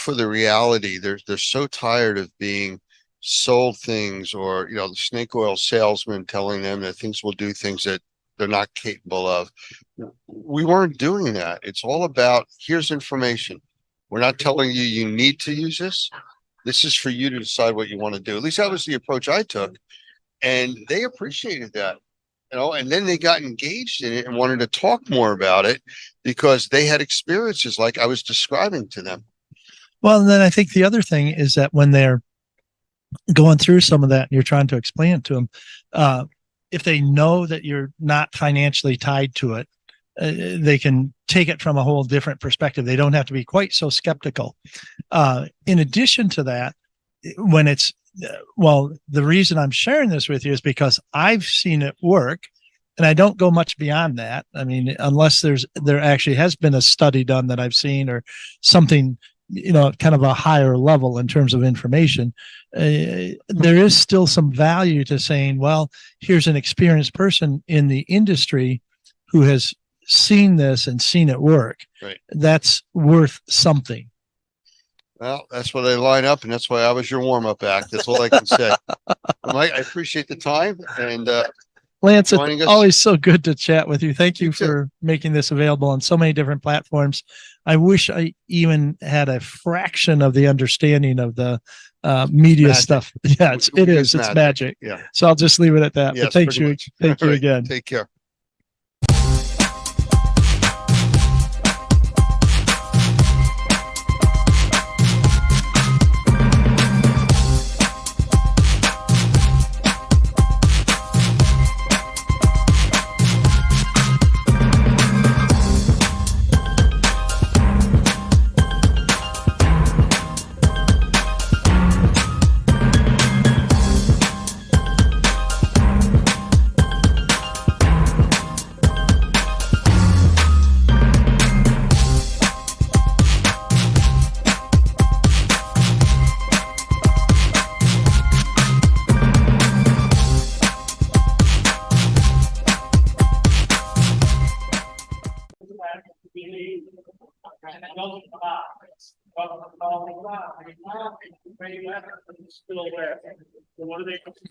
for the reality. They're so tired of being sold things, or the snake oil salesman telling them that things will do things that they're not capable of. We weren't doing that. It's all about, here's information. We're not telling you you need to use this. This is for you to decide what you want to do. At least that was the approach I took. And they appreciated that, and then they got engaged in it and wanted to talk more about it because they had experiences like I was describing to them. Well, and then I think the other thing is that when they're going through some of that and you're trying to explain it to them, if they know that you're not financially tied to it, they can take it from a whole different perspective. They don't have to be quite so skeptical. In addition to that, when it's, the reason I'm sharing this with you is because I've seen it work, and I don't go much beyond that. I mean, unless there actually has been a study done that I've seen, or something, kind of a higher level in terms of information. There is still some value to saying, well, here's an experienced person in the industry who has seen this and seen it work. Right. That's worth something. Well, that's why they line up, and that's why I was your warm-up act. That's all I can say. Mike, I appreciate the time, and Lance, it's always so good to chat with you. Thank you for making this available on so many different platforms. I wish I even had a fraction of the understanding of the media stuff. Yeah, it is. It's magic. Yeah. So I'll just leave it at that. Yes, but thank you. Thank you again. Take care.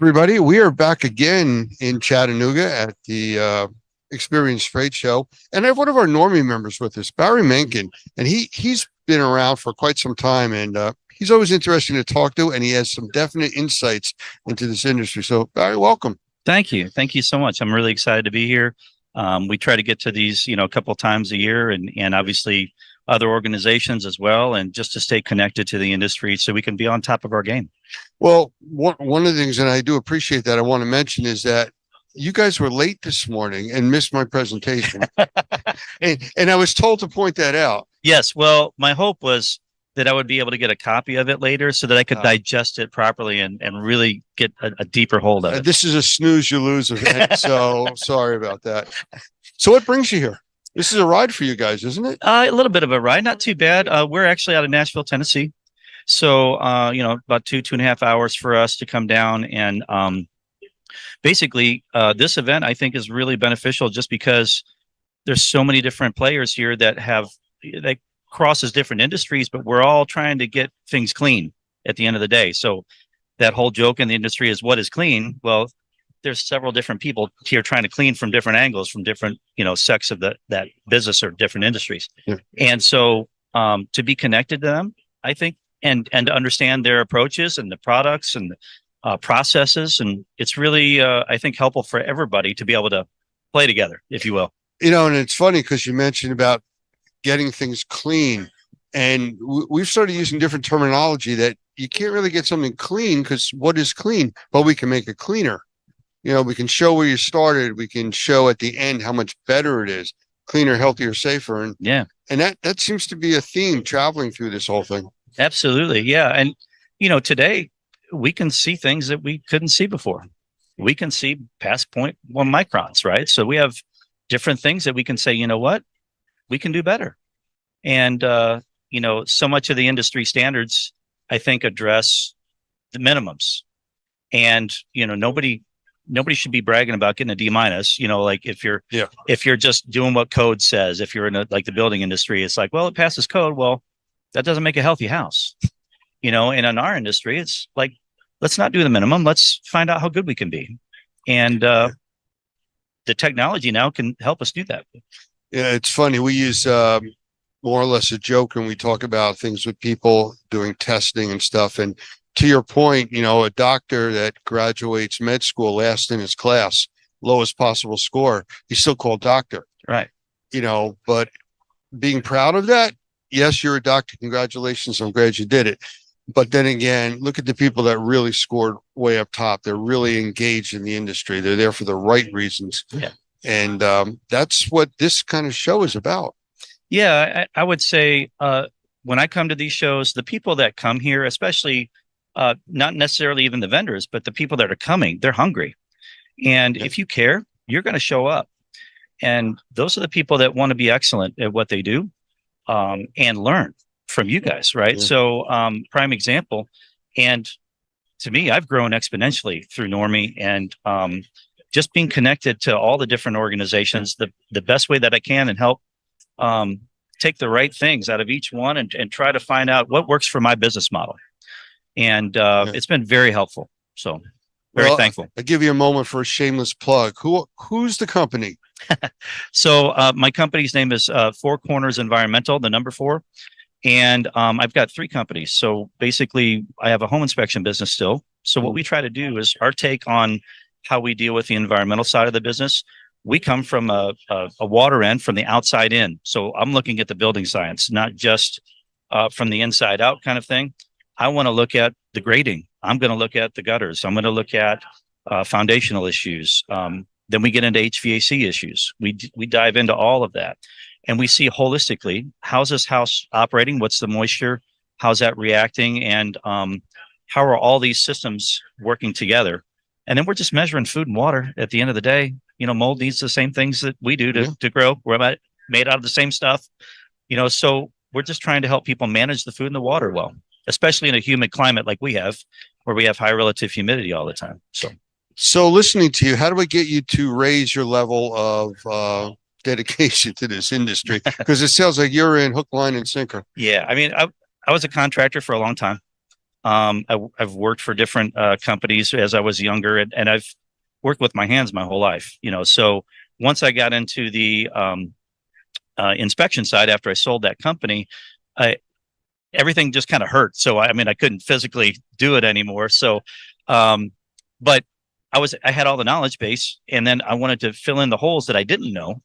Everybody, we are back again in Chattanooga at the Experience Trade Show, and I have one of our Normie members with us, Barry Menken, and he's been around for quite some time, and he's always interesting to talk to, and he has some definite insights into this industry. So, Barry, welcome. Thank you so much. I'm really excited to be here. We try to get to these, a couple of times a year, and obviously other organizations as well, and just to stay connected to the industry so we can be on top of our game. Well, one of the things, and I do appreciate that, I want to mention is that you guys were late this morning and missed my presentation. and I was told to point that out. Yes. Well, my hope was that I would be able to get a copy of it later so that I could digest it properly and really get a deeper hold of it. This is a snooze you lose event, so sorry about that. So what brings you here? This is a ride for you guys, isn't it? A little bit of a ride, not too bad. We're actually out of Nashville, Tennessee. So, about 2.5 hours for us to come down. And basically, this event, I think, is really beneficial just because there's so many different players here that crosses different industries, but we're all trying to get things clean at the end of the day. So that whole joke in the industry is, what is clean? Well, there's several different people here trying to clean from different angles, from different, sects of that business or different industries. Yeah. And so to be connected to them, I think, and to understand their approaches and the products and processes, and it's really, I think, helpful for everybody to be able to play together, if you will. And it's funny because you mentioned about getting things clean, and we've started using different terminology that you can't really get something clean, because what is clean? Well, we can make it cleaner. We can show where you started. We can show at the end how much better it is, cleaner, healthier, safer. And yeah, and that seems to be a theme traveling through this whole thing. Absolutely. Yeah. And, today we can see things that we couldn't see before. We can see past 0.1 microns, right? So we have different things that we can say, what, we can do better. And, so much of the industry standards, I think, address the minimums. And, nobody should be bragging about getting a D-, like if you're just doing what code says. If you're in the building industry, it's like, well, it passes code. Well, that doesn't make a healthy house. And in our industry, it's like, let's not do the minimum. Let's find out how good we can be. And the technology now can help us do that. Yeah, it's funny. We use more or less a joke when we talk about things with people doing testing and stuff. And to your point, a doctor that graduates med school last in his class, lowest possible score, he's still called doctor. Right. But being proud of that, yes, you're a doctor. Congratulations. I'm glad you did it. But then again, look at the people that really scored way up top. They're really engaged in the industry. They're there for the right reasons. Yeah. And that's what this kind of show is about. Yeah, I would say when I come to these shows, the people that come here, especially not necessarily even the vendors, but the people that are coming, they're hungry. And if you care, you're going to show up. And those are the people that want to be excellent at what they do and learn from you guys, right? Yeah. So prime example. And to me, I've grown exponentially through Normie and just being connected to all the different organizations the best way that I can and help take the right things out of each one and try to find out what works for my business model. And it's been very helpful. So very thankful. I'll give you a moment for a shameless plug. Who's the company? So my company's name is Four Corners Environmental, the number 4. And I've got 3 companies. So basically I have a home inspection business still. So what we try to do is our take on how we deal with the environmental side of the business. We come from a water end from the outside in. So I'm looking at the building science, not just from the inside out kind of thing. I want to look at the grading. I'm going to look at the gutters. I'm going to look at foundational issues. Then we get into HVAC issues. We dive into all of that. And we see holistically, how's this house operating? What's the moisture? How's that reacting? And how are all these systems working together? And then we're just measuring food and water at the end of the day. Mold needs the same things that we do to grow. We're made out of the same stuff. So we're just trying to help people manage the food and the water well, especially in a humid climate like we have, where we have high relative humidity all the time. So listening to you, how do I get you to raise your level of dedication to this industry? Because it sounds like you're in hook, line, and sinker. Yeah. I mean, I was a contractor for a long time. I've worked for different companies as I was younger, and I've worked with my hands my whole life. So once I got into the inspection side after I sold that company, everything just kind of hurt. So I couldn't physically do it anymore. So, but I had all the knowledge base, and then I wanted to fill in the holes that I didn't know.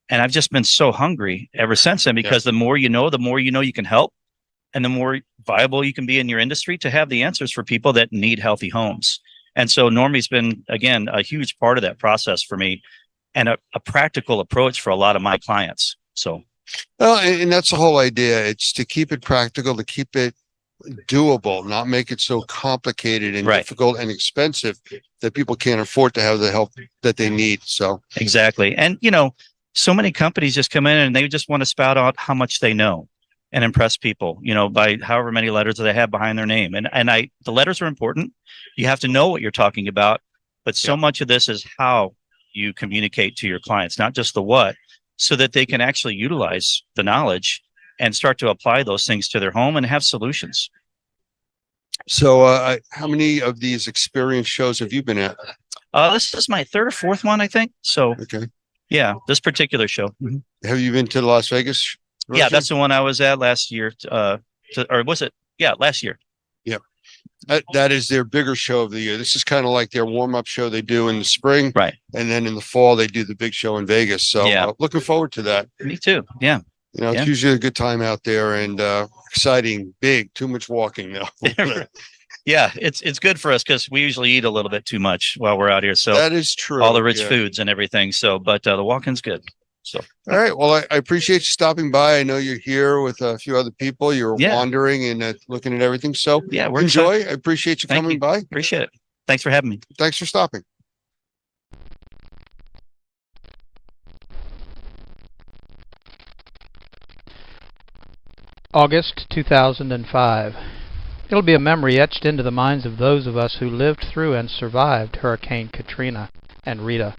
And I've just been so hungry ever since then, because the more you know you can help, and the more viable you can be in your industry to have the answers for people that need healthy homes. And so Normie's been, again, a huge part of that process for me, and a practical approach for a lot of my clients. So, well, and that's the whole idea. It's to keep it practical, to keep it doable, not make it so complicated and difficult and expensive that people can't afford to have the help that they need. So exactly. And, so many companies just come in and they just want to spout out how much they know and impress people, by however many letters they have behind their name. And the letters are important. You have to know what you're talking about, but so much of this is how you communicate to your clients, not just the what, so that they can actually utilize the knowledge and start to apply those things to their home and have solutions. So how many of these experience shows have you been at? This is my 3rd or 4th one, I think. So, okay. Yeah, this particular show. Mm-hmm. Have you been to the Las Vegas version? Yeah, that's the one I was at last year. Or was it? Yeah, last year. Yeah. That is their bigger show of the year. This is kind of like their warm-up show they do in the spring. Right. And then in the fall, they do the big show in Vegas. So looking forward to that. Me too. Yeah. It's usually a good time out there, and exciting, big, too much walking now. Yeah, it's good for us because we usually eat a little bit too much while we're out here. So that is true. All the rich foods and everything. So, but the walking's good. So, all right. Well, I appreciate you stopping by. I know you're here with a few other people. You're wandering and looking at everything. So we're enjoy. I appreciate you coming by. Appreciate it. Thanks for having me. Thanks for stopping. August 2005. It'll be a memory etched into the minds of those of us who lived through and survived Hurricane Katrina and Rita.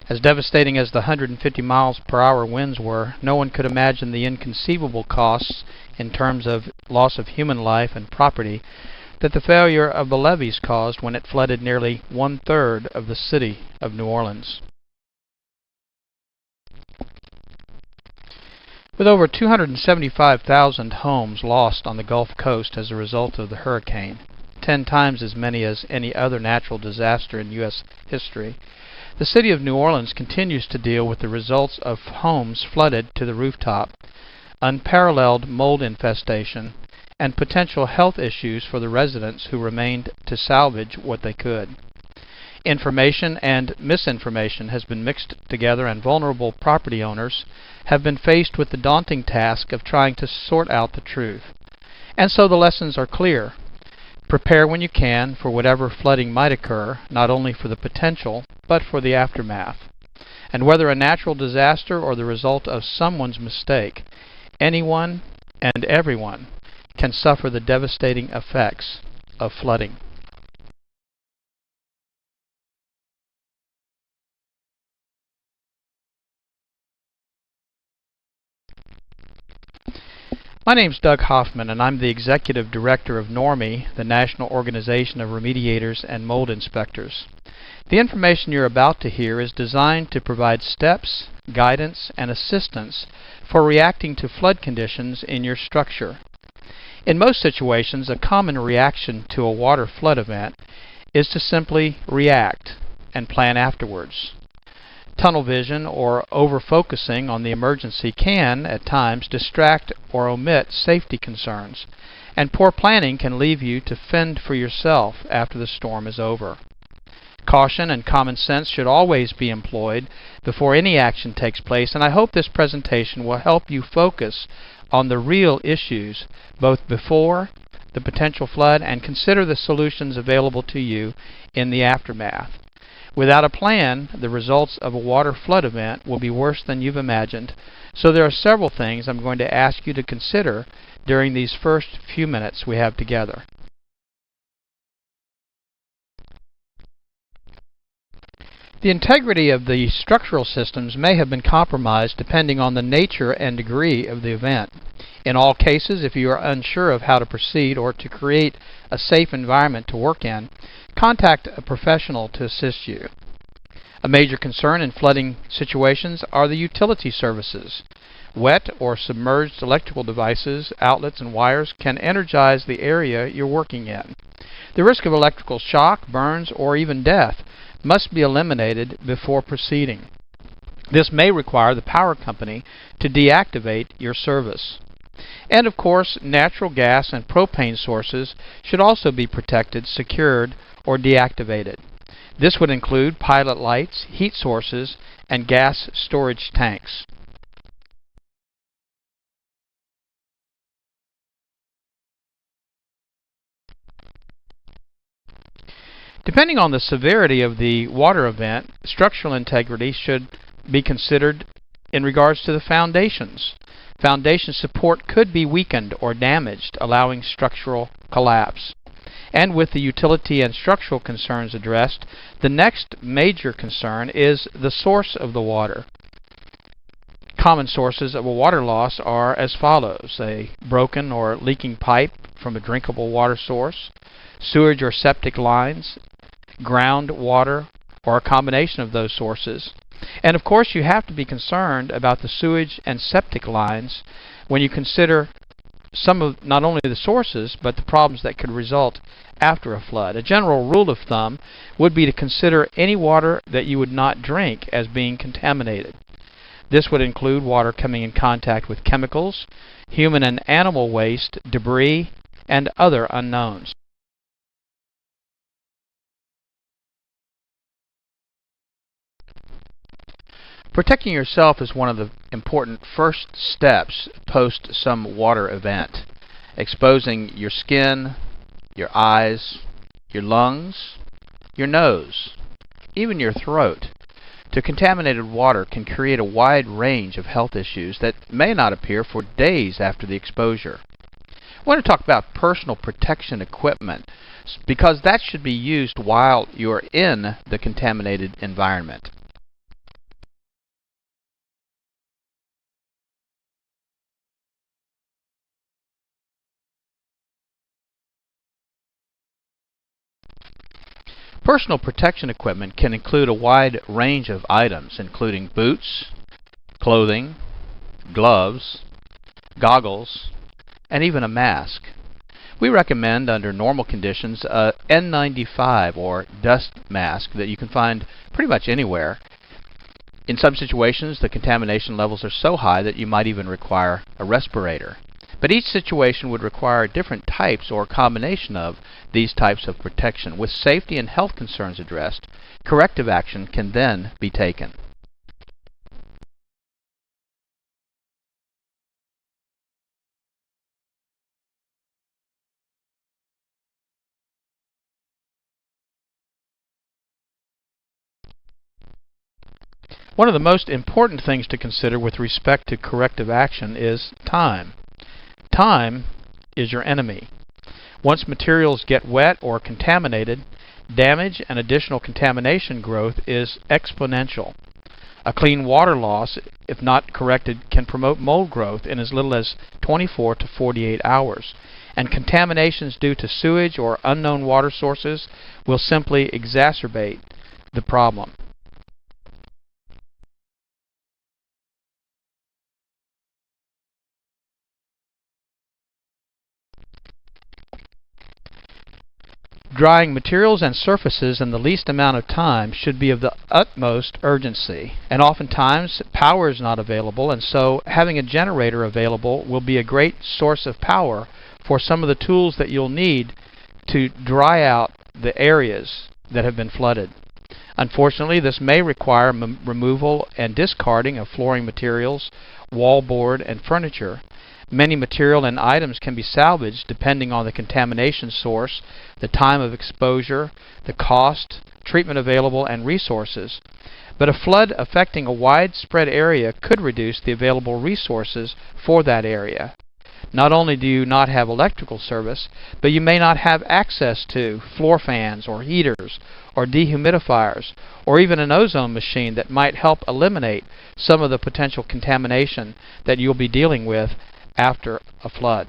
As devastating as the 150 miles per hour winds were, no one could imagine the inconceivable costs in terms of loss of human life and property that the failure of the levees caused when it flooded nearly 1/3 of the city of New Orleans. With over 275,000 homes lost on the Gulf Coast as a result of the hurricane, 10 times as many as any other natural disaster in U.S. history, the city of New Orleans continues to deal with the results of homes flooded to the rooftop, unparalleled mold infestation, and potential health issues for the residents who remained to salvage what they could. Information and misinformation has been mixed together, and vulnerable property owners have been faced with the daunting task of trying to sort out the truth. And so the lessons are clear. Prepare when you can for whatever flooding might occur, not only for the potential, but for the aftermath. And whether a natural disaster or the result of someone's mistake, anyone and everyone can suffer the devastating effects of flooding. My name's Doug Hoffman, and I'm the Executive Director of NORMI, the National Organization of Remediators and Mold Inspectors. The information you're about to hear is designed to provide steps, guidance, and assistance for reacting to flood conditions in your structure. In most situations, a common reaction to a water flood event is to simply react and plan afterwards. Tunnel vision or over-focusing on the emergency can, at times, distract or omit safety concerns, and poor planning can leave you to fend for yourself after the storm is over. Caution and common sense should always be employed before any action takes place, and I hope this presentation will help you focus on the real issues both before the potential flood and consider the solutions available to you in the aftermath. Without a plan, the results of a water flood event will be worse than you've imagined, so there are several things I'm going to ask you to consider during these first few minutes we have together. The integrity of the structural systems may have been compromised depending on the nature and degree of the event. In all cases, if you are unsure of how to proceed or to create a safe environment to work in, contact a professional to assist you. A major concern in flooding situations are the utility services. Wet or submerged electrical devices, outlets, and wires can energize the area you're working in. The risk of electrical shock, burns, or even death must be eliminated before proceeding. This may require the power company to deactivate your service. And of course, natural gas and propane sources should also be protected, secured, or deactivated. This would include pilot lights, heat sources, and gas storage tanks. Depending on the severity of the water event, structural integrity should be considered in regards to the foundations. Foundation support could be weakened or damaged, allowing structural collapse. And with the utility and structural concerns addressed, the next major concern is the source of the water. Common sources of a water loss are as follows: a broken or leaking pipe from a drinkable water source, sewage or septic lines, groundwater, or a combination of those sources. And of course, you have to be concerned about the sewage and septic lines when you consider some of not only the sources, but the problems that could result after a flood. A general rule of thumb would be to consider any water that you would not drink as being contaminated. This would include water coming in contact with chemicals, human and animal waste, debris, and other unknowns. Protecting yourself is one of the important first steps post some water event. Exposing your skin, your eyes, your lungs, your nose, even your throat to contaminated water can create a wide range of health issues that may not appear for days after the exposure. I want to talk about personal protection equipment because that should be used while you're in the contaminated environment. Personal protection equipment can include a wide range of items, including boots, clothing, gloves, goggles, and even a mask. We recommend, under normal conditions, a N95 or dust mask that you can find pretty much anywhere. In some situations, the contamination levels are so high that you might even require a respirator. But each situation would require different types or combination of these types of protection. With safety and health concerns addressed, corrective action can then be taken. One of the most important things to consider with respect to corrective action is time. Time is your enemy. Once materials get wet or contaminated, damage and additional contamination growth is exponential. A clean water loss, if not corrected, can promote mold growth in as little as 24 to 48 hours. And contaminations due to sewage or unknown water sources will simply exacerbate the problem. Drying materials and surfaces in the least amount of time should be of the utmost urgency, and oftentimes power is not available, and so having a generator available will be a great source of power for some of the tools that you'll need to dry out the areas that have been flooded. Unfortunately, this may require removal and discarding of flooring materials, wallboard, and furniture. Many material and items can be salvaged depending on the contamination source, the time of exposure, the cost, treatment available, and resources. But a flood affecting a widespread area could reduce the available resources for that area. Not only do you not have electrical service, but you may not have access to floor fans or heaters or dehumidifiers or even an ozone machine that might help eliminate some of the potential contamination that you'll be dealing with after a flood.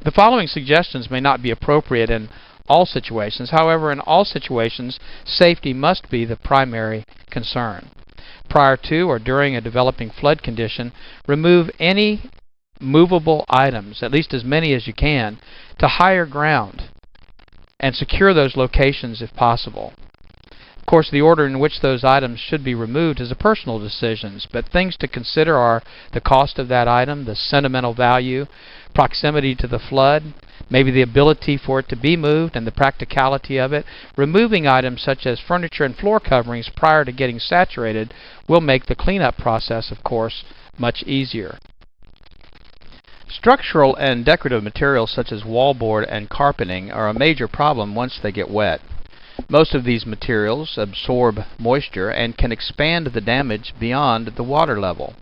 The following suggestions may not be appropriate in all situations. However, in all situations, safety must be the primary concern. Prior to or during a developing flood condition, remove any movable items, at least as many as you can, to higher ground and secure those locations if possible. Of course, the order in which those items should be removed is a personal decision, but things to consider are the cost of that item, the sentimental value, proximity to the flood, maybe the ability for it to be moved and the practicality of it. Removing items such as furniture and floor coverings prior to getting saturated will make the cleanup process, of course, much easier. Structural and decorative materials such as wallboard and carpeting are a major problem once they get wet. Most of these materials absorb moisture and can expand the damage beyond the water level.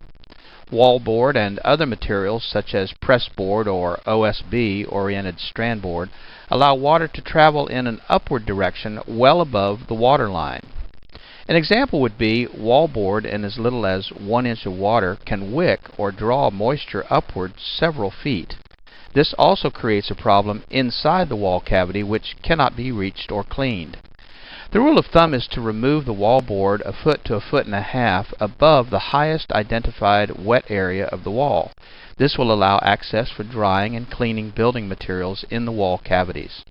Wallboard and other materials such as pressboard or OSB oriented strand board allow water to travel in an upward direction well above the water line. An example would be wallboard in as little as 1 inch of water can wick or draw moisture upward several feet. This also creates a problem inside the wall cavity which cannot be reached or cleaned. The rule of thumb is to remove the wallboard a foot to a foot and a half above the highest identified wet area of the wall. This will allow access for drying and cleaning building materials in the wall cavities.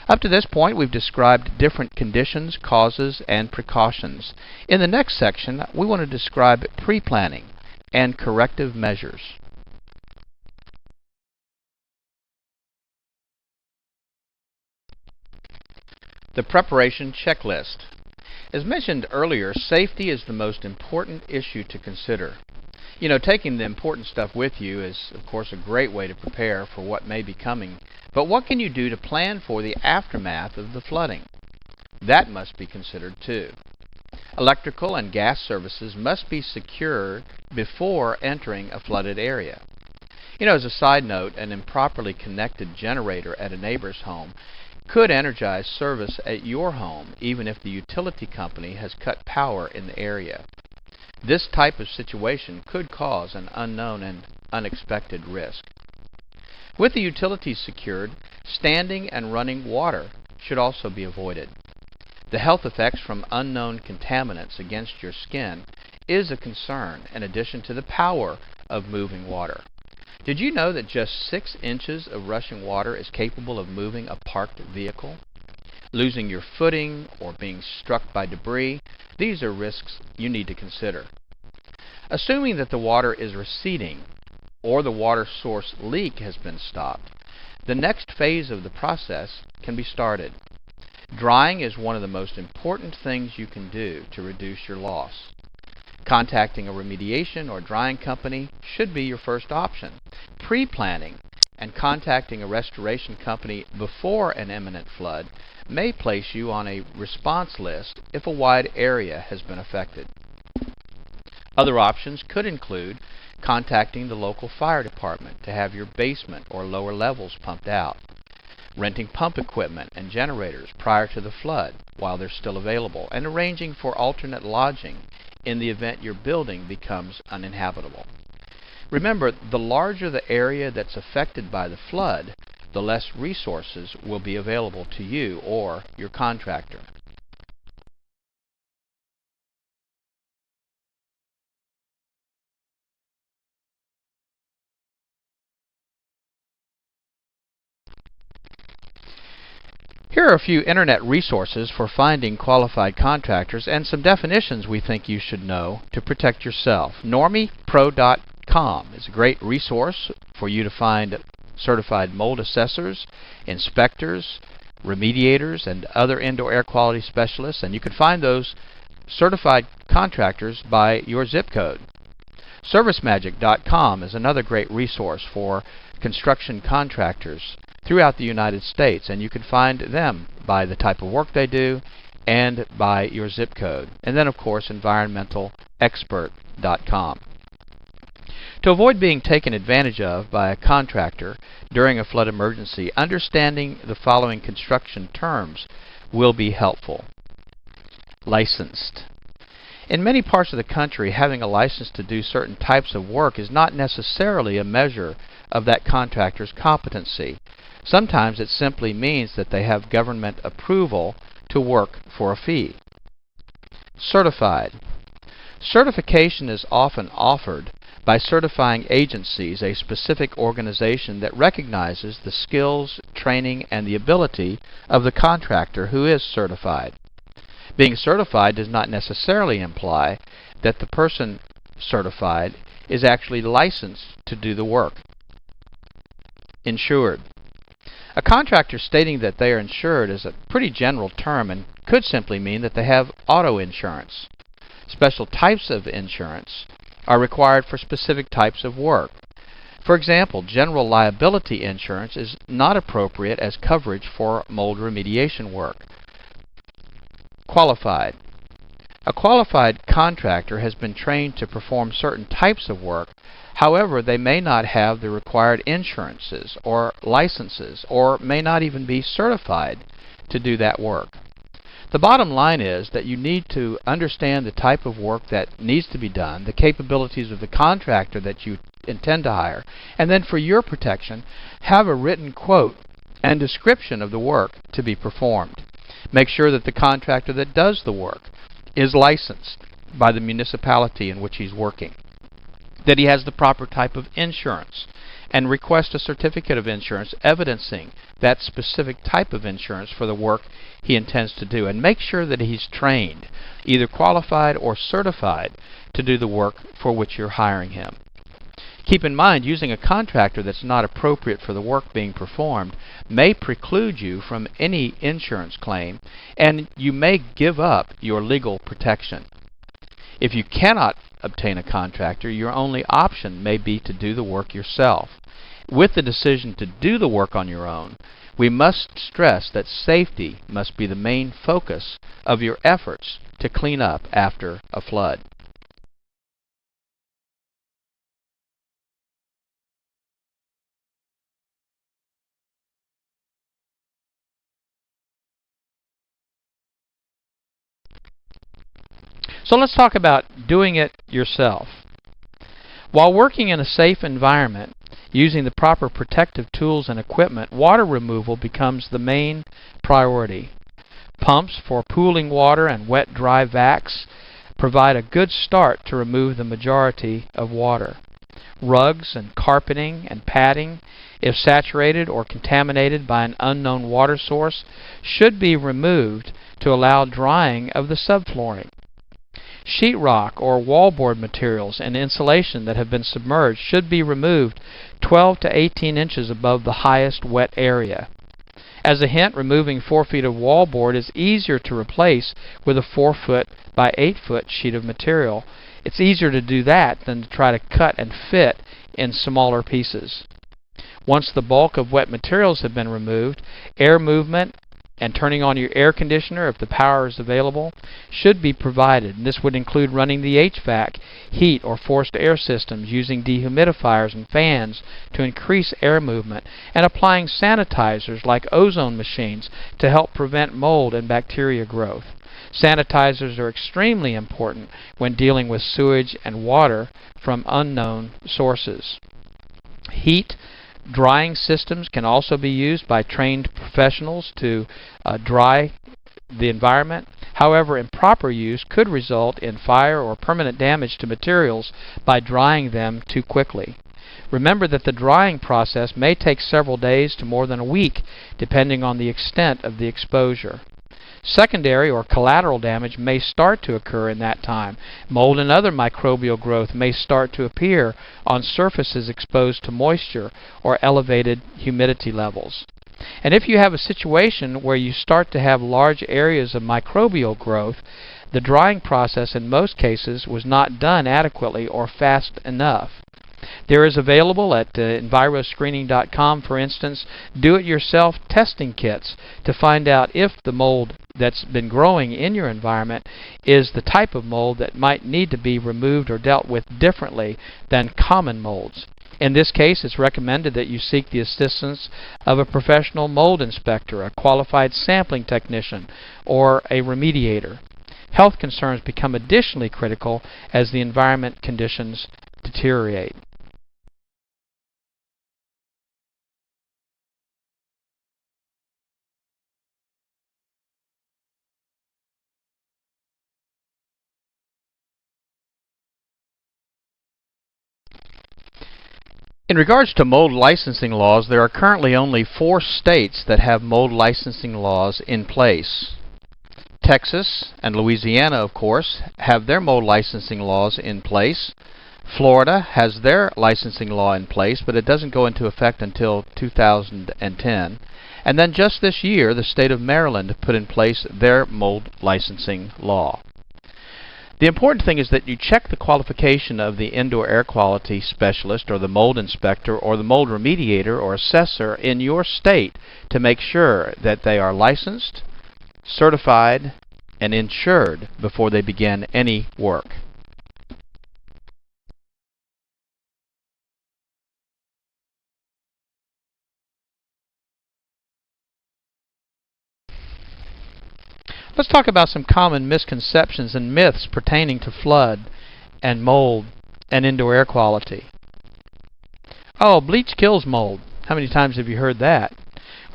Up to this point, we've described different conditions, causes, and precautions. In the next section, we want to describe pre-planning and corrective measures. The preparation checklist. As mentioned earlier, safety is the most important issue to consider. You know, taking the important stuff with you is, of course, a great way to prepare for what may be coming. But what can you do to plan for the aftermath of the flooding? That must be considered too. Electrical and gas services must be secured before entering a flooded area. You know, as a side note, an improperly connected generator at a neighbor's home could energize service at your home even if the utility company has cut power in the area. This type of situation could cause an unknown and unexpected risk. With the utilities secured, standing and running water should also be avoided. The health effects from unknown contaminants against your skin is a concern in addition to the power of moving water. Did you know that just 6 inches of rushing water is capable of moving a parked vehicle? Losing your footing or being struck by debris, these are risks you need to consider. Assuming that the water is receding or the water source leak has been stopped, the next phase of the process can be started. Drying is one of the most important things you can do to reduce your loss. Contacting a remediation or drying company should be your first option. Pre-planning and contacting a restoration company before an imminent flood may place you on a response list if a wide area has been affected. Other options could include contacting the local fire department to have your basement or lower levels pumped out, renting pump equipment and generators prior to the flood while they're still available, and arranging for alternate lodging in the event your building becomes uninhabitable. Remember, the larger the area that's affected by the flood, the less resources will be available to you or your contractor. Here are a few internet resources for finding qualified contractors and some definitions we think you should know to protect yourself. NormiePro.com is a great resource for you to find certified mold assessors, inspectors, remediators, and other indoor air quality specialists, and you can find those certified contractors by your zip code. ServiceMagic.com is another great resource for construction contractors throughout the United States, and you can find them by the type of work they do and by your zip code. And then, of course, EnvironmentalExpert.com. To avoid being taken advantage of by a contractor during a flood emergency, understanding the following construction terms will be helpful. Licensed. In many parts of the country, having a license to do certain types of work is not necessarily a measure of that contractor's competency. Sometimes it simply means that they have government approval to work for a fee. Certified. Certification is often offered by certifying agencies, a specific organization that recognizes the skills, training, and the ability of the contractor who is certified. Being certified does not necessarily imply that the person certified is actually licensed to do the work. Insured. A contractor stating that they are insured is a pretty general term and could simply mean that they have auto insurance. Special types of insurance are required for specific types of work. For example, general liability insurance is not appropriate as coverage for mold remediation work. Qualified. A qualified contractor has been trained to perform certain types of work. However, they may not have the required insurances or licenses, or may not even be certified to do that work. The bottom line is that you need to understand the type of work that needs to be done, the capabilities of the contractor that you intend to hire, and then for your protection, have a written quote and description of the work to be performed. Make sure that the contractor that does the work is licensed by the municipality in which he's working, that he has the proper type of insurance, and request a certificate of insurance evidencing that specific type of insurance for the work he intends to do, and make sure that he's trained, either qualified or certified, to do the work for which you're hiring him. Keep in mind, using a contractor that's not appropriate for the work being performed may preclude you from any insurance claim, and you may give up your legal protection. If you cannot obtain a contractor, your only option may be to do the work yourself. With the decision to do the work on your own, we must stress that safety must be the main focus of your efforts to clean up after a flood. So let's talk about doing it yourself. While working in a safe environment, using the proper protective tools and equipment, water removal becomes the main priority. Pumps for pooling water and wet dry vacs provide a good start to remove the majority of water. Rugs and carpeting and padding, if saturated or contaminated by an unknown water source, should be removed to allow drying of the subflooring. Sheetrock or wallboard materials and insulation that have been submerged should be removed 12 to 18 inches above the highest wet area. As a hint, removing 4 feet of wallboard is easier to replace with a 4 foot by 8 foot sheet of material. It's easier to do that than to try to cut and fit in smaller pieces. Once the bulk of wet materials have been removed, air movement and turning on your air conditioner if the power is available should be provided. And this would include running the HVAC, heat or forced air systems, using dehumidifiers and fans to increase air movement, and applying sanitizers like ozone machines to help prevent mold and bacteria growth. Sanitizers are extremely important when dealing with sewage and water from unknown sources. Heat drying systems can also be used by trained professionals to dry the environment. However, improper use could result in fire or permanent damage to materials by drying them too quickly. Remember that the drying process may take several days to more than a week, depending on the extent of the exposure. Secondary or collateral damage may start to occur in that time. Mold and other microbial growth may start to appear on surfaces exposed to moisture or elevated humidity levels. And if you have a situation where you start to have large areas of microbial growth, the drying process in most cases was not done adequately or fast enough. There is available at enviroscreening.com, for instance, do-it-yourself testing kits to find out if the mold that's been growing in your environment is the type of mold that might need to be removed or dealt with differently than common molds. In this case, it's recommended that you seek the assistance of a professional mold inspector, a qualified sampling technician, or a remediator. Health concerns become additionally critical as the environment conditions deteriorate. In regards to mold licensing laws, there are currently only 4 states that have mold licensing laws in place. Texas and Louisiana, of course, have their mold licensing laws in place. Florida has their licensing law in place, but it doesn't go into effect until 2010. And then just this year, the state of Maryland put in place their mold licensing law. The important thing is that you check the qualification of the indoor air quality specialist or the mold inspector or the mold remediator or assessor in your state to make sure that they are licensed, certified, and insured before they begin any work. Let's talk about some common misconceptions and myths pertaining to flood and mold and indoor air quality. Oh, bleach kills mold. How many times have you heard that?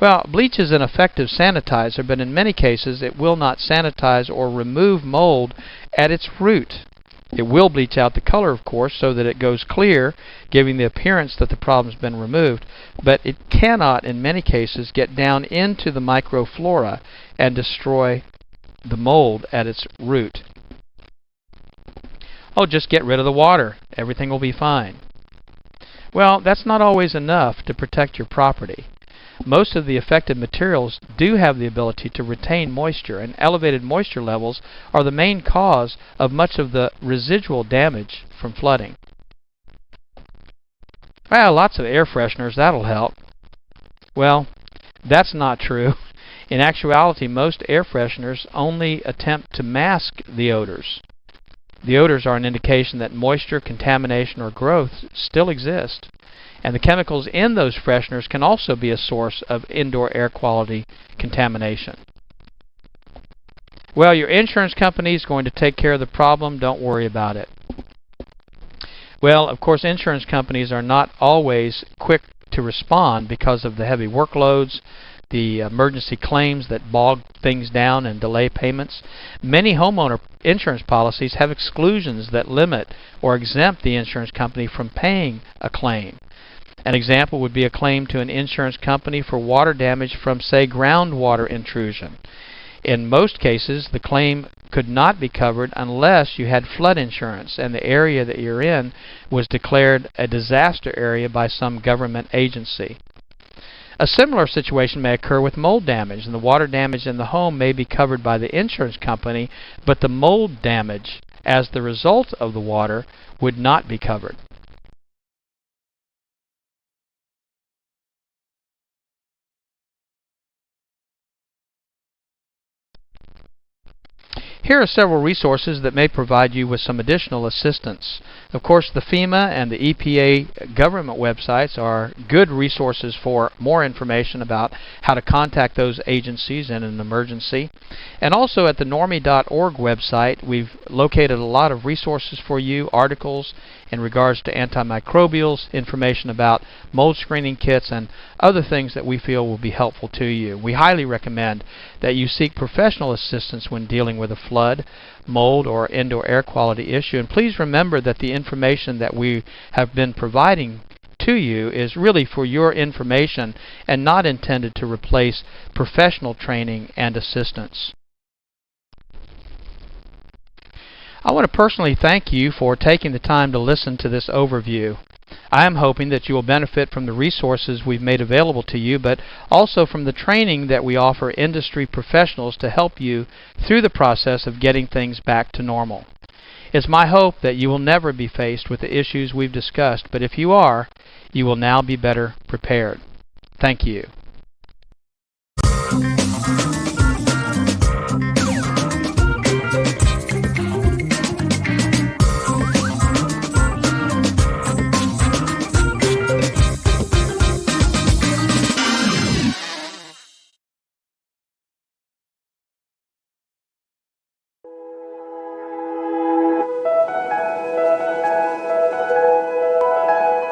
Well, bleach is an effective sanitizer, but in many cases it will not sanitize or remove mold at its root. It will bleach out the color, of course, so that it goes clear, giving the appearance that the problem's been removed, but it cannot, in many cases, get down into the microflora and destroy the mold at its root. Oh, just get rid of the water. Everything will be fine. Well, that's not always enough to protect your property. Most of the affected materials do have the ability to retain moisture, and elevated moisture levels are the main cause of much of the residual damage from flooding. Well, lots of air fresheners, that'll help. Well, that's not true. In actuality, most air fresheners only attempt to mask the odors. The odors are an indication that moisture, contamination, or growth still exist. And the chemicals in those fresheners can also be a source of indoor air quality contamination. Well, your insurance company is going to take care of the problem. Don't worry about it. Well, of course, insurance companies are not always quick to respond because of the heavy workloads, the emergency claims that bog things down and delay payments. Many homeowner insurance policies have exclusions that limit or exempt the insurance company from paying a claim. An example would be a claim to an insurance company for water damage from, say, groundwater intrusion. In most cases, the claim could not be covered unless you had flood insurance and the area that you're in was declared a disaster area by some government agency. A similar situation may occur with mold damage, and the water damage in the home may be covered by the insurance company, but the mold damage as the result of the water would not be covered. Here are several resources that may provide you with some additional assistance. Of course, the FEMA and the EPA government websites are good resources for more information about how to contact those agencies in an emergency. And also at the normie.org website, we've located a lot of resources for you, articles in regards to antimicrobials, information about mold screening kits, and other things that we feel will be helpful to you. We highly recommend that you seek professional assistance when dealing with a flood, mold, or indoor air quality issue. And please remember that the information that we have been providing to you is really for your information and not intended to replace professional training and assistance. I want to personally thank you for taking the time to listen to this overview. I am hoping that you will benefit from the resources we've made available to you, but also from the training that we offer industry professionals to help you through the process of getting things back to normal. It's my hope that you will never be faced with the issues we've discussed, but if you are, you will now be better prepared. Thank you.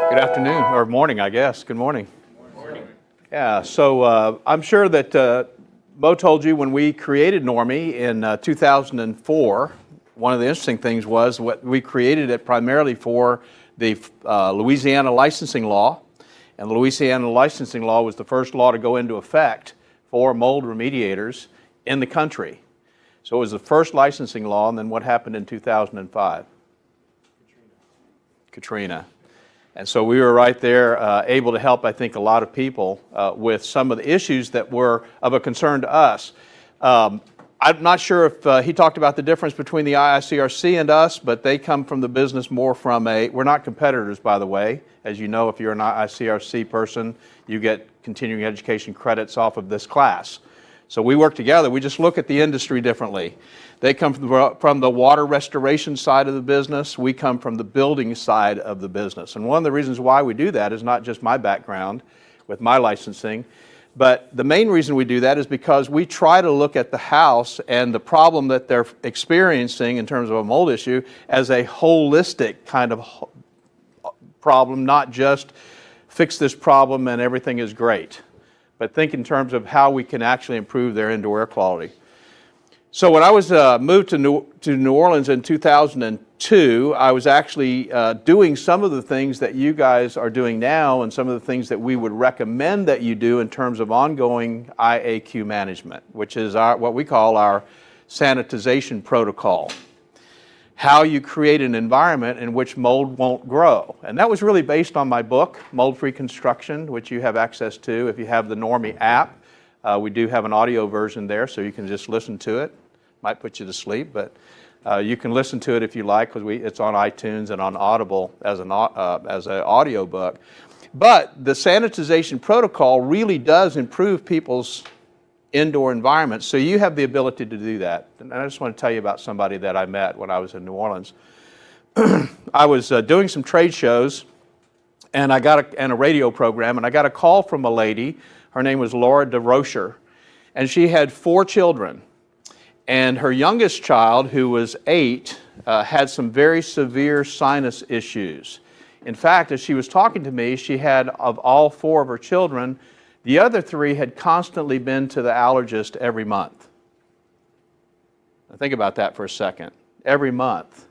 Good afternoon, or morning, I guess. Good morning. Good morning. Yeah, so I'm sure that Mo told you when we created Normie in 2004, one of the interesting things was what we created it primarily for the Louisiana licensing law. And the Louisiana licensing law was the first law to go into effect for mold remediators in the country. So it was the first licensing law, and then what happened in 2005? Katrina. And so we were right there able to help, I think, a lot of people with some of the issues that were of a concern to us. I'm not sure if he talked about the difference between the IICRC and us, but they come from the business more from we're not competitors, by the way. As you know, if you're an IICRC person, you get continuing education credits off of this class. So we work together. We just look at the industry differently. They come from the water restoration side of the business. We come from the building side of the business. And one of the reasons why we do that is not just my background with my licensing, but the main reason we do that is because we try to look at the house and the problem that they're experiencing in terms of a mold issue as a holistic kind of problem, not just fix this problem and everything is great, but think in terms of how we can actually improve their indoor air quality. So when I was moved to New Orleans in 2002, I was actually doing some of the things that you guys are doing now and some of the things that we would recommend that you do in terms of ongoing IAQ management, which is what we call our sanitization protocol. How you create an environment in which mold won't grow. And that was really based on my book, Mold-Free Construction, which you have access to if you have the Normie app. We do have an audio version there, so you can just listen to it. Might put you to sleep, but you can listen to it if you like, because it's on iTunes and on Audible as an audio book. But the sanitization protocol really does improve people's indoor environments, so you have the ability to do that. And I just want to tell you about somebody that I met when I was in New Orleans. I was doing some trade shows, and and a radio program, and I got a call from a lady. Her name was Laura DeRocher, and she had 4 children. And her youngest child, who was 8, had some very severe sinus issues. In fact, as she was talking to me, she had, of all 4 of her children, the other 3 had constantly been to the allergist every month. Now think about that for a second. Every month,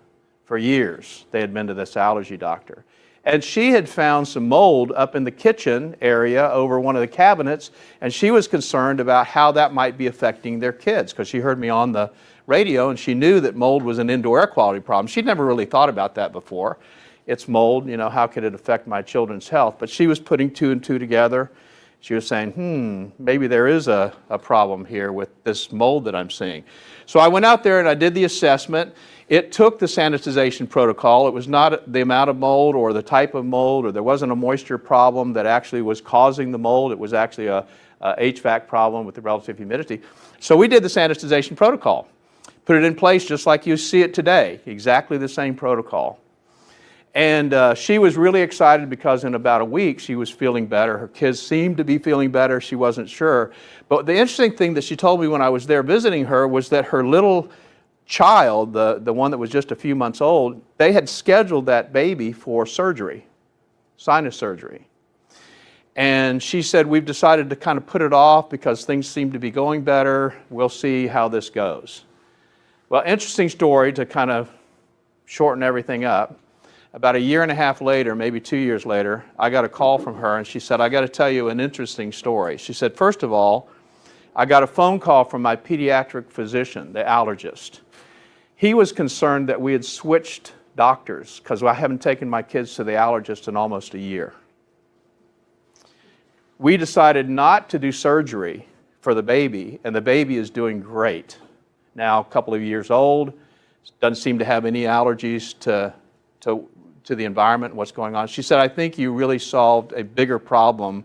for years, they had been to this allergy doctor. And she had found some mold up in the kitchen area over one of the cabinets, and she was concerned about how that might be affecting their kids, because she heard me on the radio and she knew that mold was an indoor air quality problem. She'd never really thought about that before. It's mold, how could it affect my children's health? But she was putting 2 and 2 together. She was saying, maybe there is a problem here with this mold that I'm seeing. So I went out there and I did the assessment. It took the sanitization protocol. It was not the amount of mold or the type of mold, or there wasn't a moisture problem that actually was causing the mold. It was actually a HVAC problem with the relative humidity. So we did the sanitization protocol, put it in place just like you see it today, exactly the same protocol. And she was really excited because in about a week she was feeling better. Her kids seemed to be feeling better. She wasn't sure. But the interesting thing that she told me when I was there visiting her was that her little child, the one that was just a few months old, they had scheduled that baby for surgery, sinus surgery. And she said, we've decided to kind of put it off because things seem to be going better. We'll see how this goes. Well, interesting story to kind of shorten everything up. About 1.5 years later, maybe 2 years later, I got a call from her and she said, I got to tell you an interesting story. She said, first of all, I got a phone call from my pediatric physician, the allergist. He was concerned that we had switched doctors because I haven't taken my kids to the allergist in almost a year. We decided not to do surgery for the baby, and the baby is doing great. Now, a couple of years old, doesn't seem to have any allergies to the environment and what's going on. She said, I think you really solved a bigger problem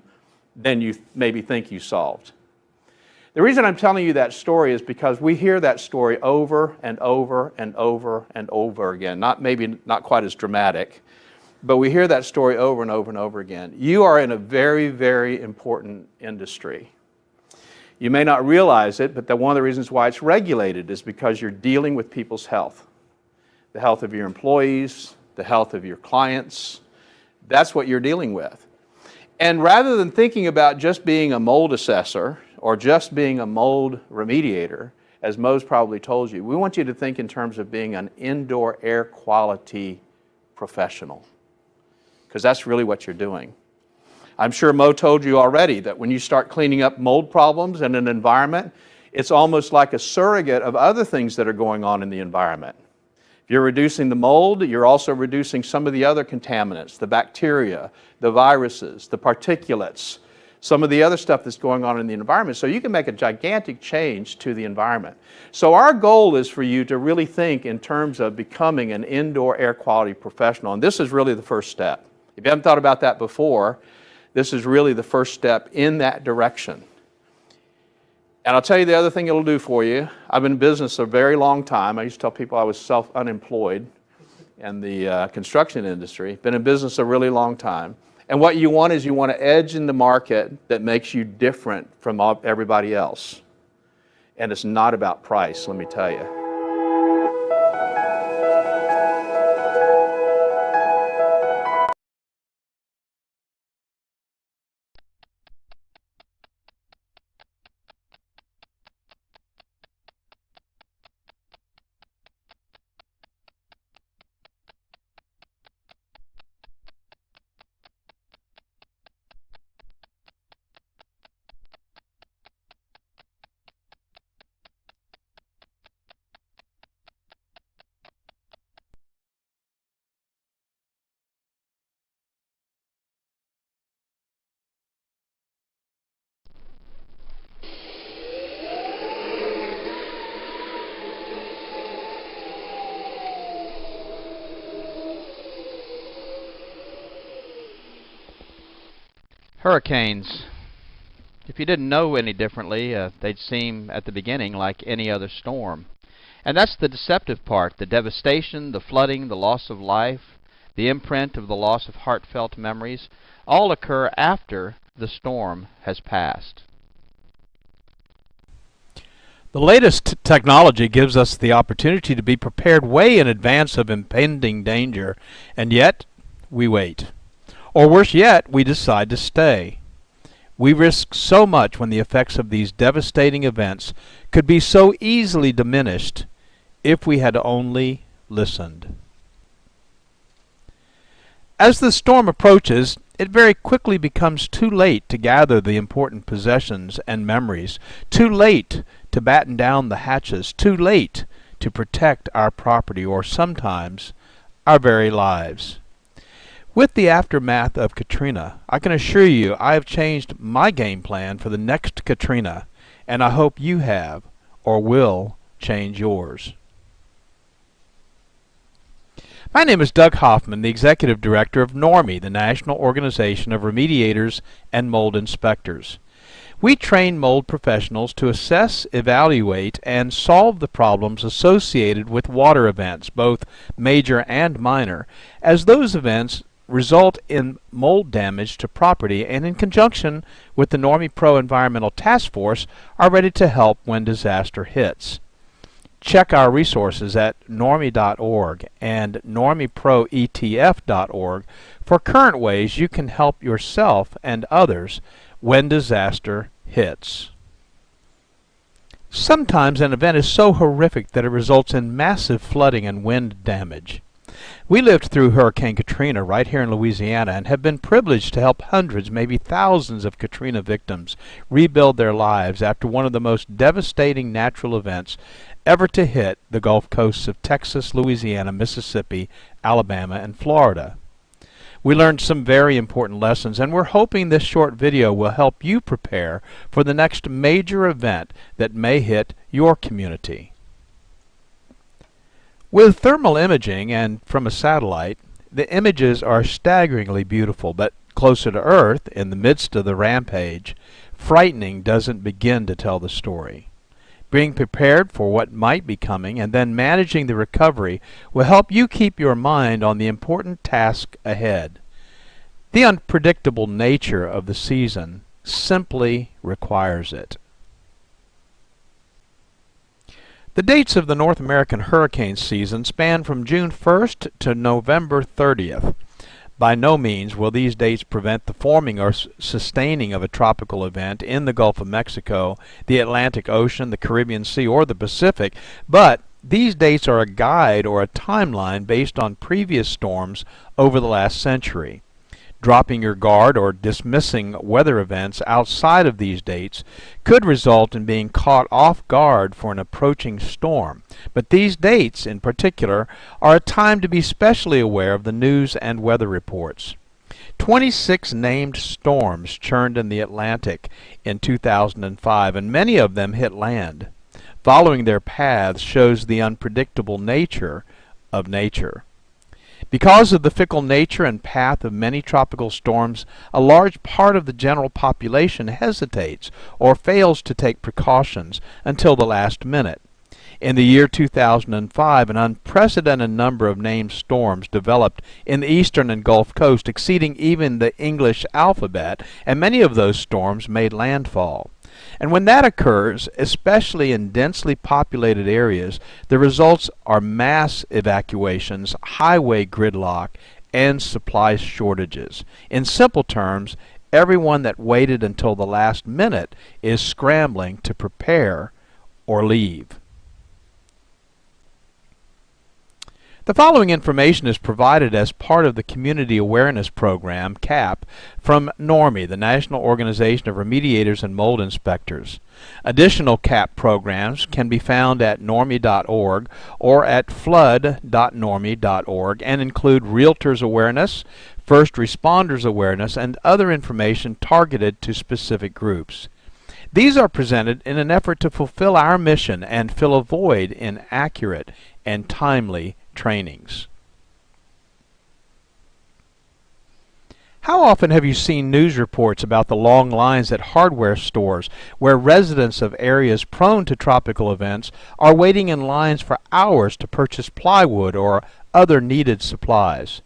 than you maybe think you solved. The reason I'm telling you that story is because we hear that story over and over and over and over again. Maybe not quite as dramatic, but we hear that story over and over and over again. You are in a very, very important industry. You may not realize it, but one of the reasons why it's regulated is because you're dealing with people's health. The health of your employees, the health of your clients. That's what you're dealing with. And rather than thinking about just being a mold assessor or just being a mold remediator, as Mo's probably told you, we want you to think in terms of being an indoor air quality professional, because that's really what you're doing. I'm sure Mo told you already that when you start cleaning up mold problems in an environment, it's almost like a surrogate of other things that are going on in the environment. If you're reducing the mold, you're also reducing some of the other contaminants, the bacteria, the viruses, the particulates, some of the other stuff that's going on in the environment. So you can make a gigantic change to the environment. So our goal is for you to really think in terms of becoming an indoor air quality professional. And this is really the first step. If you haven't thought about that before, this is really the first step in that direction. And I'll tell you the other thing it'll do for you. I've been in business a very long time. I used to tell people I was unemployed in the construction industry. Been in business a really long time. And what you want is you want an edge in the market that makes you different from everybody else. And it's not about price, let me tell you. Hurricanes. If you didn't know any differently, they'd seem at the beginning like any other storm. And that's the deceptive part, the devastation, the flooding, the loss of life, the imprint of the loss of heartfelt memories, all occur after the storm has passed. The latest technology gives us the opportunity to be prepared way in advance of impending danger, and yet we wait. Or worse yet, we decide to stay. We risk so much when the effects of these devastating events could be so easily diminished if we had only listened. As the storm approaches, it very quickly becomes too late to gather the important possessions and memories, too late to batten down the hatches, too late to protect our property or sometimes our very lives. With the aftermath of Katrina, I can assure you I have changed my game plan for the next Katrina, and I hope you have or will change yours. My name is Doug Hoffman, the Executive Director of NORMI, the National Organization of Remediators and Mold Inspectors. We train mold professionals to assess, evaluate, and solve the problems associated with water events, both major and minor, as those events result in mold damage to property, and in conjunction with the NORMI Pro Environmental Task Force are ready to help when disaster hits. Check our resources at normi.org and normiproetf.org for current ways you can help yourself and others when disaster hits. Sometimes an event is so horrific that it results in massive flooding and wind damage. We lived through Hurricane Katrina right here in Louisiana and have been privileged to help hundreds, maybe thousands of Katrina victims rebuild their lives after one of the most devastating natural events ever to hit the Gulf coasts of Texas, Louisiana, Mississippi, Alabama, and Florida. We learned some very important lessons, and we're hoping this short video will help you prepare for the next major event that may hit your community. With thermal imaging and from a satellite, the images are staggeringly beautiful, but closer to Earth, in the midst of the rampage, frightening doesn't begin to tell the story. Being prepared for what might be coming and then managing the recovery will help you keep your mind on the important task ahead. The unpredictable nature of the season simply requires it. The dates of the North American hurricane season span from June 1st to November 30th. By no means will these dates prevent the forming or sustaining of a tropical event in the Gulf of Mexico, the Atlantic Ocean, the Caribbean Sea, or the Pacific, but these dates are a guide or a timeline based on previous storms over the last century. Dropping your guard or dismissing weather events outside of these dates could result in being caught off guard for an approaching storm. But these dates, in particular, are a time to be specially aware of the news and weather reports. 26 named storms churned in the Atlantic in 2005, and many of them hit land. Following their paths shows the unpredictable nature of nature. Because of the fickle nature and path of many tropical storms, a large part of the general population hesitates or fails to take precautions until the last minute. In the year 2005, an unprecedented number of named storms developed in the eastern and Gulf Coast, exceeding even the English alphabet, and many of those storms made landfall. And when that occurs, especially in densely populated areas, the results are mass evacuations, highway gridlock, and supply shortages. In simple terms, everyone that waited until the last minute is scrambling to prepare or leave. The following information is provided as part of the Community Awareness Program, CAP, from NORMI, the National Organization of Remediators and Mold Inspectors. Additional CAP programs can be found at normi.org or at flood.normi.org and include realtors awareness, first responders awareness, and other information targeted to specific groups. These are presented in an effort to fulfill our mission and fill a void in accurate and timely trainings. How often have you seen news reports about the long lines at hardware stores where residents of areas prone to tropical events are waiting in lines for hours to purchase plywood or other needed supplies?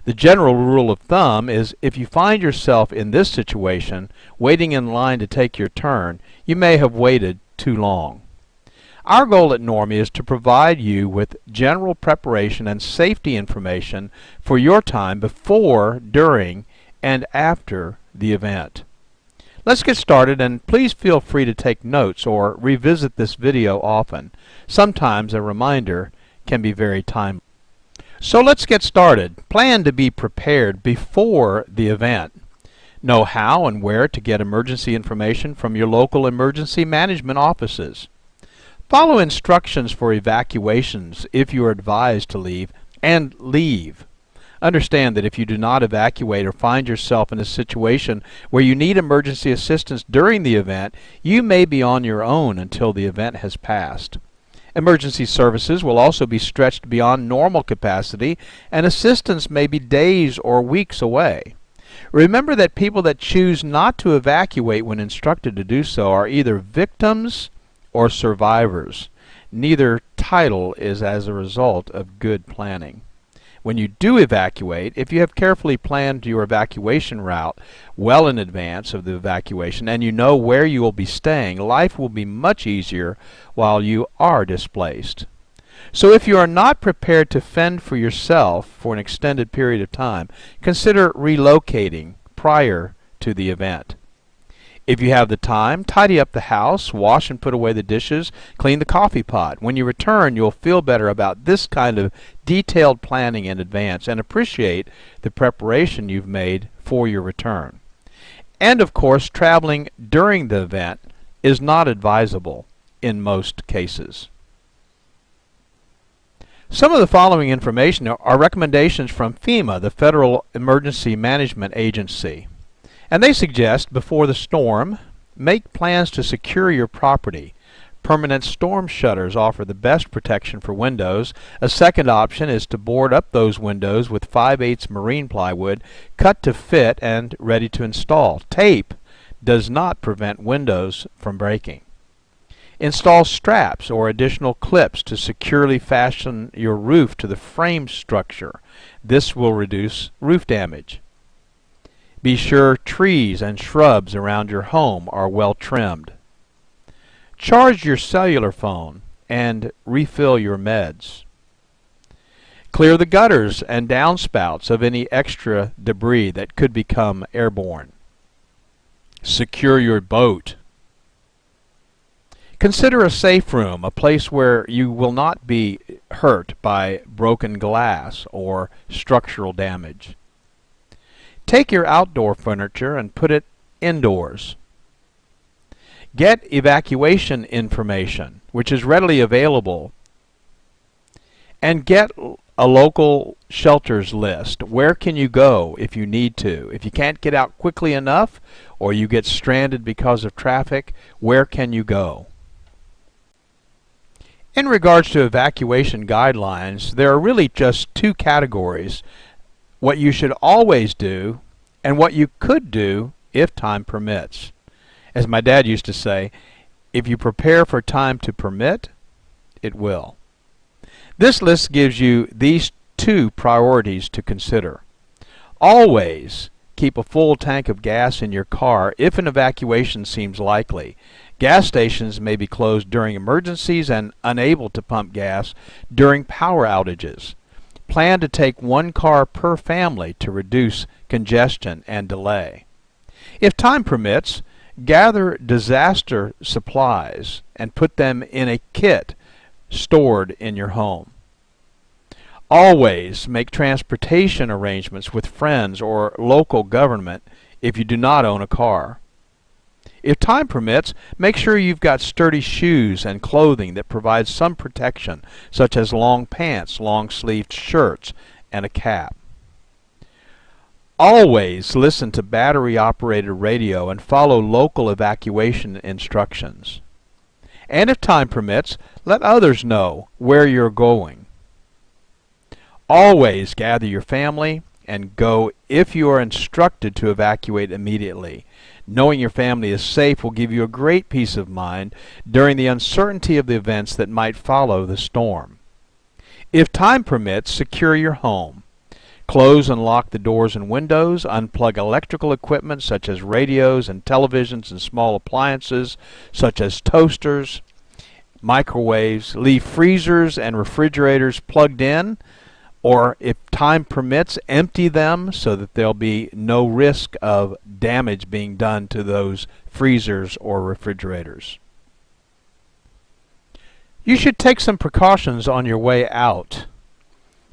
The general rule of thumb is if you find yourself in this situation, waiting in line to take your turn, you may have waited too long. Our goal at Normie is to provide you with general preparation and safety information for your time before, during, and after the event. Let's get started, and please feel free to take notes or revisit this video often. Sometimes a reminder can be very timely. So let's get started. Plan to be prepared before the event. Know how and where to get emergency information from your local emergency management offices. Follow instructions for evacuations if you are advised to leave, and leave. Understand that if you do not evacuate or find yourself in a situation where you need emergency assistance during the event, you may be on your own until the event has passed. Emergency services will also be stretched beyond normal capacity, and assistance may be days or weeks away. Remember that people that choose not to evacuate when instructed to do so are either victims or survivors. Neither title is as a result of good planning. When you do evacuate, if you have carefully planned your evacuation route well in advance of the evacuation and you know where you will be staying, life will be much easier while you are displaced. So if you are not prepared to fend for yourself for an extended period of time, consider relocating prior to the event. If you have the time, tidy up the house, wash and put away the dishes, clean the coffee pot. When you return, you'll feel better about this kind of detailed planning in advance and appreciate the preparation you've made for your return. And of course, traveling during the event is not advisable in most cases. Some of the following information are recommendations from FEMA, the Federal Emergency Management Agency. And they suggest, before the storm, make plans to secure your property. Permanent storm shutters offer the best protection for windows. A second option is to board up those windows with 5/8 marine plywood, cut to fit and ready to install. Tape does not prevent windows from breaking. Install straps or additional clips to securely fasten your roof to the frame structure. This will reduce roof damage. Be sure trees and shrubs around your home are well trimmed. Charge your cellular phone and refill your meds. Clear the gutters and downspouts of any extra debris that could become airborne. Secure your boat. Consider a safe room, a place where you will not be hurt by broken glass or structural damage. Take your outdoor furniture and put it indoors. Get evacuation information, which is readily available, and get a local shelters list. Where can you go if you need to? If you can't get out quickly enough or you get stranded because of traffic, where can you go? In regards to evacuation guidelines, there are really just two categories: what you should always do and what you could do if time permits. As my dad used to say, if you prepare for time to permit, it will. This list gives you these two priorities to consider. Always keep a full tank of gas in your car if an evacuation seems likely. Gas stations may be closed during emergencies and unable to pump gas during power outages. Plan to take one car per family to reduce congestion and delay. If time permits, gather disaster supplies and put them in a kit stored in your home. Always make transportation arrangements with friends or local government if you do not own a car. If time permits, make sure you've got sturdy shoes and clothing that provide some protection, such as long pants, long-sleeved shirts, and a cap. Always listen to battery-operated radio and follow local evacuation instructions. And if time permits, let others know where you're going. Always gather your family and go if you are instructed to evacuate immediately. Knowing your family is safe will give you a great peace of mind during the uncertainty of the events that might follow the storm. If time permits, secure your home. Close and lock the doors and windows, unplug electrical equipment such as radios and televisions and small appliances such as toasters. microwaves, leave freezers and refrigerators plugged in, or if time permits, empty them so that there'll be no risk of damage being done to those freezers or refrigerators. You should take some precautions on your way out.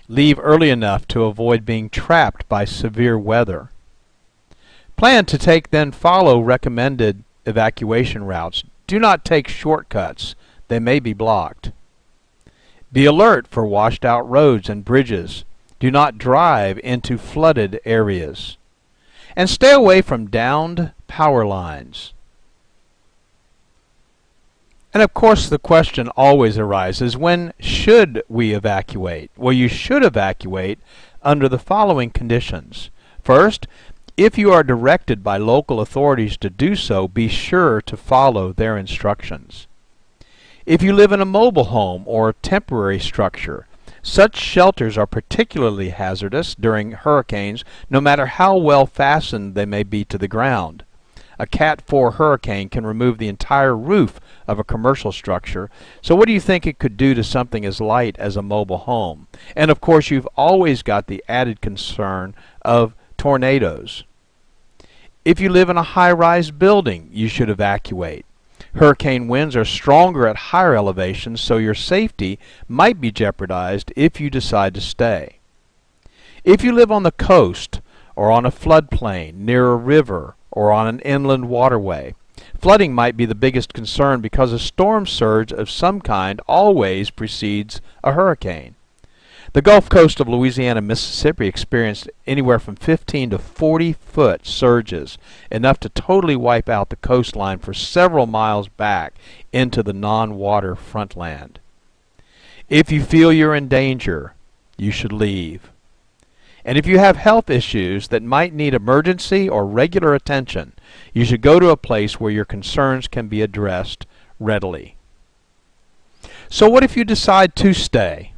Leave early enough to avoid being trapped by severe weather. Plan to then follow recommended evacuation routes. Do not take shortcuts. They may be blocked. Be alert for washed out roads and bridges. Do not drive into flooded areas. And stay away from downed power lines. And of course the question always arises, when should we evacuate? Well, you should evacuate under the following conditions. First, if you are directed by local authorities to do so, be sure to follow their instructions. If you live in a mobile home or temporary structure, such shelters are particularly hazardous during hurricanes, no matter how well fastened they may be to the ground. A Cat 4 hurricane can remove the entire roof of a commercial structure, so what do you think it could do to something as light as a mobile home? And of course, you've always got the added concern of tornadoes. If you live in a high-rise building, you should evacuate. Hurricane winds are stronger at higher elevations, so your safety might be jeopardized if you decide to stay. If you live on the coast or on a floodplain near a river or on an inland waterway, flooding might be the biggest concern because a storm surge of some kind always precedes a hurricane. The Gulf Coast of Louisiana and Mississippi experienced anywhere from 15 to 40-foot surges, enough to totally wipe out the coastline for several miles back into the non-water frontland. If you feel you're in danger, you should leave. And if you have health issues that might need emergency or regular attention, you should go to a place where your concerns can be addressed readily. So what if you decide to stay?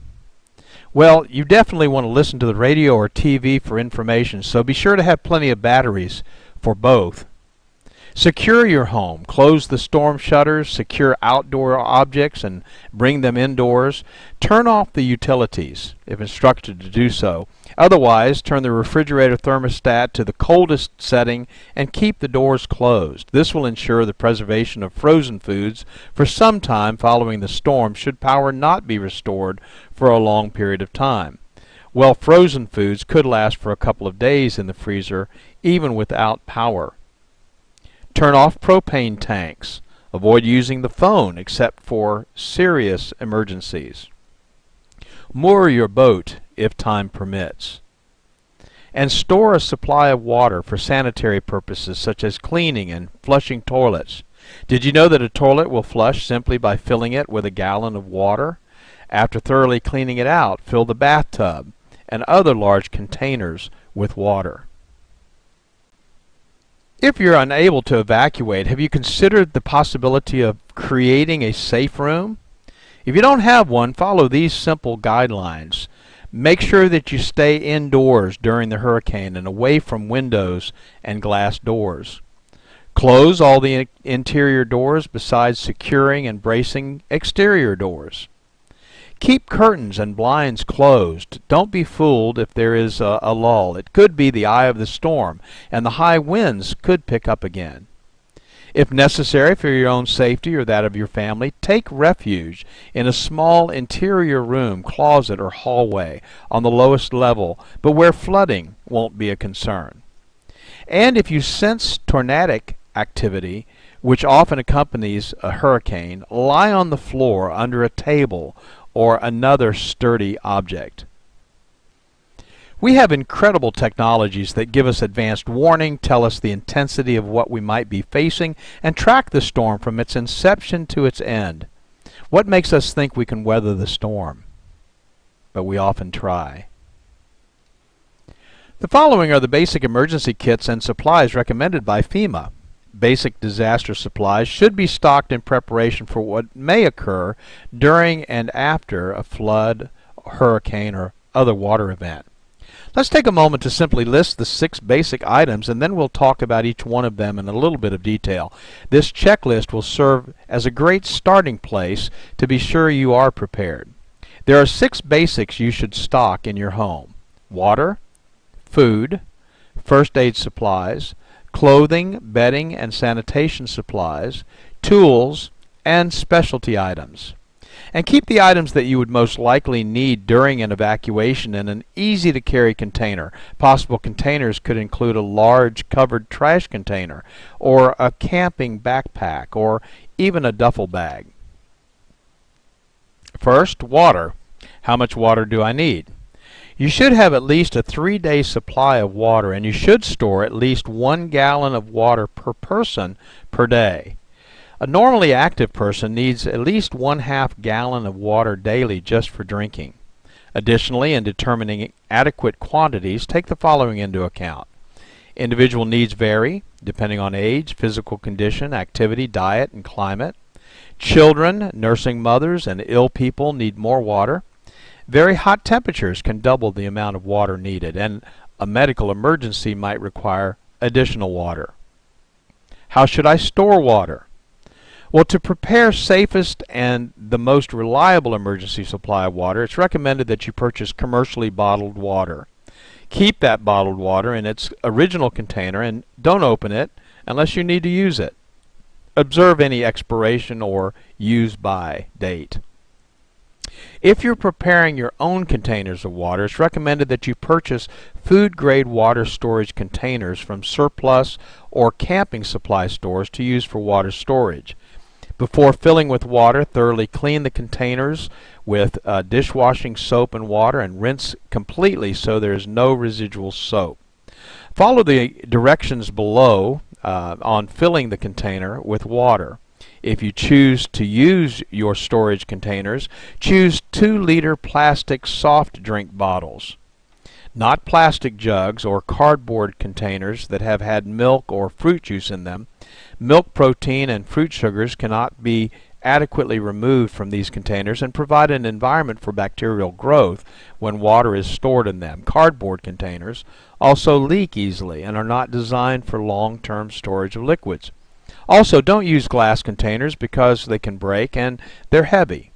Well, you definitely want to listen to the radio or TV for information, so be sure to have plenty of batteries for both. Secure your home. Close the storm shutters, secure outdoor objects, and bring them indoors. Turn off the utilities, if instructed to do so. Otherwise, turn the refrigerator thermostat to the coldest setting and keep the doors closed. This will ensure the preservation of frozen foods for some time following the storm should power not be restored for a long period of time. Well, frozen foods could last for a couple of days in the freezer, even without power. Turn off propane tanks. Avoid using the phone except for serious emergencies. Moor your boat if time permits. And store a supply of water for sanitary purposes such as cleaning and flushing toilets. Did you know that a toilet will flush simply by filling it with a gallon of water? After thoroughly cleaning it out, fill the bathtub and other large containers with water. If you're unable to evacuate, have you considered the possibility of creating a safe room? If you don't have one, follow these simple guidelines. Make sure that you stay indoors during the hurricane and away from windows and glass doors. Close all the interior doors besides securing and bracing exterior doors. Keep curtains and blinds closed. Don't be fooled if there is a lull. It could be the eye of the storm, and the high winds could pick up again. If necessary for your own safety or that of your family, take refuge in a small interior room, closet, or hallway on the lowest level, but where flooding won't be a concern. And if you sense tornadic activity, which often accompanies a hurricane, lie on the floor under a table or another sturdy object. We have incredible technologies that give us advanced warning, tell us the intensity of what we might be facing, and track the storm from its inception to its end. What makes us think we can weather the storm? But we often try. The following are the basic emergency kits and supplies recommended by FEMA. Basic disaster supplies should be stocked in preparation for what may occur during and after a flood, hurricane, or other water event. Let's take a moment to simply list the 6 basic items, and then we'll talk about each one of them in a little bit of detail. This checklist will serve as a great starting place to be sure you are prepared. There are 6 basics you should stock in your home: water, food, first aid supplies, clothing, bedding and sanitation supplies, tools, and specialty items. And keep the items that you would most likely need during an evacuation in an easy-to-carry container. Possible containers could include a large covered trash container, or a camping backpack, or even a duffel bag. First, water. How much water do I need? You should have at least a 3-day supply of water, and you should store at least 1 gallon of water per person per day. A normally active person needs at least 1/2 gallon of water daily just for drinking. Additionally, in determining adequate quantities, take the following into account. Individual needs vary depending on age, physical condition, activity, diet, and climate. Children, nursing mothers, and ill people need more water. Very hot temperatures can double the amount of water needed, and a medical emergency might require additional water. How should I store water? Well, to prepare safest and the most reliable emergency supply of water, it's recommended that you purchase commercially bottled water. Keep that bottled water in its original container and don't open it unless you need to use it. Observe any expiration or use by date. If you're preparing your own containers of water, it's recommended that you purchase food-grade water storage containers from surplus or camping supply stores to use for water storage. Before filling with water, thoroughly clean the containers with dishwashing soap and water and rinse completely so there is no residual soap. Follow the directions below on filling the container with water. If you choose to use your storage containers, choose 2-liter plastic soft drink bottles. Not plastic jugs or cardboard containers that have had milk or fruit juice in them. Milk protein and fruit sugars cannot be adequately removed from these containers and provide an environment for bacterial growth when water is stored in them. Cardboard containers also leak easily and are not designed for long-term storage of liquids. Also, don't use glass containers because they can break and they're heavy.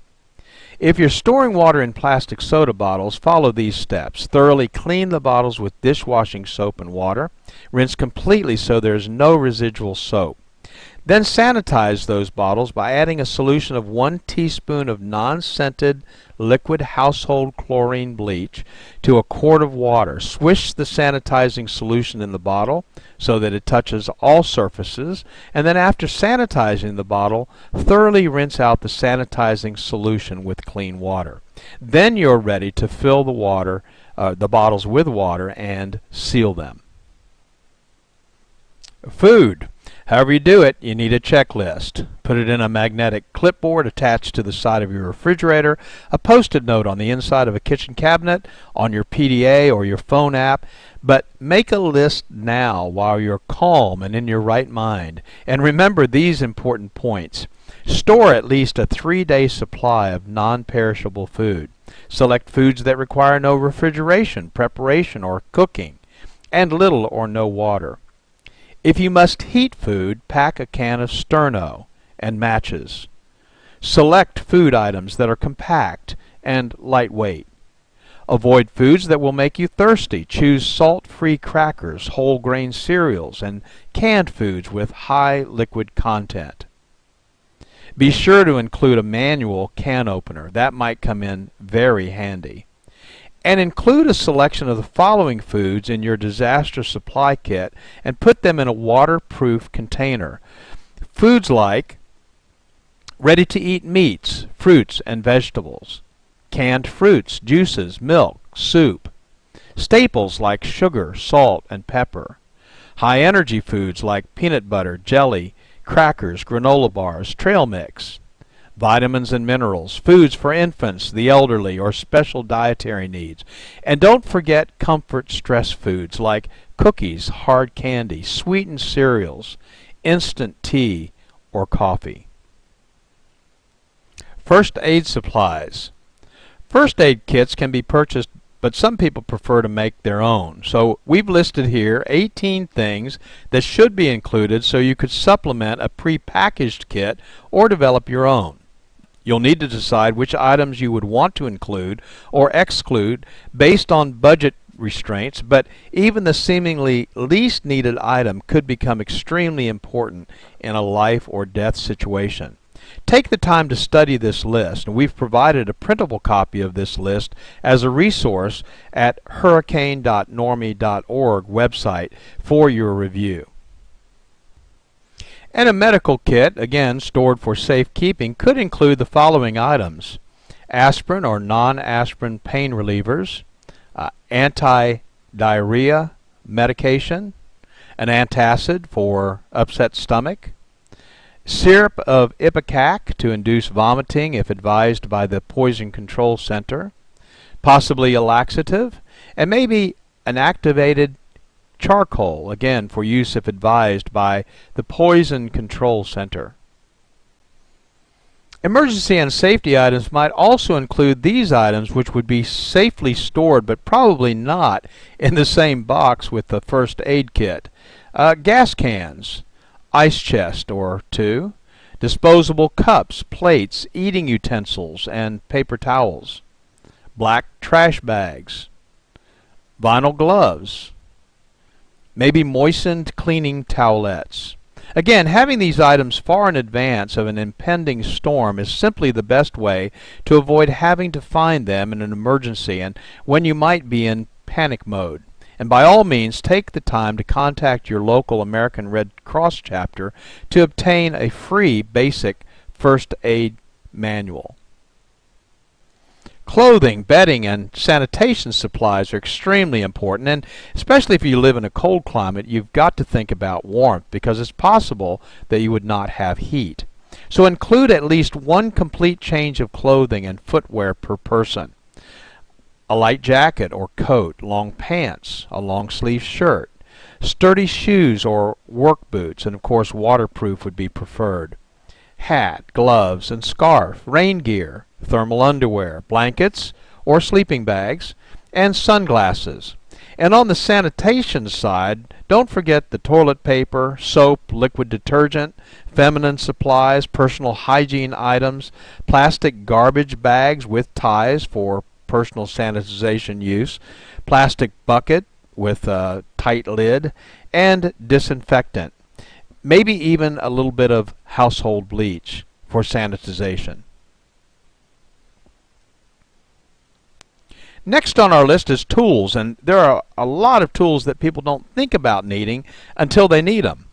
If you're storing water in plastic soda bottles, follow these steps. Thoroughly clean the bottles with dishwashing soap and water. Rinse completely so there's no residual soap. Then sanitize those bottles by adding a solution of 1 teaspoon of non-scented liquid household chlorine bleach to a quart of water. Swish the sanitizing solution in the bottle so that it touches all surfaces, and then after sanitizing the bottle, thoroughly rinse out the sanitizing solution with clean water. Then you're ready to fill the bottles with water and seal them. Food. However you do it, you need a checklist. Put it in a magnetic clipboard attached to the side of your refrigerator, a post-it note on the inside of a kitchen cabinet, on your PDA or your phone app. But make a list now while you're calm and in your right mind. And remember these important points. Store at least a 3-day supply of non-perishable food. Select foods that require no refrigeration, preparation, or cooking, and little or no water. If you must heat food, pack a can of Sterno and matches. Select food items that are compact and lightweight. Avoid foods that will make you thirsty. Choose salt-free crackers, whole grain cereals, and canned foods with high liquid content. Be sure to include a manual can opener. That might come in very handy. And include a selection of the following foods in your disaster supply kit and put them in a waterproof container. Foods like ready-to-eat meats, fruits, and vegetables, canned fruits, juices, milk, soup, staples like sugar, salt, and pepper, high-energy foods like peanut butter, jelly, crackers, granola bars, trail mix, vitamins and minerals, foods for infants, the elderly, or special dietary needs. And don't forget comfort stress foods like cookies, hard candy, sweetened cereals, instant tea, or coffee. First aid supplies. First aid kits can be purchased but some people prefer to make their own. So we've listed here 18 things that should be included so you could supplement a pre-packaged kit or develop your own. You'll need to decide which items you would want to include or exclude based on budget restraints, but even the seemingly least needed item could become extremely important in a life or death situation. Take the time to study this list, and we've provided a printable copy of this list as a resource at hurricane.normie.org website for your review. And a medical kit, again stored for safekeeping, could include the following items: aspirin or non-aspirin pain relievers, anti-diarrhea medication, an antacid for upset stomach, syrup of ipecac to induce vomiting if advised by the Poison Control Center, possibly a laxative, and maybe an activated charcoal, again for use if advised by the Poison Control Center. Emergency and safety items might also include these items, which would be safely stored but probably not in the same box with the first aid kit. Gas cans, ice chest or two, disposable cups, plates, eating utensils, and paper towels, black trash bags, vinyl gloves, maybe moistened cleaning towelettes. Again, having these items far in advance of an impending storm is simply the best way to avoid having to find them in an emergency and when you might be in panic mode. And by all means, take the time to contact your local American Red Cross chapter to obtain a free basic first aid manual. Clothing, bedding, and sanitation supplies are extremely important, and especially if you live in a cold climate, you've got to think about warmth because it's possible that you would not have heat. So include at least one complete change of clothing and footwear per person. A light jacket or coat, long pants, a long sleeve shirt, sturdy shoes or work boots, and of course waterproof would be preferred. Hat, gloves, and scarf, rain gear, thermal underwear, blankets or sleeping bags, and sunglasses. And on the sanitation side, don't forget the toilet paper, soap, liquid detergent, feminine supplies, personal hygiene items, plastic garbage bags with ties for personal sanitization use, plastic bucket with a tight lid, and disinfectant. Maybe even a little bit of household bleach for sanitization. Next on our list is tools, and there are a lot of tools that people don't think about needing until they need them.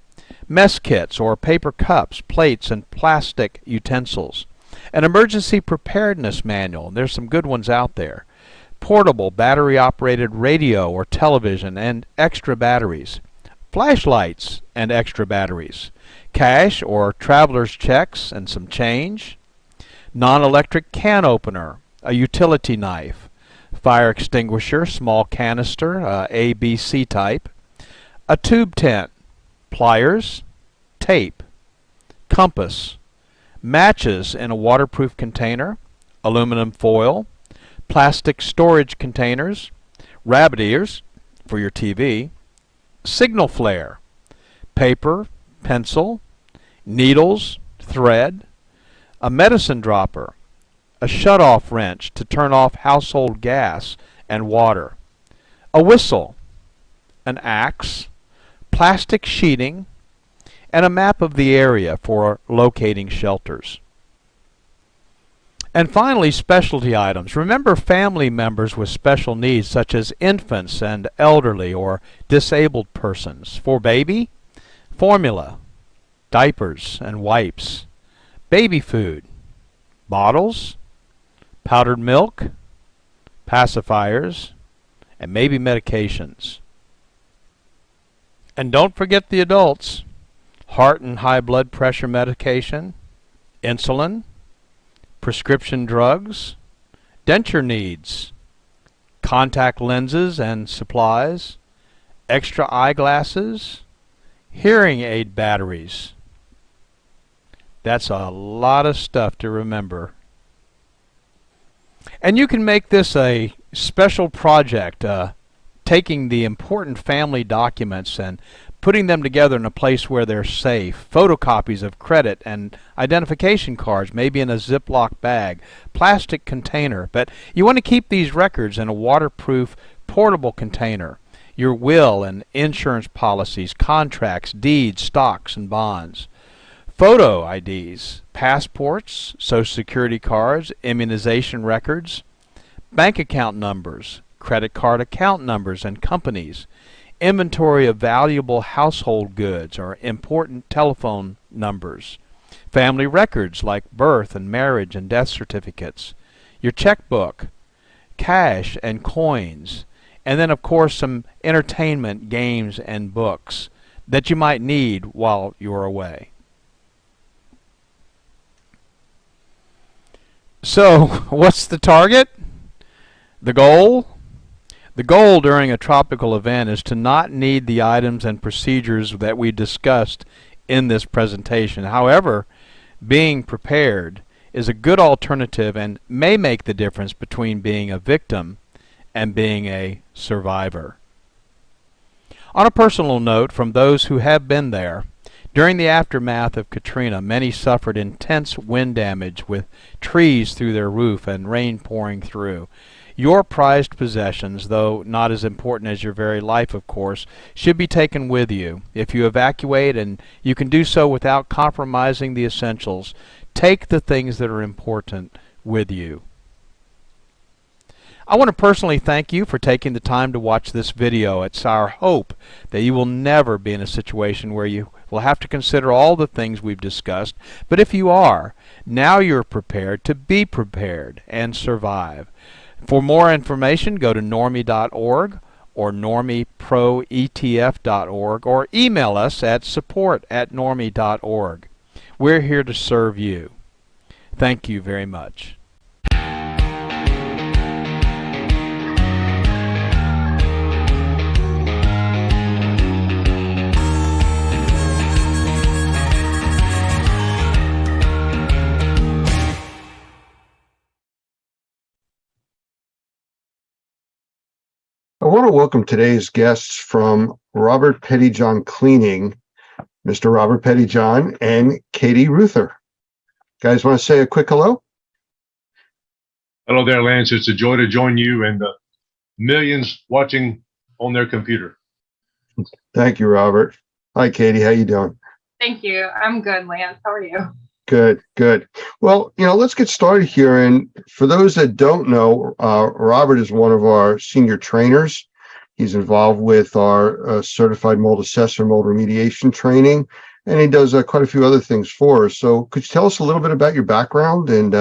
Mess kits or paper cups, plates, and plastic utensils. An emergency preparedness manual, and there's some good ones out there. Portable battery-operated radio or television and extra batteries. Flashlights and extra batteries. Cash or traveler's checks and some change. Non-electric can opener, a utility knife. Fire extinguisher, small canister, ABC type, a tube tent, pliers, tape, compass, matches in a waterproof container, aluminum foil, plastic storage containers, rabbit ears for your TV, signal flare, paper, pencil, needles, thread, a medicine dropper, a shut-off wrench to turn off household gas and water, a whistle, an axe, plastic sheeting, and a map of the area for locating shelters. And finally, specialty items. Remember family members with special needs such as infants and elderly or disabled persons. For baby, formula, diapers and wipes, baby food, bottles, powdered milk, pacifiers, and maybe medications. And don't forget the adults. Heart and high blood pressure medication, insulin, prescription drugs, denture needs, contact lenses and supplies, extra eyeglasses, hearing aid batteries. That's a lot of stuff to remember. And you can make this a special project, taking the important family documents and putting them together in a place where they're safe, photocopies of credit and identification cards, maybe in a Ziploc bag, plastic container. But you want to keep these records in a waterproof, portable container. Your will and insurance policies, contracts, deeds, stocks, and bonds. Photo IDs, passports, social security cards, immunization records, bank account numbers, credit card account numbers and companies, inventory of valuable household goods or important telephone numbers, family records like birth and marriage and death certificates, your checkbook, cash and coins, and then of course some entertainment, games, and books that you might need while you're away. So, what's the target? The goal? The goal during a tropical event is to not need the items and procedures that we discussed in this presentation. However, being prepared is a good alternative and may make the difference between being a victim and being a survivor. On a personal note, from those who have been there, during the aftermath of Katrina, many suffered intense wind damage with trees through their roof and rain pouring through. Your prized possessions, though not as important as your very life, of course, should be taken with you. If you evacuate, and you can do so without compromising the essentials, take the things that are important with you. I want to personally thank you for taking the time to watch this video. It's our hope that you will never be in a situation where you will have to consider all the things we've discussed. But if you are, now you're prepared to be prepared and survive. For more information, go to normie.org or normieproetf.org or email us at support@normie.org. We're here to serve you. Thank you very much. I want to welcome today's guests from Robert Pettyjohn Cleaning, Mr. Robert Pettyjohn and Katie Ruther. Guys, want to say a quick hello? Hello there, Lance. It's a joy to join you and the millions watching on their computer. Thank you, Robert. Hi, Katie. How you doing? Thank you. I'm good, Lance. How are you? Good, good. Well, let's get started here. And for those that don't know, Robert is one of our senior trainers. He's involved with our certified mold assessor, mold remediation training, and he does quite a few other things for us. So could you tell us a little bit about your background and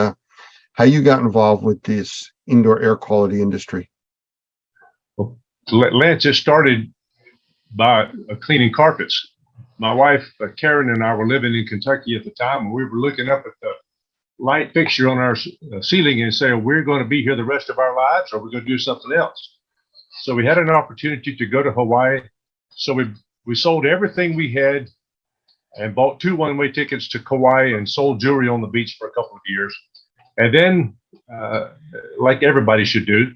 how you got involved with this indoor air quality industry? Well, Lance just started by cleaning carpets. My wife, Karen, and I were living in Kentucky at the time, and we were looking up at the light fixture on our ceiling and saying, we're going to be here the rest of our lives, or we're going to do something else. So we had an opportunity to go to Hawaii. So we sold everything we had and bought 2 one-way tickets to Kauai and sold jewelry on the beach for a couple of years. And then, like everybody should do,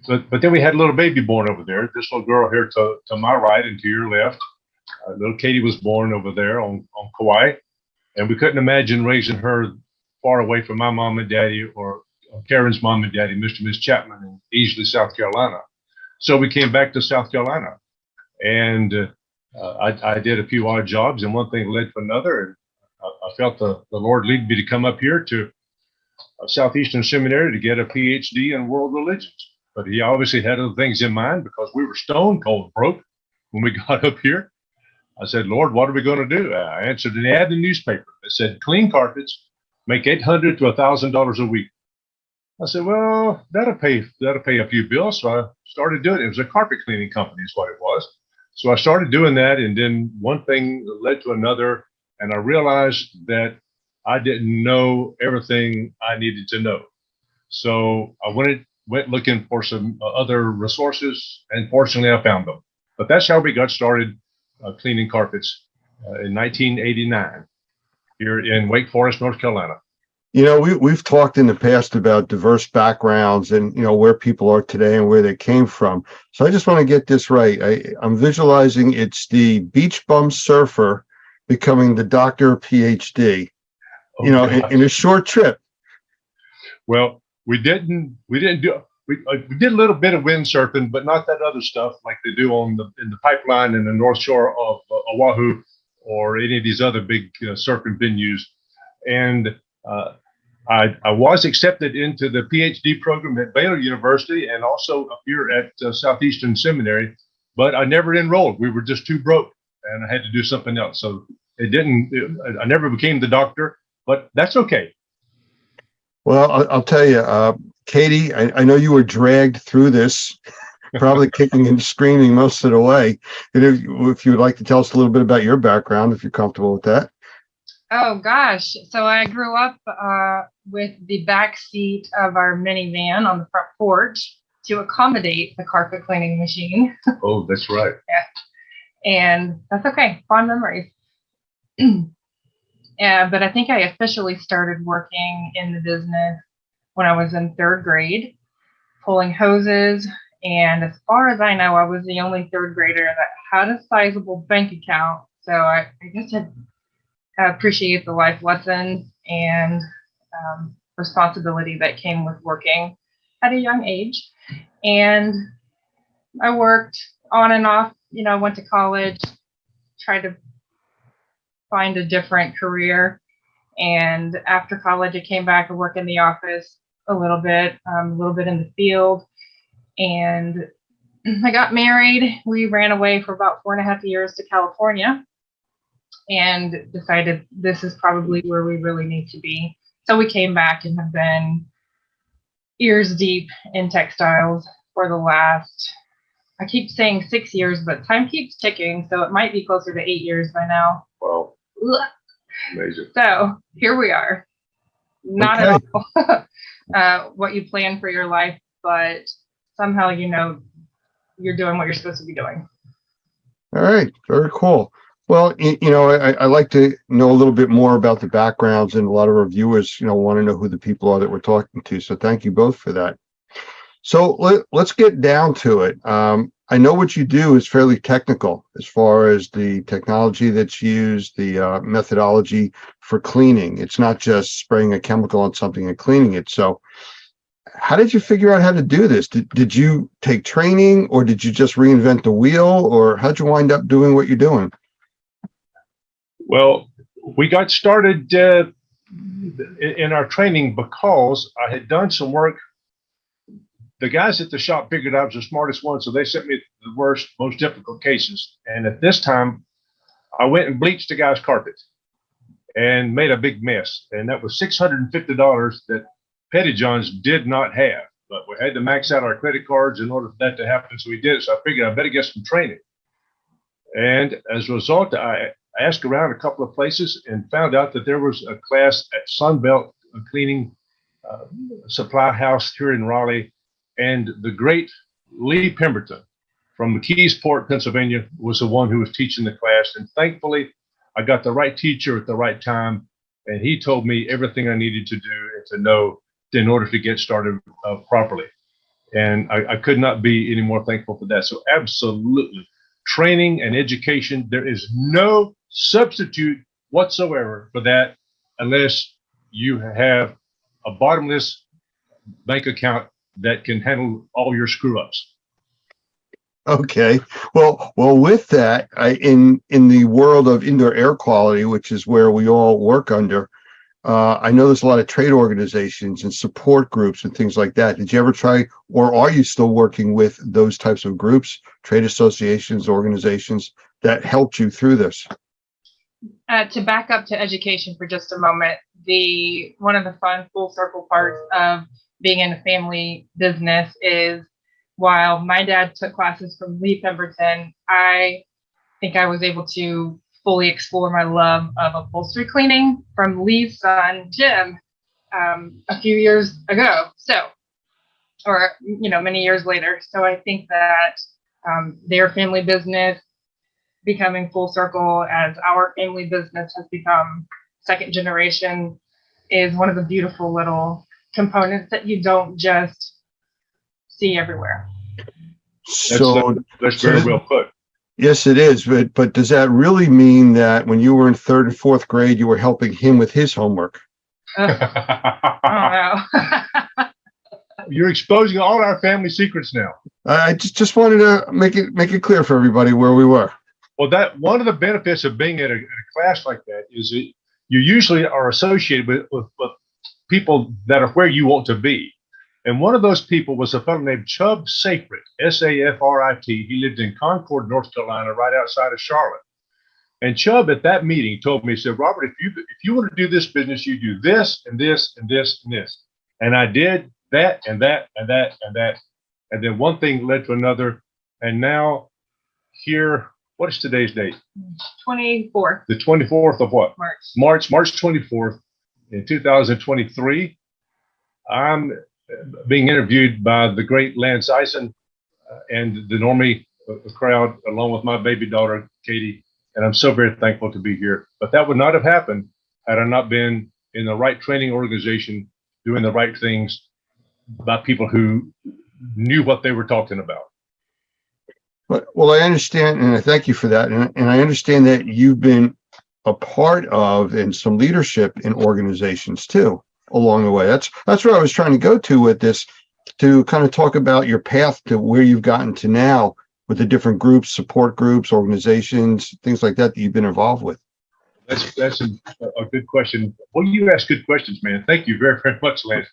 but then we had a little baby born over there. This little girl here to my right and to your left. Little Katie was born over there on Kauai, and we couldn't imagine raising her far away from my mom and daddy or Karen's mom and daddy, Mr. and Miss Chapman in Easley, South Carolina. So we came back to South Carolina, and I did a few odd jobs, and one thing led to another, and I felt the Lord lead me to come up here to Southeastern Seminary to get a PhD in world religions. But he obviously had other things in mind because we were stone cold broke when we got up here. I said, Lord, what are we going to do? I answered an ad in the newspaper that said, clean carpets, make $800 to $1,000 a week. I said, well, that'll pay a few bills. So I started doing it. It was a carpet cleaning company is what it was. So I started doing that, and then one thing led to another, and I realized that I didn't know everything I needed to know. So I went looking for some other resources, and fortunately I found them. But that's how we got started cleaning carpets in 1989 here in Wake Forest, North Carolina. You know, we've talked in the past about diverse backgrounds and, you know, where people are today and where they came from. So I just want to get this right. I'm visualizing it's the beach bum surfer becoming the doctor PhD, you know, in a short trip. Well, we didn't do, we did a little bit of windsurfing, but not that other stuff like they do in the pipeline in the North Shore of Oahu or any of these other big surfing venues. And I was accepted into the PhD program at Baylor University and also up here at Southeastern Seminary, but I never enrolled. We were just too broke, and I had to do something else. So I never became the doctor, but that's okay. Well, I'll tell you, Katie, I know you were dragged through this, probably kicking and screaming most of the way. And if you would like to tell us a little bit about your background, if you're comfortable with that. Oh gosh. So I grew up with the back seat of our minivan on the front porch to accommodate the carpet cleaning machine. Oh, that's right. Yeah. And that's okay. Fond memories. Yeah, but I think I officially started working in the business when I was in third grade, pulling hoses. And as far as I know, I was the only third grader that had a sizable bank account. So I guess I appreciate the life lessons and responsibility that came with working at a young age. And I worked on and off, you know, went to college, tried to find a different career. And after college, I came back and worked in the office a little bit in the field. And I got married. We ran away for about 4.5 years to California and decided this is probably where we really need to be. So we came back and have been ears deep in textiles for the last, I keep saying 6 years, but time keeps ticking. So it might be closer to 8 years by now. Wow. Amazing. So here we are. Not at all what you plan for your life, but somehow, you know, you're doing what you're supposed to be doing. All right. Very cool. Well, you know, I like to know a little bit more about the backgrounds, and a lot of our viewers, you know, want to know who the people are that we're talking to. So thank you both for that. So let's get down to it. I know what you do is fairly technical as far as the technology that's used, the methodology for cleaning. It's not just spraying a chemical on something and cleaning it. So how did you figure out how to do this? Did you take training, or did you just reinvent the wheel, or how'd you wind up doing what you're doing? Well, we got started in our training because I had done some work. The guys at the shop figured I was the smartest one, so they sent me the worst, most difficult cases. And at this time, I went and bleached the guy's carpet and made a big mess. And that was $650 that Pettyjohns did not have. But we had to max out our credit cards in order for that to happen. So we did it. So I figured I better get some training. And as a result, I asked around a couple of places and found out that there was a class at Sunbelt Cleaning Supply House here in Raleigh. And the great Lee Pemberton from McKeesport, Pennsylvania, was the one who was teaching the class. And thankfully, I got the right teacher at the right time. And he told me everything I needed to do and to know in order to get started properly. And I could not be any more thankful for that. So absolutely, training and education, there is no substitute whatsoever for that unless you have a bottomless bank account that can handle all your screw ups. Okay. Well, with that, in the world of indoor air quality, which is where we all work under, I know there's a lot of trade organizations and support groups and things like that. Did you ever try, or are you still working with those types of groups, trade associations, organizations that helped you through this? To back up to education for just a moment, one of the fun full circle parts of being in a family business is, while my dad took classes from Lee Pemberton, I think I was able to fully explore my love of upholstery cleaning from Lee's son, Jim, a few years ago. So, or, you know, many years later. So I think that their family business becoming full circle as our family business has become second generation is one of the beautiful little components that you don't just see everywhere. That's, that's very well put. Yes, it is. But does that really mean that when you were in third and fourth grade, you were helping him with his homework? I don't know. You're exposing all our family secrets now. I just wanted to make it clear for everybody where we were. Well, that one of the benefits of being at a class like that is that you usually are associated with people that are where you want to be. And one of those people was a fellow named Chubb Safrit, S-A-F-R-I-T. He lived in Concord, North Carolina, right outside of Charlotte. And Chubb at that meeting told me, he said, Robert, if you want to do this business, you do this and this and this and this. And I did that and that and that and that. And then one thing led to another. And now here, what is today's date? 24th The 24th of what? March. March 24th in 2023. I'm being interviewed by the great Lance Eisen and the Normie crowd, along with my baby daughter, Katie. And I'm so very thankful to be here. But that would not have happened had I not been in the right training organization, doing the right things by people who knew what they were talking about. Well, I understand, and I thank you for that. And I understand that you've been a part of and some leadership in organizations too along the way. That's where I was trying to go to with this, to kind of talk about your path to where you've gotten to now with the different groups, support groups, organizations, things like that you've been involved with. That's a good question. Well, you ask good questions, man. Thank you very, very much, Lance.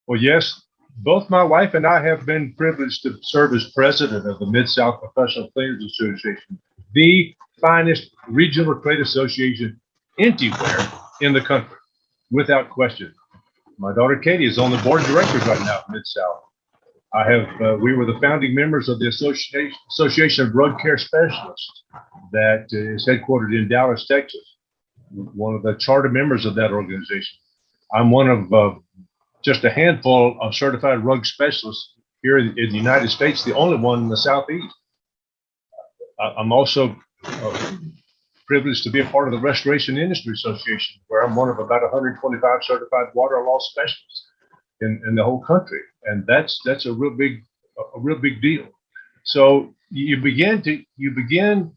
Well, yes, both my wife and I have been privileged to serve as president of the Mid-South Professional Cleaners Association, the finest regional trade association anywhere in the country, without question. My daughter Katie is on the board of directors right now at Mid-South. We were the founding members of the Association of Rug Care Specialists that is headquartered in Dallas, Texas. One of the charter members of that organization. I'm one of just a handful of certified rug specialists here in the United States, the only one in the Southeast. I'm also privileged to be a part of the Restoration Industry Association, where I'm one of about 125 certified water loss specialists in the whole country. And that's a real big deal. So you begin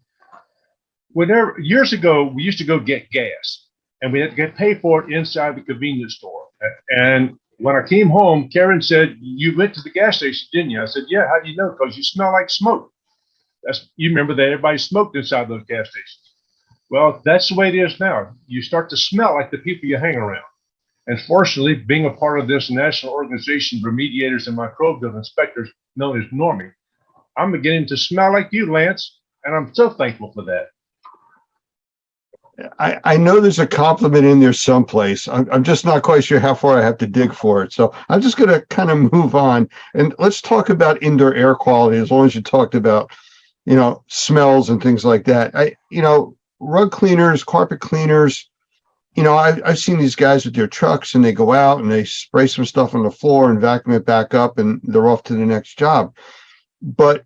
whenever, years ago, we used to go get gas and we had to get paid for it inside the convenience store. And when I came home, Karen said, "You went to the gas station, didn't you?" I said, "Yeah, how do you know?" "Because you smell like smoke." You remember that everybody smoked inside those gas stations. Well, that's the way it is now. You start to smell like the people you hang around. And fortunately, being a part of this national organization, Remediators and Microbial Inspectors, known as Normie, I'm beginning to smell like you, Lance, and I'm so thankful for that. I know there's a compliment in there someplace. I'm just not quite sure how far I have to dig for it. So I'm just going to kind of move on, and let's talk about indoor air quality. As long as you talked about, smells and things like that. Rug cleaners, carpet cleaners, I've seen these guys with their trucks and they go out and they spray some stuff on the floor and vacuum it back up and they're off to the next job. But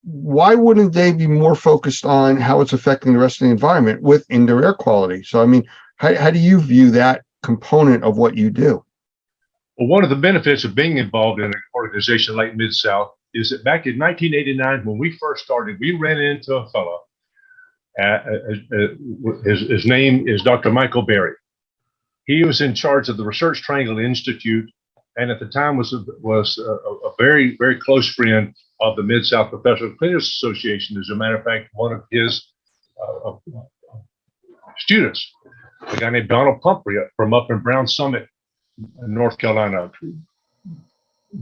why wouldn't they be more focused on how it's affecting the rest of the environment with indoor air quality? So, I mean, how do you view that component of what you do? Well, one of the benefits of being involved in an organization like Mid-South is that back in 1989, when we first started, we ran into a fellow. His name is Dr. Michael Berry. He was in charge of the Research Triangle Institute, and at the time was a very, very close friend of the Mid-South Professional Cleaners Association. As a matter of fact, one of his students, a guy named Donald Pumphrey from up in Brown Summit, North Carolina,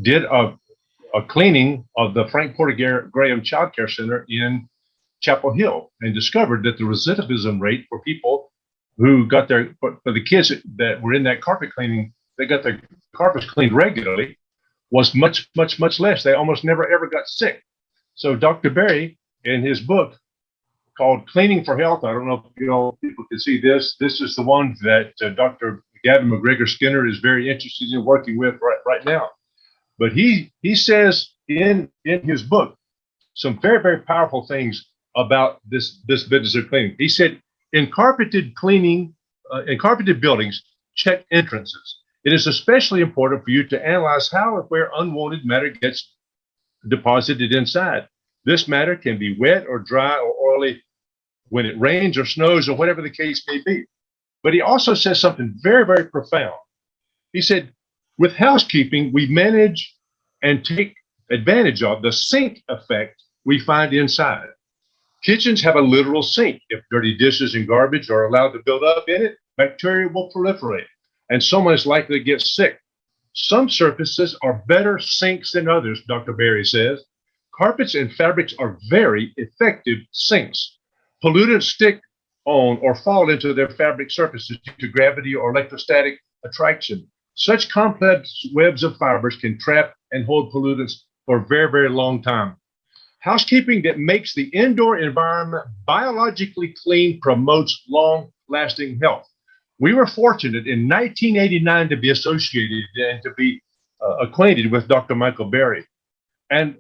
did a cleaning of the Frank Porter Graham Child Care Center in Chapel Hill and discovered that the recidivism rate for people who got for the kids that were in that carpet cleaning, they got their carpets cleaned regularly, was much, much, much less. They almost never ever got sick. So Dr. Berry, in his book called Cleaning for Health, I don't know if people can see this. This is the one that Dr. Gavin McGregor Skinner is very interested in working with right now. But he says in his book some very, very powerful things about this business of cleaning. He said, in carpeted buildings, check entrances. It is especially important for you to analyze how or where unwanted matter gets deposited inside. This matter can be wet or dry or oily when it rains or snows or whatever the case may be. But he also says something very, very profound. He said, with housekeeping, we manage and take advantage of the sink effect we find inside. Kitchens have a literal sink. If dirty dishes and garbage are allowed to build up in it, bacteria will proliferate, and someone is likely to get sick. Some surfaces are better sinks than others, Dr. Berry says. Carpets and fabrics are very effective sinks. Pollutants stick on or fall into their fabric surfaces due to gravity or electrostatic attraction. Such complex webs of fibers can trap and hold pollutants for a very, very long time. Housekeeping that makes the indoor environment biologically clean promotes long-lasting health. We were fortunate in 1989 to be associated and to be acquainted with Dr. Michael Berry. And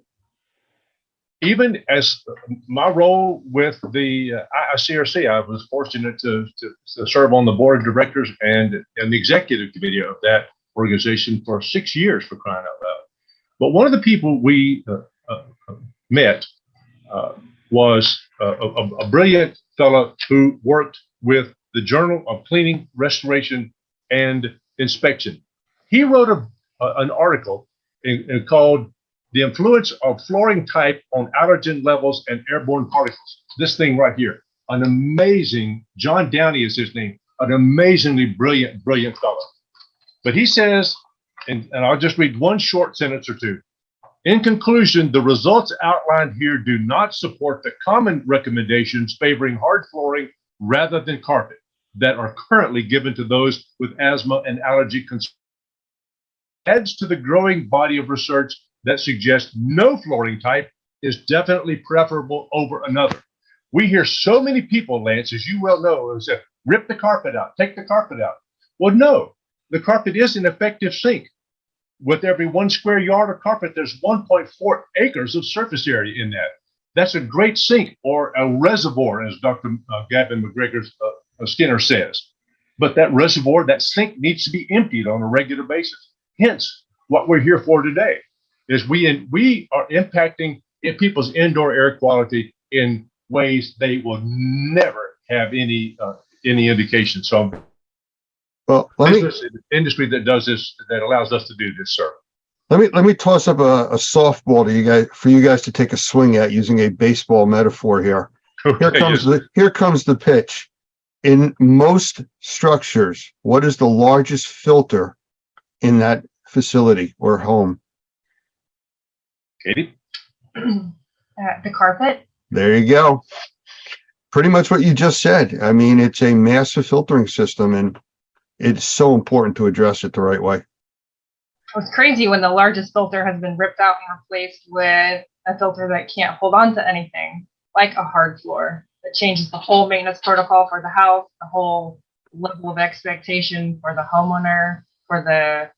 even as my role with the ICRC, I was fortunate to serve on the board of directors and the executive committee of that organization for 6 years, for crying out loud. But one of the people we met was a brilliant fellow who worked with the Journal of Cleaning, Restoration, and Inspection. He wrote an article called The Influence of Flooring Type on Allergen Levels and Airborne Particles. This thing right here, an amazing, John Downey is his name, an amazingly brilliant fellow. But he says, and I'll just read one short sentence or two. In conclusion, the results outlined here do not support the common recommendations favoring hard flooring rather than carpet that are currently given to those with asthma and allergy concerns. Adds to the growing body of research that suggests no flooring type is definitely preferable over another. We hear so many people, Lance, as you well know, who say, rip the carpet out, take the carpet out. Well, no, the carpet is an effective sink. With every 1 square yard of carpet, there's 1.4 acres of surface area in that. That's a great sink, or a reservoir, as Dr. Gavin McGregor Skinner says. But that reservoir, that sink, needs to be emptied on a regular basis. Hence, what we're here for today is we are impacting people's indoor air quality in ways they will never have any indication. So, well, industry that does this, that allows us to do this, sir. Let me toss up a softball to you guys to take a swing at, using a baseball metaphor here. Here comes the pitch. In most structures, what is the largest filter in that facility or home? Katie? The carpet. There you go. Pretty much what you just said. I mean, it's a massive filtering system, and it's so important to address it the right way. It's crazy when the largest filter has been ripped out and replaced with a filter that can't hold on to anything, like a hard floor. It changes the whole maintenance protocol for the house, the whole level of expectation for the homeowner, for the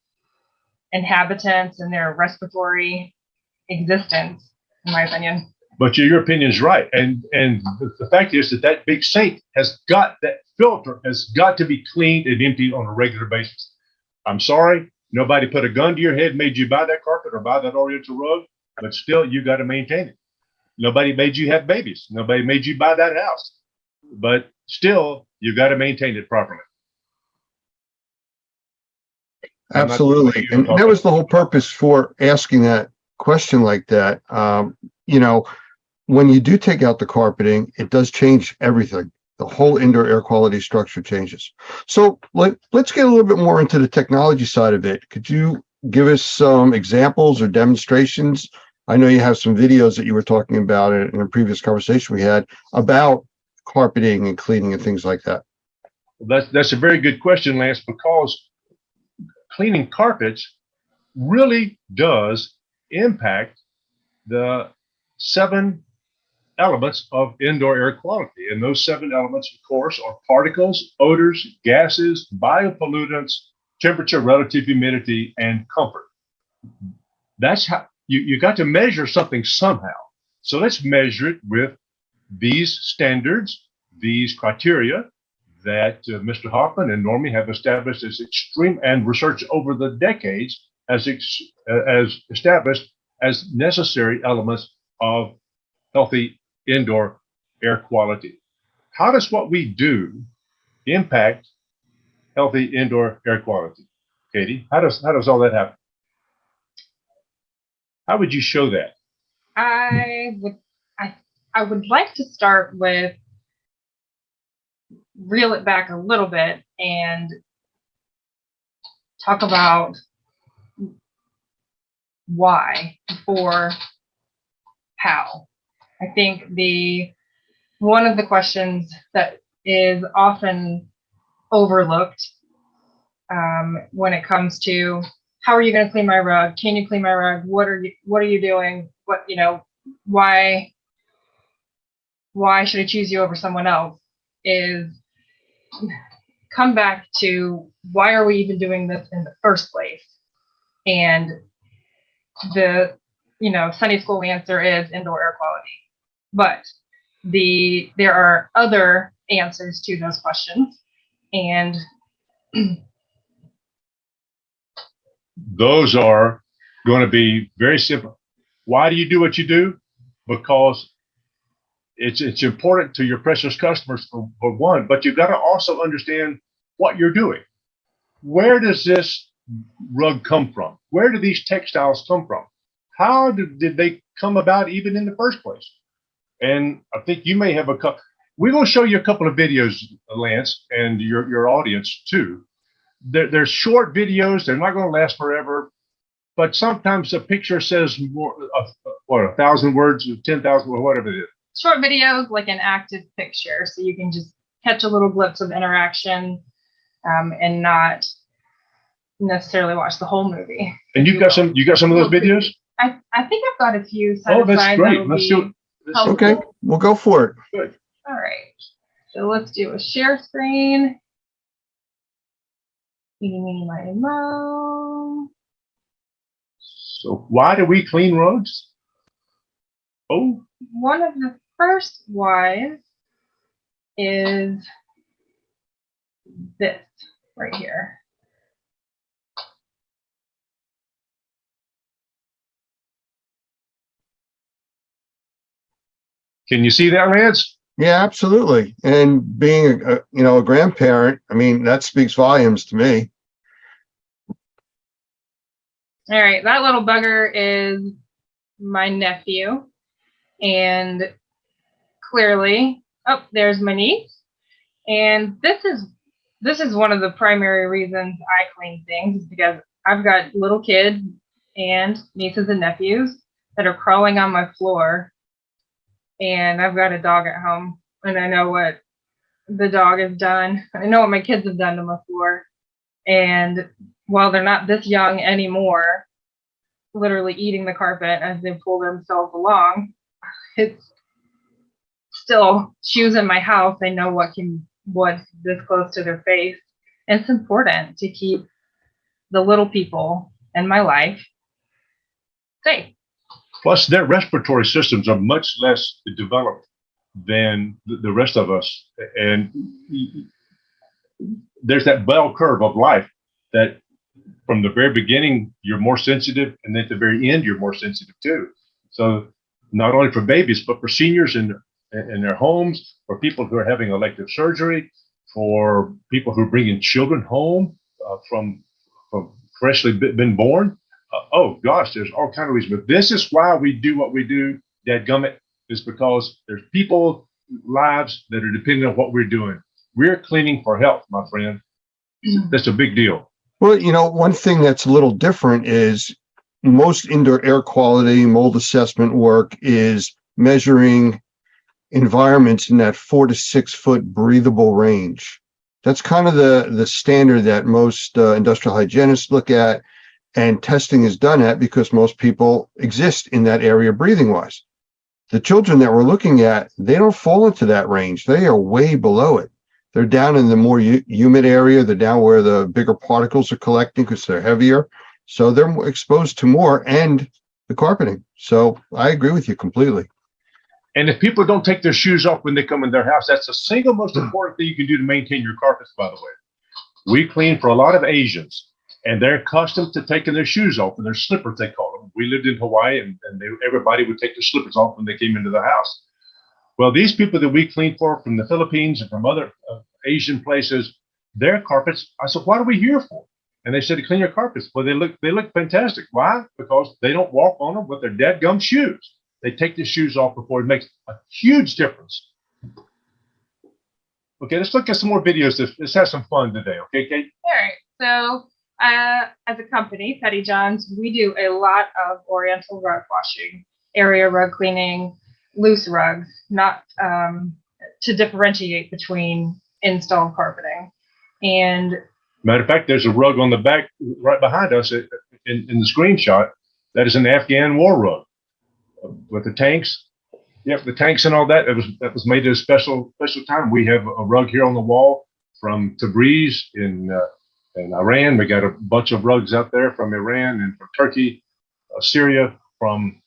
inhabitants and their respiratory existence, in my opinion. But your opinion is right. And the fact is that big sink that filter has got to be cleaned and emptied on a regular basis. I'm sorry, nobody put a gun to your head, made you buy that carpet or buy that oriental rug, but still you got to maintain it. Nobody made you have babies. Nobody made you buy that house, but still you got to maintain it properly. Absolutely. And that was the whole purpose for asking that question like that. When you do take out the carpeting, it does change everything. The whole indoor air quality structure changes. So let's get a little bit more into the technology side of it. Could you give us some examples or demonstrations? I know you have some videos that you were talking about in a previous conversation we had about carpeting and cleaning and things like that. That's a very good question, Lance, because cleaning carpets really does impact the 7 elements of indoor air quality. And those 7 elements, of course, are particles, odors, gases, biopollutants, temperature, relative humidity, and comfort. That's how you got to measure something somehow. So let's measure it with these standards, these criteria, that Mr. Hoffman and Normie have established as extreme, and research over the decades as established as necessary elements of healthy indoor air quality. How does what we do impact healthy indoor air quality? Katie, how does all that happen? How would you show that? I would like to start with reel it back a little bit and talk about why before how. I think one of the questions that is often overlooked when it comes to how are you going to clean my rug? Can you clean my rug? What are you doing? Why should I choose you over someone else? Is come back to why are we even doing this in the first place? And the Sunday school answer is indoor air quality. But there are other answers to those questions. And those are going to be very simple. Why do you do what you do? Because it's important to your precious customers for one, but you've got to also understand what you're doing. Where does this rug come from? Where do these textiles come from? How did they come about even in the first place? And I think you may have we're going to show you a couple of videos, Lance, and your audience too. They're short videos. They're not going to last forever, but sometimes a picture says more, 1,000 words, 10,000, or whatever it is. Short videos, like an active picture, so you can just catch a little glimpse of interaction and not necessarily watch the whole movie. And you got some of those videos? I think I've got a few. Oh, that's great. Let's do it. Okay, we'll go for it. Good. All right. So let's do a share screen. Meeny, meeny, miny, moe. So why do we clean rugs? Oh. One of the first whys is this right here. Can you see that, Lance? Yeah, absolutely. And being a grandparent, I mean, that speaks volumes to me. All right, that little bugger is my nephew. And clearly, there's my niece. And this is one of the primary reasons I clean things, is because I've got little kids and nieces and nephews that are crawling on my floor. And I've got a dog at home, and I know what the dog has done. I know what my kids have done to my floor. And while they're not this young anymore, literally eating the carpet as they pull themselves along, it's still shoes in my house. I know what's this close to their face. And it's important to keep the little people in my life safe. Plus, their respiratory systems are much less developed than the rest of us. And there's that bell curve of life that from the very beginning, you're more sensitive, and at the very end, you're more sensitive too. So not only for babies, but for seniors in their homes, for people who are having elective surgery, for people who are bringing children home from freshly been born. Oh gosh, there's all kinds of reasons. But this is why we do what we do, dadgummit, is because there's people lives that are dependent on what we're doing. We're cleaning for health, my friend. That's a big deal. Well, one thing that's a little different is most indoor air quality mold assessment work is measuring environments in that 4 to 6 foot breathable range. That's kind of the standard that most industrial hygienists look at, and testing is done at, because most people exist in that area breathing wise. The children that we're looking at, they don't fall into that range. They are way below it. They're down in the more humid area. They're down where the bigger particles are collecting because they're heavier. So they're exposed to more, and the carpeting. So I agree with you completely. And if people don't take their shoes off when they come in their house, that's the single most important thing you can do to maintain your carpets, by the way. We clean for a lot of Asians, and they're accustomed to taking their shoes off and their slippers, they call them. We lived in Hawaii, and everybody would take their slippers off when they came into the house. Well, these people that we clean for from the Philippines and from other Asian places, their carpets, I said, what are we here for? And they said to clean your carpets. Well, they look fantastic. Why? Because they don't walk on them with their dadgum shoes. They take the shoes off before. It makes a huge difference. Okay, let's look at some more videos. Let's have some fun today. Okay, Kate? All right. So as a company, Petty John's, we do a lot of oriental rug washing, area rug cleaning, loose rugs, not to differentiate between install carpeting. And matter of fact, there's a rug on the back right behind us in the screenshot. That is an Afghan war rug with the tanks. Yep, the tanks and all that. That was made at a special time. We have a rug here on the wall from Tabriz in Iran. We got a bunch of rugs out there from Iran and from Turkey, Syria, from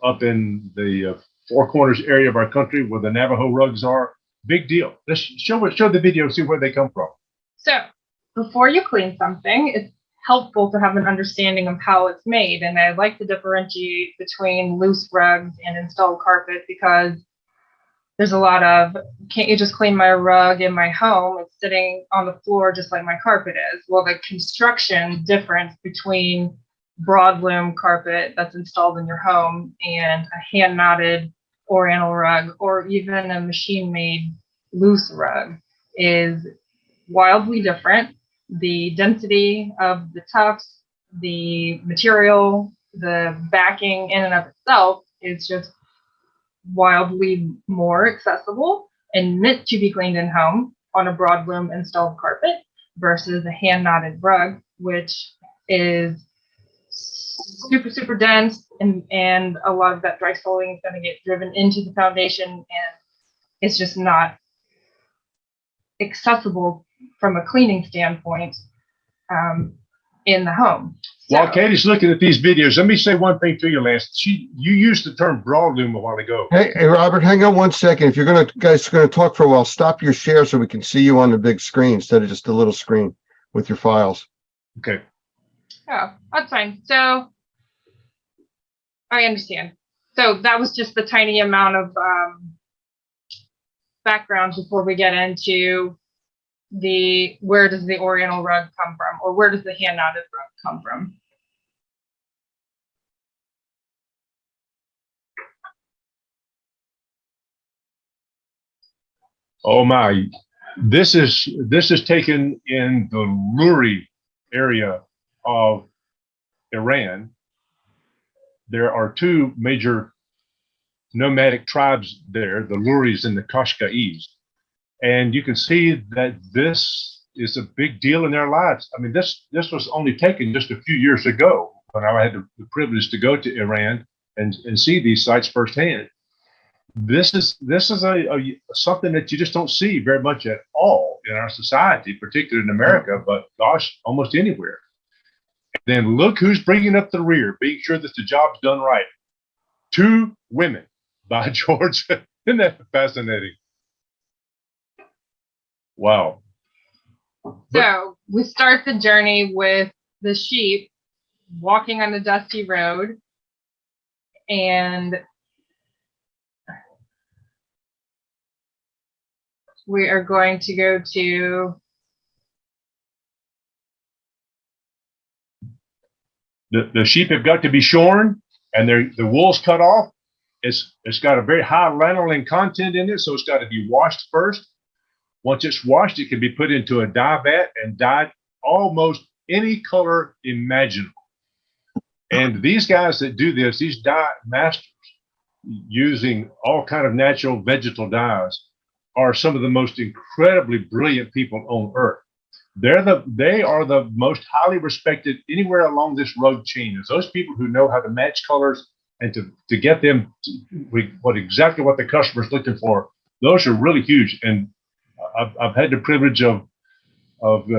up in the Four Corners area of our country where the Navajo rugs are. Big deal. Let's show the video, see where they come from. so before you clean something, it's helpful to have an understanding of how it's made. And I like to differentiate between loose rugs and installed carpet because there's a lot of, can't you just clean my rug in my home? It's sitting on the floor just like my carpet is. Well, the construction difference between broadloom carpet that's installed in your home and a hand knotted oriental rug or even a machine made loose rug is wildly different. The density of the tufts, the material, the backing in and of itself is just wildly more accessible and meant to be cleaned in home on a broadloom installed carpet versus a hand knotted rug, which is super dense and a lot of that dry soiling is going to get driven into the foundation and it's just not accessible from a cleaning standpoint in the home. While Katie's looking at these videos, let me say one thing to you, Lance. You used the term broadloom a while ago. Hey, Robert, hang on one second. If you're guys are gonna talk for a while, stop your share so we can see you on the big screen instead of just a little screen with your files. Okay. Oh, that's fine. So I understand. So that was just the tiny amount of background before we get into where does the oriental rug come from, or where does the hand knotted rug come from? Oh my, this is taken in the Luri area of Iran. There are two major nomadic tribes there, the Luris and the Qashqai's. And you can see that this is a big deal in their lives. I mean, this was only taken just a few years ago when I had the privilege to go to Iran and see these sites firsthand. This is a something that you just don't see very much at all in our society, particularly in America, but gosh, almost anywhere. And then look who's bringing up the rear, being sure that the job's done right. Two women, by George. Isn't that fascinating? Wow. So we start the journey with the sheep walking on the dusty road, and we are going to go to the sheep have got to be shorn and the wool's cut off. It's got a very high lanolin content in it, so it's got to be washed first. Once it's washed, it can be put into a dye vat and dyed almost any color imaginable. And these guys that do this, these dye masters, using all kind of natural vegetal dyes, are some of the most incredibly brilliant people on earth. They are the most highly respected anywhere along this rug chain. It's those people who know how to match colors and to get them exactly what the customer's looking for. Those are really huge. And I've had the privilege of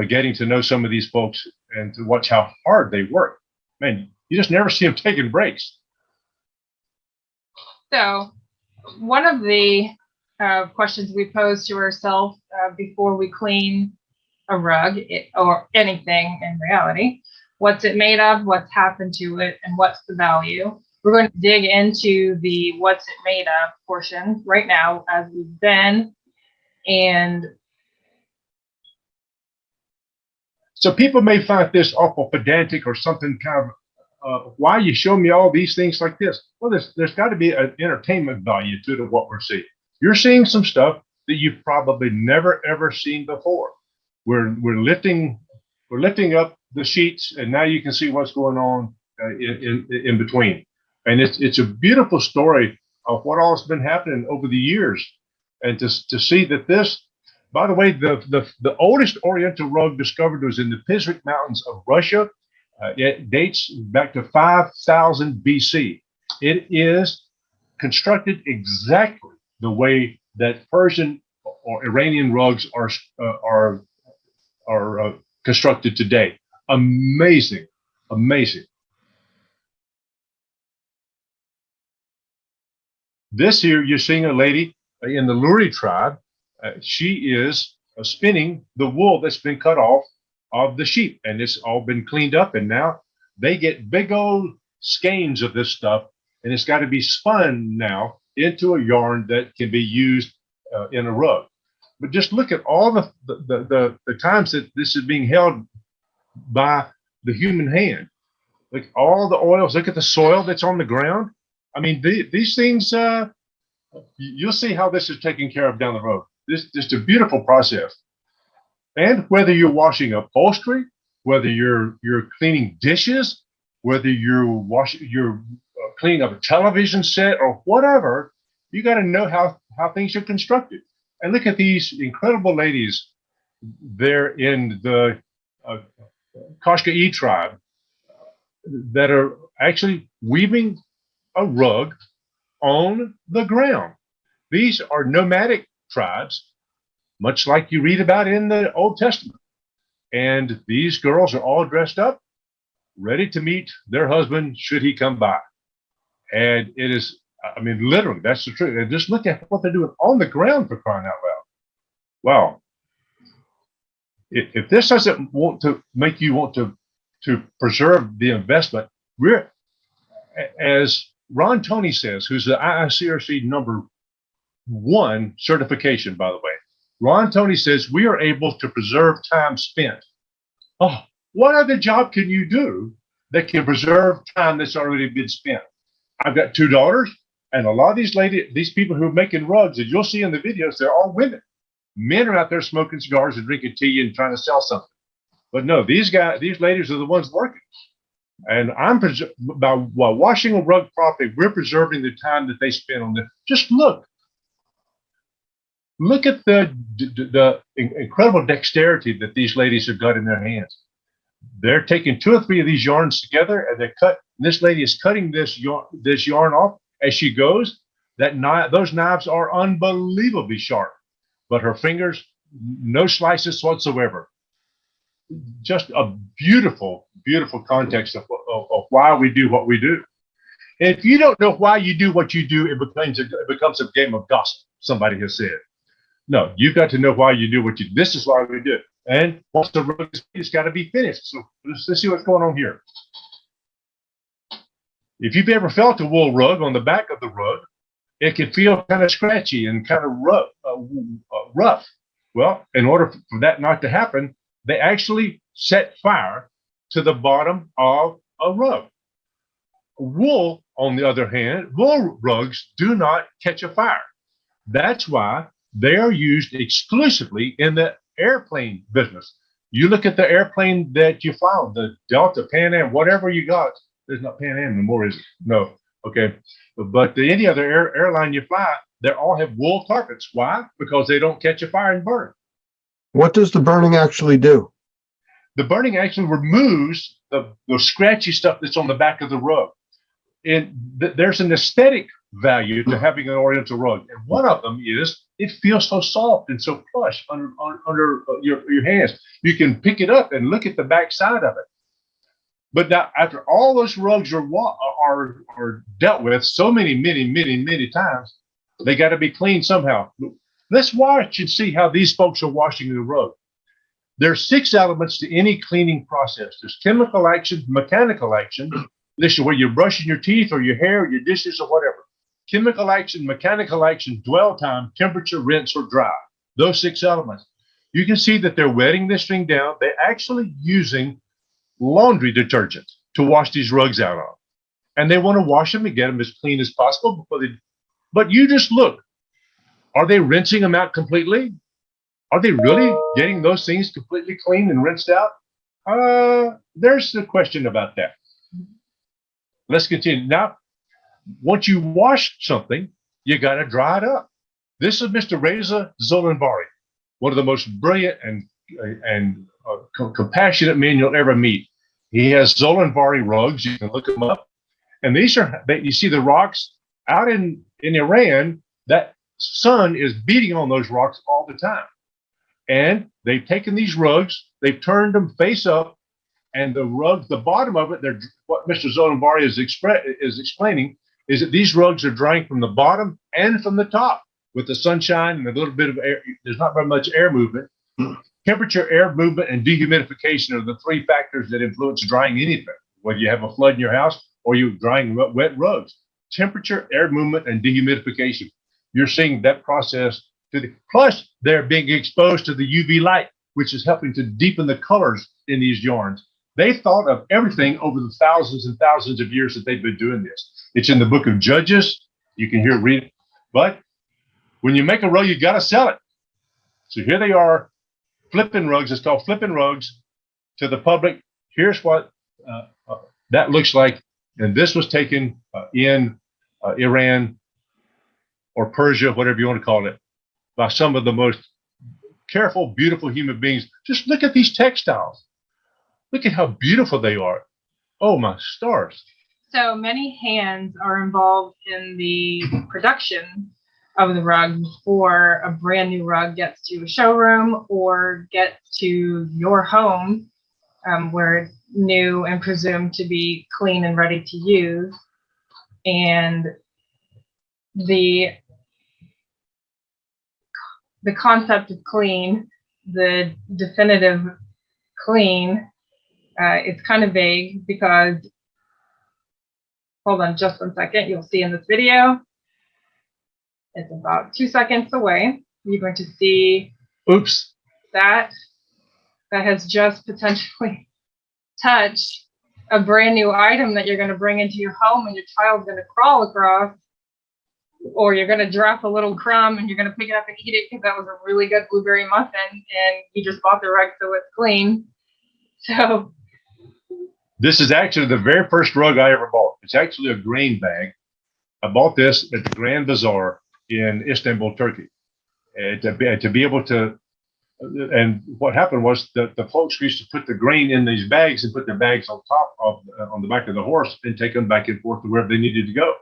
getting to know some of these folks and to watch how hard they work. Man, you just never see them taking breaks. So One of the questions we pose to ourselves before we clean a rug or anything in reality, what's it made of, what's happened to it, and what's the value. We're going to dig into the what's it made of portion right now as we've been. And so people may find this awful pedantic or something kind of, why you show me all these things like this? Well, there's got to be an entertainment value to what we're seeing. You're seeing some stuff that you've probably never ever seen before. We're lifting up the sheets, and now you can see what's going on in between. And it's a beautiful story of what all has been happening over the years, and to see that this. By the way, the oldest Oriental rug discovered was in the Pizric Mountains of Russia. It dates back to 5000 BC. It is constructed exactly the way that Persian or Iranian rugs are constructed today. Amazing, amazing. This here, you're seeing a lady in the Luri tribe. She is spinning the wool that's been cut off of the sheep, and it's all been cleaned up, and now they get big old skeins of this stuff, and it's got to be spun now into a yarn that can be used in a rug. But just look at all the times that this is being held by the human hand. Look, all the oils, look at the soil that's on the ground. I mean, these things, you'll see how this is taken care of down the road. This is just a beautiful process. And whether you're washing upholstery, whether you're cleaning dishes, whether you're cleaning up a television set or whatever, you got to know how things are constructed. And look at these incredible ladies there in the Kashka'i tribe that are actually weaving a rug on the ground. These are nomadic tribes, much like you read about in the Old Testament. And these girls are all dressed up, ready to meet their husband should he come by. And it is, I mean, literally, that's the truth. And just look at what they're doing on the ground, for crying out loud. Wow. If this doesn't want to make you want to preserve the investment, we're, as Ron Toney says, who's the IICRC #1 certification, by the way. Ron Toney says we are able to preserve time spent. Oh, what other job can you do that can preserve time that's already been spent? I've got 2 daughters, and a lot of these people who are making rugs, and you'll see in the videos, they're all women. Men are out there smoking cigars and drinking tea and trying to sell something. But no, these ladies are the ones working. And by washing a rug properly, we're preserving the time that they spend on it. Just look at the incredible dexterity that these ladies have got in their hands. They're taking 2 or 3 of these yarns together, and this lady is cutting this yarn off as she goes. Those knives are unbelievably sharp, but her fingers, no slices whatsoever. Just a beautiful, beautiful context of why we do what we do. And if you don't know why you do what you do, it becomes a game of gossip, somebody has said. No, you've got to know why you do what you do. This is why we do it. And once the rug is finished, it's got to be finished. So let's see what's going on here. If you've ever felt a wool rug on the back of the rug, it can feel kind of scratchy and kind of rough. Well, in order for that not to happen, they actually set fire to the bottom of a rug. Wool, on the other hand, wool rugs do not catch a fire. That's why they are used exclusively in the airplane business. You look at the airplane that you fly on, the Delta, Pan Am, whatever you got. There's not Pan Am anymore, is it? No. Okay. But any other airline you fly, they all have wool carpets. Why? Because they don't catch a fire and burn. What does the burning actually do? The burning actually removes the scratchy stuff that's on the back of the rug. And there's an aesthetic value to having an Oriental rug. And one of them is it feels so soft and so plush under your hands. You can pick it up and look at the back side of it. But now, after all those rugs are dealt with so many times, They got to be cleaned somehow. Let's watch and see how these folks are washing the rug. There's 6 elements to any cleaning process. There's chemical action, mechanical action. This is where you're brushing your teeth or your hair or your dishes or whatever. Chemical action, mechanical action, dwell time, temperature, rinse, or dry. Those 6 elements. You can see that they're wetting this thing down. They're actually using laundry detergent to wash these rugs out on. And they want to wash them and get them as clean as possible before they. But you just look. Are they rinsing them out completely? Are they really getting those things completely clean and rinsed out? There's the question about that. Let's continue. Now, once you wash something, you got to dry it up. This is Mr. Reza Zolanvari, one of the most brilliant and compassionate men you'll ever meet. He has Zolanvari rugs. You can look them up. And these are, you see the rocks out in Iran, that sun is beating on those rocks all the time. And they've taken these rugs, they've turned them face up, and the rugs, the bottom of it, what Mr. Zolanvari is explaining is that these rugs are drying from the bottom and from the top with the sunshine and a little bit of air. There's not very much air movement. Temperature, air movement, and dehumidification are the 3 factors that influence drying anything, whether you have a flood in your house or you're drying wet rugs. Temperature, air movement, and dehumidification. You're seeing that process. Plus, they're being exposed to the UV light, which is helping to deepen the colors in these yarns. They thought of everything over the thousands and thousands of years that they've been doing this. It's in the book of Judges. You can hear it, read it. But when you make a rug, you got to sell it. So here they are, flipping rugs. It's called flipping rugs to the public. Here's what that looks like. And this was taken in Iran or Persia, whatever you want to call it, by some of the most careful, beautiful human beings. Just look at these textiles. Look at how beautiful they are. Oh, my stars. So many hands are involved in the production of the rug before a brand new rug gets to a showroom or gets to your home, where it's new and presumed to be clean and ready to use. And the concept of clean, the definitive clean, it's kind of vague because, hold on just 1 second, you'll see in this video, it's about 2 seconds away. You're going to see Oops. that has just potentially touched a brand new item that you're going to bring into your home and your child's going to crawl across, or you're going to drop a little crumb and you're going to pick it up and eat it because that was a really good blueberry muffin and you just bought the rug so it's clean. So this is actually the very first rug I ever bought. It's actually a grain bag. I bought this at the Grand Bazaar in Istanbul, Turkey. And to be able to, and what happened was that the folks used to put the grain in these bags and put the bags on top of, on the back of the horse and take them back and forth to wherever they needed to go.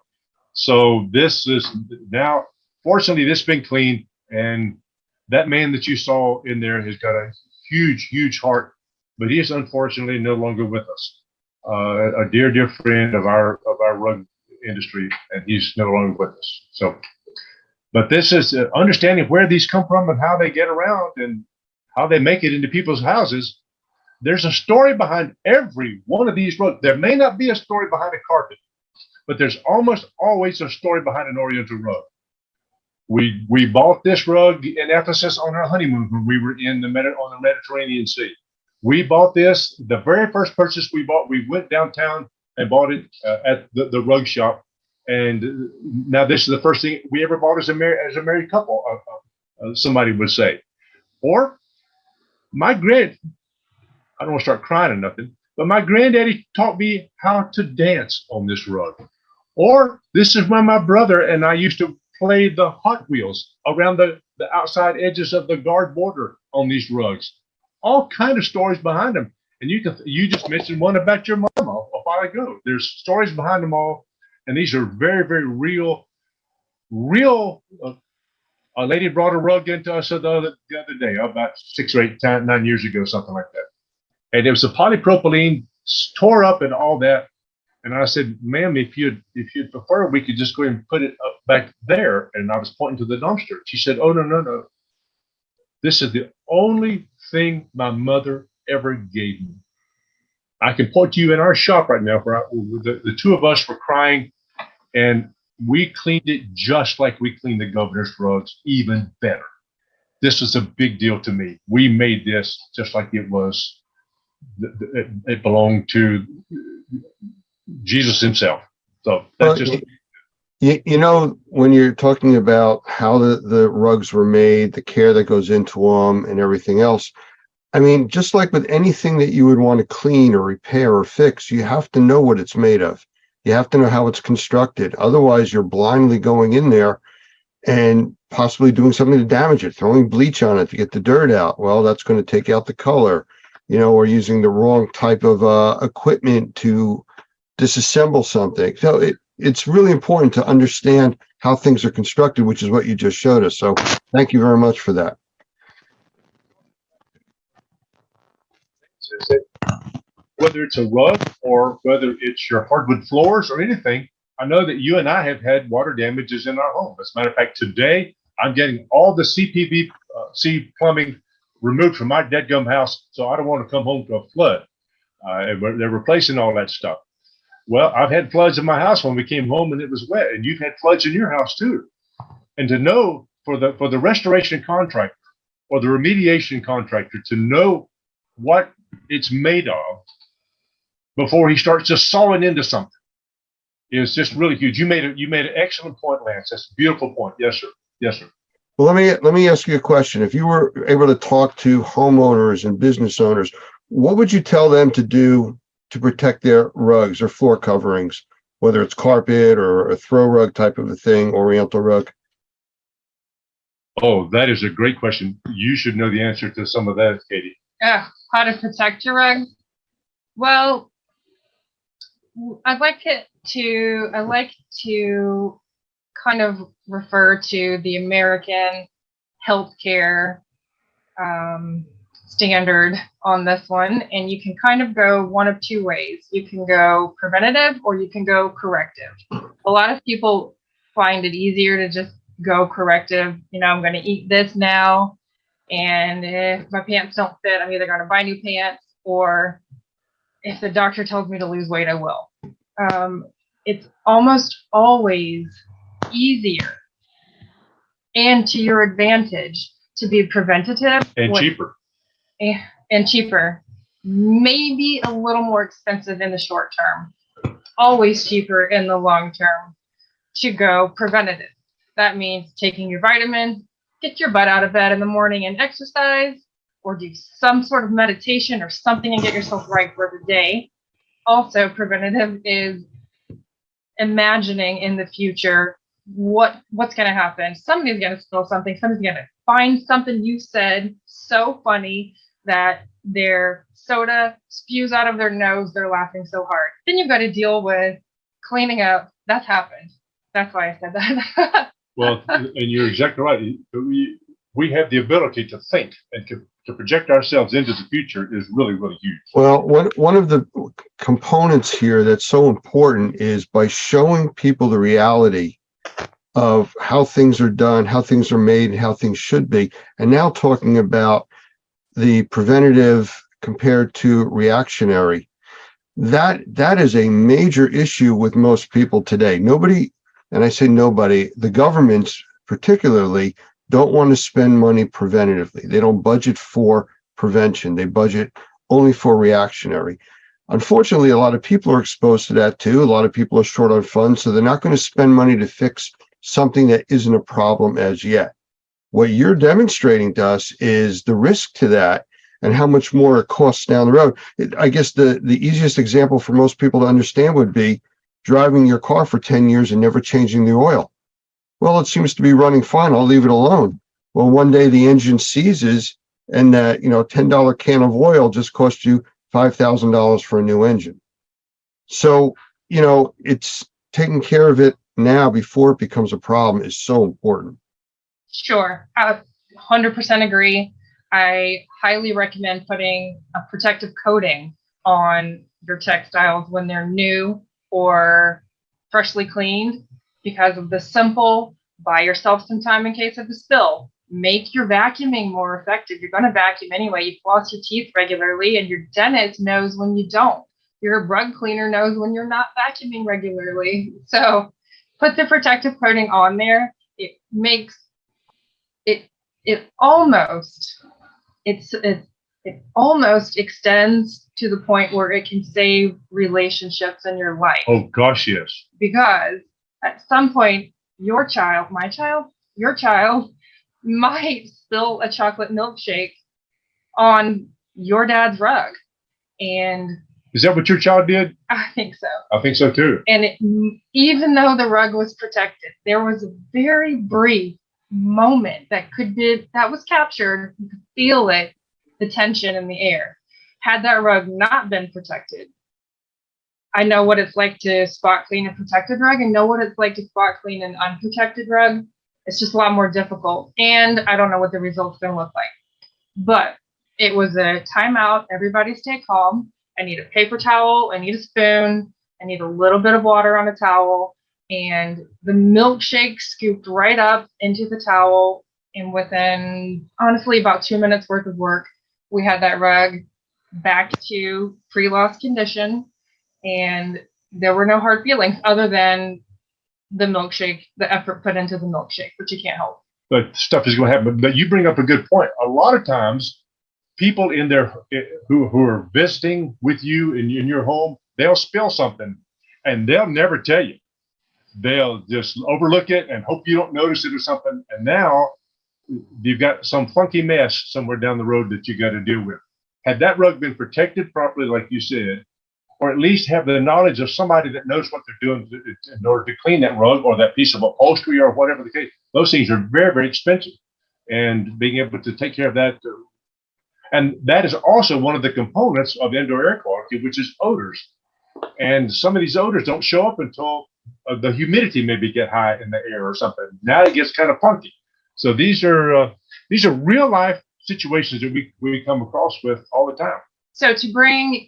So this is now, fortunately, this has been cleaned, and that man that you saw in there has got a huge, huge heart, but he is unfortunately no longer with us. A dear, dear friend of our rug industry, and he's no longer with us. So, but this is understanding where these come from and how they get around and how they make it into people's houses. There's a story behind every one of these rugs. There may not be a story behind a carpet, but there's almost always a story behind an Oriental rug. We bought this rug in Ephesus on our honeymoon when we were on the Mediterranean Sea. We bought this, the very first purchase we bought, we went downtown and bought it at the rug shop. And now this is the first thing we ever bought as a married couple, somebody would say. Or I don't want to start crying or nothing, but my granddaddy taught me how to dance on this rug. Or this is when my brother and I used to play the Hot Wheels around the outside edges of the guard border on these rugs. All kind of stories behind them. And you just mentioned one about your mama a while ago. There's stories behind them all. And these are very, very real. A lady brought a rug into us the other day, about 6 or 8, 9 years ago, something like that. And it was a polypropylene, tore up and all that. And I said, ma'am, if you'd prefer, we could just go ahead and put it up back there. And I was pointing to the dumpster. She said, oh, no, no, no. This is the only thing my mother ever gave me. I can point to you in our shop right now where the two of us were crying, and we cleaned it just like we cleaned the governor's rugs, even better. This was a big deal to me. We made this just like it was, it belonged to Jesus himself. So that's just. You know, when you're talking about how the rugs were made, the care that goes into them and everything else, I mean, just like with anything that you would want to clean or repair or fix, you have to know what it's made of. You have to know how it's constructed. Otherwise, you're blindly going in there and possibly doing something to damage it, throwing bleach on it to get the dirt out. Well, that's going to take out the color, or using the wrong type of equipment to disassemble something. So it's really important to understand how things are constructed, which is what you just showed us. So thank you very much for that. Whether it's a rug or whether it's your hardwood floors or anything, I know that you and I have had water damages in our home. As a matter of fact, today I'm getting all the CPVC plumbing removed from my deadgum house, so I don't want to come home to a flood. They're replacing all that stuff. Well, I've had floods in my house when we came home and it was wet, and you've had floods in your house too. And to know for the restoration contractor or the remediation contractor to know what it's made of before he starts just sawing into something is just really huge. You made an excellent point, Lance. That's a beautiful point. Yes, sir. Yes, sir. Well, let me ask you a question. If you were able to talk to homeowners and business owners, what would you tell them to do to protect their rugs or floor coverings, whether it's carpet or a throw rug type of a thing, oriental rug? Oh, that is a great question. You should know the answer to some of that, Katie. How to protect your rug? Well, I like to kind of refer to the American healthcare standard on this one, and you can kind of go one of two ways. You can go preventative or you can go corrective. A lot of people find it easier to just go corrective. I'm going to eat this now, and if my pants don't fit, I'm either going to buy new pants, or if the doctor tells me to lose weight, I will. It's almost always easier and to your advantage to be preventative and cheaper. And cheaper, maybe a little more expensive in the short term, always cheaper in the long term to go preventative. That means taking your vitamins, get your butt out of bed in the morning and exercise, or do some sort of meditation or something and get yourself right for the day. Also, preventative is imagining in the future what's going to happen. Somebody's going to spill something. Somebody's going to find something you said so funny that their soda spews out of their nose. They're laughing so hard. Then you've got to deal with cleaning up. That's happened. That's why I said that. Well, and you're exactly right. We have the ability to think and to project ourselves into the future is really, really huge. Well, one of the components here that's so important is by showing people the reality of how things are done, how things are made, and how things should be. And now talking about the preventative compared to reactionary, that is a major issue with most people today. Nobody, and I say nobody, the governments particularly don't want to spend money preventatively. They don't budget for prevention. They budget only for reactionary. Unfortunately, a lot of people are exposed to that too. A lot of people are short on funds, so they're not going to spend money to fix something that isn't a problem as yet. What you're demonstrating to us is the risk to that and how much more it costs down the road. I guess the easiest example for most people to understand would be driving your car for 10 years and never changing the oil. Well, it seems to be running fine. I'll leave it alone. Well, one day the engine seizes and that, $10 can of oil just cost you $5,000 for a new engine. So, it's taking care of it now before it becomes a problem is so important. Sure. I 100% agree. I highly recommend putting a protective coating on your textiles when they're new or freshly cleaned because of the simple buy yourself some time in case of a spill. Make your vacuuming more effective. You're going to vacuum anyway. You floss your teeth regularly, and your dentist knows when you don't. Your rug cleaner knows when you're not vacuuming regularly. So put the protective coating on there. It makes it almost extends to the point where it can save relationships in your life. Oh gosh, yes. Because at some point, your child might spill a chocolate milkshake on your dad's rug. And Is that what your child did? I think so. I think so too. And even though the rug was protected, there was a very brief moment that was captured. You could feel it, the tension in the air. Had that rug not been protected, I know what it's like to spot clean a protected rug and know what it's like to spot clean an unprotected rug. It's just a lot more difficult. And I don't know what the result's going to look like. But it was a timeout. Everybody stay calm. I need a paper towel. I need a spoon. I need a little bit of water on a towel. And the milkshake scooped right up into the towel. And within, honestly, about 2 minutes worth of work, we had that rug back to pre-loss condition. And there were no hard feelings other than the milkshake, the effort put into the milkshake, which you can't help. But stuff is going to happen. But you bring up a good point. A lot of times, people in there who are visiting with you in your home, they'll spill something and they'll never tell you. They'll just overlook it and hope you don't notice it or something. And now you've got some funky mess somewhere down the road that you got to deal with. Had that rug been protected properly, like you said, or at least have the knowledge of somebody that knows what they're doing in order to clean that rug or that piece of upholstery or whatever the case, those things are very, very expensive. And being able to take care of that. And that is also one of the components of indoor air quality, which is odors. And some of these odors don't show up until the humidity maybe get high in the air or something. Now it gets kind of funky. So these are real life situations that we come across with all the time. So to bring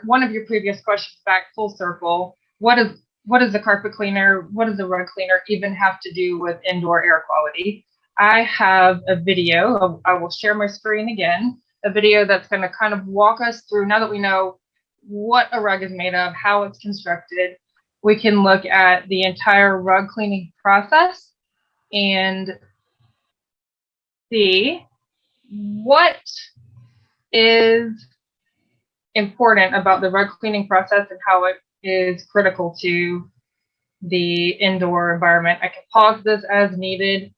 one of your previous questions back full circle, what is the carpet cleaner? What does the rug cleaner even have to do with indoor air quality? I have a video. I will share my screen again. A video that's going to kind of walk us through, now that we know what a rug is made of, how it's constructed, we can look at the entire rug cleaning process and see what is important about the rug cleaning process and how it is critical to the indoor environment. I can pause this as needed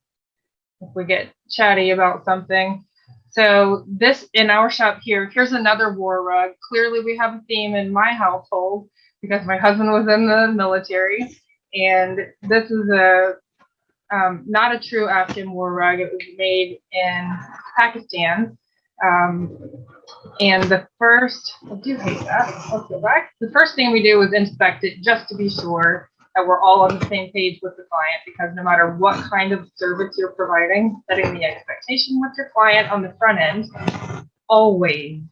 if we get chatty about something. So this in our shop here's another war rug. Clearly we have a theme in my household because my husband was in the military, and this is not a true Afghan war rug. It was made in Pakistan. And the first, I do hate that. Let's go back. The first thing we do is inspect it just to be sure that we're all on the same page with the client, because no matter what kind of service you're providing, setting the expectation with your client on the front end always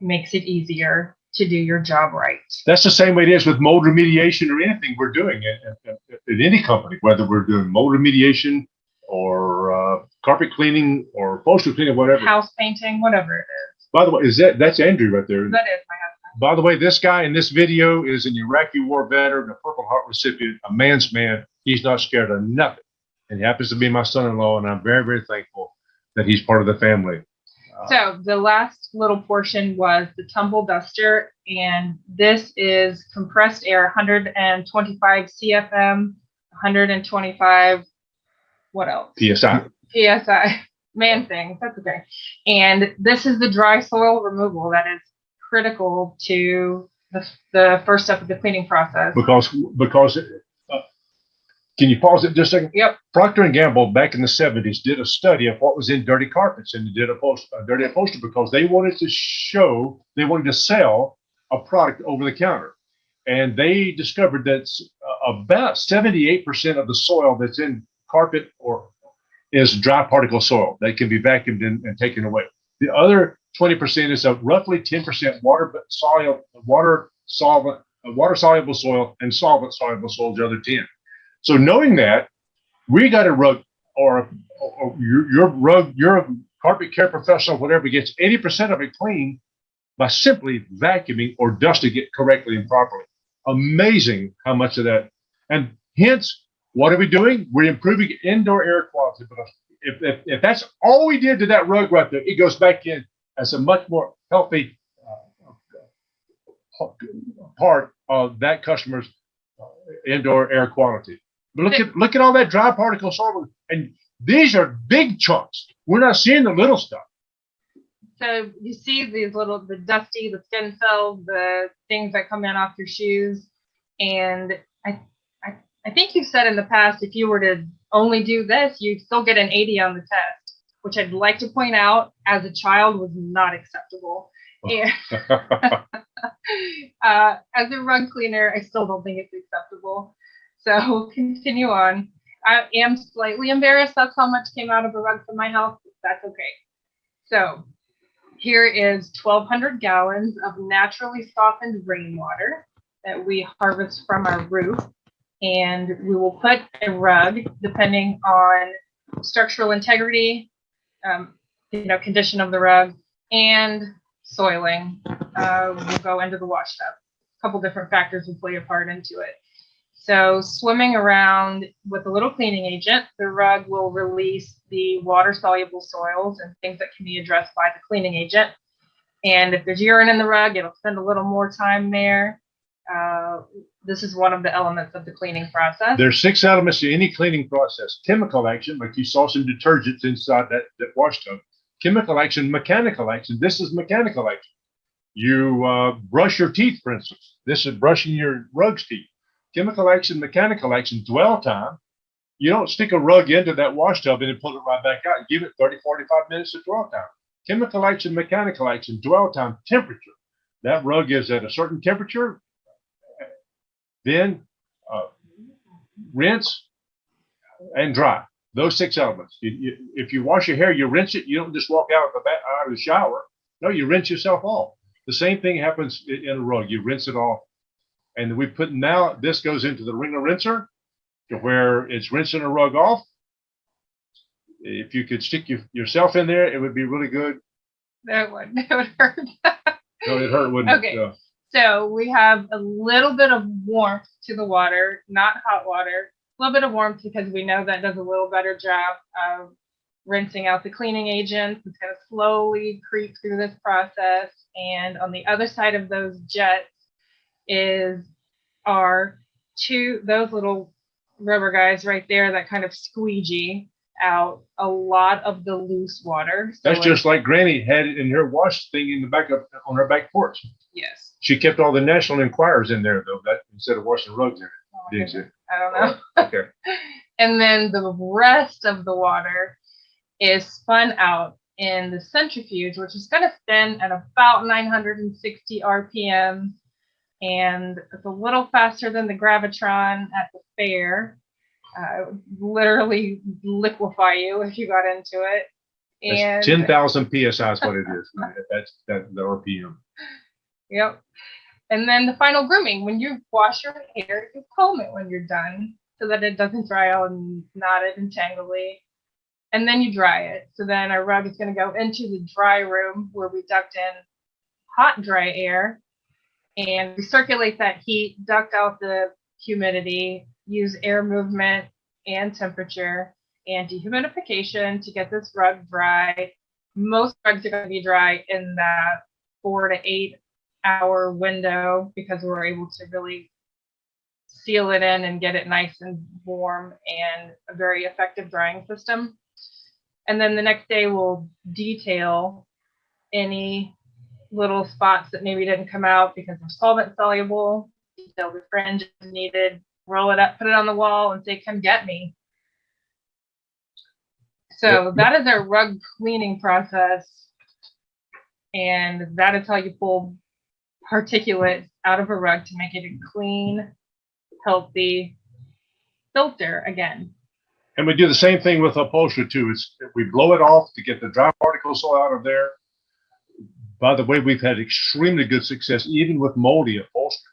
makes it easier to do your job right. That's the same way it is with mold remediation or anything we're doing at any company, whether we're doing mold remediation or carpet cleaning or upholstery cleaning, whatever. House painting, whatever it is. By the way, that's Andrew right there. That is my husband. By the way, this guy in this video is an Iraqi war veteran, a Purple Heart recipient, a man's man. He's not scared of nothing. And he happens to be my son-in-law, and I'm very, very thankful that he's part of the family. So the last little portion was the tumble duster, and this is compressed air, 125 CFM, 125, what else? PSI. PSI, man thing, that's okay. And this is the dry soil removal that is critical to the first step of the cleaning process. Because can you pause it just a second? Yep. Procter & Gamble back in the 70s did a study of what was in dirty carpets, and they did a dirty upholstery because they wanted to sell a product over the counter. And they discovered that about 78% of the soil that's in carpet is dry particle soil that can be vacuumed and taken away. The other 20% is a roughly 10% water solvent water soluble soil and solvent soluble soil, the other 10. So knowing that, we got a rug or your rug, your carpet care professional, whatever, gets 80% of it clean by simply vacuuming or dusting it correctly and properly. Amazing how much of that. And hence, what are we doing? We're improving indoor air quality. But if that's all we did to that rug right there, it goes back in as a much more healthy part of that customer's indoor air quality. But look at all that dry particle soil, and these are big chunks. We're not seeing the little stuff. So you see these little, the dusty, the skin cells, the things that come in off your shoes. And I think you've said in the past, if you were to only do this, you'd still get an 80 on the test, which I'd like to point out as a child was not acceptable. And, as a rug cleaner, I still don't think it's acceptable. So we'll continue on. I am slightly embarrassed that's how much came out of a rug from my house. That's okay. So here is 1,200 gallons of naturally softened rainwater that we harvest from our roof. And we will put a rug, depending on structural integrity, condition of the rug, and soiling, will go into the wash tub. A couple different factors will play a part into it. So swimming around with a little cleaning agent, the rug will release the water-soluble soils and things that can be addressed by the cleaning agent. And if there's urine in the rug, it'll spend a little more time there. This is one of the elements of the cleaning process. There's 6 elements to any cleaning process. Chemical action, like you saw some detergents inside that wash tub. Chemical action, mechanical action. This is mechanical action. You brush your teeth, for instance. This is brushing your rug's teeth. Chemical action, mechanical action, dwell time. You don't stick a rug into that wash tub and then pull it right back out. Give it 30, 45 minutes of dwell time. Chemical action, mechanical action, dwell time, temperature. That rug is at a certain temperature. Then rinse and dry. Those 6 elements. If you wash your hair, you rinse it. You don't just walk out of the shower. No, you rinse yourself off. The same thing happens in a rug. You rinse it off. And we put now, this goes into the wringer rinser to where it's rinsing a rug off. If you could stick yourself in there, it would be really good. That would hurt. No, it hurt, wouldn't Okay. it? So we have a little bit of warmth to the water, not hot water, a little bit of warmth because we know that does a little better job of rinsing out the cleaning agents. It's going to slowly creep through this process. And on the other side of those jets are those little rubber guys right there that kind of squeegee out a lot of the loose water. So That's just like Granny had it in her wash thing in the back on her back porch. yes. She kept all the National Enquirers in there though, instead of washing rugs in it. Oh my Didn't goodness. you? I don't know. Okay. And then the rest of the water is spun out in the centrifuge, which is going to spin at about 960 RPM. And it's a little faster than the Gravitron at the fair. It would literally liquefy you if you got into it. That's And 10,000 PSI is what it is. That's the RPM. yep. And then the final grooming, when you wash your hair, you comb it when you're done so that it doesn't dry out and knotted and tangly. And then you dry it. So then our rug is going to go into the dry room where we duct in hot, dry air and recirculate that heat, duct out the humidity, use air movement and temperature and dehumidification to get this rug dry. Most rugs are going to be dry in that 4 to 8 hour window because we're able to really seal it in and get it nice and warm and a very effective drying system. And then the next day we'll detail any little spots that maybe didn't come out because they're solvent soluble, detail the fringe if needed, roll it up, put it on the wall and say, come get me. So that is our rug cleaning process. And that is how you pull particulate out of a rug to make it a clean, healthy filter again. And we do the same thing with upholstery too. We blow it off to get the dry particles all out of there. By the way, we've had extremely good success, even with moldy upholstery,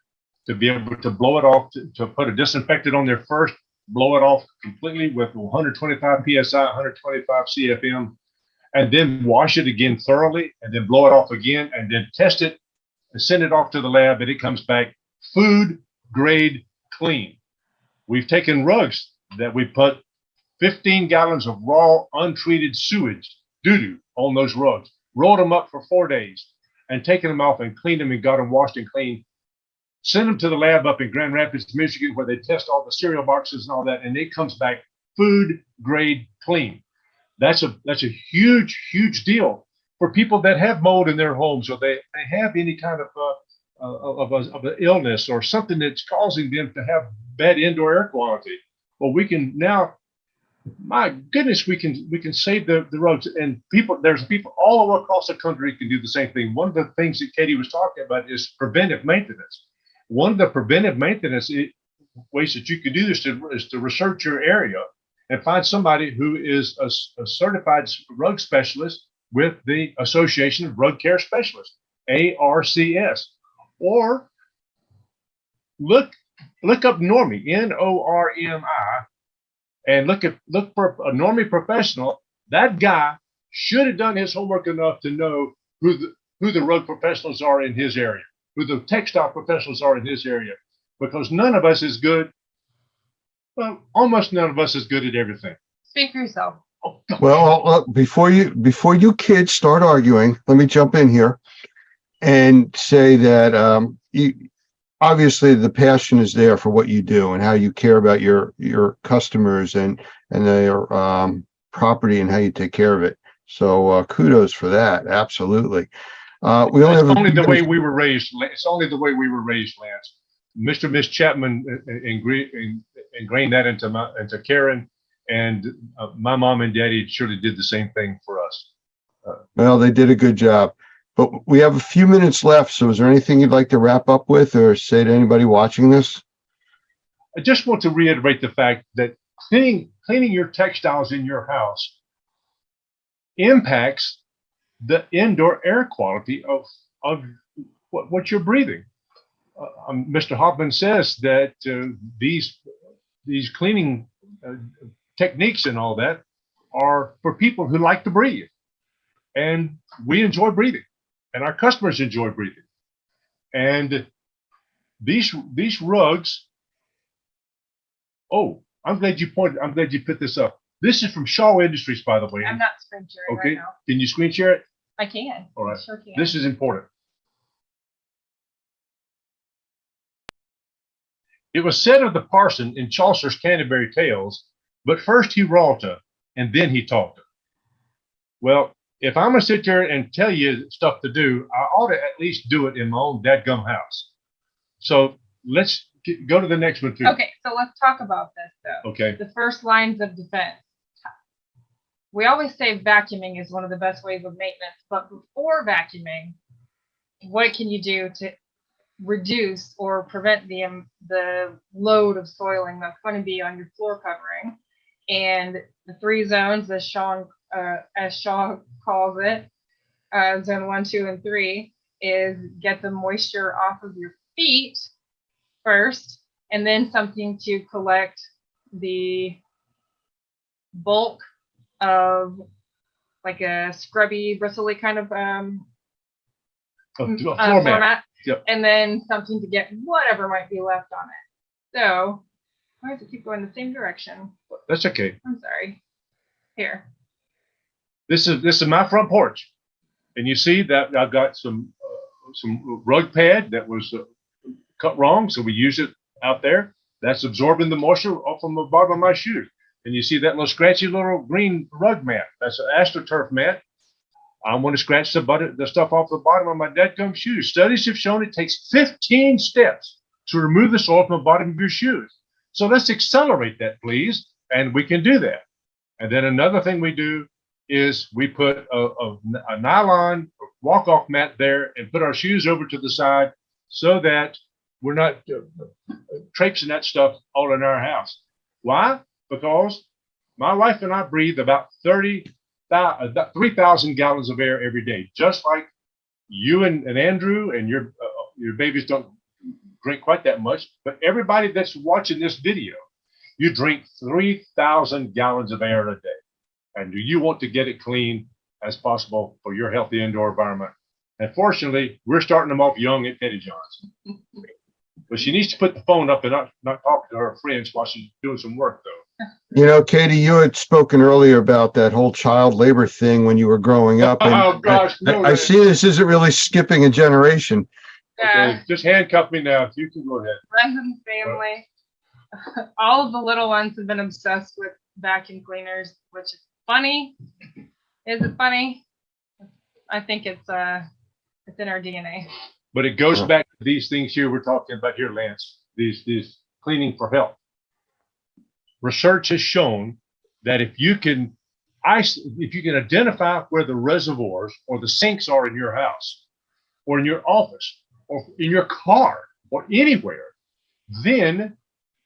to be able to blow it off, to put a disinfectant on there first, blow it off completely with 125 psi, 125 CFM, and then wash it again thoroughly, and then blow it off again, and then test it and send it off to the lab, and it comes back food grade clean. We've taken rugs that we put 15 gallons of raw, untreated sewage, doo-doo, on those rugs, rolled them up for 4 days, and taken them off and cleaned them and got them washed and clean. Send them to the lab up in Grand Rapids, Michigan, where they test all the cereal boxes and all that, and it comes back food grade clean. That's a huge, huge deal for people that have mold in their homes, or they have any kind of an illness or something that's causing them to have bad indoor air quality. Well, we can now, my goodness, we can save the roads, and there's people all over across the country can do the same thing. One of the things that Katie was talking about is preventive maintenance. One of the preventive maintenance ways that you can do this is to research your area and find somebody who is a certified rug specialist with the Association of Rug Care Specialists, ARCS, or look up Normie, NORMI, and look for a Normie professional. That guy should have done his homework enough to know who the rug professionals are in his area, who the textile professionals are in his area, because none of us is good. Well, almost none of us is good at everything. Speak for yourself. Oh, God. Well, before you kids start arguing, let me jump in here and say that obviously the passion is there for what you do and how you care about your customers and their property and how you take care of it. So kudos for that. Absolutely. We only have only the way we were raised. It's only the way we were raised, Lance. Mr. and Miss Chapman ingrained that into Karen, and my mom and daddy surely did the same thing for us. Well, they did a good job. But we have a few minutes left. So is there anything you'd like to wrap up with or say to anybody watching this? I just want to reiterate the fact that cleaning your textiles in your house impacts the indoor air quality of what you're breathing. Mr. Hoffman says that these cleaning techniques and all that are for people who like to breathe, and we enjoy breathing, and our customers enjoy breathing. And these rugs. Oh, I'm glad you put this up. This is from Shaw Industries, by the way. I'm not screen sharing Okay, right now. can you screen share it? I can. All right. I sure can. This is important. It was said of the parson in Chaucer's Canterbury Tales, but first he wrought her, and then he taught her. Well, if I'm gonna sit there and tell you stuff to do, I ought to at least do it in my own dadgum house. So let's go to the next one too. Okay, so let's talk about this though. Okay. The first lines of defense. We always say vacuuming is one of the best ways of maintenance, but before vacuuming, what can you do to reduce or prevent the load of soiling that's going to be on your floor covering? And the 3 zones, as Shaw calls it, zone 1, 2, and 3, is get the moisture off of your feet first, and then something to collect the bulk of like a scrubby, bristly kind of Floor mat. Yep. And then something to get whatever might be left on it. So why does it keep going the same direction? That's okay. I'm sorry. Here. This is my front porch, and you see that I've got some rug pad that was cut wrong, so we use it out there. That's absorbing the moisture off from the bottom of my shoes. And you see that little scratchy little green rug mat. That's an AstroTurf mat. I want to scratch the stuff off the bottom of my dadgum shoes. Studies have shown it takes 15 steps to remove the soil from the bottom of your shoes. So let's accelerate that, please, and we can do that. And then another thing we do is we put a nylon walk-off mat there and put our shoes over to the side so that we're not traipsing that stuff all in our house. Why? Because my wife and I breathe about 3,000 gallons of air every day, just like you and Andrew and your babies don't drink quite that much, but everybody that's watching this video, you drink 3,000 gallons of air a day. And do you want to get it clean as possible for your healthy indoor environment? And fortunately, we're starting them off young at Petty John's. But she needs to put the phone up and not talk to her friends while she's doing some work, though. You know, Katie, you had spoken earlier about that whole child labor thing when you were growing up. And Oh, gosh, no, I see this isn't really skipping a generation. Yeah. Okay, just handcuff me now. You can go ahead. Friends and family. All of the little ones have been obsessed with vacuum cleaners, which is funny. Is it funny? I think it's in our DNA. But it goes back to these things here we're talking about here, Lance. These cleaning for health. Research has shown that if you can identify where the reservoirs or the sinks are in your house, or in your office, or in your car, or anywhere, then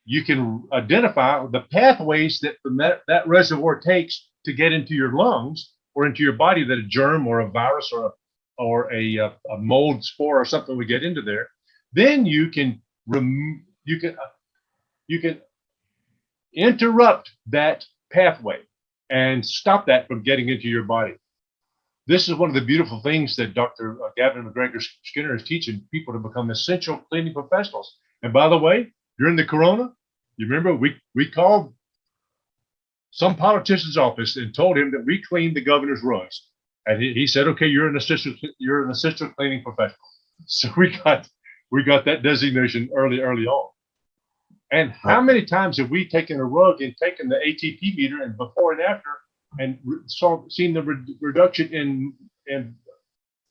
you can identify the pathways that that reservoir takes to get into your lungs or into your body, that a germ or a virus or a mold spore or something would get into there. Then you can interrupt that pathway and stop that from getting into your body. This is one of the beautiful things that Dr. Gavin McGregor Skinner is teaching people to become essential cleaning professionals. And by the way, during the corona, you remember we called some politician's office and told him that we cleaned the governor's rugs. And he said, okay, you're an essential cleaning professional. So we got that designation early on. And how many times have we taken a rug and taken the ATP meter and before and after and seen the reduction in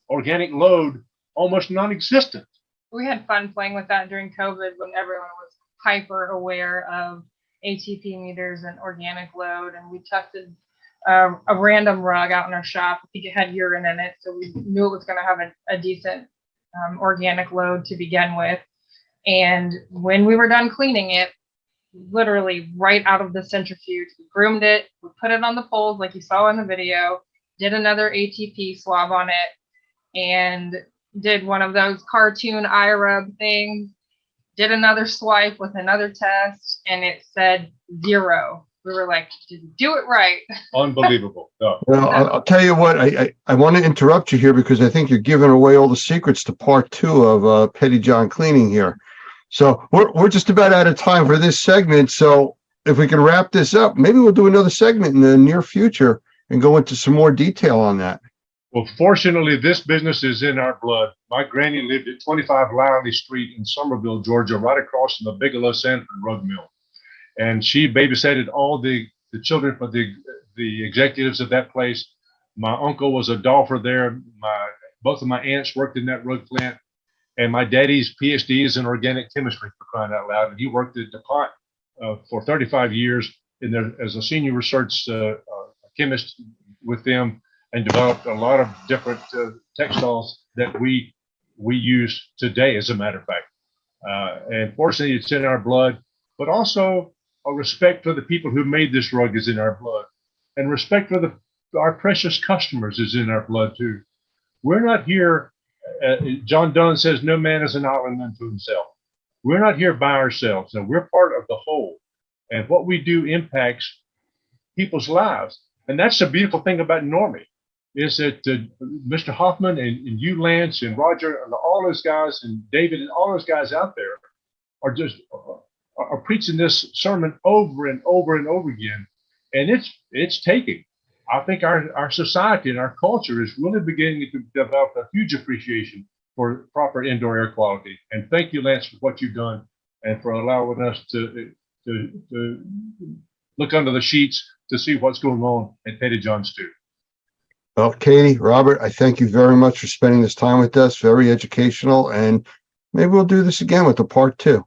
organic load almost non-existent? We had fun playing with that during COVID when everyone was hyper aware of ATP meters and organic load. And we tested a random rug out in our shop. I think it had urine in it, so we knew it was going to have a decent organic load to begin with. And when we were done cleaning it, literally right out of the centrifuge, we groomed it, we put it on the poles like you saw in the video, did another ATP swab on it, and did one of those cartoon eye rub things, did another swipe with another test, and it said 0. We were like, did you do it right? Unbelievable. No. Well, I'll tell you what, I want to interrupt you here because I think you're giving away all the secrets to part 2 of Petty John Cleaning here. So we're just about out of time for this segment. So if we can wrap this up, maybe we'll do another segment in the near future and go into some more detail on that. Well, fortunately, this business is in our blood. My granny lived at 25 Liley Street in Somerville, Georgia, right across from the Bigelow Sanford rug mill. And she babysitted all the children for the executives of that place. My uncle was a dolpher there. Both of my aunts worked in that rug plant. And my daddy's PhD is in organic chemistry, for crying out loud. And he worked at DuPont for 35 years as a senior research chemist with them, and developed a lot of different textiles that we use today, as a matter of fact. And fortunately, it's in our blood, but also a respect for the people who made this rug is in our blood, and respect for our precious customers is in our blood too. We're not here. John Donne says, no man is an island unto himself. We're not here by ourselves. And we're part of the whole. And what we do impacts people's lives. And that's the beautiful thing about Normie, is that Mr. Hoffman and you, Lance, and Roger, and all those guys, and David, and all those guys out there are just are preaching this sermon over and over and over again. And it's taking. I think our society and our culture is really beginning to develop a huge appreciation for proper indoor air quality. And thank you, Lance, for what you've done and for allowing us to look under the sheets to see what's going on at Petty John's too. Well, Katie, Robert, I thank you very much for spending this time with us. Very educational. And maybe we'll do this again with the part 2.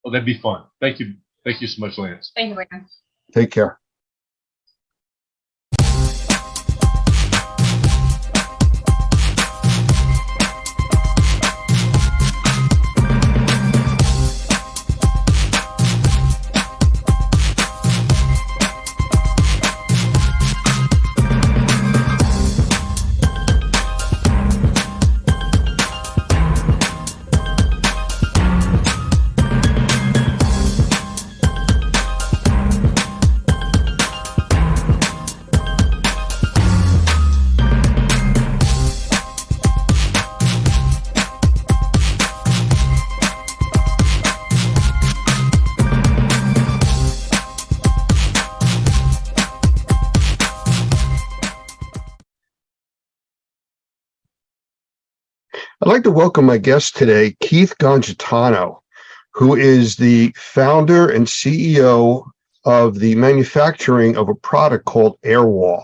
Well, that'd be fun. Thank you. Thank you so much, Lance. Thank you, Lance. Take care. I'd like to welcome my guest today, Keith Gongitano, who is the founder and CEO of the manufacturing of a product called Airwall.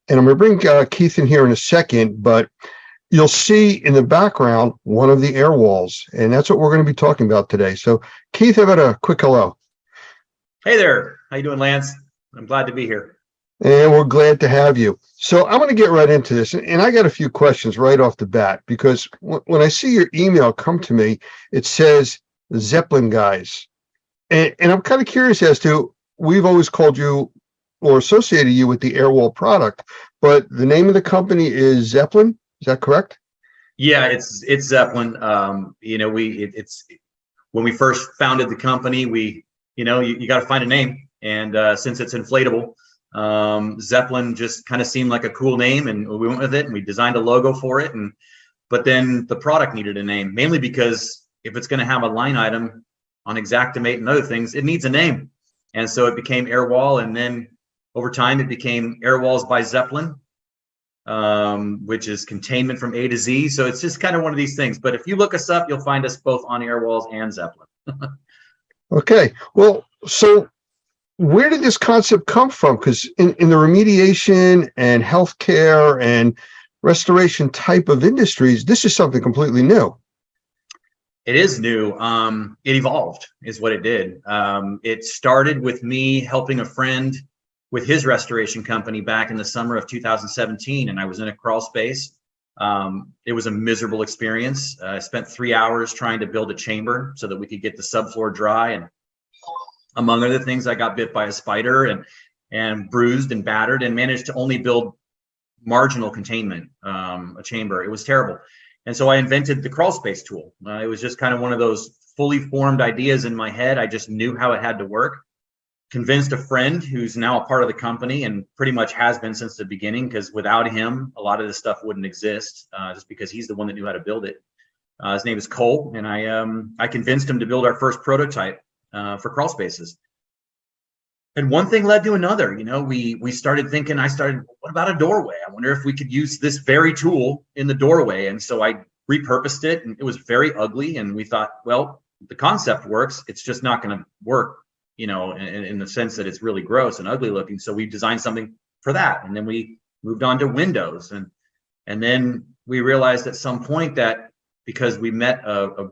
And I'm going to bring Keith in here in a second, but you'll see in the background one of the air walls, and that's what we're going to be talking about today. So, Keith, how about a quick hello? Hey there. How you doing, Lance? I'm glad to be here. And we're glad to have you. So I'm going to get right into this. And I got a few questions right off the bat, because when I see your email come to me, it says Zeppelin guys. And I'm kind of curious as to, we've always called you or associated you with the Airwall product, but the name of the company is Zeppelin. Is that correct? Yeah, it's Zeppelin. It's when we first founded the company, you got to find a name. And since it's inflatable, Zeppelin just kind of seemed like a cool name, and we went with it, and we designed a logo for it. But then the product needed a name, mainly because if it's going to have a line item on Xactimate and other things, it needs a name. And so it became Airwall, and then over time it became Airwalls by Zeppelin, which is containment from A to Z. So it's just kind of one of these things. But if you look us up, you'll find us both on Airwalls and Zeppelin. Okay. Well, so where did this concept come from? Because in the remediation and healthcare and restoration type of industries, this is something completely new. It is new. It evolved is what it did. It started with me helping a friend with his restoration company back in the summer of 2017. And I was in a crawl space. It was a miserable experience. I spent 3 hours trying to build a chamber so that we could get the subfloor dry. And among other things, I got bit by a spider and bruised and battered, and managed to only build marginal containment, a chamber. It was terrible. And so I invented the crawl space tool. It was just kind of one of those fully formed ideas in my head. I just knew how it had to work. Convinced a friend who's now a part of the company, and pretty much has been since the beginning, because without him, a lot of this stuff wouldn't exist, just because he's the one that knew how to build it. His name is Cole, and I convinced him to build our first prototype for crawl spaces. And one thing led to another. We started thinking, what about a doorway? I wonder if we could use this very tool in the doorway. And so I repurposed it, and it was very ugly. And we thought, well, the concept works. It's just not going to work, in the sense that it's really gross and ugly looking. So we designed something for that. And then we moved on to windows. And then we realized at some point that, because we met a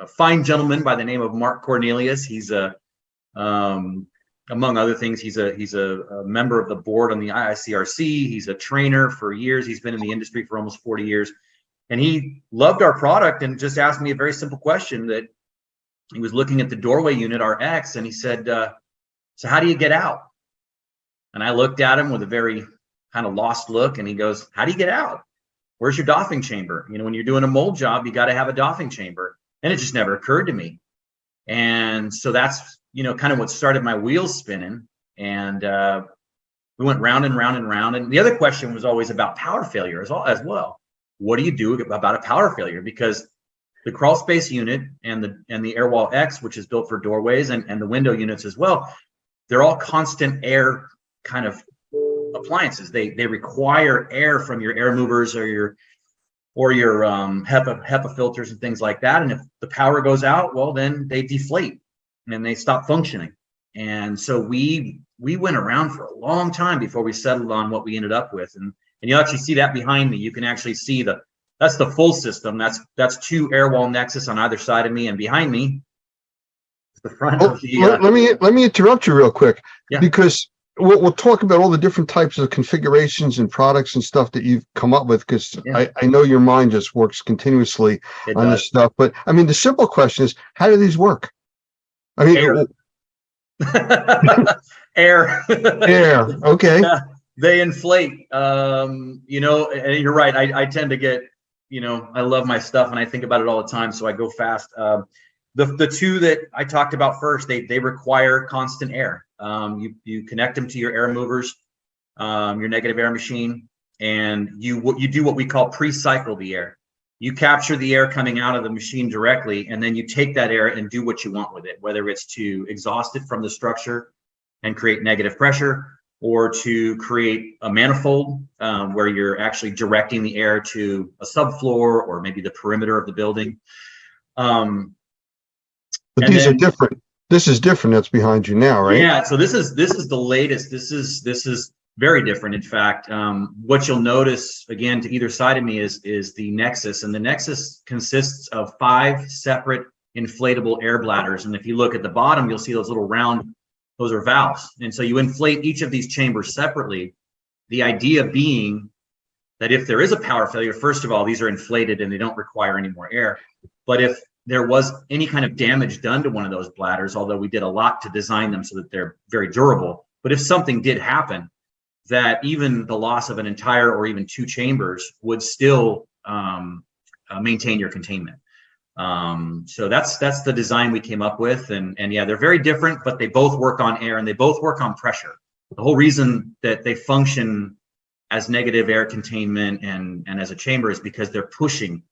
fine gentleman by the name of Mark Cornelius. He's among other things, he's a member of the board on the IICRC. He's a trainer for years. He's been in the industry for almost 40 years. And he loved our product and just asked me a very simple question. That he was looking at the doorway unit, our X, and he said, so how do you get out? And I looked at him with a very kind of lost look, and he goes, how do you get out? Where's your doffing chamber? When you're doing a mold job, you got to have a doffing chamber. And it just never occurred to me. And so that's, kind of what started my wheels spinning. And we went round and round and round. And the other question was always about power failure as well. What do you do about a power failure? Because the crawl space unit and the Airwall X, which is built for doorways, and the window units as well, they're all constant air kind of appliances. They require air from your air movers or your HEPA filters and things like that. And if the power goes out, well, then they deflate and they stop functioning. And so we went around for a long time before we settled on what we ended up with. And you'll actually see that behind me. You can actually see that's the full system. That's 2 Airwall Nexus on either side of me, and behind me is the front of the. Let me interrupt you real quick, yeah. Because we'll talk about all the different types of configurations and products and stuff that you've come up with, because yeah. I know your mind just works continuously on this stuff. But I mean, the simple question is, how do these work? I mean, air. Air. Okay. Yeah, they inflate. And you're right. I tend to get, I love my stuff and I think about it all the time, so I go fast. The 2 that I talked about first, they require constant air. You connect them to your air movers, your negative air machine, and you do what we call pre-cycle the air. You capture the air coming out of the machine directly, and then you take that air and do what you want with it, whether it's to exhaust it from the structure and create negative pressure, or to create a manifold where you're actually directing the air to a subfloor or maybe the perimeter of the building. But these are different. This is different. That's behind you now, right? Yeah. So this is the latest. This is very different. In fact, what you'll notice again to either side of me is the Nexus, and the Nexus consists of 5 separate inflatable air bladders. And if you look at the bottom, you'll see those little round. Those are valves. And so you inflate each of these chambers separately. The idea being that if there is a power failure, first of all, these are inflated and they don't require any more air. But if there was any kind of damage done to one of those bladders, although we did a lot to design them so that they're very durable, but if something did happen, that even the loss of an entire or even 2 chambers would still maintain your containment. So that's the design we came up with, and yeah, they're very different, but they both work on air and they both work on pressure. The whole reason that they function as negative air containment and as a chamber is because they're pushing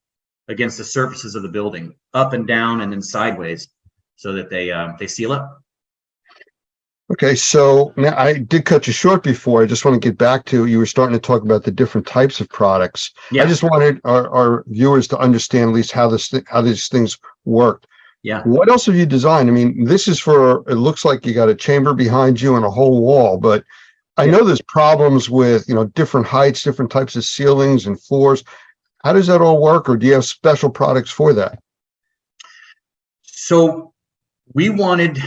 against the surfaces of the building, up and down and then sideways, so that they seal up. Okay, so now I did cut you short before. I just want to get back to, you were starting to talk about the different types of products. Yeah. I just wanted our viewers to understand at least how these things worked. Yeah. What else have you designed? I mean, this is for, it looks like you got a chamber behind you and a whole wall, but I know there's problems with, different heights, different types of ceilings and floors. How does that all work, or do you have special products for that? So we wanted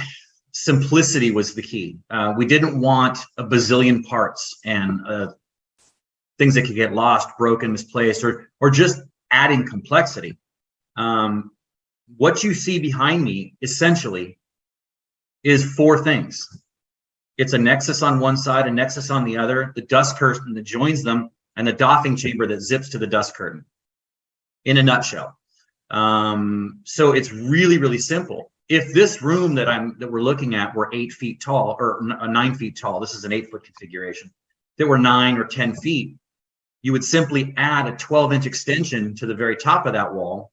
simplicity was the key. We didn't want a bazillion parts and things that could get lost, broken, misplaced, or just adding complexity. What you see behind me essentially is 4 things. It's a Nexus on one side, a Nexus on the other, the dust curtain that joins them, and the doffing chamber that zips to the dust curtain, in a nutshell. So it's really, really simple. If this room that we're looking at were 8 feet tall, or 9 feet tall, this is an 8-foot configuration, that were 9 or 10 feet, you would simply add a 12-inch extension to the very top of that wall.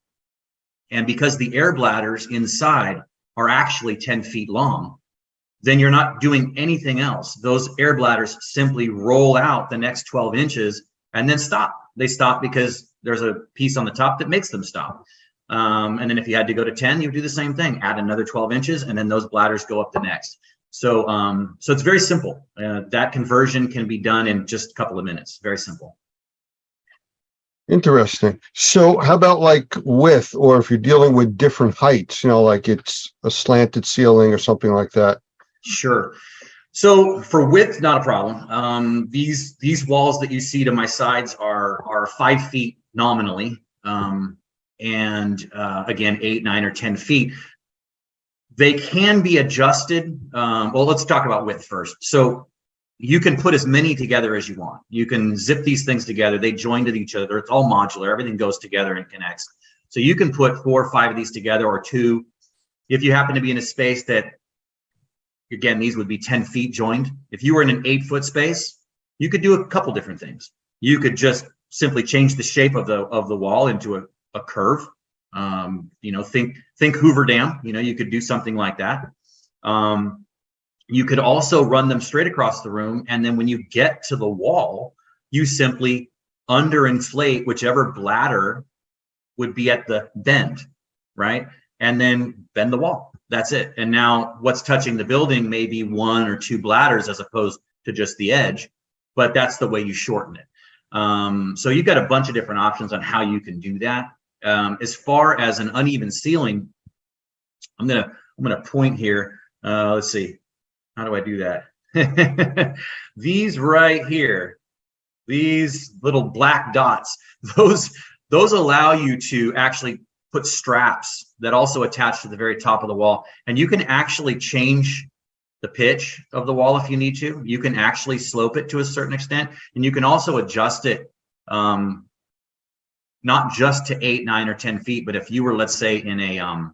And because the air bladders inside are actually 10 feet long, then you're not doing anything else. Those air bladders simply roll out the next 12 inches and then stop. They stop because there's a piece on the top that makes them stop. And then if you had to go to 10, you would do the same thing, add another 12 inches, and then those bladders go up the next. So so it's very simple. That conversion can be done in just a couple of minutes. Very simple. Interesting. So how about like width, or if you're dealing with different heights, like it's a slanted ceiling or something like that? Sure. So for width, not a problem. These walls that you see to my sides are 5 feet nominally. And again, 8, 9, or 10 feet. They can be adjusted. Well, let's talk about width first. So you can put as many together as you want. You can zip these things together. They join to each other. It's all modular. Everything goes together and connects. So you can put 4 or 5 of these together, or 2. If you happen to be in a space that, again, these would be 10 feet joined. If you were in an 8-foot space, you could do a couple different things. You could just simply change the shape of the wall into a curve. Think Hoover Dam. You could do something like that. You could also run them straight across the room, and then when you get to the wall, you simply underinflate whichever bladder would be at the bend, right? And then bend the wall. That's it. And now what's touching the building may be 1 or 2 bladders as opposed to just the edge, but that's the way you shorten it. So you've got a bunch of different options on how you can do that. As far as an uneven ceiling, I'm gonna point here. Let's see, how do I do that? These right here, these little black dots, those allow you to actually put straps that also attach to the very top of the wall, and you can actually change the pitch of the wall if you need to. You can actually slope it to a certain extent, and you can also adjust it not just to 8, 9, or 10 feet, but if you were, let's say, in a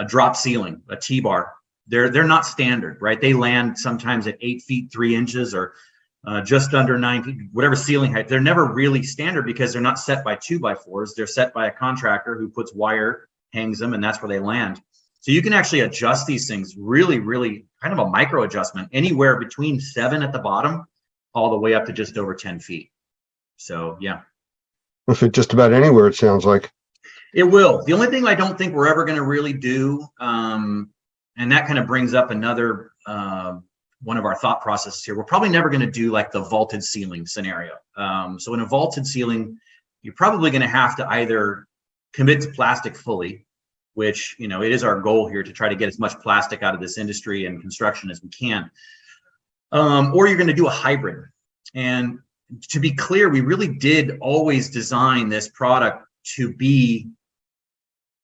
drop ceiling, a T-bar, they're not standard, right? They land sometimes at 8 feet 3 inches, or just under 9 feet, whatever ceiling height. They're never really standard because they're not set by 2x4s. They're set by a contractor who puts wire, hangs them, and that's where they land. So you can actually adjust these things really, really kind of a micro adjustment, anywhere between 7 at the bottom all the way up to just over 10 feet. So yeah. Will fit just about anywhere, it sounds like. It will. The only thing I don't think we're ever going to really do, and that kind of brings up another one of our thought processes here. We're probably never going to do like the vaulted ceiling scenario. So in a vaulted ceiling, you're probably going to have to either commit to plastic fully, which, you know, it is our goal here to try to get as much plastic out of this industry and construction as we can, or you're going to do a hybrid. And to be clear, we really did always design this product to be,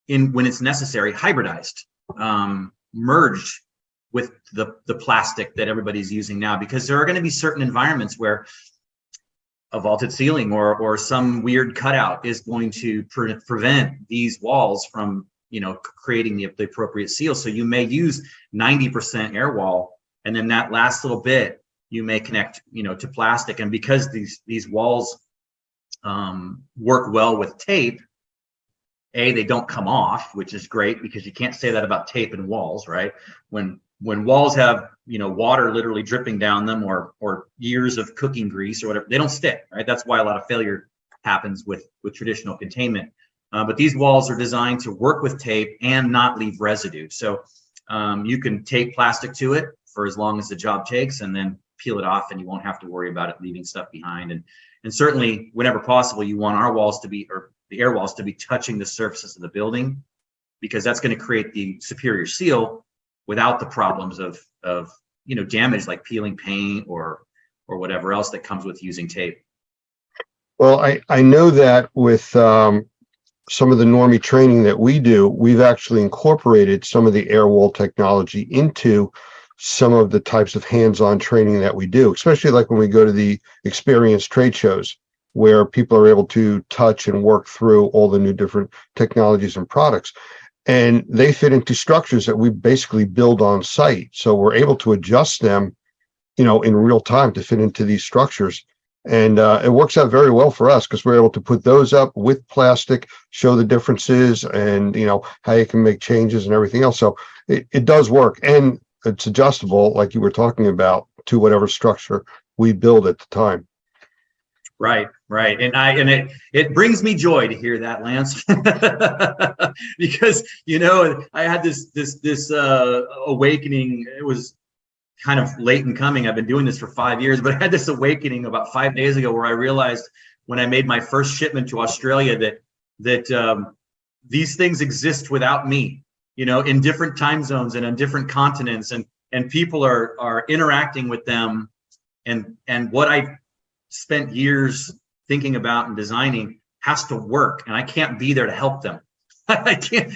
when it's necessary, hybridized, merged with the plastic that everybody's using now, because there are going to be certain environments where a vaulted ceiling or some weird cutout is going to prevent these walls from, you know, creating the appropriate seal. So you may use 90% air wall, and then that last little bit you may connect, you know, to plastic. And because these walls work well with tape, they don't come off, which is great, because you can't say that about tape and walls, right? When walls have, you know, water literally dripping down them, or years of cooking grease or whatever, they don't stick, right? That's why a lot of failure happens with traditional containment. But these walls are designed to work with tape and not leave residue. So you can tape plastic to it for as long as the job takes, and then peel it off, and you won't have to worry about it leaving stuff behind. And certainly, whenever possible, you want our walls to be, or the air walls to be, touching the surfaces of the building, because that's going to create the superior seal without the problems of you know, damage like peeling paint or whatever else that comes with using tape. Well, I know that with some of the normie training that we do, we've actually incorporated some of the air wall technology into some of the types of hands-on training that we do, especially like when we go to the experience trade shows, where people are able to touch and work through all the new different technologies and products. And they fit into structures that we basically build on site. So we're able to adjust them, you know, in real time to fit into these structures. And it works out very well for us, because we're able to put those up with plastic, show the differences, and, you know, how you can make changes and everything else. So it does work. And it's adjustable, like you were talking about, to whatever structure we build at the time. Right. And it brings me joy to hear that, Lance, because, you know, I had this awakening. It was kind of late in coming. I've been doing this for 5 years, but I had this awakening about 5 days ago, where I realized, when I made my first shipment to Australia, that these things exist without me, you know, in different time zones and on different continents, and people are interacting with them, and what I spent years thinking about and designing has to work, and I can't be there to help them. I can't,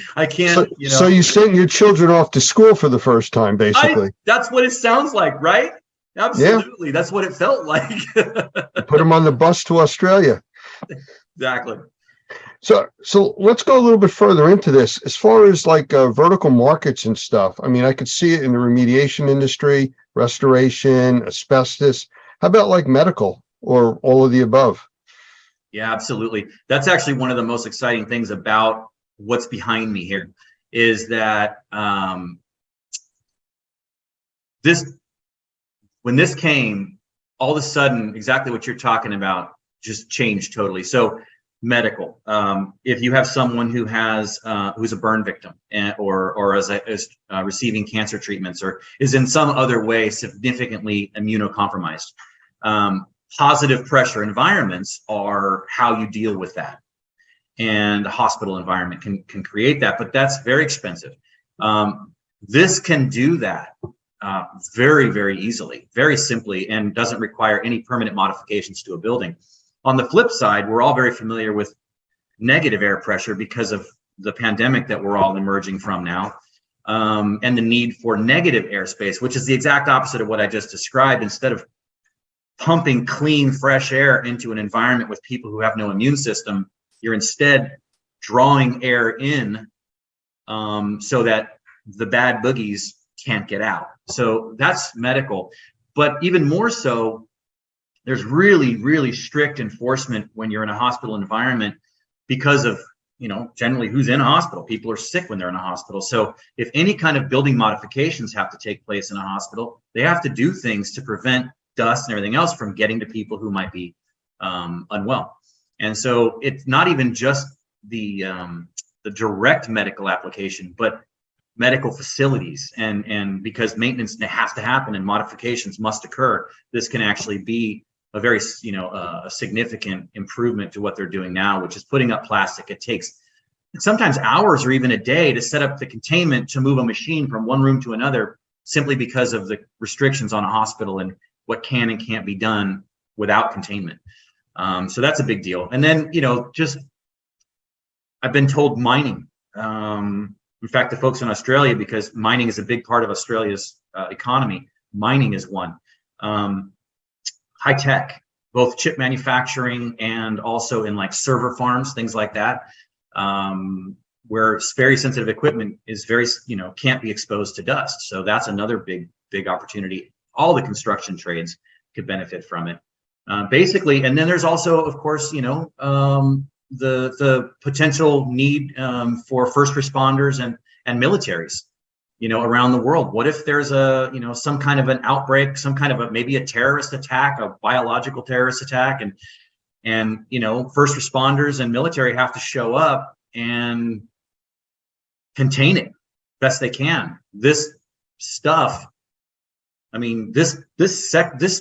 so, you know. So you sent your children off to school for the first time, basically. That's what it sounds like, right? Absolutely. Yeah. That's what it felt like. Put them on the bus to Australia. Exactly. So let's go a little bit further into this. As far as like vertical markets and stuff, I mean, I could see it in the remediation industry, restoration, asbestos. How about like medical, or all of the above? Yeah, absolutely. That's actually one of the most exciting things about what's behind me here, is that when this came, all of a sudden, exactly what you're talking about just changed totally. So medical, if you have someone who has who's a burn victim, or is receiving cancer treatments, or is in some other way significantly immunocompromised, positive pressure environments are how you deal with that. And a hospital environment can create that, but that's very expensive. This can do that very, very easily, very simply, and doesn't require any permanent modifications to a building. On the flip side, we're all very familiar with negative air pressure because of the pandemic that we're all emerging from now, and the need for negative airspace, which is the exact opposite of what I just described. Instead of pumping clean, fresh air into an environment with people who have no immune system, you're instead drawing air in so that the bad boogies can't get out. So that's medical. But even more so, there's really, really strict enforcement when you're in a hospital environment because of generally who's in a hospital. People are sick when they're in a hospital. So if any kind of building modifications have to take place in a hospital, they have to do things to prevent dust and everything else from getting to people who might be unwell. And so it's not even just the direct medical application, but medical facilities, and because maintenance has to happen and modifications must occur, this can actually be a very a significant improvement to what they're doing now, which is putting up plastic. It takes sometimes hours or even a day to set up the containment to move a machine from one room to another, simply because of the restrictions on a hospital and what can and can't be done without containment. So that's a big deal. And then just I've been told mining. In fact, the folks in Australia, because mining is a big part of Australia's economy, mining is one. High tech, both chip manufacturing and also in like server farms, things like that, where very sensitive equipment is can't be exposed to dust. So that's another big opportunity. All the construction trades could benefit from it, basically. And then there's also, of course, the potential need for first responders and militaries, around the world. What if there's some kind of an outbreak, some kind of maybe a terrorist attack, a biological terrorist attack, and first responders and military have to show up and contain it best they can. This stuff, I mean, this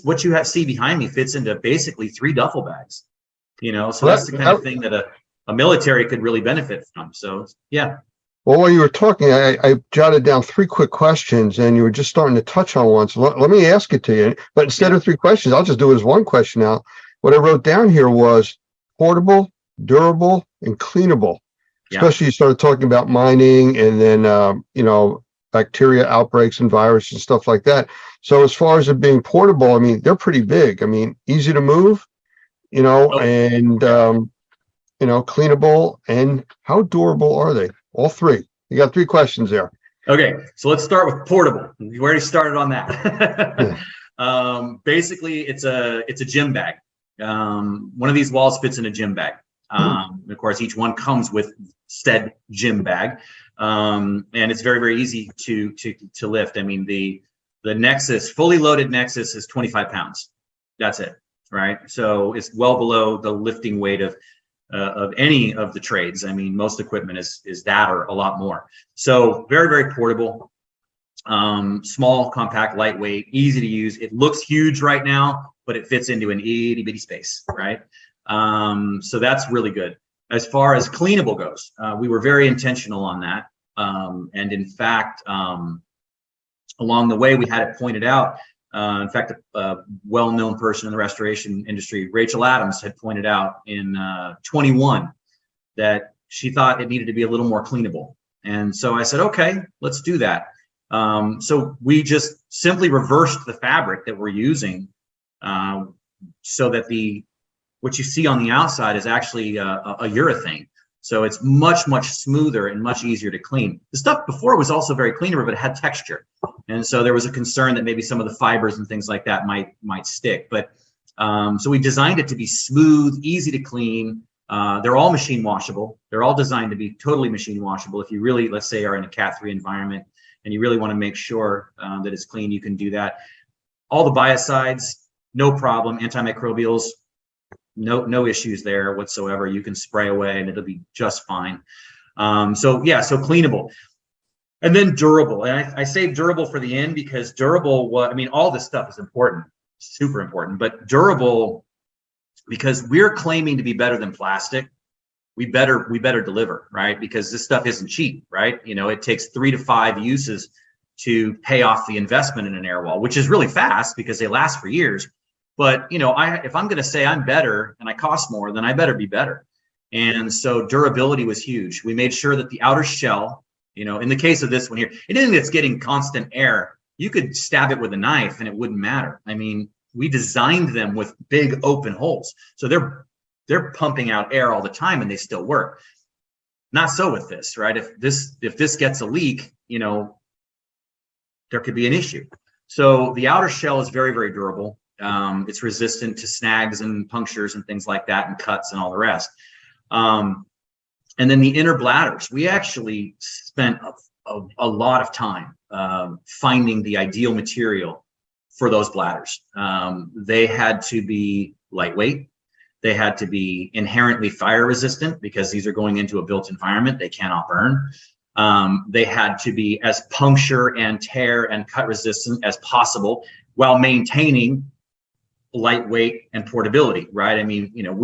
what you see behind me fits into basically 3 duffel bags. So that's the kind of thing that a military could really benefit from. So yeah. Well, while you were talking, I jotted down 3 quick questions, and you were just starting to touch on one. So let me ask it to you. But instead of 3 questions, I'll just do it as 1 question now. What I wrote down here was portable, durable, and cleanable. Yeah. Especially you started talking about mining, and then bacteria outbreaks and viruses and stuff like that. So as far as it being portable, I mean, they're pretty big. I mean, easy to move, and cleanable. And how durable are they? All 3. You got 3 questions there. Okay, so let's start with portable. We already started on that. Basically, it's a gym bag. One of these walls fits in a gym bag. Of course, each one comes with said gym bag, and it's very, very easy to lift. I mean, the Nexus, fully loaded Nexus, is 25 pounds. That's it, right? So it's well below the lifting weight of any of the trades. I mean, most equipment is that or a lot more. So very, very portable, small, compact, lightweight, easy to use. It looks huge right now, but it fits into an itty bitty space, right? So that's really good. As far as cleanable goes, we were very intentional on that. And in fact, along the way, we had it pointed out. In fact, a well-known person in the restoration industry, Rachel Adams, had pointed out in 21 that she thought it needed to be a little more cleanable. And so I said, okay, let's do that. So we just simply reversed the fabric that we're using, so that what you see on the outside is actually a urethane. So it's much, much smoother and much easier to clean. The stuff before was also very cleanable, but it had texture. And so there was a concern that maybe some of the fibers and things like that might stick. But so we designed it to be smooth, easy to clean. They're all machine washable. They're all designed to be totally machine washable. If you really, let's say, are in a Cat 3 environment and you really want to make sure that it's clean, you can do that. All the biocides, no problem. Antimicrobials, no issues there whatsoever. You can spray away and it'll be just fine. So cleanable. And then durable. And I say durable for the end because durable, all this stuff is important, super important, but durable, because we're claiming to be better than plastic, we better deliver, right? Because this stuff isn't cheap, right? It takes 3 to 5 uses to pay off the investment in an air wall, which is really fast because they last for years. But, if I'm going to say I'm better and I cost more, then I better be better. And so durability was huge. We made sure that the outer shell, in the case of this one here, anything that's getting constant air, you could stab it with a knife and it wouldn't matter. I mean, we designed them with big open holes. So they're pumping out air all the time and they still work. Not so with this, right? If this gets a leak, there could be an issue. So the outer shell is very, very durable. It's resistant to snags and punctures and things like that, and cuts and all the rest. And then the inner bladders, we actually spent a lot of time finding the ideal material for those bladders. They had to be lightweight. They had to be inherently fire resistant because these are going into a built environment. They cannot burn. They had to be as puncture and tear and cut resistant as possible while maintaining lightweight and portability, right? I mean, you know,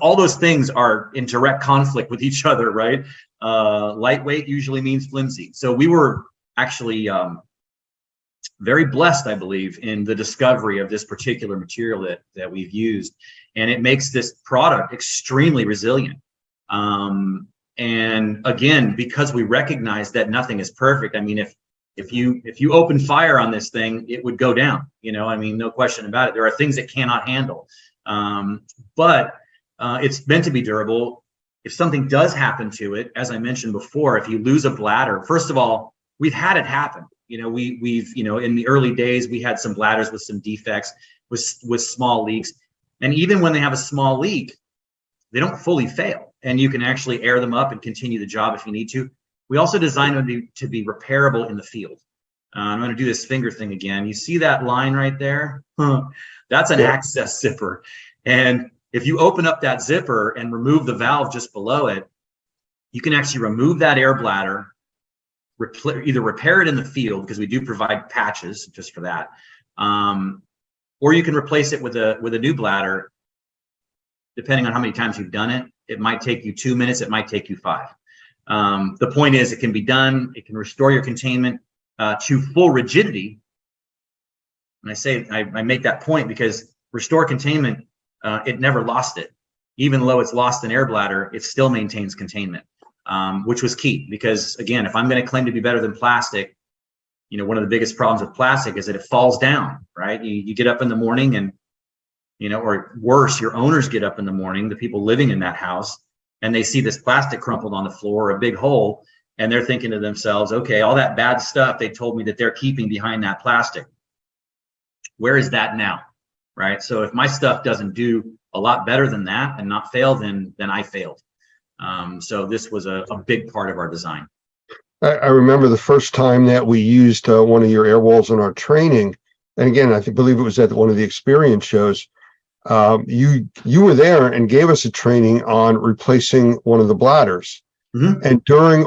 all those things are in direct conflict with each other, right? Lightweight usually means flimsy. So we were actually very blessed, I believe, in the discovery of this particular material that we've used, and it makes this product extremely resilient. And again, because we recognize that nothing is perfect. I mean, if you open fire on this thing, it would go down. You know, I mean, no question about it. There are things it cannot handle, but it's meant to be durable. If something does happen to it, as I mentioned before, if you lose a bladder, first of all, we've had it happen. You know, we've you know, in the early days, we had some bladders with some defects, with small leaks, and even when they have a small leak, they don't fully fail. And you can actually air them up and continue the job if you need to. We also designed them to be repairable in the field. I'm going to do this finger thing again. You see that line right there? That's an access zipper. And if you open up that zipper and remove the valve just below it, you can actually remove that air bladder, either repair it in the field, because we do provide patches just for that, or you can replace it with a new bladder. Depending on how many times you've done it, it might take you 2 minutes, it might take you 5. The point is, it can be done. It can restore your containment to full rigidity. And I say I make that point because restore containment, it never lost it. Even though it's lost an air bladder, it still maintains containment, which was key. Because again, if I'm going to claim to be better than plastic, you know, one of the biggest problems with plastic is that it falls down, right? You get up in the morning and, you know, or worse, your owners get up in the morning, the people living in that house, and they see this plastic crumpled on the floor, a big hole, and they're thinking to themselves, okay, all that bad stuff they told me that they're keeping behind that plastic, where is that now, right? So if my stuff doesn't do a lot better than that and not fail, then I failed. So this was a big part of our design. I remember the first time that we used one of your air walls in our training, and again, I believe it was at one of the experience shows. You were there and gave us a training on replacing one of the bladders. Mm-hmm. And during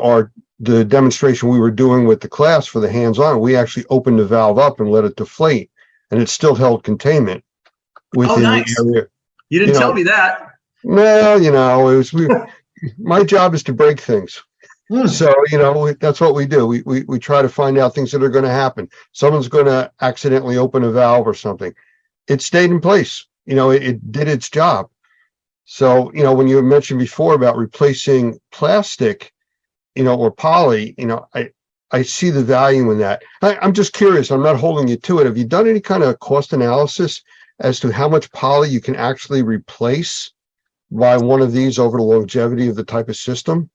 the demonstration we were doing with the class for the hands-on, we actually opened the valve up and let it deflate, and it still held containment within the area. You didn't tell me that. Well, you know, it was my job is to break things. So, you know, that's what we do. We try to find out things that are going to happen. Someone's going to accidentally open a valve or something. It stayed in place. You know, it did its job. So, you know, when you mentioned before about replacing plastic, you know, or poly, you know, I see the value in that. I'm just curious. I'm not holding you to it. Have you done any kind of cost analysis as to how much poly you can actually replace by one of these over the longevity of the type of system?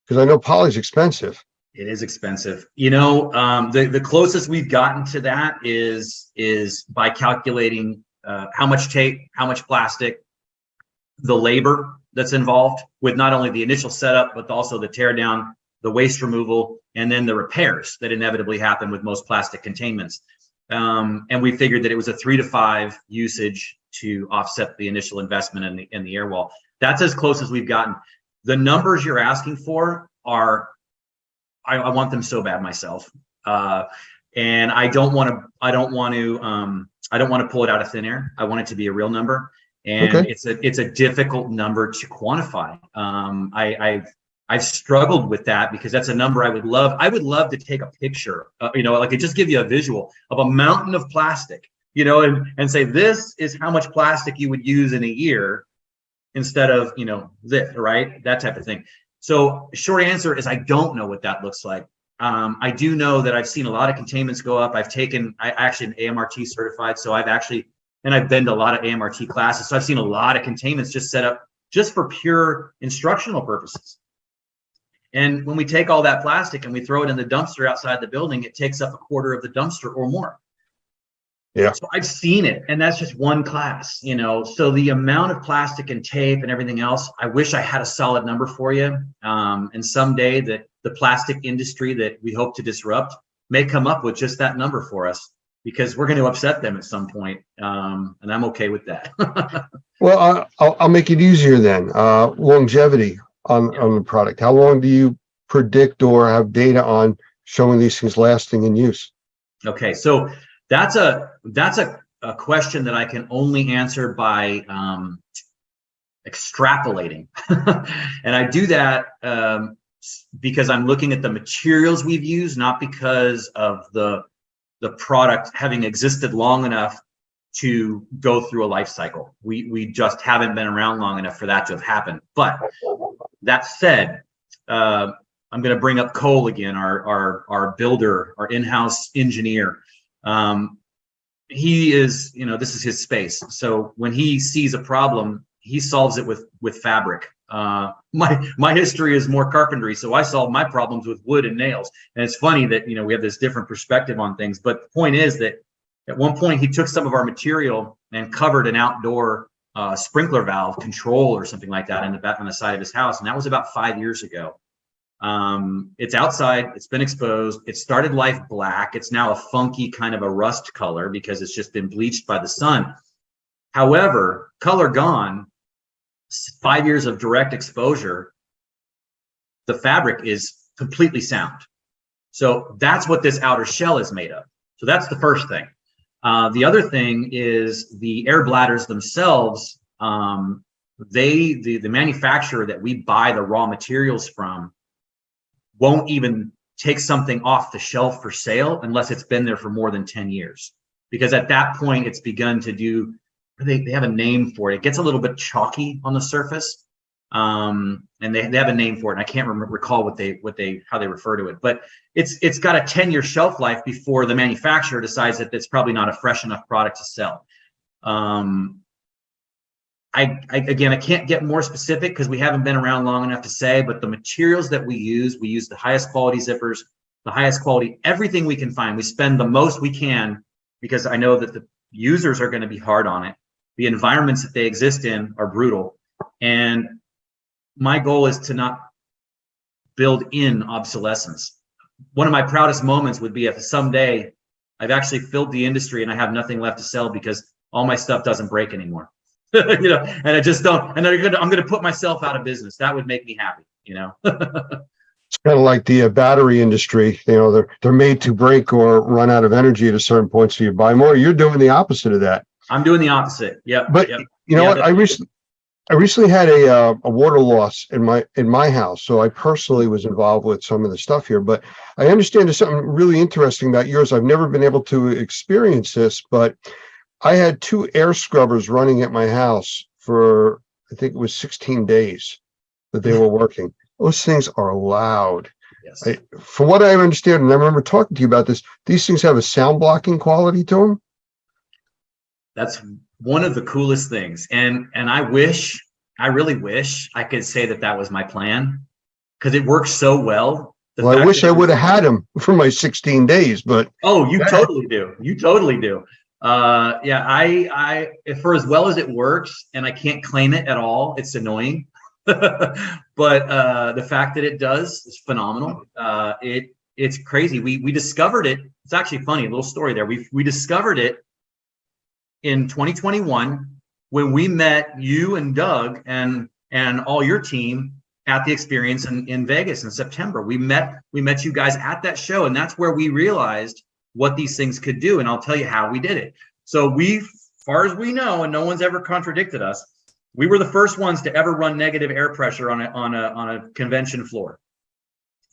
Because I know poly is expensive. It is expensive. You know, the closest we've gotten to that is by calculating how much tape, how much plastic, the labor that's involved with not only the initial setup, but also the tear down, the waste removal, and then the repairs that inevitably happen with most plastic containments. And we figured that it was a 3 to 5 usage to offset the initial investment in the air wall. That's as close as we've gotten. The numbers you're asking for are, I want them so bad myself. And I don't want to pull it out of thin air. I want it to be a real number. And okay. It's a difficult number to quantify. I've struggled with that because that's a number I would love to take a picture, you know, like it just give you a visual of a mountain of plastic, you know, and say, this is how much plastic you would use in a year instead of, you know, this, right? That type of thing. So short answer is I don't know what that looks like. I do know that I've seen a lot of containments go up. I actually am AMRT certified. So I've been to a lot of AMRT classes. So I've seen a lot of containments just set up just for pure instructional purposes. And when we take all that plastic and we throw it in the dumpster outside the building, it takes up a quarter of the dumpster or more. Yeah. So I've seen it, and that's just one class, you know. So the amount of plastic and tape and everything else, I wish I had a solid number for you. And someday that the plastic industry that we hope to disrupt may come up with just that number for us, because we're going to upset them at some point. And I'm okay with that. Well, I'll make it easier then. Longevity on the product. How long do you predict or have data on showing these things lasting in use? Okay, so that's a question that I can only answer by extrapolating, and I do that because I'm looking at the materials we've used, not because of the product having existed long enough to go through a life cycle. We just haven't been around long enough for that to have happened. But that said, I'm going to bring up Cole again, our builder, our in-house engineer. He is, you know, this is his space. So when he sees a problem, he solves it with fabric. My history is more carpentry, so I solve my problems with wood and nails. And it's funny that, you know, we have this different perspective on things. But the point is that at one point he took some of our material and covered an outdoor sprinkler valve control or something like that in the back on the side of his house, and that was about 5 years ago. It's outside, it's been exposed, it started life black. It's now a funky kind of a rust color because it's just been bleached by the sun. However, color gone, 5 years of direct exposure, the fabric is completely sound. So that's what this outer shell is made of. So that's the first thing. The other thing is the air bladders themselves. The manufacturer that we buy the raw materials from won't even take something off the shelf for sale unless it's been there for more than 10 years. Because at that point, it's begun to do, they have a name for it. It gets a little bit chalky on the surface. And they have a name for it. And I can't recall how they refer to it. But it's got a 10-year shelf life before the manufacturer decides that it's probably not a fresh enough product to sell. Again, I can't get more specific because we haven't been around long enough to say, but the materials that we use the highest quality zippers, the highest quality, everything we can find. We spend the most we can because I know that the users are going to be hard on it. The environments that they exist in are brutal. And my goal is to not build in obsolescence. One of my proudest moments would be if someday I've actually filled the industry and I have nothing left to sell because all my stuff doesn't break anymore. You know, and I just don't, and I'm going to put myself out of business. That would make me happy, you know. It's kind of like the battery industry. You know, they're made to break or run out of energy at a certain point, so you buy more. You're doing the opposite of that. I'm doing the opposite. Yeah. But you know what? I recently had a water loss in my house, so I personally was involved with some of the stuff here. But I understand there's something really interesting about yours. I've never been able to experience this, but I had 2 air scrubbers running at my house for, I think it was 16 days that they were working. Those things are loud. Yes. From what I understand, and I remember talking to you about this, these things have a sound blocking quality to them. That's one of the coolest things. And I really wish I could say that was my plan because it works so well. Well, I wish I would have had them for my 16 days, but. Oh, you totally do. You totally do. Yeah, I for as well as it works, and I can't claim it at all, it's annoying. But the fact that it does is phenomenal. It's crazy. We discovered it. It's actually funny, a little story there. We discovered it in 2021 when we met you and Doug and all your team at the experience in Vegas in September. We met you guys at that show, and that's where we realized what these things could do. And I'll tell you how we did it. So as far as we know, and no one's ever contradicted us, we were the first ones to ever run negative air pressure on a convention floor,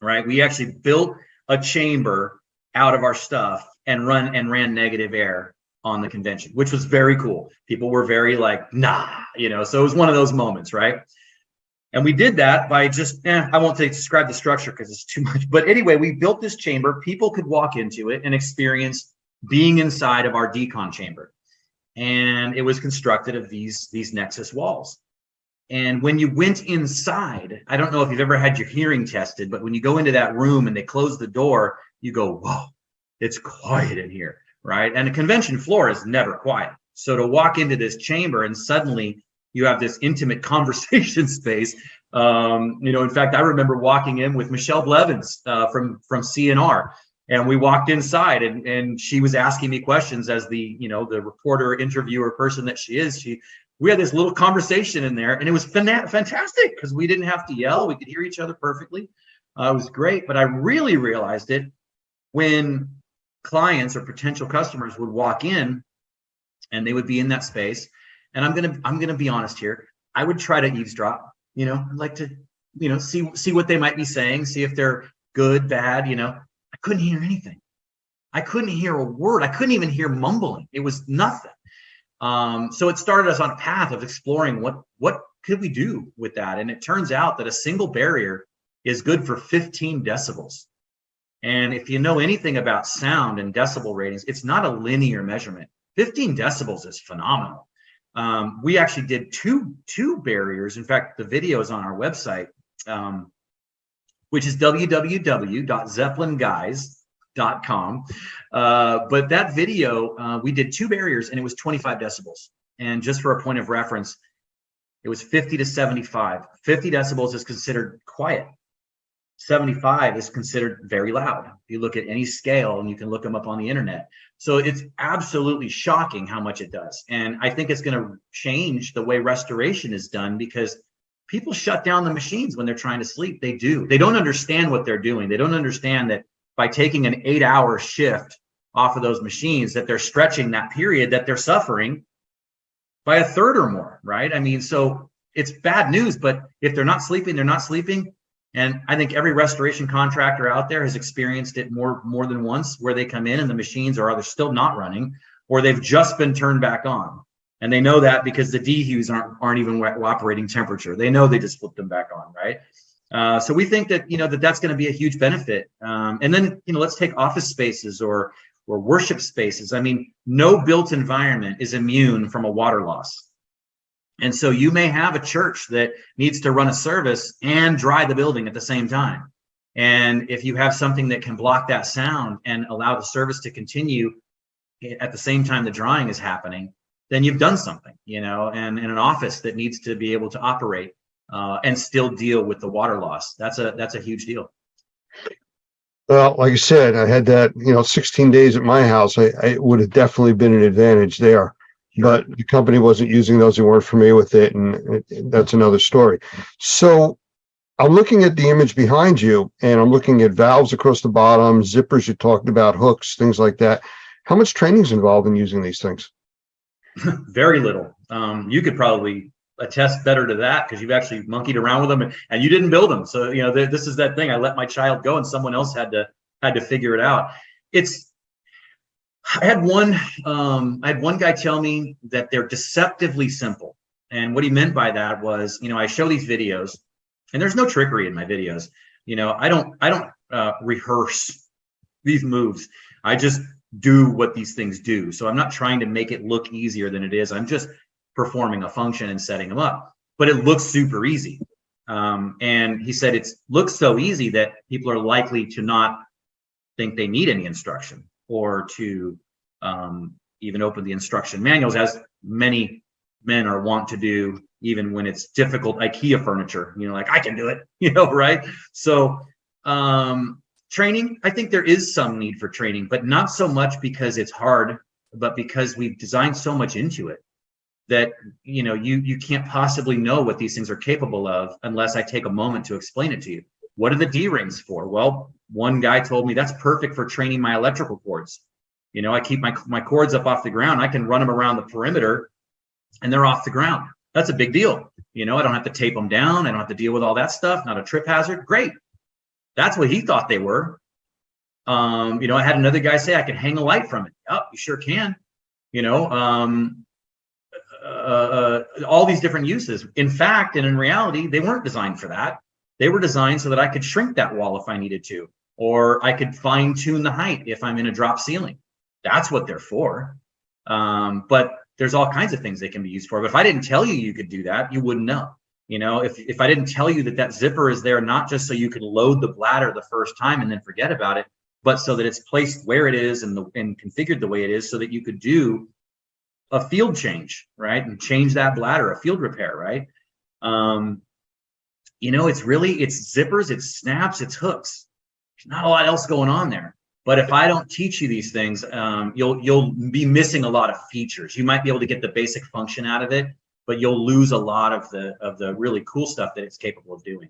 right? We actually built a chamber out of our stuff and ran negative air on the convention, which was very cool. People were very like, nah, you know, so it was one of those moments, right? And we did that by just, I won't describe the structure because it's too much. But anyway, we built this chamber. People could walk into it and experience being inside of our decon chamber. And it was constructed of these Nexus walls. And when you went inside, I don't know if you've ever had your hearing tested, but when you go into that room and they close the door, you go, whoa, it's quiet in here. right? And a convention floor is never quiet. So to walk into this chamber and suddenly you have this intimate conversation space. In fact, I remember walking in with Michelle Blevins from CNR, and we walked inside, and she was asking me questions as the reporter, interviewer person that she is. We had this little conversation in there, and it was fantastic because we didn't have to yell. We could hear each other perfectly. It was great, but I really realized it when clients or potential customers would walk in, and they would be in that space. And I'm gonna be honest here. I would try to eavesdrop. I'd like to, see what they might be saying, see if they're good, bad. I couldn't hear anything. I couldn't hear a word. I couldn't even hear mumbling. It was nothing. So it started us on a path of exploring what could we do with that. And it turns out that a single barrier is good for 15 decibels. And if you know anything about sound and decibel ratings, it's not a linear measurement. 15 decibels is phenomenal. We actually did two barriers. In fact, the video is on our website, which is www.zeppelinguys.com. But that video, we did 2 barriers, and it was 25 decibels. And just for a point of reference, it was 50 to 75. 50 decibels is considered quiet. 75 is considered very loud. If you look at any scale, and you can look them up on the internet. So it's absolutely shocking how much it does. And I think it's going to change the way restoration is done, because people shut down the machines when they're trying to sleep. They do. They don't understand what they're doing. They don't understand that by taking an 8-hour shift off of those machines, that they're stretching that period that they're suffering by a third or more, right? I mean, so it's bad news, but if they're not sleeping, they're not sleeping. And I think every restoration contractor out there has experienced it more than once, where they come in and the machines are either still not running or they've just been turned back on. And they know that because the DHUs aren't even operating temperature. They know they just flipped them back on, right? So we think that, that's going to be a huge benefit. And then, let's take office spaces or worship spaces. I mean, no built environment is immune from a water loss. And so you may have a church that needs to run a service and dry the building at the same time. And if you have something that can block that sound and allow the service to continue at the same time the drying is happening, then you've done something, and in an office that needs to be able to operate and still deal with the water loss. That's a huge deal. Well, like I said, I had that, 16 days at my house. I would have definitely been an advantage there. But the company wasn't using those. They weren't familiar with it. And that's another story. So I'm looking at the image behind you, and I'm looking at valves across the bottom, zippers you talked about, hooks, things like that. How much training is involved in using these things? Very little. You could probably attest better to that because you've actually monkeyed around with them and you didn't build them. So, this is that thing. I let my child go and someone else had to figure it out. I had one guy tell me that they're deceptively simple. And what he meant by that was, I show these videos and there's no trickery in my videos. I don't rehearse these moves. I just do what these things do. So I'm not trying to make it look easier than it is. I'm just performing a function and setting them up, but it looks super easy. And he said, it looks so easy that people are likely to not think they need any instruction, or to even open the instruction manuals, as many men are wont to do, even when it's difficult IKEA furniture, like I can do it, right? So training, I think there is some need for training, but not so much because it's hard, but because we've designed so much into it that, you can't possibly know what these things are capable of unless I take a moment to explain it to you. What are the D-rings for? Well, one guy told me that's perfect for training my electrical cords. I keep my cords up off the ground. I can run them around the perimeter and they're off the ground. That's a big deal. I don't have to tape them down. I don't have to deal with all that stuff. Not a trip hazard. Great. That's what he thought they were. I had another guy say I can hang a light from it. Oh, you sure can. All these different uses. In fact, and in reality, they weren't designed for that. They were designed so that I could shrink that wall if I needed to, or I could fine tune the height if I'm in a drop ceiling. That's what they're for. But there's all kinds of things they can be used for. But if I didn't tell you you could do that, you wouldn't know. If I didn't tell you that zipper is there not just so you could load the bladder the first time and then forget about it, but so that it's placed where it is and configured the way it is so that you could do a field change, right? And change that bladder, a field repair, right? You know, it's zippers, it's snaps, it's hooks. There's not a lot else going on there. But if I don't teach you these things, you'll be missing a lot of features. You might be able to get the basic function out of it, but you'll lose a lot of the really cool stuff that it's capable of doing.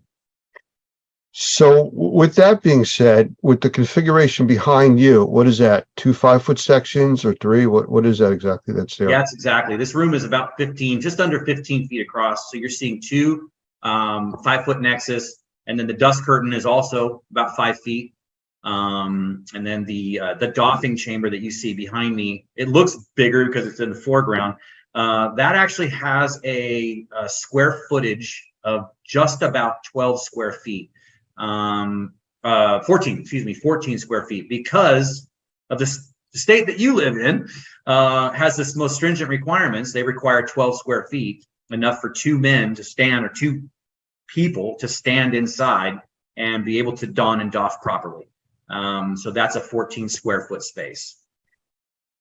So with that being said, with the configuration behind you, what is that? 2 5-foot sections or 3? What is that exactly that's there? Yeah, that's exactly. This room is about 15, just under 15 feet across. So you're seeing 2 5-foot nexus, and then the dust curtain is also about 5 feet. And then the doffing chamber that you see behind me, it looks bigger because it's in the foreground. That actually has a square footage of just about 12 square feet. 14 square feet, because of the state that you live in, has this most stringent requirements. They require 12 square feet, enough for 2 men to stand, or 2 people to stand inside and be able to don and doff properly. So that's a 14 square foot space.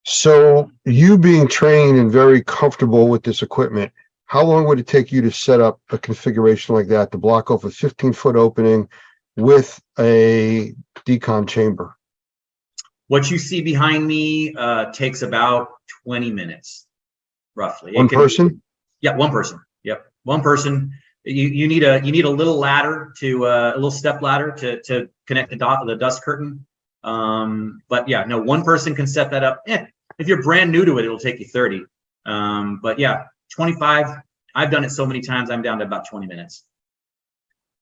So you being trained and very comfortable with this equipment, how long would it take you to set up a configuration like that to block off a 15-foot opening with a decon chamber? What you see behind me takes about 20 minutes, roughly. One person? Yeah, one person. Yep, one person. You need a little ladder a little step ladder to connect the dust curtain. But yeah, no, one person can set that up. If you're brand new to it, it'll take you 30. But yeah, 25. I've done it so many times, I'm down to about 20 minutes.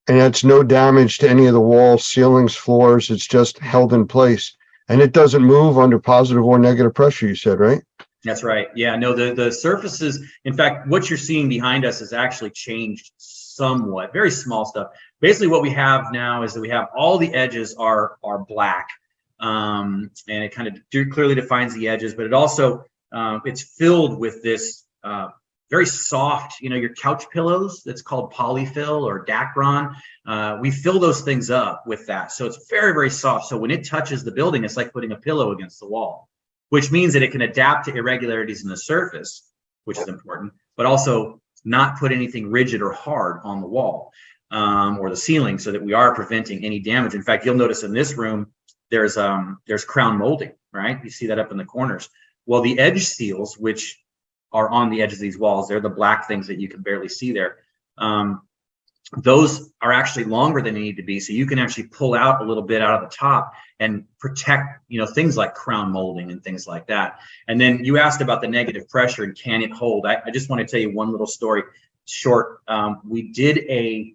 And that's no damage to any of the walls, ceilings, floors. It's just held in place. And it doesn't move under positive or negative pressure, you said, right? That's right. Yeah, no, the surfaces, in fact, what you're seeing behind us has actually changed somewhat, very small stuff. Basically what we have now is that we have all the edges are black. And it kind of clearly defines the edges, but it also, it's filled with this very soft, your couch pillows, that's called polyfill or Dacron. We fill those things up with that. So it's very, very soft. So when it touches the building, it's like putting a pillow against the wall, which means that it can adapt to irregularities in the surface, which is important, but also not put anything rigid or hard on the wall or the ceiling, so that we are preventing any damage. In fact, you'll notice in this room, there's crown molding, right? You see that up in the corners. Well, the edge seals, which are on the edge of these walls, they're the black things that you can barely see there. Those are actually longer than they need to be, so you can actually pull out a little bit out of the top and protect, things like crown molding and things like that. And then you asked about the negative pressure and can it hold. I just want to tell you one little story short. We did a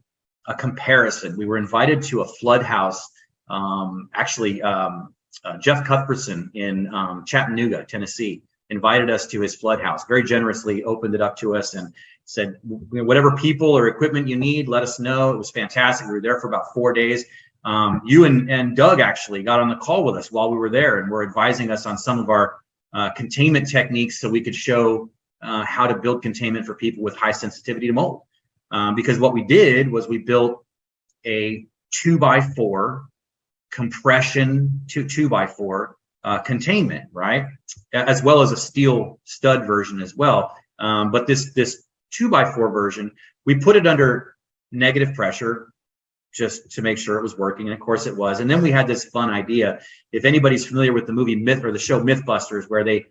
comparison. We were invited to a flood house. Jeff Cuthbertson in Chattanooga, Tennessee, invited us to his flood house, very generously opened it up to us and said, whatever people or equipment you need, let us know. It was fantastic. We were there for about 4 days. You and Doug actually got on the call with us while we were there and were advising us on some of our containment techniques, so we could show how to build containment for people with high sensitivity to mold. Because what we did was we built a 2x4 compression to 2x4 containment, right? As well as a steel stud version as well. But this 2x4 version, we put it under negative pressure just to make sure it was working. And of course it was. And then we had this fun idea. If anybody's familiar with the movie Myth or the show Mythbusters, where they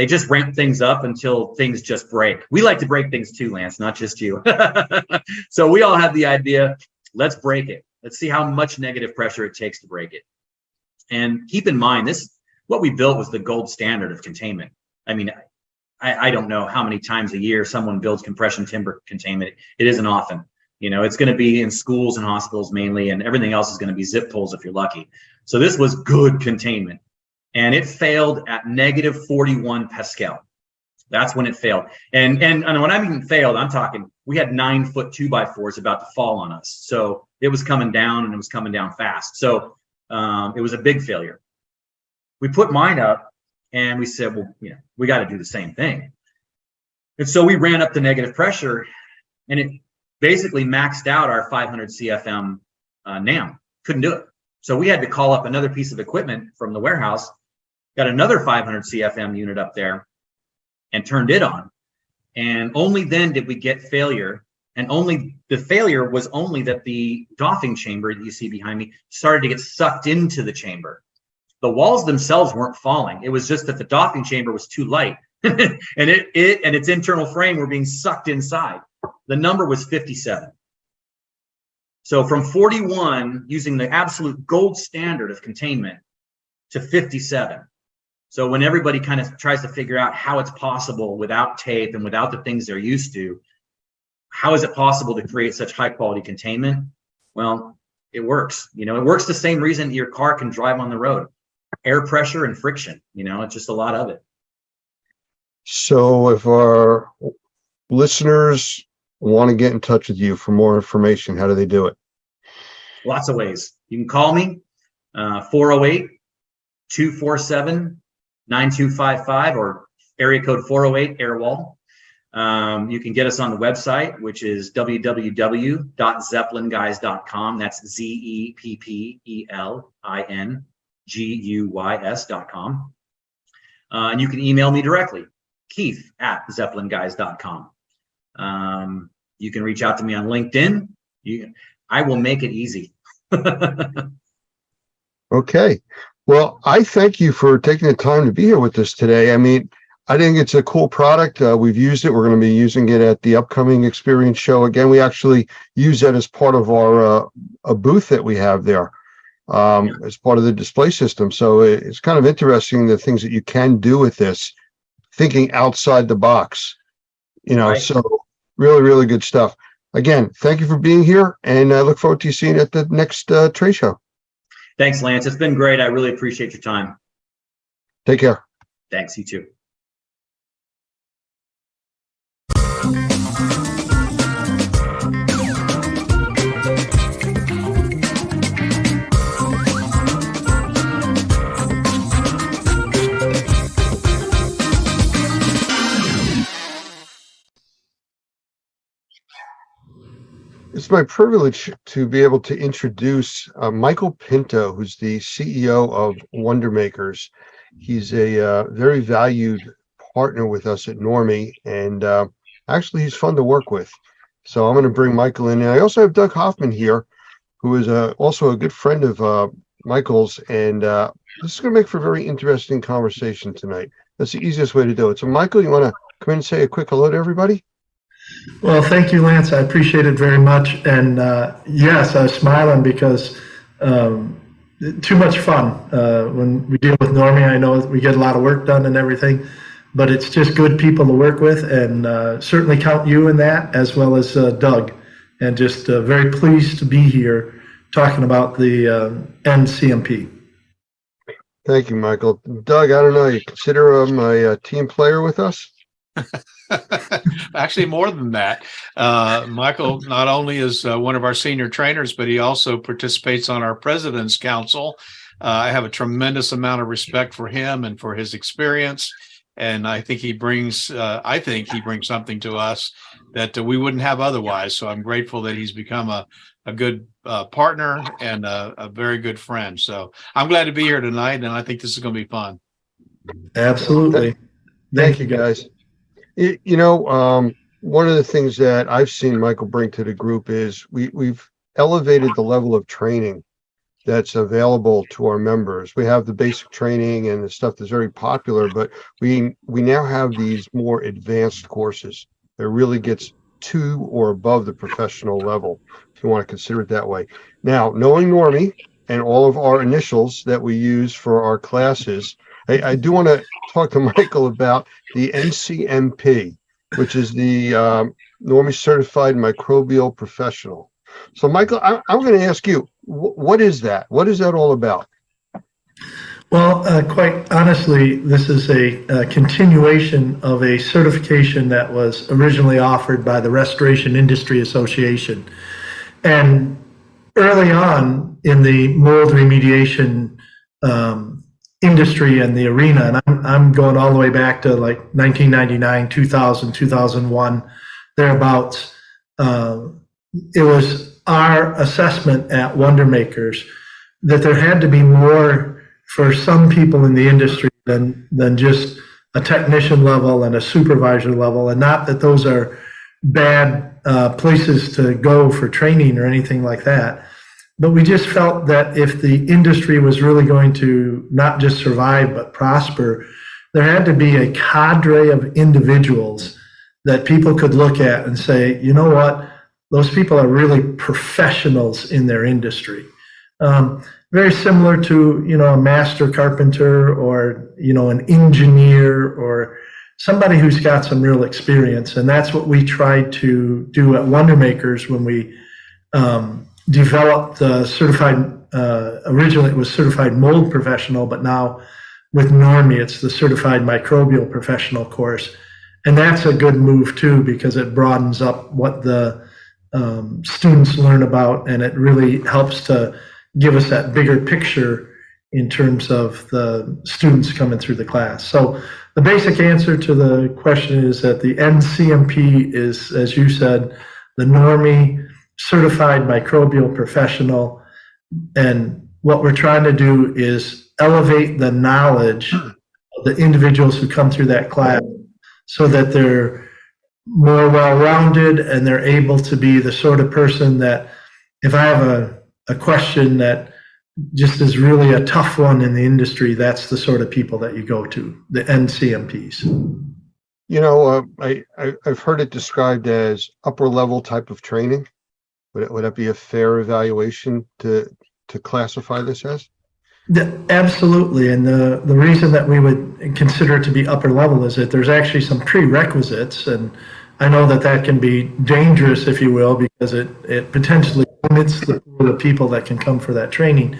just ramp things up until things just break. We like to break things too, Lance, not just you. So we all had the idea, let's break it. Let's see how much negative pressure it takes to break it. And keep in mind, what we built was the gold standard of containment. I mean, I don't know how many times a year someone builds compression timber containment. It isn't often. It's going to be in schools and hospitals mainly, and everything else is going to be zip pulls if you're lucky. So this was good containment. And it failed at negative 41 Pascal. That's when it failed. And when I mean failed, I'm talking, we had 9-foot 2x4s about to fall on us. So it was coming down, and it was coming down fast. So it was a big failure. We put mine up and we said, well, we got to do the same thing. And so we ran up the negative pressure, and it basically maxed out our 500 CFM NAM. Couldn't do it. So we had to call up another piece of equipment from the warehouse, got another 500 CFM unit up there and turned it on. And only then did we get failure. And only the failure was only that the doffing chamber that you see behind me started to get sucked into the chamber. The walls themselves weren't falling. It was just that the doffing chamber was too light and it and its internal frame were being sucked inside. The number was 57. So from 41, using the absolute gold standard of containment, to 57. So when everybody kind of tries to figure out how it's possible without tape and without the things they're used to, how is it possible to create such high quality containment? Well, it works. You know, it works the same reason your car can drive on the road. Air pressure and friction, you know, it's just a lot of it. So if our listeners want to get in touch with you for more information, how do they do it? Lots of ways. You can call me, 408-247-9255 or area code 408 Airwall. You can get us on the website, which is www.zeppelinguys.com. That's ZEPPELINGUYS.com. And you can email me directly, Keith@zeppelinguys.com. You can reach out to me on LinkedIn. I will make it easy. Okay. Well, I thank you for taking the time to be here with us today. I mean, I think it's a cool product. We've used it. We're going to be using it at the upcoming Experience Show. Again, we actually use that as part of our a booth that we have there as part of the display system. So it's kind of interesting the things that you can do with this, thinking outside the box, you know, Right. So really, really good stuff. Again, thank you for being here, and I look forward to you seeing you at the next trade show. Thanks, Lance. It's been great. I really appreciate your time. Take care. Thanks, you too. It's my privilege to be able to introduce Michael Pinto, who's the CEO of Wonder Makers. He's a very valued partner with us at Normie, and actually he's fun to work with. So I'm going to bring Michael in. And I also have Doug Hoffman here, who is also a good friend of Michael's, and this is going to make for a very interesting conversation tonight. That's the easiest way to do it. So Michael, you want to come in and say a quick hello to everybody? Well, thank you, Lance. I appreciate it very much. And yes, I was smiling because too much fun. When we deal with Normie, I know we get a lot of work done and everything, but it's just good people to work with, and certainly count you in that, as well as Doug. And just very pleased to be here talking about the NCMP. Thank you, Michael. Doug, I don't know, you consider him a team player with us? Actually, more than that. Michael not only is one of our senior trainers, but he also participates on our President's Council. I have a tremendous amount of respect for him and for his experience. And I think he brings something to us that we wouldn't have otherwise. So I'm grateful that he's become a good partner and a very good friend. So I'm glad to be here tonight, and I think this is going to be fun. Absolutely. Thank you, guys. You know, one of the things that I've seen Michael bring to the group is we've elevated the level of training that's available to our members. We have the basic training and the stuff that's very popular, but we now have these more advanced courses that really gets to or above the professional level, if you want to consider it that way. Now, knowing Normie and all of our initials that we use for our classes, I do want to talk to Michael about the NCMP, which is the Normie Certified Microbial Professional. So, Michael, I'm going to ask you, what is that? What is that all about? Well, quite honestly, this is a continuation of a certification that was originally offered by the Restoration Industry Association. And early on in the mold remediation industry and the arena, and I'm going all the way back to like 1999, 2000, 2001, thereabouts. It was our assessment at Wonder Makers that there had to be more for some people in the industry than just a technician level and a supervisor level, and not that those are bad places to go for training or anything like that. But we just felt that if the industry was really going to not just survive but prosper, there had to be a cadre of individuals that people could look at and say, you know what, those people are really professionals in their industry. Very similar to, a master carpenter or, an engineer or somebody who's got some real experience. And that's what we tried to do at Wonder Makers when we developed the originally it was certified mold professional, but now with Normie, it's the certified microbial professional course. And that's a good move too, because it broadens up what the students learn about, and it really helps to give us that bigger picture in terms of the students coming through the class. So the basic answer to the question is that the NCMP is, as you said, the Normie certified microbial professional. And what we're trying to do is elevate the knowledge of the individuals who come through that class so that they're more well-rounded and they're able to be the sort of person that if I have a question that just is really a tough one in the industry, that's the sort of people that you go to, the NCMPs. I've heard it described as upper level type of training. Would that be a fair evaluation to classify this as? Absolutely. And the reason that we would consider it to be upper level is that there's actually some prerequisites. And I know that can be dangerous, if you will, because it potentially limits the people that can come for that training.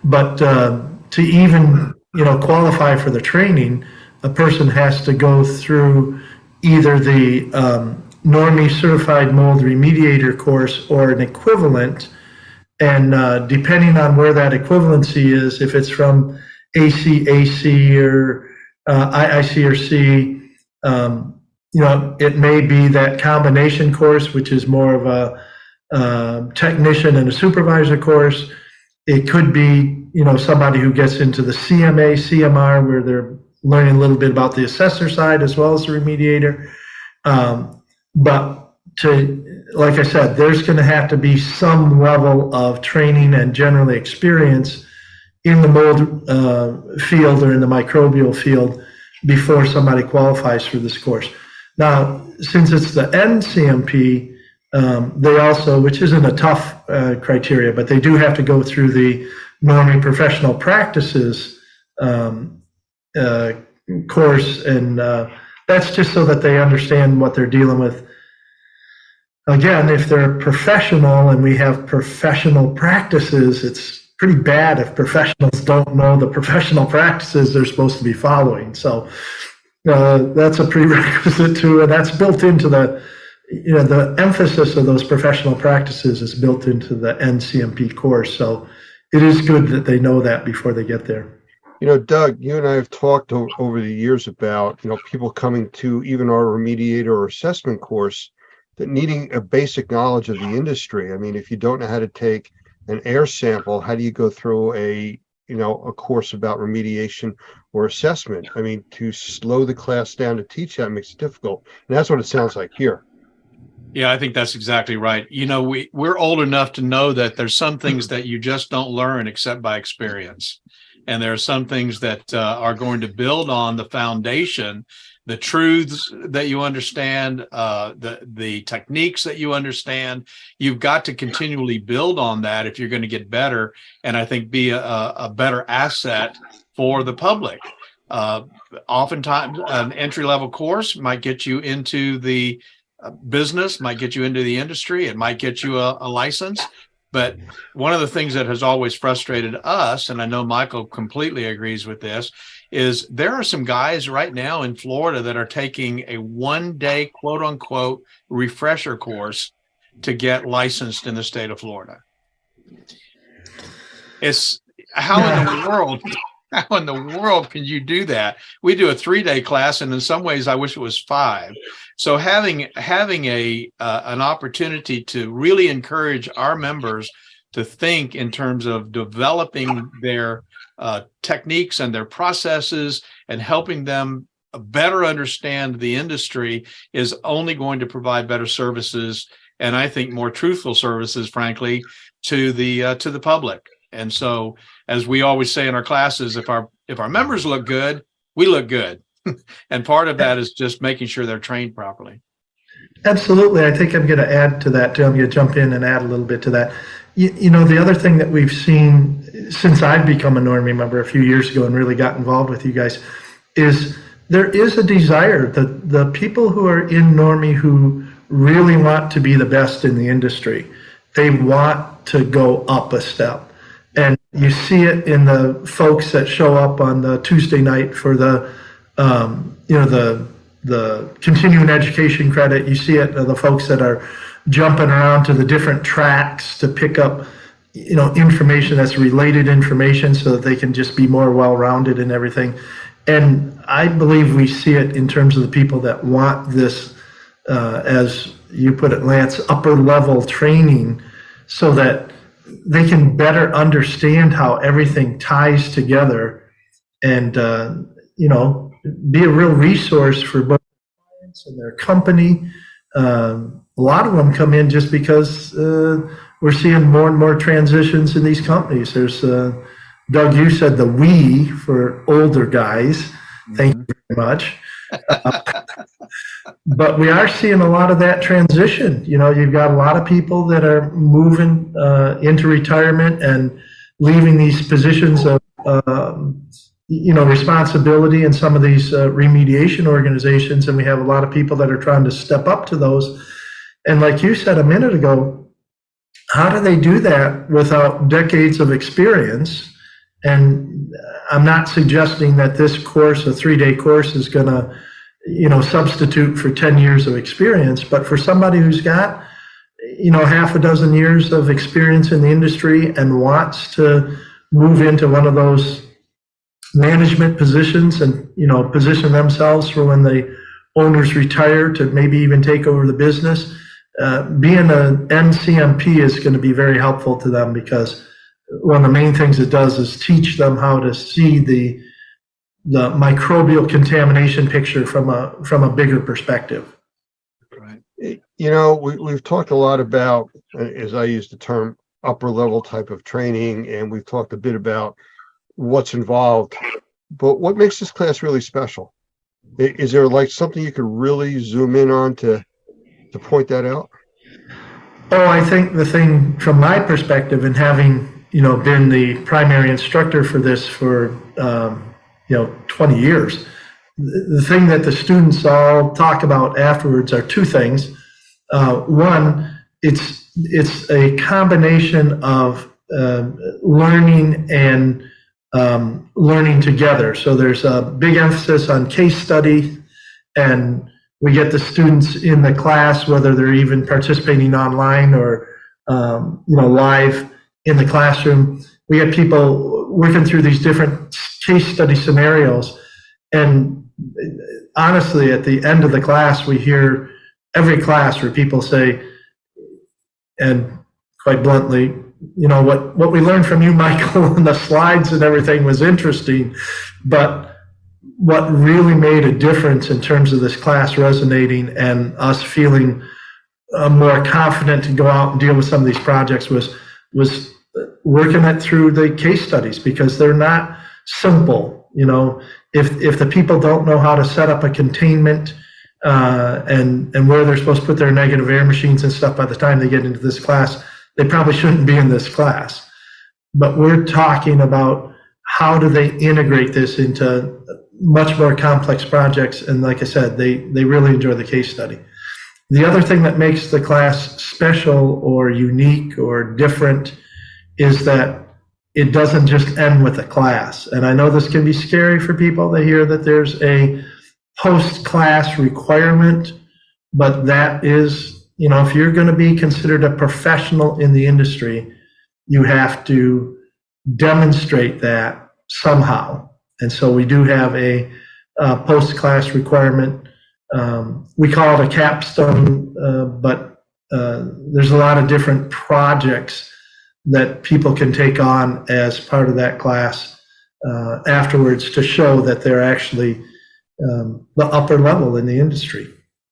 But to even, qualify for the training, a person has to go through either the Normie Certified Mold Remediator course or an equivalent. And depending on where that equivalency is, if it's from ACAC or IICRC, it may be that combination course, which is more of a technician and a supervisor course. It could be, somebody who gets into the CMA, CMR, where they're learning a little bit about the assessor side as well as the remediator. But like I said, there's going to have to be some level of training and generally experience in the mold field or in the microbial field before somebody qualifies for this course. Now, since it's the NCMP, they also, which isn't a tough criteria, but they do have to go through the Normie Professional Practices course, and that's just so that they understand what they're dealing with. Again, if they're professional and we have professional practices, it's pretty bad if professionals don't know the professional practices they're supposed to be following. So that's a prerequisite too, and that's built into the emphasis of those professional practices is built into the NCMP course. So it is good that they know that before they get there. Doug, you and I have talked over the years about, people coming to even our remediator or assessment course that needing a basic knowledge of the industry. I mean, if you don't know how to take an air sample, how do you go through a course about remediation or assessment? I mean, to slow the class down to teach that makes it difficult. And that's what it sounds like here. Yeah, I think that's exactly right. We're old enough to know that there's some things that you just don't learn except by experience. And there are some things that are going to build on the foundation, the truths that you understand, the techniques that you understand. You've got to continually build on that if you're going to get better, and I think be a better asset for the public. Oftentimes, an entry-level course might get you into the business, might get you into the industry, it might get you a license. But one of the things that has always frustrated us, and I know Michael completely agrees with this, is there are some guys right now in Florida that are taking a one-day, quote-unquote, refresher course to get licensed in the state of Florida. It's how in the world can you do that? We do a 3-day class, and in some ways, I wish it was 5. So having an opportunity to really encourage our members to think in terms of developing their techniques and their processes and helping them better understand the industry is only going to provide better services, and I think more truthful services, frankly, to the public. And so, as we always say in our classes, if our members look good, we look good. And part of that is just making sure they're trained properly. Absolutely. I think I'm going to add to that too. I'm going to jump in and add a little bit to that. You know, the other thing that we've seen since I've become a Normie member a few years ago and really got involved with you guys is there is a desire that the people who are in Normie who really want to be the best in the industry, they want to go up a step. And you see it in the folks that show up on the Tuesday night for the continuing education credit. You see it in the folks that are jumping around to the different tracks to pick up, you know, information that's related information so that they can just be more well-rounded and everything. And I believe we see it in terms of the people that want this, as you put it, Lance, upper level training so that they can better understand how everything ties together and, you know, be a real resource for both clients and their company. A lot of them come in just because we're seeing more and more transitions in these companies. There's, Doug, you said the we for older guys. Thank you very much. But we are seeing a lot of that transition. You know, you've got a lot of people that are moving into retirement and leaving these positions of, you know, responsibility in some of these remediation organizations. And we have a lot of people that are trying to step up to those. And like you said a minute ago, how do they do that without decades of experience? And I'm not suggesting that this course, a 3-day course, is going to, you know, substitute for 10 years of experience. But for somebody who's got, you know, half a dozen years of experience in the industry and wants to move into one of those management positions and, you know, position themselves for when the owners retire to maybe even take over the business, being an NCMP is going to be very helpful to them, because one of the main things it does is teach them how to see the microbial contamination picture from a bigger perspective. Right. You know, we've talked a lot about, as I use the term, upper level type of training, and we've talked a bit about what's involved. But what makes this class really special? Is there like something you could really zoom in on to point that out? Oh, I think the thing from my perspective, and having, you know, been the primary instructor for this for, you know, 20 years, the thing that the students all talk about afterwards are two things. One, it's a combination of learning and learning together. So there's a big emphasis on case study, and we get the students in the class, whether they're even participating online or, you know, live in the classroom. We get people working through these different case study scenarios. And honestly, at the end of the class, we hear every class where people say, and quite bluntly, you know, what we learned from you, Michael, and the slides and everything was interesting, but what really made a difference in terms of this class resonating and us feeling more confident to go out and deal with some of these projects was working it through the case studies, because they're not simple. You know, if the people don't know how to set up a containment and where they're supposed to put their negative air machines and stuff by the time they get into this class, they probably shouldn't be in this class. But we're talking about how do they integrate this into much more complex projects. And like I said, they really enjoy the case study. The other thing that makes the class special or unique or different is that it doesn't just end with a class. And I know this can be scary for people. They hear that there's a post-class requirement, but that is, you know, if you're going to be considered a professional in the industry, you have to demonstrate that somehow. And so we do have a post-class requirement. We call it a capstone, but there's a lot of different projects that people can take on as part of that class afterwards to show that they're actually the upper level in the industry.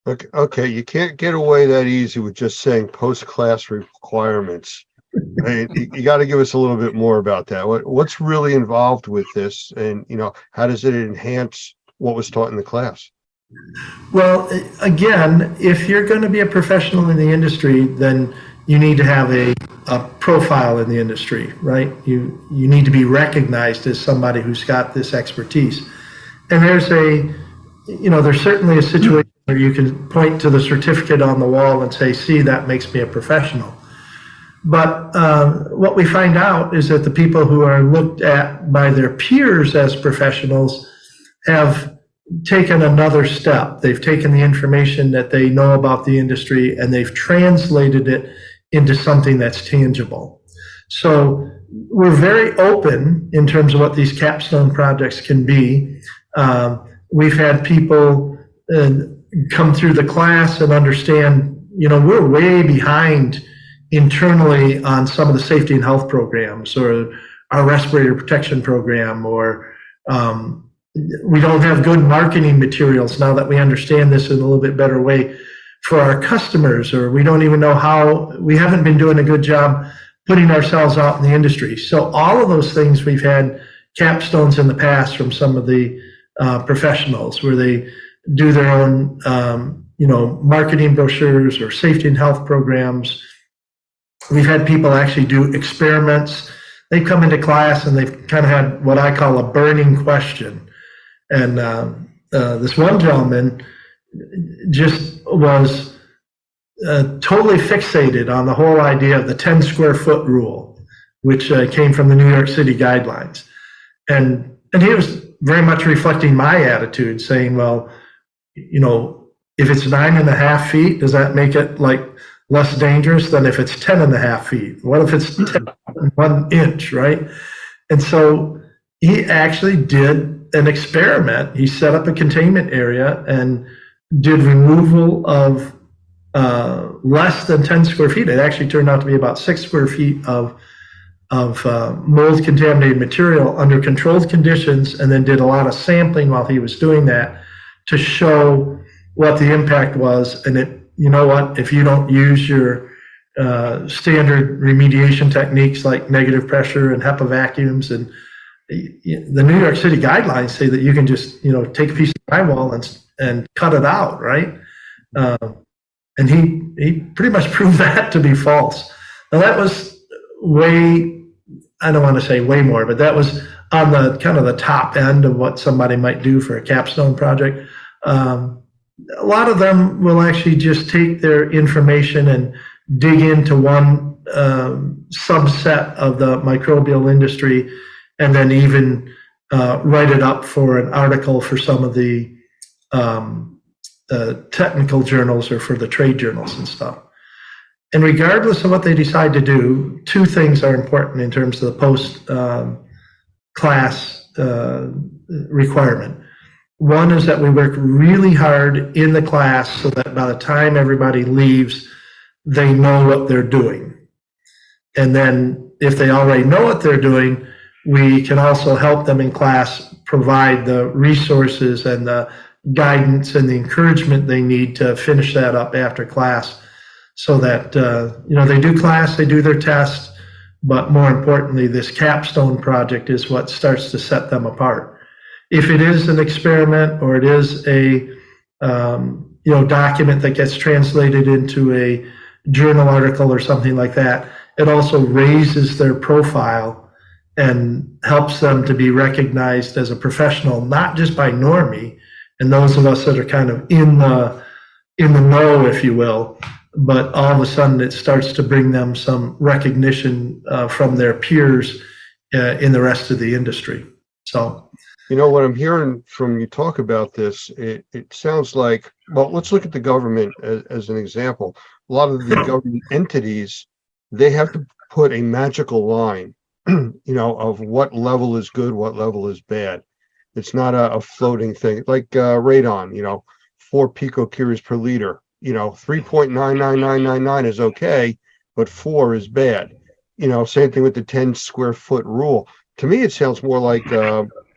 Okay, you can't get away that easy with just saying post-class requirements. I mean, you got to give us a little bit more about that. What's really involved with this, and how does it enhance what was taught in the class? Well, again, if you're going to be a professional in the industry, then you need to have a profile in the industry, right? You need to be recognized as somebody who's got this expertise. And there's certainly a situation where you can point to the certificate on the wall and say, see, that makes me a professional. But what we find out is that the people who are looked at by their peers as professionals have taken another step. They've taken the information that they know about the industry and they've translated it into something that's tangible. So we're very open in terms of what these capstone projects can be. We've had people come through the class and understand, we're way behind internally on some of the safety and health programs or our respirator protection program, or we don't have good marketing materials now that we understand this in a little bit better way for our customers, or we don't even know we haven't been doing a good job putting ourselves out in the industry. So all of those things, we've had capstones in the past from some of the professionals where they do their own, marketing brochures or safety and health programs. We've had people actually do experiments. They come into class and they've kind of had what I call a burning question. And this one gentleman just was totally fixated on the whole idea of the 10 square foot rule, which came from the New York City guidelines. And he was very much reflecting my attitude, saying, well, if it's 9.5 feet, does that make it like less dangerous than if it's 10.5 feet? What if it's 1 inch, right? And so he actually did an experiment. He set up a containment area and did removal of less than 10 square feet. It actually turned out to be about 6 square feet of mold contaminated material under controlled conditions, and then did a lot of sampling while he was doing that to show what the impact was. And if you don't use your standard remediation techniques like negative pressure and HEPA vacuums, and the New York City guidelines say that you can just take a piece of drywall and cut it out, right? And he pretty much proved that to be false. Now that was I don't want to say way more, but that was on the kind of the top end of what somebody might do for a capstone project. A lot of them will actually just take their information and dig into one subset of the microbial industry, and then even write it up for an article for some of the technical journals or for the trade journals and stuff. And regardless of what they decide to do, 2 things are important in terms of the post-class requirement. One is that we work really hard in the class so that by the time everybody leaves, they know what they're doing. And then if they already know what they're doing, we can also help them in class provide the resources and the guidance and the encouragement they need to finish that up after class, so that they do class, they do their test, but more importantly, this capstone project is what starts to set them apart. If it is an experiment or it is a document that gets translated into a journal article or something like that, it also raises their profile and helps them to be recognized as a professional, not just by Normie and those of us that are kind of in the know, if you will, but all of a sudden it starts to bring them some recognition from their peers in the rest of the industry. So, what I'm hearing from you talk about this, it sounds like, well, let's look at the government as an example. A lot of the government entities, they have to put a magical line, of what level is good, what level is bad. It's not a floating thing like radon, 4 picocuries per liter. 3.99999 is okay, but 4 is bad. same thing with the 10 square foot rule. To me, it sounds more like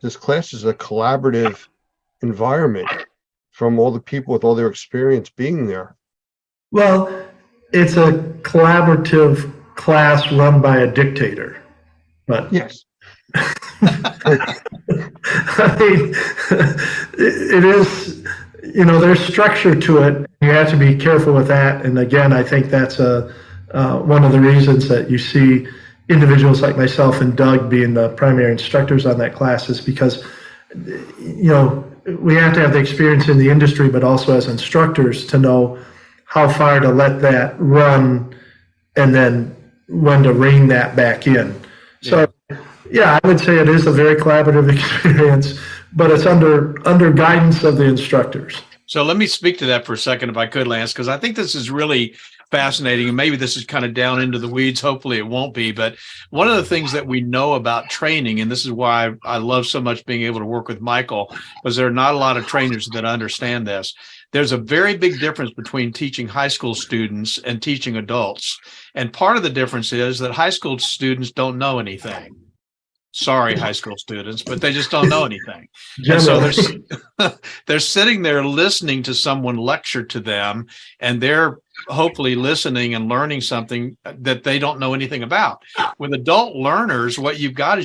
this class is a collaborative environment from all the people with all their experience being there. Well, it's a collaborative class run by a dictator, but Yes. I mean, it is, there's structure to it. You have to be careful with that. And again, I think that's one of the reasons that you see individuals like myself and Doug being the primary instructors on that class is because, we have to have the experience in the industry, but also as instructors to know how far to let that run and then when to rein that back in. So, yeah, I would say it is a very collaborative experience, but it's under guidance of the instructors. So let me speak to that for a second, if I could, Lance, because I think this is really fascinating, and maybe this is kind of down into the weeds. Hopefully it won't be. But one of the things that we know about training, and this is why I love so much being able to work with Michael, because there are not a lot of trainers that understand this. There's a very big difference between teaching high school students and teaching adults. And part of the difference is that high school students don't know anything. Sorry, high school students, but they just don't know anything. And so they're sitting there listening to someone lecture to them, and they're hopefully listening and learning something that they don't know anything about. With adult learners, what you've got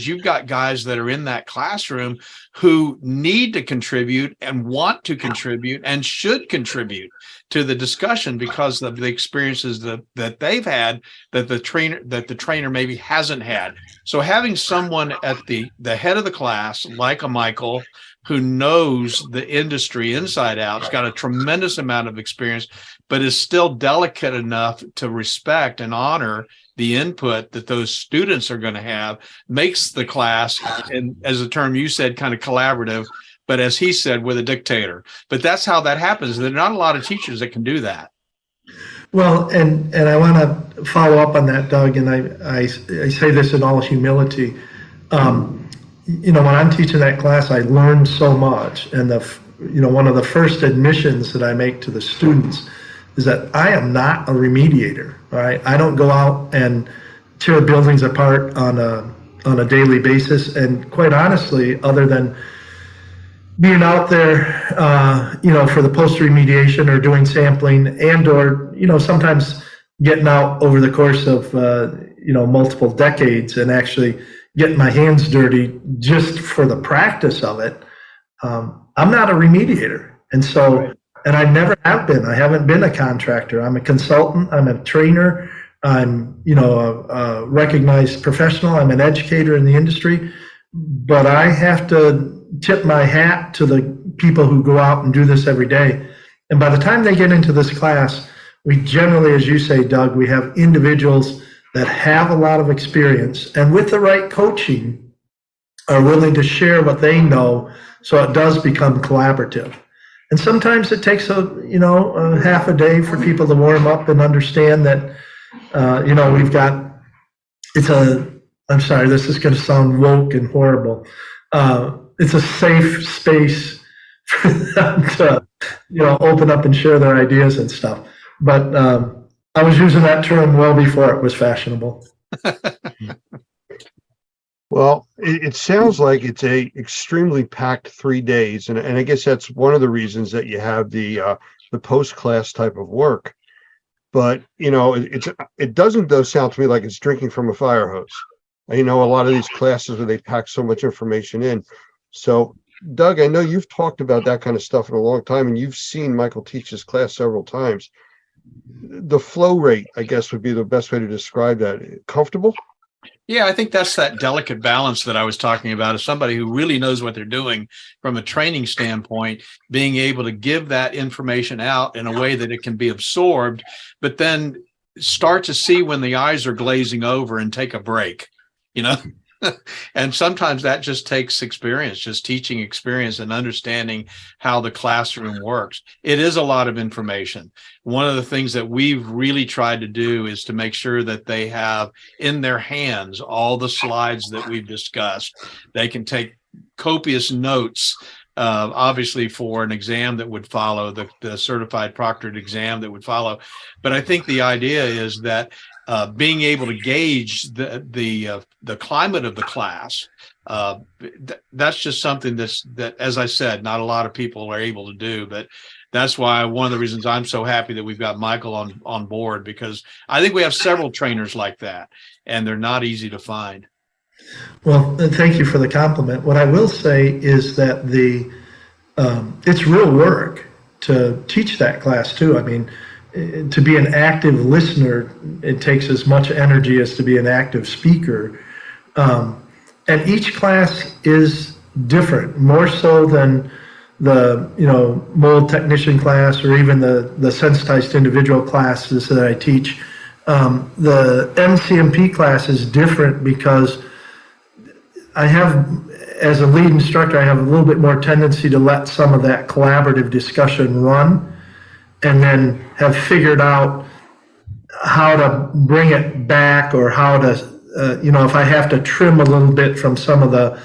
guys that are in that classroom who need to contribute and want to contribute and should contribute to the discussion because of the experiences that they've had that the trainer maybe hasn't had. So having someone at the head of the class like a Michael who knows the industry inside out, has got a tremendous amount of experience, but is still delicate enough to respect and honor the input that those students are going to have, makes the class, and as a term you said, kind of collaborative, but as he said, with a dictator. But that's how that happens. There are not a lot of teachers that can do that. Well, and I want to follow up on that, Doug, and I say this in all humility. When I'm teaching that class, I learned so much. And one of the first admissions that I make to the students is that I am not a remediator, right? I don't go out and tear buildings apart on a daily basis. And quite honestly, other than being out there, for the post remediation or doing sampling or sometimes getting out over the course of, multiple decades and actually getting my hands dirty just for the practice of it. I'm not a remediator. And so, and I never have been. I haven't been a contractor. I'm a consultant. I'm a trainer. I'm, a recognized professional. I'm an educator in the industry. But I have to tip my hat to the people who go out and do this every day. And by the time they get into this class, we generally, as you say, Doug, we have individuals that have a lot of experience and with the right coaching are willing to share what they know, so it does become collaborative. And sometimes it takes a half a day for people to warm up and understand that we've got I'm sorry, this is going to sound woke and horrible. It's a safe space for them to open up and share their ideas and stuff. But I was using that term well before it was fashionable. Well, it sounds like it's a extremely packed 3 days, and I guess that's one of the reasons that you have the post-class type of work. But it doesn't though sound to me like it's drinking from a fire hose. A lot of these classes where they pack so much information in. So, Doug, I know you've talked about that kind of stuff in a long time, and you've seen Michael teach this class several times. The flow rate, I guess, would be the best way to describe that. Comfortable? Yeah, I think that's that delicate balance that I was talking about, as somebody who really knows what they're doing from a training standpoint, being able to give that information out in a way that it can be absorbed, but then start to see when the eyes are glazing over and take a break, And sometimes that just takes experience, just teaching experience and understanding how the classroom works. It is a lot of information. One of the things that we've really tried to do is to make sure that they have in their hands all the slides that we've discussed. They can take copious notes, obviously for an exam that would follow, the certified proctored exam that would follow. But I think the idea is that being able to gauge the climate of the class. That's just something that, as I said, not a lot of people are able to do, but that's why one of the reasons I'm so happy that we've got Michael on board, because I think we have several trainers like that, and they're not easy to find. Well, thank you for the compliment. What I will say is that it's real work to teach that class too. I mean, to be an active listener, it takes as much energy as to be an active speaker. And each class is different, more so than the mold technician class or even the sensitized individual classes that I teach. The NCMP class is different because I have, as a lead instructor, I have a little bit more tendency to let some of that collaborative discussion run, and then have figured out how to bring it back, or how to, if I have to trim a little bit from some of the,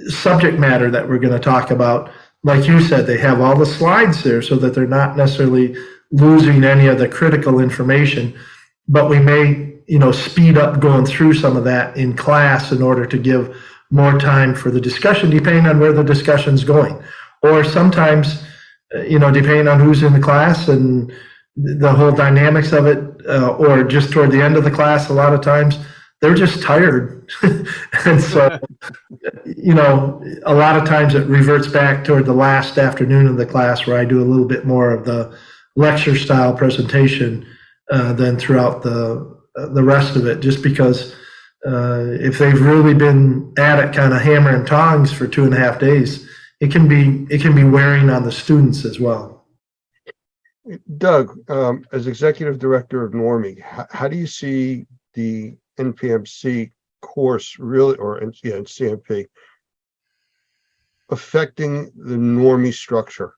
subject matter that we're going to talk about. Like you said, they have all the slides there so that they're not necessarily losing any of the critical information, but we may, speed up going through some of that in class in order to give more time for the discussion, depending on where the discussion's going. Or sometimes, depending on who's in the class and the whole dynamics of it, or just toward the end of the class, a lot of times they're just tired. And so, a lot of times it reverts back toward the last afternoon of the class where I do a little bit more of the lecture style presentation than throughout the rest of it, just because if they've really been at it kind of hammer and tongs for 2.5 days, it can be wearing on the students as well. Doug, as executive director of Normie, how do you see the NPMC course really, or CMP, affecting the Normie structure?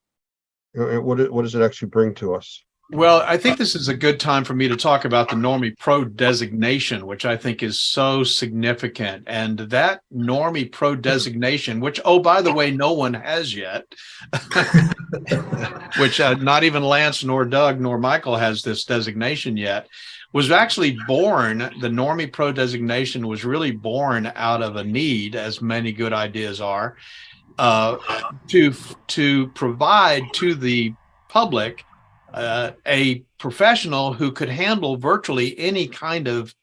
What does it actually bring to us? Well, I think this is a good time for me to talk about the Normie Pro designation, which I think is so significant. And that Normie Pro designation, which, oh, by the way, no one has yet, which not even Lance nor Doug nor Michael has this designation yet, was actually born. The Normie Pro designation was really born out of a need, as many good ideas are, to provide to the public a professional who could handle virtually any kind of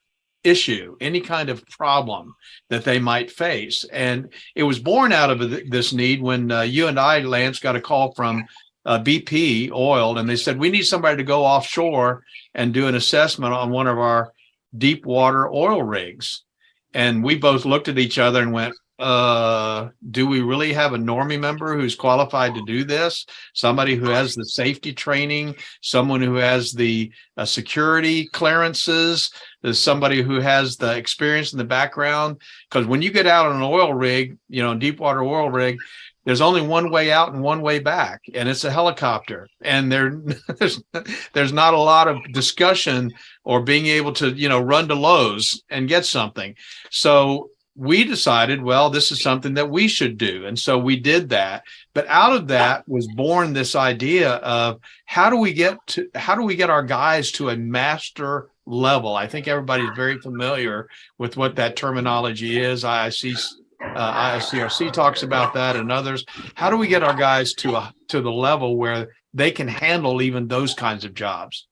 issue, any kind of problem that they might face. And it was born out of this need when you and I, Lance, got a call from BP Oil, and they said, we need somebody to go offshore and do an assessment on one of our deep water oil rigs. And we both looked at each other and went, do we really have a Normie member who's qualified to do this? Somebody who has the safety training, someone who has the security clearances, there's somebody who has the experience in the background. Because when you get out on an oil rig, deep water oil rig, there's only one way out and one way back, and it's a helicopter. And there's not a lot of discussion or being able to, run to Lowe's and get something. So we decided, well, this is something that we should do. And so we did that. But out of that was born this idea of how do we get our guys to a master level? I think everybody's very familiar with what that terminology is. ICRC talks about that, and others. How do we get our guys to the level where they can handle even those kinds of jobs?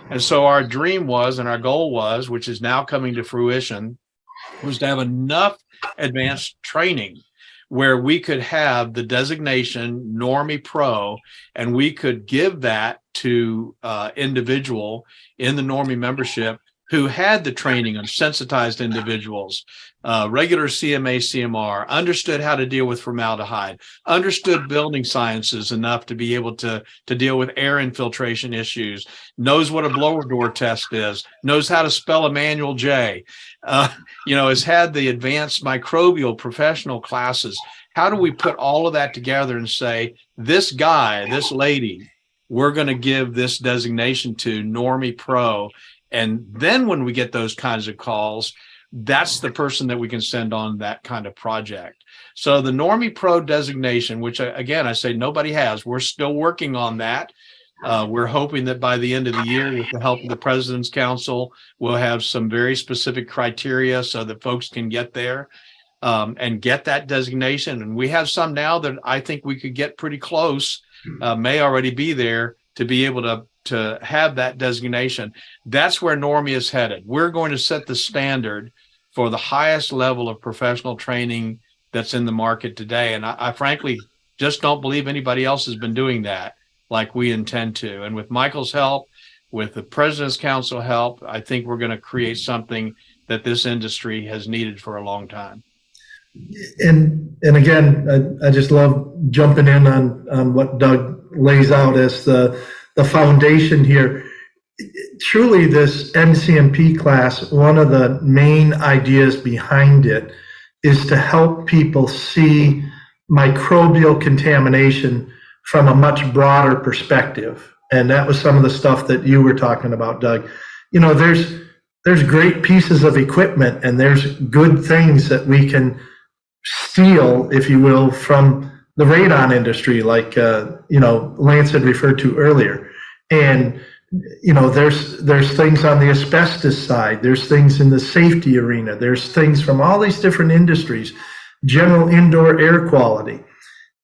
And so our dream was, and our goal was, which is now coming to fruition, was to have enough advanced training where we could have the designation Normie Pro, and we could give that to individual in the Normie membership who had the training on sensitized individuals, regular CMA, CMR, understood how to deal with formaldehyde, understood building sciences enough to be able to deal with air infiltration issues, knows what a blower door test is, knows how to spell a manual J, has had the advanced microbial professional classes. How do we put all of that together and say, this guy, this lady, we're going to give this designation to Normie Pro? And then when we get those kinds of calls, that's the person that we can send on that kind of project. So the Normie Pro designation, which again, I say nobody has, we're still working on that. We're hoping that by the end of the year, with the help of the President's Council, we'll have some very specific criteria so that folks can get there and get that designation. And we have some now that I think we could get pretty close, may already be there to be able to have that designation. That's where Normie is headed. We're going to set the standard for the highest level of professional training that's in the market today. And I frankly just don't believe anybody else has been doing that like we intend to. And with Michael's help, with the President's Council help, I think we're going to create something that this industry has needed for a long time. And again, I just love jumping in on what Doug lays out as the foundation here. Truly, this NCMP class, one of the main ideas behind it is to help people see microbial contamination from a much broader perspective. And that was some of the stuff that you were talking about, Doug. You know, there's great pieces of equipment and there's good things that we can steal, if you will, from the radon industry, like Lance had referred to earlier. And there's things on the asbestos side, there's things in the safety arena, there's things from all these different industries, general indoor air quality.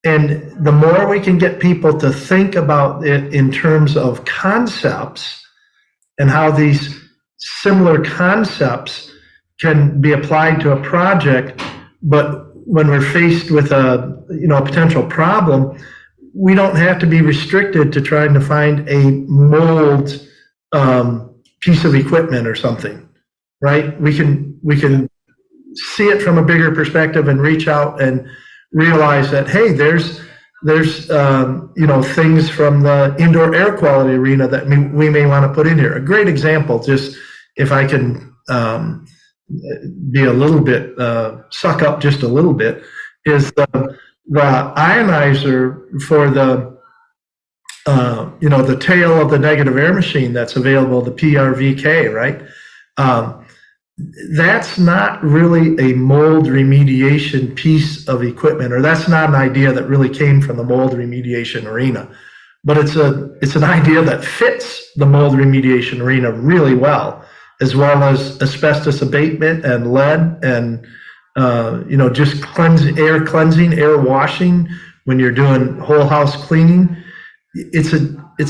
And the more we can get people to think about it in terms of concepts and how these similar concepts can be applied to a project, but when we're faced with a potential problem, we don't have to be restricted to trying to find a mold piece of equipment or something, right? We can see it from a bigger perspective and reach out and realize that, hey, there's things from the indoor air quality arena that we may want to put in here. A great example, just if I can be a little bit, suck up just a little bit, is the ionizer for the tail of the negative air machine that's available, the PRVK, right? That's not really a mold remediation piece of equipment, or that's not an idea that really came from the mold remediation arena. But it's an idea that fits the mold remediation arena really well, as well as asbestos abatement and lead and just air cleansing, air washing when you're doing whole house cleaning. It's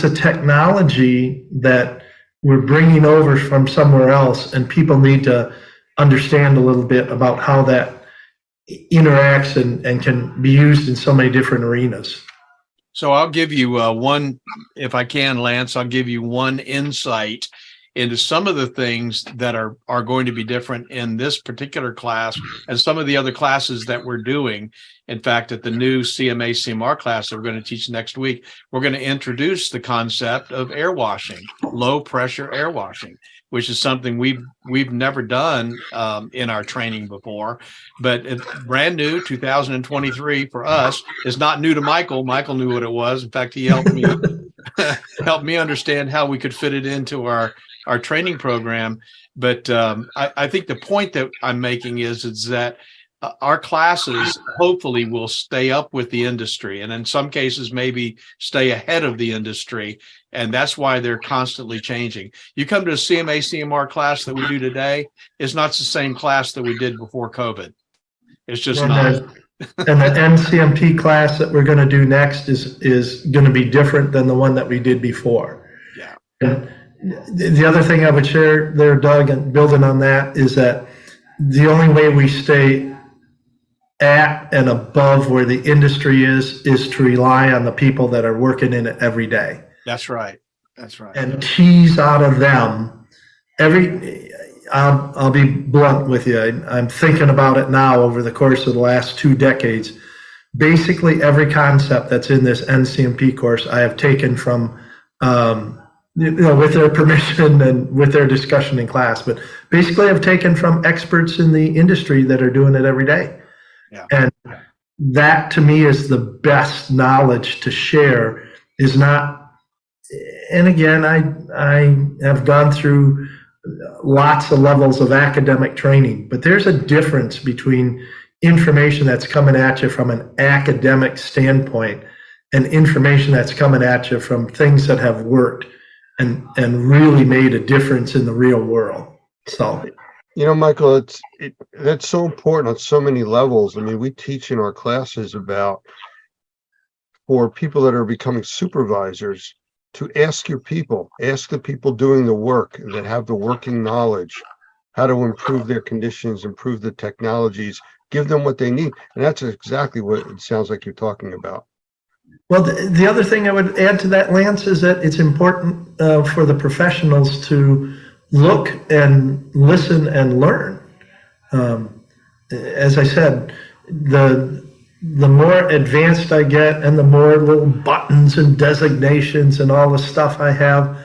a technology that we're bringing over from somewhere else, and people need to understand a little bit about how that interacts and can be used in so many different arenas. So I'll give you one, if I can, Lance, I'll give you one insight into some of the things that are going to be different in this particular class and some of the other classes that we're doing. In fact, at the new CMA CMR class that we're going to teach next week, we're going to introduce the concept of air washing, low pressure air washing, which is something we've never done in our training before. But it's brand new, 2023 for us. It's not new to Michael. Michael knew what it was. In fact, he helped me understand how we could fit it into our training program. But I think the point that I'm making is that our classes hopefully will stay up with the industry, and in some cases maybe stay ahead of the industry. And that's why they're constantly changing. You come to a CMA CMR class that we do today, it's not the same class that we did before COVID. It's just not. And the NCMP class that we're going to do next is going to be different than the one that we did before. Yeah. And the other thing I would share there, Doug, and building on that, is that the only way we stay at and above where the industry is to rely on the people that are working in it every day. That's right. That's right. And tease out of them I'll be blunt with you. I'm thinking about it now over the course of the last 2 decades. Basically, every concept that's in this NCMP course, I have taken from, with their permission and with their discussion in class. But basically, I've taken from experts in the industry that are doing it every day. Yeah. And that, to me, is the best knowledge to share. Is not, and again, I have gone through lots of levels of academic training, but there's a difference between information that's coming at you from an academic standpoint and information that's coming at you from things that have worked and really made a difference in the real world. So, You know, Michael, that's so important on so many levels. I mean, we teach in our classes about, for people that are becoming supervisors, to ask the people doing the work that have the working knowledge, how to improve their conditions, improve the technologies, give them what they need. And that's exactly what it sounds like you're talking about. well, the other thing I would add to that, Lance, is that it's important for the professionals to look and listen and learn. As I said, the more advanced I get and the more little buttons and designations and all the stuff I have,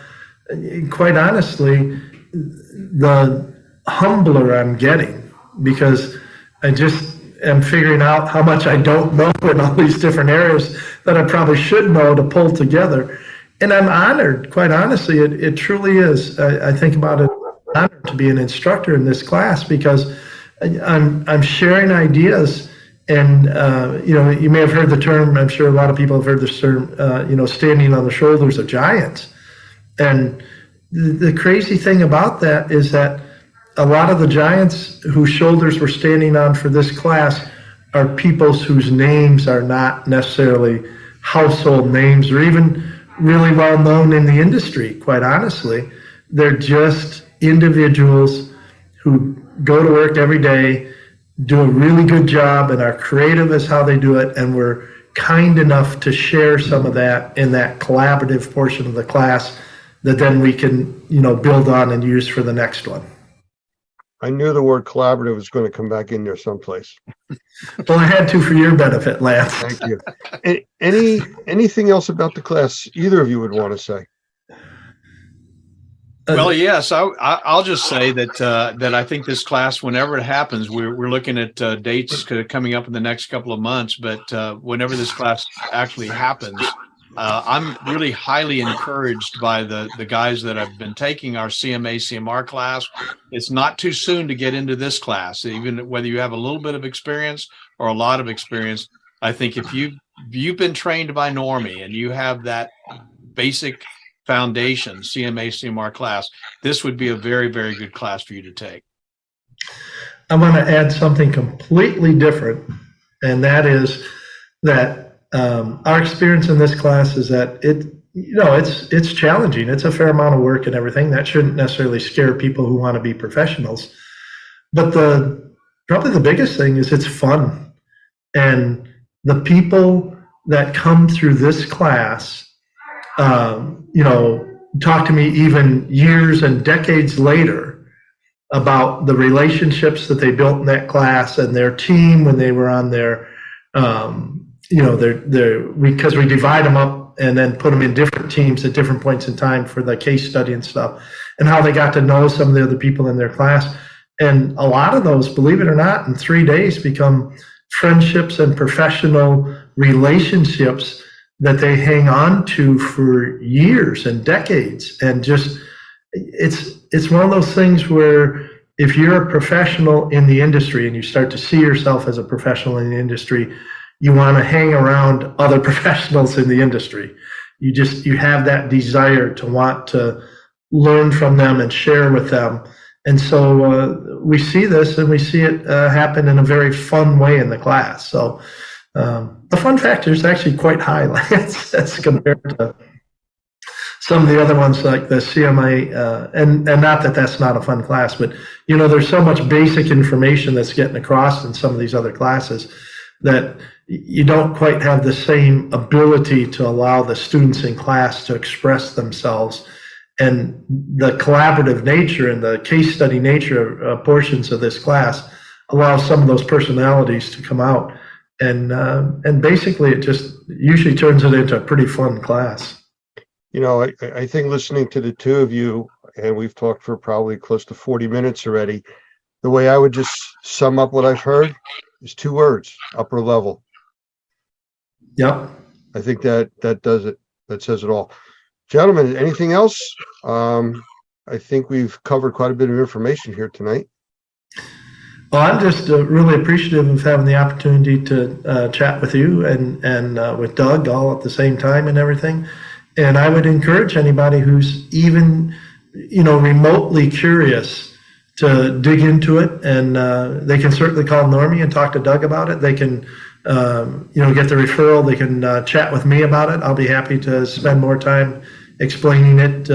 quite honestly, the humbler I'm getting, because I just am figuring out how much I don't know in all these different areas that I probably should know to pull together. And I'm honored, quite honestly, it truly is. I think about it, I'm honored to be an instructor in this class, because I'm sharing ideas. And, you may have heard the term, I'm sure a lot of people have heard this term, standing on the shoulders of giants. And the crazy thing about that is that a lot of the giants whose shoulders we're standing on for this class are peoples whose names are not necessarily household names or even really well known in the industry, quite honestly. They're just individuals who go to work every day, do a really good job, and are creative as how they do it, and we're kind enough to share some of that in that collaborative portion of the class that then we can, build on and use for the next one. I knew the word collaborative was going to come back in there someplace. Well, I had to for your benefit, Lance. Thank you. Anything else about the class either of you would want to say? Well, yes, I'll just say that I think this class, whenever it happens, we're looking at dates coming up in the next couple of months. But whenever this class actually happens, I'm really highly encouraged by the guys that have been taking our CMA CMR class. It's not too soon to get into this class, even whether you have a little bit of experience or a lot of experience. I think if you've been trained by Normie and you have that basic foundation CMA CMR class, this would be a very, very good class for you to take. I want to add something completely different, and that is that our experience in this class is that it's challenging. It's a fair amount of work and everything. That shouldn't necessarily scare people who want to be professionals. But probably the biggest thing is it's fun. And the people that come through this class, talk to me even years and decades later about the relationships that they built in that class and their team when they were on their, because we divide them up and then put them in different teams at different points in time for the case study and stuff, and how they got to know some of the other people in their class. And a lot of those, believe it or not, in 3 days become friendships and professional relationships that they hang on to for years and decades. And just, it's one of those things where if you're a professional in the industry and you start to see yourself as a professional in the industry, you want to hang around other professionals in the industry. You have that desire to want to learn from them and share with them. And so we see this, and we see it happen in a very fun way in the class. So the fun factor is actually quite high as compared to some of the other ones like the CMA, and not that that's not a fun class, but there's so much basic information that's getting across in some of these other classes that you don't quite have the same ability to allow the students in class to express themselves. And the collaborative nature and the case study nature of portions of this class allows some of those personalities to come out. And basically it just usually turns it into a pretty fun class. I think listening to the two of you, and we've talked for probably close to 40 minutes already, the way I would just sum up what I've heard is 2 words: upper level. Yep. I think that does it. That says it all. Gentlemen, anything else? I think we've covered quite a bit of information here tonight. Well, I'm just really appreciative of having the opportunity to chat with you and with Doug all at the same time and everything. And I would encourage anybody who's even, remotely curious to dig into it. And they can certainly call Normie and talk to Doug about it. They can, get the referral. They can chat with me about it. I'll be happy to spend more time explaining it.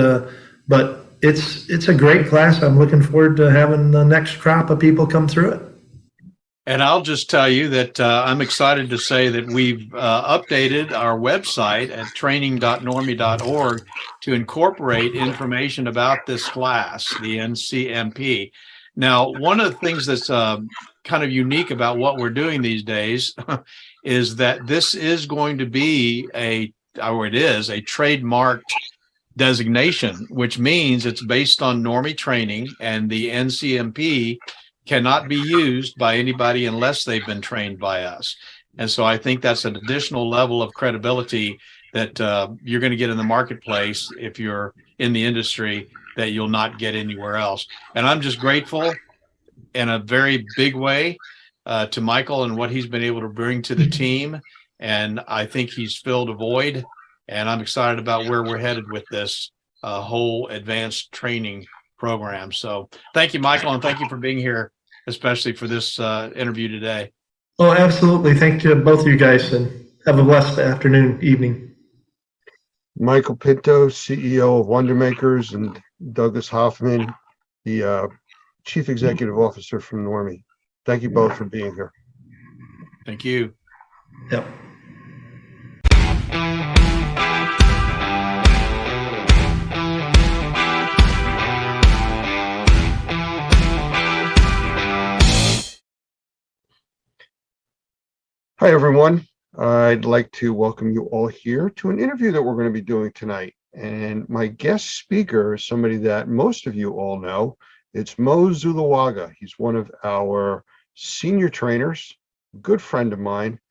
But it's a great class. I'm looking forward to having the next crop of people come through it. And I'll just tell you that I'm excited to say that we've updated our website at training.normie.org to incorporate information about this class, the NCMP. Now, one of the things that's kind of unique about what we're doing these days is that this is going to be a trademarked designation, which means it's based on Normie training, and the NCMP cannot be used by anybody unless they've been trained by us. And so I think that's an additional level of credibility that you're going to get in the marketplace if you're in the industry that you'll not get anywhere else. And I'm just grateful in a very big way to Michael and what he's been able to bring to the team. And I think he's filled a void. And I'm excited about where we're headed with this whole advanced training program. So thank you, Michael, and thank you for being here, especially for this interview today. Oh, absolutely. Thank you, both of you guys, and have a blessed afternoon, evening. Michael Pinto, CEO of Wonder Makers, and Douglas Hoffman, the Chief Executive Officer from Normie. Thank you both for being here. Thank you. Yep. Hi, everyone. I'd like to welcome you all here to an interview that we're going to be doing tonight. And my guest speaker is somebody that most of you all know. It's Mo Zulawaga. He's one of our senior trainers, good friend of mine,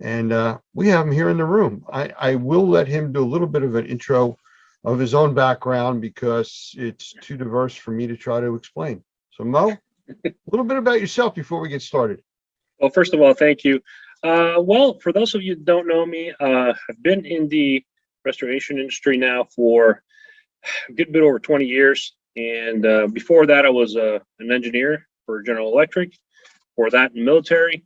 and we have him here in the room. I will let him do a little bit of an intro of his own background because it's too diverse for me to try to explain. So Mo, a little bit about yourself before we get started. Well, first of all, thank you. Well, for those of you that don't know me, I've been in the restoration industry now for a good bit over 20 years. And before that, I was an engineer for General Electric, for that in the military.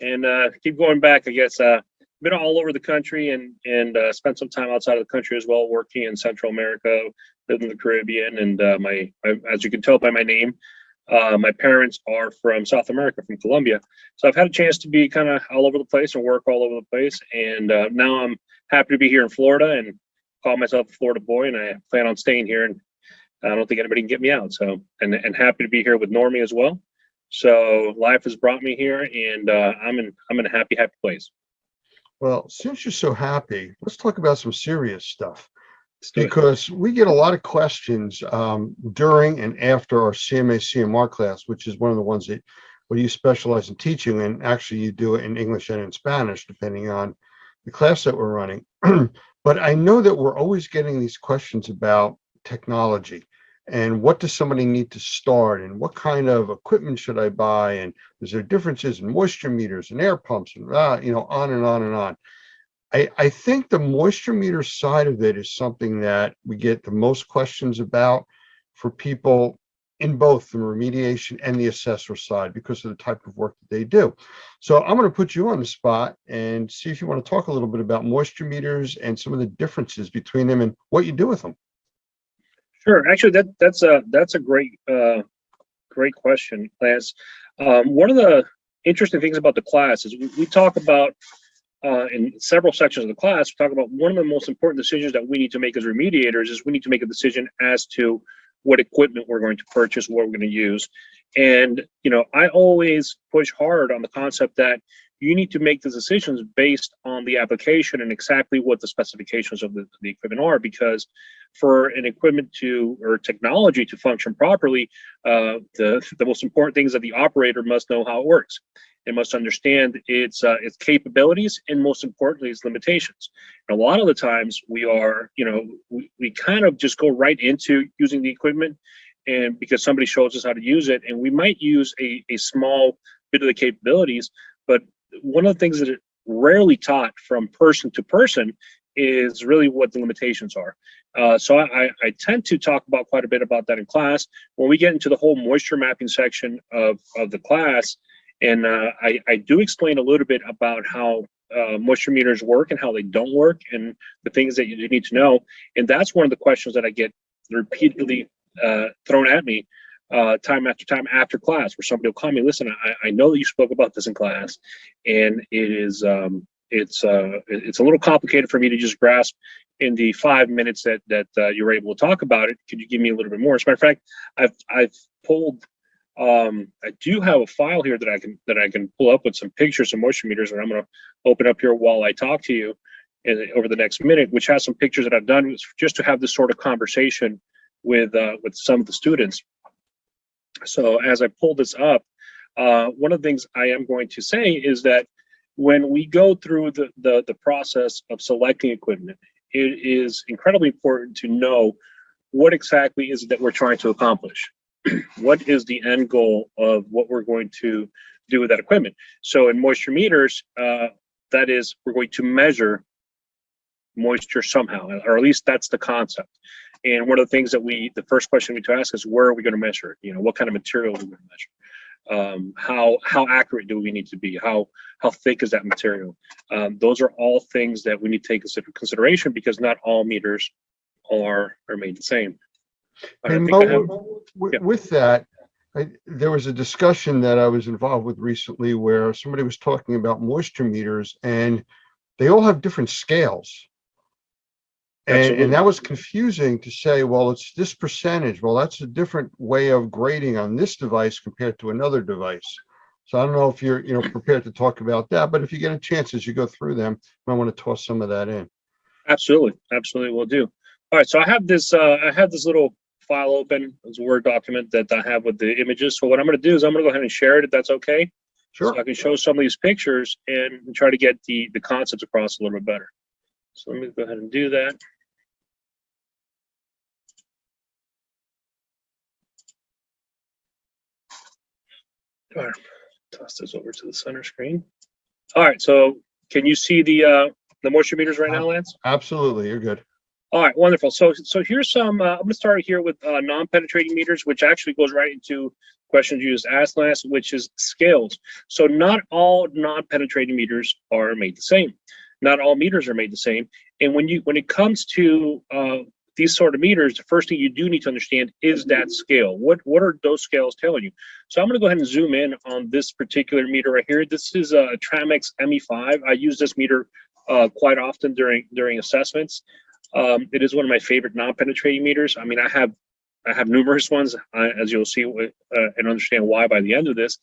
And keep going back, I guess, been all over the country and spent some time outside of the country as well, working in Central America, lived in the Caribbean. And as you can tell by my name, my parents are from South America, from Colombia. So I've had a chance to be kind of all over the place and work all over the place. And now I'm happy to be here in Florida and call myself a Florida boy. And I plan on staying here. And I don't think anybody can get me out. So, and happy to be here with Normie as well. So life has brought me here, and I'm in a happy place. Well, since you're so happy, let's talk about some serious stuff. Because we get a lot of questions during and after our CMA CMR class, which is one of the ones that where you specialize in teaching, and actually you do it in English and in Spanish, depending on the class that we're running. But I know that we're always getting these questions about technology and what does somebody need to start and what kind of equipment should I buy, and is there differences in moisture meters and air pumps and on and on and on. I think the moisture meter side of it is something that we get the most questions about for people in both the remediation and the assessor side because of the type of work that they do. So I'm going to put you on the spot and see if you want to talk a little bit about moisture meters and some of the differences between them and what you do with them. Sure. Actually, that's a great question, Lance. One of the interesting things about the class is we talk about in several sections of the class, we talk about one of the most important decisions that we need to make as remediators is we need to make a decision as to what equipment we're going to purchase, what we're going to use. And, I always push hard on the concept that you need to make the decisions based on the application and exactly what the specifications of the equipment are, because for an equipment or technology to function properly, the most important thing is that the operator must know how it works. It must understand its capabilities and, most importantly, its limitations. And a lot of the times we are, we kind of just go right into using the equipment and because somebody shows us how to use it, and we might use a small bit of the capabilities, but one of the things that it rarely taught from person to person is really what the limitations are. So I tend to talk about quite a bit about that in class. When we get into the whole moisture mapping section of the class, and I do explain a little bit about how moisture meters work and how they don't work and the things that you need to know. And that's one of the questions that I get repeatedly thrown at me time after time after class, where somebody will call me, listen, I know that you spoke about this in class, and it is it's a little complicated for me to just grasp in the 5 minutes that you were able to talk about it. Could you give me a little bit more? As a matter of fact, I've pulled I do have a file here that I can pull up with some pictures of moisture meters, and I'm going to open up here while I talk to you over the next minute, which has some pictures that I've done just to have this sort of conversation with some of the students. So as I pull this up, one of the things I am going to say is that when we go through the process of selecting equipment, it is incredibly important to know what exactly is it that we're trying to accomplish. What is the end goal of what we're going to do with that equipment? So in moisture meters, that is, we're going to measure moisture somehow, or at least that's the concept. And one of the things that the first question we need to ask is, where are we going to measure it? You know, what kind of material are we going to measure? How accurate do we need to be? How thick is that material? Those are all things that we need to take into consideration, because not all meters are made the same. And Mo, with that, there was a discussion that I was involved with recently where somebody was talking about moisture meters, and they all have different scales. And that was confusing to say, well, it's this percentage. Well, that's a different way of grading on this device compared to another device. So I don't know if you're prepared to talk about that, but if you get a chance as you go through them, you might want to toss some of that in. Absolutely, will do. All right, so I have this little file open. It's a Word document that I have with the images. So what I'm going to do is I'm going to go ahead and share it, if that's okay. Sure. So I can show some of these pictures and try to get the concepts across a little bit better. So let me go ahead and do that. All right, toss this over to the center screen. All right, so can you see the moisture meters right now, Lance? Absolutely, you're good. All right, wonderful. So here's some, I'm going to start here with non-penetrating meters, which actually goes right into questions you just asked, Lance, which is scales. So not all non-penetrating meters are made the same. Not all meters are made the same. And when it comes to these sort of meters, the first thing you do need to understand is that scale. What are those scales telling you? So I'm going to go ahead and zoom in on this particular meter right here. This is a Tramex ME5. I use this meter quite often during assessments. It is one of my favorite non-penetrating meters. I mean, I have numerous ones, as you'll see and understand why by the end of this.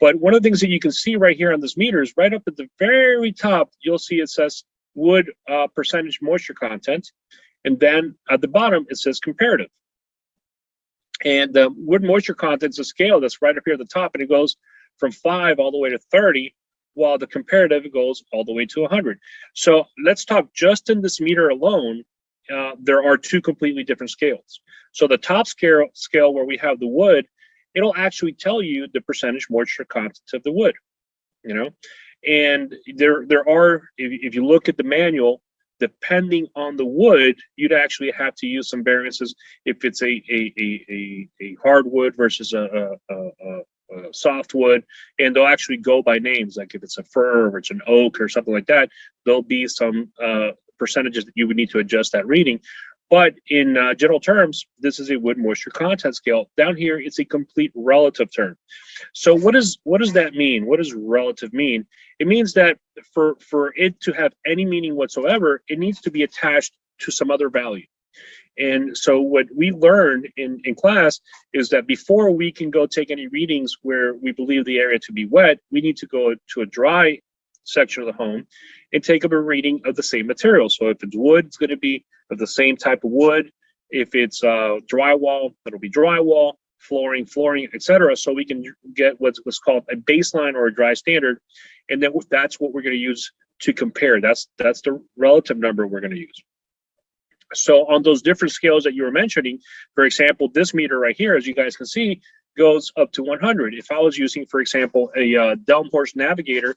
But one of the things that you can see right here on this meter is right up at the very top, you'll see it says wood percentage moisture content. And then at the bottom, it says comparative. And the wood moisture content is a scale that's right up here at the top, and it goes from 5 all the way to 30, while the comparative goes all the way to 100. So let's talk just in this meter alone. There are two completely different scales. So the top scale where we have the wood, it'll actually tell you the percentage moisture content of the wood, and there are, if you look at the manual, depending on the wood, you'd actually have to use some variances if it's a hardwood versus a softwood, and they'll actually go by names. Like if it's a fir or it's an oak or something like that, there'll be some percentages that you would need to adjust that reading. But in general terms, this is a wood moisture content scale. Down here, it's a complete relative term. So what does that mean? What does relative mean? It means that for it to have any meaning whatsoever, it needs to be attached to some other value. And so what we learned in class is that before we can go take any readings where we believe the area to be wet, we need to go to a dry section of the home and take up a reading of the same material. So if it's wood, it's going to be of the same type of wood. If it's drywall, it'll be drywall, flooring, etc. So we can get what's called a baseline or a dry standard, and then that's what we're going to use to compare. That's the relative number we're going to use. So on those different scales that you were mentioning, for example, this meter right here, as you guys can see, goes up to 100. If I was using, for example, a Delmhorst Navigator,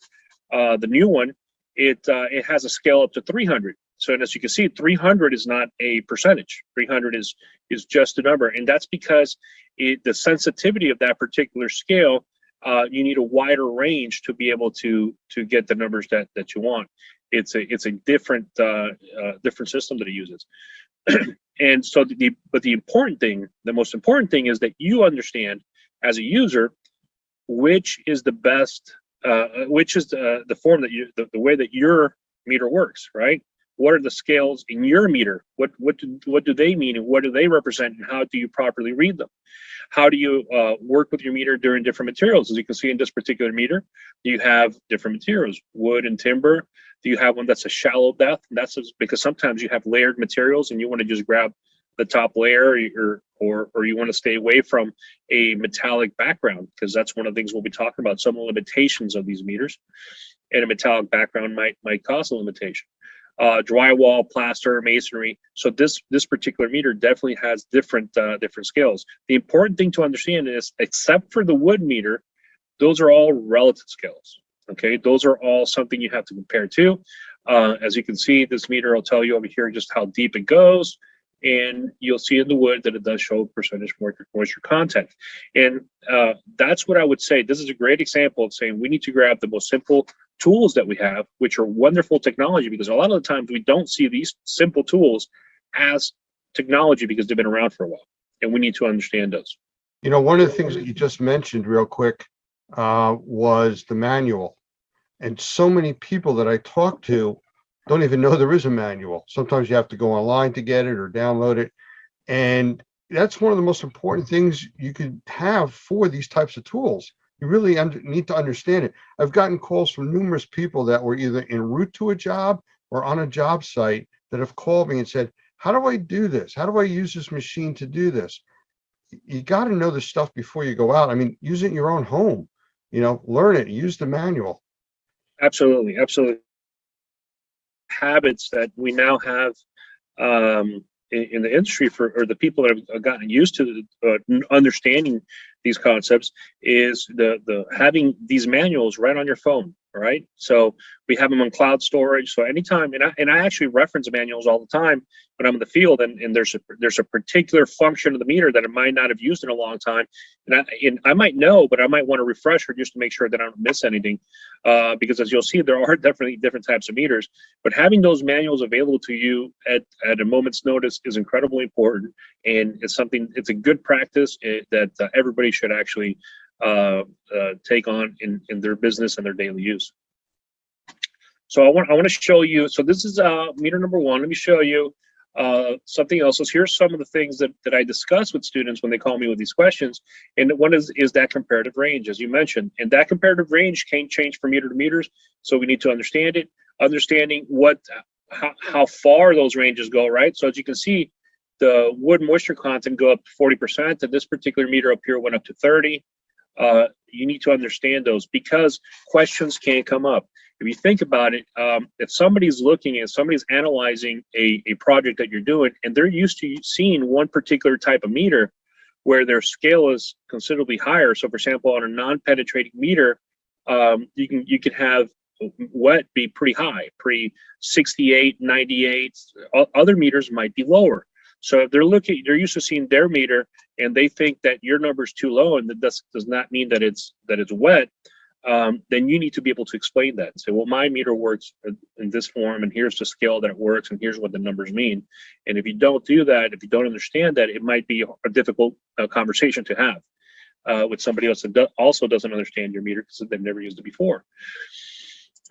the new one, it has a scale up to 300. So as you can see, 300 is not a percentage. 300 is just a number, and that's because the sensitivity of that particular scale, you need a wider range to be able to get the numbers that you want. It's a different different system that it uses. And so the most important thing is that you understand as a user which is the best, which is the form that the way that your meter works, right? What are the scales in your meter? What do they mean, and what do they represent, and how do you properly read them? How do you work with your meter during different materials? As you can see in this particular meter, you have different materials, wood and timber. Do you have one that's a shallow depth? And that's because sometimes you have layered materials and you want to just grab the top layer, or you want to stay away from a metallic background, because that's one of the things we'll be talking about, some of the limitations of these meters. And a metallic background might cause a limitation. Drywall, plaster, masonry. So this particular meter definitely has different scales. The important thing to understand is, except for the wood meter, those are all relative scales. Okay, those are all something you have to compare to. As you can see, this meter will tell you over here just how deep it goes, and you'll see in the wood that it does show percentage moisture content. And that's what I would say. This is a great example of saying we need to grab the most simple tools that we have, which are wonderful technology, because a lot of the times we don't see these simple tools as technology because they've been around for a while, and we need to understand those. You know, one of the things that you just mentioned real quick was the manual. And so many people that I talk to don't even know there is a manual. Sometimes you have to go online to get it or download it. And that's one of the most important things you could have for these types of tools. You really need to understand it. I've gotten calls from numerous people that were either en route to a job or on a job site that have called me and said, how do I do this? How do I use this machine to do this? You got to know this stuff before you go out. I mean, use it in your own home, learn it, use the manual. Absolutely. Absolutely. Habits that we now have in the industry or the people that have gotten used to understanding these concepts is the having these manuals right on your phone, right? So we have them on cloud storage. So anytime, and I actually reference manuals all the time when I'm in the field, and there's a particular function of the meter that I might not have used in a long time, and I might know, but I might want to refresh her just to make sure that I don't miss anything, because as you'll see, there are definitely different types of meters, but having those manuals available to you at a moment's notice is incredibly important, and it's a good practice that everybody should actually take on in their business and their daily use. So I want to show you. So this is meter number one. Let me show you something else. So here's some of the things that I discuss with students when they call me with these questions. And one is that comparative range, as you mentioned. And that comparative range can change from meter to meters. So we need to understand it. Understanding how far those ranges go, right? So as you can see, the wood moisture content go up to 40%, and this particular meter up here went up to 30. You need to understand those because questions can come up. If you think about it, if somebody's analyzing a project that you're doing, and they're used to seeing one particular type of meter where their scale is considerably higher. So for example, on a non-penetrating meter, you can have wet be pretty high, pre 68, 98. Other meters might be lower. So if they're used to seeing their meter and they think that your number is too low and that does not mean that it's wet, then you need to be able to explain that and say, well, my meter works in this form, and here's the scale that it works, and here's what the numbers mean. And if you don't do that, if you don't understand that, it might be a difficult conversation to have with somebody else that also doesn't understand your meter because they've never used it before.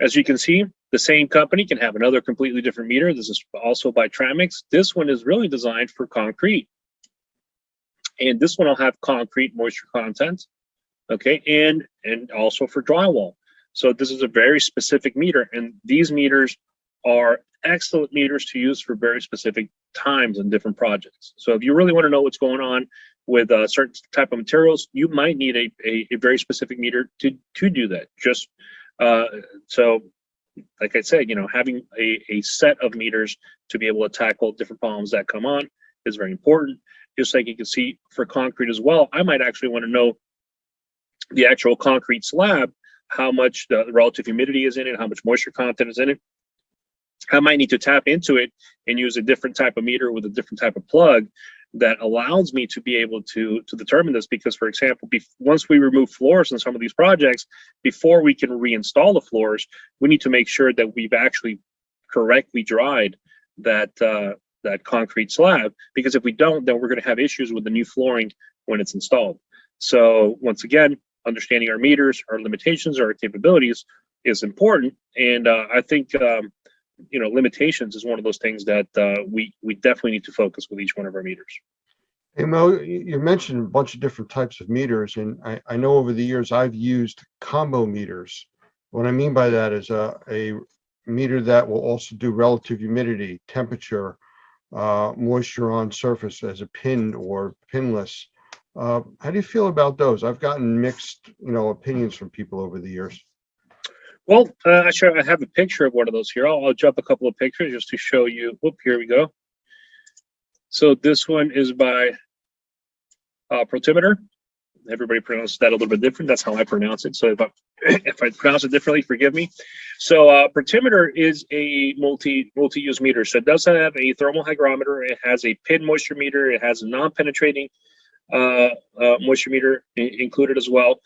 As you can see, the same company can have another completely different meter. This is also by Tramix. This one is really designed for concrete. And this one will have concrete moisture content, okay, and also for drywall. So this is a very specific meter, and these meters are excellent meters to use for very specific times and different projects. So if you really want to know what's going on with certain type of materials, you might need a very specific meter to do that. So like I said, having a set of meters to be able to tackle different problems that come on is very important. Just like you can see for concrete as well, I might actually want to know the actual concrete slab, how much the relative humidity is in it, how much moisture content is in it. I might need to tap into it and use a different type of meter with a different type of plug that allows me to be able to determine this. Because, for example, once we remove floors in some of these projects, before we can reinstall the floors, we need to make sure that we've actually correctly dried that concrete slab. Because if we don't, then we're going to have issues with the new flooring when it's installed. So once again, understanding our meters, our limitations, our capabilities is important. And I think limitations is one of those things that we definitely need to focus with each one of our meters. Hey Mo, you mentioned a bunch of different types of meters, and I know over the years I've used combo meters. What I mean by that is a meter that will also do relative humidity, temperature, moisture on surface as a pinned or pinless. How do you feel about those? I've gotten mixed, opinions from people over the years. Well, actually, I have a picture of one of those here. I'll jump a couple of pictures just to show you. Whoop, here we go. So this one is by Protimeter. Everybody pronounces that a little bit different. That's how I pronounce it. So if I pronounce it differently, forgive me. So Protimeter is a multi-use meter. So it does have a thermal hygrometer. It has a pin moisture meter. It has a non-penetrating moisture meter included as well.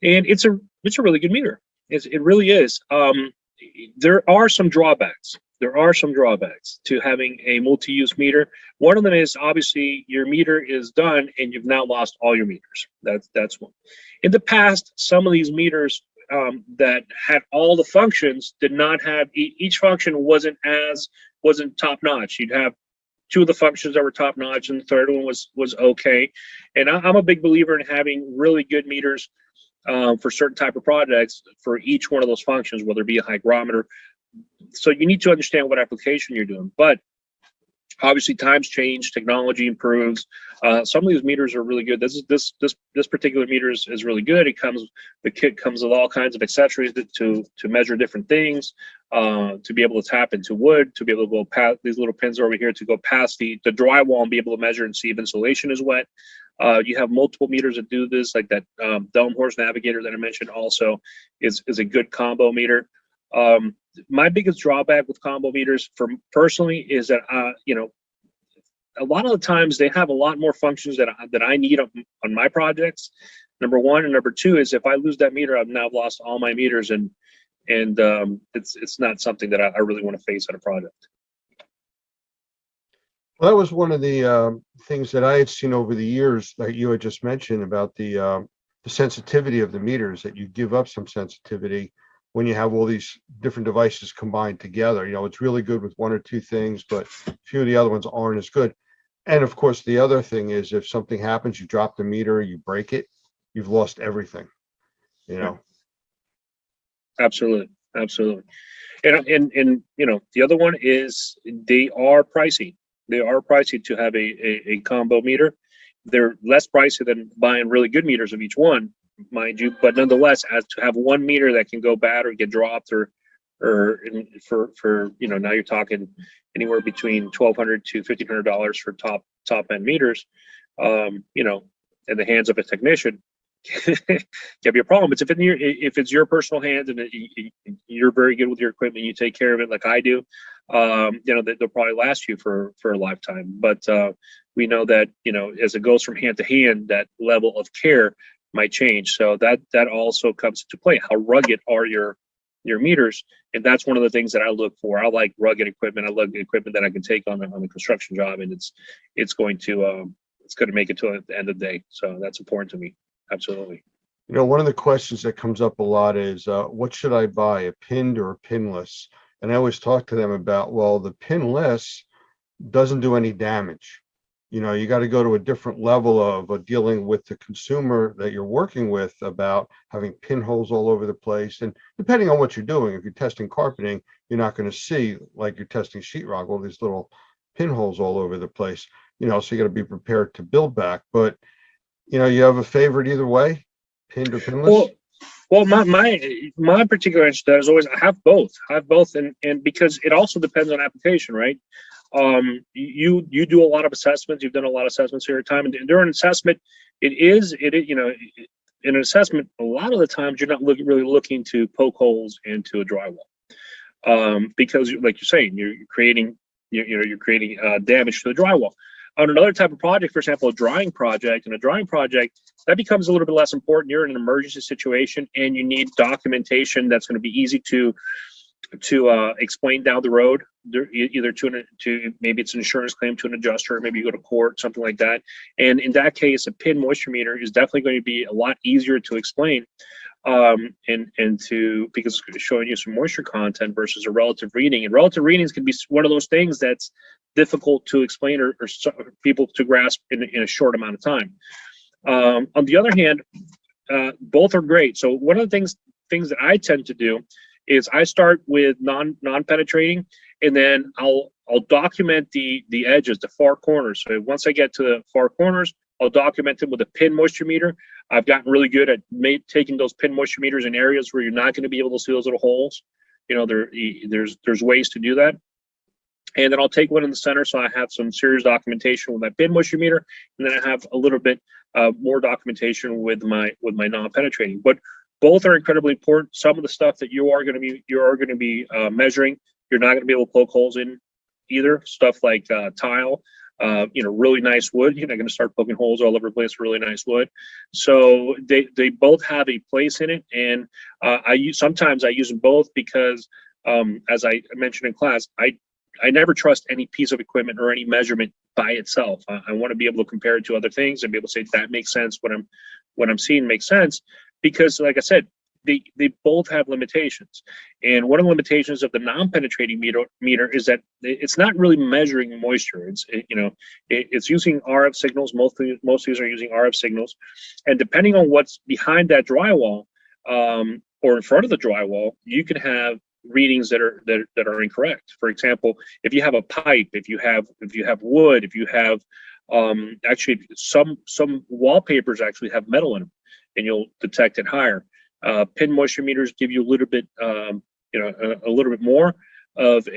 And it's a really good meter. It really is. There are some drawbacks. There are some drawbacks to having a multi-use meter. One of them is obviously your meter is done and you've now lost all your meters. That's one. In the past, some of these meters that had all the functions did not have each function wasn't top notch. You'd have two of the functions that were top notch and the third one was okay. And I'm a big believer in having really good meters for certain type of projects for each one of those functions, whether it be a hygrometer. So you need to understand what application you're doing. But obviously times change, technology improves. Some of these meters are really good. This particular meter is really good. The kit comes with all kinds of accessories to measure different things, to be able to tap into wood, to be able to go past these little pins over here to go past the drywall and be able to measure and see if insulation is wet. You have multiple meters that do this, like that Dome Horse Navigator that I mentioned also is a good combo meter. My biggest drawback with combo meters for personally is that a lot of the times they have a lot more functions that I need on my projects. Number one, and number two is if I lose that meter, I've now lost all my meters, and it's not something that I really want to face on a project. Well, that was one of the things that I had seen over the years that you had just mentioned about the sensitivity of the meters, that you give up some sensitivity when you have all these different devices combined together. It's really good with one or two things, but a few of the other ones aren't as good. And of course, the other thing is if something happens, you drop the meter, you break it, you've lost everything, Absolutely. And the other one is they are pricey. They are pricey to have a combo meter. They're less pricey than buying really good meters of each one, mind you, but nonetheless, as to have one meter that can go bad or get dropped or now you're talking anywhere between $1,200 to $1,500 for top end meters, in the hands of a technician can be a problem. It's if it's your personal hands and you're very good with your equipment, you take care of it like I do, they'll probably last you for a lifetime. But we know that as it goes from hand to hand, that level of care might change. So that also comes into play. How rugged are your meters? And that's one of the things that I look for. I like rugged equipment. I like the equipment that I can take on a construction job, and it's going to make it to the end of the day. So that's important to me. Absolutely. One of the questions that comes up a lot is, what should I buy, a pinned or a pinless? And I always talk to them about, well, the pinless doesn't do any damage. You got to go to a different level of dealing with the consumer that you're working with about having pinholes all over the place. And depending on what you're doing, if you're testing carpeting, you're not going to see, like you're testing sheetrock, all these little pinholes all over the place, so you got to be prepared to build back. But, you have a favorite either way, pinned or pinless? Well, Well, my particular answer to that is always I have both. And because it also depends on application, right? You do a lot of assessments. You've done a lot of assessments in your time, and during an assessment, it is in an assessment, a lot of the times you're not really looking to poke holes into a drywall, because like you're saying, you're creating damage to the drywall. On another type of project, for example, a drying project, that becomes a little bit less important. You're in an emergency situation and you need documentation that's going to be easy to explain down the road, either to maybe it's an insurance claim to an adjuster, maybe you go to court, something like that. And in that case, a pin moisture meter is definitely going to be a lot easier to explain, because it's showing you some moisture content versus a relative reading. And relative readings can be one of those things that's difficult to explain or people to grasp in a short amount of time. On the other hand, both are great. So one of the things that I tend to do is I start with non-penetrating, and then I'll document the edges, the far corners. So once I get to the far corners, I'll document them with a pin moisture meter. I've gotten really good at taking those pin moisture meters in areas where you're not going to be able to see those little holes. There's ways to do that. And then I'll take one in the center, so I have some serious documentation with my pin moisture meter, and then I have a little bit more documentation with my non-penetrating. But both are incredibly important. Some of the stuff that you are going to be measuring, you're not going to be able to poke holes in either. Stuff like tile, really nice wood. You're not going to start poking holes all over the place. Really nice wood. So they both have a place in it, and sometimes I use them both because, as I mentioned in class, I never trust any piece of equipment or any measurement by itself. I want to be able to compare it to other things and be able to say that makes sense. What I'm seeing makes sense, because, like I said, they both have limitations. And one of the limitations of the non-penetrating meter is that it's not really measuring moisture. It's using RF signals. Most of these are using RF signals, and depending on what's behind that drywall or in front of the drywall, you can have readings that are incorrect. For example, if you have a pipe, if you have wood, if you have actually some wallpapers actually have metal in them, and you'll detect it higher. Pin moisture meters give you a little bit more of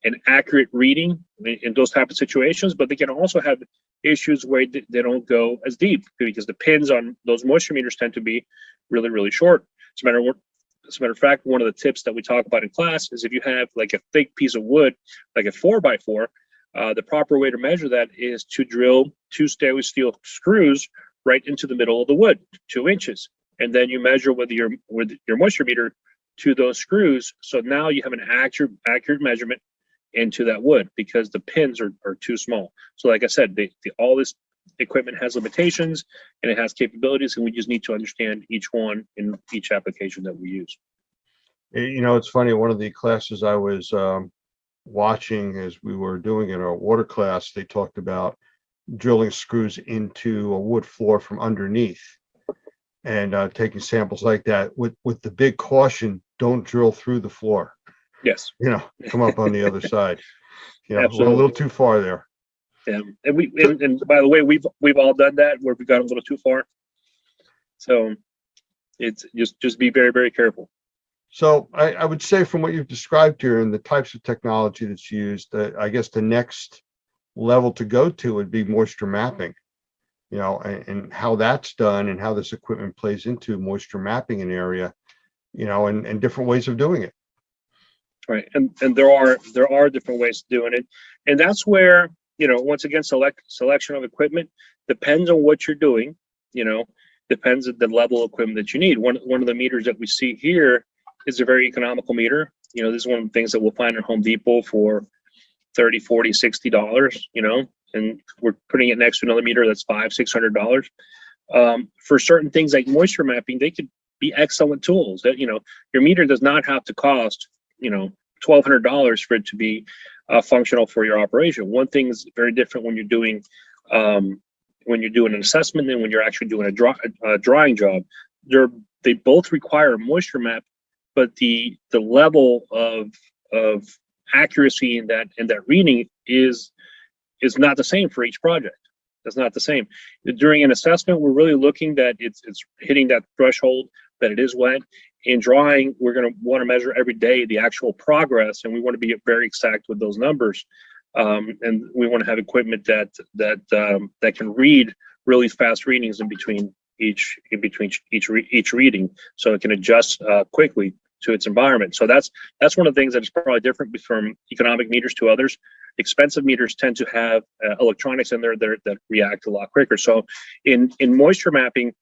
an accurate reading in those type of situations, but they can also have issues where they don't go as deep because the pins on those moisture meters tend to be really, really short. As a matter of fact, one of the tips that we talk about in class is if you have like a thick piece of wood, like a 4x4, the proper way to measure that is to drill 2 stainless steel screws right into the middle of the wood, 2 inches, and then you measure with your moisture meter to those screws. So now you have an accurate measurement into that wood because the pins are too small. So like I said, all this equipment has limitations and it has capabilities, and we just need to understand each one in each application that we use. It's funny, one of the classes I was watching as we were doing in our water class, they talked about drilling screws into a wood floor from underneath and taking samples like that with the big caution, don't drill through the floor. Yes. Come up on the other side. So a Absolutely. little too far there. Yeah, and by the way, we've all done that where we've gone a little too far. So it's just be very, very careful. So I would say from what you've described here and the types of technology that's used, I guess the next level to go to would be moisture mapping, and how that's done and how this equipment plays into moisture mapping an area, and different ways of doing it. Right, and there are different ways of doing it, and that's where once again selection of equipment depends on what you're doing. Depends on the level of equipment that you need. One of the meters that we see here is a very economical meter. This is one of the things that we'll find at Home Depot for $30, $40, $60. And we're putting it next to another meter that's $500, $600. For certain things like moisture mapping, they could be excellent tools. That your meter does not have to cost $1,200 for it to be functional for your operation. One thing is very different when you're doing an assessment and when you're actually doing a drying job. They both require a moisture map, but the level of accuracy in that reading is not the same for each project. That's not the same. During an assessment, we're really looking that it's hitting that threshold that it is wet. In drawing, we're going to want to measure every day the actual progress, and we want to be very exact with those numbers. And we want to have equipment that can read really fast readings in between each reading, so it can adjust quickly to its environment. So that's one of the things that is probably different from economic meters to others. Expensive meters tend to have electronics in there that react a lot quicker. So in moisture mapping,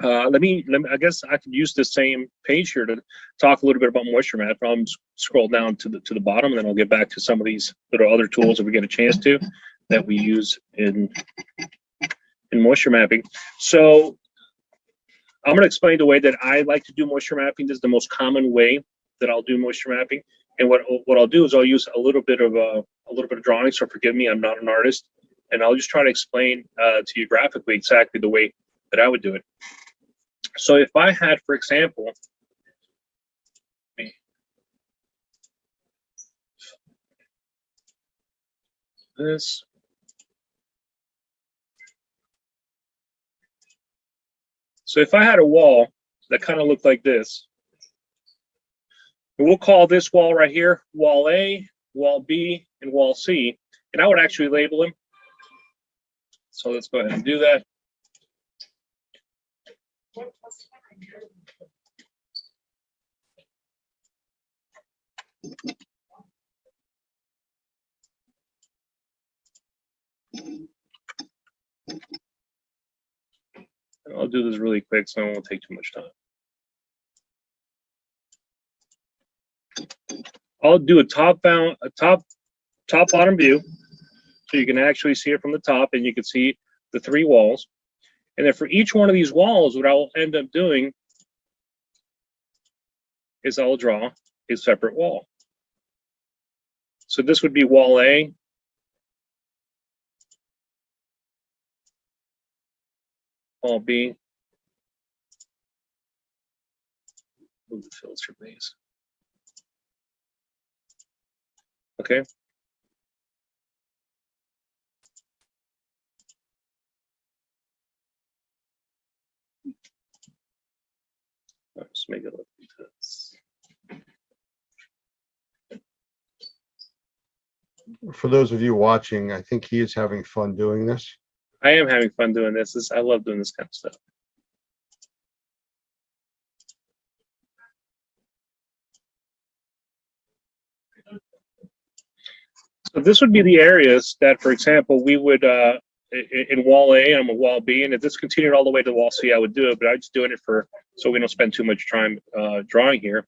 let me I guess I could use the same page here to talk a little bit about moisture map. I'll scroll down to the bottom, and then I'll get back to some of these little other tools if we get a chance to that we use in moisture mapping. So I'm going to explain the way that I like to do moisture mapping. This is the most common way that I'll do moisture mapping. And what I'll do is I'll use a little bit of drawing. So forgive me, I'm not an artist, and I'll just try to explain to you graphically exactly the way that I would do it. So if I had, for example, this. So if I had a wall that kind of looked like this, and we'll call this wall right here wall A, wall B, and wall C, and I would actually label them. So let's go ahead and do that. I'll do this really quick so it won't take too much time. I'll do a top bottom view, so you can actually see it from the top, and you can see the 3 walls. And then for each one of these walls, what I'll end up doing is I'll draw a separate wall. So this would be wall A. Wall B. Move the filter, please. Okay. Let's make it look like this. For those of you watching, I think he is having fun doing this. I am having fun doing this. I love doing this kind of stuff. So this would be the areas that, for example, we would, in wall A, I'm a wall B, and if this continued all the way to wall C, I would do it, but I'm just doing it so we don't spend too much time drawing here.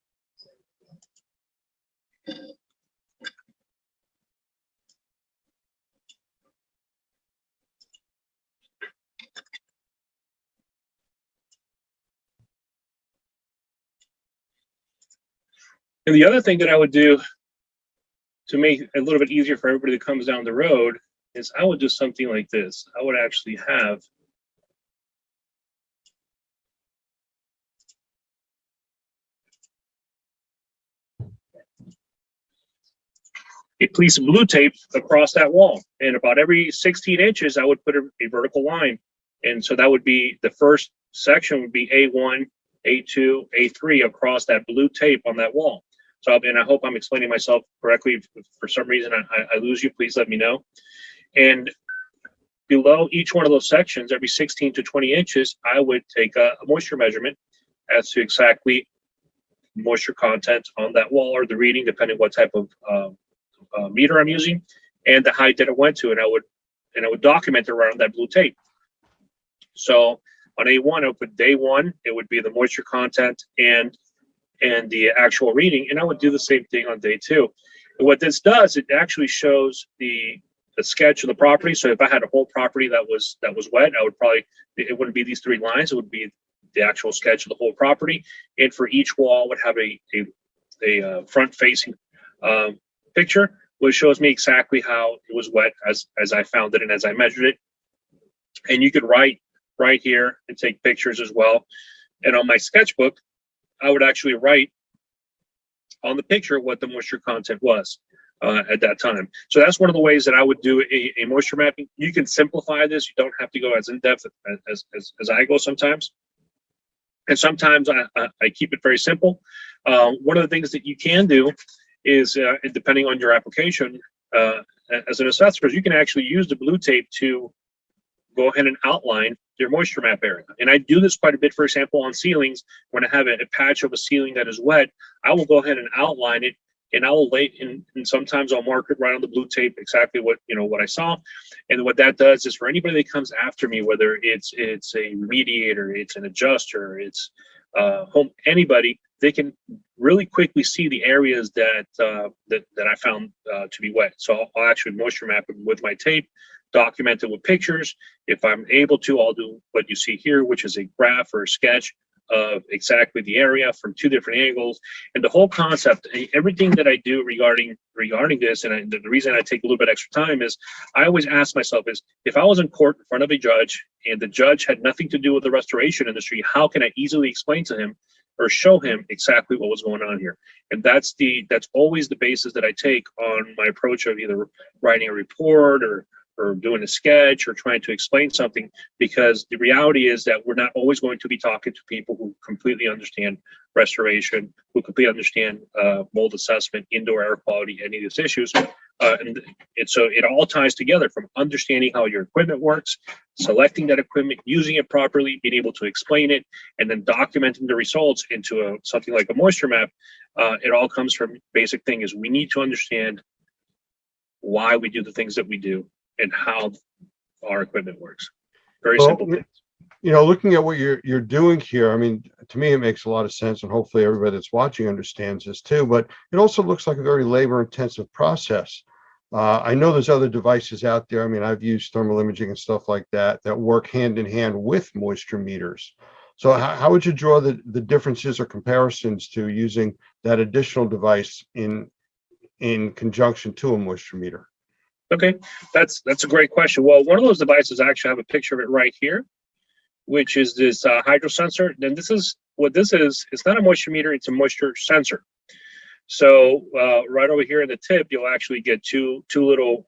And the other thing that I would do to make it a little bit easier for everybody that comes down the road is I would do something like this. I would actually have a piece of blue tape across that wall. And about every 16 inches, I would put a vertical line. And so that would be the first section would be A1, A2, A3 across that blue tape on that wall. So, and I hope I'm explaining myself correctly. If for some reason I lose you, please let me know. And below each one of those sections, every 16 to 20 inches, I would take a moisture measurement as to exactly moisture content on that wall or the reading, depending what type of meter I'm using, and the height that it went to, and I would document it around that blue tape. So on A1, I would put day 1, it would be the moisture content and the actual reading, and I would do the same thing on day 2. And what this does, it actually shows the sketch of the property. So if I had a whole property that was wet, I would probably, it wouldn't be these 3 lines, it would be the actual sketch of the whole property, and for each wall would have a front facing picture, which shows me exactly how it was wet as I found it and as I measured it. And you could write right here and take pictures as well. And on my sketchbook, I would actually write on the picture what the moisture content was. at that time. So that's one of the ways that I would do a moisture mapping. You can simplify this. You don't have to go as in depth as I go sometimes. And sometimes I keep it very simple. One of the things that you can do is, depending on your application, as an assessor, you can actually use the blue tape to go ahead and outline your moisture map area. And I do this quite a bit, for example, on ceilings. When I have a patch of a ceiling that is wet, I will go ahead and outline it, and I will lay in, and sometimes I'll mark it right on the blue tape exactly what what I saw. And what that does is, for anybody that comes after me, whether it's a remediator, it's an adjuster, it's anybody, they can really quickly see the areas that I found to be wet. So I'll actually moisture map it with my tape, document it with pictures. If I'm able to, I'll do what you see here, which is a graph or a sketch of exactly the area from 2 different angles. And the whole concept, everything that I do regarding this, and the reason I take a little bit extra time is, I always ask myself is, if I was in court in front of a judge and the judge had nothing to do with the restoration industry, how can I easily explain to him or show him exactly what was going on here? And that's always the basis that I take on my approach of either writing a report or doing a sketch or trying to explain something, because the reality is that we're not always going to be talking to people who completely understand restoration, who completely understand mold assessment, indoor air quality, any of these issues. And so it all ties together, from understanding how your equipment works, selecting that equipment, using it properly, being able to explain it, and then documenting the results into something like a moisture map. It all comes from basic thing is, we need to understand why we do the things that we do and how our equipment works. Very simple things. Looking at what you're doing here, I mean, to me, it makes a lot of sense, and hopefully everybody that's watching understands this too, but it also looks like a very labor intensive process. I know there's other devices out there. I mean, I've used thermal imaging and stuff like that work hand in hand with moisture meters. So how would you draw the differences or comparisons to using that additional device in conjunction to a moisture meter? Okay, that's a great question. Well, one of those devices, I actually have a picture of it right here, which is this hydro sensor. Then this is what this is. It's not a moisture meter, it's a moisture sensor. So right over here in the tip, you'll actually get two little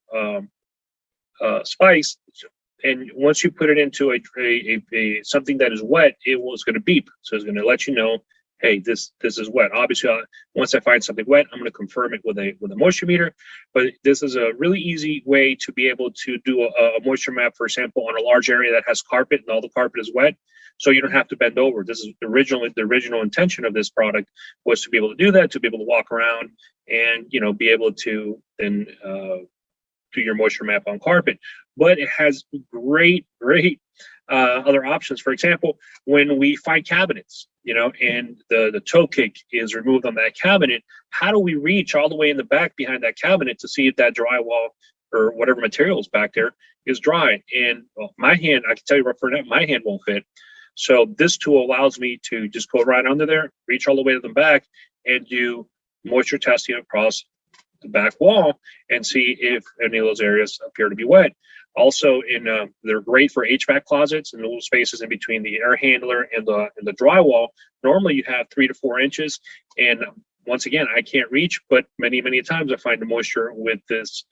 spikes, and once you put it into a something that is wet, it was going to beep. So it's going to let you know, hey, this is wet. Obviously, once I find something wet, I'm going to confirm it with a moisture meter. But this is a really easy way to be able to do a moisture map, for example, on a large area that has carpet and all the carpet is wet. So you don't have to bend over. This is the original intention of this product, was to be able to do that, to be able to walk around and be able to then do your moisture map on carpet. But it has great other options. For example, when we find cabinets, and the toe kick is removed on that cabinet, how do we reach all the way in the back behind that cabinet to see if that drywall or whatever material is back there is dry? And my hand, I can tell you right for now, my hand won't fit. So this tool allows me to just go right under there, reach all the way to the back, and do moisture testing across the back wall and see if any of those areas appear to be wet. Also, they're great for HVAC closets and the little spaces in between the air handler and the drywall. Normally, you have 3 to 4 inches, and once again, I can't reach, but many times I find the moisture with this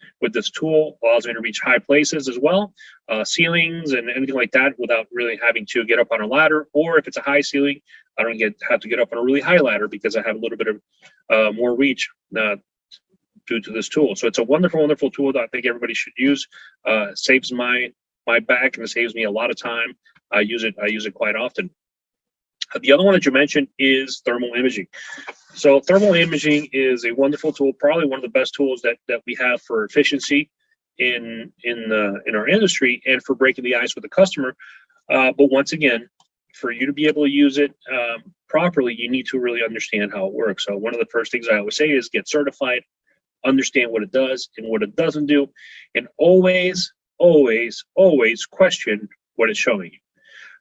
tool allows me to reach high places as well, ceilings and anything like that, without really having to get up on a ladder. Or if it's a high ceiling, I don't have to get up on a really high ladder, because I have a little bit of more reach due to this tool. So it's a wonderful tool that I think everybody should use. Saves my back, and it saves me a lot of time. I use it quite often. The other one that you mentioned is thermal imaging. So thermal imaging is a wonderful tool, probably one of the best tools that we have for efficiency in our industry and for breaking the ice with the customer. But once again, for you to be able to use it properly, you need to really understand how it works. So one of the first things I always say is get certified, understand what it does and what it doesn't do, and always question what it's showing you.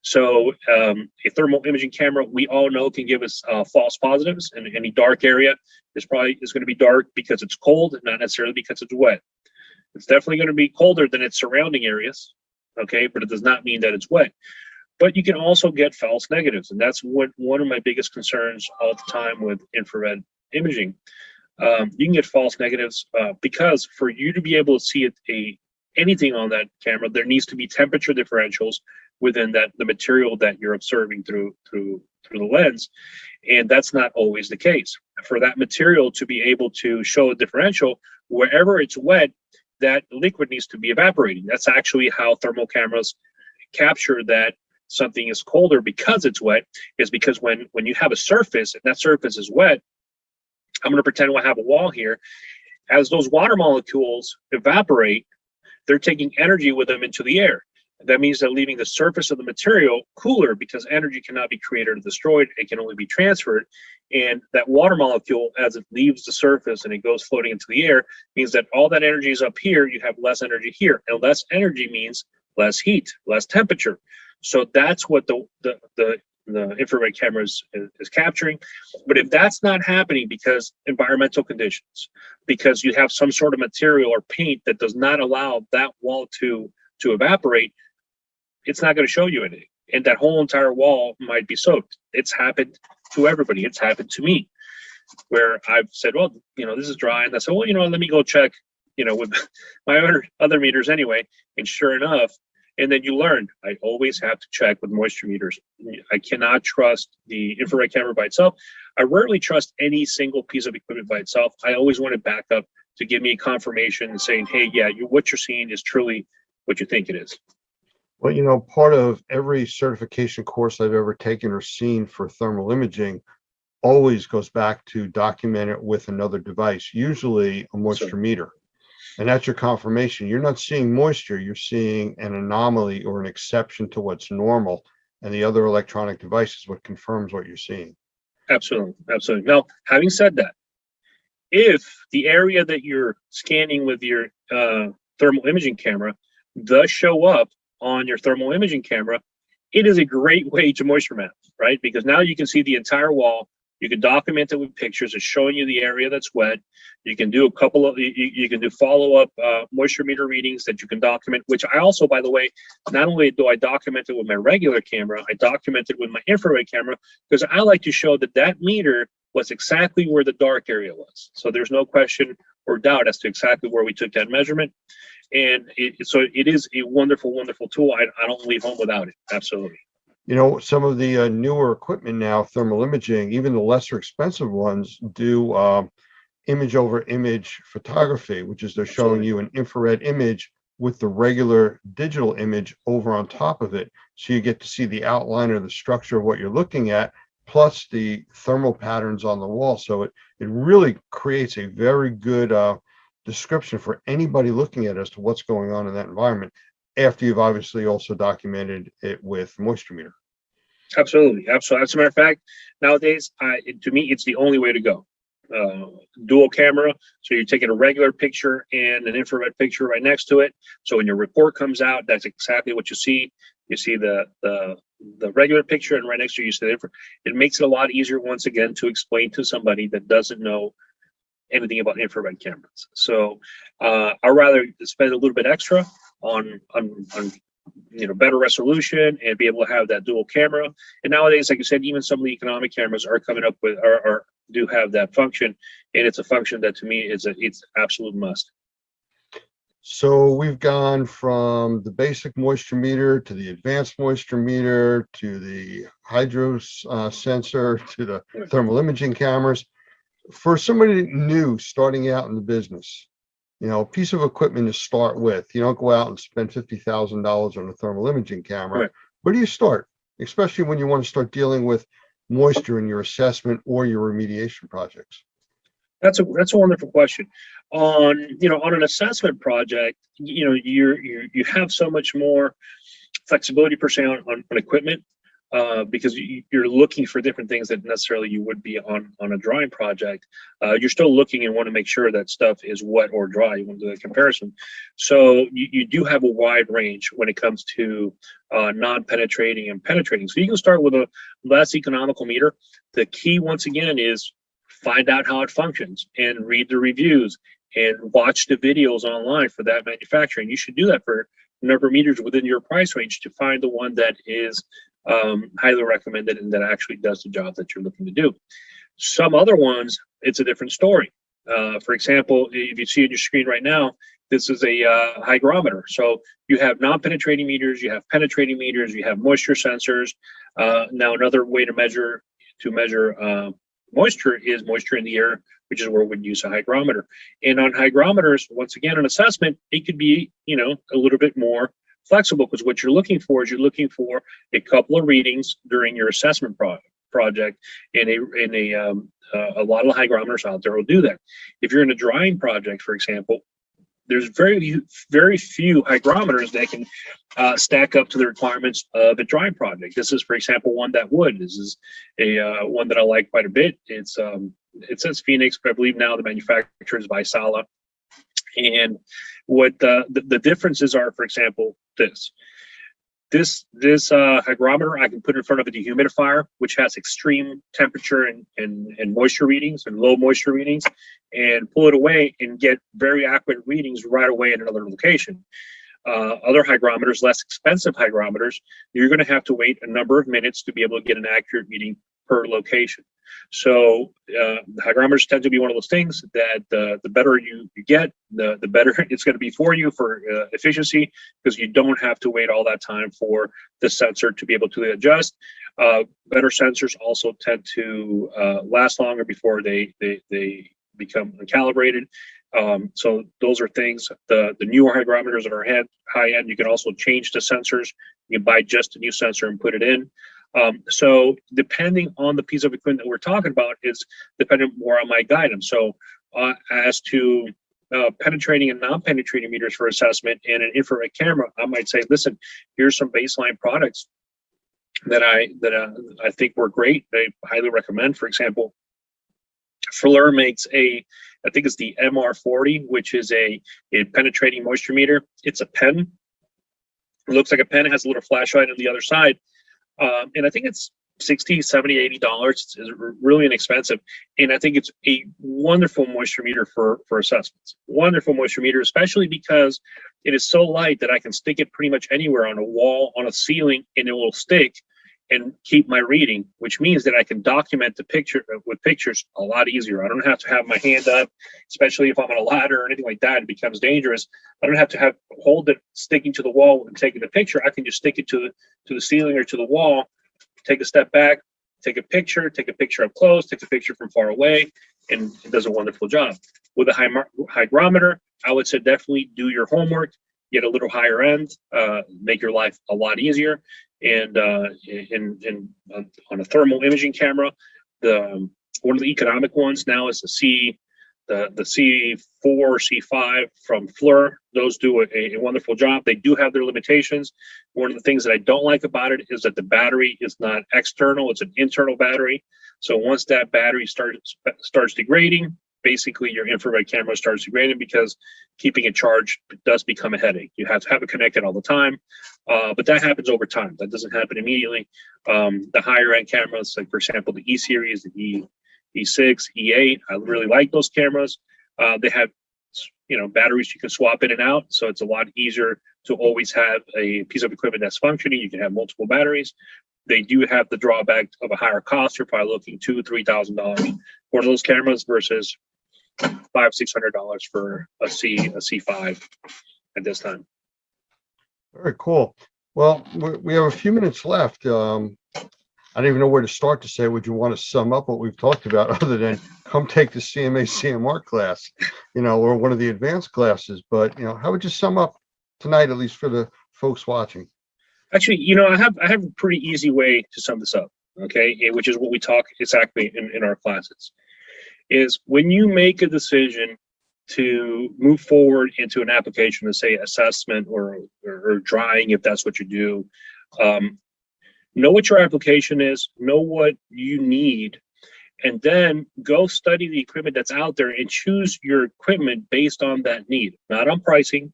So a thermal imaging camera, we all know, can give us false positives, and any dark area is going to be dark because it's cold, not necessarily because it's wet. It's definitely going to be colder than its surrounding areas, okay, but it does not mean that it's wet. But you can also get false negatives, and that's one of my biggest concerns all the time with infrared imaging. you can get false negatives because for you to be able to see anything on that camera, there needs to be temperature differentials within the material that you're observing through the lens, and that's not always the case. For that material to be able to show a differential, wherever it's wet, that liquid needs to be evaporating. That's actually how thermal cameras capture that something is colder because it's wet, is because when you have a surface and that surface is wet, I'm going to pretend I have a wall here. As those water molecules evaporate, they're taking energy with them into the air. That means they're leaving the surface of the material cooler because energy cannot be created or destroyed. It can only be transferred. And that water molecule, as it leaves the surface and it goes floating into the air, means that all that energy is up here. You have less energy here. And less energy means less heat, less temperature. So that's what the infrared camera is capturing. But if that's not happening because environmental conditions, because you have some sort of material or paint that does not allow that wall to evaporate, it's not going to show you anything. And that whole entire wall might be soaked. It's happened to everybody. It's happened to me, where I've said, well, this is dry. And I said, well, let me go check, with my other meters anyway. And sure enough, and then you learn, I always have to check with moisture meters. I cannot trust the infrared camera by itself. I rarely trust any single piece of equipment by itself. I always want to back up to give me a confirmation and saying, hey, yeah, what you're seeing is truly what you think it is. Well, part of every certification course I've ever taken or seen for thermal imaging always goes back to document it with another device, usually a moisture meter. And that's your confirmation. You're not seeing moisture, you're seeing an anomaly or an exception to what's normal. And the other electronic device is what confirms what you're seeing. Absolutely. Absolutely. Now, having said that, if the area that you're scanning with your thermal imaging camera does show up on your thermal imaging camera, it is a great way to moisture map, right? Because now you can see the entire wall. You can document it with pictures. It's showing you the area that's wet. You can do you can do follow-up moisture meter readings that you can document, which I also, by the way, not only do I document it with my regular camera, I document it with my infrared camera, because I like to show that meter was exactly where the dark area was. So there's no question or doubt as to exactly where we took that measurement. And so it is a wonderful, wonderful tool. I don't leave home without it. Absolutely. Some of the newer equipment now, thermal imaging, even the lesser expensive ones, do image over image photography, which is they're showing you an infrared image with the regular digital image over on top of it. So you get to see the outline or the structure of what you're looking at, plus the thermal patterns on the wall. So it really creates a very good description for anybody looking at as to what's going on in that environment, after you've obviously also documented it with moisture meter. Absolutely. As a matter of fact, nowadays, to me, it's the only way to go. Dual camera, so you're taking a regular picture and an infrared picture right next to it. So when your report comes out, that's exactly what you see. You see the regular picture, and right next to you see the infrared. It makes it a lot easier, once again, to explain to somebody that doesn't know anything about infrared cameras. So I'd rather spend a little bit extra on better resolution and be able to have that dual camera. And nowadays, like I said, even some of the economic cameras are coming up with or do have that function, and it's a function that to me it's absolute must. So we've gone from the basic moisture meter to the advanced moisture meter to the hydro sensor to the thermal imaging cameras. For somebody new starting out in the business, a piece of equipment to start with. You don't go out and spend $50,000 on a thermal imaging camera. Right. Where do you start? Especially when you want to start dealing with moisture in your assessment or your remediation projects. That's a wonderful question. On an assessment project, you have so much more flexibility per se on equipment. Because you're looking for different things that necessarily you would be on a drawing project. You're still looking and want to make sure that stuff is wet or dry. You want to do that comparison. So you do have a wide range when it comes to non-penetrating and penetrating. So you can start with a less economical meter. The key, once again, is find out how it functions and read the reviews and watch the videos online for that manufacturer. And you should do that for a number of meters within your price range to find the one that is highly recommended and that actually does the job that you're looking to do. Some other ones, it's a different story. For example, if you see on your screen right now, this is a hygrometer. So you have non-penetrating meters, you have penetrating meters, you have moisture sensors. Now another way to measure moisture is moisture in the air, which is where we'd use a hygrometer. And on hygrometers, once again, an assessment, it could be, a little bit more flexible, because what you're looking for is a couple of readings during your assessment project, and a lot of hygrometers out there will do that. If you're in a drying project, for example, there's very few hygrometers that can stack up to the requirements of a drying project. This is, for example, one that would. This is a one that I like quite a bit. It says Phoenix, but I believe now the manufacturer is Vaisala. And what the differences are, for example, this hygrometer I can put in front of a dehumidifier, which has extreme temperature and moisture readings and low moisture readings, and pull it away and get very accurate readings right away in another location. Other hygrometers, less expensive hygrometers, you're going to have to wait a number of minutes to be able to get an accurate reading per location. So the hygrometers tend to be one of those things that the better you get, the better it's going to be for you for efficiency, because you don't have to wait all that time for the sensor to be able to adjust. Better sensors also tend to last longer before they become uncalibrated. So those are things. The newer hygrometers that are high end, you can also change the sensors. You can buy just a new sensor and put it in. So depending on the piece of equipment that we're talking about is dependent more on my guidance. So as to penetrating and non-penetrating meters for assessment and an infrared camera, I might say, listen, here's some baseline products that I think were great. I highly recommend. For example, FLIR makes I think it's the MR40, which is a penetrating moisture meter. It's a pen. It looks like a pen. It has a little flashlight on the other side. And I think it's $60, $70, $80. It's really inexpensive. And I think it's a wonderful moisture meter for assessments. Wonderful moisture meter, especially because it is so light that I can stick it pretty much anywhere, on a wall, on a ceiling, and it will stick and keep my reading, which means that I can document the picture with pictures a lot easier. I don't have to have my hand up, especially if I'm on a ladder or anything like that. It becomes dangerous. I don't have to hold it sticking to the wall and taking the picture. I can just stick it to the ceiling or to the wall, take a step back, take a picture up close, take a picture from far away, and it does a wonderful job. With a hygrometer, I would say definitely do your homework, get a little higher end, make your life a lot easier. And on a thermal imaging camera, one of the economic ones now is the C4 or C5 from FLIR. Those do a wonderful job. They do have their limitations. One of the things that I don't like about it is that the battery is not external; it's an internal battery. So once that battery starts degrading, basically your infrared camera starts degrading, because keeping it charged does become a headache. You have to have it connected all the time, but that happens over time. That doesn't happen immediately. The higher end cameras, like for example the E series, the E6, E8, I really like those cameras. They have batteries you can swap in and out, so it's a lot easier to always have a piece of equipment that's functioning. You can have multiple batteries. They do have the drawback of a higher cost. You're probably looking $2,000-$3,000 for those cameras versus $500-$600 for a C5 at this time. Very cool. Well, we have a few minutes left. I don't even know where to start to say. Would you want to sum up what we've talked about, other than come take the CMA CMR class, or one of the advanced classes? But how would you sum up tonight, at least for the folks watching? Actually, I have a pretty easy way to sum this up. Okay, which is what we talk exactly in our classes. Is when you make a decision to move forward into an application, to say assessment or drying, if that's what you do, know what your application is, know what you need, and then go study the equipment that's out there and choose your equipment based on that need, not on pricing.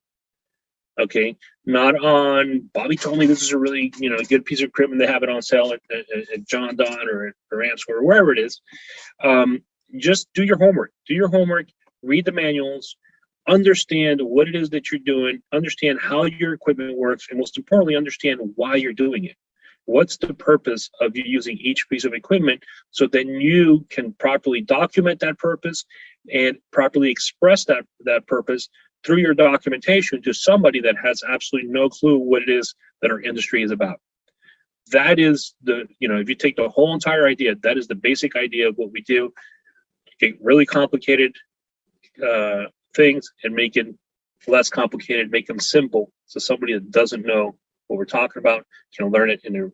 Okay, not on Bobby told me this is a really good piece of equipment. They have it on sale at John Don or Answer or wherever it is. Just do your homework. Read the manuals, understand what it is that you're doing, understand how your equipment works, and most importantly, understand why you're doing it. What's the purpose of you using each piece of equipment? So then you can properly document that purpose and properly express that purpose through your documentation to somebody that has absolutely no clue what it is that our industry is about. That is if you take the whole entire idea, that is the basic idea of what we do. Take really complicated things and make it less complicated, make them simple, so somebody that doesn't know what we're talking about can learn it in a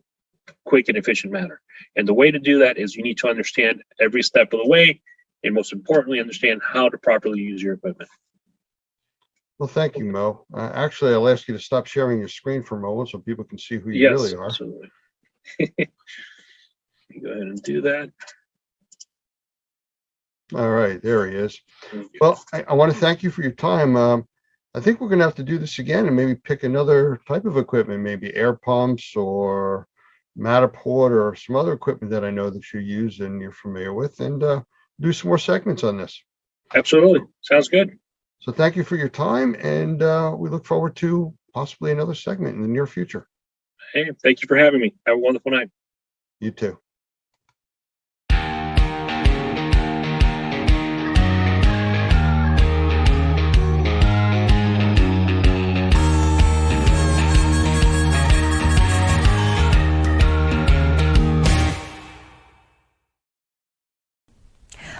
quick and efficient manner. And the way to do that is you need to understand every step of the way, and most importantly, understand how to properly use your equipment. Well, thank you, Mo. Actually, I'll ask you to stop sharing your screen for a moment so people can see who you really are. Absolutely. Go ahead and do that. All right, there he is. Well, I want to thank you for your time. I think we're going to have to do this again and maybe pick another type of equipment, maybe air pumps or Matterport or some other equipment that I know that you use and you're familiar with, and do some more segments on this. Absolutely. Sounds good. So thank you for your time, and we look forward to possibly another segment in the near future. Hey, thank you for having me. Have a wonderful night. You too.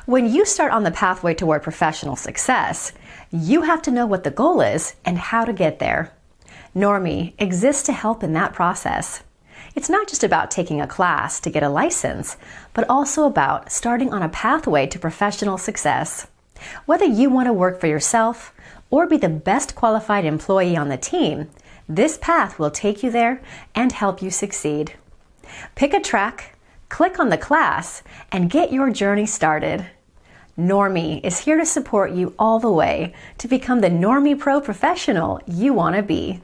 When you start on the pathway toward professional success, you have to know what the goal is and how to get there. Normie exists to help in that process. It's not just about taking a class to get a license, but also about starting on a pathway to professional success. Whether you want to work for yourself or be the best qualified employee on the team, this path will take you there and help you succeed. Pick a track, click on the class, and get your journey started. Normie is here to support you all the way to become the Normie Pro professional you want to be.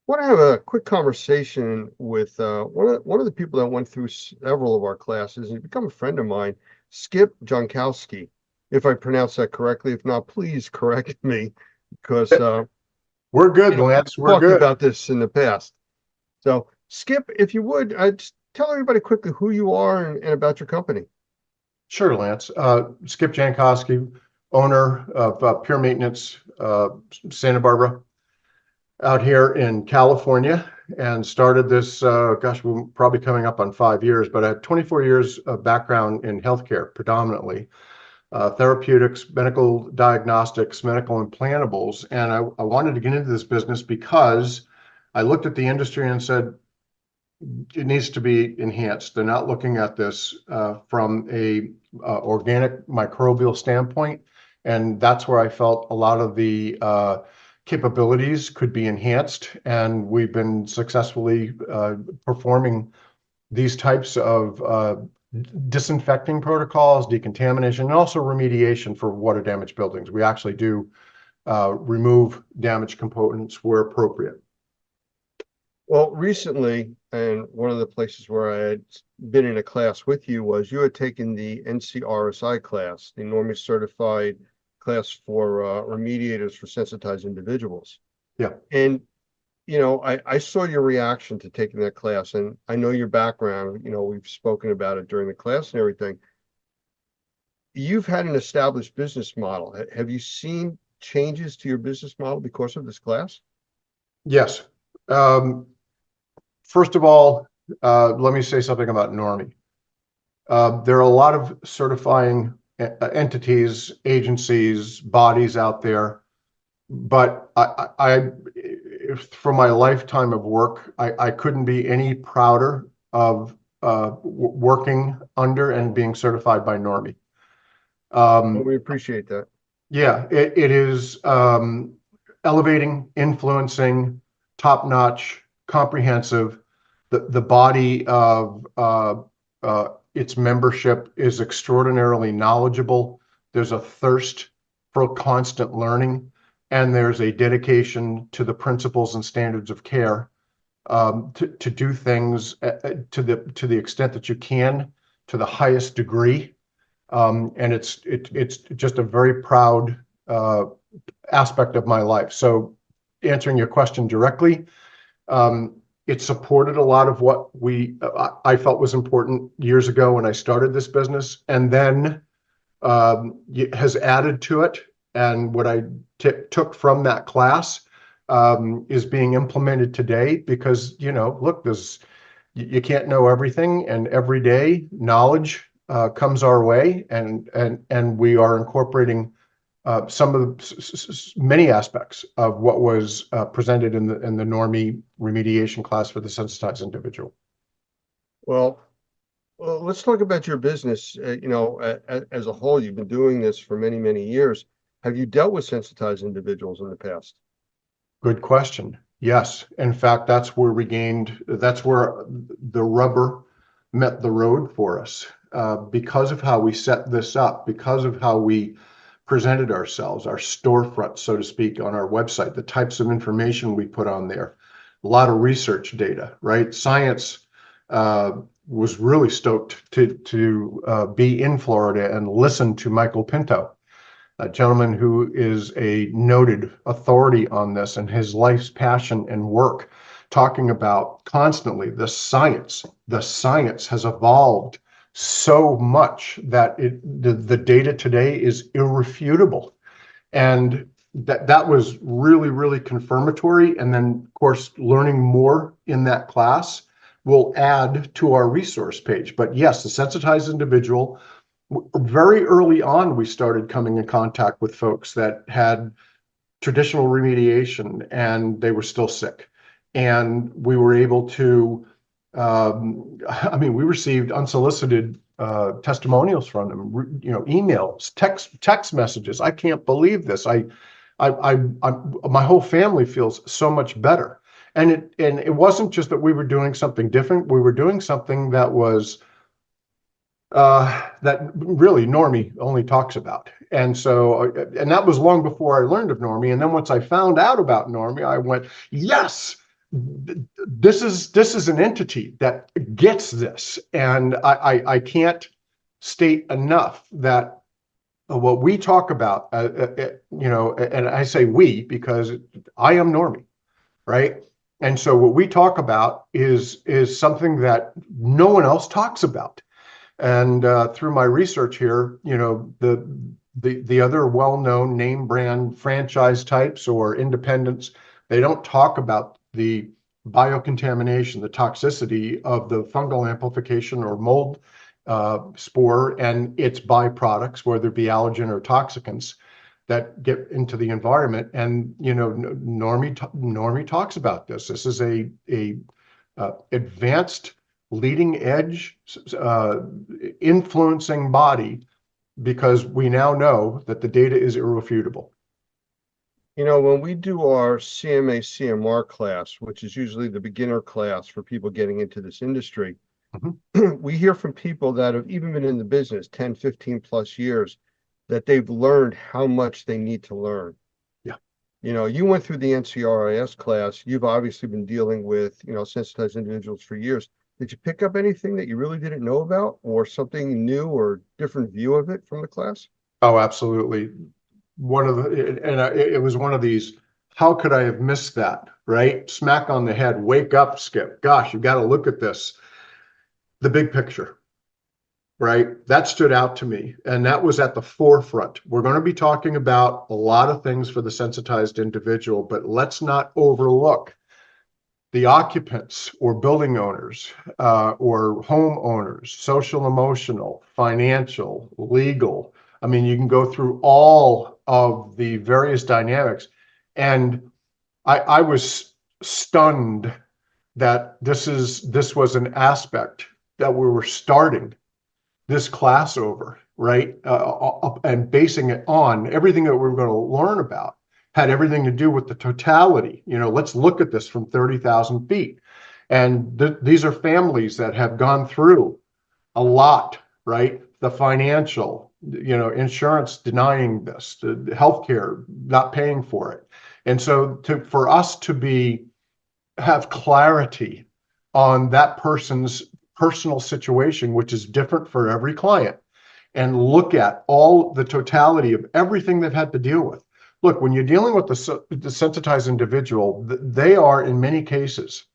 I want to have a quick conversation with one of the people that went through several of our classes and become a friend of mine, Skip Jankowski, if I pronounce that correctly. If not, please correct me, because we're good, Lance. We're talked good about this in the past. So, Skip, if you would, just tell everybody quickly who you are and about your company. Sure, Lance. Skip Jankowski, owner of Pure Maintenance, Santa Barbara, out here in California, and started this, we're probably coming up on 5 years, but I had 24 years of background in healthcare, predominantly. Therapeutics, medical diagnostics, medical implantables. And I wanted to get into this business because I looked at the industry and said, it needs to be enhanced. They're not looking at this from a organic microbial standpoint. And that's where I felt a lot of the capabilities could be enhanced. And we've been successfully performing these types of disinfecting protocols, decontamination, and also remediation for water damaged buildings. We actually do remove damaged components where appropriate. Well, recently, and one of the places where I had been in a class with you was you had taken the NCRSI class, the Normie Certified class for remediators for sensitized individuals. Yeah. And I saw your reaction to taking that class, and I know your background. We've spoken about it during the class and everything. You've had an established business model. Have you seen changes to your business model because of this class? Yes. First of all, let me say something about Normie. There are a lot of certifying entities, agencies, bodies out there, but I from my lifetime of work, I couldn't be any prouder of working under and being certified by Normie. Well, we appreciate that. Yeah, it is elevating, influencing, top-notch, comprehensive. The body of its membership is extraordinarily knowledgeable. There's a thirst for constant learning, and there's a dedication to the principles and standards of care to do things to the extent that you can, to the highest degree, And it's just a very proud aspect of my life. So answering your question directly, it supported a lot of what I felt was important years ago when I started this business, and then has added to it. And what I took from that class is being implemented today, because, look, you can't know everything, and every day knowledge comes our way, and we are incorporating some of the many aspects of what was presented in the normie remediation class for the sensitized individual. Well, let's talk about your business. As a whole, you've been doing this for many, many years. Have you dealt with sensitized individuals in the past? Good question. Yes. In fact, that's where the rubber met the road for us, because of how we set this up, because of how we presented ourselves, our storefront, so to speak, on our website, the types of information we put on there, a lot of research data, right? Science was really stoked to be in Florida and listen to Michael Pinto, a gentleman who is a noted authority on this, and his life's passion and work, talking about constantly the science. The science has evolved so much that the data today is irrefutable. And that was really, really confirmatory. And then, of course, learning more in that class will add to our resource page. But yes, the sensitized individual, very early on, we started coming in contact with folks that had traditional remediation and they were still sick. And we were able to, we received unsolicited testimonials from them, emails, text messages. I can't believe this. My whole family feels so much better. And it wasn't just that we were doing something different. We were doing something that was that really normie only talks about. And so, and that was long before I learned of normie. And then once I found out about normie, I went, yes, this is an entity that gets this. And I can't state enough that what we talk about, and I say we because I am normie, right? And so what we talk about is something that no one else talks about. And through my research here, the other well-known name brand franchise types or independents, they don't talk about the biocontamination, the toxicity of the fungal amplification or mold spore and its byproducts, whether it be allergen or toxicants that get into the environment. And normie talks about this. This is a advanced, leading edge, influencing body, because we now know that the data is irrefutable. When we do our CMA CMR class, which is usually the beginner class for people getting into this industry, we hear from people that have even been in the business 10, 15 plus years, that they've learned how much they need to learn. Yeah. You went through the NCRIS class. You've obviously been dealing with, sensitized individuals for years. Did you pick up anything that you really didn't know about, or something new or different view of it from the class? Oh, absolutely. It was one of these, how could I have missed that, right? Smack on the head, wake up, Skip. Gosh, you got to look at this. The big picture, right? That stood out to me, and that was at the forefront. We're going to be talking about a lot of things for the sensitized individual, but let's not overlook the occupants or building owners or homeowners, social, emotional, financial, legal. I mean, you can go through all of the various dynamics. And I was stunned that this was an aspect that we were starting this class over, right? And basing it on everything that we were going to learn about. Had everything to do with the totality. Let's look at this from 30,000 feet. And these are families that have gone through a lot, right? The financial, insurance denying this, the healthcare not paying for it. And so for us to have clarity on that person's personal situation, which is different for every client, and look at all the totality of everything they've had to deal with. Look, when you're dealing with the sensitized individual, they are in many cases,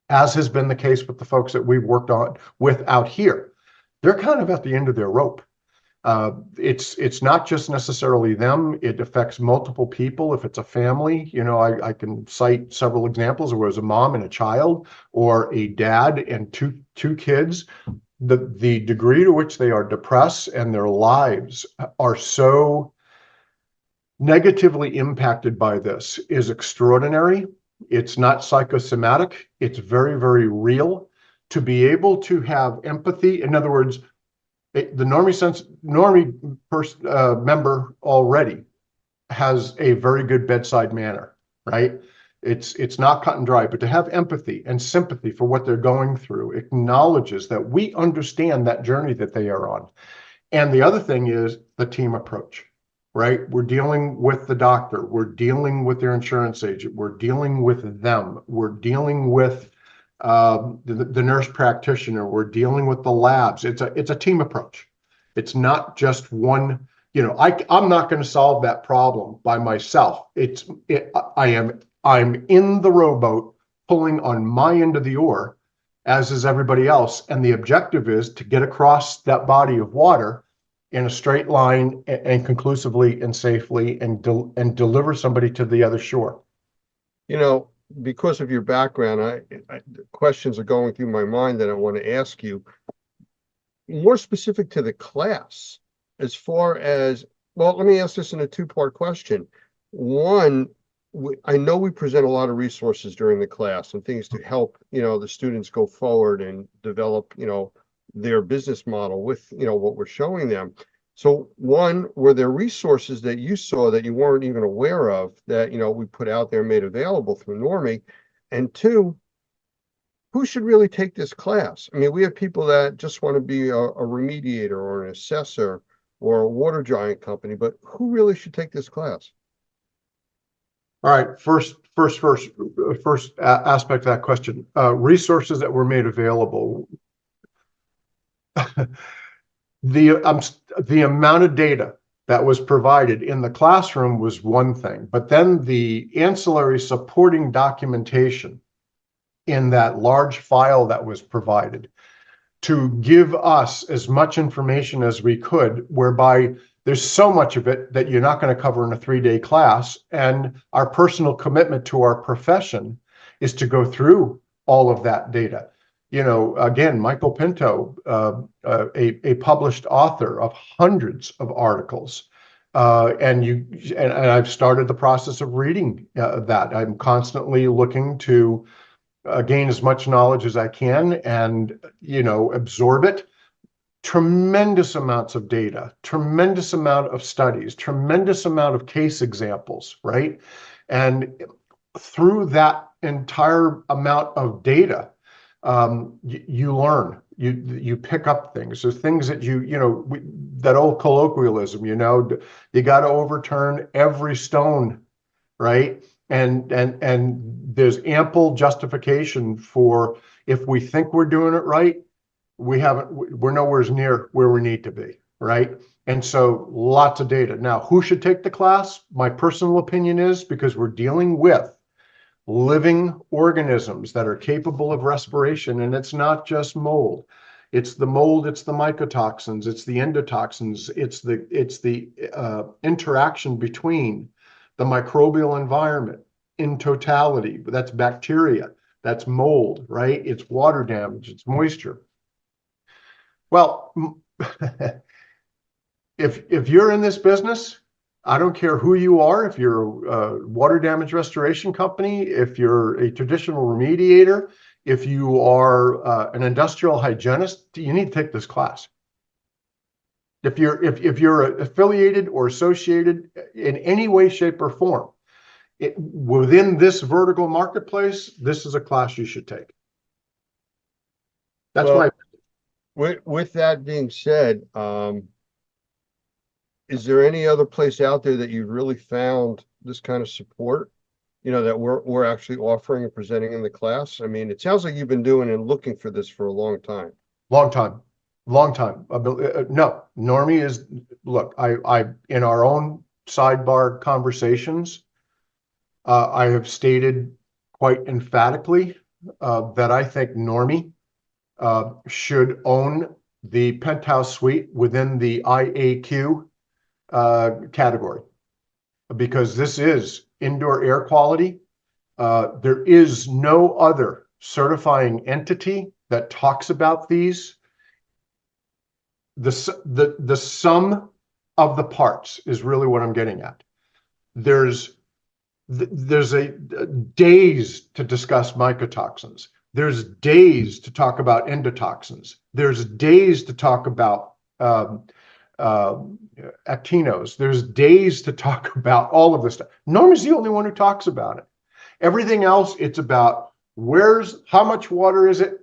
as has been the case with the folks that we've worked on with out here, they're kind of at the end of their rope. It's not just necessarily them. It affects multiple people. If it's a family, you know, I can cite several examples where it was a mom and a child, or a dad and two kids. The degree to which they are depressed and their lives are so negatively impacted by this is extraordinary. It's not psychosomatic. It's very, very real. To be able to have empathy, in other words, the Normie member already has a very good bedside manner, right? It's not cut and dry, but to have empathy and sympathy for what they're going through acknowledges that we understand that journey that they are on. And the other thing is the team approach, right? We're dealing with the doctor, we're dealing with their insurance agent, we're dealing with them, we're dealing with the nurse practitioner, we're dealing with the labs. It's a team approach. It's not just one, you know, I'm not going to solve that problem by myself. I'm in the rowboat pulling on my end of the oar, as is everybody else. And the objective is to get across that body of water in a straight line and conclusively and safely and deliver somebody to the other shore. You know, because of your background, questions are going through my mind that I want to ask you. More specific to the class, as far as, well, let me ask this in a two-part question. One, I know we present a lot of resources during the class and things to help, you know, the students go forward and develop, you know, their business model with, you know, what we're showing them. So one, were there resources that you saw that you weren't even aware of that, you know, we put out there, made available through Normie? And two, who should really take this class? I mean, we have people that just want to be a remediator or an assessor or a water giant company, but who really should take this class? All right, first aspect of that question, resources that were made available. The amount of data that was provided in the classroom was one thing, but then the ancillary supporting documentation in that large file that was provided to give us as much information as we could, whereby there's so much of it that you're not going to cover in a 3-day class. And our personal commitment to our profession is to go through all of that data. You know, again, Michael Pinto, a published author of hundreds of articles, and I've started the process of reading that. I'm constantly looking to gain as much knowledge as I can and, you know, absorb it. Tremendous amounts of data, tremendous amount of studies, tremendous amount of case examples, right? And through that entire amount of data, you learn, you pick up things. There's things that you know, that old colloquialism, you know, you got to overturn every stone, right? And there's ample justification for, if we think we're doing it right, we're nowhere near where we need to be, right? And so lots of data. Now, who should take the class? My personal opinion is, because we're dealing with living organisms that are capable of respiration, and it's not just mold. It's the mold, it's the mycotoxins, it's the endotoxins, it's the interaction between the microbial environment in totality. That's bacteria, that's mold, right? It's water damage, it's moisture. Well, if you're in this business, I don't care who you are, if you're a water damage restoration company, if you're a traditional remediator, if you are an industrial hygienist, you need to take this class. If you're affiliated or associated in any way, shape, or form within this vertical marketplace, this is a class you should take. That's my. With that being said, is there any other place out there that you've really found this kind of support, you know, that we're actually offering and presenting in the class? I mean, it sounds like you've been doing and looking for this for a long time. Long time. Long time. No, Normie is, look, I, in our own sidebar conversations, I have stated quite emphatically that I think Normie should own the penthouse suite within the IAQ category, because this is indoor air quality. There is no other certifying entity that talks about these. The sum of the parts is really what I'm getting at. There's a days to discuss mycotoxins. There's days to talk about endotoxins. There's days to talk about actinos. There's days to talk about all of this stuff. Normie's the only one who talks about it. Everything else, it's about how much water is it?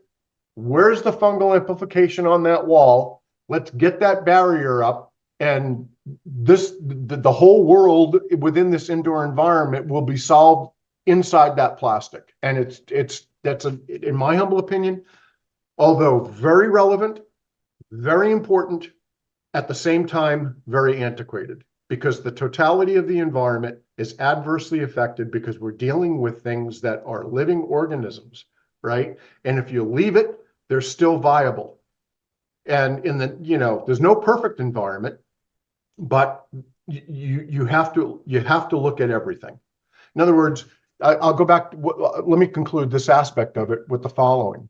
Where's the fungal amplification on that wall? Let's get that barrier up, and the whole world within this indoor environment will be solved inside that plastic. And that's in my humble opinion, although very relevant, very important, at the same time, very antiquated, because the totality of the environment is adversely affected because we're dealing with things that are living organisms, right? And if you leave it, they're still viable. And there's no perfect environment, but you have to look at everything. In other words, I'll go back. Let me conclude this aspect of it with the following.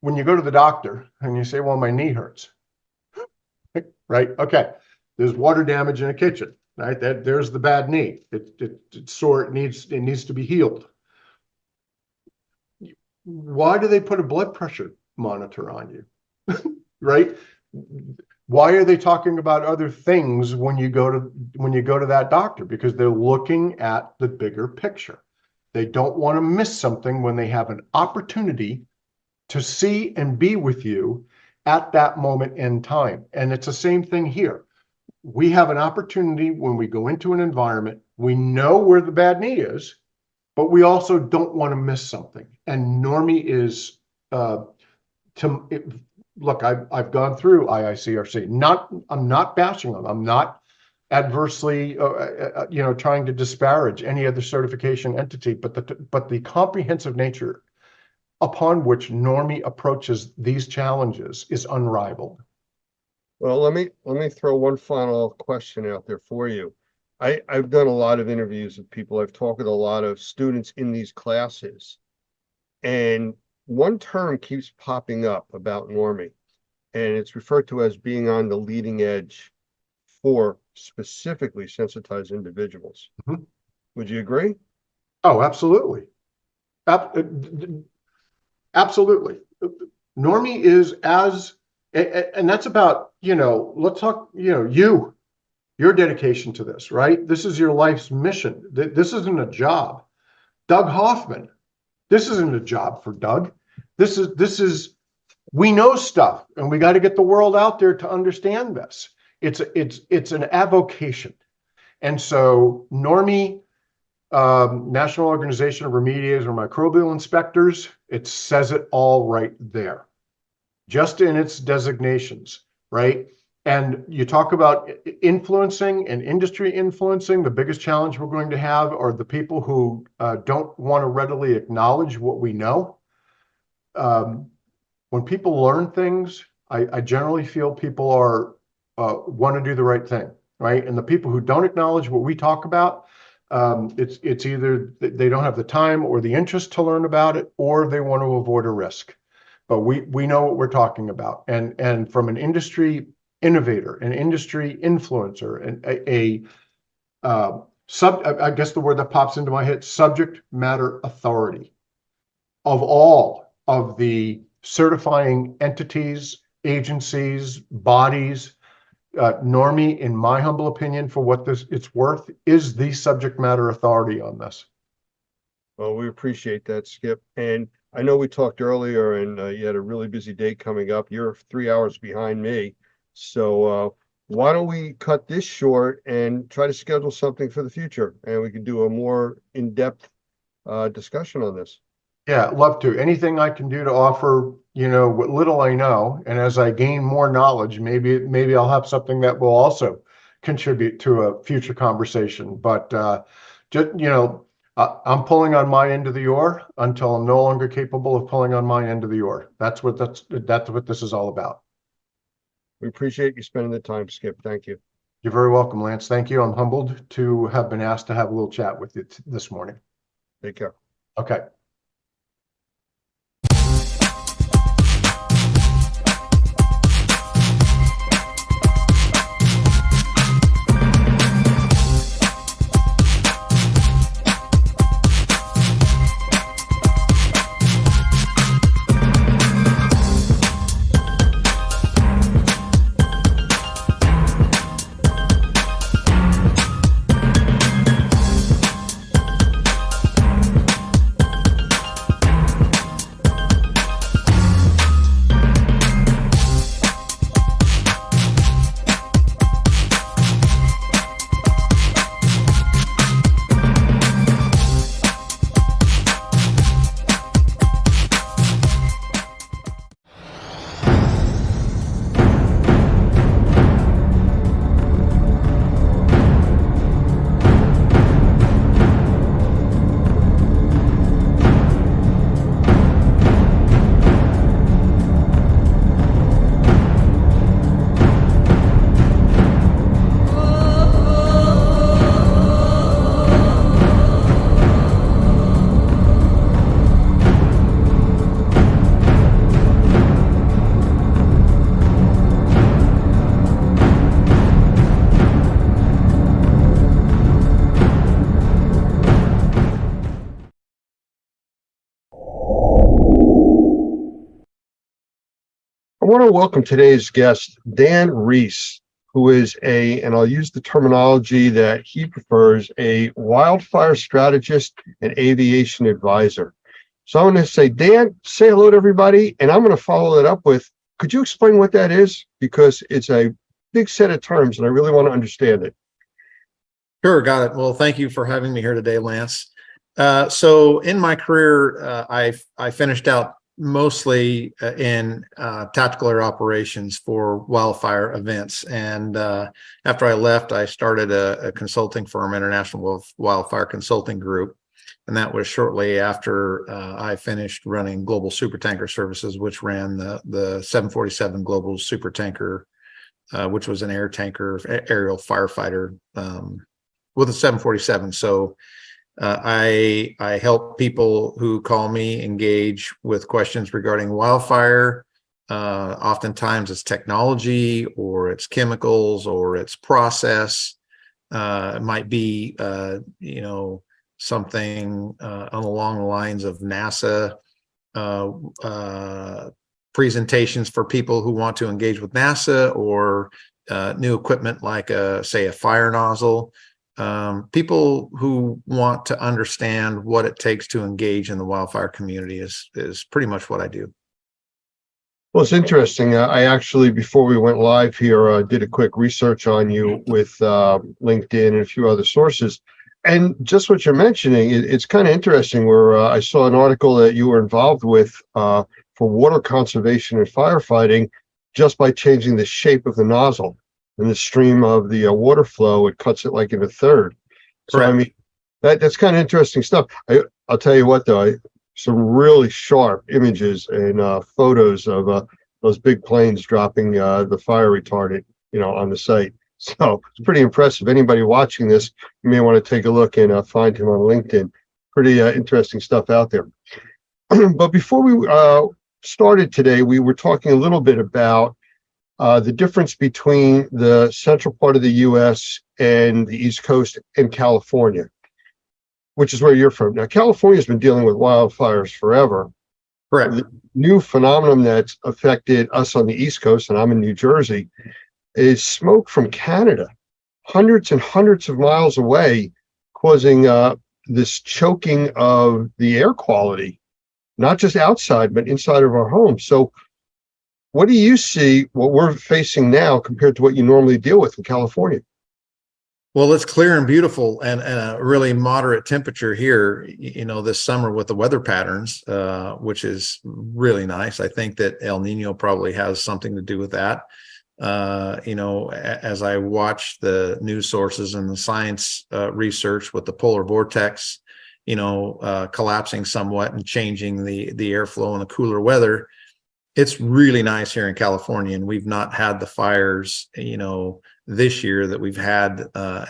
When you go to the doctor and you say, well, my knee hurts, right? Okay. There's water damage in a kitchen, right? There's the bad knee. It's sore. It needs to be healed. Why do they put a blood pressure monitor on you? Right? Why are they talking about other things when you go to that doctor? Because they're looking at the bigger picture. They don't want to miss something when they have an opportunity to see and be with you at that moment in time. And it's the same thing here. We have an opportunity when we go into an environment, we know where the bad knee is, but we also don't want to miss something. And Normie is, look, I've gone through IICRC. I'm not bashing them. I'm not adversely, trying to disparage any other certification entity, but the comprehensive nature upon which Normie approaches these challenges is unrivaled. Well, let me throw one final question out there for you. I've done a lot of interviews with people. I've talked with a lot of students in these classes, and one term keeps popping up about Normie, and it's referred to as being on the leading edge for specifically sensitized individuals. Mm-hmm. Would you agree? Oh, absolutely. Absolutely. Normie is and that's about, let's talk, your dedication to this, right? This is your life's mission. This isn't a job. Doug Hoffman, this isn't a job for Doug. This is, we know stuff, and we got to get the world out there to understand this. It's an avocation. And so Normie, National Organization of Remediators or Microbial Inspectors, it says it all right there, just in its designations, right? And you talk about influencing and industry influencing. The biggest challenge we're going to have are the people who don't want to readily acknowledge what we know. When people learn things, I generally feel people want to do the right thing, right? And the people who don't acknowledge what we talk about, it's either they don't have the time or the interest to learn about it, or they want to avoid a risk. But we know what we're talking about. And from an industry innovator, an industry influencer, and I guess the word that pops into my head, subject matter authority of all of the certifying entities, agencies, bodies. Normie, in my humble opinion, for what it's worth, is the subject matter authority on this. Well, we appreciate that, Skip. And I know we talked earlier, and you had a really busy day coming up. You're 3 hours behind me. So why don't we cut this short and try to schedule something for the future, and we can do a more in-depth discussion on this. Yeah, love to. Anything I can do to offer, what little I know, and as I gain more knowledge, maybe I'll have something that will also contribute to a future conversation. But just I'm pulling on my end of the oar until I'm no longer capable of pulling on my end of the oar. That's what this is all about. We appreciate you spending the time, Skip. Thank you. You're very welcome, Lance. Thank you. I'm humbled to have been asked to have a little chat with you this morning. Take care. Okay. I want to welcome today's guest, Dan Reese, who is and I'll use the terminology that he prefers, a wildfire strategist and aviation advisor. So I'm going to say, Dan, say hello to everybody, and I'm going to follow that up with, could you explain what that is? Because it's a big set of terms, and I really want to understand it. Sure, got it. Well, thank you for having me here today, Lance. So in my career, I finished out mostly in tactical air operations for wildfire events. And after I left, I started a consulting firm, International Wildfire Consulting Group. And that was shortly after I finished running Global Supertanker Services, which ran the 747 Global Supertanker, which was an air tanker, aerial firefighter with a 747. So I help people who call me engage with questions regarding wildfire. Oftentimes it's technology, or it's chemicals, or it's process. It might be, something along the lines of NASA presentations for people who want to engage with NASA, or new equipment like, say, a fire nozzle. People who want to understand what it takes to engage in the wildfire community is pretty much what I do. Well, it's interesting. I actually, before we went live here, did a quick research on you with LinkedIn and a few other sources. And just what you're mentioning, it's kind of interesting, where I saw an article that you were involved with for water conservation and firefighting, just by changing the shape of the nozzle and the stream of the water flow. It cuts it like in a third. So, I mean, that's kind of interesting stuff. I'll tell you what, though, some really sharp images and photos of those big planes dropping the fire retardant, on the site. So it's pretty impressive. Anybody watching this, you may want to take a look and find him on LinkedIn. Pretty interesting stuff out there. But before we started today, we were talking a little bit about the difference between the central part of the U.S. and the East Coast and California, which is where you're from. Now, California's been dealing with wildfires forever. Correct. The new phenomenon that's affected us on the East Coast, and I'm in New Jersey, is smoke from Canada, hundreds and hundreds of miles away, causing this choking of the air quality, not just outside, but inside of our homes. So what do you see, what we're facing now compared to what you normally deal with in California? Well, it's clear and beautiful and a really moderate temperature here, this summer with the weather patterns, which is really nice. I think that El Nino probably has something to do with that. As I watch the news sources and the science research with the polar vortex, collapsing somewhat and changing the airflow and the cooler weather, it's really nice here in California. And we've not had the fires, this year that we've had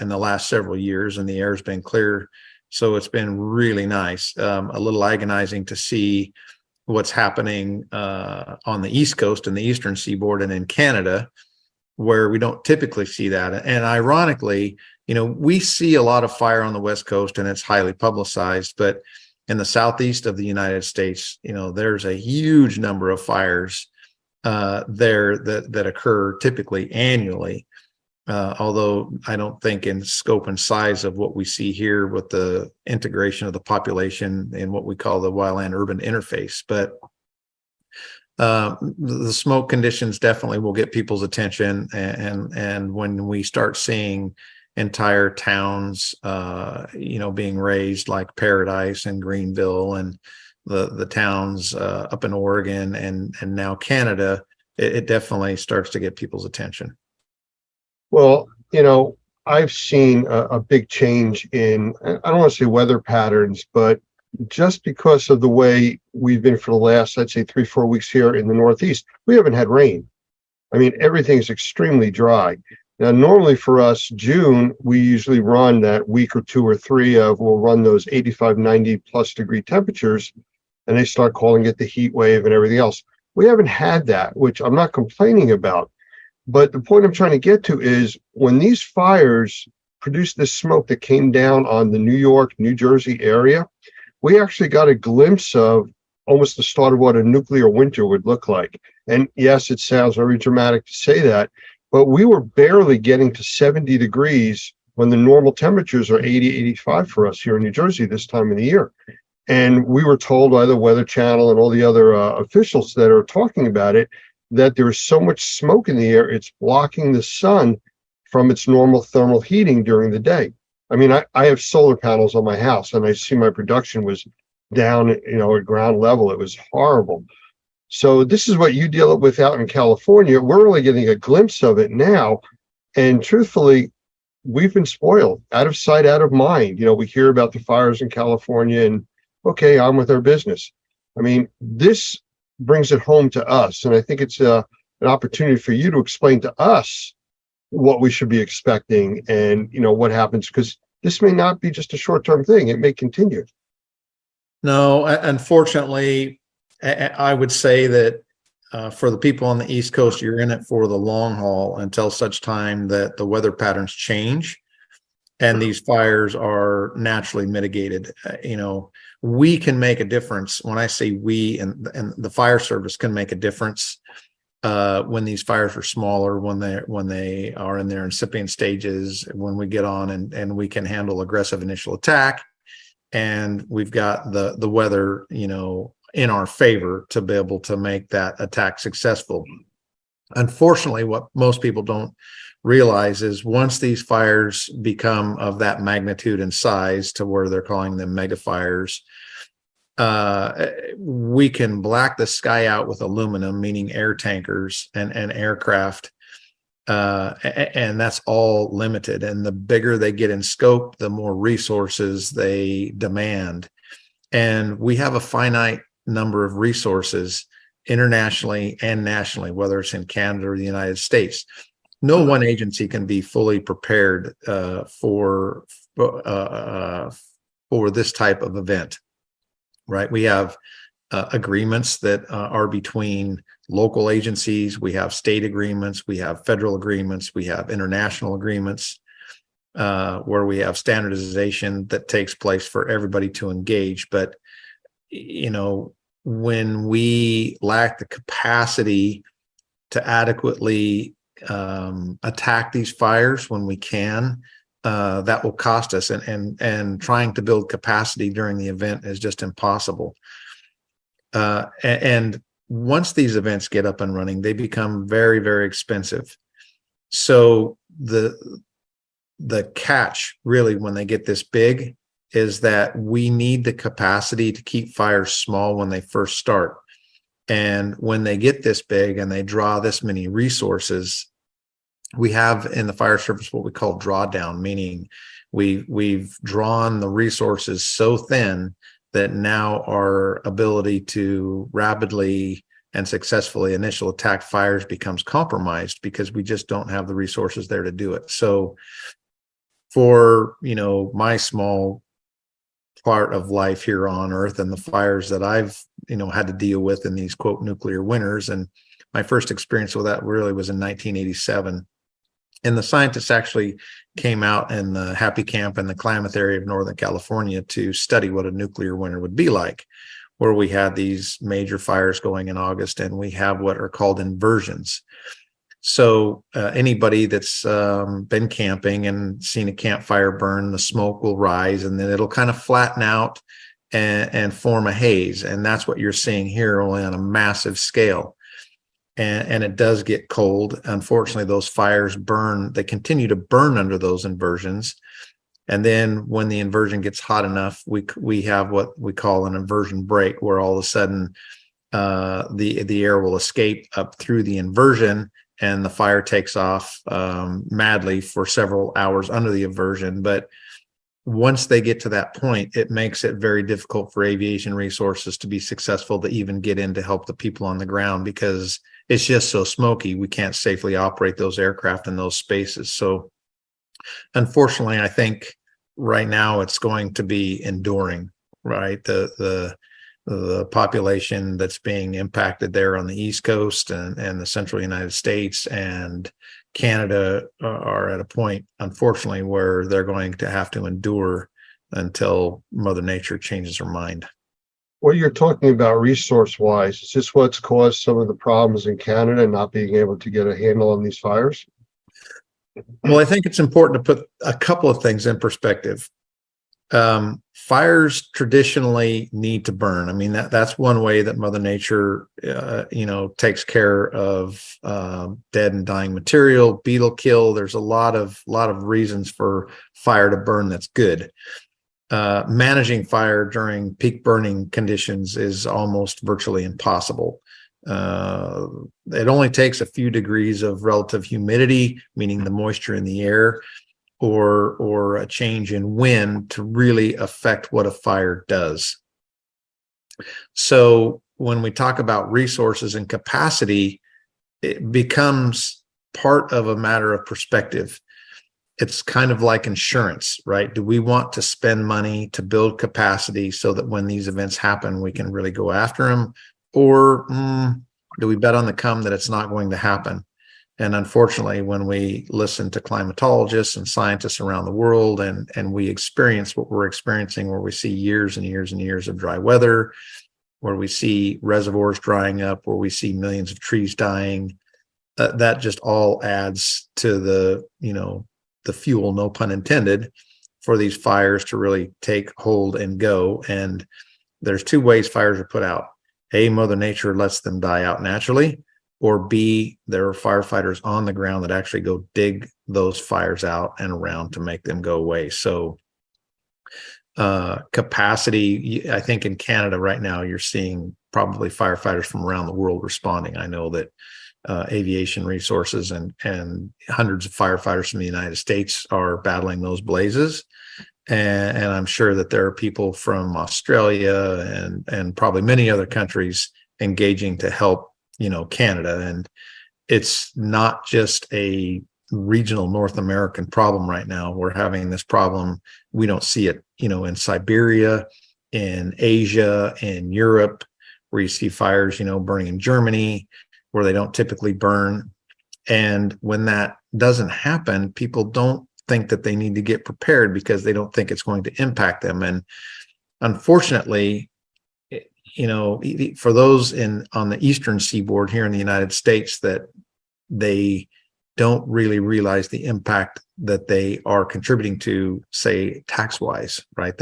in the last several years, and the air's been clear. So it's been really nice. A little agonizing to see what's happening on the East Coast and the Eastern Seaboard and in Canada, where we don't typically see that. And ironically, we see a lot of fire on the West Coast and it's highly publicized, but in the Southeast of the United States, there's a huge number of fires there that occur typically annually. Although I don't think in scope and size of what we see here with the integration of the population in what we call the wildland urban interface. But the smoke conditions definitely will get people's attention. And when we start seeing entire towns, being razed like Paradise and Greenville and the towns up in Oregon and now Canada, it definitely starts to get people's attention. Well, I've seen a big change in, I don't want to say weather patterns, but just because of the way we've been for the last, I'd say 3-4 weeks here in the Northeast, we haven't had rain. I mean, everything's extremely dry. Now, normally for us, June, we usually run that week or 2 or 3 of, we'll run those 85, 90 plus degree temperatures, and they start calling it the heat wave and everything else. We haven't had that, which I'm not complaining about. But the point I'm trying to get to is when these fires produced this smoke that came down on the New York, New Jersey area, we actually got a glimpse of almost the start of what a nuclear winter would look like. And yes, it sounds very dramatic to say that, but we were barely getting to 70 degrees when the normal temperatures are 80, 85 for us here in New Jersey this time of the year. And we were told by the Weather Channel and all the other officials that are talking about it, that there is so much smoke in the air, it's blocking the sun from its normal thermal heating during the day. I mean, I have solar panels on my house, and I see my production was down, at ground level. It was horrible. So this is what you deal with out in California. We're really getting a glimpse of it now. And truthfully, we've been spoiled, out of sight, out of mind. We hear about the fires in California and okay, on with our business. I mean, this brings it home to us. And I think it's an opportunity for you to explain to us what we should be expecting and, what happens, because this may not be just a short-term thing. It may continue. No, unfortunately, I would say that for the people on the East Coast, you're in it for the long haul until such time that the weather patterns change and these fires are naturally mitigated. We can make a difference. When I say we, and the fire service can make a difference when these fires are smaller, when they are in their incipient stages, when we get on and we can handle aggressive initial attack, and we've got the weather, in our favor to be able to make that attack successful. Unfortunately, what most people don't realize is once these fires become of that magnitude and size to where they're calling them mega fires, we can black the sky out with aluminum, meaning air tankers and aircraft, and that's all limited. And the bigger they get in scope, the more resources they demand. And we have a finite number of resources internationally and nationally, whether it's in Canada or the United States. No one agency can be fully prepared for this type of event, right? We have agreements that are between local agencies. We have state agreements. We have federal agreements. We have international agreements where we have standardization that takes place for everybody to engage. But, when we lack the capacity to adequately attack these fires when we can, that will cost us, and trying to build capacity during the event is just impossible. And once these events get up and running, they become very, very expensive. So the catch really when they get this big is that we need the capacity to keep fires small when they first start. And when they get this big and they draw this many resources, we have in the fire service what we call drawdown, meaning we've drawn the resources so thin that now our ability to rapidly and successfully initial attack fires becomes compromised because we just don't have the resources there to do it. So for, my small part of life here on Earth and the fires that I've, had to deal with in these quote nuclear winters, and my first experience with that really was in 1987. And the scientists actually came out in the Happy Camp in the Klamath area of Northern California to study what a nuclear winter would be like, where we had these major fires going in August, and we have what are called inversions. So anybody that's been camping and seen a campfire burn, the smoke will rise and then it'll kind of flatten out and form a haze. And that's what you're seeing here, only on a massive scale. And it does get cold. Unfortunately, those fires burn, they continue to burn under those inversions. And then when the inversion gets hot enough, we have what we call an inversion break, where all of a sudden the air will escape up through the inversion and the fire takes off madly for several hours under the inversion. But once they get to that point, it makes it very difficult for aviation resources to be successful to even get in to help the people on the ground, because it's just so smoky. We can't safely operate those aircraft in those spaces. So unfortunately, I think right now it's going to be enduring, right? The population that's being impacted there on the East Coast and the central United States and Canada are at a point, unfortunately, where they're going to have to endure until Mother Nature changes her mind. What you're talking about resource-wise, is this what's caused some of the problems in Canada, not being able to get a handle on these fires? Well, I think it's important to put a couple of things in perspective. Fires traditionally need to burn. I mean, that's one way that Mother Nature, takes care of dead and dying material, beetle kill. There's a lot of reasons for fire to burn that's good. Managing fire during peak burning conditions is almost virtually impossible. It only takes a few degrees of relative humidity, meaning the moisture in the air, or a change in wind to really affect what a fire does. So when we talk about resources and capacity, it becomes part of a matter of perspective. It's kind of like insurance, right? Do we want to spend money to build capacity so that when these events happen, we can really go after them? Or do we bet on the come that it's not going to happen? And unfortunately, when we listen to climatologists and scientists around the world and we experience what we're experiencing, where we see years and years and years of dry weather, where we see reservoirs drying up, where we see millions of trees dying, that just all adds to the fuel, no pun intended, for these fires to really take hold and go. And there's two ways fires are put out. A, Mother Nature lets them die out naturally, or B, there are firefighters on the ground that actually go dig those fires out and around to make them go away. So capacity, I think in Canada right now, you're seeing probably firefighters from around the world responding. I know that aviation resources and hundreds of firefighters from the United States are battling those blazes. And I'm sure that there are people from Australia and probably many other countries engaging to help, Canada. And it's not just a regional North American problem right now. We're having this problem. We don't see it, in Siberia, in Asia, in Europe, where you see fires, burning in Germany, where they don't typically burn. And when that doesn't happen, people don't think that they need to get prepared because they don't think it's going to impact them. And unfortunately, for those on the eastern seaboard here in the United States, that they don't really realize the impact that they are contributing to, say, tax-wise, right?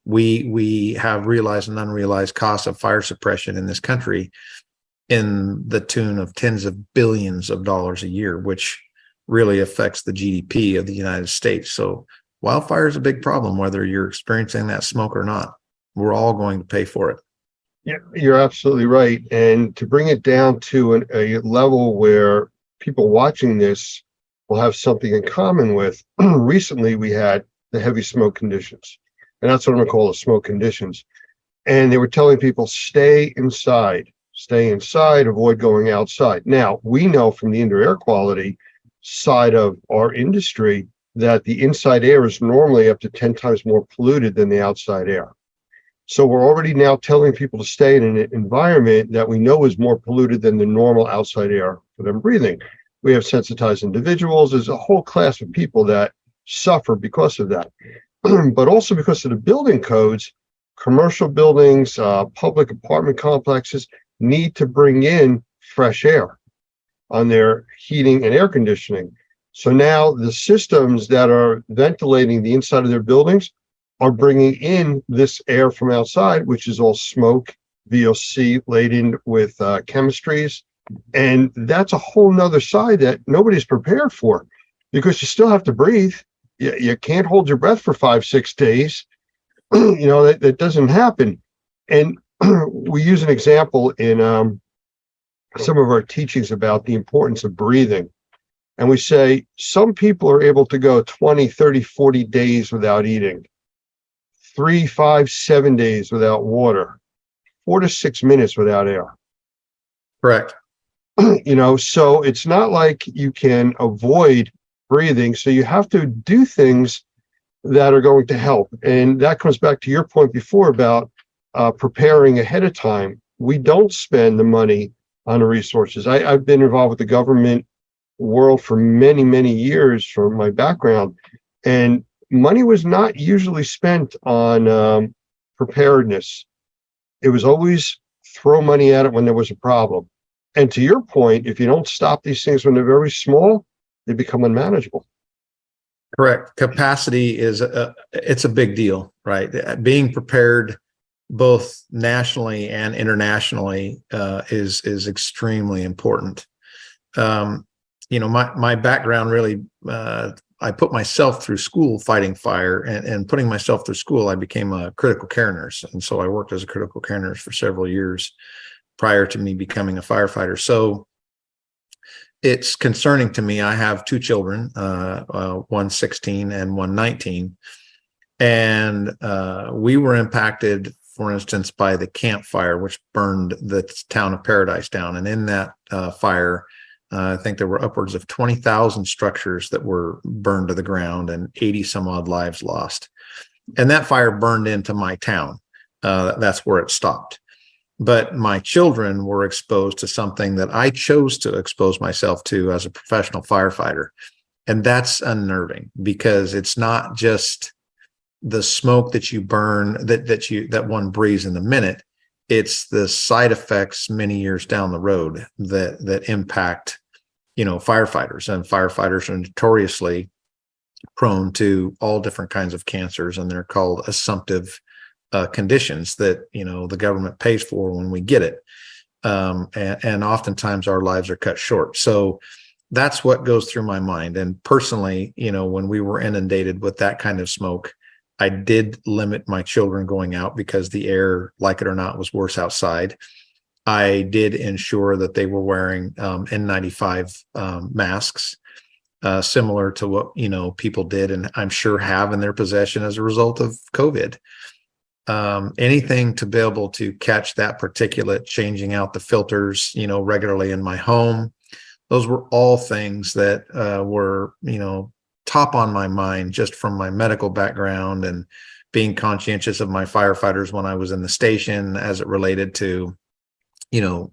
We have realized and unrealized costs of fire suppression in this country in the tune of tens of billions of dollars a year, which really affects the GDP of the United States. So wildfire is a big problem, whether you're experiencing that smoke or not. We're all going to pay for it. Yeah, you're absolutely right. And to bring it down to a level where people watching this will have something in common with, recently we had the heavy smoke conditions. And that's what I'm going to call the smoke conditions. And they were telling people, stay inside, avoid going outside. Now, we know from the indoor air quality side of our industry that the inside air is normally up to 10 times more polluted than the outside air. So we're already now telling people to stay in an environment that we know is more polluted than the normal outside air for them breathing. We have sensitized individuals. There's a whole class of people that suffer because of that. But also because of the building codes, commercial buildings, public apartment complexes need to bring in fresh air on their heating and air conditioning. So now the systems that are ventilating the inside of their buildings are bringing in this air from outside, which is all smoke, VOC laden with chemistries. And that's a whole nother side that nobody's prepared for, because you still have to breathe. You can't hold your breath for 5-6 days. That doesn't happen. And we use an example in some of our teachings about the importance of breathing. And we say some people are able to go 20, 30, 40 days without eating, 3, 5, 7 days without water, 4 to 6 minutes without air. Correct. So it's not like you can avoid breathing. So you have to do things that are going to help. And that comes back to your point before about preparing ahead of time. We don't spend the money on the resources. I've been involved with the government world for many, many years from my background, and money was not usually spent on preparedness. It was always throw money at it when there was a problem. And to your point, if you don't stop these things when they're very small, they become unmanageable. Correct. Capacity it's a big deal, right? Being prepared both nationally and internationally is extremely important. My background really, I put myself through school fighting fire, and putting myself through school, I became a critical care nurse. And so I worked as a critical care nurse for several years prior to me becoming a firefighter. So it's concerning to me. I have 2 children, one 16 and one 19. And we were impacted, for instance, by the Camp Fire, which burned the town of Paradise down. And in that fire, I think there were upwards of 20,000 structures that were burned to the ground and 80 some odd lives lost. And that fire burned into my town. That's where it stopped. But my children were exposed to something that I chose to expose myself to as a professional firefighter. And that's unnerving, because it's not just the smoke that you burn, that one breathes in the minute. It's the side effects many years down the road that impact, firefighters. And firefighters are notoriously prone to all different kinds of cancers, and they're called assumptive conditions that the government pays for when we get it, and oftentimes our lives are cut short. So that's what goes through my mind. And personally, when we were inundated with that kind of smoke, I did limit my children going out because the air, like it or not, was worse outside. I did ensure that they were wearing N95 masks, similar to what people did, and I'm sure have in their possession as a result of COVID. Anything to be able to catch that particulate, changing out the filters, regularly in my home. Those were all things that were, top on my mind, just from my medical background and being conscientious of my firefighters when I was in the station, as it related to,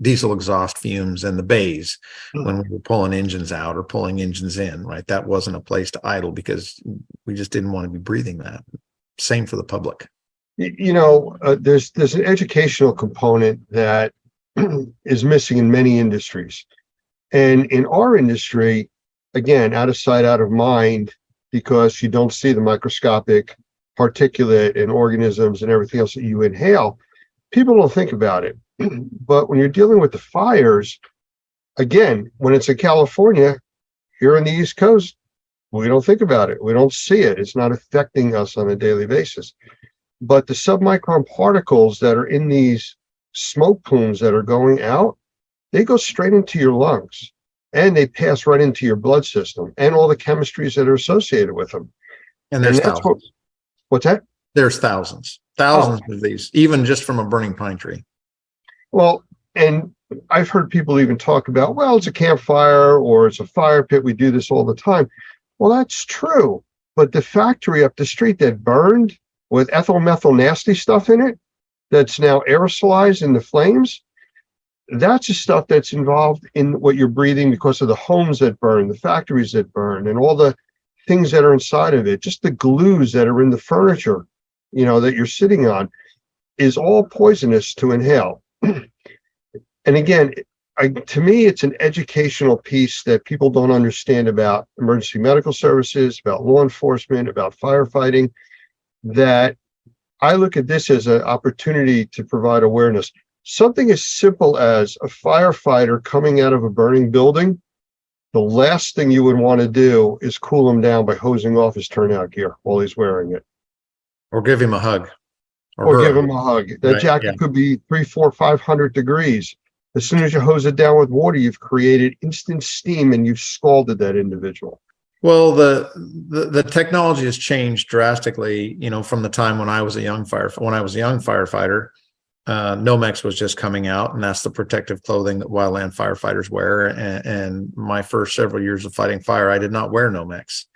diesel exhaust fumes and the bays when we were pulling engines out or pulling engines in, right? That wasn't a place to idle, because we just didn't want to be breathing that. Same for the public. There's an educational component that is missing in many industries. And in our industry, again, out of sight, out of mind, because you don't see the microscopic particulate and organisms and everything else that you inhale, people don't think about it. But when you're dealing with the fires, again, when it's in California, Here on the East Coast, we don't think about it. We don't see it. It's not affecting us on a daily basis. But the submicron particles that are in these smoke plumes that are going out, they go straight into your lungs and they pass right into your blood system and all the chemistries that are associated with them. And there's that's thousands. What's that? There's thousands of these, even just from a burning pine tree. Well, and I've heard people even talk about, well, it's a campfire or it's a fire pit. We do this all the time. Well, that's true. But the factory up the street that burned with ethyl methyl nasty stuff in it, that's now aerosolized in the flames, that's the stuff that's involved in what you're breathing because of the homes that burn, the factories that burn, and all the things that are inside of it, just the glues that are in the furniture, that you're sitting on, is all poisonous to inhale. And again, to me, it's an educational piece that people don't understand about emergency medical services, about law enforcement, about firefighting, that I look at this as an opportunity to provide awareness. Something as simple as a firefighter coming out of a burning building, the last thing you would want to do is cool him down by hosing off his turnout gear while he's wearing it. Or give him a hug. Or give him a hug. That jacket could be 300, 400, 500 degrees. As soon as you hose it down with water, you've created instant steam and you've scalded that individual. Well, the technology has changed drastically, from the time when I was a young firefighter. Nomex was just coming out, and that's the protective clothing that wildland firefighters wear. And my first several years of fighting fire, I did not wear Nomex.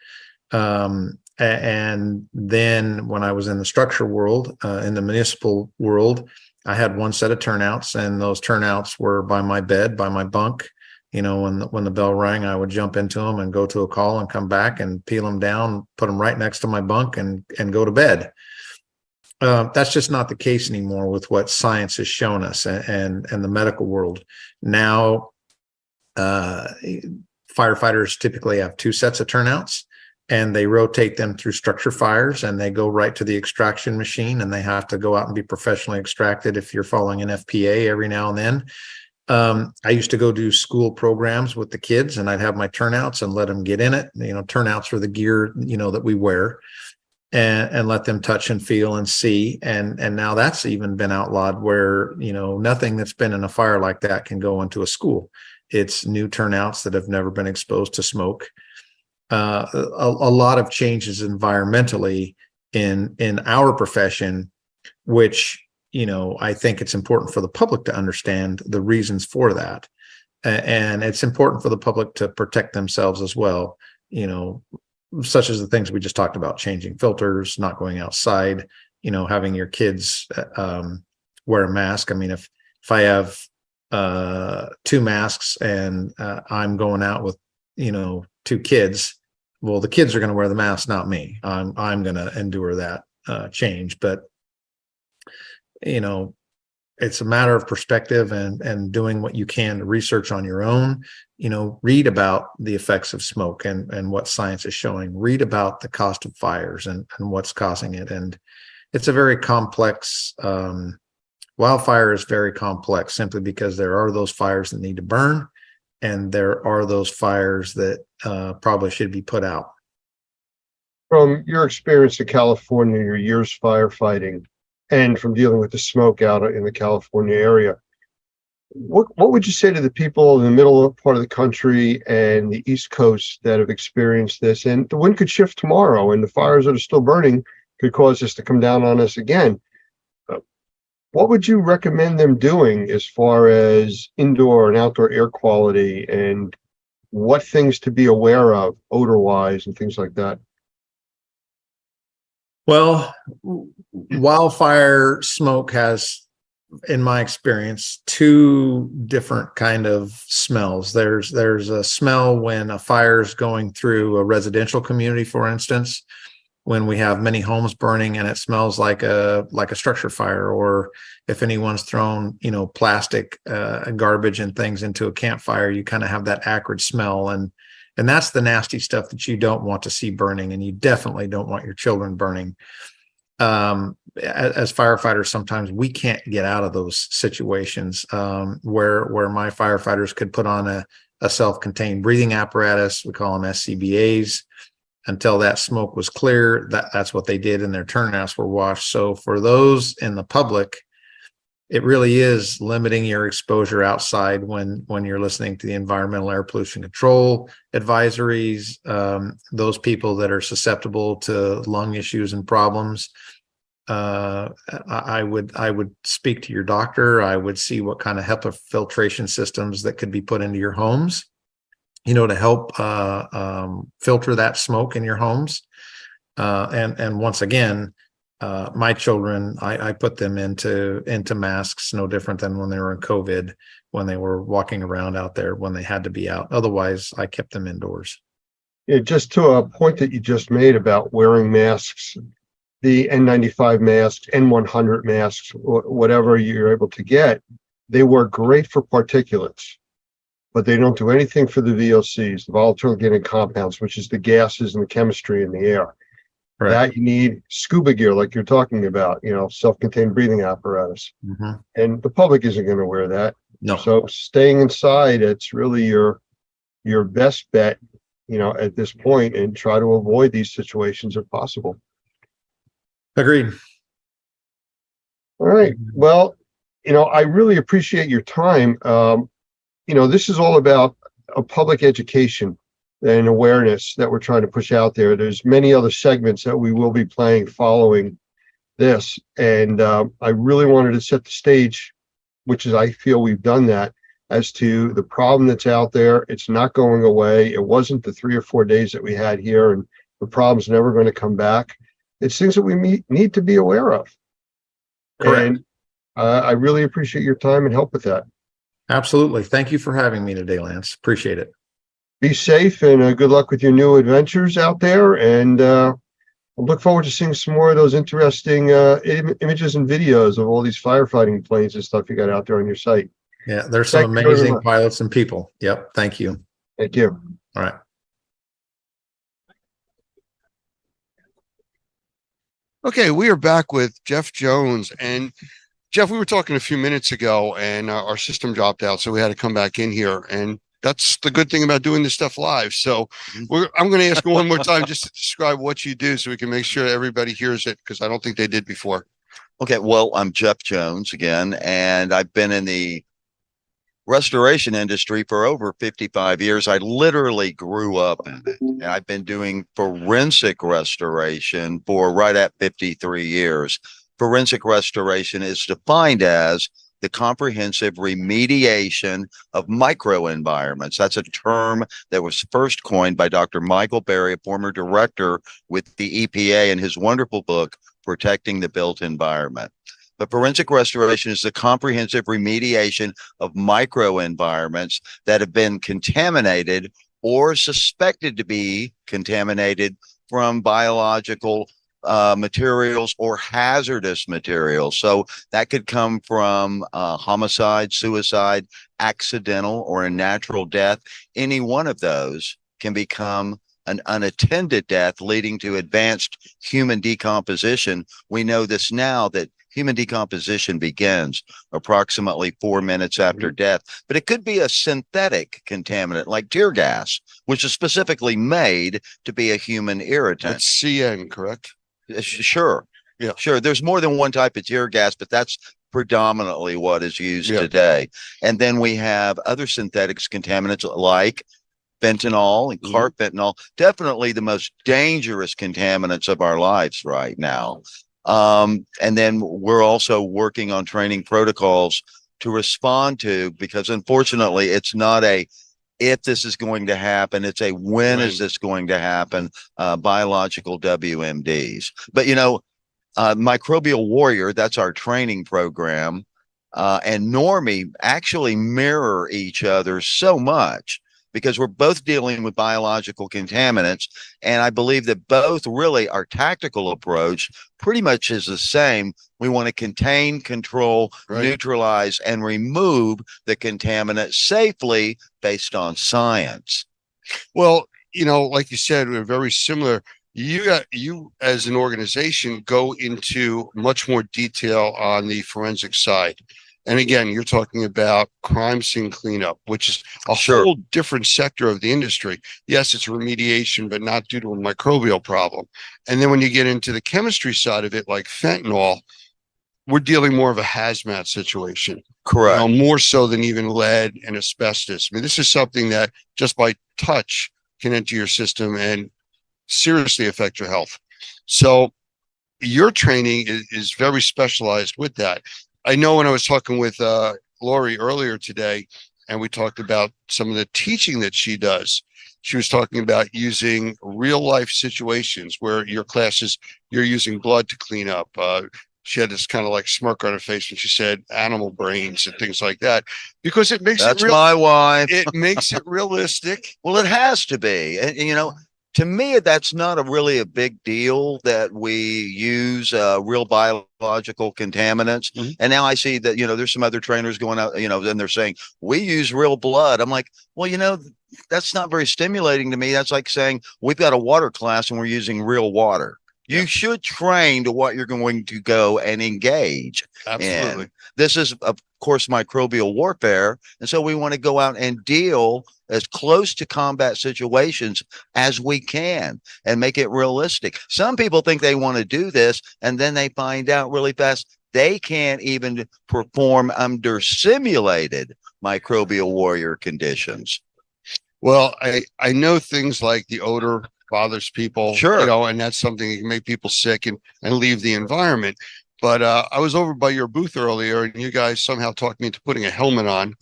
And then when I was in the structure world, in the municipal world, I had one set of turnouts, and those turnouts were by my bed, by my bunk. When the bell rang, I would jump into them and go to a call and come back and peel them down, put them right next to my bunk and go to bed. That's just not the case anymore with what science has shown us and the medical world. Now, firefighters typically have two sets of turnouts, and they rotate them through structure fires, and they go right to the extraction machine, and they have to go out and be professionally extracted if you're following an FPA every now and then. I used to go do school programs with the kids, and I'd have my turnouts and let them get in it. Turnouts are the gear, that we wear, and let them touch and feel and see. And now that's even been outlawed, where, nothing that's been in a fire like that can go into a school. It's new turnouts that have never been exposed to smoke. A lot of changes environmentally in our profession, which, I think it's important for the public to understand the reasons for that. And it's important for the public to protect themselves as well, such as the things we just talked about, changing filters, not going outside, having your kids wear a mask. I mean, if I have two masks and I'm going out with, two kids, well, the kids are going to wear the mask, not me. I'm going to endure that change. But it's a matter of perspective and doing what you can to research on your own, read about the effects of smoke and what science is showing, read about the cost of fires and what's causing it. And it's a very complex, wildfire is very complex, simply because there are those fires that need to burn, and there are those fires that probably should be put out. From your experience in California, your years firefighting, and from dealing with the smoke out in the California area, what would you say to the people in the middle part of the country and the East Coast that have experienced this? And the wind could shift tomorrow, and the fires that are still burning could cause this to come down on us again. What would you recommend them doing as far as indoor and outdoor air quality, and what things to be aware of odor-wise and things like that? Well, wildfire smoke has, in my experience, two different kind of smells. There's a smell when a fire is going through a residential community, for instance, when we have many homes burning and it smells like a structure fire, or if anyone's thrown, plastic garbage and things into a campfire, you kind of have that acrid smell. And that's the nasty stuff that you don't want to see burning, and you definitely don't want your children burning. As firefighters, sometimes we can't get out of those situations where my firefighters could put on a a self-contained breathing apparatus. We call them SCBAs. Until that smoke was clear, that's what they did, and their turnouts were washed. So for those in the public, it really is limiting your exposure outside when you're listening to the environmental air pollution control advisories. Those people that are susceptible to lung issues and problems, I would speak to your doctor. I would see what kind of HEPA filtration systems that could be put into your homes, to help filter that smoke in your homes. And once again, my children, I put them into masks, no different than when they were in COVID, when they were walking around out there, when they had to be out. Otherwise, I kept them indoors. Yeah, just to a point that you just made about wearing masks, the N95 masks, N100 masks, whatever you're able to get, they work great for particulates, but they don't do anything for the VOCs, the volatile organic compounds, which is the gases and the chemistry in the air. Right. That you need scuba gear, like you're talking about, self-contained breathing apparatus. Mm-hmm. And the public isn't going to wear that. No. So staying inside, it's really your best bet, at this point, and try to avoid these situations if possible. Agreed. All right. Well, I really appreciate your time. This is all about a public education and awareness that we're trying to push out there. There's many other segments that we will be playing following this. And I really wanted to set the stage, which is, I feel we've done that, as to the problem that's out there. It's not going away. It wasn't the 3 or 4 days that we had here, and the problem's never going to come back. It's things that we need to be aware of. Correct. And I really appreciate your time and help with that. Absolutely. Thank you for having me today, Lance. Appreciate it. Be safe, and good luck with your new adventures out there. And I look forward to seeing some more of those interesting images and videos of all these firefighting planes and stuff you got out there on your site. Yeah, there's some amazing pilots and people. Yep. Thank you. Thank you. All right. Okay, we are back with Jeff Jones. And Jeff, we were talking a few minutes ago, and our system dropped out, so we had to come back in here. And that's the good thing about doing this stuff live. So I'm going to ask you one more time just to describe what you do, so we can make sure everybody hears it, because I don't think they did before. Okay, well, I'm Jeff Jones again, and I've been in the restoration industry for over 55 years. I literally grew up in it, and I've been doing forensic restoration for right at 53 years. Forensic restoration is defined as the comprehensive remediation of microenvironments. That's a term that was first coined by Dr. Michael Berry, a former director with the EPA, in his wonderful book, Protecting the Built Environment. But forensic restoration is the comprehensive remediation of microenvironments that have been contaminated or suspected to be contaminated from biological materials or hazardous materials. So that could come from homicide, suicide, accidental, or a natural death. Any one of those can become an unattended death, leading to advanced human decomposition. We know this now, that human decomposition begins approximately 4 minutes after death, but it could be a synthetic contaminant like tear gas, which is specifically made to be a human irritant. That's CN, correct? Sure. Yeah. Sure. There's more than one type of tear gas, but that's predominantly what is used today. And then we have other synthetics contaminants like fentanyl and carfentanil, definitely the most dangerous contaminants of our lives right now. And then we're also working on training protocols to respond to, because unfortunately it's not a if this is going to happen, it's a when is this going to happen, biological WMDs. But Microbial Warrior, that's our training program, and Normie actually mirror each other so much, because we're both dealing with biological contaminants. And I believe that both really, our tactical approach pretty much is the same. We want to contain, control, neutralize, and remove the contaminant safely based on science. Well, like you said, we're very similar. You as an organization go into much more detail on the forensic side. And again, you're talking about crime scene cleanup, which is a Sure. whole different sector of the industry. Yes, it's remediation, but not due to a microbial problem. And then when you get into the chemistry side of it, like fentanyl, we're dealing more of a hazmat situation. Correct. More so than even lead and asbestos. I mean, this is something that just by touch can enter your system and seriously affect your health. So your training is very specialized with that. I know when I was talking with Lori earlier today, and we talked about some of the teaching that she does, she was talking about using real life situations where your classes, you're using blood to clean up. She had this kind of like smirk on her face when she said animal brains and things like that, because it makes That's it real. my wife. It makes it realistic. Well, it has to be. And, to me, that's not really a big deal that we use real biological contaminants. Mm-hmm. And now I see that, there's some other trainers going out, then they're saying, we use real blood. I'm like, well, that's not very stimulating to me. That's like saying we've got a water class and we're using real water. You should train to what you're going to go and engage. Absolutely. And this is, of course, microbial warfare. And so we want to go out and deal as close to combat situations as we can and make it realistic. Some people think they want to do this, and then they find out really fast they can't even perform under simulated microbial warrior conditions. Well, I know things like the odor bothers people, Sure. And that's something that can make people sick and leave the environment. But I was over by your booth earlier, and you guys somehow talked me into putting a helmet on,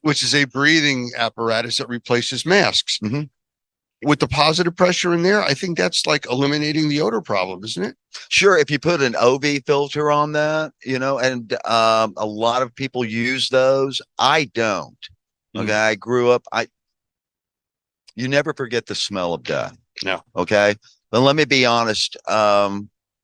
which is a breathing apparatus that replaces masks. Mm-hmm. With the positive pressure in there, I think that's like eliminating the odor problem, isn't it? Sure. If you put an OV filter on that, and a lot of people use those. I don't. Okay. I grew up, you never forget the smell of death. No. Okay. But let me be honest.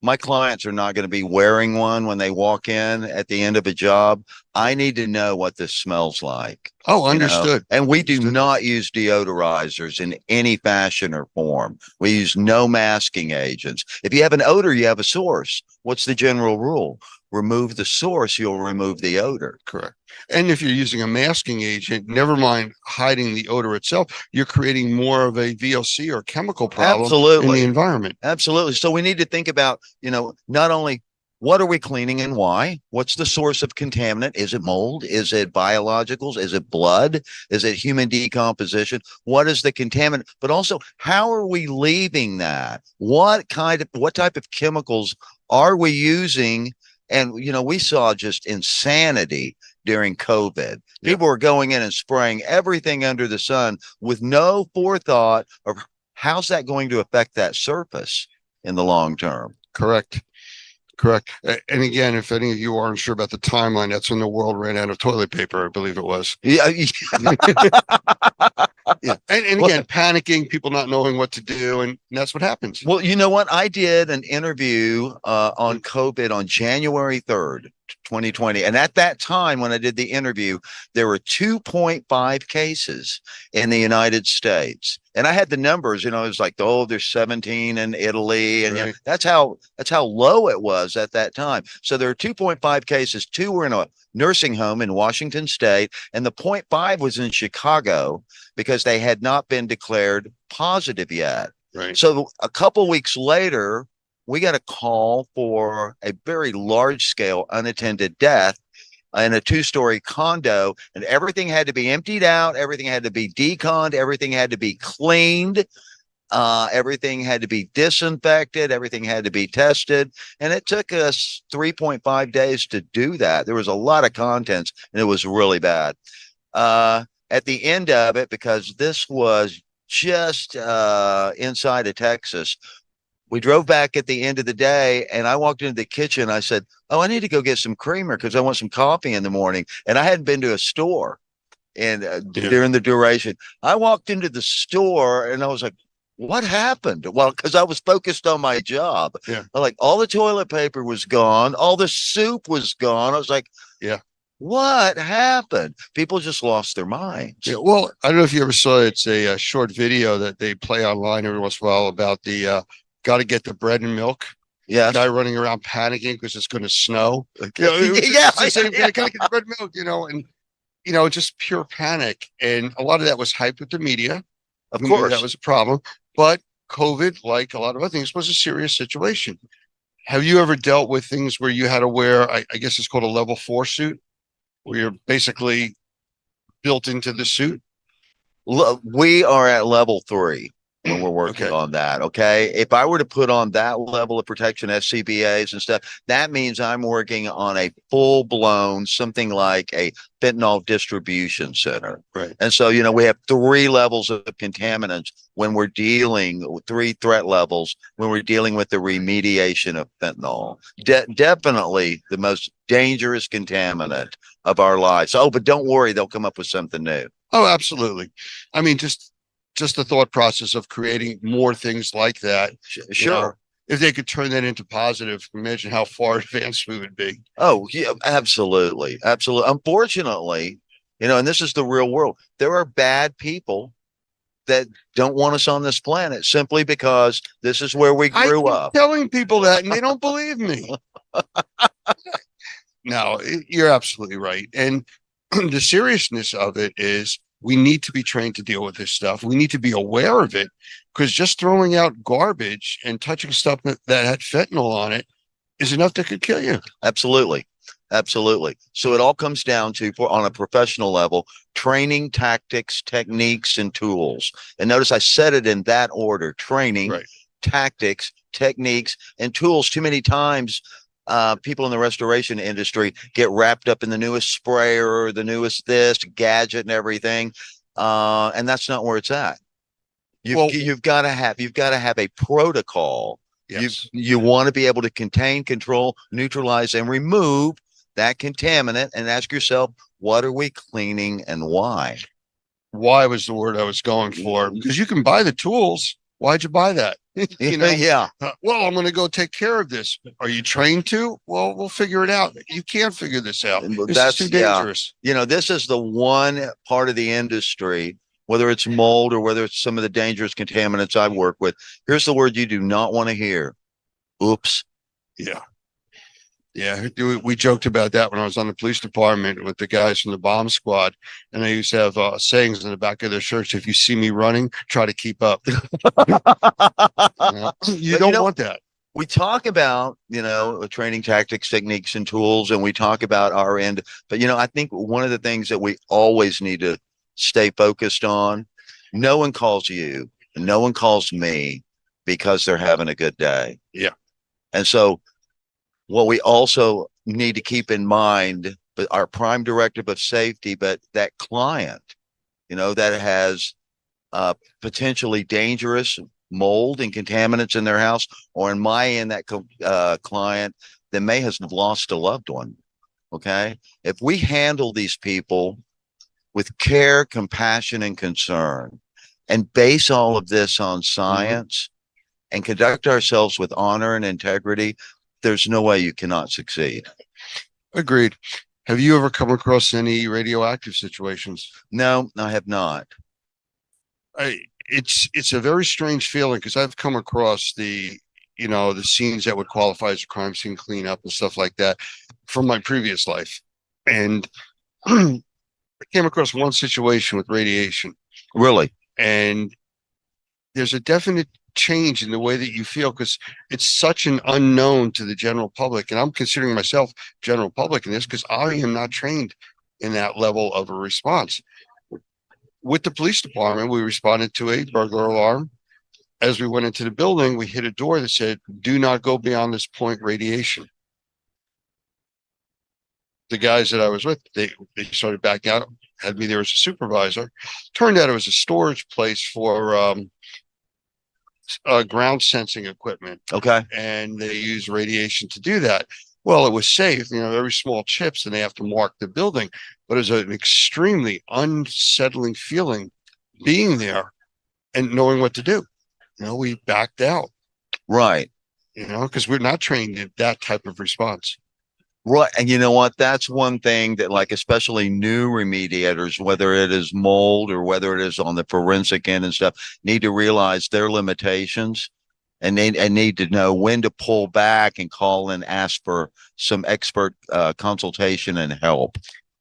My clients are not going to be wearing one when they walk in at the end of a job. I need to know what this smells like. Oh, understood. And we do not use deodorizers in any fashion or form. We use no masking agents. If you have an odor, you have a source. What's the general rule? Remove the source, you'll remove the odor. Correct. And if you're using a masking agent, never mind hiding the odor itself, you're creating more of a VOC or chemical problem in the environment. Absolutely. So we need to think about, not only what are we cleaning and why? What's the source of contaminant? Is it mold? Is it biologicals? Is it blood? Is it human decomposition? What is the contaminant? But also, how are we leaving that? What type of chemicals are we using? And, we saw just insanity during COVID. People were going in and spraying everything under the sun with no forethought of how's that going to affect that surface in the long term. Correct. And again, if any of you aren't sure about the timeline, that's when the world ran out of toilet paper, I believe it was. Yeah. Yeah. And again, panicking, people not knowing what to do, and that's what happens. Well, you know what? I did an interview on COVID on January 3rd, 2020. And at that time, when I did the interview, there were 2.5 cases in the United States. And I had the numbers, it was like, there's 17 in Italy. And that's how low it was at that time. So there are 2.5 cases. 2 were in a nursing home in Washington State, and the 0.5 was in Chicago because they had not been declared positive yet. Right. So a couple weeks later, we got a call for a very large scale unattended death in a 2-story condo, and everything had to be emptied out. Everything had to be deconned. Everything had to be cleaned. Everything had to be disinfected. Everything had to be tested. And it took us 3.5 days to do that. There was a lot of contents, and it was really bad. At the end of it, because this was just inside of Texas, we drove back at the end of the day, and I walked into the kitchen. I said, I need to go get some creamer because I want some coffee in the morning. And I hadn't been to a store during the duration. I walked into the store, and I was like, what happened? Well, because I was focused on my job. Yeah. Like, all the toilet paper was gone. All the soup was gone. I was like, yeah, what happened? People just lost their minds. Yeah, well, I don't know if you ever saw it. It's a short video that they play online every once in a while about the got to get the bread and milk. Yes. Guy running around panicking because it's going to snow. Yeah, It's the same, yeah. gotta get the red milk, and just pure panic. And a lot of that was hyped with the media. Of We knew course. that was a problem. But COVID, like a lot of other things, was a serious situation. Have you ever dealt with things where you had to wear, I guess it's called a level 4 suit, where you're basically built into the suit? We are at level 3 when we're working Okay. on that. Okay. If I were to put on that level of protection, SCBAs and stuff, that means I'm working on a full blown, something like a fentanyl distribution center. Right. And so, we have 3 levels of contaminants when we're dealing with 3 threat levels when we're dealing with the remediation of fentanyl. Definitely the most dangerous contaminant of our lives. Oh, but don't worry, they'll come up with something new. Oh, absolutely. I mean, just the thought process of creating more things like that. Sure. If they could turn that into positive, imagine how far advanced we would be. Oh, yeah, absolutely. Absolutely. Unfortunately, and this is the real world. There are bad people that don't want us on this planet simply because this is where we I grew keep up. telling people that and they don't believe me. No, you're absolutely right. And the seriousness of it is we need to be trained to deal with this stuff. We need to be aware of it, because just throwing out garbage and touching stuff that had fentanyl on it is enough that could kill you. Absolutely. Absolutely. So it all comes down to, on a professional level, training, tactics, techniques, and tools. And notice I said it in that order: training, Right. tactics, techniques, and tools. Too many times people in the restoration industry get wrapped up in the newest sprayer, the newest this gadget and everything. And that's not where it's at. You've got to have a protocol. Yes. You want to be able to contain, control, neutralize, and remove that contaminant, and ask yourself, what are we cleaning and why? Why was the word I was going for? Because you can buy the tools. Why'd you buy that? Yeah. Well, I'm going to go take care of this. Are you trained to? Well, we'll figure it out. You can't figure this out. This is too dangerous. This is the one part of the industry, whether it's mold or whether it's some of the dangerous contaminants I work with. Here's the word you do not want to hear: oops. Yeah. Yeah, we joked about that when I was on the police department with the guys from the bomb squad, and they used to have sayings in the back of their shirts: "If you see me running, try to keep up." You don't want that. We talk about, training, tactics, techniques, and tools, and we talk about our end. But, I think one of the things that we always need to stay focused on: no one calls you, no one calls me because they're having a good day. Yeah. And so what we also need to keep in mind, but our prime directive of safety, but that client, that has potentially dangerous mold and contaminants in their house, or in my end, that client that may have lost a loved one. Okay. If we handle these people with care, compassion, and concern, and base all of this on science, and conduct ourselves with honor and integrity, there's no way you cannot succeed. Agreed. Have you ever come across any radioactive situations? No, I have not. It's a very strange feeling, because I've come across the scenes that would qualify as a crime scene cleanup and stuff like that from my previous life. And I came across one situation with radiation. Really? And there's a definite change in the way that you feel, because it's such an unknown to the general public. And I'm considering myself general public in this, because I am not trained in that level of a response. With the police department, we responded to a burglar alarm. As we went into the building, we hit a door that said, "Do not go beyond this point, radiation." The guys that I was with, they started backing out, had me there as a supervisor. Turned out it was a storage place for ground sensing equipment. Okay. And they use radiation to do that. Well, it was safe, very small chips, and they have to mark the building. But it was an extremely unsettling feeling being there and knowing what to do. We backed out. Right. Because we're not trained in that type of response. Right. And you know what? That's one thing that, like, especially new remediators, whether it is mold or whether it is on the forensic end and stuff, need to realize their limitations and they need to know when to pull back and call and ask for some expert consultation and help.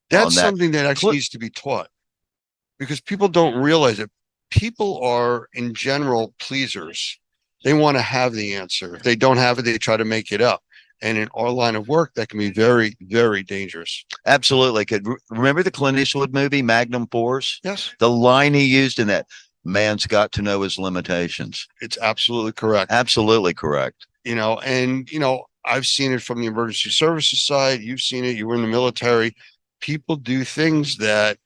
That's that. something that actually needs to be taught, because people don't realize it. People are in general pleasers. They want to have the answer. If they don't have it, they try to make it up. And in our line of work, that can be very, very dangerous. Absolutely. Remember the Clint Eastwood movie, Magnum Force? Yes. The line he used in that, man's got to know his limitations. It's absolutely correct. Absolutely correct. And I've seen it from the emergency services side. You've seen it. You were in the military. People do things that,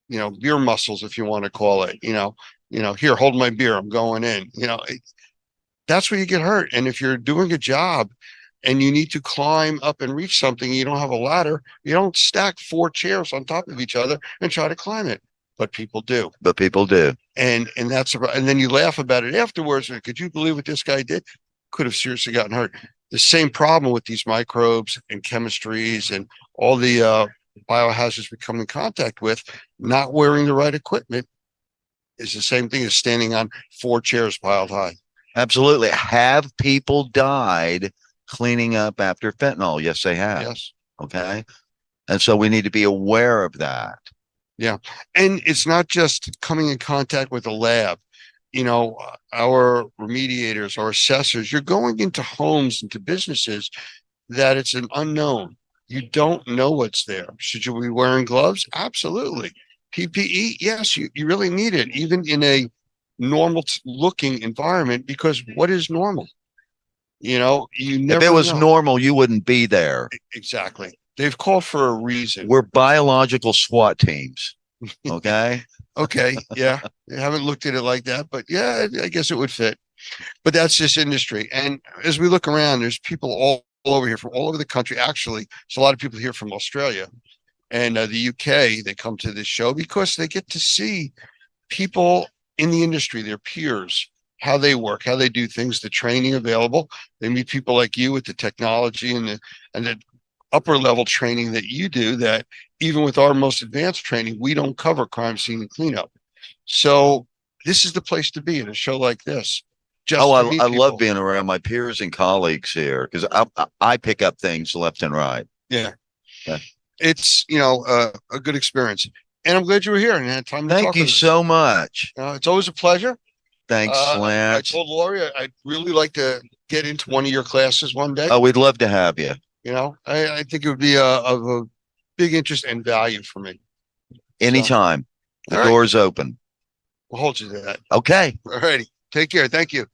beer muscles, if you want to call it, here, hold my beer, I'm going in, that's where you get hurt. And if you're doing a job and you need to climb up and reach something, you don't have a ladder, you don't stack 4 chairs on top of each other and try to climb it. But people do. And then you laugh about it afterwards. Could you believe what this guy did? Could have seriously gotten hurt. The same problem with these microbes and chemistries and all the biohazards we come in contact with, not wearing the right equipment is the same thing as standing on 4 chairs piled high. Absolutely. Have people died cleaning up after fentanyl? Yes, they have. Yes. Okay. And so we need to be aware of that. Yeah. And it's not just coming in contact with a lab. Our remediators, our assessors, you're going into homes, into businesses that it's an unknown. You don't know what's there. Should you be wearing gloves? Absolutely. PPE? Yes, you really need it, even in a normal looking environment, because what is normal? You never If it was know. normal, you wouldn't be there. Exactly. They've called for a reason. We're biological SWAT teams. Okay. Okay. Yeah. I haven't looked at it like that, but yeah, I guess it would fit. But that's this industry. And as we look around, there's people all over here from all over the country. Actually, there's a lot of people here from Australia and the UK. They come to this show because they get to see people in the industry, their peers, how they work, how they do things, the training available. They meet people like you with the technology and the upper level training that you do, that even with our most advanced training, we don't cover crime scene and cleanup. So this is the place to be in a show like this. I love being around my peers and colleagues here, because I pick up things left and right. Yeah. It's, a good experience. And I'm glad you were here and had time to talk. Thank you so much. It's always a pleasure. Thanks, Lance. I told Lori I'd really like to get into one of your classes one day. Oh, we'd love to have you. I think it would be of a big interest and value for me. Anytime. The All right. door's open. We'll hold you to that. Okay. All righty. Take care. Thank you.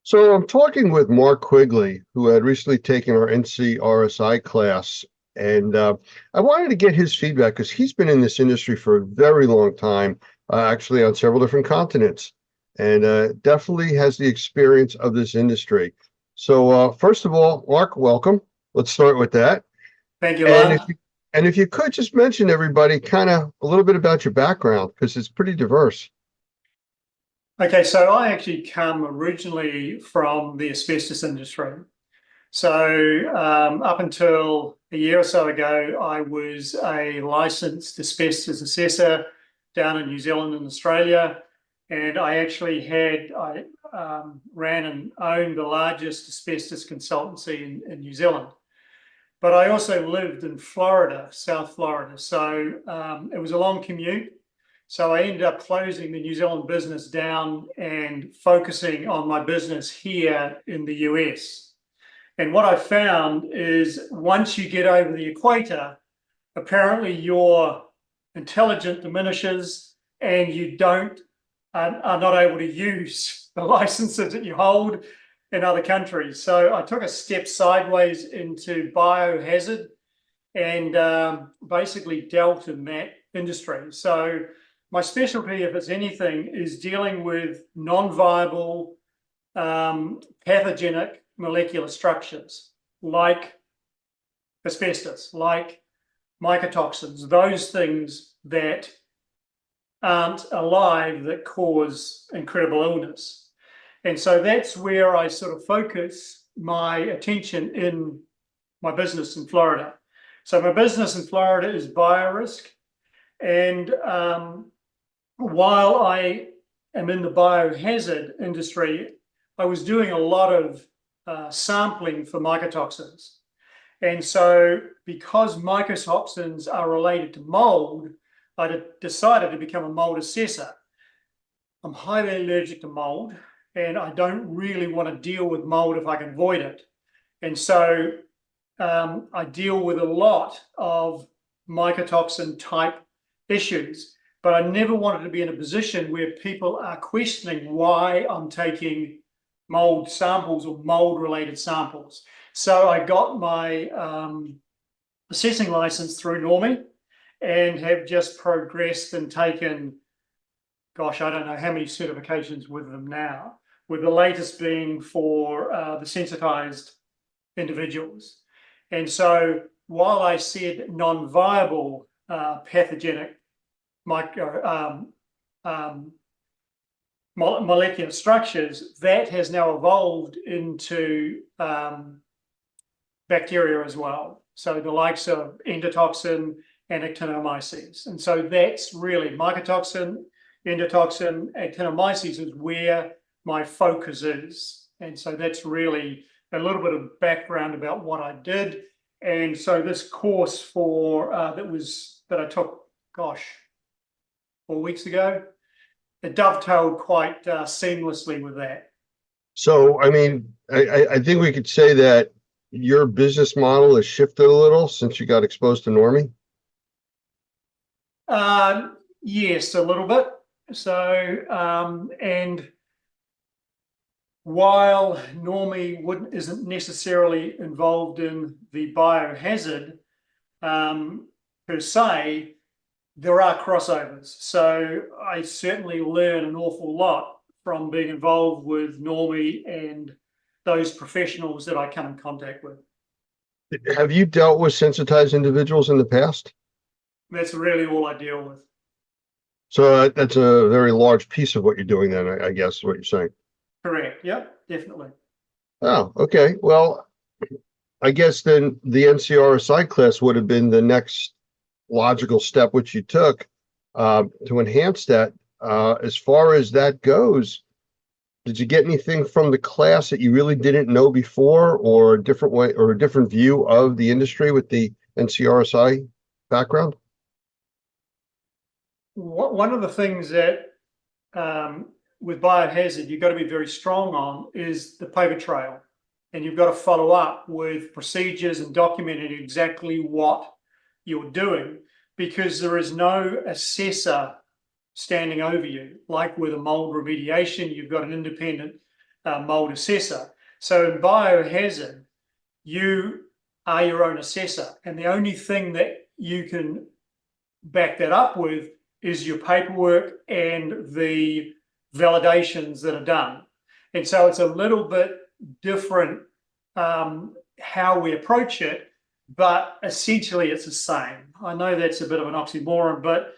So I'm talking with Mark Quigley, who had recently taken our NCRSI class, and I wanted to get his feedback because he's been in this industry for a very long time, actually on several different continents, and definitely has the experience of this industry. So first of all, Mark, welcome. Let's start with that. Thank you, and if you could just mention everybody kind of a little bit about your background, because it's pretty diverse. Okay, so I actually come originally from the asbestos industry. So up until a year or so ago, I was a licensed asbestos assessor down in New Zealand and Australia. And I actually ran and owned the largest asbestos consultancy in New Zealand. But I also lived in Florida, South Florida. So it was a long commute. So I ended up closing the New Zealand business down and focusing on my business here in the US. And what I found is once you get over the equator, apparently your intelligence diminishes and you are not able to use the licenses that you hold in other countries. So I took a step sideways into biohazard and basically dealt in that industry. So my specialty, if it's anything, is dealing with non-viable pathogenic molecular structures like asbestos, like mycotoxins, those things that aren't alive that cause incredible illness. And so that's where I sort of focus my attention in my business in Florida. So my business in Florida is BioRisk. And while I am in the biohazard industry, I was doing a lot of sampling for mycotoxins. And so because mycotoxins are related to mold, I decided to become a mold assessor. I'm highly allergic to mold, and I don't really want to deal with mold if I can avoid it. And so I deal with a lot of mycotoxin type issues, but I never wanted to be in a position where people are questioning why I'm taking mold samples or mold related samples. So I got my assessing license through Normie and have just progressed and taken, gosh, I don't know how many certifications with them now, with the latest being for the sensitized individuals. And so while I said non-viable pathogenic molecular structures, that has now evolved into bacteria as well. So the likes of endotoxin and actinomyces. And so that's really mycotoxin, endotoxin, actinomyces is where my focus is. And so that's really a little bit of background about what I did. And so this course for that I took, gosh, 4 weeks ago, it dovetailed quite seamlessly with that. So, I mean, I think we could say that your business model has shifted a little since you got exposed to Normie. Yes, a little bit. So, and while Normie isn't necessarily involved in the biohazard per se, there are crossovers. So I certainly learn an awful lot from being involved with Normie and those professionals that I come in contact with. Have you dealt with sensitized individuals in the past? That's really all I deal with. So that's a very large piece of what you're doing then, I guess is what you're saying. Correct. Yep, definitely. Oh, okay. Well, I guess then the NCRSI class would have been the next logical step which you took to enhance that. As far as that goes, did you get anything from the class that you really didn't know before, or a different way or a different view of the industry with the NCRSI background? One of the things that with biohazard you've got to be very strong on is the paper trail, and you've got to follow up with procedures and documenting exactly what you're doing, because there is no assessor standing over you. Like with a mold remediation, you've got an independent mold assessor. So in biohazard, you are your own assessor, and the only thing that you can back that up with is your paperwork and the validations that are done. And so it's a little bit different how we approach it, but essentially it's the same. I know that's a bit of an oxymoron, but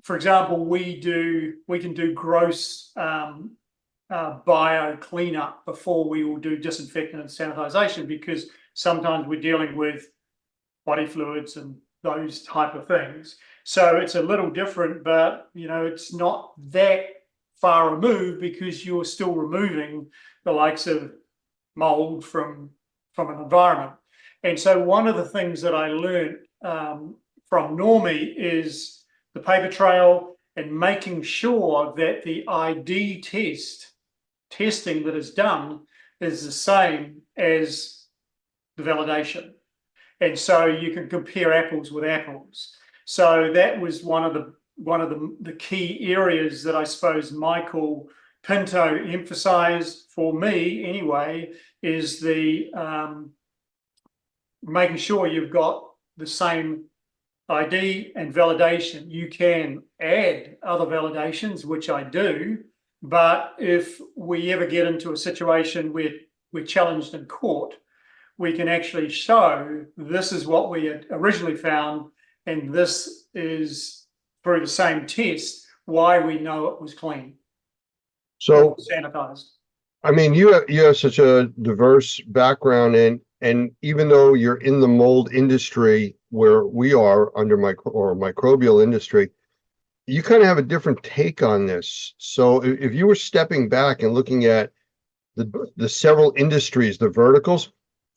for example, we can do gross bio cleanup before we will do disinfectant and sanitization, because sometimes we're dealing with body fluids and those type of things. So it's a little different, but you know, it's not that far removed, because you're still removing the likes of mold from an environment. And so one of the things that I learned from Normie is the paper trail and making sure that the ID testing that is done is the same as the validation. And so you can compare apples with apples. So that was one of the key areas that I suppose Michael Pinto emphasized for me anyway, is the making sure you've got the same ID and validation. You can add other validations, which I do, but if we ever get into a situation where we're challenged in court, we can actually show this is what we had originally found, and this is through the same test why we know it was clean, So, sanitized. I mean, you have such a diverse background, and even though you're in the mold industry where we are under microbial industry, you kind of have a different take on this. So if you were stepping back and looking at the several industries, the verticals,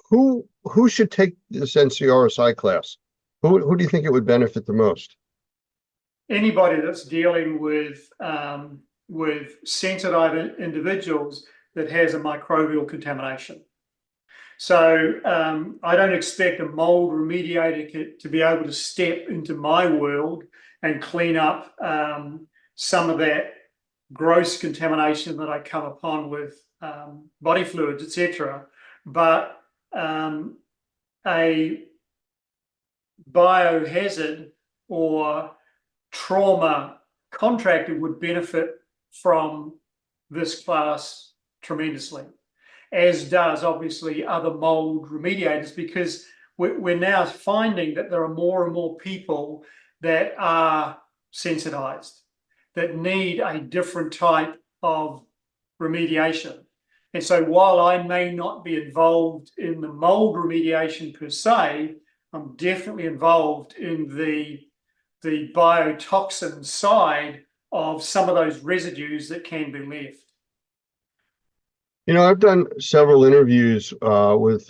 who should take this NCRSI class? Who do you think it would benefit the most? Anybody that's dealing with sensitive individuals that has a microbial contamination. So I don't expect a mold remediator to be able to step into my world and clean up some of that gross contamination that I come upon with body fluids, etc. But a biohazard or trauma contractor would benefit from this class tremendously, as does obviously other mold remediators, because we're now finding that there are more and more people that are sensitized, that need a different type of remediation. And so while I may not be involved in the mold remediation per se, I'm definitely involved in the biotoxin side of some of those residues that can be left. You know, I've done several interviews with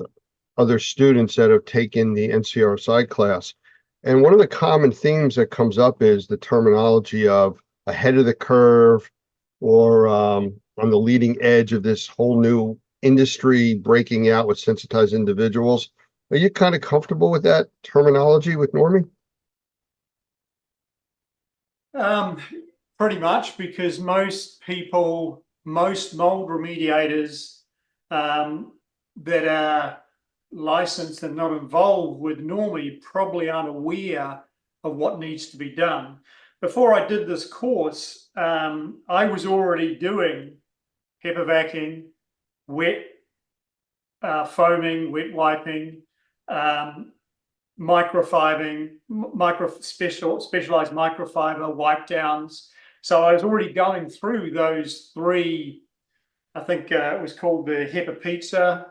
other students that have taken the NCRSI class. And one of the common themes that comes up is the terminology of ahead of the curve, or on the leading edge of this whole new industry breaking out with sensitized individuals. Are you kind of comfortable with that terminology with Normie? Pretty much, because most mold remediators that are licensed and not involved with Normie probably aren't aware of what needs to be done. Before I did this course, I was already doing HEPA vacuuming, wet foaming, wet wiping, microfibering, specialized microfiber wipe downs. So I was already going through those three, I think it was called the HEPA pizza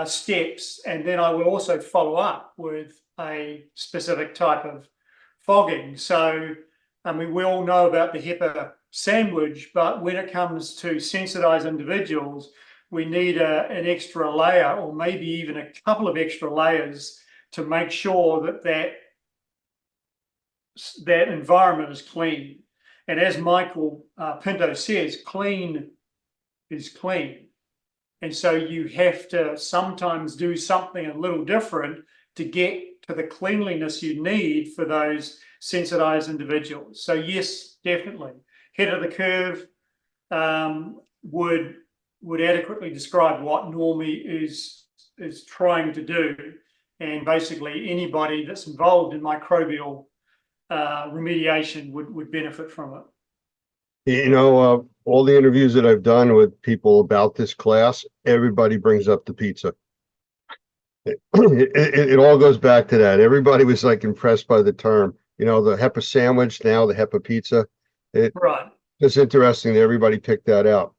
steps. And then I will also follow up with a specific type of fogging. So, I mean, we all know about the HEPA sandwich, but when it comes to sensitized individuals, we need an extra layer, or maybe even a couple of extra layers, to make sure that environment is clean. And as Michael Pinto says, clean is clean. And so you have to sometimes do something a little different to get to the cleanliness you need for those sensitized individuals. So yes, definitely. Head of the curve would adequately describe what Normie is trying to do. And basically anybody that's involved in microbial remediation would benefit from it. You know, all the interviews that I've done with people about this class, everybody brings up the pizza. It all goes back to that. Everybody was like impressed by the term, you know, the HEPA sandwich, now the HEPA pizza. Right. It's interesting that everybody picked that out.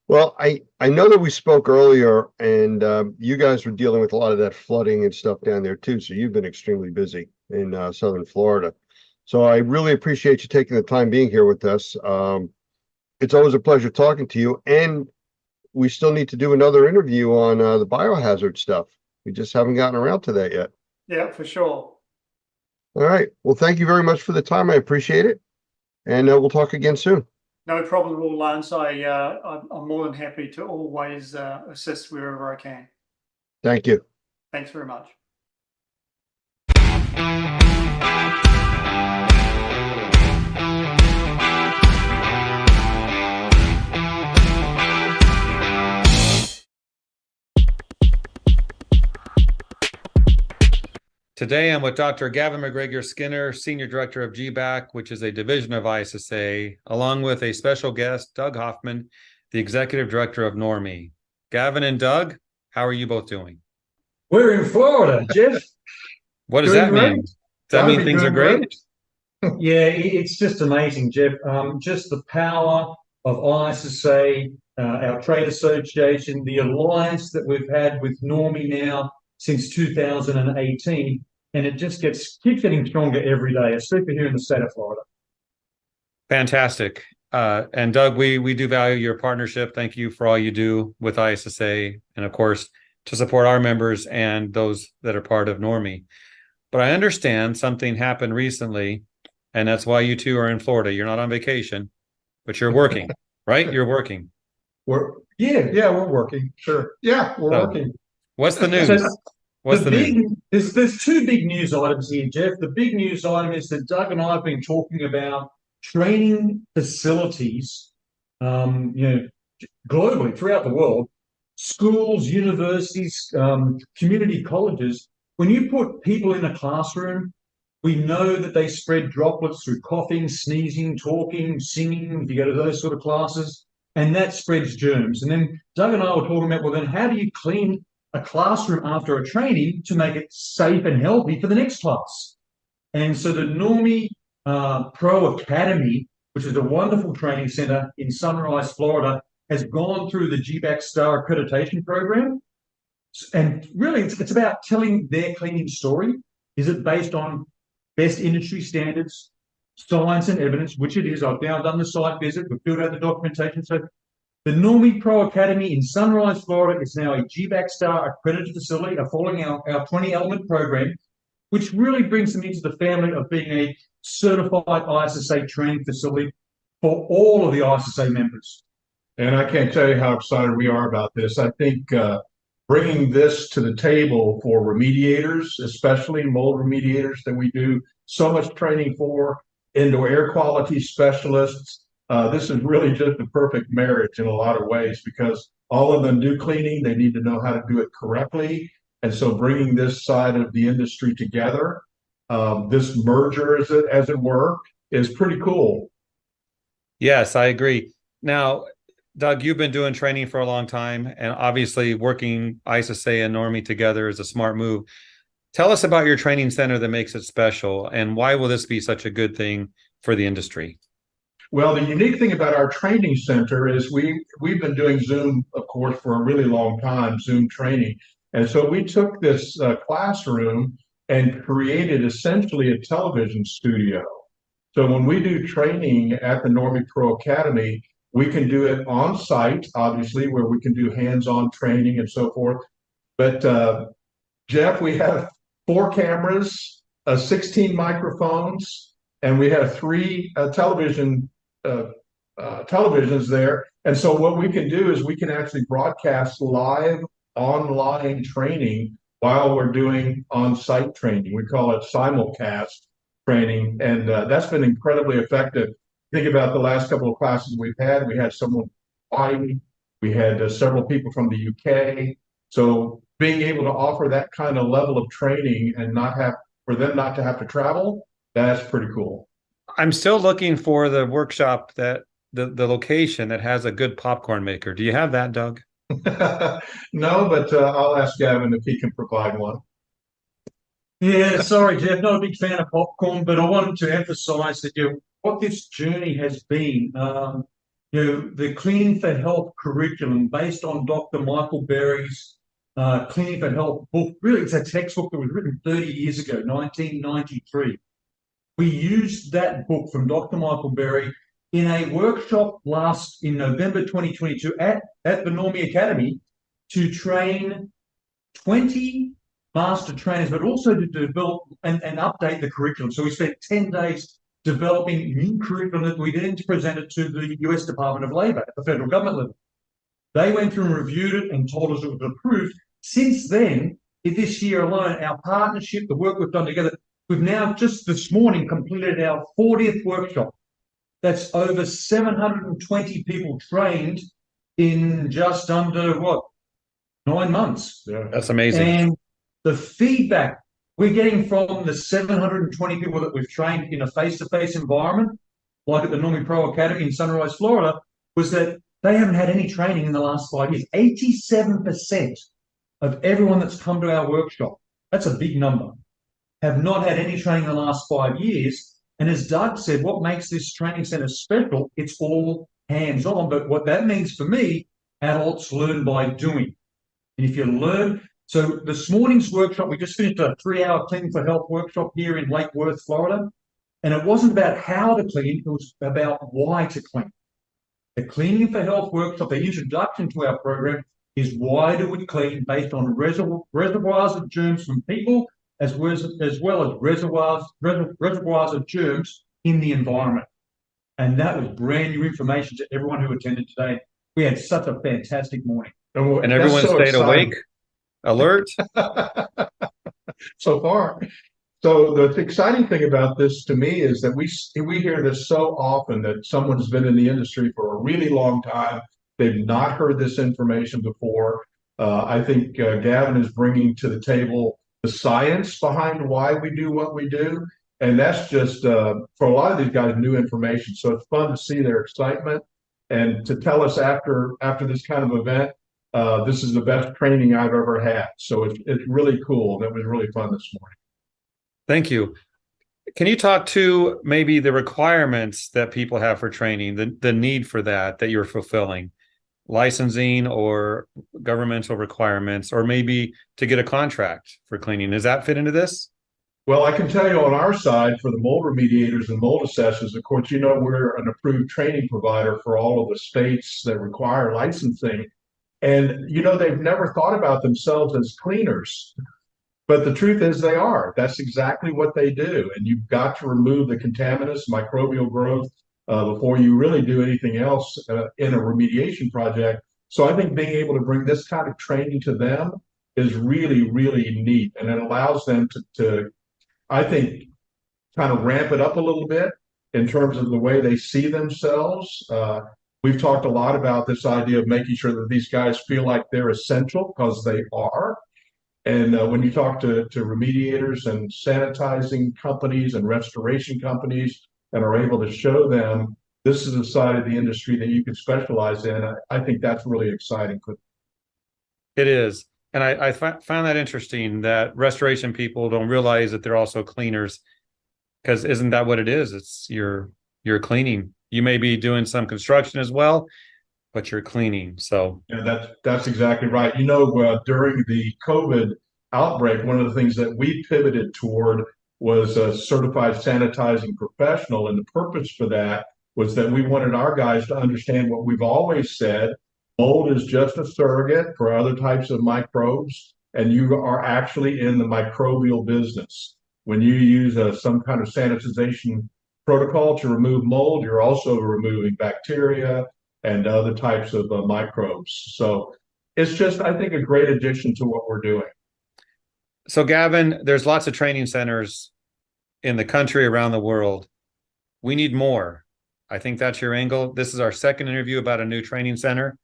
Well, I know that we spoke earlier, and you guys were dealing with a lot of that flooding and stuff down there too. So you've been extremely busy in Southern Florida. So I really appreciate you taking the time being here with us. It's always a pleasure talking to you. And we still need to do another interview on the biohazard stuff. We just haven't gotten around to that yet. Yeah, for sure. All right. Well, thank you very much for the time. I appreciate it. And we'll talk again soon. No problem at all, Lance. I'm more than happy to always assist wherever I can. Thank you. Thanks very much. Today, I'm with Dr. Gavin McGregor Skinner, Senior Director of GBAC, which is a division of ISSA, along with a special guest, Doug Hoffman, the Executive Director of Normie. Gavin and Doug, how are you both doing? We're in Florida, Jeff. What does that mean? Does that mean things are great? Yeah, it's just amazing, Jeff. Just the power of ISSA, our trade association, the alliance that we've had with Normie now since 2018, and it just keeps getting stronger every day, especially here in the state of Florida. Fantastic. And Doug, we do value your partnership. Thank you for all you do with ISSA, and of course, to support our members and those that are part of Normie. But I understand something happened recently, and that's why you two are in Florida. You're not on vacation, but you're working, right? You're working. We're working. Sure. Yeah, we're So, working. What's the news? So What's the news? There's two big news items here, Jeff. The big news item is that Doug and I have been talking about training facilities, globally throughout the world, schools, universities, community colleges. When you put people in a classroom, we know that they spread droplets through coughing, sneezing, talking, singing, if you go to those sort of classes, and that spreads germs. And then Doug and I were talking about, well, then how do you clean a classroom after a training to make it safe and healthy for the next class? And so the Normie Pro Academy, which is a wonderful training center in Sunrise, Florida, has gone through the GBAC Star accreditation program. And really, it's about telling their cleaning story. Is it based on best industry standards, science and evidence, which it is? I've now done the site visit, we've filled out the documentation. So the Normie Pro Academy in Sunrise, Florida is now a GBAC Star accredited facility, following our 20-element program, which really brings them into the family of being a certified ISSA training facility for all of the ISSA members. And I can't tell you how excited we are about this. I think bringing this to the table for remediators, especially mold remediators that we do so much training for, indoor air quality specialists, this is really just a perfect marriage in a lot of ways, because all of them do cleaning. They need to know how to do it correctly. And so bringing this side of the industry together, this merger, as it were, is pretty cool. Yes, I agree. Now, Doug, you've been doing training for a long time, and obviously working ISSA and Normie together is a smart move. Tell us about your training center that makes it special, and why will this be such a good thing for the industry? Well, the unique thing about our training center is we've been doing Zoom, of course, for a really long time, Zoom training. And so we took this classroom and created essentially a television studio. So when we do training at the Normie Pro Academy, we can do it on site, obviously, where we can do hands-on training and so forth. But Jeff, we have 4 cameras, 16 microphones, and we have 3 televisions there. And so what we can do is we can actually broadcast live online training while we're doing on-site training. We call it simulcast training, and that's been incredibly effective. Think about the last couple of classes we've had. We had someone fighting. We had several people from the UK. So being able to offer that kind of level of training and for them not to have to travel, that's pretty cool. I'm still looking for the workshop that the location that has a good popcorn maker. Do you have that, Doug? No, but I'll ask Gavin if he can provide one. Yeah, sorry, Jeff, not a big fan of popcorn, but I wanted to emphasize that what this journey has been. The Cleaning for Health curriculum based on Dr. Michael Berry's Cleaning for Health book. Really, it's a textbook that was written 30 years ago, 1993. We used that book from Dr. Michael Berry in a workshop in November 2022 at the Normie Academy to train 20 master trainers, but also to develop and update the curriculum. So we spent 10 days developing new curriculum that we then presented to the US Department of Labor at the federal government level. They went through and reviewed it and told us it was approved. Since then, this year alone, our partnership, the work we've done together, we've now just this morning completed our 40th workshop. That's over 720 people trained in just under 9 months. Yeah, that's amazing. And the feedback we're getting from the 720 people that we've trained in a face-to-face environment, like at the Normie Pro Academy in Sunrise, Florida, was that they haven't had any training in the last 5 years. 87% of everyone that's come to our workshop, that's a big number, have not had any training in the last 5 years. And as Doug said, what makes this training center special, it's all hands-on. But what that means for me, adults learn by doing. And if you learn, so this morning's workshop, we just finished a 3-hour Cleaning for Health workshop here in Lake Worth, Florida. And it wasn't about how to clean, it was about why to clean. The Cleaning for Health workshop, the introduction to our program, is why do we clean based on reservoirs of germs from people as well as reservoirs of germs in the environment. And that was brand new information to everyone who attended today. We had such a fantastic morning. And everyone stayed awake, alert. So far. So the exciting thing about this to me is that we hear this so often that someone's been in the industry for a really long time. They've not heard this information before. I think Gavin is bringing to the table the science behind why we do what we do. And that's just, for a lot of these guys, new information. So it's fun to see their excitement and to tell us after this kind of event, this is the best training I've ever had. So it's really cool. That was really fun this morning. Thank you. Can you talk to maybe the requirements that people have for training, the need for that you're fulfilling? Licensing or governmental requirements, or maybe to get a contract for cleaning. Does that fit into this? Well, I can tell you on our side for the mold remediators and mold assessors, of course, we're an approved training provider for all of the states that require licensing. And, they've never thought about themselves as cleaners. But the truth is they are. That's exactly what they do. And you've got to remove the contaminants, microbial growth, before you really do anything else in a remediation project. So I think being able to bring this kind of training to them is really, really neat. And it allows them to I think, kind of ramp it up a little bit in terms of the way they see themselves. We've talked a lot about this idea of making sure that these guys feel like they're essential, because they are. And when you talk to remediators and sanitizing companies and restoration companies and are able to show them this is a side of the industry that you can specialize in, I think that's really exciting. It is. And I found that interesting that restoration people don't realize that they're also cleaners, because isn't that what it is? It's you're cleaning. You may be doing some construction as well, but you're cleaning. So yeah, that's exactly right. During the COVID outbreak, one of the things that we pivoted toward was a certified sanitizing professional. And the purpose for that was that we wanted our guys to understand what we've always said. Mold is just a surrogate for other types of microbes, and you are actually in the microbial business. When you use some kind of sanitization protocol to remove mold, you're also removing bacteria and other types of microbes. So it's just, I think, a great addition to what we're doing. So Gavin, there's lots of training centers in the country, around the world. We need more. I think that's your angle. This is our second interview about a new training center.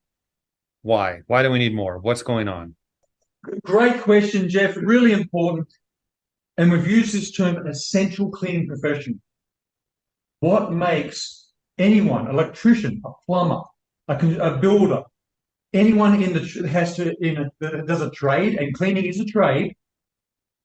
Why? Why do we need more? What's going on? Great question, Jeff. Really important. And we've used this term, essential cleaning profession. What makes anyone, electrician, a plumber, a builder, anyone that does a trade, and cleaning is a trade,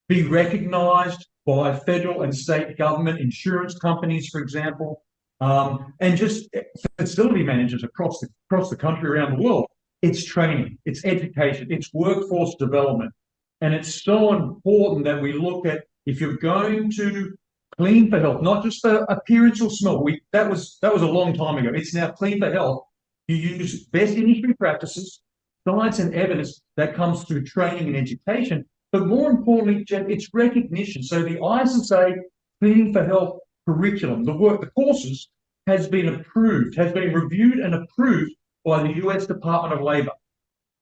be recognized by federal and state government, insurance companies, for example, and just facility managers across the country, around the world? It's training, it's education, it's workforce development. And it's so important that we look at, if you're going to clean for health, not just for appearance or smell. That was a long time ago. It's now clean for health. You use best industry practices, science and evidence that comes through training and education. But more importantly, Jeff, it's recognition. So the ISSA Cleaning for Health curriculum, the courses, has been reviewed and approved by the U.S. Department of Labor.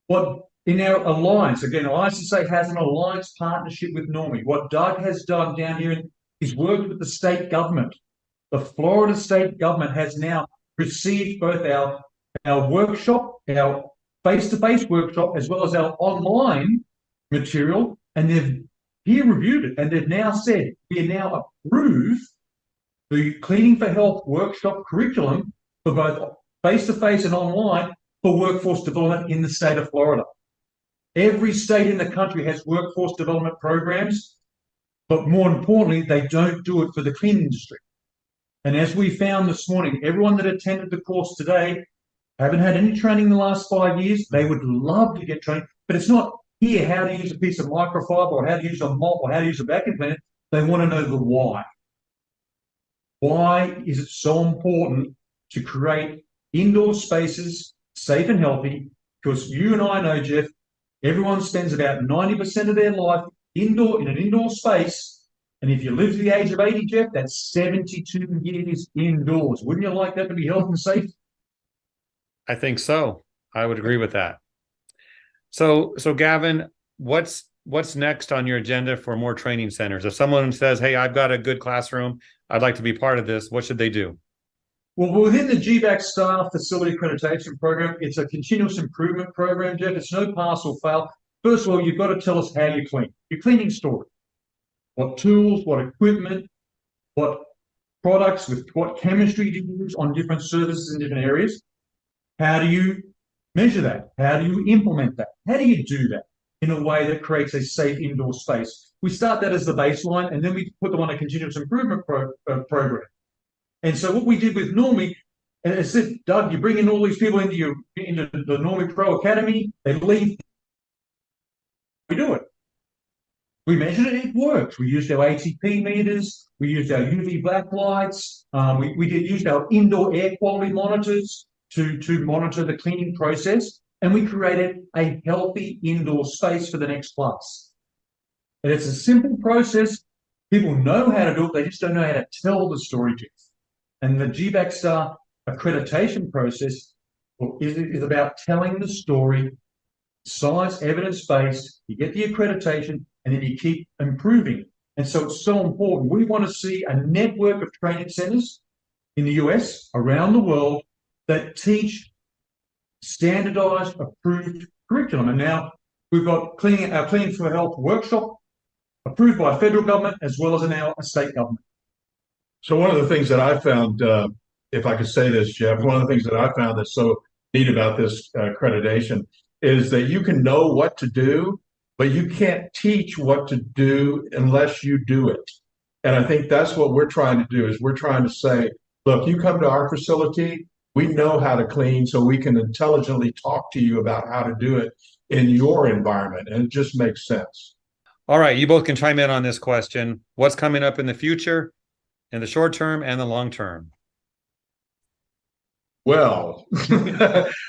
What in our alliance, again, ISSA has an alliance partnership with NORMI. What Doug has done down here is worked with the state government. The Florida state government has now received both our workshop, our face-to-face workshop, as well as our online material, and they've peer reviewed it, and they've now said, we now approve the Cleaning for Health workshop curriculum for both face-to-face and online for workforce development in the state of Florida. Every state in the country has workforce development programs, but more importantly, they don't do it for the cleaning industry. And as we found this morning, everyone that attended the course today haven't had any training in the last 5 years. They would love to get training, but it's not here how to use a piece of microfiber or how to use a mop or how to use a vacuum cleaner. They want to know the why. Why is it so important to create indoor spaces, safe and healthy? Because you and I know, Jeff, everyone spends about 90% of their life indoor in an indoor space. And if you live to the age of 80, Jeff, that's 72 years indoors. Wouldn't you like that to be health and safe? I think so. I would agree with that. So Gavin, what's next on your agenda for more training centers? If someone says, hey, I've got a good classroom, I'd like to be part of this, what should they do? Well, within the GBAC Staff Facility Accreditation Program, it's a continuous improvement program, Jeff. It's no pass or fail. First of all, you've got to tell us how you clean. Your cleaning story. What tools, what equipment, what products, with what chemistry do you use on different services in different areas? How do you measure that? How do you implement that? How do you do that in a way that creates a safe indoor space? We start that as the baseline, and then we put them on a continuous improvement program. And so what we did with Normie, and I said, Doug, you bring in all these people into the Normie Pro Academy, they leave. We do it. We measured it, it works. We used our ATP meters, we used our UV black lights, we used our indoor air quality monitors to monitor the cleaning process, and we created a healthy indoor space for the next class. And it's a simple process. People know how to do it, they just don't know how to tell the story, Jeff. And the GBAC Star accreditation process is about telling the story, science, evidence-based. You get the accreditation, and then you keep improving. And so it's so important. We want to see a network of training centers in the US, around the world, that teach standardized, approved curriculum. And now we've got our Cleaning for Health workshop approved by federal government as well as now a state government. So one of the things that I found, if I could say this, Jeff, one of the things that I found that's so neat about this accreditation is that you can know what to do, but you can't teach what to do unless you do it. And I think that's what we're trying to do, is we're trying to say, look, you come to our facility, we know how to clean, so we can intelligently talk to you about how to do it in your environment. And it just makes sense. All right, you both can chime in on this question. What's coming up in the future, in the short term and the long term? Well,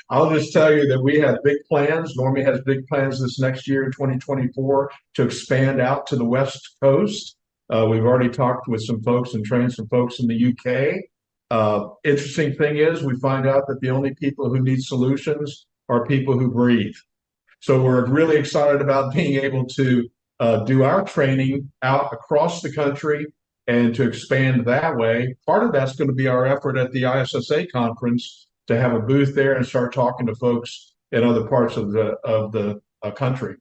I'll just tell you that we have big plans. Normie has big plans this next year in 2024 to expand out to the West Coast. We've already talked with some folks and trained some folks in the UK. Interesting thing is we find out that the only people who need solutions are people who breathe. So we're really excited about being able to do our training out across the country and to expand that way. Part of that's going to be our effort at the ISSA conference to have a booth there and start talking to folks in other parts of the country.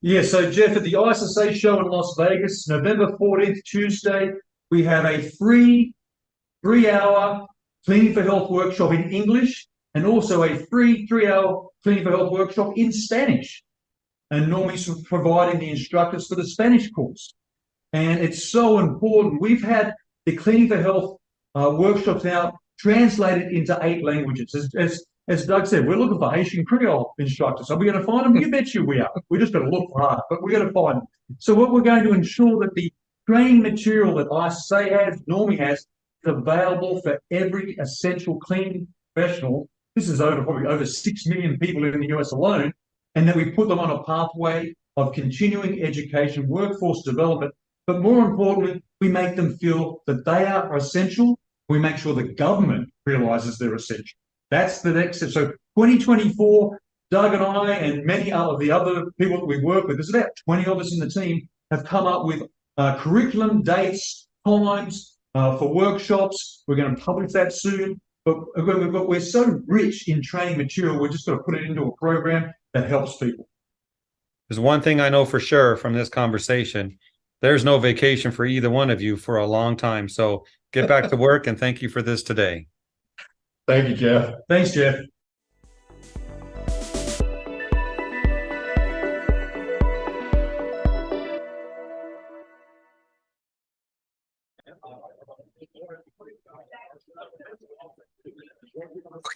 Yeah, so Jeff, at the ISSA show in Las Vegas, November 14th, Tuesday, we have a free 3-hour Cleaning for Health workshop in English and also a free 3-hour Cleaning for Health workshop in Spanish. And Normie's providing the instructors for the Spanish course. And it's so important. We've had the Cleaning for Health workshops now translated into 8 languages. As Doug said, we're looking for Haitian Creole instructors. Are we going to find them? You bet you we are. We just got to look hard, but we're going to find them. So what we're going to ensure that the training material that ISSA has, Normie has, is available for every essential cleaning professional. This is probably over 6 million people in the US alone. And then we put them on a pathway of continuing education, workforce development. But more importantly, we make them feel that they are essential. We make sure the government realizes they're essential. That's the next step. So 2024, Doug and I and many of the other people that we work with, there's about 20 of us in the team, have come up with curriculum, dates, times for workshops. We're going to publish that soon. But we're so rich in training material, we're just going to put it into a program that helps people. There's one thing I know for sure from this conversation. There's no vacation for either one of you for a long time. So get back to work, and thank you for this today. Thank you, Jeff. Thanks, Jeff.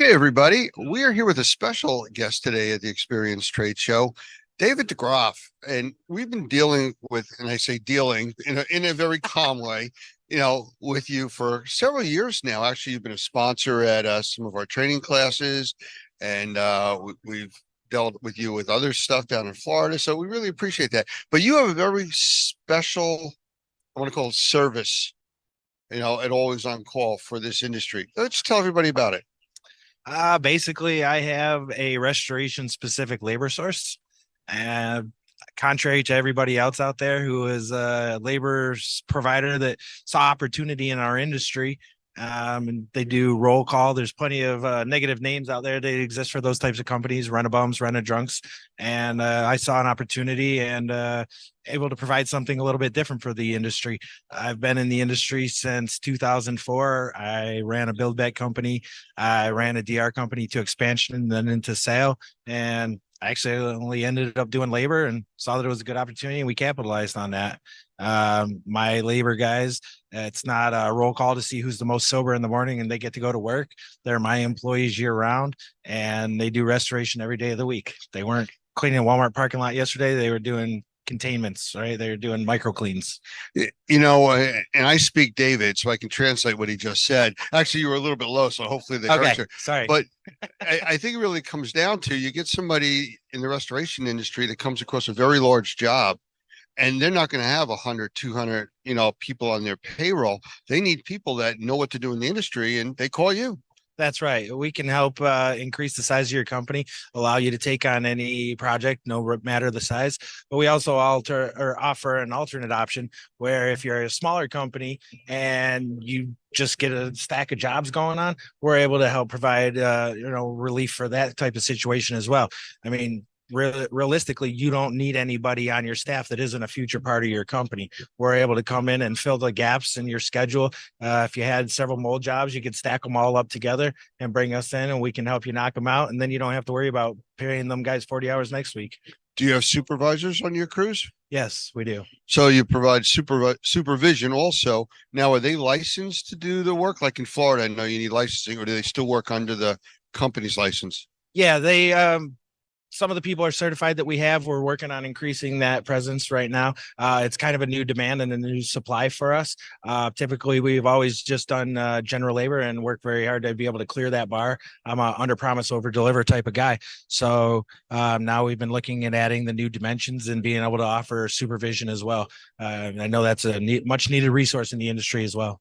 Okay, everybody, we are here with a special guest today at the Experience Trade Show, David DeGroff, and we've been dealing with, and I say dealing in a very calm way, with you for several years now. Actually, you've been a sponsor at some of our training classes, and we've dealt with you with other stuff down in Florida, so we really appreciate that. But you have a very special, I want to call it service, at Always On Call for this industry. Let's tell everybody about it. Basically, I have a restoration specific labor source. Contrary to everybody else out there who is a labor provider that saw opportunity in our industry, and they do roll call. There's plenty of negative names out there that exist for those types of companies, rent-a-bums, rent-a-drunks. And I saw an opportunity and able to provide something a little bit different for the industry. I've been in the industry since 2004. I ran a build back company. I ran a DR company to expansion and then into sale. And I actually only ended up doing labor and saw that it was a good opportunity and we capitalized on that. My labor guys, it's not a roll call to see who's the most sober in the morning and they get to go to work. They're my employees year round and they do restoration every day of the week. They weren't cleaning a Walmart parking lot yesterday. They were doing containments, right? They're doing micro cleans. And I speak David, so I can translate what he just said. Actually, you were a little bit low, so hopefully they heard you. Sorry. But I think it really comes down to you get somebody in the restoration industry that comes across a very large job, and they're not going to have 100, 200, people on their payroll. They need people that know what to do in the industry, and they call you. That's right. We can help increase the size of your company, allow you to take on any project, no matter the size. But we also offer an alternate option where if you're a smaller company and you just get a stack of jobs going on, we're able to help provide, relief for that type of situation as well. I mean, realistically, you don't need anybody on your staff that isn't a future part of your company. We're able to come in and fill the gaps in your schedule. If you had several mold jobs, you could stack them all up together and bring us in and we can help you knock them out. And then you don't have to worry about paying them guys 40 hours next week. Do you have supervisors on your crews? Yes, we do. So you provide supervision also. Now, are they licensed to do the work? Like in Florida, I know you need licensing, or do they still work under the company's license? Yeah, they some of the people are certified that we have. We're working on increasing that presence right now. It's kind of a new demand and a new supply for us. Typically, we've always just done general labor and worked very hard to be able to clear that bar. I'm a under promise, over deliver type of guy. So now we've been looking at adding the new dimensions and being able to offer supervision as well. I know that's a much needed resource in the industry as well.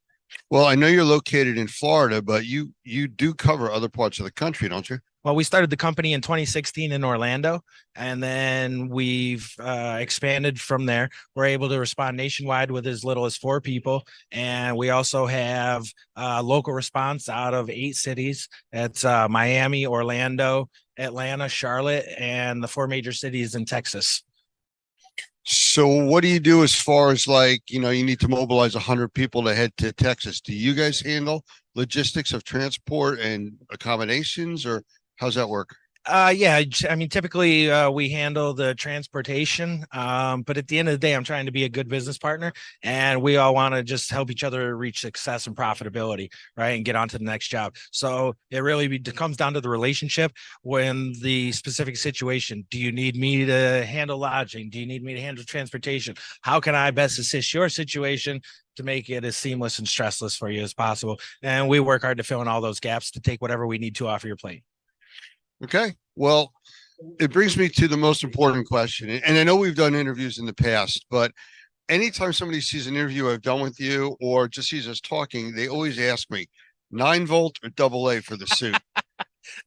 Well, I know you're located in Florida, but you do cover other parts of the country, don't you? Well, we started the company in 2016 in Orlando, and then we've expanded from there. We're able to respond nationwide with as little as 4 people. And we also have local response out of 8 cities. It's Miami, Orlando, Atlanta, Charlotte, and the 4 major cities in Texas. So what do you do as far as you need to mobilize 100 people to head to Texas? Do you guys handle logistics of transport and accommodations, or how's that work? Yeah, I mean, typically we handle the transportation, but at the end of the day, I'm trying to be a good business partner, and we all want to just help each other reach success and profitability, right, and get on to the next job. So it really comes down to the relationship. When the specific situation, do you need me to handle lodging? Do you need me to handle transportation? How can I best assist your situation to make it as seamless and stressless for you as possible? And we work hard to fill in all those gaps to take whatever we need to off your plate. Okay. Well, it brings me to the most important question. And I know we've done interviews in the past, but anytime somebody sees an interview I've done with you or just sees us talking, they always ask me 9-volt or AA for the suit.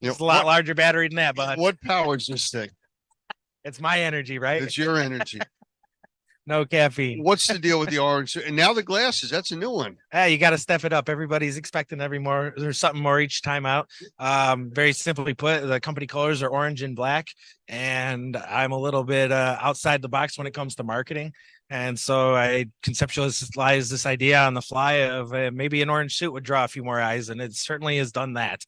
It's a lot larger battery than that, bud. What powers this thing? It's my energy, right? It's your energy. No caffeine. What's the deal with the orange? And now the glasses, that's a new one. Hey, you got to step it up. Everybody's expecting there's something more each time out. Very simply put, the company colors are orange and black, and I'm a little bit outside the box when it comes to marketing. And so I conceptualized this idea on the fly of maybe an orange suit would draw a few more eyes, and it certainly has done that.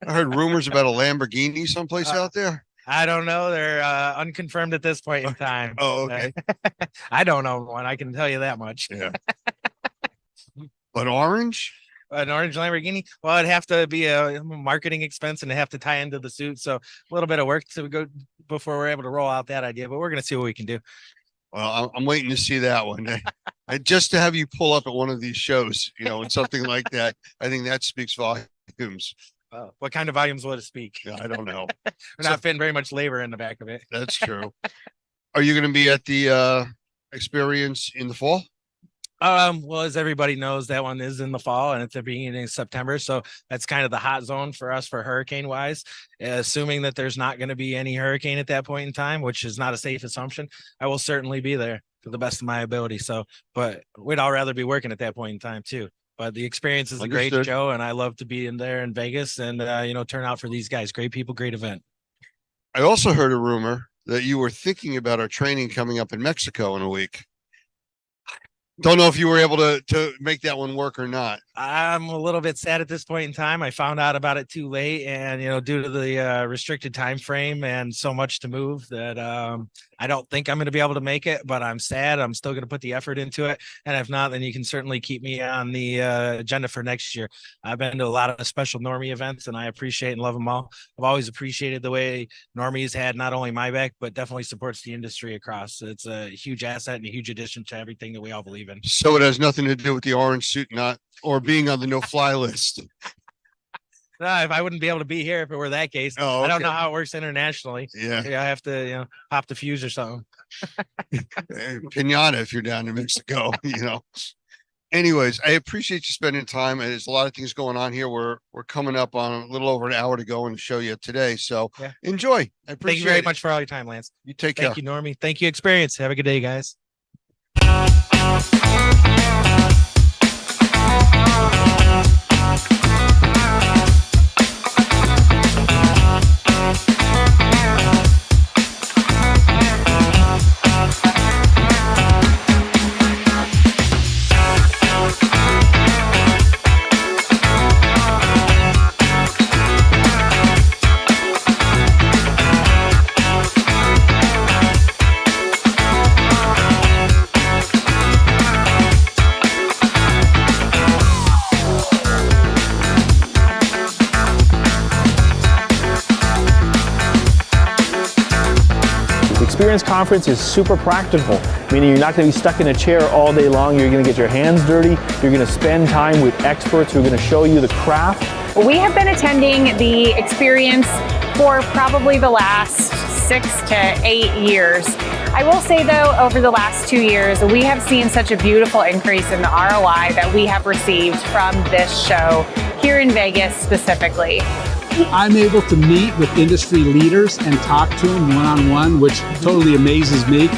I heard rumors about a Lamborghini someplace out there. I don't know. They're unconfirmed at this point in time. Oh, okay. I don't know one. I can tell you that much. Yeah. But orange? an orange Lamborghini. Well, it'd have to be a marketing expense and it'd have to tie into the suit. So a little bit of work to go before we're able to roll out that idea, but we're going to see what we can do. Well, I'm waiting to see that one. Just to have you pull up at one of these shows, and something like that, I think that speaks volumes. What kind of volumes will it speak? I don't know. We're not fitting very much labor in the back of it. That's true. Are you going to be at the experience in the fall? Well, as everybody knows, that one is in the fall and it's the beginning of September. So that's kind of the hot zone for us for hurricane wise, assuming that there's not going to be any hurricane at that point in time, which is not a safe assumption. I will certainly be there to the best of my ability. So, but we'd all rather be working at that point in time too. But the experience is a great show and I love to be in there in Vegas and, turn out for these guys. Great people, great event. I also heard a rumor that you were thinking about our training coming up in Mexico in a week. Don't know if you were able to make that one work or not. I'm a little bit sad at this point in time. I found out about it too late, and due to the restricted time frame and so much to move, that I don't think I'm going to be able to make it. But I'm sad. I'm still going to put the effort into it, and if not, then you can certainly keep me on the agenda for next year. I've been to a lot of special Normie events, and I appreciate and love them all. I've always appreciated the way Normie's had not only my back, but definitely supports the industry across. It's a huge asset and a huge addition to everything that we all believe in. So it has nothing to do with the orange suit, or being on the no-fly list. No, if I wouldn't be able to be here if it were that case. Oh, okay. I don't know how it works internationally. Yeah. I have to, pop the fuse or something. Pinata if you're down in Mexico, Anyways, I appreciate you spending time. There's a lot of things going on here. We're coming up on a little over an hour to go and show you today. So enjoy. I appreciate Thank you very much for all your time, Lance. You take care. Thank you, Normie. Thank you, Experience. Have a good day, guys. Experience Conference is super practical, meaning you're not going to be stuck in a chair all day long. You're going to get your hands dirty. You're going to spend time with experts who are going to show you the craft. We have been attending the experience for probably the last 6 to 8 years. I will say though, over the last 2 years, we have seen such a beautiful increase in the ROI that we have received from this show here in Vegas specifically. I'm able to meet with industry leaders and talk to them one-on-one, which totally amazes me.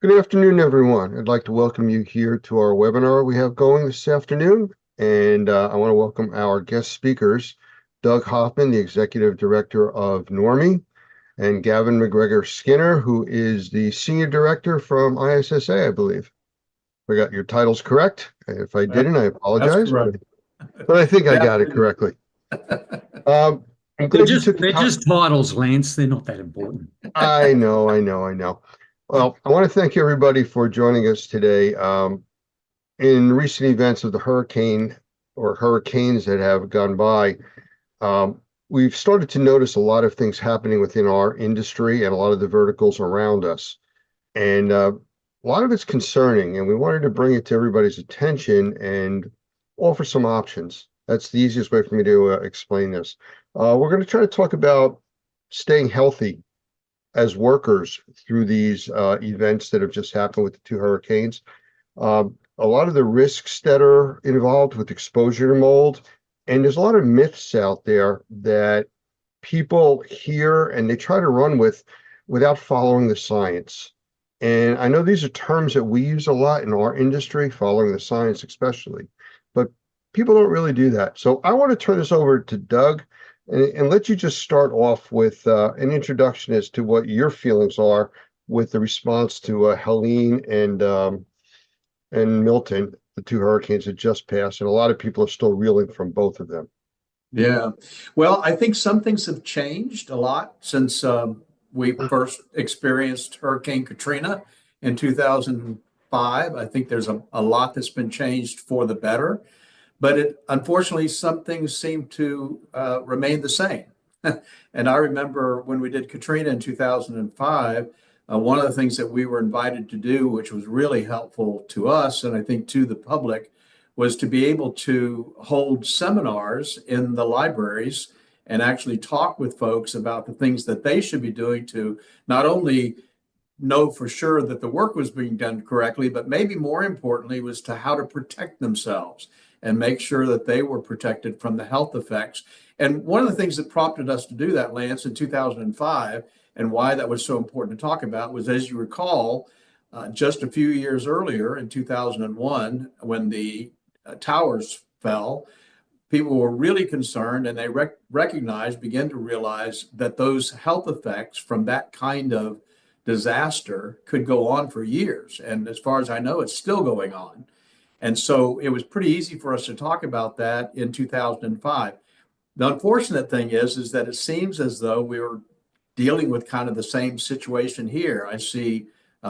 Good afternoon, everyone. I'd like to welcome you here to our webinar we have going this afternoon. And I want to welcome our guest speakers, Doug Hoffman, the Executive Director of Normie, and Gavin McGregor Skinner, who is the Senior Director from ISSA, I believe. I got your titles correct. If I didn't, I apologize. But I think I got it correctly. They're just titles, Lance. They're not that important. I know. Well, I want to thank everybody for joining us today. In recent events of the hurricane or hurricanes that have gone by, we've started to notice a lot of things happening within our industry and a lot of the verticals around us. And a lot of it's concerning, and we wanted to bring it to everybody's attention and offer some options. That's the easiest way for me to explain this. We're going to try to talk about staying healthy as workers through these events that have just happened with the 2 hurricanes. A lot of the risks that are involved with exposure to mold And there's a lot of myths out there that people hear and they try to run with without following the science. And I know these are terms that we use a lot in our industry, following the science especially, but people don't really do that. So I want to turn this over to Doug and let you just start off with an introduction as to what your feelings are with the response to Helene and Milton, the two hurricanes that just passed. And a lot of people are still reeling from both of them. Yeah. Well, I think some things have changed a lot since we first experienced Hurricane Katrina in 2005. I think there's a lot that's been changed for the better, but unfortunately, some things seem to remain the same. And I remember when we did Katrina in 2005, one of the things that we were invited to do, which was really helpful to us, and I think to the public, was to be able to hold seminars in the libraries and actually talk with folks about the things that they should be doing to not only know for sure that the work was being done correctly, but maybe more importantly was to how to protect themselves and make sure that they were protected from the health effects. And one of the things that prompted us to do that, Lance, in 2005, and why that was so important to talk about was, as you recall, just a few years earlier in 2001, when the towers fell, people were really concerned, and they began to realize that those health effects from that kind of disaster could go on for years. And as far as I know, it's still going on. And so it was pretty easy for us to talk about that in 2005. The unfortunate thing is that it seems as though we were dealing with kind of the same situation here. I see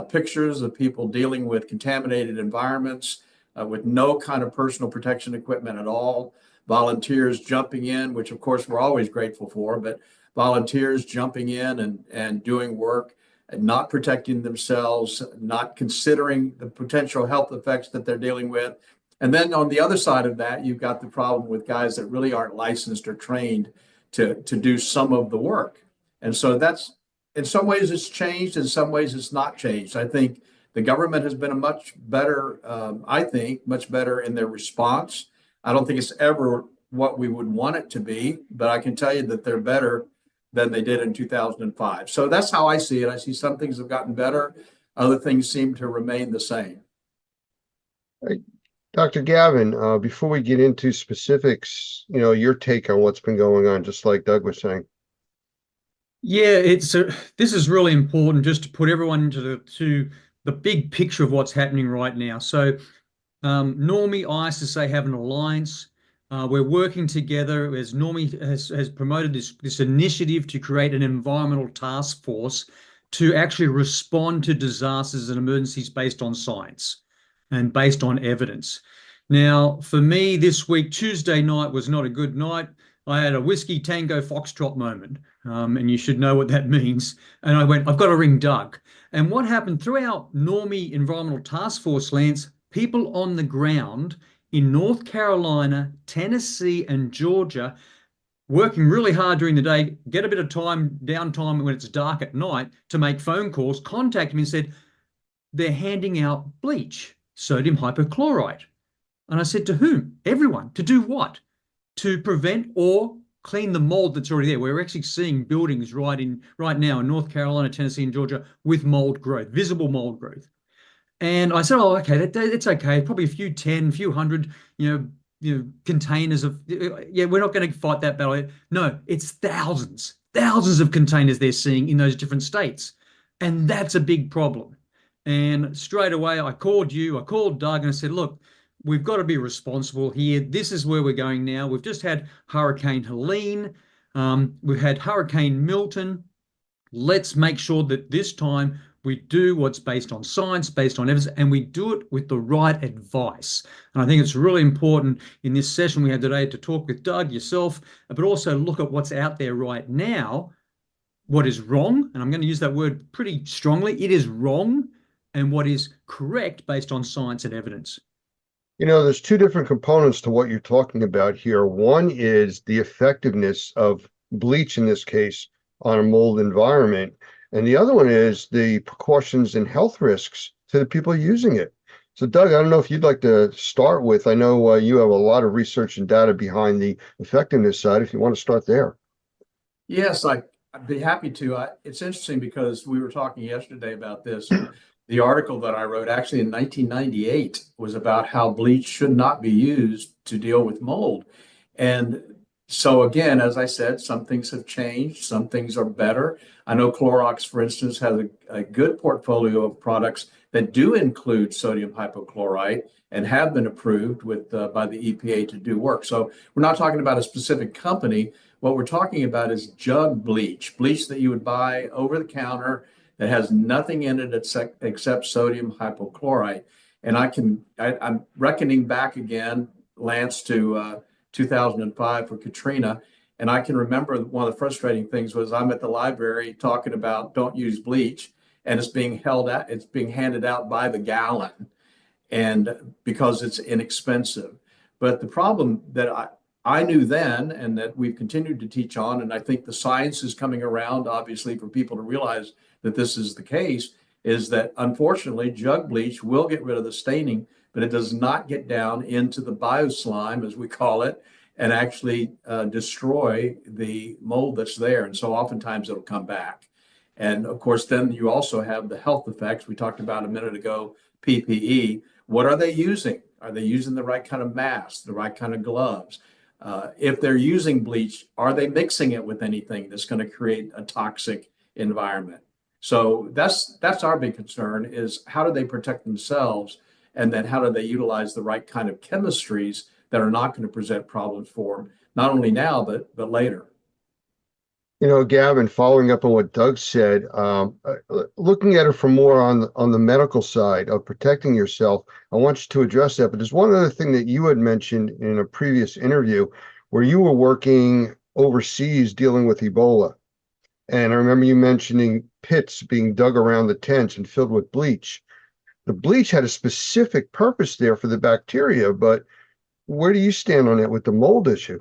pictures of people dealing with contaminated environments with no kind of personal protection equipment at all. Volunteers jumping in, which of course we're always grateful for, but volunteers jumping in and doing work and not protecting themselves, not considering the potential health effects that they're dealing with. And then on the other side of that, you've got the problem with guys that really aren't licensed or trained to do some of the work. And so that's, in some ways it's changed, in some ways it's not changed. I think the government has been a much better, much better in their response. I don't think it's ever what we would want it to be, but I can tell you that they're better than they did in 2005. So that's how I see it. I see some things have gotten better. Other things seem to remain the same. Hey, Dr. Gavin, before we get into specifics, your take on what's been going on, just like Doug was saying. Yeah, this is really important just to put everyone into the big picture of what's happening right now. So Normie, ISSA have an alliance. We're working together as Normie has promoted this initiative to create an environmental task force to actually respond to disasters and emergencies based on science and based on evidence. Now, for me this week, Tuesday night was not a good night. I had a whiskey tango foxtrot moment, and you should know what that means. And I went, I've got to ring Doug. And what happened throughout Normie Environmental Task Force, Lance, people on the ground in North Carolina, Tennessee, and Georgia, working really hard during the day, get a bit of downtime when it's dark at night to make phone calls, contact me and said, they're handing out bleach, sodium hypochlorite. And I said, to whom? Everyone. To do what? To prevent or clean the mold that's already there. We're actually seeing buildings right now in North Carolina, Tennessee, and Georgia with mold growth, visible mold growth. And I said, oh, okay, that's okay. Probably a few hundred, containers of, we're not going to fight that battle. No, it's thousands of containers they're seeing in those different states. And that's a big problem. And straight away, I called Doug and I said, look, we've got to be responsible here. This is where we're going now. We've just had Hurricane Helene. We've had Hurricane Milton. Let's make sure that this time we do what's based on science, based on evidence, and we do it with the right advice. And I think it's really important in this session we had today to talk with Doug, yourself, but also look at what's out there right now, what is wrong, and I'm going to use that word pretty strongly. It is wrong, and what is correct based on science and evidence. There's two different components to what you're talking about here. One is the effectiveness of bleach in this case on a mold environment. And the other one is the precautions and health risks to the people using it. So Doug, I don't know if you'd like to start with, I know you have a lot of research and data behind the effectiveness side, if you want to start there. Yes, I'd be happy to. It's interesting because we were talking yesterday about this. The article that I wrote actually in 1998 was about how bleach should not be used to deal with mold. And so again, as I said, some things have changed, some things are better. I know Clorox, for instance, has a good portfolio of products that do include sodium hypochlorite and have been approved with by the EPA to do work. So we're not talking about a specific company. What we're talking about is jug bleach, bleach that you would buy over the counter that has nothing in it except sodium hypochlorite. And I'm reckoning back again, Lance, to 2005 for Katrina. And I can remember one of the frustrating things was I'm at the library talking about don't use bleach, and it's being handed out by the gallon, and because it's inexpensive. But the problem that I knew then, and that we've continued to teach on, and I think the science is coming around, obviously, for people to realize that this is the case, is that unfortunately jug bleach will get rid of the staining, but it does not get down into the bioslime, as we call it, and actually destroy the mold that's there. And so oftentimes it'll come back. And of course, then you also have the health effects. We talked about a minute ago, PPE. What are they using? Are they using the right kind of mask, the right kind of gloves? If they're using bleach, are they mixing it with anything that's going to create a toxic environment? So that's our big concern, is how do they protect themselves? And then how do they utilize the right kind of chemistries that are not going to present problems for them, not only now, but later? You know, Gavin, following up on what Doug said, looking at it from more on the medical side of protecting yourself, I want you to address that. But there's one other thing that you had mentioned in a previous interview where you were working overseas dealing with Ebola. And I remember you mentioning pits being dug around the tents and filled with bleach. The bleach had a specific purpose there for the bacteria, but where do you stand on it with the mold issue?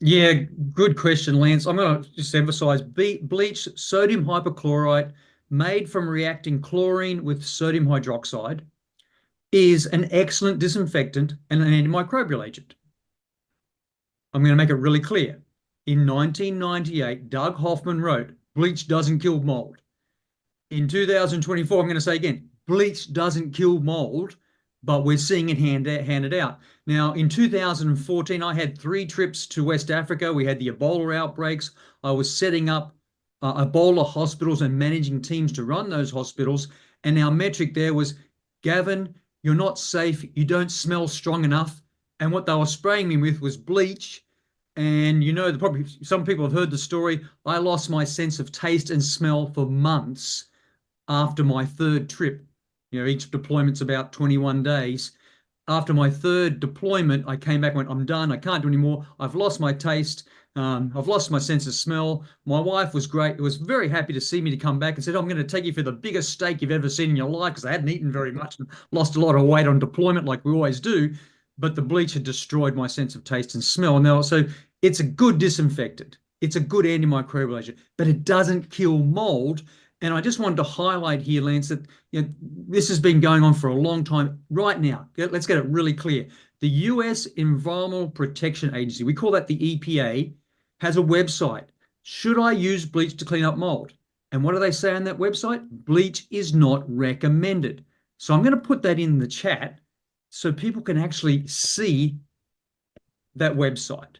Yeah, good question, Lance. I'm going to just emphasize bleach, sodium hypochlorite, made from reacting chlorine with sodium hydroxide, is an excellent disinfectant and an antimicrobial agent. I'm going to make it really clear. In 1998, Doug Hoffman wrote, bleach doesn't kill mold. In 2024, I'm going to say again, bleach doesn't kill mold, but we're seeing it handed out. Now, in 2014, I had 3 trips to West Africa. We had the Ebola outbreaks. I was setting up Ebola hospitals and managing teams to run those hospitals. And our metric there was, Gavin, you're not safe. You don't smell strong enough. And what they were spraying me with was bleach. And you know, probably some people have heard the story. I lost my sense of taste and smell for months after my 3rd trip. You know, each deployment's about 21 days. After my 3rd deployment, I came back and went, I'm done. I can't do anymore. I've lost my taste. I've lost my sense of smell. My wife was great. Was very happy to see me to come back and said, I'm going to take you for the biggest steak you've ever seen in your life, because I hadn't eaten very much and lost a lot of weight on deployment like we always do. But the bleach had destroyed my sense of taste and smell. Now, so it's a good disinfectant. It's a good antimicrobial agent, but it doesn't kill mold. And I just wanted to highlight here, Lance, that this has been going on for a long time. Right now, let's get it really clear. The US Environmental Protection Agency, we call that the EPA, has a website. Should I use bleach to clean up mold? And what do they say on that website? Bleach is not recommended. So I'm going to put that in the chat so people can actually see that website.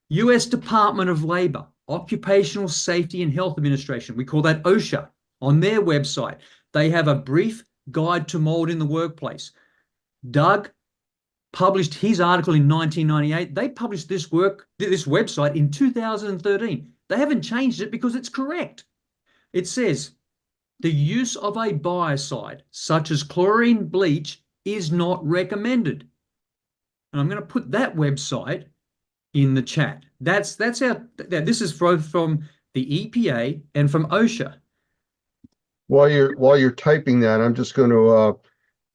US Department of Labor, Occupational Safety and Health Administration, we call that OSHA, on their website, they have a brief guide to mold in the workplace. Doug published his article in 1998. They published this website in 2013. They haven't changed it because it's correct. It says, the use of a biocide, such as chlorine bleach, is not recommended. And I'm going to put that website in the chat. This is from the EPA and from OSHA. While you're typing that, I'm just going to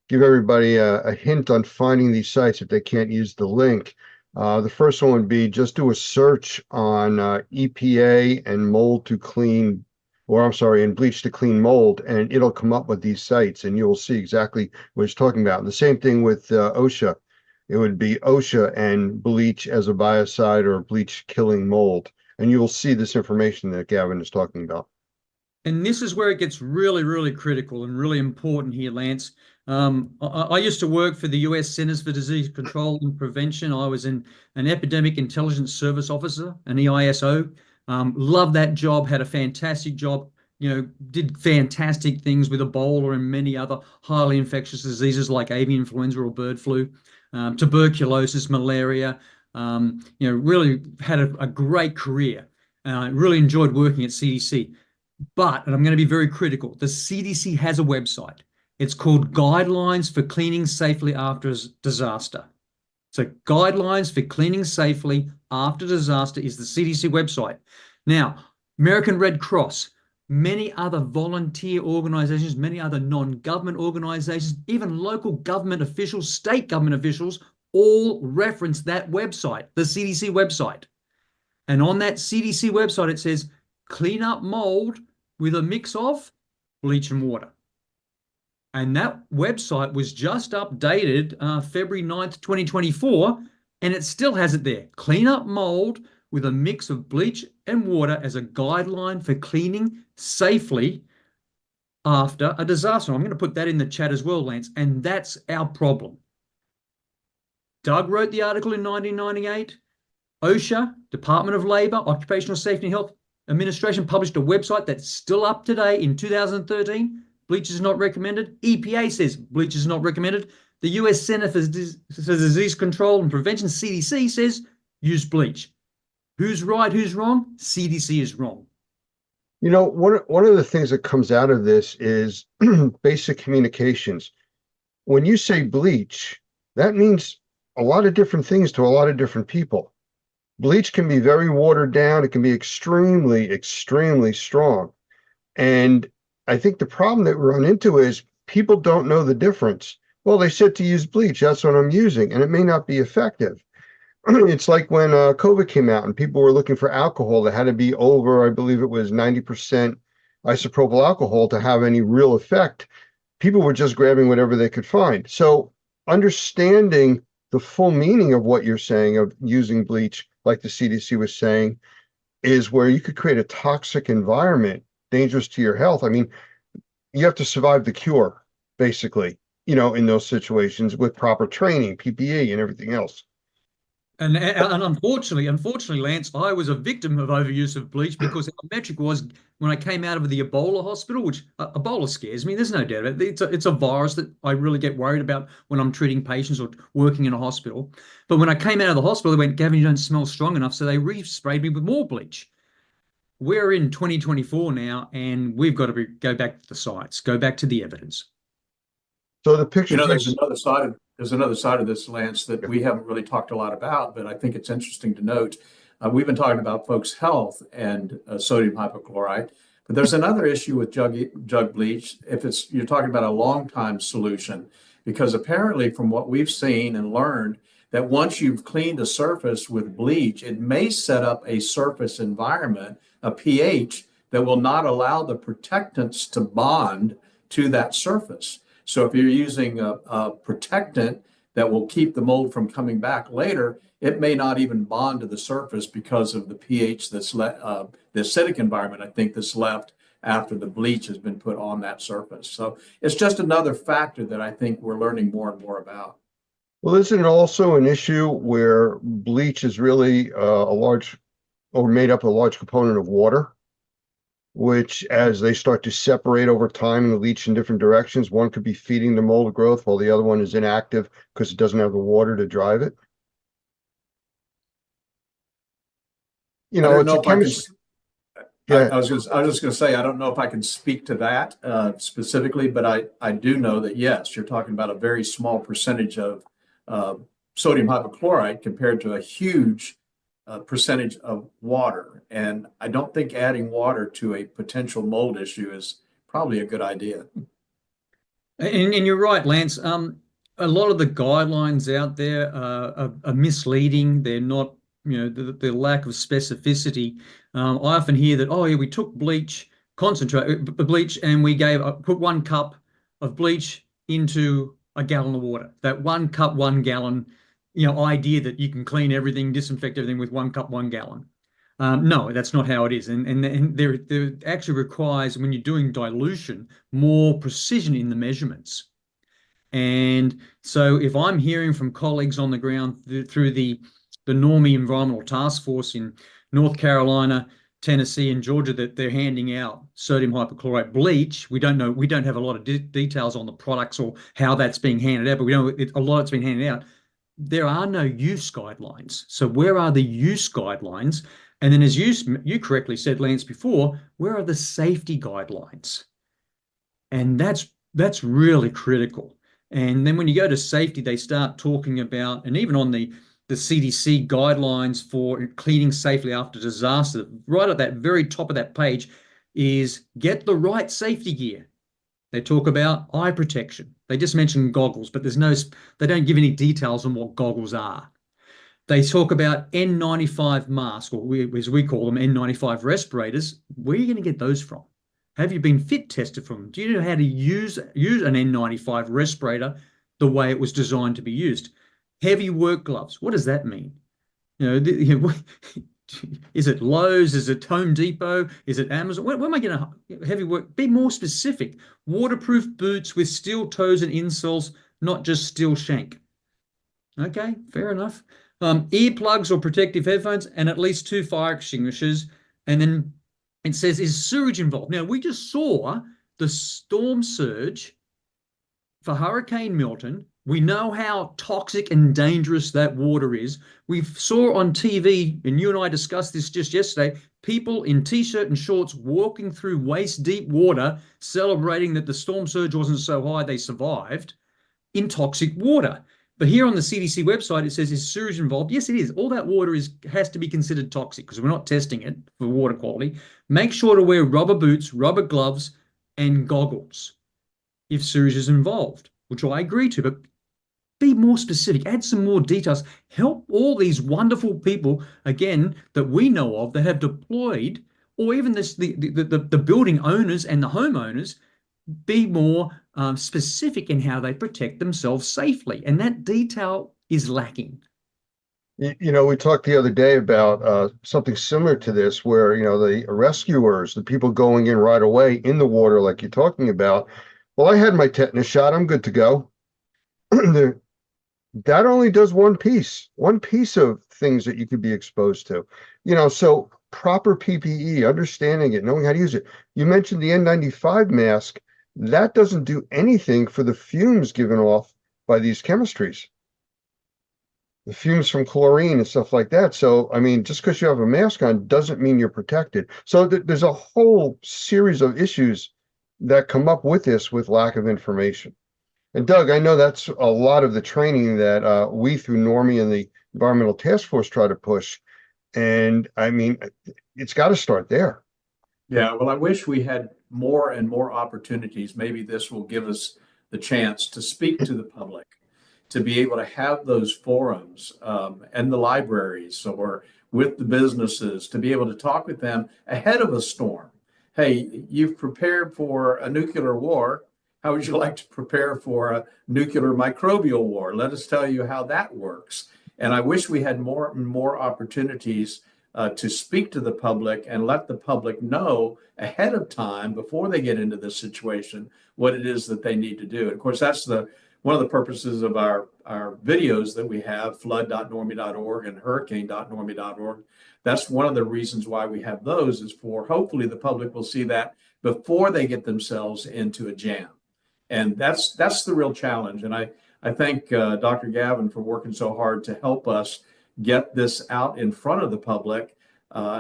give everybody a hint on finding these sites if they can't use the link. The first one would be just do a search on EPA and mold to clean or I'm sorry, and bleach to clean mold, and it'll come up with these sites, and you'll see exactly what it's talking about. And the same thing with OSHA. It would be OSHA and bleach as a biocide or bleach killing mold, and you will see this information that Gavin is talking about. And this is where it gets really, really critical and really important here, Lance. I used to work for the US Centers for Disease Control and Prevention. I was an Epidemic Intelligence Service Officer, an EISO. Loved that job, had a fantastic job, did fantastic things with Ebola and many other highly infectious diseases like avian influenza or bird flu, tuberculosis, malaria. Really had a great career. Really enjoyed working at CDC. But, and I'm going to be very critical, the CDC has a website. It's called Guidelines for Cleaning Safely After Disaster. So Guidelines for Cleaning Safely After Disaster is the CDC website. Now, American Red Cross, many other volunteer organizations, many other non-government organizations, even local government officials, state government officials, all reference that website, the CDC website. And on that CDC website, it says, clean up mold with a mix of bleach and water. And that website was just updated February 9th, 2024, and it still has it there. Clean up mold with a mix of bleach and water as a guideline for cleaning safely after a disaster. I'm going to put that in the chat as well, Lance, and that's our problem. Doug wrote the article in 1998. OSHA, Department of Labor, Occupational Safety and Health Administration, published a website that's still up today in 2013. Bleach is not recommended. EPA says bleach is not recommended. The US Center for Disease Control and Prevention, CDC, says use bleach. Who's right, who's wrong? CDC is wrong. One of the things that comes out of this is basic communications. When you say bleach, that means a lot of different things to a lot of different people. Bleach can be very watered down. It can be extremely, extremely strong. And I think the problem that we run into is people don't know the difference. Well, they said to use bleach. That's what I'm using. And it may not be effective. It's like when COVID came out and people were looking for alcohol that had to be over, I believe it was 90% isopropyl alcohol to have any real effect. People were just grabbing whatever they could find. So understanding the full meaning of what you're saying of using bleach, like the CDC was saying, is where you could create a toxic environment, dangerous to your health. I mean, you have to survive the cure, basically, in those situations with proper training, PPE and everything else. And unfortunately, Lance, I was a victim of overuse of bleach because our metric was when I came out of the Ebola hospital, which Ebola scares me. There's no doubt about it. It's a virus that I really get worried about when I'm treating patients or working in a hospital. But when I came out of the hospital, they went, Gavin, you don't smell strong enough. So they re-sprayed me with more bleach. We're in 2024 now, and we've got to go back to the science, go back to the evidence. So the picture, there's another side of this, Lance, that we haven't really talked a lot about, but I think it's interesting to note. We've been talking about folks' health and sodium hypochlorite, but there's another issue with jug bleach if you're talking about a long time solution, because apparently from what we've seen and learned, that once you've cleaned a surface with bleach, it may set up a surface environment, a pH, that will not allow the protectants to bond to that surface. So if you're using a protectant that will keep the mold from coming back later, it may not even bond to the surface because of the pH the acidic environment, I think, that's left after the bleach has been put on that surface. So it's just another factor that I think we're learning more and more about. Well, isn't it also an issue where bleach is really made up a large component of water? Which, as they start to separate over time and leach in different directions, one could be feeding the mold growth while the other one is inactive because it doesn't have the water to drive it. It's a chemistry. I was just going to say, I don't know if I can speak to that specifically, but I do know that, yes, you're talking about a very small percentage of sodium hypochlorite compared to a huge percentage of water. And I don't think adding water to a potential mold issue is probably a good idea. And you're right, Lance. A lot of the guidelines out there are misleading. They're not, the lack of specificity. I often hear that, oh yeah, we took bleach concentrate, bleach, and we put 1 cup of bleach into a gallon of water. That 1 cup, 1 gallon, idea that you can clean everything, disinfect everything with 1 cup, 1 gallon. No, that's not how it is. And there actually requires, when you're doing dilution, more precision in the measurements. And so if I'm hearing from colleagues on the ground through the NORMI Environmental Task Force in North Carolina, Tennessee, and Georgia, that they're handing out sodium hypochlorite bleach, we don't have a lot of details on the products or how that's being handed out, but we know a lot that's been handed out. There are no use guidelines. So where are the use guidelines? And then, as you correctly said, Lance, before, where are the safety guidelines? And that's really critical. And then when you go to safety, they start talking about, and even on the CDC guidelines for cleaning safely after disaster, right at that very top of that page is get the right safety gear. They talk about eye protection. They just mention goggles, but they don't give any details on what goggles are. They talk about N95 masks, or as we call them, N95 respirators. Where are you going to get those from? Have you been fit tested from them? Do you know how to use an N95 respirator the way it was designed to be used? Heavy work gloves. What does that mean? Is it Lowe's? Is it Home Depot? Is it Amazon? Where am I getting heavy work? Be more specific. Waterproof boots with steel toes and insoles, not just steel shank. Okay, fair enough. Earplugs or protective headphones, and at least 2 fire extinguishers. And then it says, is sewage involved? Now, we just saw the storm surge for Hurricane Milton. We know how toxic and dangerous that water is. We saw on TV, and you and I discussed this just yesterday, people in T-shirt and shorts walking through waist-deep water, celebrating that the storm surge wasn't so high they survived in toxic water. But here on the CDC website, it says, is sewage involved? Yes, it is. All that water has to be considered toxic because we're not testing it for water quality. Make sure to wear rubber boots, rubber gloves, and goggles if sewage is involved, which I agree to, but be more specific, add some more details, help all these wonderful people, again, that we know of that have deployed, or even the building owners and the homeowners, be more specific in how they protect themselves safely. And that detail is lacking. We talked the other day about something similar to this where, the rescuers, the people going in right away in the water like you're talking about, well, I had my tetanus shot, I'm good to go. That only does one piece of things that you could be exposed to. So proper PPE, understanding it, knowing how to use it. You mentioned the N95 mask. That doesn't do anything for the fumes given off by these chemistries. The fumes from chlorine and stuff like that. So, just because you have a mask on doesn't mean you're protected. So there's a whole series of issues that come up with this with lack of information. And Doug, I know that's a lot of the training that we through NORMI and the Environmental Task Force try to push. And it's got to start there. Yeah, well, I wish we had more and more opportunities. Maybe this will give us the chance to speak to the public, to be able to have those forums and the libraries or with the businesses, to be able to talk with them ahead of a storm. Hey, you've prepared for a nuclear war. How would you like to prepare for a nuclear microbial war? Let us tell you how that works. And I wish we had more and more opportunities to speak to the public and let the public know ahead of time before they get into this situation what it is that they need to do. And of course, that's one of the purposes of our videos that we have, flood.normie.org and hurricane.normie.org. That's one of the reasons why we have those, is for hopefully the public will see that before they get themselves into a jam. And that's the real challenge. And I thank Dr. Gavin for working so hard to help us get this out in front of the public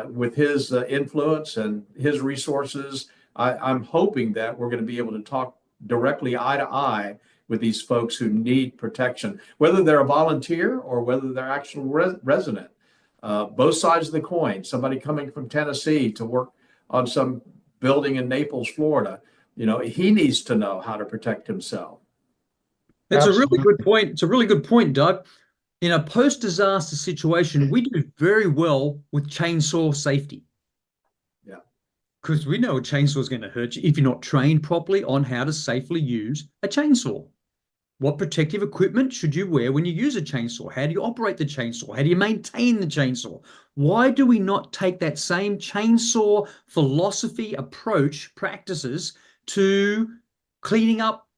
with his influence and his resources. I'm hoping that we're going to be able to talk directly eye to eye with these folks who need protection, whether they're a volunteer or whether they're actual resident. Both sides of the coin. Somebody coming from Tennessee to work on some building in Naples, Florida, he needs to know how to protect himself. That's a really good point. It's a really good point, Doug. In a post-disaster situation, we do very well with chainsaw safety. Yeah. because we know a chainsaw is going to hurt you if you're not trained properly on how to safely use a chainsaw. What protective equipment should you wear when you use a chainsaw? How do you operate the chainsaw? How do you maintain the chainsaw? Why do we not take that same chainsaw philosophy, approach, practices to cleaning up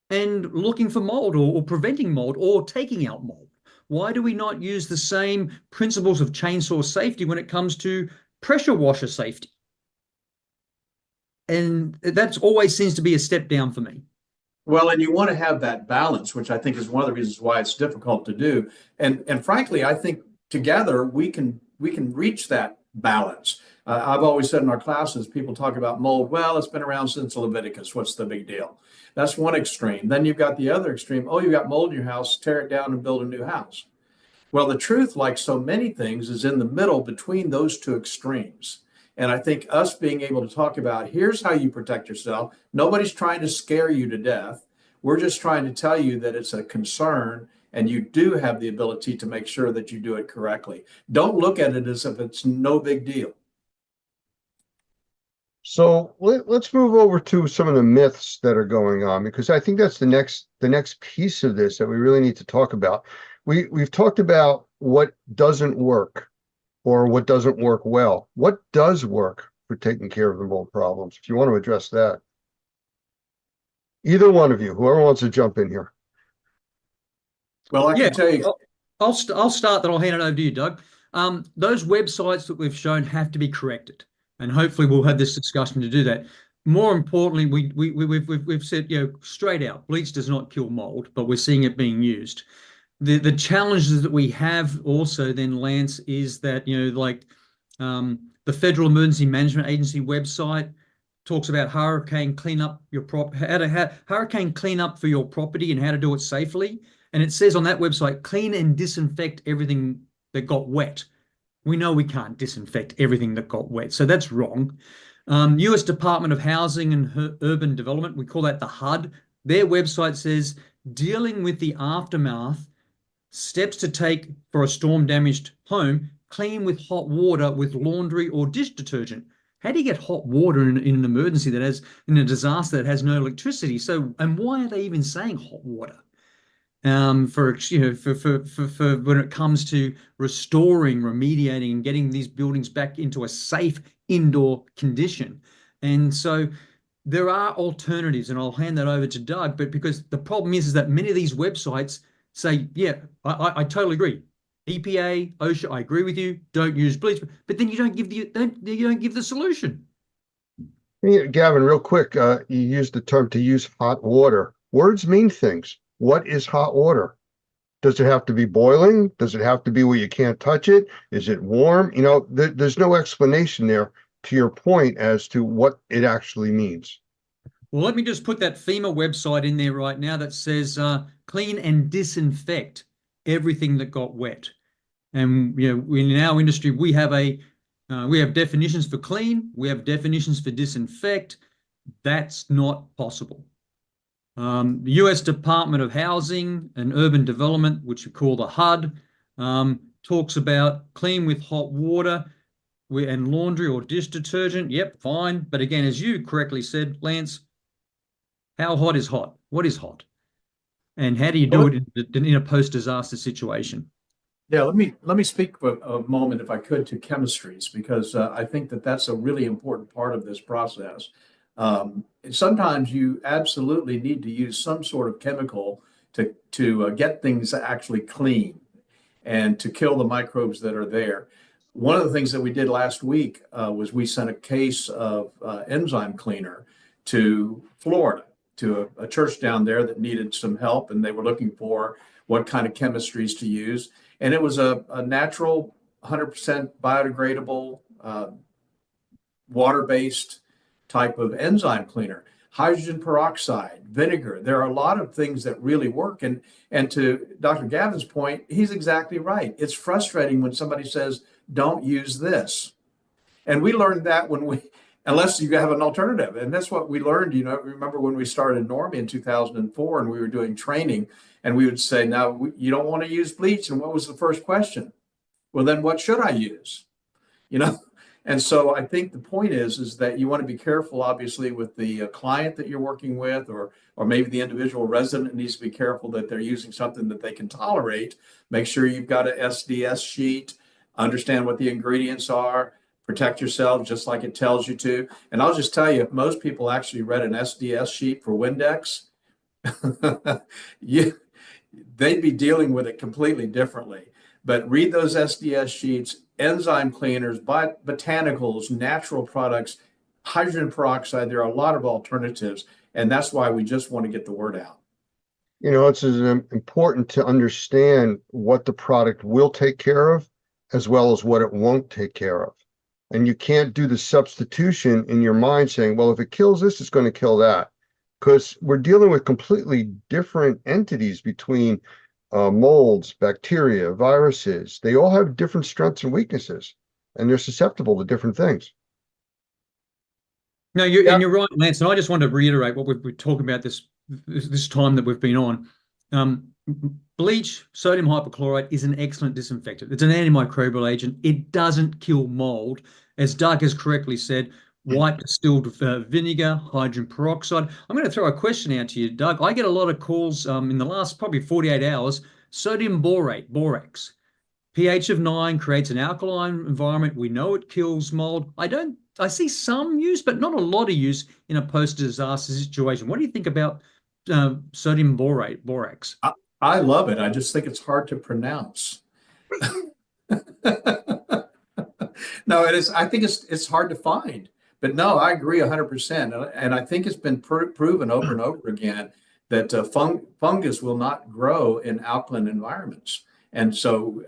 and looking for mold, or preventing mold, or taking out mold? Why do we not use the same principles of chainsaw safety when it comes to pressure washer safety? And that always seems to be a step down for me. Well, and you want to have that balance, which I think is one of the reasons why it's difficult to do. And frankly, I think together we can reach that balance. I've always said in our classes, people talk about mold. Well, it's been around since Leviticus. What's the big deal? That's one extreme. Then you've got the other extreme. Oh, you got mold in your house, tear it down and build a new house. Well, the truth, like so many things, is in the middle between those two extremes. And I think us being able to talk about, here's how you protect yourself. Nobody's trying to scare you to death. We're just trying to tell you that it's a concern and you do have the ability to make sure that you do it correctly. Don't look at it as if it's no big deal. So let's move over to some of the myths that are going on, because I think that's the next piece of this that we really need to talk about. We've talked about what doesn't work or what doesn't work well. What does work for taking care of the mold problems? If you want to address that. Either one of you, whoever wants to jump in here. Well, I can tell you. I'll start, then I'll hand it over to you, Doug. Those websites that we've shown have to be corrected, and hopefully we'll have this discussion to do that. More importantly, we've said, straight out, bleach does not kill mold, but we're seeing it being used. The challenges that we have also then, Lance, is that, the Federal Emergency Management Agency website talks about hurricane cleanup hurricane cleanup for your property and how to do it safely. And it says on that website, clean and disinfect everything that got wet. We know we can't disinfect everything that got wet, so that's wrong. US Department of Housing and Urban Development, we call that the HUD. Their website says, dealing with the aftermath, steps to take for a storm-damaged home, clean with hot water with laundry or dish detergent. How do you get hot water in an emergency in a disaster that has no electricity? So, and why are they even saying hot water? For when it comes to restoring, remediating, and getting these buildings back into a safe indoor condition. And so there are alternatives, and I'll hand that over to Doug. But because the problem is that many of these websites say, yeah, I totally agree. EPA, OSHA, I agree with you. Don't use bleach, but then you don't give the solution. Yeah, Gavin, real quick, you used the term to use hot water. Words mean things. What is hot water? Does it have to be boiling? Does it have to be where you can't touch it? Is it warm? There's no explanation there to your point as to what it actually means. Well, let me just put that FEMA website in there right now that says clean and disinfect everything that got wet. And in our industry, we have definitions for clean, we have definitions for disinfect. That's not possible. The US Department of Housing and Urban Development, which we call the HUD, talks about clean with hot water and laundry or dish detergent. Yep, fine. But again, as you correctly said, Lance, how hot is hot? What is hot? And how do you do it in a post-disaster situation? Yeah, let me speak for a moment, if I could, to chemistries, because I think that that's a really important part of this process. Sometimes you absolutely need to use some sort of chemical to get things actually clean and to kill the microbes that are there. One of the things that we did last week was we sent a case of enzyme cleaner to Florida, to a church down there that needed some help, and they were looking for what kind of chemistries to use. And it was a natural, 100% biodegradable, water-based type of enzyme cleaner. Hydrogen peroxide, vinegar. There are a lot of things that really work. And to Dr. Gavin's point, he's exactly right. It's frustrating when somebody says, don't use this. And we learned that unless you have an alternative. And that's what we learned. Remember when we started Normie in 2004 and we were doing training, and we would say, now you don't want to use bleach. And what was the first question? Well, then what should I use? And so I think the point is that you want to be careful, obviously, with the client that you're working with, or maybe the individual resident needs to be careful that they're using something that they can tolerate. Make sure you've got a SDS sheet, understand what the ingredients are, protect yourself just like it tells you to. And I'll just tell you, if most people actually read an SDS sheet for Windex, they'd be dealing with it completely differently. But read those SDS sheets, enzyme cleaners, botanicals, natural products, hydrogen peroxide. There are a lot of alternatives, and that's why we just want to get the word out. You know, it's important to understand what the product will take care of as well as what it won't take care of. And you can't do the substitution in your mind saying, well, if it kills this, it's going to kill that. Because we're dealing with completely different entities between molds, bacteria, viruses. They all have different strengths and weaknesses, and they're susceptible to different things. No, and you're right, Lance. And I just want to reiterate what we've been talking about this time that we've been on. Bleach, sodium hypochlorite, is an excellent disinfectant. It's an antimicrobial agent. It doesn't kill mold. As Doug has correctly said, white distilled vinegar, hydrogen peroxide. I'm going to throw a question out to you, Doug. I get a lot of calls in the last probably 48 hours. Sodium borate, borax. pH of 9 creates an alkaline environment. We know it kills mold. I see some use, but not a lot of use in a post-disaster situation. What do you think about sodium borate, borax? I love it. I just think it's hard to pronounce. No, it is. I think it's hard to find. But no, I agree 100%. And I think it's been proven over and over again that fungus will not grow in alkaline environments. And so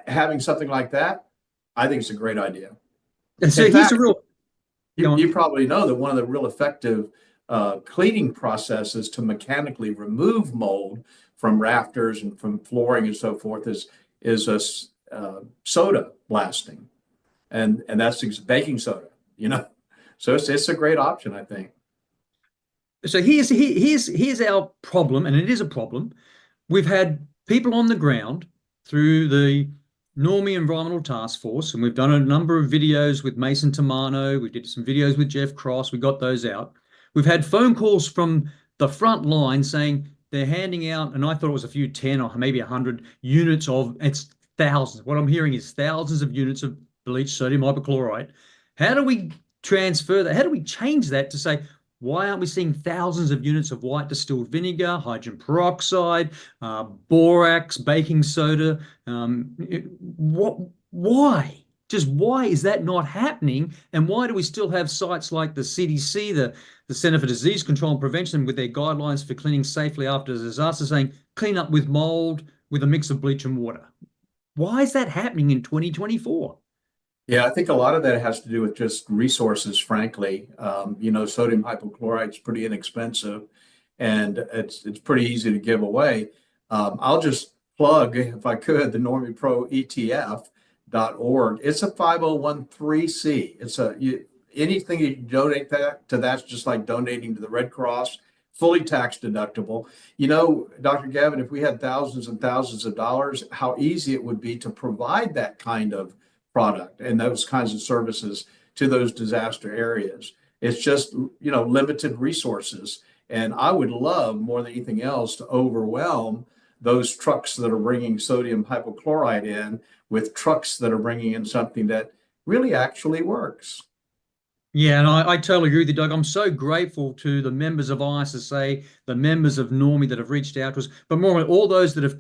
having something like that, I think it's a great idea. And so here's a real... You probably know that one of the real effective cleaning processes to mechanically remove mold from rafters and from flooring and so forth is a soda blasting. And that's baking soda, you know. So it's a great option, I think. So here's our problem, and it is a problem. We've had people on the ground through the Normie Environmental Task Force, and we've done a number of videos with Mason Tamano. We did some videos with Jeff Cross. We got those out. We've had phone calls from the front line saying they're handing out, and I thought it was a few 10 or maybe 100 units of, it's thousands. What I'm hearing is thousands of units of bleach sodium hypochlorite. How do we transfer that? How do we change that to say, why aren't we seeing thousands of units of white distilled vinegar, hydrogen peroxide, borax, baking soda? Why? Just why is that not happening? And why do we still have sites like the CDC, the Center for Disease Control and Prevention, with their guidelines for cleaning safely after a disaster, saying clean up with mold with a mix of bleach and water? Why is that happening in 2024? Yeah, I think a lot of that has to do with just resources, frankly. You know, sodium hypochlorite is pretty inexpensive, and it's pretty easy to give away. I'll just plug, if I could, the Normie Pro ETF.org. It's a 501(c). It's anything you donate to that's just like donating to the Red Cross, fully tax deductible. You know, Dr. Gavin, if we had thousands and thousands of dollars, how easy it would be to provide that kind of product and those kinds of services to those disaster areas. It's just, you know, limited resources. And I would love more than anything else to overwhelm those trucks that are bringing sodium hypochlorite in with trucks that are bringing in something that really actually works. Yeah, and I totally agree with you, Doug. I'm so grateful to the members of ISSA, the members of Normie that have reached out to us, but more all those that have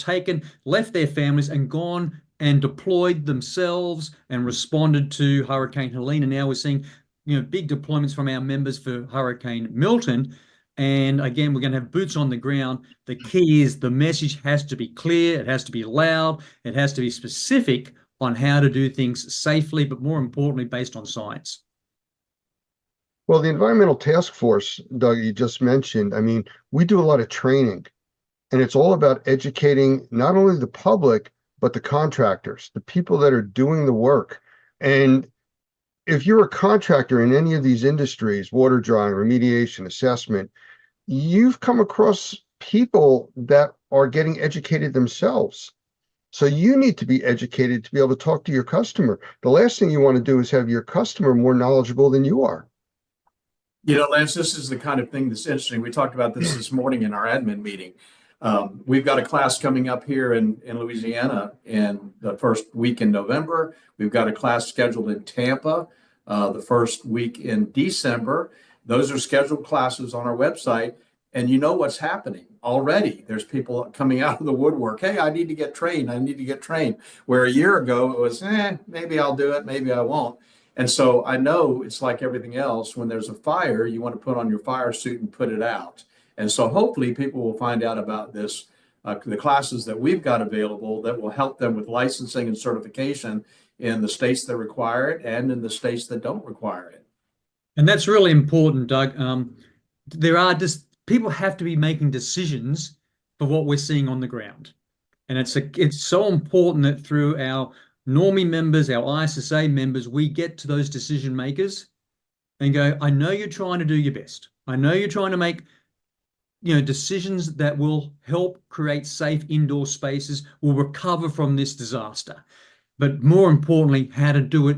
left their families and gone and deployed themselves and responded to Hurricane Helene. And now we're seeing, you know, big deployments from our members for Hurricane Milton. And again, we're going to have boots on the ground. The key is the message has to be clear. It has to be loud. It has to be specific on how to do things safely, but more importantly, based on science. Well, the Environmental Task Force, Doug, you just mentioned, I mean, we do a lot of training, and it's all about educating not only the public, but the contractors, the people that are doing the work. And if you're a contractor in any of these industries, water drying, remediation, assessment, you've come across people that are getting educated themselves. So you need to be educated to be able to talk to your customer. The last thing you want to do is have your customer more knowledgeable than you are. You know, Lance, this is the kind of thing that's interesting. We talked about this morning in our admin meeting. We've got a class coming up here in Louisiana in the first week in November. We've got a class scheduled in Tampa the first week in December. Those are scheduled classes on our website. And you know what's happening already. There's people coming out of the woodwork. Hey, I need to get trained. I need to get trained. Where a year ago it was, maybe I'll do it, maybe I won't. And so I know it's like everything else. When there's a fire, you want to put on your fire suit and put it out. And so hopefully people will find out about this, the classes that we've got available that will help them with licensing and certification in the states that require it and in the states that don't require it. And that's really important, Doug. There are just people have to be making decisions for what we're seeing on the ground. And it's so important that through our Normie members, our ISSA members, we get to those decision makers and go, I know you're trying to do your best. I know you're trying to make, decisions that will help create safe indoor spaces, will recover from this disaster. But more importantly, how to do it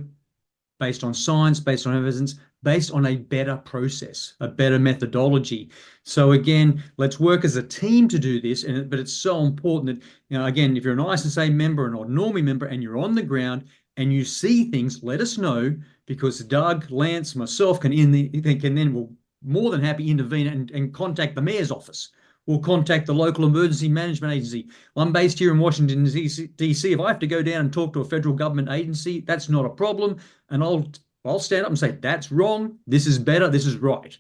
based on science, based on evidence, based on a better process, a better methodology. So again, let's work as a team to do this. But it's so important that, again, if you're an ISSA member and or Normie member and you're on the ground and you see things, let us know, because Doug, Lance, myself will more than happy intervene and contact the mayor's office. We'll contact the local emergency management agency. I'm based here in Washington, D.C. If I have to go down and talk to a federal government agency, that's not a problem. And I'll stand up and say, that's wrong. This is better. This is right.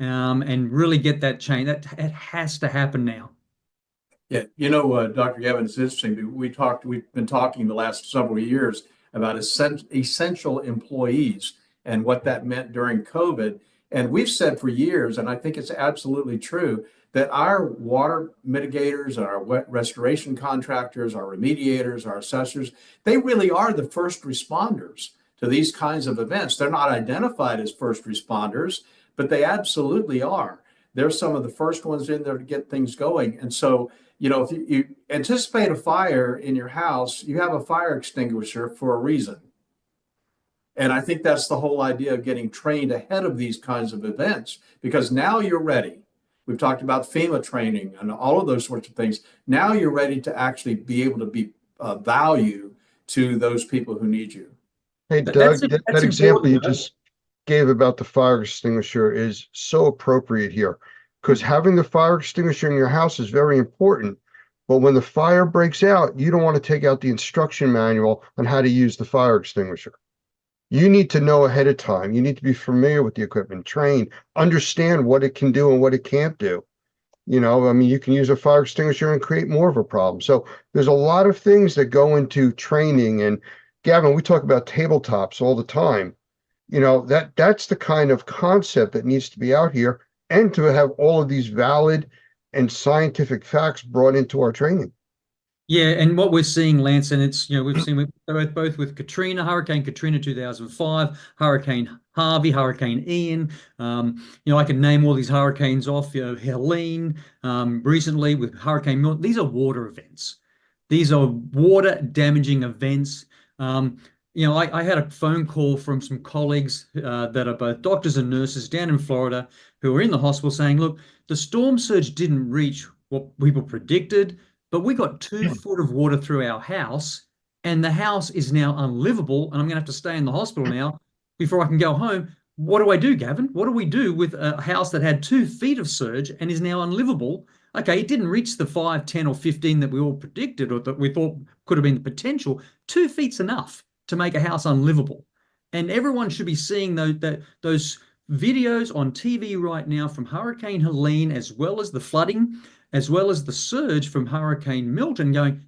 And really get that change. That has to happen now. Yeah. Dr. Gavin, it's interesting. We've been talking the last several years about essential employees and what that meant during COVID. And we've said for years, and I think it's absolutely true, that our water mitigators, our wet restoration contractors, our remediators, our assessors, they really are the first responders to these kinds of events. They're not identified as first responders, but they absolutely are. They're some of the first ones in there to get things going. And so, if you anticipate a fire in your house, you have a fire extinguisher for a reason. And I think that's the whole idea of getting trained ahead of these kinds of events, because now you're ready. We've talked about FEMA training and all of those sorts of things. Now you're ready to actually be able to be value to those people who need you. Hey, Doug, that example you just gave about the fire extinguisher is so appropriate here, because having the fire extinguisher in your house is very important. But when the fire breaks out, you don't want to take out the instruction manual on how to use the fire extinguisher. You need to know ahead of time. You need to be familiar with the equipment, train, understand what it can do and what it can't do. You can use a fire extinguisher and create more of a problem. So there's a lot of things that go into training. And Gavin, we talk about tabletops all the time. That's the kind of concept that needs to be out here, and to have all of these valid and scientific facts brought into our training. Yeah, and what we're seeing, Lance, and it's, we've seen both with Katrina, Hurricane Katrina 2005, Hurricane Harvey, Hurricane Ian. I can name all these hurricanes off, Helene, recently with Hurricane Milton. These are water events. These are water damaging events. I had a phone call from some colleagues that are both doctors and nurses down in Florida who were in the hospital saying, look, the storm surge didn't reach what people predicted, but we got 2 foot of water through our house, and the house is now unlivable, and I'm going to have to stay in the hospital now before I can go home. What do I do, Gavin? What do we do with a house that had 2 feet of surge and is now unlivable? Okay, it didn't reach the 5, 10, or 15 that we all predicted or that we thought could have been the potential. 2 feet's enough to make a house unlivable. And everyone should be seeing those videos on TV right now from Hurricane Helene, as well as the flooding, as well as the surge from Hurricane Milton, going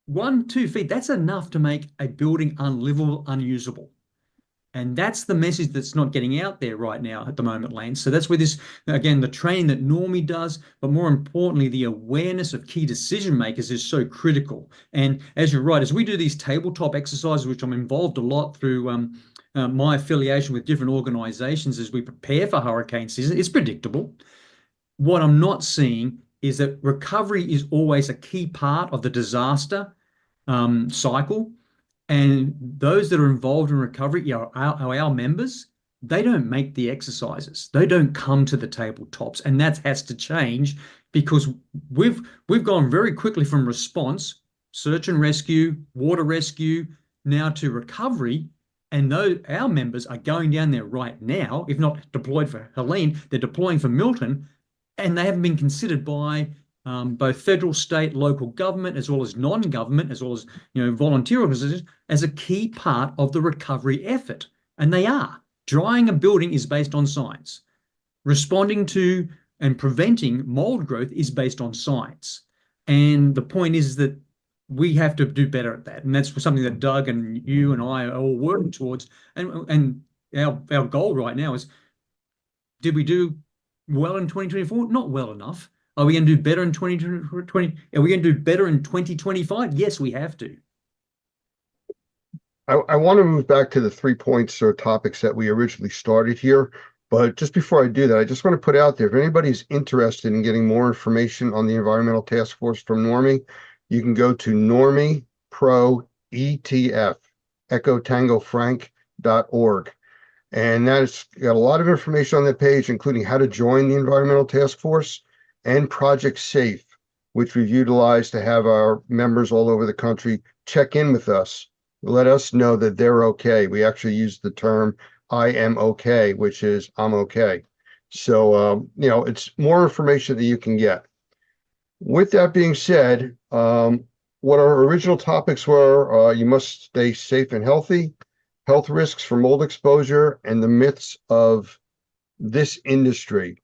1, 2 feet, that's enough to make a building unlivable, unusable. And that's the message that's not getting out there right now at the moment, Lance. So that's where this, again, the training that Normie does, but more importantly, the awareness of key decision makers is so critical. And as you're right, as we do these tabletop exercises, which I'm involved a lot through my affiliation with different organizations as we prepare for hurricane season, it's predictable. What I'm not seeing is that recovery is always a key part of the disaster. cycle. And those that are involved in recovery are our members. They don't make the exercises. They don't come to the tabletops, and that has to change because we've gone very quickly from response, search and rescue, water rescue, now to recovery. And our members are going down there right now, if not deployed for Helene, they're deploying for Milton, and they haven't been considered by both federal, state, local government, as well as non-government, as well as volunteer organizations, as a key part of the recovery effort. And they are. Drying a building is based on science. Responding to and preventing mold growth is based on science. And the point is that we have to do better at that. And that's something that Doug and you and I are all working towards. And our goal right now is, did we do well in 2024? Not well enough. Are we going to do better in 2020? Are we going to do better in 2025? Yes, we have to. I want to move back to the 3 points or topics that we originally started here. But just before I do that, I just want to put out there, if anybody's interested in getting more information on the Environmental Task Force from Normie, you can go to Normie Pro ETF, EchoTangoFrank.org. And that's got a lot of information on that page, including how to join the Environmental Task Force and Project Safe, which we've utilized to have our members all over the country check in with us, let us know that they're okay. We actually use the term I am okay, which is I'm okay. So, it's more information that you can get. With that being said, what our original topics were, you must stay safe and healthy, health risks for mold exposure, and the myths of this industry.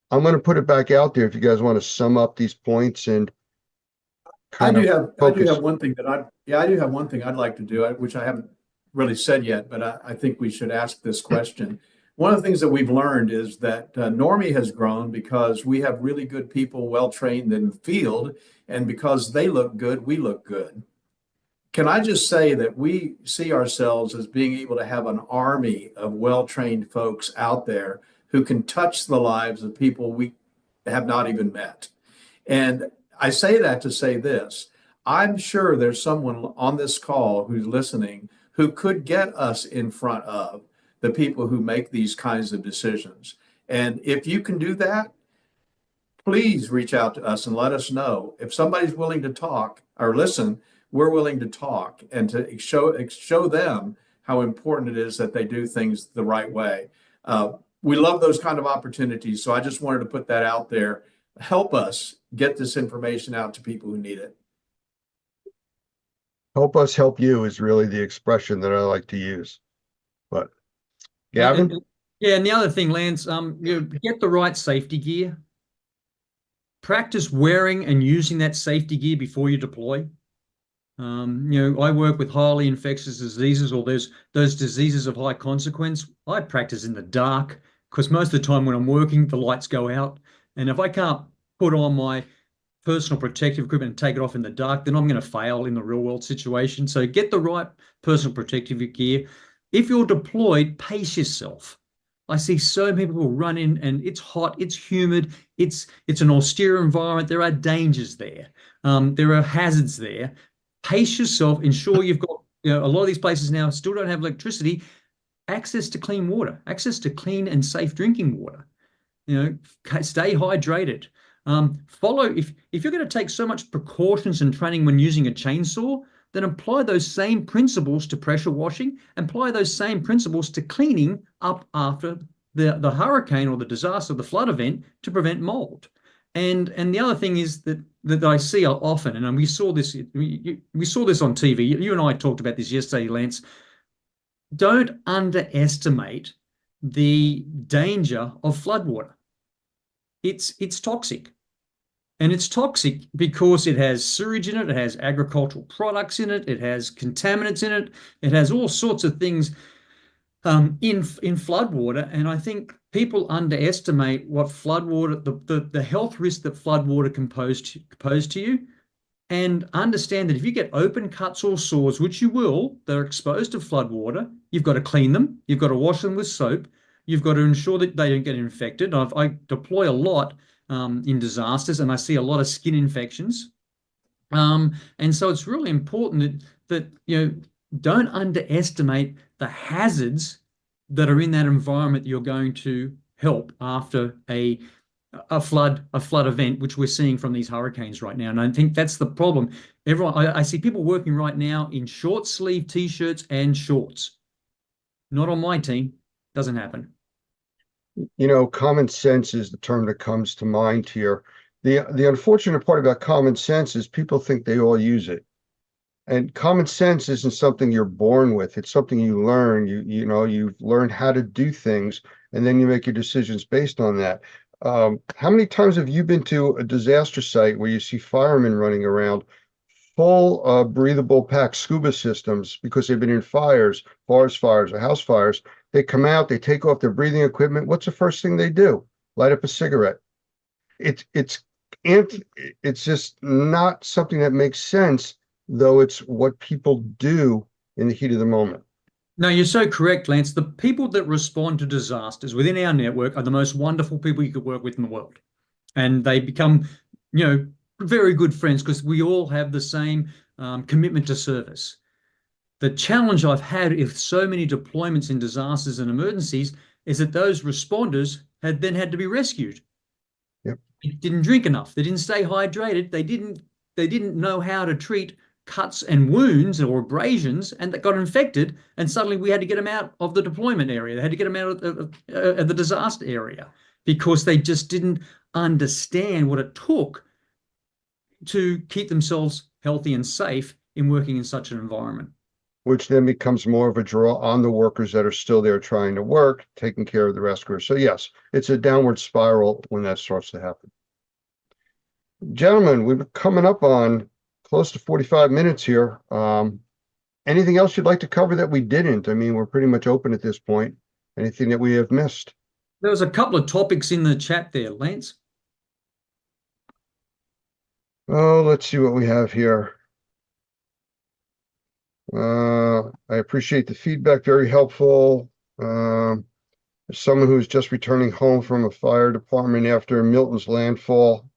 I'm going to put it back out there if you guys want to sum up these points and I do have one thing I'd like to do, which I haven't really said yet, but I think we should ask this question. One of the things that we've learned is that Normie has grown because we have really good people, well-trained in the field, and because they look good, we look good. Can I just say that we see ourselves as being able to have an army of well-trained folks out there who can touch the lives of people we have not even met. And I say that to say this. I'm sure there's someone on this call who's listening who could get us in front of the people who make these kinds of decisions. And if you can do that, please reach out to us and let us know. If somebody's willing to talk or listen, we're willing to talk and to show them how important it is that they do things the right way. We love those kind of opportunities. So I just wanted to put that out there. Help us get this information out to people who need it. Help us help you is really the expression that I like to use. But Gavin? Yeah, and the other thing, Lance, get the right safety gear. Practice wearing and using that safety gear before you deploy. I work with highly infectious diseases or those diseases of high consequence. I practice in the dark because most of the time when I'm working, the lights go out. And if I can't put on my personal protective equipment and take it off in the dark, then I'm going to fail in the real world situation. So get the right personal protective gear. If you're deployed, pace yourself. I see so many people run in and it's hot, it's humid, it's an austere environment. There are dangers there. There are hazards there. Pace yourself, ensure you've got, a lot of these places now still don't have electricity, access to clean water, access to clean and safe drinking water. Stay hydrated. If you're going to take so much precautions and training when using a chainsaw, then apply those same principles to pressure washing, apply those same principles to cleaning up after the hurricane or the disaster, the flood event, to prevent mold. And the other thing is that I see often, and we saw this on TV. You and I talked about this yesterday, Lance. Don't underestimate the danger of floodwater. It's toxic. And it's toxic because it has sewage in it, it has agricultural products in it, it has contaminants in it, it has all sorts of things in floodwater. And I think people underestimate what floodwater, the health risk that floodwater can pose to you, and understand that if you get open cuts or sores, which you will, they're exposed to floodwater, you've got to clean them, you've got to wash them with soap, you've got to ensure that they don't get infected. I deploy a lot in disasters, and I see a lot of skin infections. And so it's really important that don't underestimate the hazards that are in that environment that you're going to help after a flood event, which we're seeing from these hurricanes right now. And I think that's the problem. I see people working right now in short sleeve t-shirts and shorts. Not on my team. Doesn't happen. Common sense is the term that comes to mind here. The unfortunate part about common sense is people think they all use it. And common sense isn't something you're born with. It's something you learn. You've learned how to do things, and then you make your decisions based on that. How many times have you been to a disaster site where you see firemen running around full breathable pack scuba systems because they've been in fires, forest fires or house fires? They come out, they take off their breathing equipment. What's the first thing they do? Light up a cigarette. It's just not something that makes sense, though it's what people do in the heat of the moment. No, you're so correct, Lance. The people that respond to disasters within our network are the most wonderful people you could work with in the world. And they become, very good friends because we all have the same commitment to service. The challenge I've had with so many deployments in disasters and emergencies is that those responders had to be rescued. Yep. They didn't drink enough. They didn't stay hydrated. They didn't know how to treat cuts and wounds or abrasions, and that got infected. And suddenly we had to get them out of the deployment area. They had to get them out of the disaster area because they just didn't understand what it took to keep themselves healthy and safe in working in such an environment. Which then becomes more of a draw on the workers that are still there trying to work, taking care of the rescuers. So yes, it's a downward spiral when that starts to happen. Gentlemen, we're coming up on close to 45 minutes here. Anything else you'd like to cover that we didn't? I mean, we're pretty much open at this point. Anything that we have missed? There was a couple of topics in the chat there, Lance. Oh, let's see what we have here. I appreciate the feedback, very helpful. As someone who's just returning home from a fire department after Milton's landfall,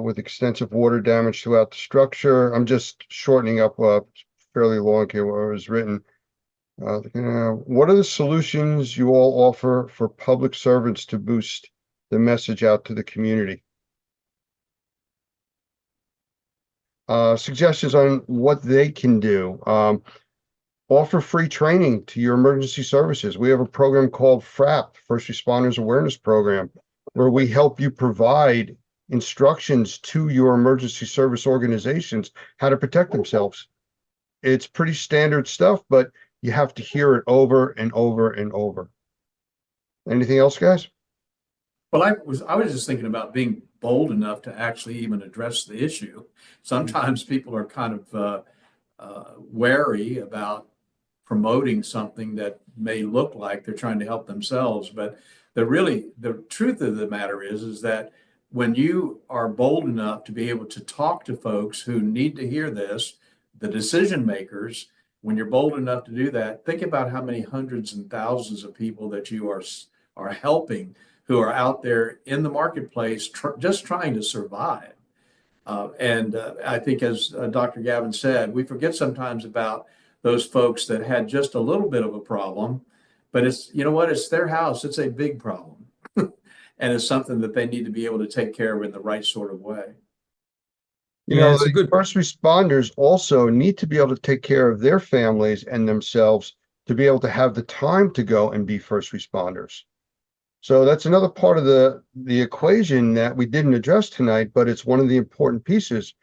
with extensive water damage throughout the structure. I'm just shortening up fairly long here where it was written. What are the solutions you all offer for public servants to boost the message out to the community? Suggestions on what they can do. Offer free training to your emergency services. We have a program called FRAP, First Responders Awareness Program, where we help you provide instructions to your emergency service organizations how to protect themselves. It's pretty standard stuff, but you have to hear it over and over and over. Anything else, guys? Well, I was just thinking about being bold enough to actually even address the issue. Sometimes people are kind of wary about promoting something that may look like they're trying to help themselves, but the truth of the matter is that when you are bold enough to be able to talk to folks who need to hear this, the decision makers, when you're bold enough to do that, think about how many hundreds and thousands of people that you are helping who are out there in the marketplace just trying to survive. I think, as Dr. Gavin said, we forget sometimes about those folks that had just a little bit of a problem, but it's their house. It's a big problem. And it's something that they need to be able to take care of in the right sort of way. The first responders also need to be able to take care of their families and themselves to be able to have the time to go and be first responders. So that's another part of the equation that we didn't address tonight, but it's one of the important pieces.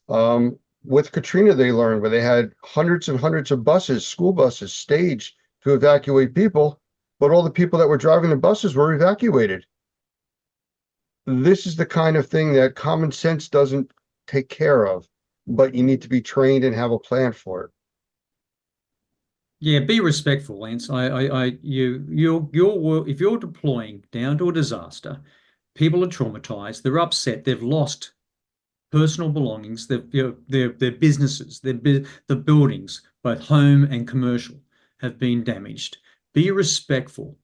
With Katrina, they learned where they had hundreds and hundreds of buses, school buses, staged to evacuate people, but all the people that were driving the buses were evacuated. This is the kind of thing that common sense doesn't take care of, but you need to be trained and have a plan for it. Yeah, be respectful, Lance. If you're deploying down to a disaster, people are traumatized, they're upset, they've lost personal belongings, their businesses, the buildings, both home and commercial, have been damaged. Be respectful.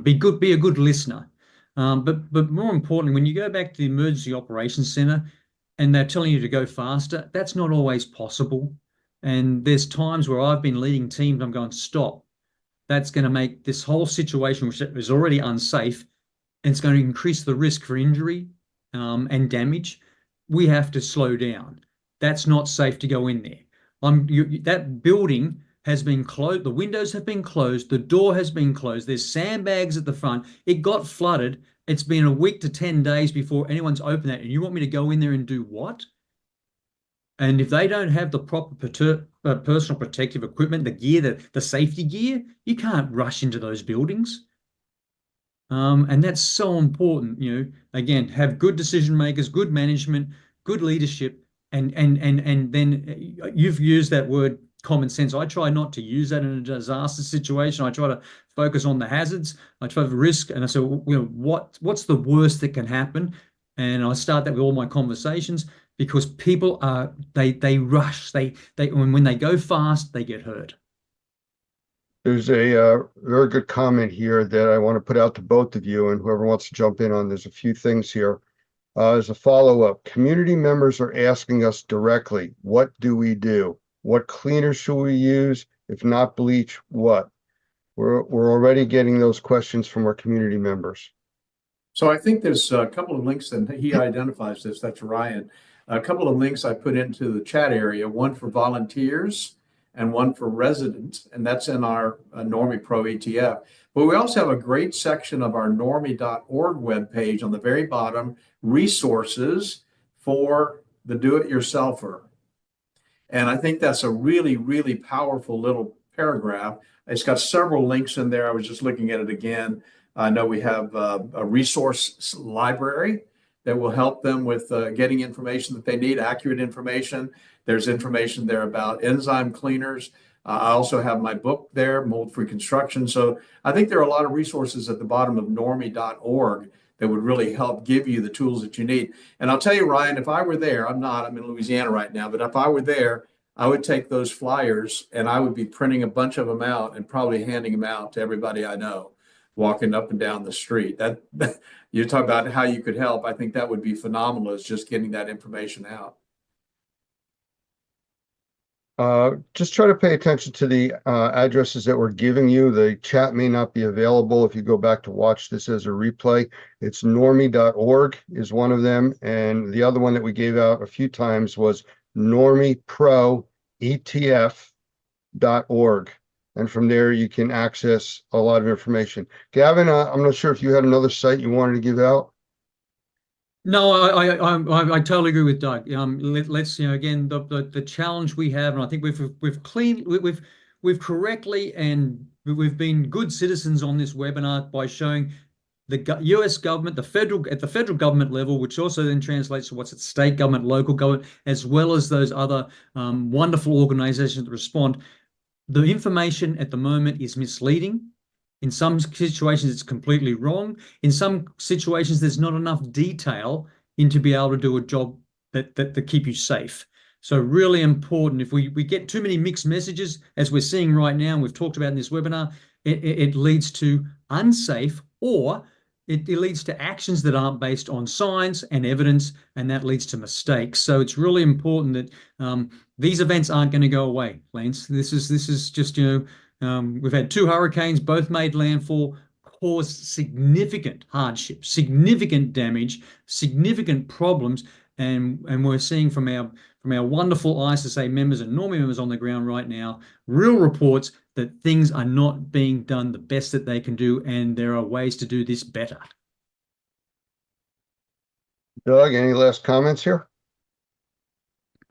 Be a good listener. But more importantly, when you go back to the Emergency Operations Center, and they're telling you to go faster. That's not always possible. And there's times where I've been leading teams, I'm going, stop. That's going to make this whole situation, which is already unsafe, and it's going to increase the risk for injury and damage. We have to slow down. That's not safe to go in there. That building has been closed. The windows have been closed. The door has been closed. There's sandbags at the front. It got flooded. It's been a week to 10 days before anyone's opened that. And you want me to go in there and do what? And if they don't have the proper personal protective equipment, the gear, the safety gear, you can't rush into those buildings. And that's so important. Again, have good decision makers, good management, good leadership, and then you've used that word common sense. I try not to use that in a disaster situation. I try to focus on the hazards. I try to risk, and I say, what's the worst that can happen? And I start that with all my conversations, because people they rush. When they go fast, they get hurt. There's a very good comment here that I want to put out to both of you, and whoever wants to jump in on. There's a few things here. As a follow-up, community members are asking us directly, what do we do? What cleaners should we use? If not bleach, what? We're already getting those questions from our community members. So I think there's a couple of links, and he identifies this, that's Ryan. A couple of links I put into the chat area, one for volunteers and one for residents, and that's in our Normie Pro ETF. But we also have a great section of our normie.org webpage on the very bottom, resources for the do-it-yourselfer. And I think that's a really, really powerful little paragraph. It's got several links in there. I was just looking at it again. I know we have a resource library that will help them with getting information that they need, accurate information. There's information there about enzyme cleaners. I also have my book there, Mold-Free Construction. So I think there are a lot of resources at the bottom of normie.org that would really help give you the tools that you need. And I'll tell you, Ryan, if I were there, I'm in Louisiana right now, but if I were there, I would take those flyers and I would be printing a bunch of them out and probably handing them out to everybody I know, walking up and down the street. That you talk about how you could help. I think that would be phenomenal, is just getting that information out. Just try to pay attention to the addresses that we're giving you. The chat may not be available if you go back to watch this as a replay. It's normie.org is one of them. And the other one that we gave out a few times was normieproetf.org. And from there, you can access a lot of information. Gavin, I'm not sure if you had another site you wanted to give out. No, I totally agree with Doug. Let's again the challenge we have, and I think we've correctly and we've been good citizens on this webinar by showing the U.S. government, at the federal government level, which also then translates to what's at state government, local government, as well as those other wonderful organizations that respond. The information at the moment is misleading. In some situations, it's completely wrong. In some situations, there's not enough detail to be able to do a job that keep you safe. So really important. If we get too many mixed messages, as we're seeing right now, and we've talked about in this webinar, it leads to unsafe, or it leads to actions that aren't based on science and evidence, and that leads to mistakes. So it's really important that these events aren't going to go away, Lance. This is just, we've had 2 hurricanes, both made landfall, caused significant hardship, significant damage, significant problems, and we're seeing from our wonderful ISSA members and Normie members on the ground right now, real reports that things are not being done the best that they can do, and there are ways to do this better. Doug, any last comments here?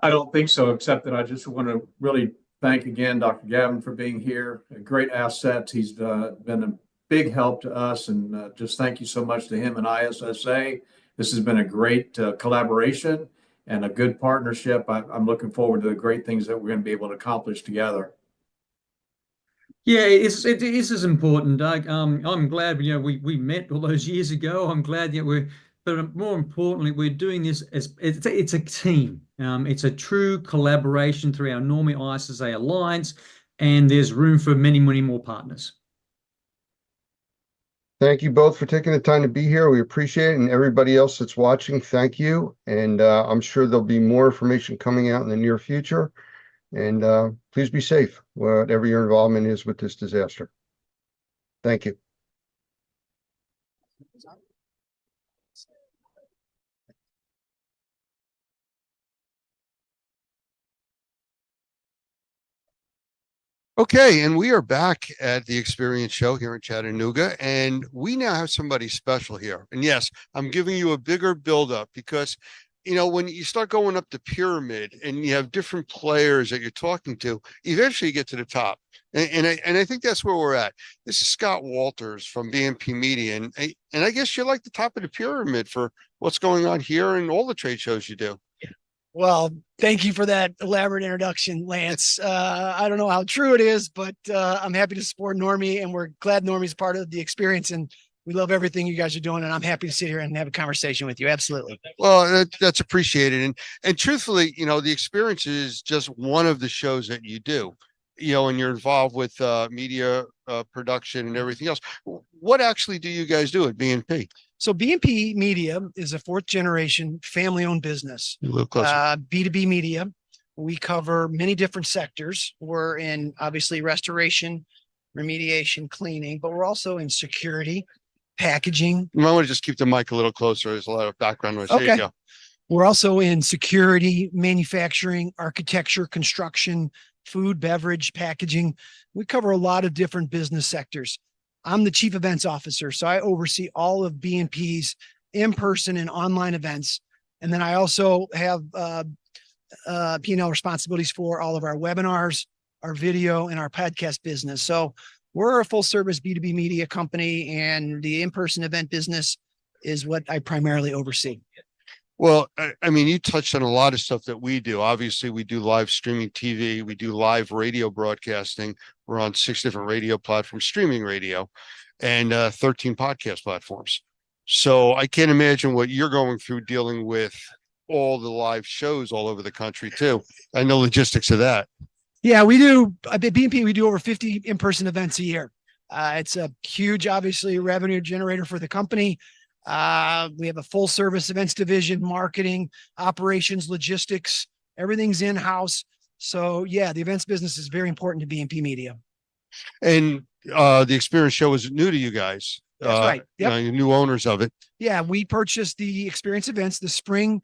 I don't think so, except that I just want to really thank again Dr. Gavin for being here. A great asset. He's been a big help to us, and just thank you so much to him and ISSA. This has been a great collaboration and a good partnership. I'm looking forward to the great things that we're going to be able to accomplish together. Yeah, it is important, Doug. I'm glad we met all those years ago. I'm glad that but more importantly, we're doing this as it's a team. It's a true collaboration through our Normie ISSA Alliance, and there's room for many, many more partners. Thank you both for taking the time to be here. We appreciate it. And everybody else that's watching, thank you. And I'm sure there'll be more information coming out in the near future. And please be safe, whatever your involvement is with this disaster. Thank you. Okay, and we are back at the Experience Show here in Chattanooga, and we now have somebody special here. And yes, I'm giving you a bigger buildup because, you know, when you start going up the pyramid and you have different players that you're talking to, eventually you get to the top. And I think that's where we're at. This is Scott Walters from BNP Media, and I guess you're like the top of the pyramid for what's going on here and all the trade shows you do. Well, thank you for that elaborate introduction, Lance. I don't know how true it is, but I'm happy to support Normie, and we're glad Normie's part of the experience, and we love everything you guys are doing, and I'm happy to sit here and have a conversation with you. Absolutely. Well, that's appreciated. And truthfully, you know, the experience is just one of the shows that you do, you know, and you're involved with media production and everything else. What actually do you guys do at BNP? So BNP Media is a fourth generation family owned business. B2B media. We cover many different sectors. We're in obviously restoration, remediation, cleaning, but we're also in security, packaging. You might want to just keep the mic a little closer. There's a lot of background noise. There you go. We're also in security, manufacturing, architecture, construction, food, beverage, packaging. We cover a lot of different business sectors. I'm the chief events officer, so I oversee all of BNP's in-person and online events. And then I also have P&L responsibilities for all of our webinars, our video, and our podcast business. So we're a full service B2B media company, and the in-person event business is what I primarily oversee. Well, I mean, you touched on a lot of stuff that we do. Obviously, we do live streaming TV. We do live radio broadcasting. We're on 6 different radio platforms, streaming radio, and 13 podcast platforms. So I can't imagine what you're going through dealing with all the live shows all over the country, too. I know logistics of that. Yeah, we do. At BNP, we do over 50 in-person events a year. It's a huge, obviously, revenue generator for the company. We have a full service events division, marketing, operations, logistics, everything's in-house. So yeah, the events business is very important to BNP Media. And the Experience Show is new to you guys. That's right. Yep. You know, you're new owners of it. Yeah, we purchased the Experience events, the spring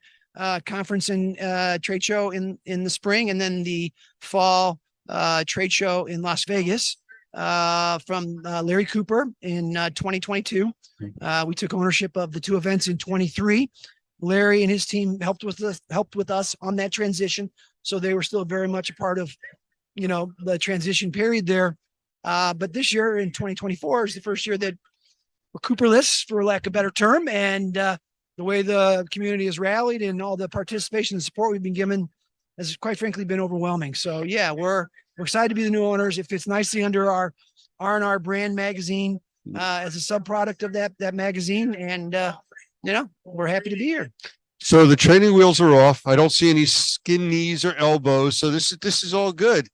conference and trade show in the spring, and then the fall trade show in Las Vegas from Larry Cooper in 2022. We took ownership of the two events in 23. Larry and his team helped with us on that transition. So they were still very much a part of, you know, the transition period there. But this year in 2024 is the first year that we're Cooperless, for lack of a better term. And the way the community has rallied and all the participation and support we've been given has quite frankly been overwhelming. So yeah, we're excited to be the new owners. It fits nicely under our R&R brand magazine as a sub-product of that magazine. And, you know, we're happy to be here. So the training wheels are off. I don't see any skin knees or elbows. So this is all good.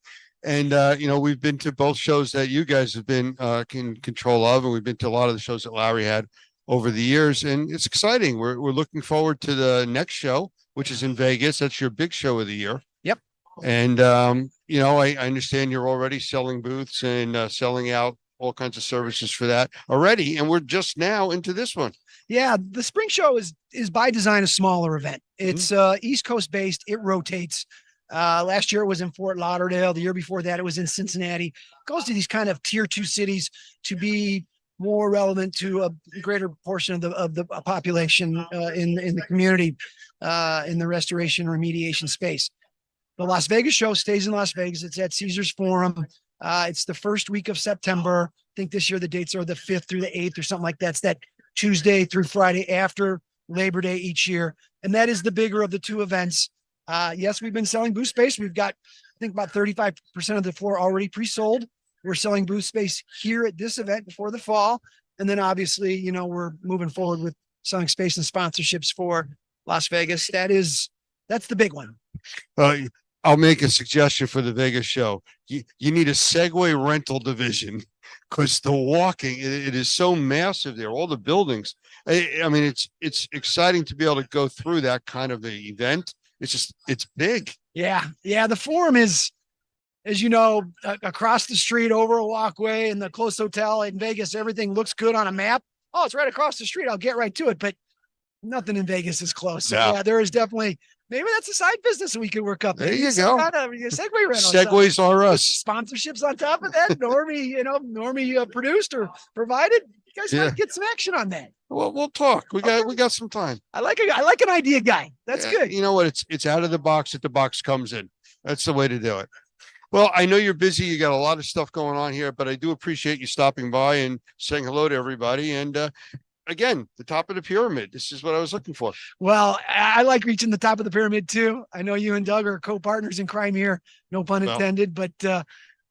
And, you know, we've been to both shows that you guys have been in control of, and we've been to a lot of the shows that Larry had over the years. And it's exciting. We're looking forward to the next show, which is in Vegas. That's your big show of the year. Yep. And, you know, I understand you're already selling booths and selling out all kinds of services for that already. And we're just now into this one. Yeah, the spring show is by design a smaller event. It's East Coast based. It rotates. Last year it was in Fort Lauderdale. The year before that it was in Cincinnati. It goes to these kind of tier 2 cities to be more relevant to a greater portion of the population in the community in the restoration remediation space. The Las Vegas show stays in Las Vegas. It's at Caesars Forum. It's the first week of September. I think this year the dates are the 5th through the 8th or something like that. It's that Tuesday through Friday after Labor Day each year. And that is the bigger of the two events. Yes, we've been selling booth space. We've got, I think, about 35% of the floor already pre-sold. We're selling booth space here at this event before the fall. And then obviously, you know, we're moving forward with selling space and sponsorships for Las Vegas. That's the big one. I'll make a suggestion for the Vegas show. You need a Segway rental division because the walking, it is so massive there, all the buildings. I mean, it's exciting to be able to go through that kind of an event. It's big. Yeah. The Forum is, as you know, across the street over a walkway in the Close Hotel in Vegas. Everything looks good on a map. Oh, it's right across the street. I'll get right to it. But nothing in Vegas is close. So yeah, there is definitely, maybe that's a side business we could work up. There you go. Kind of Segway rental. Segways are us. Sponsorships on top of that. Normie produced or provided. You guys might get some action on that. Well, we'll talk. We got some time. I like an idea guy. That's good. You know what? It's out of the box that the box comes in. That's the way to do it. Well, I know you're busy. You got a lot of stuff going on here, but I do appreciate you stopping by and saying hello to everybody. And again, the top of the pyramid. This is what I was looking for. Well, I like reaching the top of the pyramid too. I know you and Doug are co-partners in crime here. No pun intended, but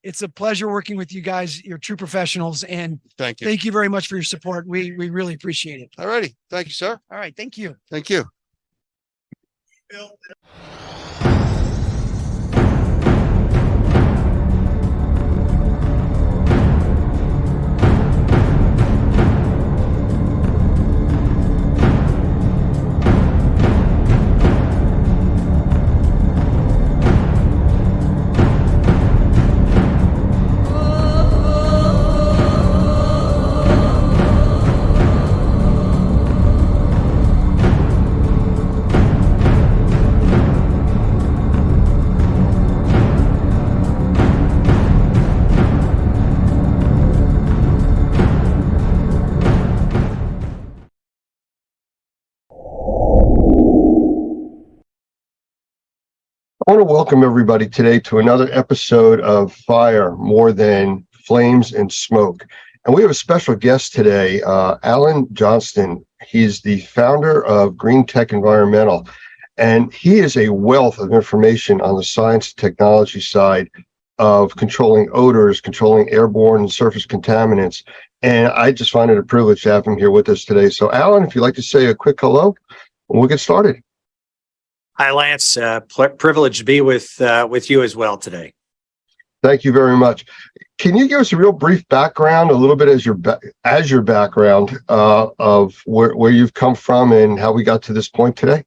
it's a pleasure working with you guys. You're true professionals, and thank you. Thank you very much for your support. We really appreciate it. All righty. Thank you, sir. All right. Thank you. Thank you. I want to welcome everybody today to another episode of Fire More Than Flames and Smoke. And we have a special guest today, Alan Johnston. He's the founder of Green Tech Environmental, and he is a wealth of information on the science and technology side of controlling odors, controlling airborne and surface contaminants. And I just find it a privilege to have him here with us today. So Alan, if you'd like to say a quick hello, we'll get started. Hi, Lance. Privileged to be with you as well today. Thank you very much. Can you give us a real brief background, a little bit as your background of where you've come from and how we got to this point today?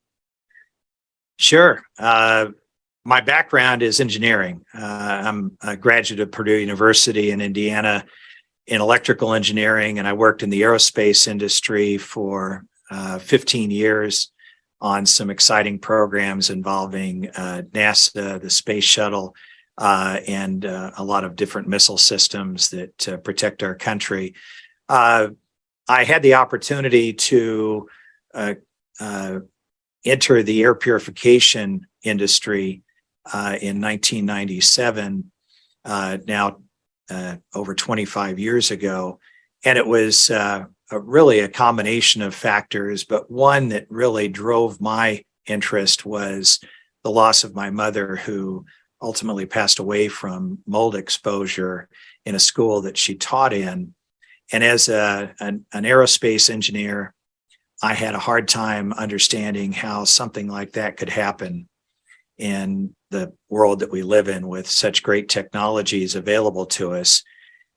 Sure. My background is engineering. I'm a graduate of Purdue University in Indiana in electrical engineering, and I worked in the aerospace industry for 15 years. On some exciting programs involving NASA, the space shuttle, and a lot of different missile systems that protect our country. I had the opportunity to enter the air purification industry in 1997, now over 25 years ago, and it was really a combination of factors, but one that really drove my interest was the loss of my mother, who ultimately passed away from mold exposure in a school that she taught in. And as an aerospace engineer, I had a hard time understanding how something like that could happen in the world that we live in with such great technologies available to us.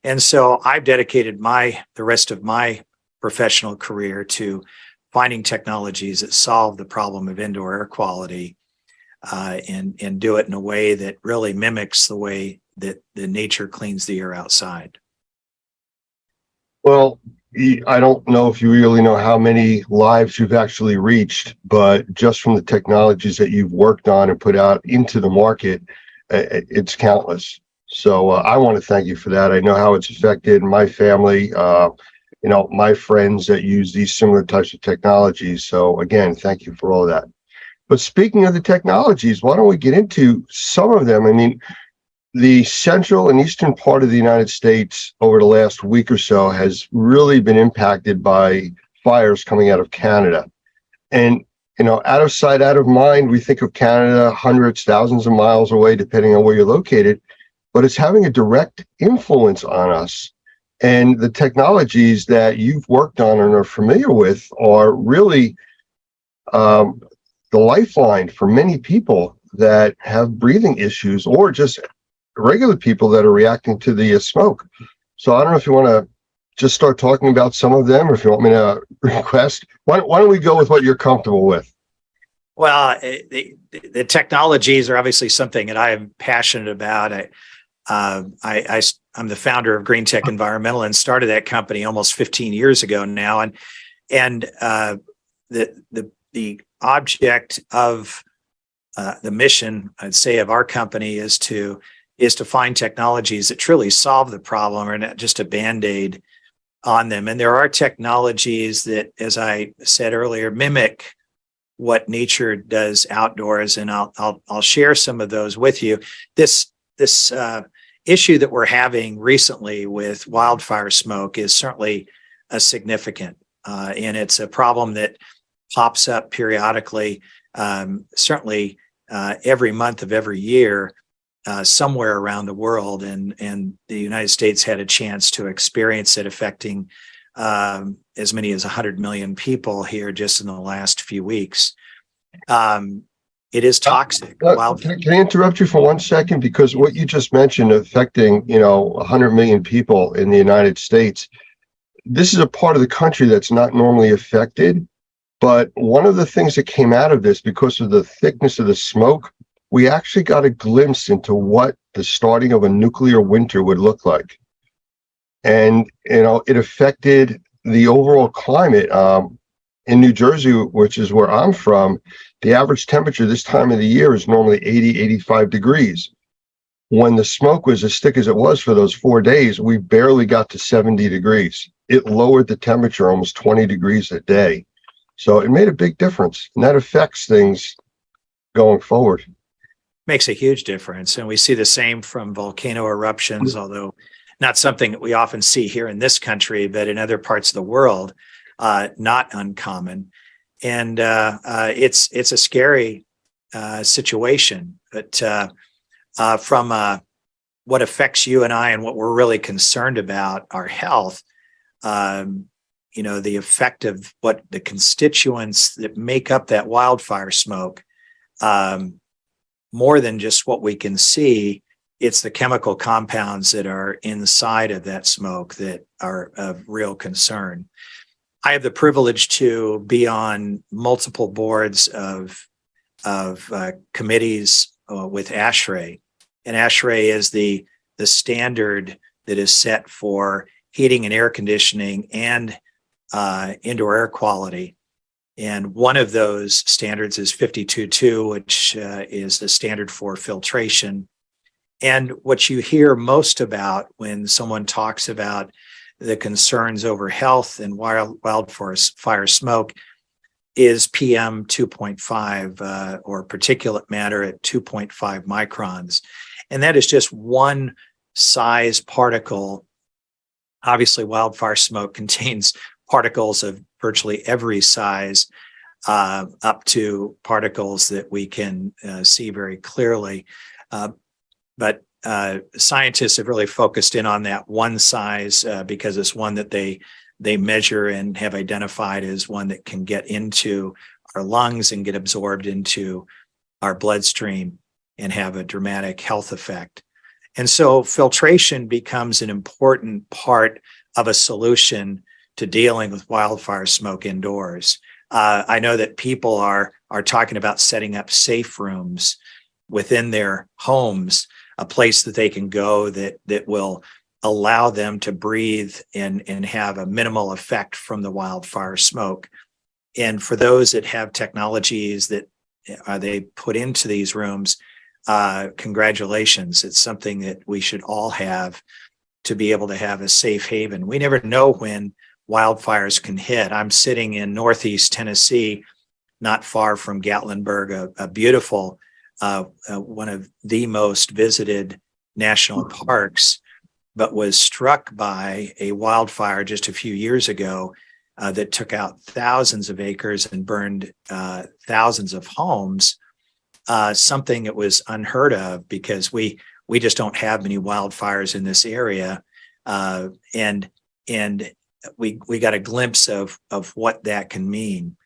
And so I've dedicated the rest of my professional career to finding technologies that solve the problem of indoor air quality and do it in a way that really mimics the way that the nature cleans the air outside. Well, I don't know if you really know how many lives you've actually reached, but just from the technologies that you've worked on and put out into the market, it's countless. So I want to thank you for that. I know how it's affected my family, my friends that use these similar types of technologies. So again, thank you for all that. But speaking of the technologies, why don't we get into some of them? I mean, the central and eastern part of the United States over the last week or so has really been impacted by fires coming out of Canada. And, out of sight, out of mind, we think of Canada hundreds, thousands of miles away, depending on where you're located, but it's having a direct influence on us. And the technologies that you've worked on and are familiar with are really the lifeline for many people that have breathing issues, or just regular people that are reacting to the smoke. So I don't know if you want to just start talking about some of them, or if you want me to request. Why don't we go with what you're comfortable with? Well, the technologies are obviously something that I am passionate about. I'm the founder of Green Tech Environmental and started that company almost 15 years ago now. And the object of the mission, I'd say, of our company is to find technologies that truly solve the problem, or not just a Band-Aid on them. And there are technologies that, as I said earlier, mimic what nature does outdoors, and I'll share some of those with you. This issue that we're having recently with wildfire smoke is certainly a significant, and it's a problem that pops up periodically, certainly every month of every year, somewhere around the world, and the United States had a chance to experience it, affecting as many as 100 million people here just in the last few weeks. It is toxic. Can I interrupt you for 1 second? Because what you just mentioned, affecting 100 million people in the United States, this is a part of the country that's not normally affected. But one of the things that came out of this, because of the thickness of the smoke, we actually got a glimpse into what the starting of a nuclear winter would look like. And, it affected the overall climate. In New Jersey, which is where I'm from, the average temperature this time of the year is normally 80, 85 degrees. When the smoke was as thick as it was for those 4 days, we barely got to 70 degrees. It lowered the temperature almost 20 degrees a day. So it made a big difference, and that affects things going forward. Makes a huge difference. And we see the same from volcano eruptions, although not something that we often see here in this country, but in other parts of the world, not uncommon. And it's a scary situation. But from what affects you and I, and what we're really concerned about, our health, the effect of what the constituents that make up that wildfire smoke, more than just what we can see, it's the chemical compounds that are inside of that smoke that are of real concern. I have the privilege to be on multiple boards of committees with ASHRAE, and ASHRAE is the standard that is set for heating and air conditioning and indoor air quality. And one of those standards is 52.2, which is the standard for filtration. And what you hear most about when someone talks about the concerns over health and wildfire smoke is PM 2.5 or particulate matter at 2.5 microns. And that is just one size particle. Obviously, wildfire smoke contains particles of virtually every size, up to particles that we can see very clearly. But scientists have really focused in on that one size because it's one that they measure and have identified as one that can get into our lungs and get absorbed into our bloodstream and have a dramatic health effect. And so filtration becomes an important part of a solution to dealing with wildfire smoke indoors. I know that people are talking about setting up safe rooms within their homes, a place that they can go that will allow them to breathe and have a minimal effect from the wildfire smoke. And for those that have technologies that they put into these rooms, congratulations. It's something that we should all have to be able to have a safe haven. We never know when wildfires can hit. I'm sitting in Northeast Tennessee, not far from Gatlinburg, a beautiful, one of the most visited national parks, but was struck by a wildfire just a few years ago that took out thousands of acres and burned thousands of homes, something that was unheard of because we just don't have many wildfires in this area. And we got a glimpse of what that can mean.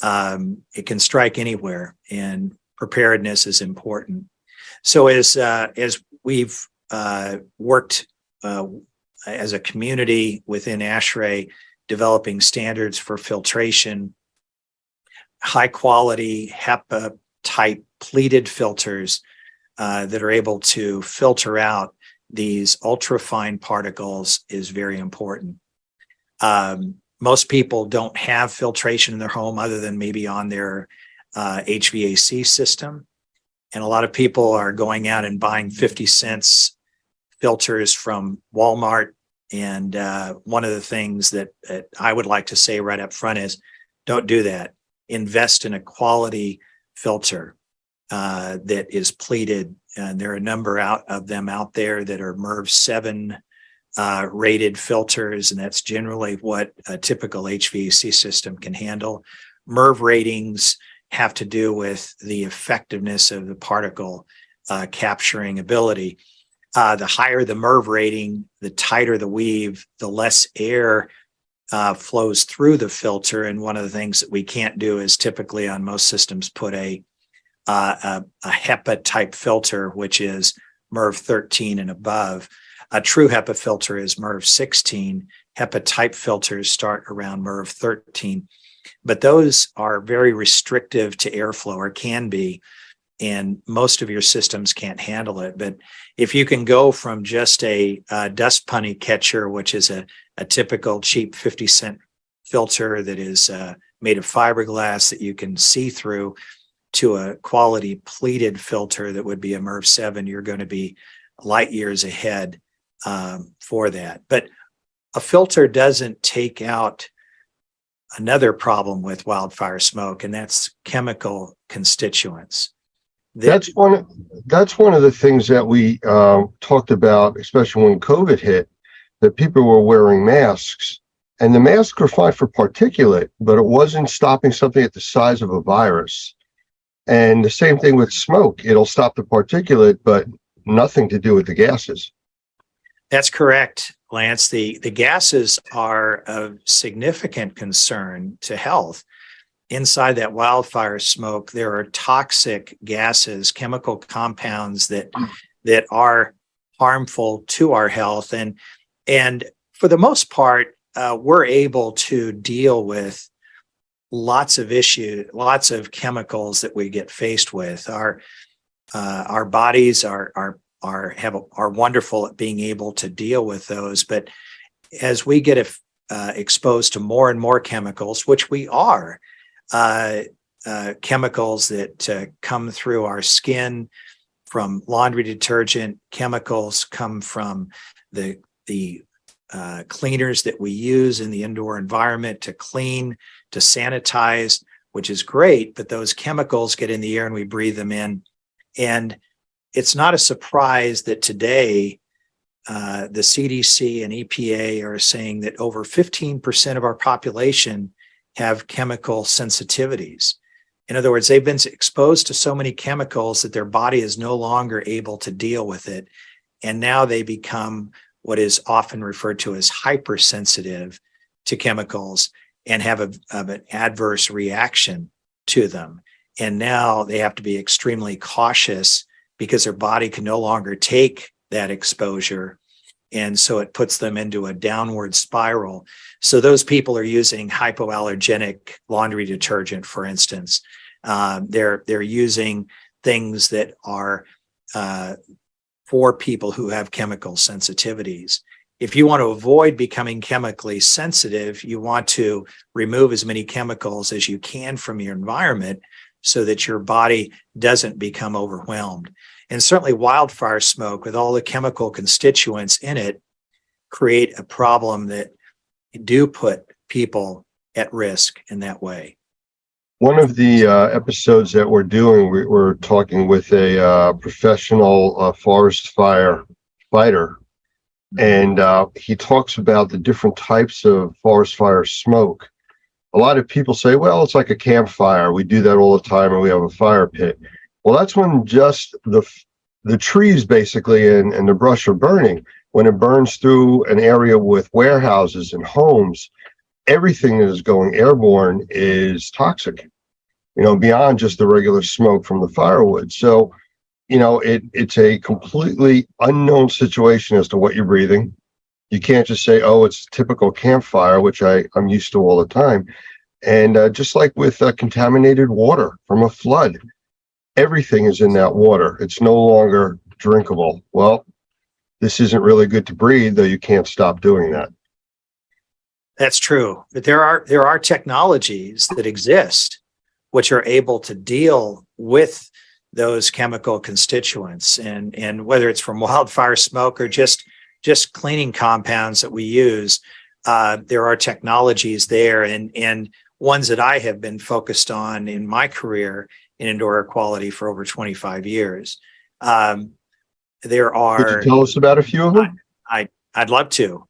It can strike anywhere. And preparedness is important. So as we've worked as a community within ASHRAE, developing standards for filtration, high quality HEPA type pleated filters that are able to filter out these ultrafine particles is very important. Most people don't have filtration in their home other than maybe on their HVAC system. And a lot of people are going out and buying 50-cent filters from Walmart. And one of the things that I would like to say right up front is don't do that. Invest in a quality filter that is pleated. And there are a number of them out there that are MERV 7 rated filters, and that's generally what a typical HVAC system can handle. MERV ratings have to do with the effectiveness of the particle capturing ability. The higher the MERV rating, the tighter the weave, the less air flows through the filter. And one of the things that we can't do is typically on most systems put a HEPA type filter, which is MERV 13 and above. A true HEPA filter is MERV 16. HEPA type filters start around MERV 13, but those are very restrictive to airflow, or can be, and most of your systems can't handle it. But if you can go from just a dust bunny catcher, which is a typical cheap 50-cent filter that is made of fiberglass that you can see through, to a quality pleated filter that would be a MERV 7, you're going to be light years ahead for that. But a filter doesn't take out another problem with wildfire smoke, and that's chemical constituents. That's one of the things that we talked about, especially when COVID hit, that people were wearing masks, and the masks were fine for particulate, but it wasn't stopping something at the size of a virus. And the same thing with smoke. It'll stop the particulate, but nothing to do with the gases. That's correct, Lance. The gases are of significant concern to health. Inside that wildfire smoke, there are toxic gases, chemical compounds that are harmful to our health. And for the most part, we're able to deal with lots of issues, lots of chemicals that we get faced with. Our bodies are wonderful at being able to deal with those, but as we get exposed to more and more chemicals, which we are, chemicals that come through our skin from laundry detergent, chemicals come from the cleaners that we use in the indoor environment to clean, to sanitize, which is great, but those chemicals get in the air and we breathe them in. And it's not a surprise that today the CDC and EPA are saying that over 15% of our population have chemical sensitivities. In other words, they've been exposed to so many chemicals that their body is no longer able to deal with it. And now they become what is often referred to as hypersensitive to chemicals and have an adverse reaction to them. And now they have to be extremely cautious because their body can no longer take that exposure. And so it puts them into a downward spiral. So those people are using hypoallergenic laundry detergent, for instance. They're using things that are for people who have chemical sensitivities. If you want to avoid becoming chemically sensitive, you want to remove as many chemicals as you can from your environment so that your body doesn't become overwhelmed. And certainly wildfire smoke with all the chemical constituents in it create a problem that do put people at risk in that way. One of the episodes that we're doing, we're talking with a professional forest fire fighter, and he talks about the different types of forest fire smoke. A lot of people say, well, it's like a campfire. We do that all the time, and we have a fire pit. Well, that's when just the trees basically and the brush are burning. When it burns through an area with warehouses and homes, everything that is going airborne is toxic. beyond just the regular smoke from the firewood. So, it's a completely unknown situation as to what you're breathing. You can't just say, oh, it's typical campfire, which I'm used to all the time. And just like with contaminated water from a flood, everything is in that water. It's no longer drinkable. Well, this isn't really good to breathe, though you can't stop doing that. That's true. But there are technologies that exist which are able to deal with those chemical constituents, and whether it's from wildfire smoke or just cleaning compounds that we use, there are technologies there, and ones that I have been focused on in my career in indoor air quality for over 25 years. There are. Could you tell us about a few of them? I'd love to.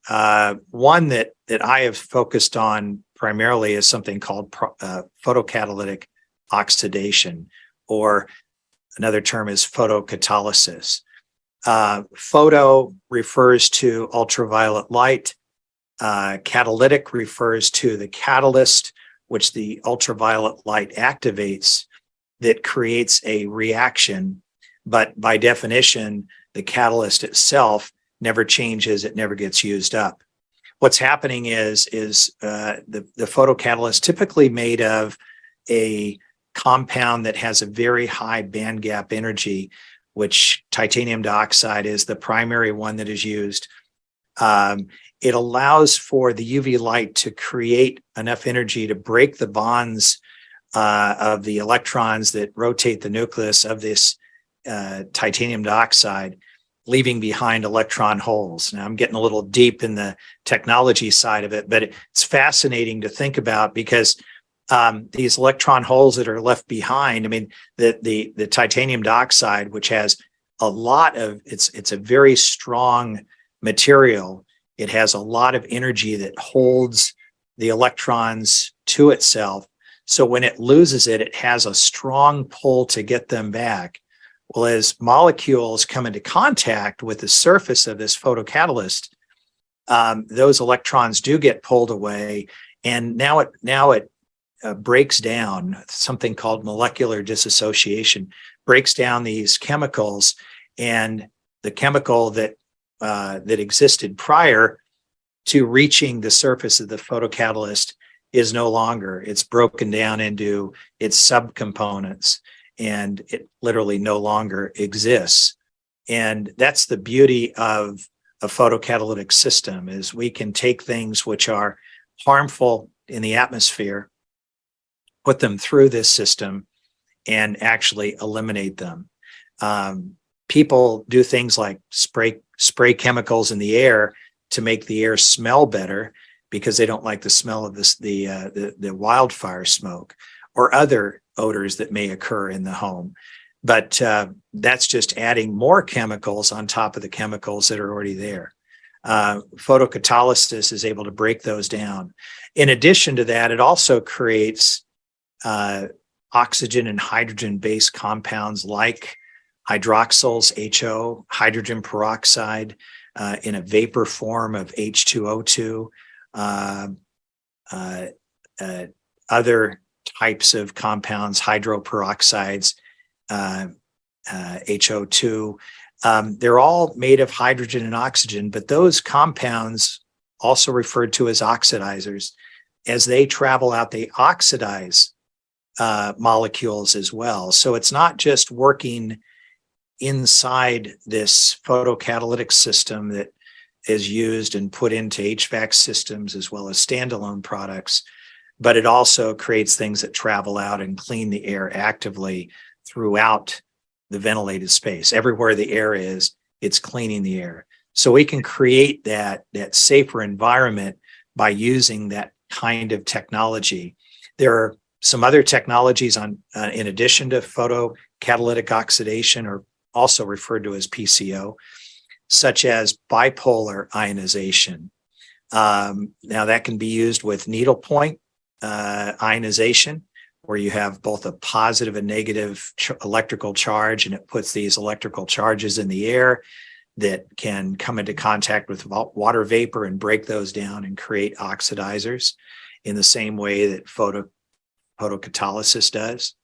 One that I have focused on primarily is something called photocatalytic oxidation, or another term is photocatalysis. Photo refers to ultraviolet light. Catalytic refers to the catalyst, which the ultraviolet light activates, that creates a reaction. But by definition, the catalyst itself never changes, it never gets used up. What's happening is the photocatalyst typically made of a compound that has a very high band gap energy, which titanium dioxide is the primary one that is used. It allows for the UV light to create enough energy to break the bonds of the electrons that rotate the nucleus of this titanium dioxide, leaving behind electron holes. Now, I'm getting a little deep in the technology side of it, but it's fascinating to think about, because these electron holes that are left behind, I mean, the titanium dioxide, which has a lot of, it's a very strong material. It has a lot of energy that holds the electrons to itself. So when it loses it, it has a strong pull to get them back. Well, as molecules come into contact with the surface of this photocatalyst, those electrons do get pulled away, and now it breaks down. Something called molecular dissociation breaks down these chemicals, and the chemical that existed prior to reaching the surface of the photocatalyst is no longer. It's broken down into its subcomponents, and it literally no longer exists. And that's the beauty of a photocatalytic system, is we can take things which are harmful in the atmosphere, put them through this system, and actually eliminate them. People do things like spray chemicals in the air to make the air smell better, because they don't like the smell of the wildfire smoke or other odors that may occur in the home. But that's just adding more chemicals on top of the chemicals that are already there. Photocatalysis is able to break those down. In addition to that, it also creates oxygen and hydrogen-based compounds like hydroxyls, HO, hydrogen peroxide, in a vapor form of H2O2, other types of compounds, hydroperoxides, HO2. They're all made of hydrogen and oxygen, but those compounds, also referred to as oxidizers, as they travel out, they oxidize molecules as well. So it's not just working inside this photocatalytic system that is used and put into HVAC systems as well as standalone products, but it also creates things that travel out and clean the air actively throughout the ventilated space. Everywhere the air is, it's cleaning the air. So we can create that safer environment by using that kind of technology. There are some other technologies in addition to photocatalytic oxidation, or also referred to as PCO, such as bipolar ionization. Now that can be used with needlepoint ionization, where you have both a positive and negative electrical charge, and it puts these electrical charges in the air that can come into contact with water vapor and break those down and create oxidizers, in the same way that photocatalysis does.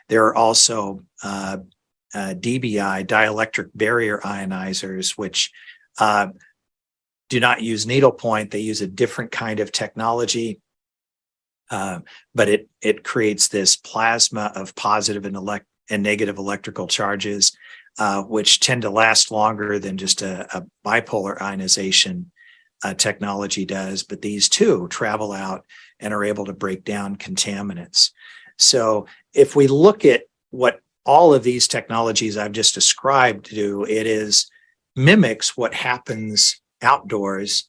There are also DBI, dielectric barrier ionizers, which do not use needlepoint. They use a different kind of technology, but it creates this plasma of positive and negative electrical charges, which tend to last longer than just a bipolar ionization technology does. But these too travel out and are able to break down contaminants. So if we look at what all of these technologies I've just described do, it mimics what happens outdoors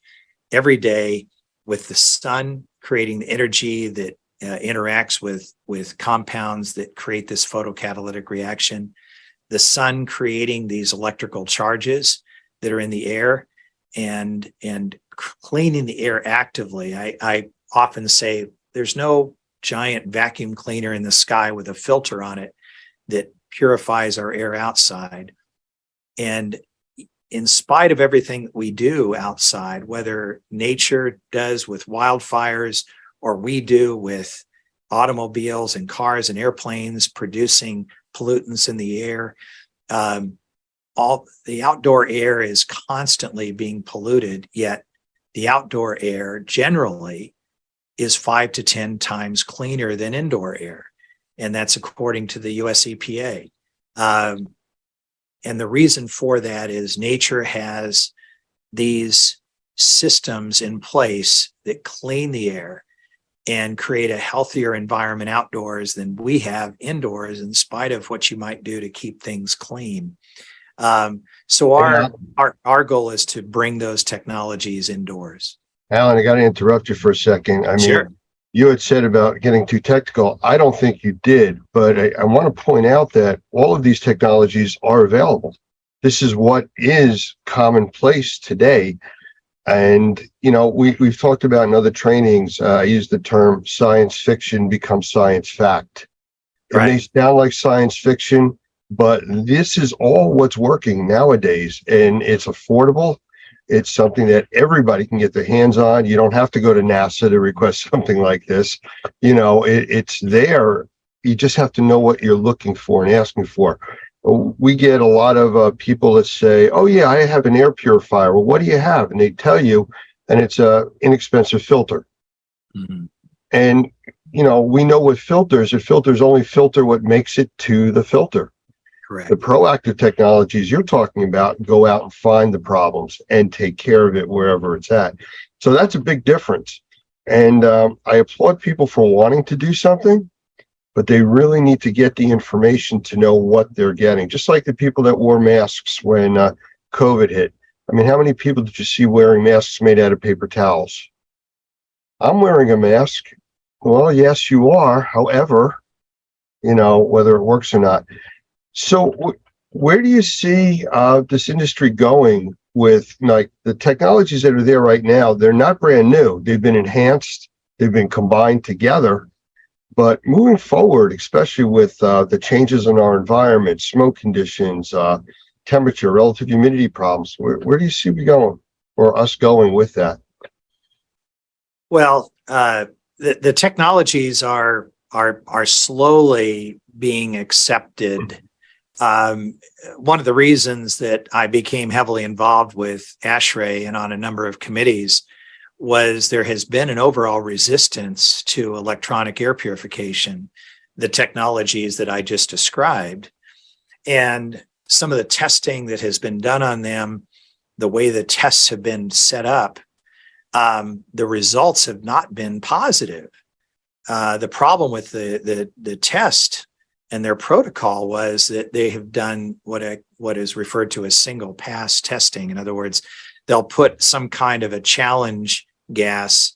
every day with the sun creating the energy that interacts with compounds that create this photocatalytic reaction, the sun creating these electrical charges that are in the air and cleaning the air actively. I often say there's no giant vacuum cleaner in the sky with a filter on it that purifies our air outside. And in spite of everything that we do outside, whether nature does with wildfires or we do with automobiles and cars and airplanes producing pollutants in the air, all the outdoor air is constantly being polluted, yet the outdoor air generally is 5 to 10 times cleaner than indoor air. And that's according to the US EPA. And the reason for that is nature has these systems in place that clean the air and create a healthier environment outdoors than we have indoors, in spite of what you might do to keep things clean. So our goal is to bring those technologies indoors. Alan, I got to interrupt you for a second. I mean, Sure. You had said about getting too technical. I don't think you did, but I want to point out that all of these technologies are available. This is what is commonplace today. And, you know, we've talked about in other trainings, I use the term science fiction becomes science fact. It may sound like science fiction, but this is all what's working nowadays, and it's affordable. It's something that everybody can get their hands on. You don't have to go to NASA to request something like this. You know, it's there. You just have to know what you're looking for and asking for. We get a lot of people that say, oh yeah, I have an air purifier. Well, what do you have? And they tell you, and it's a inexpensive filter. Mm-hmm. And, you know, we know with filters, filters only filter what makes it to the filter. Correct. The proactive technologies you're talking about go out and find the problems and take care of it wherever it's at. So that's a big difference. And I applaud people for wanting to do something, but they really need to get the information to know what they're getting. Just like the people that wore masks when COVID hit. I mean, how many people did you see wearing masks made out of paper towels? I'm wearing a mask. Well, yes, you are. However, you know, whether it works or not. So where do you see this industry going with, like, the technologies that are there right now? They're not brand new. They've been enhanced. They've been combined together. But moving forward, especially with the changes in our environment, smoke conditions, temperature, relative humidity problems, where do you see we going, or us going with that? Well, the technologies are slowly being accepted. One of the reasons that I became heavily involved with ASHRAE and on a number of committees was there has been an overall resistance to electronic air purification, the technologies that I just described. And some of the testing that has been done on them, the way the tests have been set up, the results have not been positive. The problem with the test and their protocol was that they have done what is referred to as single pass testing. In other words, they'll put some kind of a challenge gas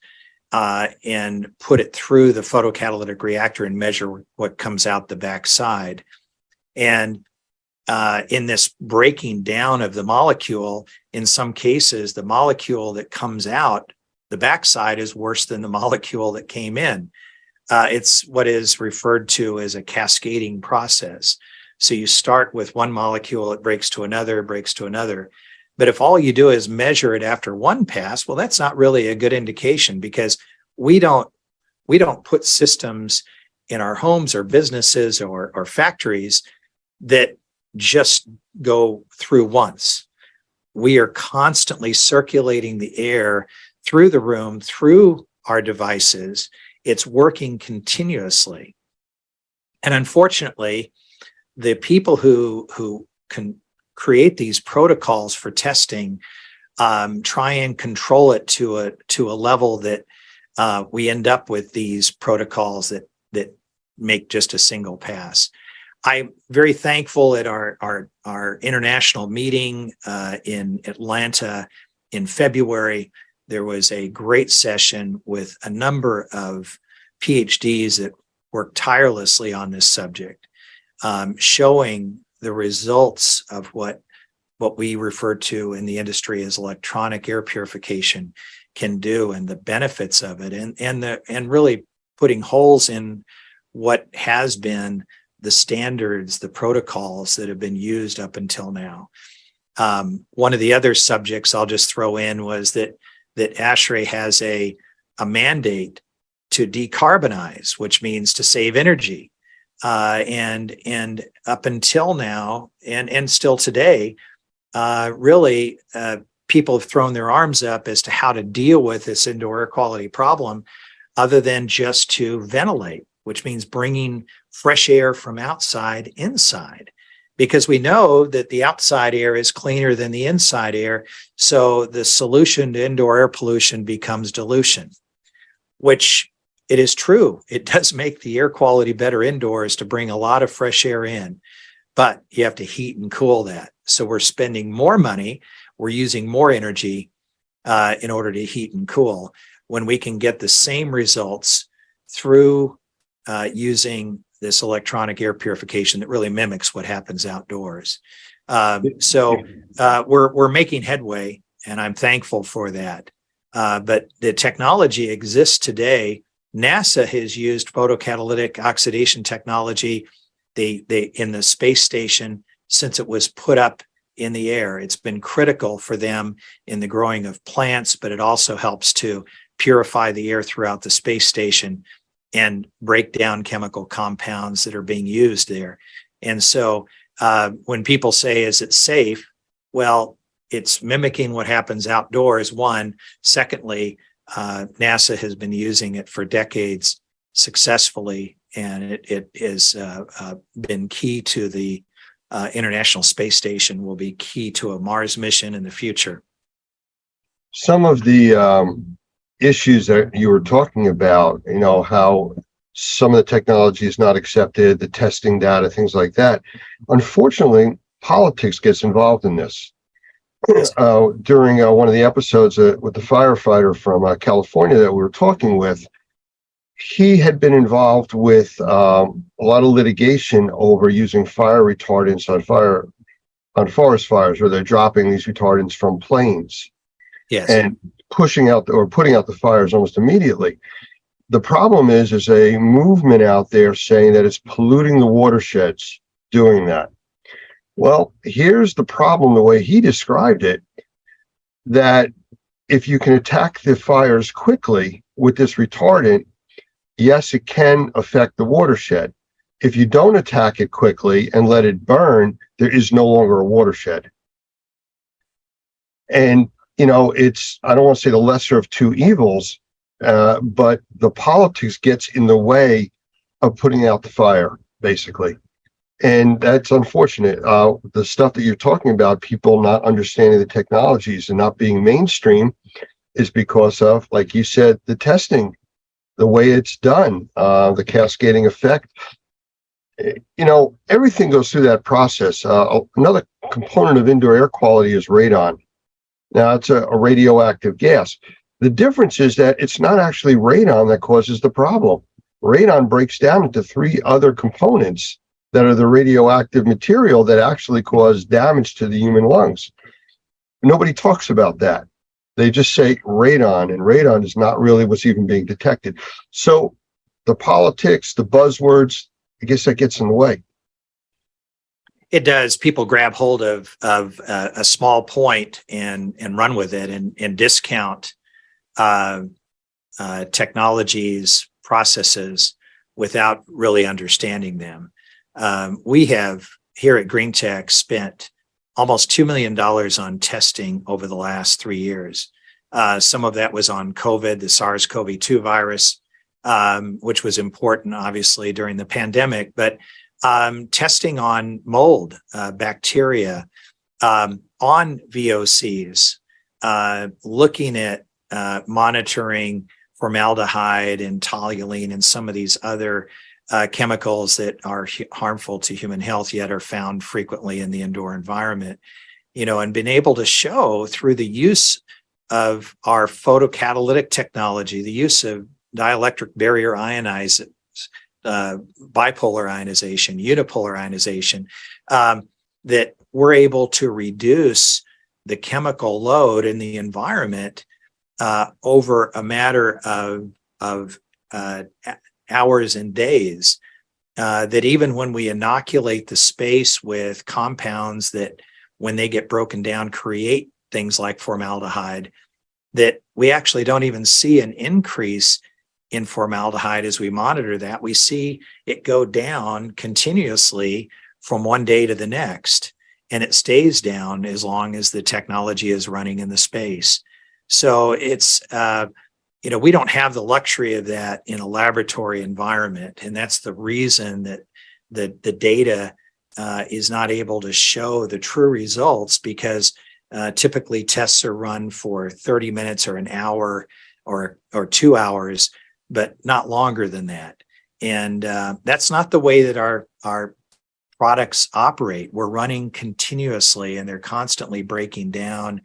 and put it through the photocatalytic reactor and measure what comes out the backside. And in this breaking down of the molecule, in some cases, the molecule that comes out the backside is worse than the molecule that came in. It's what is referred to as a cascading process. So you start with one molecule, it breaks to another, breaks to another. But if all you do is measure it after one pass, well, that's not really a good indication, because we don't we don't put systems in our homes or businesses or factories that just go through once. We are constantly circulating the air through the room, through our devices. It's working continuously. And unfortunately, the people who can create these protocols for testing try and control it to a level that we end up with these protocols that make just a single pass. I'm very thankful at our international meeting in Atlanta in February. There was a great session with a number of PhDs that worked tirelessly on this subject, showing the results of what we refer to in the industry as electronic air purification can do, and the benefits of it, and really putting holes in what has been the standards, the protocols that have been used up until now. One of the other subjects I'll just throw in was that ASHRAE has a mandate to decarbonize, which means to save energy. And up until now, and still today, really, people have thrown their arms up as to how to deal with this indoor air quality problem, other than just to ventilate, which means bringing fresh air from outside inside, because we know that the outside air is cleaner than the inside air. So the solution to indoor air pollution becomes dilution, which it is true. It does make the air quality better indoors to bring a lot of fresh air in, but you have to heat and cool that. So we're spending more money, we're using more energy in order to heat and cool, when we can get the same results through using this electronic air purification that really mimics what happens outdoors. So we're making headway, and I'm thankful for that. But the technology exists today. NASA has used photocatalytic oxidation technology in the space station since it was put up in the air. It's been critical for them in the growing of plants, but it also helps to purify the air throughout the space station and break down chemical compounds that are being used there. And so when people say, is it safe? Well, it's mimicking what happens outdoors, one. Secondly, NASA has been using it for decades successfully, and it has been key to the International Space Station, will be key to a Mars mission in the future. Some of the issues that you were talking about, you know, how some of the technology is not accepted, the testing data, things like that. Unfortunately, politics gets involved in this. During one of the episodes with the firefighter from California that we were talking with, he had been involved with a lot of litigation over using fire retardants on forest fires, where they're dropping these retardants from planes. Yes. And pushing out or putting out the fires almost immediately. The problem is there's a movement out there saying that it's polluting the watersheds doing that. Well, here's the problem, the way he described it, that if you can attack the fires quickly with this retardant, yes, it can affect the watershed. If you don't attack it quickly and let it burn, there is no longer a watershed. And, you know, I don't want to say the lesser of two evils, but the politics gets in the way of putting out the fire, basically. And that's unfortunate. The stuff that you're talking about, people not understanding the technologies and not being mainstream, is because of, like you said, the testing, the way it's done, the cascading effect. You know, everything goes through that process. Another component of indoor air quality is radon. Now, it's a radioactive gas. The difference is that it's not actually radon that causes the problem. Radon breaks down into three other components that are the radioactive material that actually cause damage to the human lungs. Nobody talks about that. They just say radon, and radon is not really what's even being detected. So the politics, the buzzwords, I guess that gets in the way. It does. People grab hold of a small point and run with it and discount technologies, processes without really understanding them. We have here at Green Tech spent almost $2 million on testing over the last 3 years. Some of that was on COVID, the SARS-CoV-2 virus, which was important, obviously, during the pandemic, but testing on mold, bacteria, on VOCs, looking at monitoring formaldehyde and toluene and some of these other chemicals that are harmful to human health, yet are found frequently in the indoor environment, and been able to show through the use of our photocatalytic technology, the use of dielectric barrier ionizers, bipolar ionization, unipolar ionization, that we're able to reduce the chemical load in the environment over a matter of hours and days, that even when we inoculate the space with compounds that, when they get broken down, create things like formaldehyde, that we actually don't even see an increase in formaldehyde as we monitor that. We see it go down continuously from one day to the next, and it stays down as long as the technology is running in the space. So it's, we don't have the luxury of that in a laboratory environment. And that's the reason that the data is not able to show the true results, because typically tests are run for 30 minutes or an hour or 2 hours, but not longer than that. And that's not the way that our products operate. We're running continuously, and they're constantly breaking down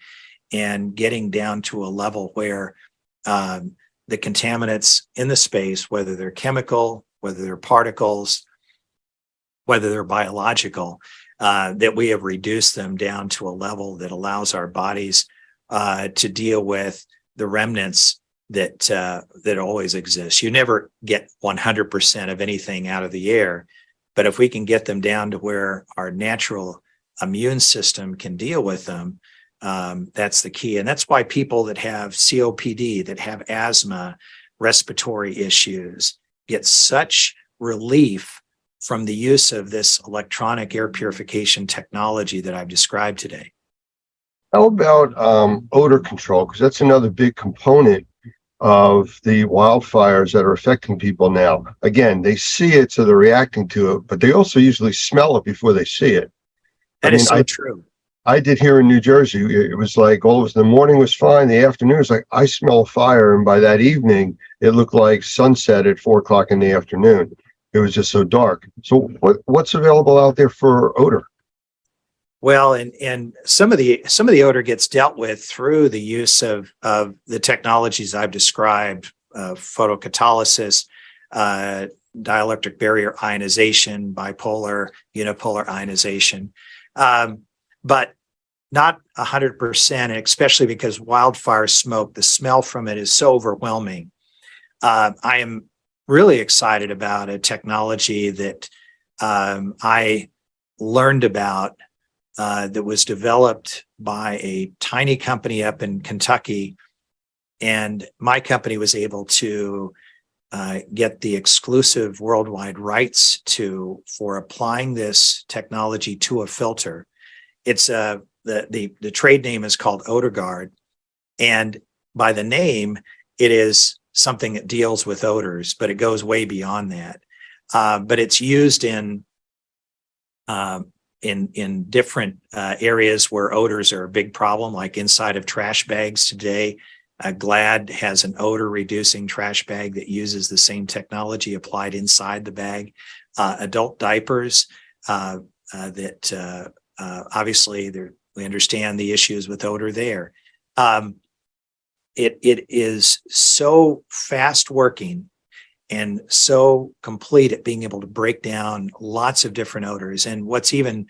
and getting down to a level where the contaminants in the space, whether they're chemical, whether they're particles, whether they're biological, that we have reduced them down to a level that allows our bodies to deal with the remnants that always exist. You never get 100% of anything out of the air, but if we can get them down to where our natural immune system can deal with them, that's the key. And that's why people that have COPD, that have asthma, respiratory issues, get such relief from the use of this electronic air purification technology that I've described today. How about odor control? Because that's another big component of the wildfires that are affecting people now. Again, they see it, so they're reacting to it, but they also usually smell it before they see it. That is so true. I did here in New Jersey. It was like all of the morning was fine. The afternoon was like, I smell a fire. And by that evening, it looked like sunset at 4 o'clock in the afternoon. It was just so dark. So what's available out there for odor? Well, and some of the odor gets dealt with through the use of the technologies I've described, photocatalysis, dielectric barrier ionization, bipolar, unipolar ionization. But not 100%, and especially because wildfire smoke, the smell from it is so overwhelming. I am really excited about a technology that I learned about that was developed by a tiny company up in Kentucky. And my company was able to get the exclusive worldwide rights for applying this technology to a filter. It's the trade name is called OdorGuard, and by the name, it is something that deals with odors, but it goes way beyond that. But it's used in different areas where odors are a big problem, like inside of trash bags today. Glad has an odor reducing trash bag that uses the same technology applied inside the bag. Adult diapers that obviously we understand the issues with odor there. It is so fast working and so complete at being able to break down lots of different odors. And what's even,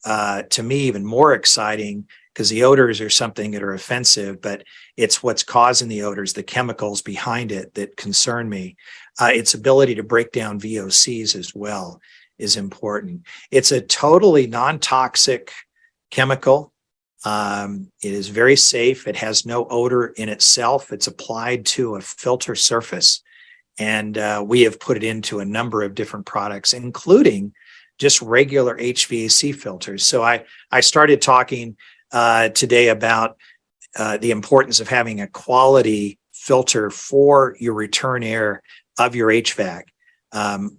to me, even more exciting, because the odors are something that are offensive, but it's what's causing the odors, the chemicals behind it, that concern me. Its ability to break down VOCs as well is important. It's a totally non-toxic chemical. It is very safe. It has no odor in itself. It's applied to a filter surface, And we have put it into a number of different products, including just regular HVAC filters. So I started talking today about the importance of having a quality filter for your return air of your HVAC.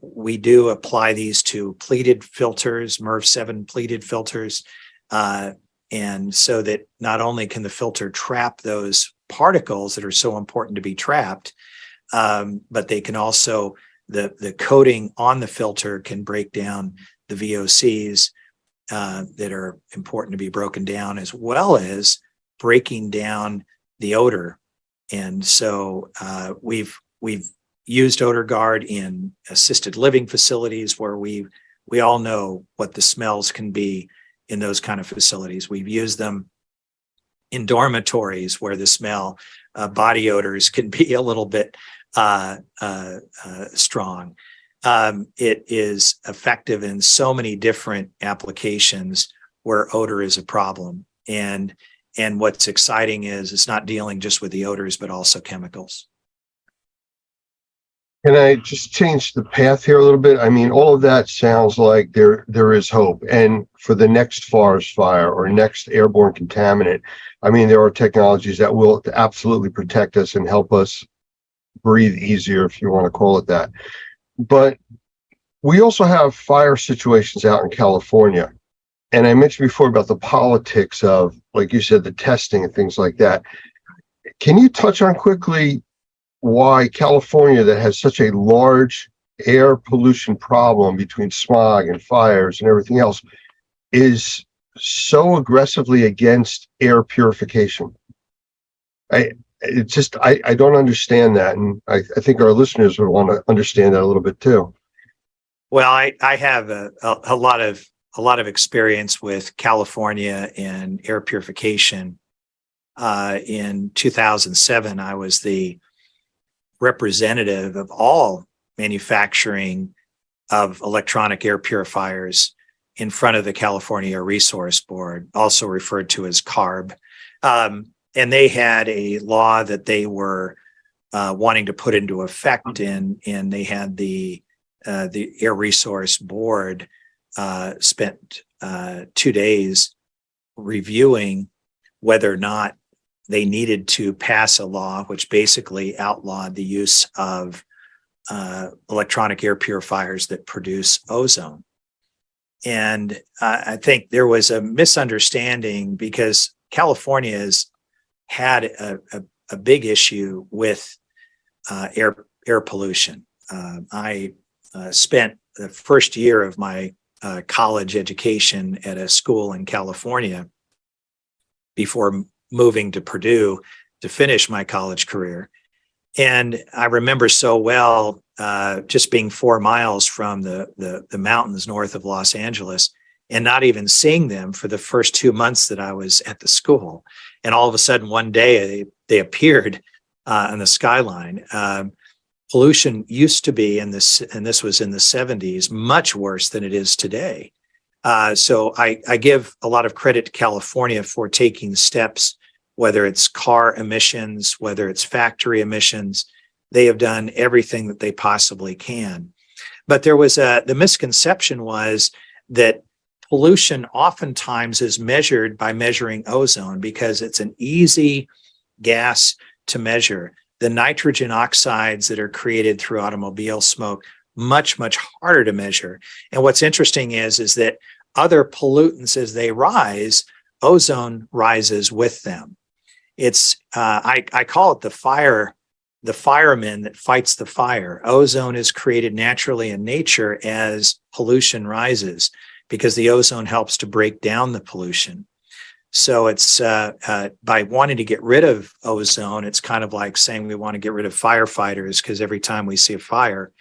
We do apply these to pleated filters, MERV 7 pleated filters. And so that not only can the filter trap those particles that are so important to be trapped, but they can also, the coating on the filter can break down the VOCs that are important to be broken down, as well as breaking down the odor. And so we've used Odor Guard in assisted living facilities where we all know what the smells can be in those kind of facilities. We've used them in dormitories where the smell, body odors can be a little bit strong. It is effective in so many different applications where odor is a problem. And what's exciting is it's not dealing just with the odors, but also chemicals. Can I just change the path here a little bit? I mean, all of that sounds like there is hope. And for the next forest fire or next airborne contaminant, I mean, there are technologies that will absolutely protect us and help us breathe easier, if you want to call it that. But we also have fire situations out in California. And I mentioned before about the politics of, like you said, the testing and things like that. Can you touch on quickly why California, that has such a large air pollution problem between smog and fires and everything else, is so aggressively against air purification? I don't understand that. And I think our listeners would want to understand that a little bit too. Well, I have a lot of experience with California and air purification. In 2007, I was the representative of all manufacturing of electronic air purifiers in front of the California Air Resource Board, also referred to as CARB. And they had a law that they were wanting to put into effect, and they had the Air Resource Board spent 2 days reviewing whether or not they needed to pass a law which basically outlawed the use of electronic air purifiers that produce ozone. And I think there was a misunderstanding because California has had a big issue with air pollution. I spent the first year of my college education at a school in California before moving to Purdue to finish my college career. And I remember so well just being 4 miles from the mountains north of Los Angeles and not even seeing them for the first 2 months that I was at the school. And all of a sudden one day they appeared on the skyline. Pollution used to be and this was in the 70s, much worse than it is today. So I give a lot of credit to California for taking steps, whether it's car emissions, whether it's factory emissions. They have done everything that they possibly can. But there was the misconception was that pollution oftentimes is measured by measuring ozone because it's an easy gas to measure. The nitrogen oxides that are created through automobile smoke, much, much harder to measure. And what's interesting is that other pollutants, as they rise, ozone rises with them. It's I call it the fireman that fights the fire. Ozone is created naturally in nature as pollution rises because the ozone helps to break down the pollution. So it's by wanting to get rid of ozone, it's kind of like saying we want to get rid of firefighters because every time we see a fire,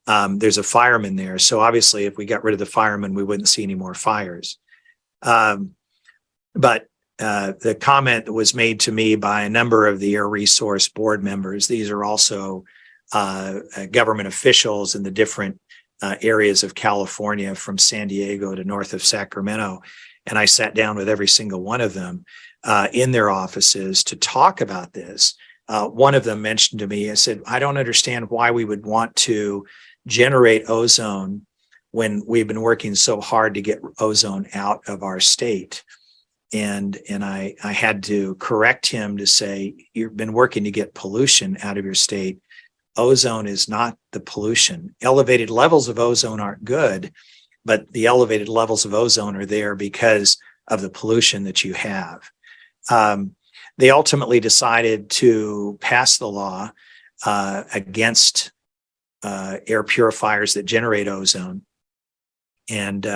there's a fireman there. So obviously, if we got rid of the fireman, we wouldn't see any more fires. But the comment that was made to me by a number of the Air Resource Board members, these are also government officials in the different areas of California from San Diego to north of Sacramento. And I sat down with every single one of them in their offices to talk about this. one of them mentioned to me, I said, I don't understand why we would want to generate ozone when we've been working so hard to get ozone out of our state. And I had to correct him to say, you've been working to get pollution out of your state. Ozone is not the pollution. Elevated levels of ozone aren't good, but the elevated levels of ozone are there because of the pollution that you have. They ultimately decided to pass the law against air purifiers that generate ozone. And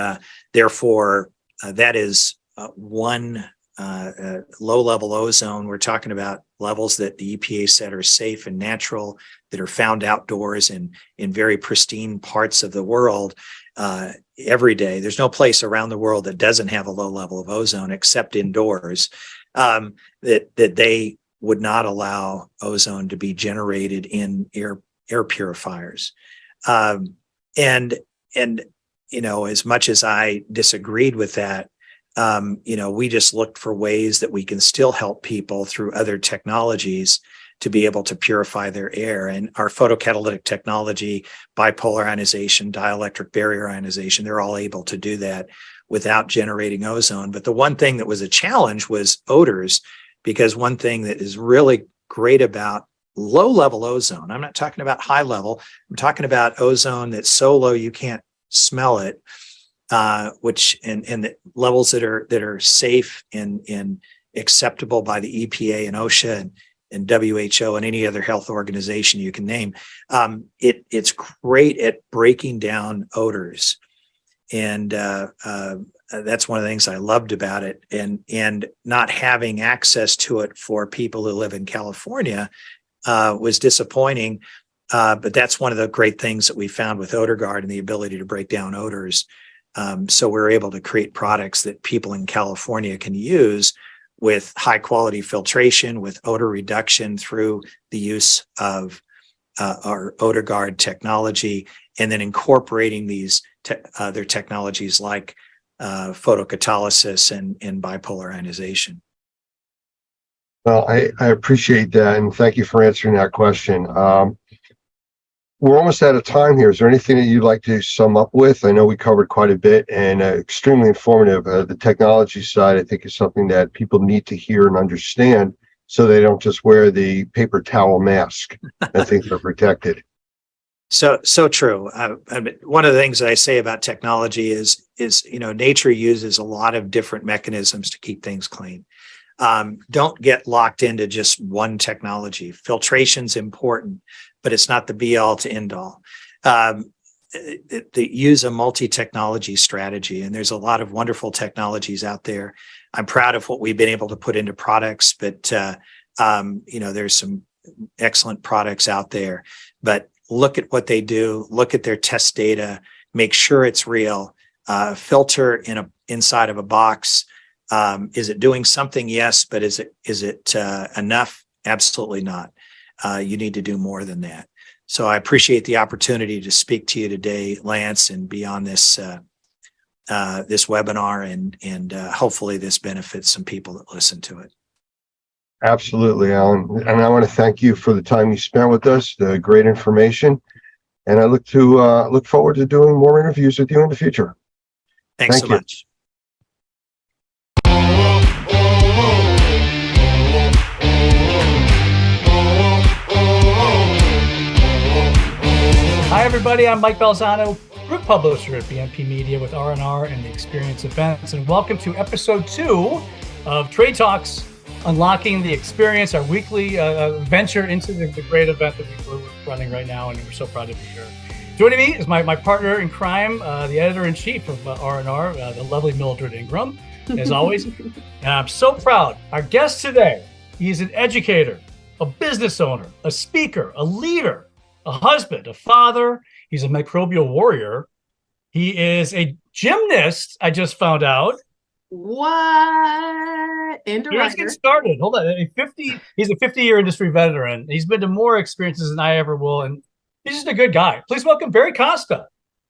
therefore, that is one low-level ozone. We're talking about levels that the EPA said are safe and natural, that are found outdoors in very pristine parts of the world every day. There's no place around the world that doesn't have a low level of ozone except indoors, that they would not allow ozone to be generated in air purifiers. And you know, as much as I disagreed with that, you know, we just looked for ways that we can still help people through other technologies to be able to purify their air. And our photocatalytic technology, bipolar ionization, dielectric barrier ionization, they're all able to do that without generating ozone. But the one thing that was a challenge was odors, because one thing that is really great about low-level ozone, I'm not talking about high level, I'm talking about ozone that's so low you can't smell it, which and the levels that are safe and acceptable by the EPA and OSHA and WHO and any other health organization you can name. It's great at breaking down odors, and that's one of the things I loved about it. And not having access to it for people who live in California was disappointing. But that's one of the great things that we found with OdorGuard and the ability to break down odors. So we're able to create products that people in California can use with high quality filtration, with odor reduction through the use of our OdorGuard technology, and then incorporating these other technologies like photocatalysis and bipolar ionization. Well, I appreciate that, and thank you for answering that question. We're almost out of time here. Is there anything that you'd like to sum up with? I know we covered quite a bit and extremely informative. The technology side, I think, is something that people need to hear and understand so they don't just wear the paper towel mask and think they're protected. So true. One of the things that I say about technology is, you know, nature uses a lot of different mechanisms to keep things clean. Don't get locked into just one technology. Filtration's important, but it's not the be all to end all. They use a multi-technology strategy, and there's a lot of wonderful technologies out there. I'm proud of what we've been able to put into products, but you know, there's some excellent products out there. But look at what they do, look at their test data, make sure it's real, filter inside of a box. Is it doing something? Yes, but is it enough? Absolutely not. You need to do more than that. So I appreciate the opportunity to speak to you today, Lance, and be on this this webinar, and hopefully this benefits some people that listen to it. Absolutely, Alan. And I want to thank you for the time you spent with us, the great information, and I look forward to doing more interviews with you in the future. Thanks so much. Hi, everybody. I'm Mike Balzano, group publisher at BMP Media with R&R and the Experience Events, and welcome to episode 2 of Trade Talks, Unlocking the Experience, our weekly venture into the great event that we're running right now, and we're so proud to be here. Joining me is my partner in crime, the editor-in-chief of R&R, the lovely Mildred Ingram, as always. And I'm so proud. Our guest today, he's an educator, a business owner, a speaker, a leader, a husband, a father. He's a microbial warrior. He is a gymnast, I just found out. What? And a Let's writer. get started. Hold on. He's a 50-year industry veteran. He's been to more experiences than I ever will, and he's just a good guy. Please welcome Barry Costa.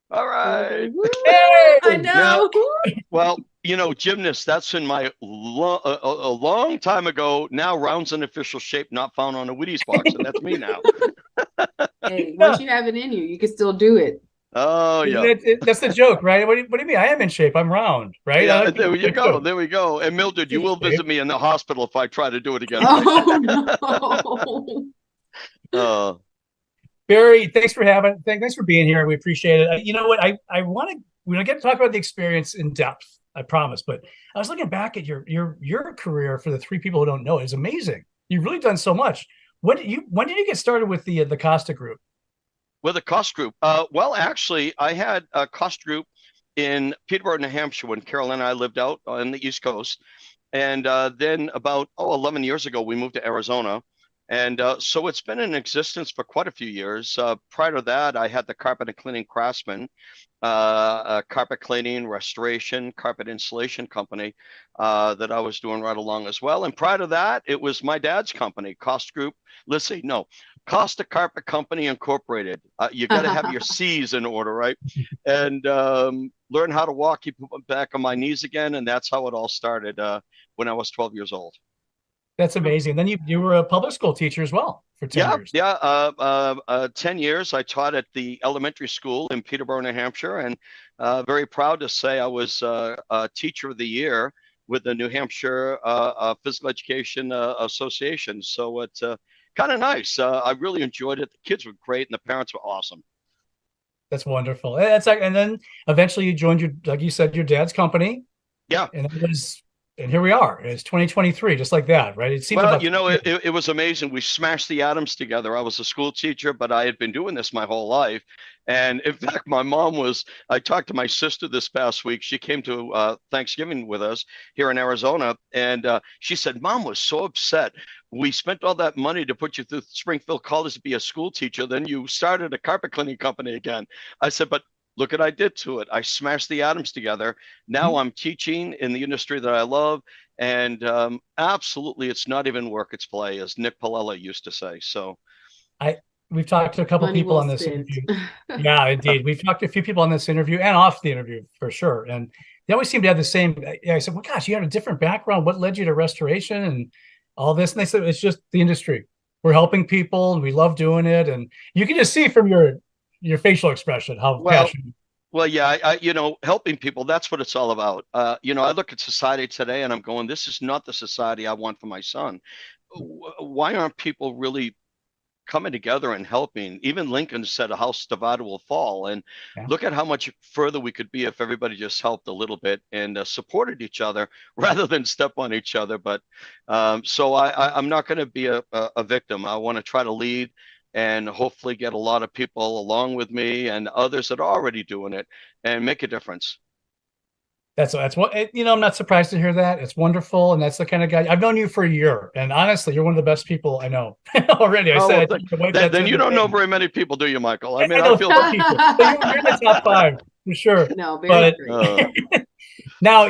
All right. Hey! I know. Well, gymnast, that's in my a long time ago. Now rounds in official shape, not found on a Wheaties box, and that's me now. Hey, once you have it in you, you can still do it. Oh yeah, that's the joke, right? What do you mean? I am in shape. I'm round, right? Yeah, there you go. There we go. And Mildred, you will visit me in the hospital if I try to do it again. Oh no. Barry, thanks for being here. We appreciate it. You know what? I want to. We're gonna get to talk about the experience in depth. I promise. But I was looking back at your career. For the three people who don't know, it's amazing. You've really done so much. When did you get started with the Costa Group? With the Costa Group. Well, actually, I had a Costa Group in Peterborough, New Hampshire, when Carol and I lived out on the East Coast. And then about 11 years ago, we moved to Arizona. And so it's been in existence for quite a few years. Prior to that, I had the Carpet and Cleaning Craftsman, carpet cleaning, restoration, carpet installation company that I was doing right along as well. And prior to that, it was my dad's company, Costa Group. Let's see, no, Costa Carpet Company Incorporated. You got to have your C's in order, right? And learn how to walk, keep back on my knees again. And that's how it all started when I was 12 years old. That's amazing. Then you were a public school teacher as well for 10 years. Yeah. 10 years. I taught at the elementary school in Peterborough, New Hampshire, and very proud to say I was a Teacher of the Year with the New Hampshire Physical Education Association. So it's kind of nice. I really enjoyed it. The kids were great, and the parents were awesome. That's wonderful. And then eventually you joined like you said, your dad's company. Yeah. And here we are. It's 2023, just like that, right? It seems it was amazing. We smashed the atoms together. I was a school teacher, but I had been doing this my whole life. And in fact, I talked to my sister this past week. She came to Thanksgiving with us here in Arizona. And she said, Mom was so upset. We spent all that money to put you through Springfield College to be a school teacher. Then you started a carpet cleaning company again. I said, but look what I did to it. I smashed the atoms together. Now I'm teaching in the industry that I love. And absolutely, it's not even work, it's play, as Nick Palella used to say. So we've talked to a couple people on this interview. Yeah, indeed. We've talked to a few people on this interview and off the interview for sure. And they always seem to have the same. I said, well, gosh, you had a different background. What led you to restoration and all this? And they said, it's just the industry. We're helping people and we love doing it. And you can just see from your facial expression how passionate. Well, yeah, helping people, that's what it's all about. I look at society today and I'm going, this is not the society I want for my son. Why aren't people really coming together and helping? Even Lincoln said a house divided will fall. And look at how much further we could be if everybody just helped a little bit and supported each other rather than step on each other. But so I'm not going to be a victim. I want to try to lead and hopefully get a lot of people along with me and others that are already doing it and make a difference. That's what, I'm not surprised to hear that. It's wonderful. And that's the kind of guy. I've known you for a year. And honestly, you're one of the best people I know already. Then you don't know very many people, do you, Michael? I mean, I feel lucky. You're in the top 5 for sure. No, very great. Now,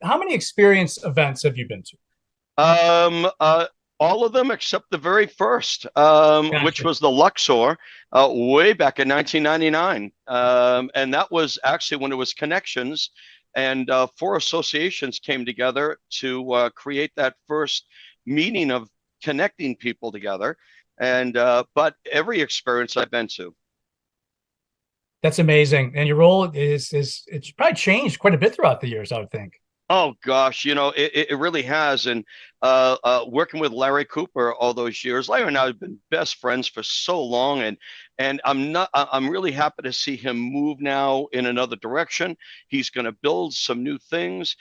how many experience events have you been to? All of them except the very first, which was the Luxor, way back in 1999. And that was actually when it was Connections, and 4 associations came together to create that first meeting of connecting people together. And but every experience I've been to. That's amazing. And your role it's probably changed quite a bit throughout the years, I would think. Oh gosh, it really has. And working with Larry Cooper all those years, Larry and I have been best friends for so long, and I'm really happy to see him move now in another direction. He's going to build some new things.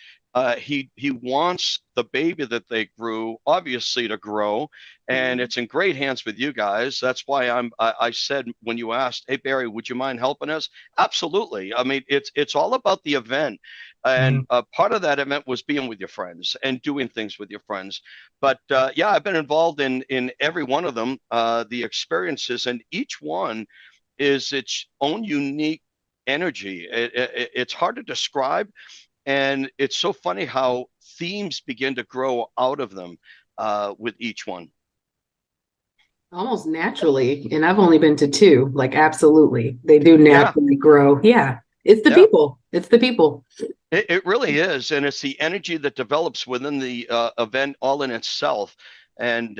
He wants the baby that they grew, obviously, to grow, and it's in great hands with you guys. That's why I said when you asked, hey Barry, would you mind helping us? Absolutely. I mean, it's all about the event. And part of that event was being with your friends and doing things with your friends. But I've been involved in every one of them, the experiences, and each one is its own unique energy. It's hard to describe. And it's so funny how themes begin to grow out of them with each one. Almost naturally. And I've only been to 2, like absolutely. They do naturally grow. Yeah. It's the people. It's the people. It really is, and it's the energy that develops within the event all in itself. And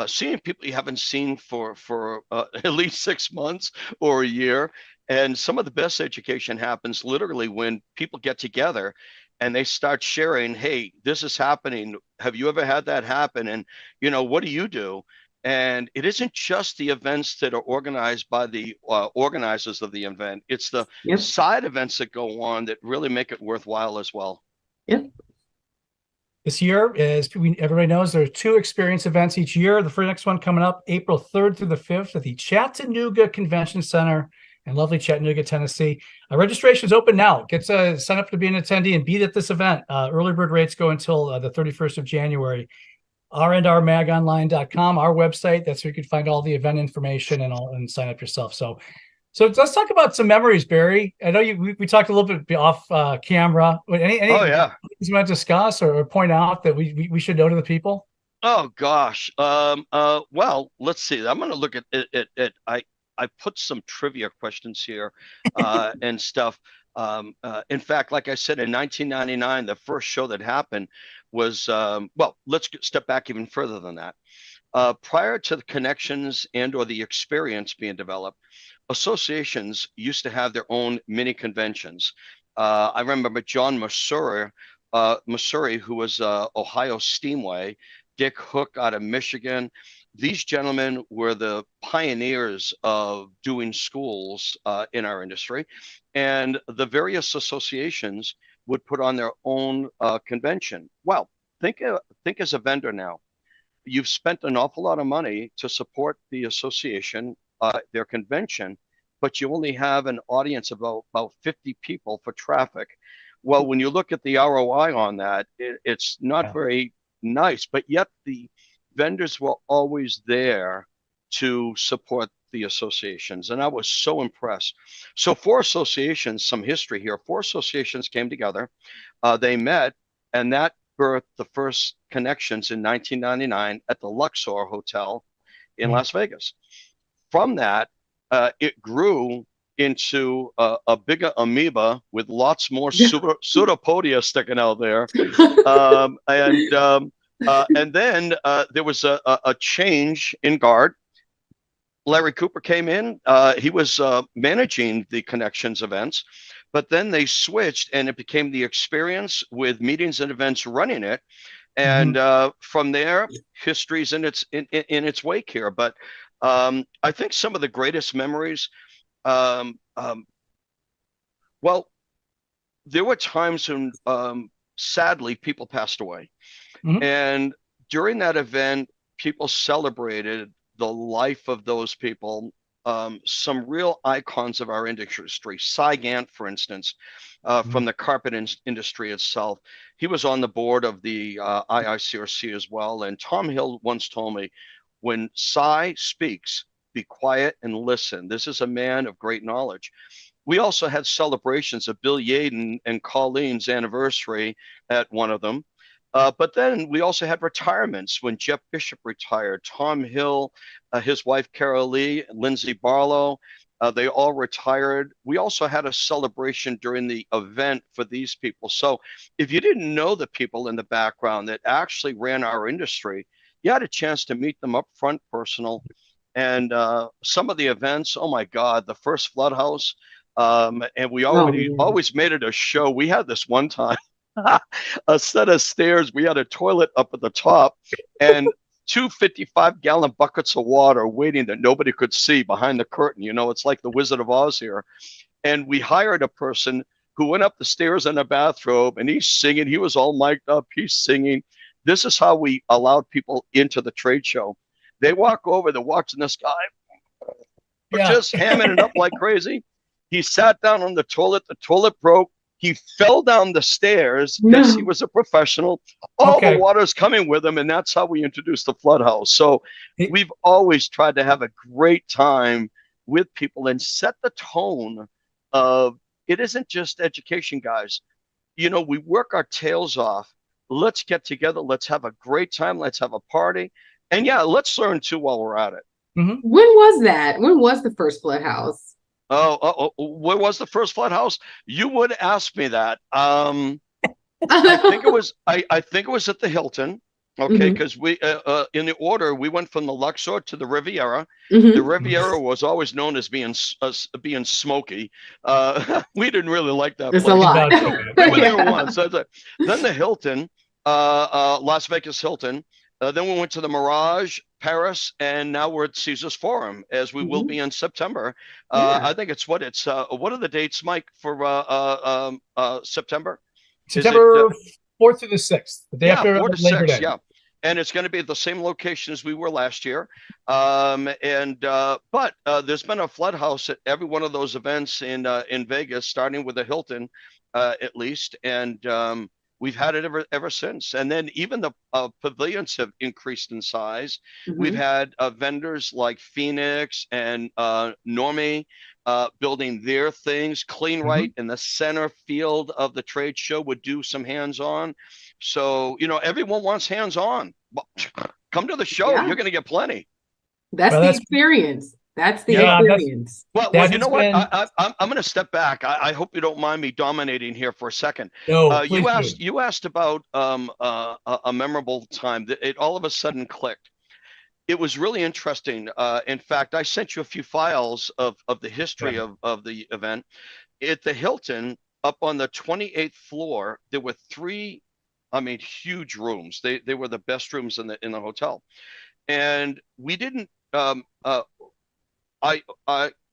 seeing people you haven't seen for at least 6 months or a year, and some of the best education happens literally when people get together and they start sharing, hey, this is happening. Have you ever had that happen? And, you know, what do you do? And it isn't just the events that are organized by the organizers of the event. It's the side events that go on that really make it worthwhile as well. Yep. This year, as everybody knows, there are 2 experience events each year. The first next one coming up April 3rd through the 5th at the Chattanooga Convention Center in lovely Chattanooga, Tennessee. Registration is open now. Get sign up to be an attendee and be at this event. Early bird rates go until the 31st of January. rnrmagonline.com, our website. That's where you can find all the event information and sign up yourself. So let's talk about some memories, Barry. I know we talked a little bit off camera. Any things you want to discuss or point out that we should know to the people? Oh gosh. Well, let's see. I'm going to look at it. I put some trivia questions here and stuff. In fact, like I said, in 1999, the first show that happened was, well, let's step back even further than that. Prior to the connections and or the experience being developed, associations used to have their own mini conventions. I remember John Masuri, who was Ohio Steamway, Dick Hook out of Michigan. These gentlemen were the pioneers of doing schools in our industry, and the various associations would put on their own convention. Well, think as a vendor now. You've spent an awful lot of money to support the association, their convention, but you only have an audience of about 50 people for traffic. Well, when you look at the ROI on that, it's not very nice, but yet the vendors were always there to support the associations, and I was so impressed. So 4 associations, some history here, 4 associations came together, they met, and that birthed the first connections in 1999 at the Luxor Hotel in Las Vegas. From that, it grew into a bigger amoeba with lots more pseudopodia sticking out there. And then there was a change in guard. Larry Cooper came in. He was managing the Connections events, but then they switched and it became the Experience with Meetings and Events running it. And from there, history's in its wake here. But I think some of the greatest memories, well, there were times when sadly people passed away. And during that event, people celebrated the life of those people. Some real icons of our industry, Cy Gant, for instance, from the carpet industry itself. He was on the board of the IICRC as well. And Tom Hill once told me, when Cy speaks, be quiet and listen. This is a man of great knowledge. We also had celebrations of Bill Yaden and Colleen's anniversary at one of them. But then we also had retirements when Jeff Bishop retired, Tom Hill, his wife Carol Lee, Lindsay Barlow, they all retired. We also had a celebration during the event for these people. So if you didn't know the people in the background that actually ran our industry, you had a chance to meet them up front, personal. And some of the events, oh my God, the first Flood House, and we always made it a show. We had this one time. A set of stairs. We had a toilet up at the top and 2 55-gallon buckets of water waiting that nobody could see behind the curtain. You know, it's like the Wizard of Oz here. And we hired a person who went up the stairs in a bathrobe and he's singing. He was all mic'd up. He's singing. This is how we allowed people into the trade show. They walk over, they're watching this guy just hamming it up like crazy. He sat down on the toilet broke. He fell down the stairs because he was a professional. All the water's coming with him, and that's how we introduced the Flood House. So we've always tried to have a great time with people and set the tone of it isn't just education, guys. You know, we work our tails off. Let's get together. Let's have a great time. Let's have a party. And yeah, let's learn too while we're at it. When was that? When was the first Flood House? Where was the first flood house? You would ask me that. I think it was. I think it was at the Hilton. Okay, because we in the order we went from the Luxor to the Riviera. The Riviera was always known as being smoky. We didn't really like that. It's place. a lot. We were there once. Then the Hilton, Las Vegas Hilton. Then we went to the Mirage, Paris, and now we're at Caesars Forum, as we will be in September. I think it's what are the dates, Mike, for September? September 4th to the 6th, the day after 4th to Labor 6th, Day. yeah. And it's going to be at the same location as we were last year. But there's been a flood house at every one of those events in Vegas, starting with the Hilton, at least. And we've had it ever since. And then even the pavilions have increased in size. We've had vendors like Phoenix and Normie building their things. Clean Right in the center field of the trade show would do some hands-on. So, everyone wants hands-on. Come to the show. Yeah. You're going to get plenty. That's the experience. That's the experience. Well, you know what? I'm going to step back. I hope you don't mind me dominating here for a second. No, you asked about a memorable time. It all of a sudden clicked. It was really interesting. In fact, I sent you a few files of the history of the event. At the Hilton, up on the 28th floor, there were three, huge rooms. They were the best rooms in the hotel. And we didn't, I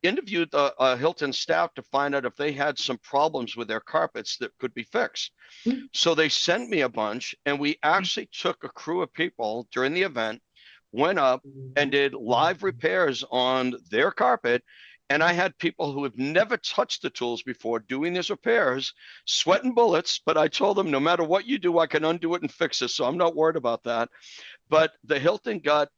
interviewed the Hilton staff to find out if they had some problems with their carpets that could be fixed. So they sent me a bunch, and we actually took a crew of people during the event, went up and did live repairs on their carpet. And I had people who have never touched the tools before doing these repairs, sweating bullets, but I told them, no matter what you do, I can undo it and fix it. So I'm not worried about that. But the Hilton got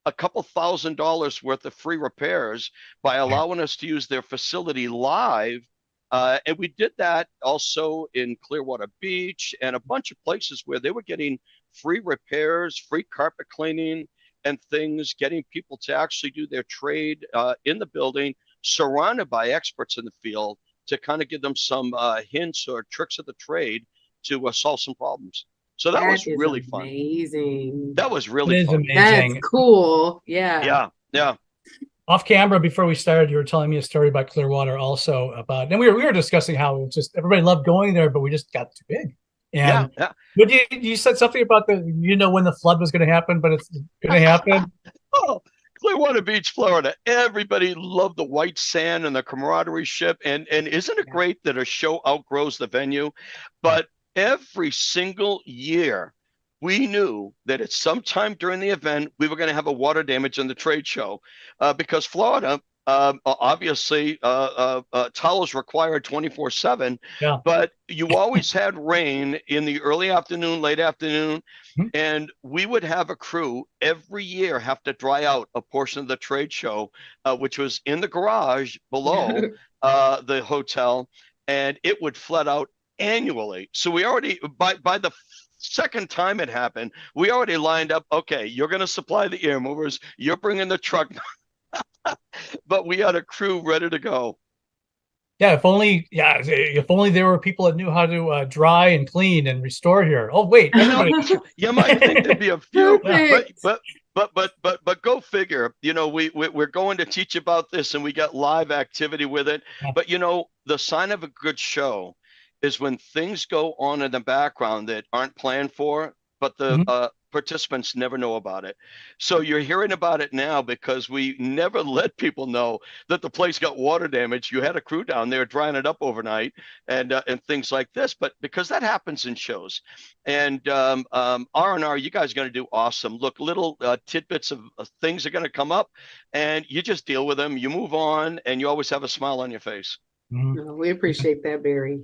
a couple $1,000s worth of free repairs by allowing us to use their facility live. And we did that also in Clearwater Beach and a bunch of places where they were getting free repairs, free carpet cleaning, and things, getting people to actually do their trade in the building, surrounded by experts in the field to kind of give them some hints or tricks of the trade to solve some problems. So that was really fun. Amazing. That was really fun. That's cool. Yeah. Yeah. Off camera, before we started, you were telling me a story about Clearwater also about, and we were discussing how it's just everybody loved going there, but we just got too big. And yeah. But you said something about when the flood was going to happen, but it's going to happen. Oh, Clearwater Beach, Florida. Everybody loved the white sand and the camaraderie ship. And isn't it great that a show outgrows the venue? But every single year, we knew that at some time during the event, we were going to have a water damage in the trade show because Florida, obviously, towels required 24/7, but you always had rain in the early afternoon, late afternoon, and we would have a crew every year have to dry out a portion of the trade show, which was in the garage below the hotel, and it would flood out annually. So we already, by the second time it happened, we already lined up, okay, you're going to supply the air movers, you're bringing the truck. But we had a crew ready to go. Yeah, if only there were people that knew how to dry and clean and restore here. Oh wait, you might think there'd be a few, but go figure. We're going to teach about this, and we got live activity with it. But the sign of a good show is when things go on in the background that aren't planned for, but the participants never know about it. So you're hearing about it now because we never let people know that the place got water damage. You had a crew down there drying it up overnight and things like this, but because that happens in shows. And R&R, you guys are going to do awesome. Look, little tidbits of things are going to come up, and you just deal with them. You move on, and you always have a smile on your face. We appreciate that, Barry.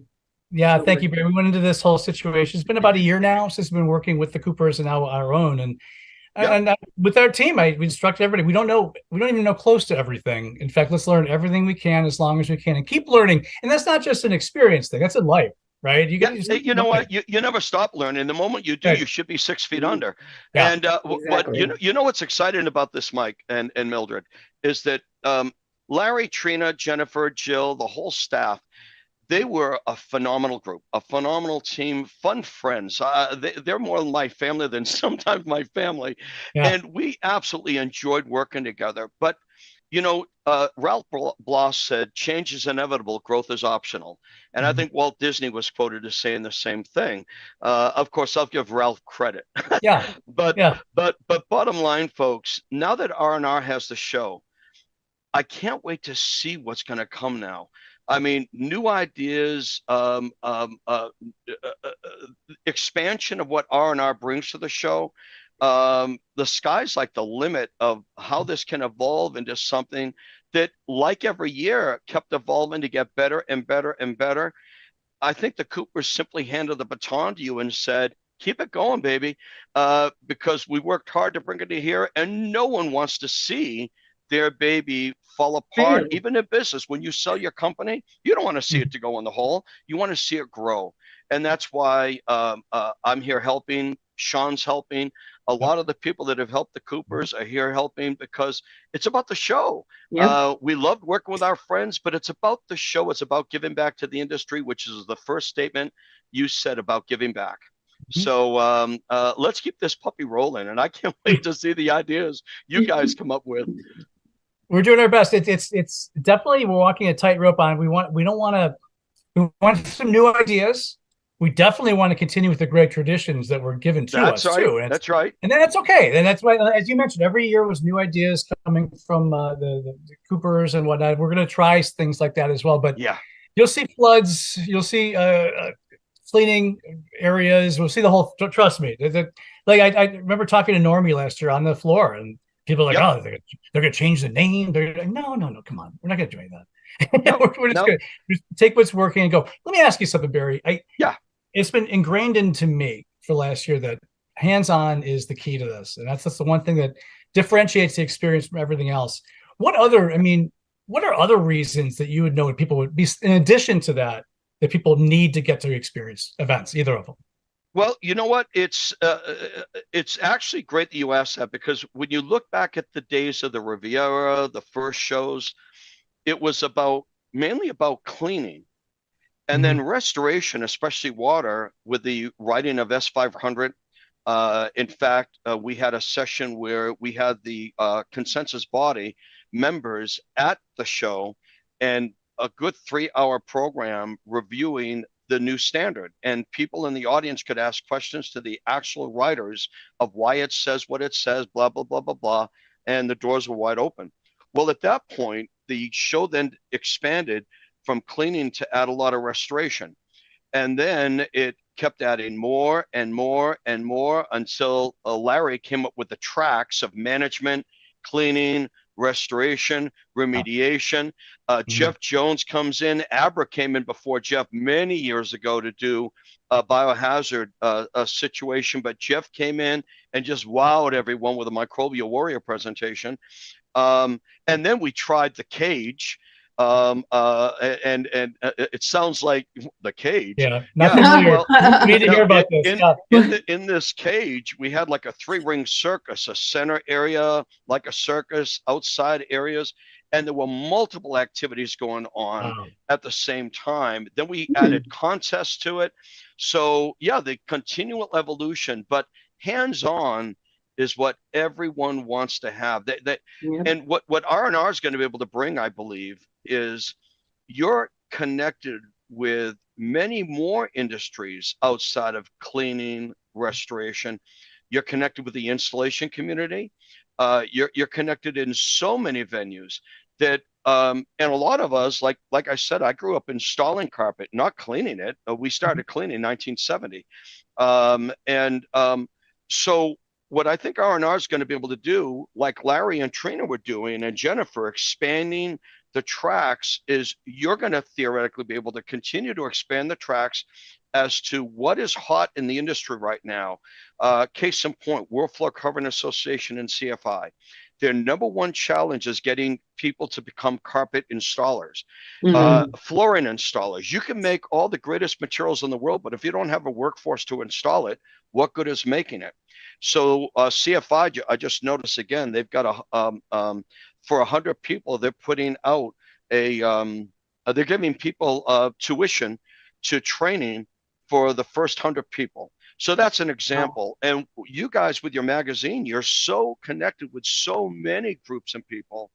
Yeah, thank you, Barry. We went into this whole situation. It's been about a year now since we've been working with the Coopers and now our own. And with our team, we instruct everybody. We don't even know close to everything. In fact, let's learn everything we can as long as we can and keep learning. And that's not just an experience thing. That's in life, right? You know what? You never stop learning. The moment you do, you should be 6 feet under. And exactly. But you know what's exciting about this, Mike and Mildred, is that Larry, Trina, Jennifer, Jill, the whole staff, they were a phenomenal group, a phenomenal team, fun friends. They're more my family than sometimes my family. Yeah. And we absolutely enjoyed working together. But, Ralph Bloss said, change is inevitable, growth is optional. And I think Walt Disney was quoted as saying the same thing. Of course, I'll give Ralph credit. Yeah. But bottom line, folks, now that R&R has the show, I can't wait to see what's going to come now. I mean, new ideas, expansion of what R&R brings to the show. The sky's like the limit of how this can evolve into something that, like every year, kept evolving to get better and better and better. I think the Coopers simply handed the baton to you and said, keep it going, baby, because we worked hard to bring it to here, and no one wants to see their baby fall apart. Even in business, when you sell your company, you don't want to see it to go in the hole. You want to see it grow. And that's why I'm here helping. Sean's helping. A lot of the people that have helped the Coopers are here helping because it's about the show. We loved working with our friends, but it's about the show. It's about giving back to the industry, which is the first statement you said about giving back. So let's keep this puppy rolling, and I can't wait to see the ideas you guys come up with. We're doing our best. It's definitely, we're walking a tightrope on. We want some new ideas. We definitely want to continue with the great traditions that were given to us too. And that's right. And then that's okay. And that's why, as you mentioned, every year was new ideas coming from the Coopers and whatnot. We're going to try things like that as well. But yeah, you'll see floods. You'll see cleaning areas. We'll see the whole. Trust me. Like I remember talking to Normie last year on the floor, and people are like, "Oh, they're going to change the name." They're like, no, come on, we're not going to do any of that. We're just going to take what's working and go. Let me ask you something, Barry. It's been ingrained into me for last year that hands-on is the key to this, and that's the one thing that differentiates the experience from everything else. What are other reasons that you would know people would be, in addition to that people need to get to experience events, either of them? Well, you know what? It's actually great that you asked that, because when you look back at the days of the Riviera, the first shows, it was mainly about cleaning. And then restoration, especially water, with the writing of S500. In fact, we had a session where we had the consensus body members at the show, and a good 3-hour program reviewing the new standard. And people in the audience could ask questions to the actual writers of why it says what it says, blah, blah, blah, blah, blah. And the doors were wide open. Well, at that point, the show then expanded from cleaning to add a lot of restoration. And then it kept adding more and more and more until Larry came up with the tracks of management, cleaning, restoration, remediation. Jeff Jones comes in. Abra came in before Jeff many years ago to do a biohazard situation, but Jeff came in and just wowed everyone with a Microbial Warrior presentation. And then we tried the cage. And it sounds like the cage. Yeah, nothing weird. We need to hear about this. In this cage, we had like a 3-ring circus, a center area, like a circus, outside areas, and there were multiple activities going on at the same time. Then we added contests to it. So yeah, the continual evolution, but hands-on is what everyone wants to have. And what R&R is going to be able to bring, I believe, is you're connected with many more industries outside of cleaning, restoration. You're connected with the installation community. You're connected in so many venues that, and a lot of us, like I said, I grew up installing carpet, not cleaning it. We started cleaning in 1970. So what I think R&R is going to be able to do, like Larry and Trina were doing, and Jennifer, expanding the tracks, is you're going to theoretically be able to continue to expand the tracks as to what is hot in the industry right now. Case in point, World Floor Covering Association and CFI. Their number one challenge is getting people to become carpet installers, flooring installers. You can make all the greatest materials in the world, but if you don't have a workforce to install it, what good is making it? So CFI, I just noticed again, they've got a for 100 people, they're putting out they're giving people tuition to training for the first 100 people. So that's an example. And you guys with your magazine, you're so connected with so many groups and people.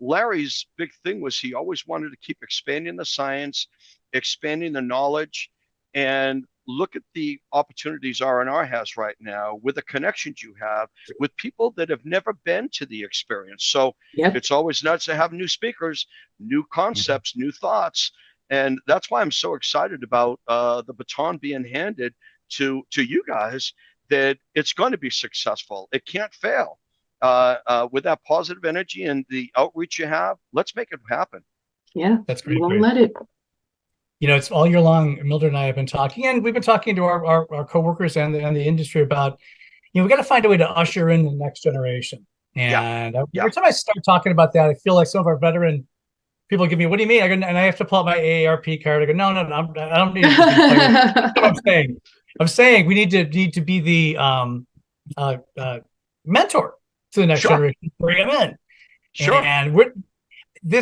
Larry's big thing was he always wanted to keep expanding the science, expanding the knowledge, and look at the opportunities R&R has right now with the connections you have with people that have never been to the experience. So it's always nice to have new speakers, new concepts, new thoughts. And that's why I'm so excited about the baton being handed to you guys, that it's going to be successful. It can't fail. With that positive energy and the outreach you have, let's make it happen. Yeah, that's great. Won't let it. You know, it's all year long. Mildred and I have been talking, and we've been talking to our coworkers and the industry about, you know, we got to find a way to usher in the next generation. And every time I start talking about that, I feel like some of our veteran people give me, "What do you mean?" I go, and I have to pull out my AARP card. I go, no, I don't need to. That's what I'm saying. I'm saying we need to be the mentor to the next generation. Bring them in. And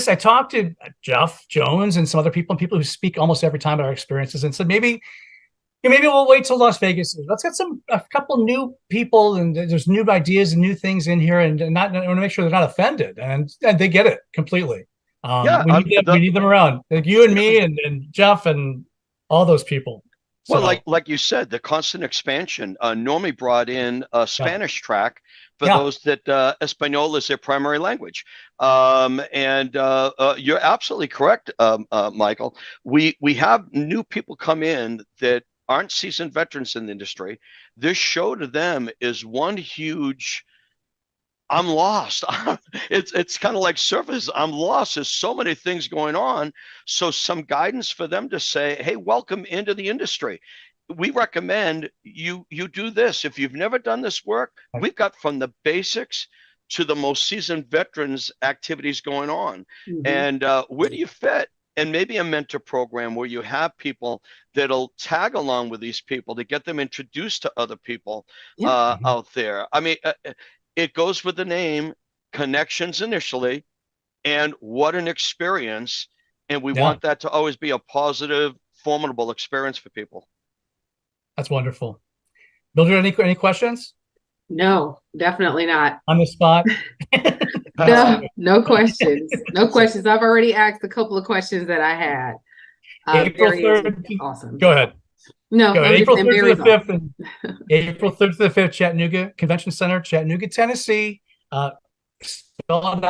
I talked to Jeff Jones and some other people who speak almost every time about our experiences, and said maybe we'll wait till Las Vegas. Let's get a couple new people, and there's new ideas and new things in here, and I want to make sure they're not offended, and they get it completely. We need them around, like you and me and Jeff and all those people. Well, like you said, the constant expansion. Normie brought in a Spanish track for those that Espanol is their primary language. And you're absolutely correct, Michael. We have new people come in that aren't seasoned veterans in the industry. This show to them is one huge, I'm lost. It's kind of like surface. I'm lost. There's so many things going on. So some guidance for them to say, hey, welcome into the industry. We recommend you do this. If you've never done this work, we've got from the basics to the most seasoned veterans activities going on. And where do you fit? And maybe a mentor program where you have people that'll tag along with these people to get them introduced to other people out there. I mean, it goes with the name, connections initially, and what an experience. And we want that to always be a positive, formidable experience for people. That's wonderful. Mildred, any questions? No, definitely not. On the spot? No questions. No questions. I've already asked a couple of questions that I had. April 3rd. Awesome. Go ahead. No, April 3rd to the 5th. April 3rd to the 5th, Chattanooga Convention Center, Chattanooga, Tennessee. Spell out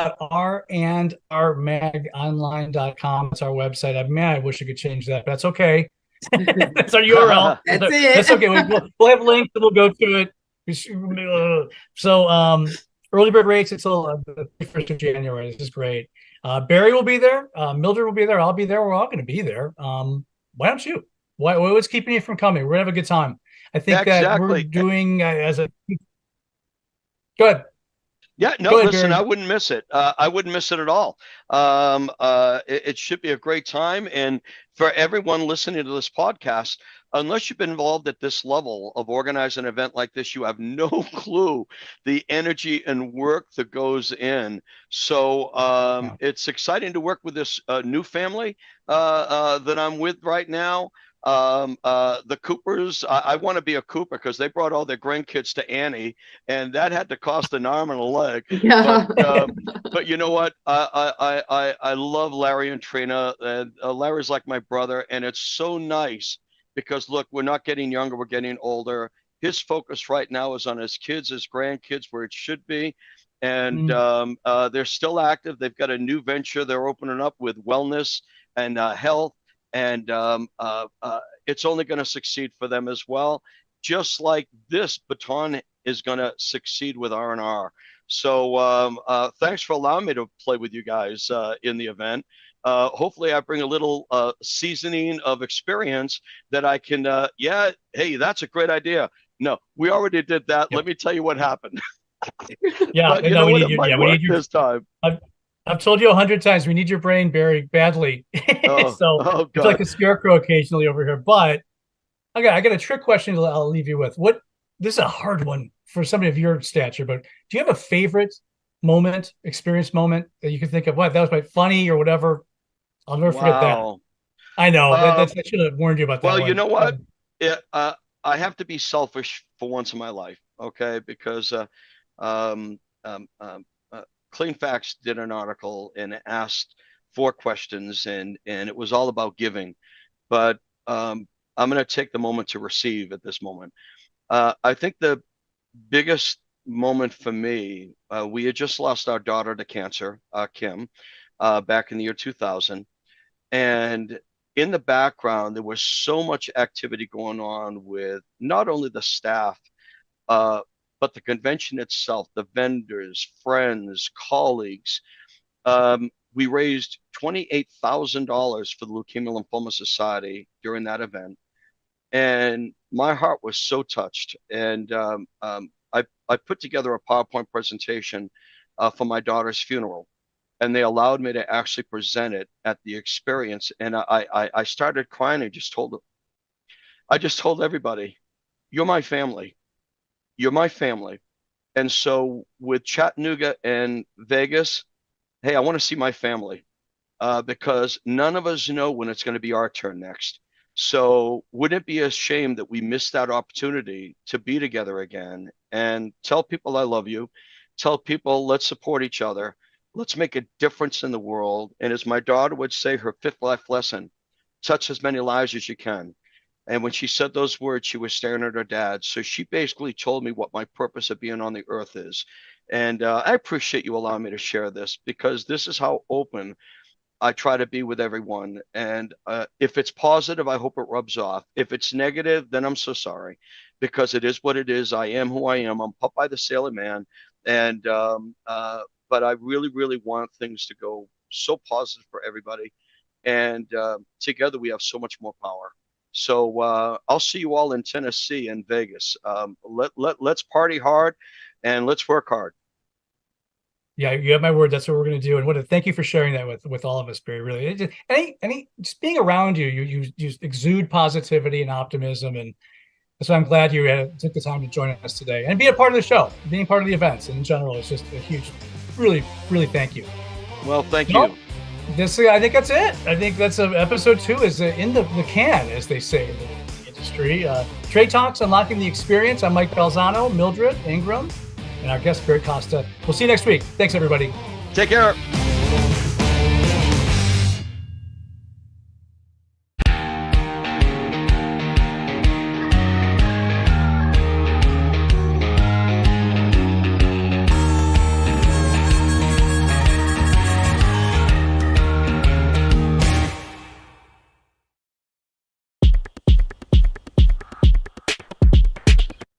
randrmagonline.com. It's our website. I wish I could change that, but that's okay. That's our URL. That's it. That's okay. We'll have links and we'll go to it. So early bird rates until the 1st of January. This is great. Barry will be there. Mildred will be there. I'll be there. We're all going to be there. Why don't you? What's keeping you from coming? We're going to have a good time. I think that we're doing as a... Go ahead. Yeah, no, listen, I wouldn't miss it. I wouldn't miss it at all. It should be a great time. And for everyone listening to this podcast, unless you've been involved at this level of organizing an event like this, you have no clue the energy and work that goes in. So it's exciting to work with this new family that I'm with right now. The Coopers, I want to be a Cooper because they brought all their grandkids to Annie, and that had to cost an arm and a leg. But you know what? I love Larry and Trina. Larry's like my brother, and it's so nice because look, we're not getting younger, we're getting older. His focus right now is on his kids, his grandkids, where it should be. And they're still active. They've got a new venture they're opening up with wellness and health. And it's only going to succeed for them as well, just like this baton is going to succeed with R&R. So thanks for allowing me to play with you guys in the event. Hopefully I bring a little seasoning of experience that I can, hey, that's a great idea. No, we already did that. Let me tell you what happened. Yeah, we need you this time. I've told you 100 times, we need your brain, Barry, badly. It's like a scarecrow occasionally over here. But I got a trick question I'll leave you with. This is a hard one for somebody of your stature, but do you have a favorite moment, experience moment that you can think of? What, that was my funny or whatever. I'll never forget that. Wow. I know I should have warned you about that. Well, you one. know what? I have to be selfish for once in my life, okay? Because Clean Facts did an article and asked 4 questions, and it was all about giving. But I'm going to take the moment to receive at this moment. I think the biggest moment for me, we had just lost our daughter to cancer, Kim, back in the year 2000. And in the background, there was so much activity going on with not only the staff, but the convention itself, the vendors, friends, colleagues. We raised $28,000 for the Leukemia Lymphoma Society during that event. And my heart was so touched. And I put together a PowerPoint presentation for my daughter's funeral. And they allowed me to actually present it at the experience. And I started crying. I just told everybody, you're my family. You're my family. And so with Chattanooga and Vegas, hey, I want to see my family because none of us know when it's going to be our turn next. So wouldn't it be a shame that we missed that opportunity to be together again and tell people I love you, tell people let's support each other. Let's make a difference in the world. And as my daughter would say, her 5th life lesson, touch as many lives as you can. And when she said those words, she was staring at her dad. So she basically told me what my purpose of being on the earth is. And I appreciate you allowing me to share this because this is how open I try to be with everyone. And if it's positive, I hope it rubs off. If it's negative, then I'm so sorry because it is what it is. I am who I am. I'm Popeye the Sailor Man. And but I really, really want things to go so positive for everybody. And together we have so much more power. So I'll see you all in Tennessee and Vegas. Let's party hard and let's work hard. Yeah, you have my word. That's what we're going to do. And thank you for sharing that with all of us, Barry. Really, just being around you, you exude positivity and optimism, and so I'm glad you took the time to join us today and be a part of the show, being part of the events in general. It's just a huge, really, really thank you. Well, thank you. I think that's it. I think that's episode 2 is in the can, as they say in the industry. Trade Talks, Unlocking the Experience. I'm Mike Balzano, Mildred Ingram, and our guest, Barry Costa. We'll see you next week. Thanks, everybody. Take care.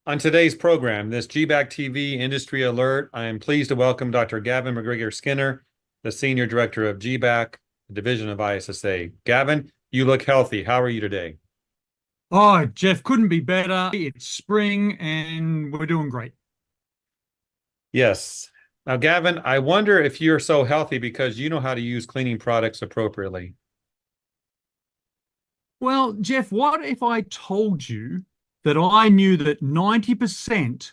On today's program, this GBAC TV Industry Alert, I am pleased to welcome Dr. Gavin McGregor Skinner, the Senior Director of GBAC, the Division of ISSA. Gavin, you look healthy. How are you today? Oh, Jeff, couldn't be better. It's spring and we're doing great. Yes. Now, Gavin, I wonder if you're so healthy because you know how to use cleaning products appropriately. Well, Jeff, what if I told you that I knew that 90%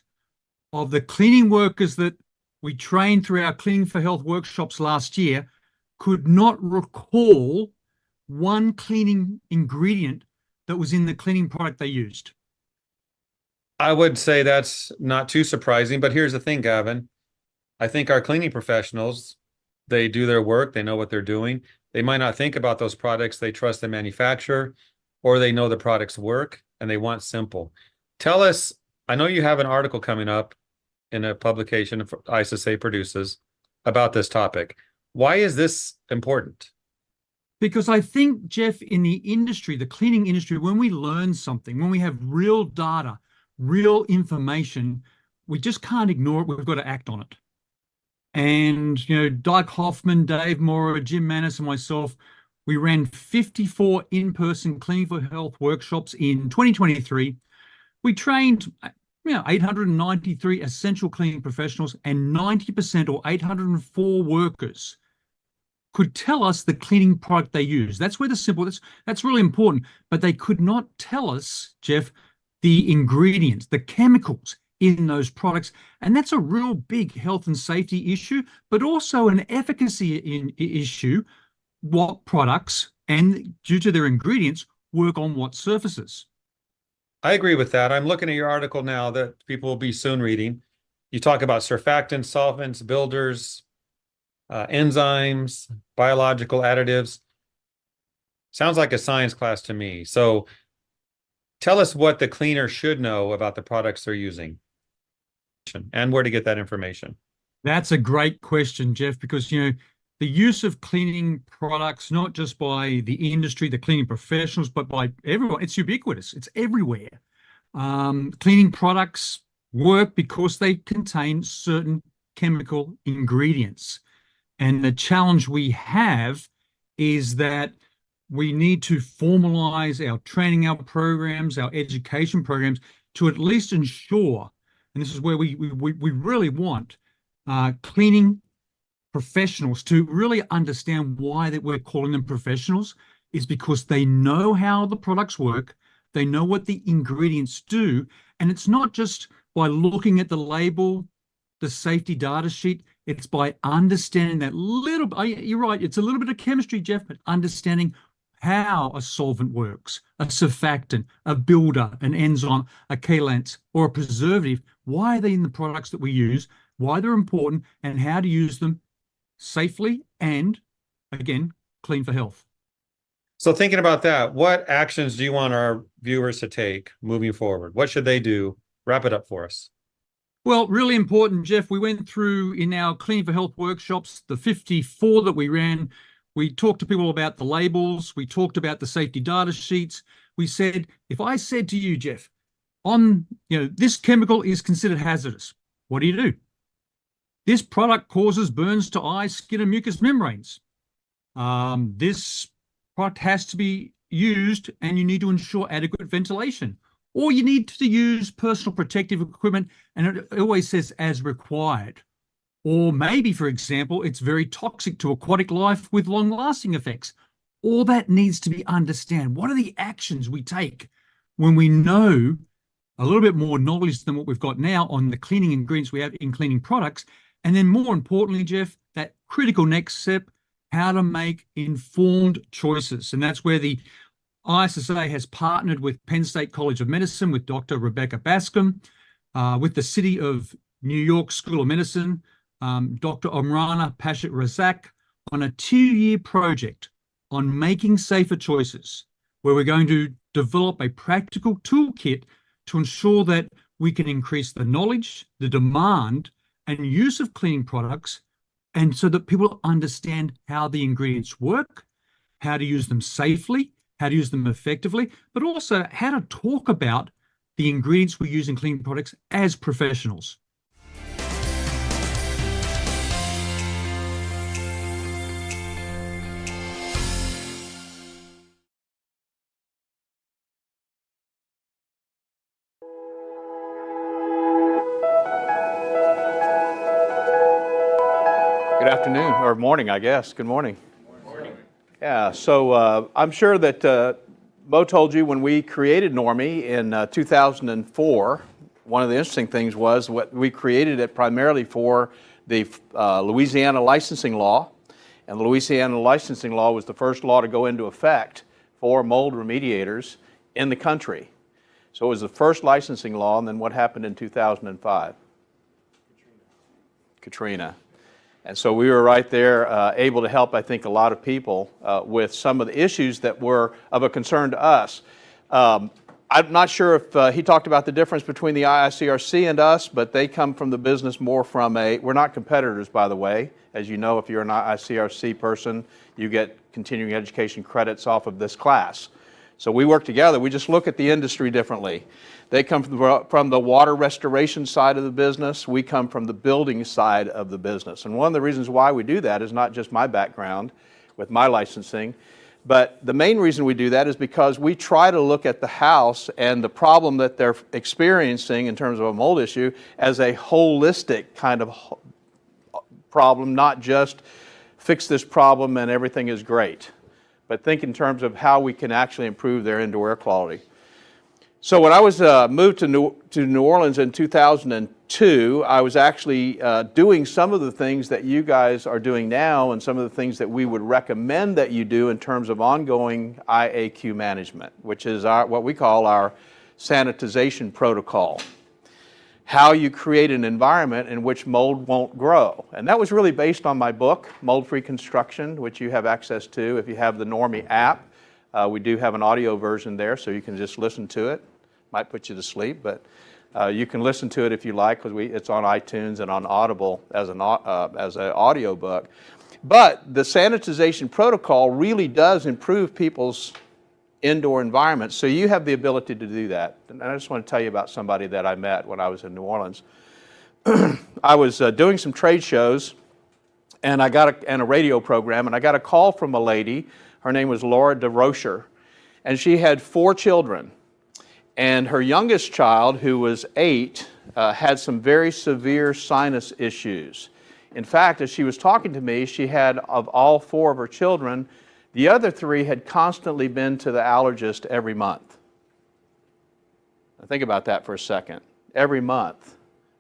of the cleaning workers that we trained through our Cleaning for Health workshops last year could not recall one cleaning ingredient that was in the cleaning product they used? I would say that's not too surprising, but here's the thing, Gavin. I think our cleaning professionals, they do their work, they know what they're doing. They might not think about those products, they trust the manufacturer, or they know the products work and they want simple. Tell us, I know you have an article coming up in a publication ISSA produces about this topic. Why is this important? Because I think, Jeff, in the industry, the cleaning industry, when we learn something, when we have real data, real information, we just can't ignore it. We've got to act on it. And, you know, Doug Hoffman, Dave Mora, Jim Manus, and myself, we ran 54 in-person Cleaning for Health workshops in 2023. We trained 893 essential cleaning professionals, and 90% or 804 workers could tell us the cleaning product they use. That's where that's really important. But they could not tell us, Jeff, the ingredients, the chemicals in those products. And that's a real big health and safety issue, but also an efficacy issue. What products and due to their ingredients work on what surfaces. I agree with that. I'm looking at your article now that people will be soon reading. You talk about surfactants, solvents, builders, enzymes, biological additives. Sounds like a science class to me. So tell us what the cleaner should know about the products they're using and where to get that information. That's a great question, Jeff, because, you know, the use of cleaning products, not just by the industry, the cleaning professionals, but by everyone, it's ubiquitous. It's everywhere. Cleaning products work because they contain certain chemical ingredients. And the challenge we have is that we need to formalize our training, our programs, our education programs to at least ensure, and this is where we really want cleaning professionals to really understand why that we're calling them professionals, is because they know how the products work, they know what the ingredients do, and it's not just by looking at the label, the safety data sheet, it's by understanding that little, you're right, it's a little bit of chemistry, Jeff, but understanding how a solvent works, a surfactant, a builder, an enzyme, a chelate, or a preservative, why are they in the products that we use, why they're important, and how to use them safely and, again, clean for health. So thinking about that, what actions do you want our viewers to take moving forward? What should they do? Wrap it up for us. Well, really important, Jeff. We went through in our Clean for Health workshops, the 54 that we ran. We talked to people about the labels. We talked about the safety data sheets. We said, if I said to you, Jeff, this chemical is considered hazardous, what do? This product causes burns to eyes, skin, and mucous membranes. This product has to be used, and you need to ensure adequate ventilation. Or you need to use personal protective equipment, and it always says as required. Or maybe, for example, it's very toxic to aquatic life with long-lasting effects. All that needs to be understood. What are the actions we take when we know a little bit more knowledge than what we've got now on the cleaning ingredients we have in cleaning products? And then more importantly, Jeff, that critical next step, how to make informed choices. And that's where the ISSA has partnered with Penn State College of Medicine, with Dr. Rebecca Bascom, with the City of New York School of Medicine, Dr. Omrana Pashat-Razak, on a 2-year project on making safer choices, where we're going to develop a practical toolkit to ensure that we can increase the knowledge, the demand, and use of cleaning products, and so that people understand how the ingredients work, how to use them safely, how to use them effectively, but also how to talk about the ingredients we use in cleaning products as professionals. Good afternoon, or morning, I guess. Good morning. Yeah, so I'm sure that Mo told you when we created Normie in 2004, one of the interesting things was what we created it primarily for the Louisiana licensing law. And the Louisiana licensing law was the first law to go into effect for mold remediators in the country. So it was the first licensing law, and then what happened in 2005? Katrina. And so we were right there able to help, I think, a lot of people with some of the issues that were of a concern to us. I'm not sure if he talked about the difference between the IICRC and us, but they come from the business more from we're not competitors, by the way. As you know, if you're an IICRC person, you get continuing education credits off of this class. So we work together. We just look at the industry differently. They come from the water restoration side of the business. We come from the building side of the business. And one of the reasons why we do that is not just my background with my licensing, but the main reason we do that is because we try to look at the house and the problem that they're experiencing in terms of a mold issue as a holistic kind of problem, not just fix this problem and everything is great, but think in terms of how we can actually improve their indoor air quality. So when I was moved to New Orleans in 2002, I was actually doing some of the things that you guys are doing now and some of the things that we would recommend that you do in terms of ongoing IAQ management, which is what we call our sanitization protocol. How you create an environment in which mold won't grow. And that was really based on my book, Mold-Free Construction, which you have access to if you have the Normie app. We do have an audio version there, so you can just listen to it. Might put you to sleep, but you can listen to it if you like, because it's on iTunes and on Audible as an audio book. But the sanitization protocol really does improve people's indoor environments, so you have the ability to do that. And I just want to tell you about somebody that I met when I was in New Orleans. I was doing some trade shows, and and a radio program, and I got a call from a lady. Her name was Laura DeRocher, and she had 4 children. And her youngest child, who was 8, had some very severe sinus issues. In fact, as she was talking to me, she had, of all 4 of her children, the other 3 had constantly been to the allergist every month. Now think about that for a second. Every month,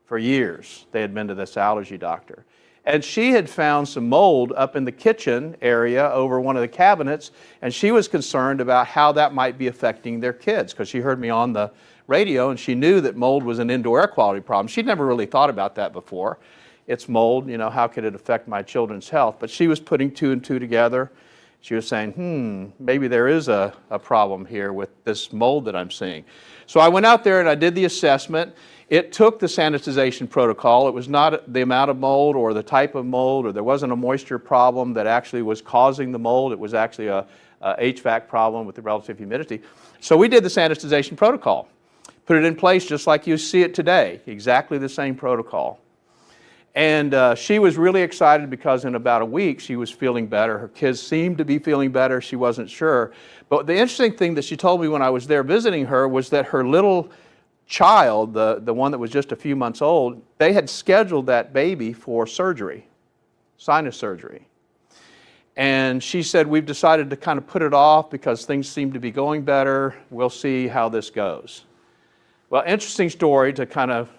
for years, they had been to this allergy doctor. And she had found some mold up in the kitchen area over one of the cabinets, and she was concerned about how that might be affecting their kids, because she heard me on the radio and she knew that mold was an indoor air quality problem. She'd never really thought about that before. It's mold, how could it affect my children's health? But she was putting 2 and 2 together. She was saying, maybe there is a problem here with this mold that I'm seeing. So I went out there and I did the assessment. It took the sanitization protocol. It was not the amount of mold or the type of mold, or there wasn't a moisture problem that actually was causing the mold. It was actually a HVAC problem with the relative humidity. So we did the sanitization protocol, put it in place just like you see it today, exactly the same protocol. And she was really excited because in about a week she was feeling better. Her kids seemed to be feeling better. She wasn't sure. But the interesting thing that she told me when I was there visiting her was that her little child, the one that was just a few months old, they had scheduled that baby for surgery, sinus surgery. And she said, we've decided to kind of put it off because things seem to be going better. We'll see how this goes. Well, interesting story to kind of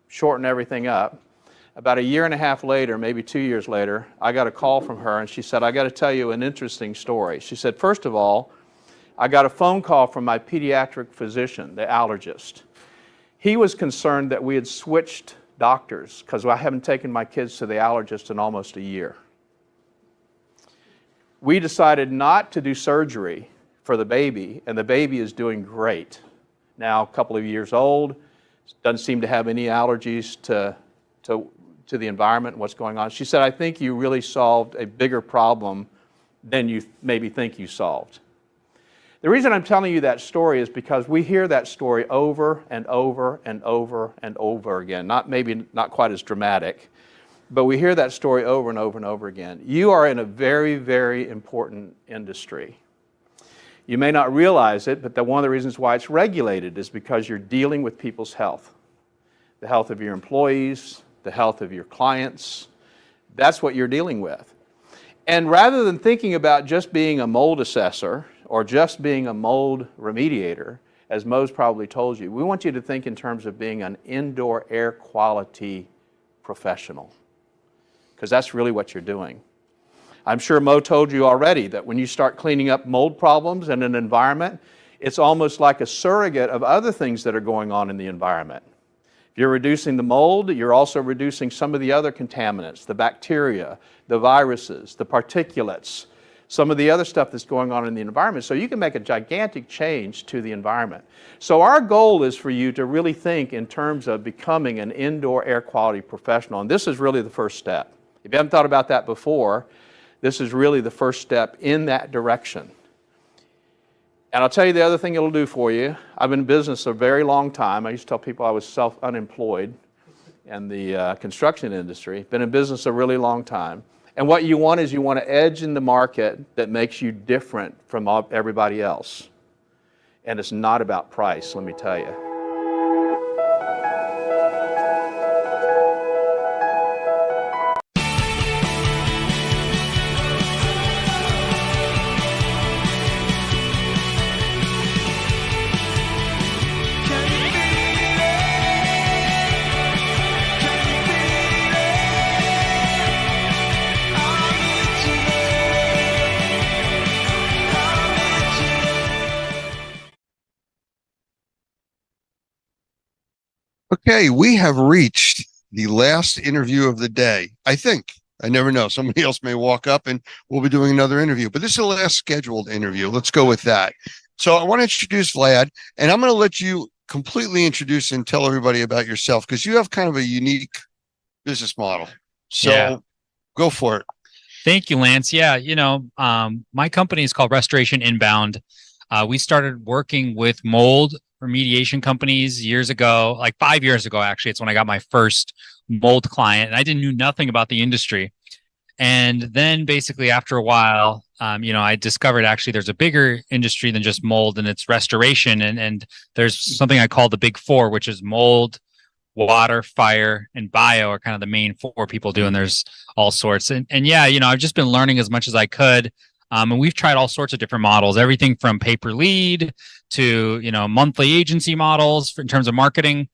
shorten everything up. About 1.5 years later, maybe 2 years later, I got a call from her and she said, I got to tell you an interesting story. She said, first of all, I got a phone call from my pediatric physician, the allergist. He was concerned that we had switched doctors because I haven't taken my kids to the allergist in almost a year. We decided not to do surgery for the baby, and the baby is doing great. Now, a couple of years old, doesn't seem to have any allergies to the environment and what's going on. She said, I think you really solved a bigger problem than you maybe think you solved. The reason I'm telling you that story is because we hear that story over and over and over and over again. Maybe not quite as dramatic, but we hear that story over and over and over again. You are in a very, very important industry. You may not realize it, but one of the reasons why it's regulated is because you're dealing with people's health. The health of your employees, the health of your clients. That's what you're dealing with. And rather than thinking about just being a mold assessor or just being a mold remediator, as Mo's probably told you, we want you to think in terms of being an indoor air quality professional, because that's really what you're doing. I'm sure Mo told you already that when you start cleaning up mold problems in an environment, it's almost like a surrogate of other things that are going on in the environment. If you're reducing the mold, you're also reducing some of the other contaminants, the bacteria, the viruses, the particulates, some of the other stuff that's going on in the environment. So you can make a gigantic change to the environment. So our goal is for you to really think in terms of becoming an indoor air quality professional. And this is really the first step. If you haven't thought about that before, this is really the first step in that direction. And I'll tell you the other thing it'll do for you. I've been in business a very long time. I used to tell people I was unemployed in the construction industry. Been in business a really long time. And what you want is you want an edge in the market that makes you different from everybody else. And it's not about price, let me tell you. Okay, we have reached the last interview of the day. I think. I never know. Somebody else may walk up and we'll be doing another interview, but this is the last scheduled interview. Let's go with that. So I want to introduce Vlad, and I'm going to let you completely introduce and tell everybody about yourself because you have kind of a unique business model. So go for it. Thank you, Lance. Yeah, my company is called Restoration Inbound. We started working with mold remediation companies years ago, like 5 years ago, actually. It's when I got my first mold client, and I didn't know nothing about the industry. And then basically after a while, I discovered actually there's a bigger industry than just mold, and it's restoration. And there's something I call the big four, which is mold, water, fire, and bio are kind of the main four people do. And there's all sorts. And I've just been learning as much as I could. And we've tried all sorts of different models, everything from pay per lead to, monthly agency models in terms of marketing.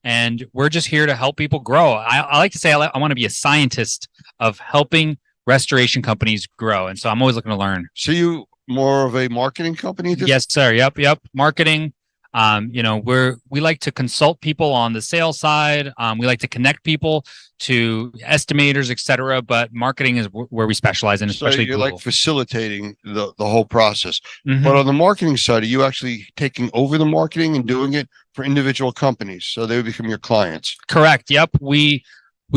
And we're just here to help people grow. I like to say I want to be a scientist of helping restoration companies grow. And so I'm always looking to learn. So you more of a marketing company? Yes, sir. Yep. Marketing. We like to consult people on the sales side. We like to connect people to estimators, et cetera, but marketing is where we specialize in, especially so you're Google. like facilitating the whole process. Mhm. But on the marketing side, are you actually taking over the marketing and doing it for individual companies so they would become your clients? Correct. Yep. We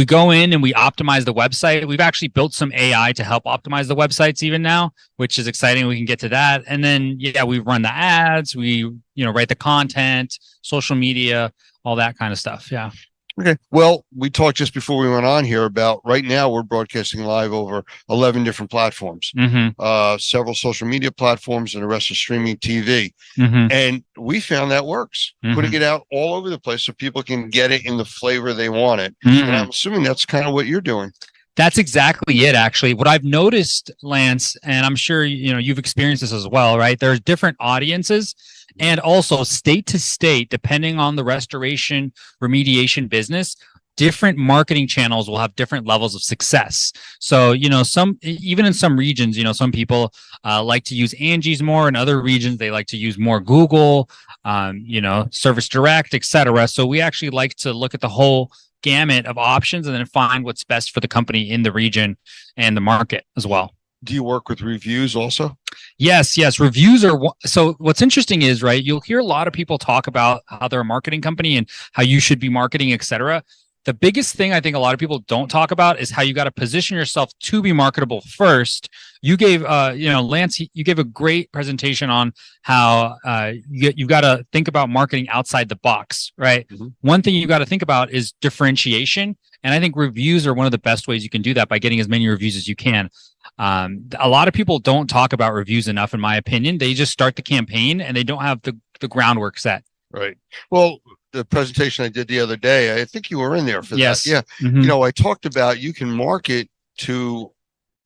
go in and we optimize the website. We've actually built some AI to help optimize the websites even now, which is exciting. We can get to that. And then, we run the ads, we, write the content, social media, all that kind of stuff. Yeah. Okay. Well, we talked just before we went on here about right now we're broadcasting live over 11 different platforms, several social media platforms, and the rest of streaming TV. And we found that works. Putting it out all over the place so people can get it in the flavor they want it. And I'm assuming that's kind of what you're doing. That's exactly it, actually. What I've noticed, Lance, and I'm sure you've experienced this as well, right? There's different audiences, and also state to state, depending on the restoration remediation business, different marketing channels will have different levels of success. So, even in some regions, some people like to use Angie's more. In other regions, they like to use more Google, Service Direct, et cetera. So we actually like to look at the whole gamut of options and then find what's best for the company in the region and the market as well. Do you work with reviews also? Yes. Reviews are so what's interesting is, right, you'll hear a lot of people talk about how they're a marketing company and how you should be marketing, et cetera. The biggest thing I think a lot of people don't talk about is how you got to position yourself to be marketable first. You gave, Lance, you gave a great presentation on how you've got to think about marketing outside the box, right? One thing you got to think about is differentiation. And I think reviews are one of the best ways you can do that by getting as many reviews as you can. A lot of people don't talk about reviews enough, in my opinion. They just start the campaign and they don't have the groundwork set. Right. Well, the presentation I did the other day, I think you were in there for Yes. that. Yeah. I talked about you can market to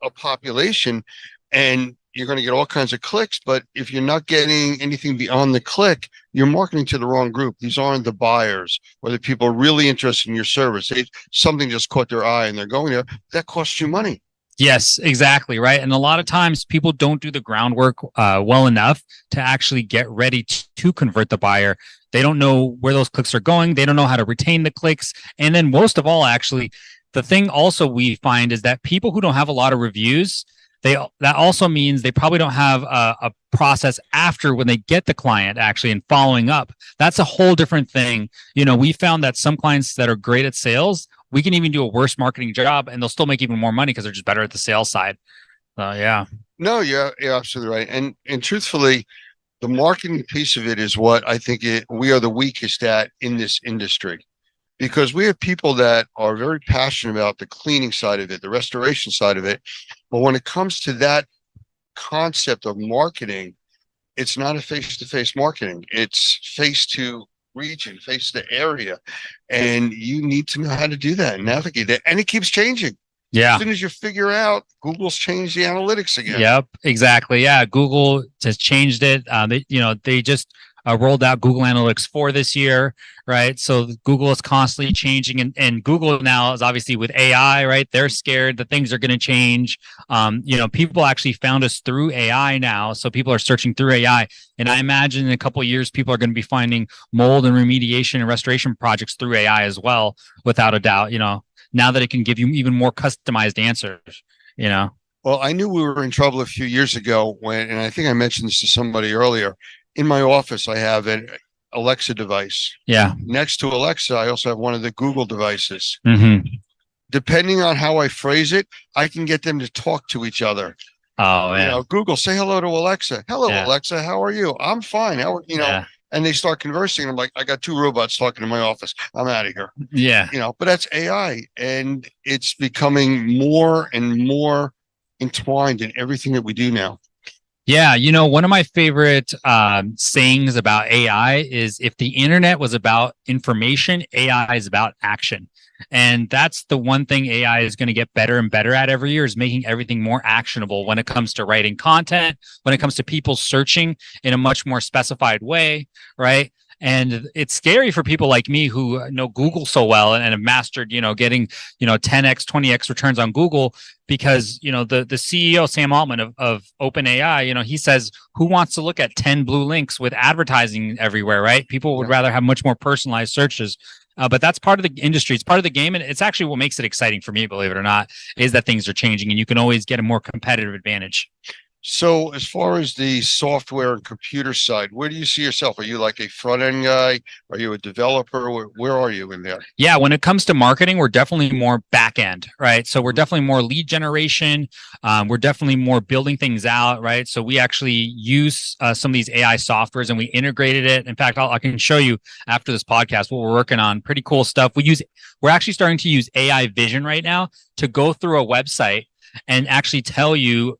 a population and you're going to get all kinds of clicks, but if you're not getting anything beyond the click, you're marketing to the wrong group. These aren't the buyers or the people really interested in your service. Something just caught their eye and they're going there. That costs you money. Yes, exactly. Right. And a lot of times people don't do the groundwork well enough to actually get ready to convert the buyer. They don't know where those clicks are going. They don't know how to retain the clicks. And then most of all, actually, the thing also we find is that people who don't have a lot of reviews, that also means they probably don't have a process after when they get the client actually and following up. That's a whole different thing. We found that some clients that are great at sales, we can even do a worse marketing job and they'll still make even more money because they're just better at the sales side. Yeah. No, you're absolutely right. And truthfully, the marketing piece of it is what I think we are the weakest at in this industry, because we have people that are very passionate about the cleaning side of it, the restoration side of it. But when it comes to that concept of marketing, it's not a face-to-face marketing. It's face to region, face the area. And you need to know how to do that and navigate that. And it keeps changing. Yeah. As soon as you figure out, Google's changed the analytics again. Yep, exactly. Yeah, Google has changed it. They just rolled out Google Analytics 4 this year, right? So Google is constantly changing, and Google now is obviously with AI, right? They're scared that things are going to change. People actually found us through AI now, so people are searching through AI, and I imagine in a couple of years, people are going to be finding mold and remediation and restoration projects through AI as well, without a doubt. Now that it can give you even more customized answers. Well, I knew we were in trouble a few years ago and I think I mentioned this to somebody earlier. In my office, I have an Alexa device. Yeah. Next to Alexa, I also have one of the Google devices. Mm-hmm. Depending on how I phrase it, I can get them to talk to each other. Oh, yeah. Google, say hello to Alexa. Hello, Yeah. Alexa. How are you? I'm fine. Yeah. And they start conversing. I'm like, I got two robots talking in my office. I'm out of here. Yeah. But that's AI, and it's becoming more and more entwined in everything that we do now. Yeah, one of my favorite sayings about AI is, if the internet was about information, AI is about action. And that's the one thing AI is going to get better and better at every year, is making everything more actionable when it comes to writing content, when it comes to people searching in a much more specified way, right? And it's scary for people like me who know Google so well and have mastered, getting, 10x, 20x returns on Google, because, the CEO, Sam Altman of OpenAI, he says, who wants to look at 10 blue links with advertising everywhere, right? People would rather have much more personalized searches. But that's part of the industry. It's part of the game. And it's actually what makes it exciting for me, believe it or not, is that things are changing and you can always get a more competitive advantage. So as far as the software and computer side, where do you see yourself? Are you like a front end guy? Are you a developer? Where are you in there? Yeah, when it comes to marketing, we're definitely more back end, right? So we're definitely more lead generation. We're definitely more building things out, right? So we actually use some of these AI softwares and we integrated it. In fact, I can show you after this podcast what we're working on. Pretty cool stuff. We're actually starting to use AI vision right now to go through a website and actually tell you,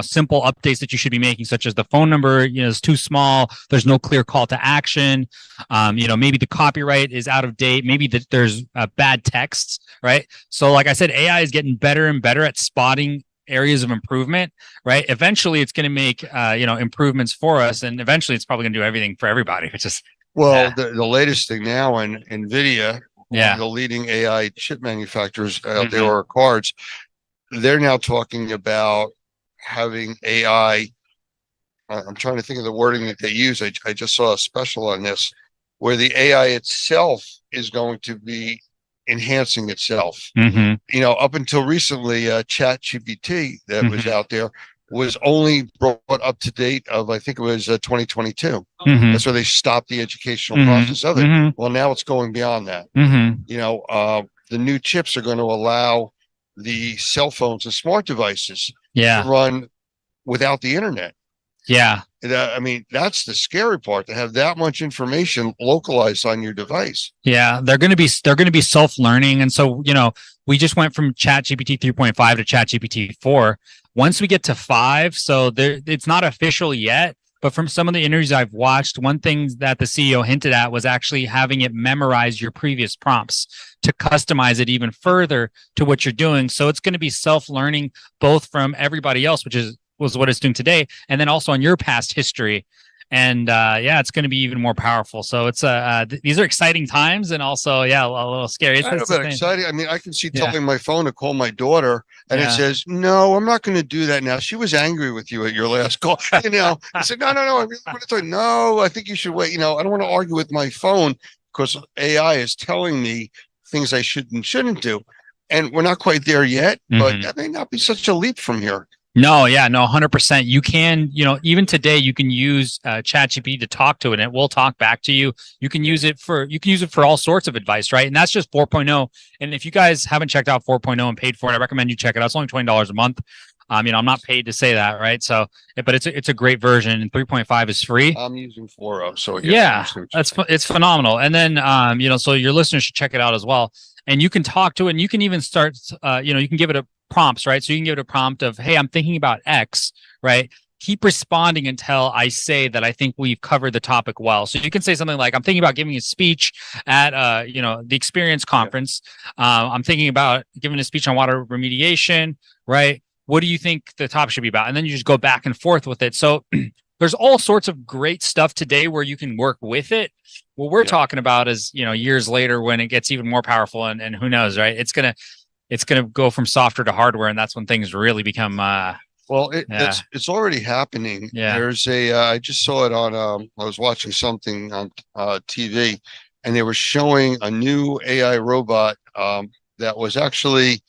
simple updates that you should be making, such as the phone number, is too small. There's no clear call to action. Maybe the copyright is out of date. Maybe that there's bad texts, right? So like I said, AI is getting better and better at spotting areas of improvement, right? Eventually it's going to make, improvements for us. And eventually it's probably going to do everything for everybody, which is, the latest thing now in NVIDIA, Yeah. the leading AI chip manufacturers out there, or cards, they're now talking about having AI. I'm trying to think of the wording that they use. I just saw a special on this where the AI itself is going to be enhancing itself. Up until recently, ChatGPT that was out there was only brought up to date of, I think it was 2022. That's where they stopped the educational process of it. Well, now it's going beyond that. The new chips are going to allow the cell phones and smart devices to run without the internet. Yeah. That's the scary part, to have that much information localized on your device. Yeah, they're going to be self-learning. And so, we just went from ChatGPT 3.5 to ChatGPT 4. Once we get to 5, so it's not official yet, but from some of the interviews I've watched, one thing that the CEO hinted at was actually having it memorize your previous prompts to customize it even further to what you're doing. So it's going to be self-learning both from everybody else, was what it's doing today, and then also on your past history. And it's going to be even more powerful. So it's these are exciting times, and also a little scary. It's exciting. I can see telling my phone to call my daughter, and it says, "No, I'm not going to do that now. She was angry with you at your last call." I said, "No, I really want to tell you. No, I think you should wait. I don't want to argue with my phone because AI is telling me things I should and shouldn't do." And we're not quite there yet, but that may not be such a leap from here. No, 100%. You can, even today, you can use ChatGPT to talk to it, and it will talk back to you. You can use it for all sorts of advice, right? And that's just 4.0. And if you guys haven't checked out 4.0 and paid for it, I recommend you check it out. It's only $20 a month. I'm not paid to say that, right? So, but it's a great version, and 3.5 is free. I'm using 4.0, so it's phenomenal. And then, so your listeners should check it out as well. And you can talk to it, and you can even start, you can give it a prompts, right? So you can give it a prompt of, hey, I'm thinking about X, right? Keep responding until I say that I think we've covered the topic well. So you can say something like, I'm thinking about giving a speech at, the Experience conference. I'm thinking about giving a speech on water remediation, right? What do you think the topic should be about? And then you just go back and forth with it. So there's all sorts of great stuff today where you can work with it. What we're talking about is, years later when it gets even more powerful, and who knows, right? It's gonna go from software to hardware, and that's when things really become well, it's already happening. Yeah. There's I just saw it on I was watching something on TV, and they were showing a new AI robot that was actually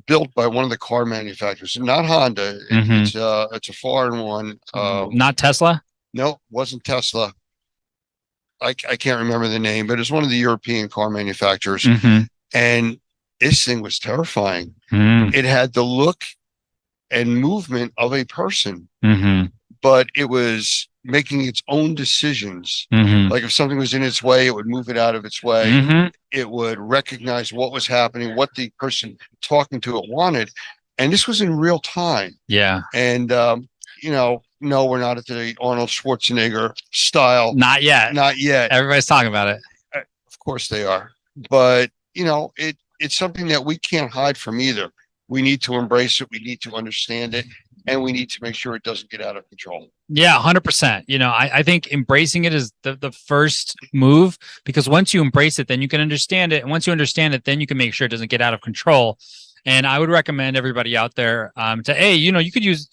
built by one of the car manufacturers, not Honda. It's a foreign one. Not Tesla? No, wasn't Tesla. I can't remember the name, but it's one of the European car manufacturers. And this thing was terrifying. It had the look and movement of a person, but it was making its own decisions. Like if something was in its way, it would move it out of its way. It would recognize what was happening, what the person talking to it wanted. And this was in real time. Yeah. And, no, we're not at the Arnold Schwarzenegger style. Not yet. Not yet. Everybody's talking about it. Of course they are. But, it's something that we can't hide from either. We need to embrace it. We need to understand it. And we need to make sure it doesn't get out of control. Yeah, 100%. I think embracing it is the first move, because once you embrace it, then you can understand it. And once you understand it, then you can make sure it doesn't get out of control. And I would recommend everybody out there you could use,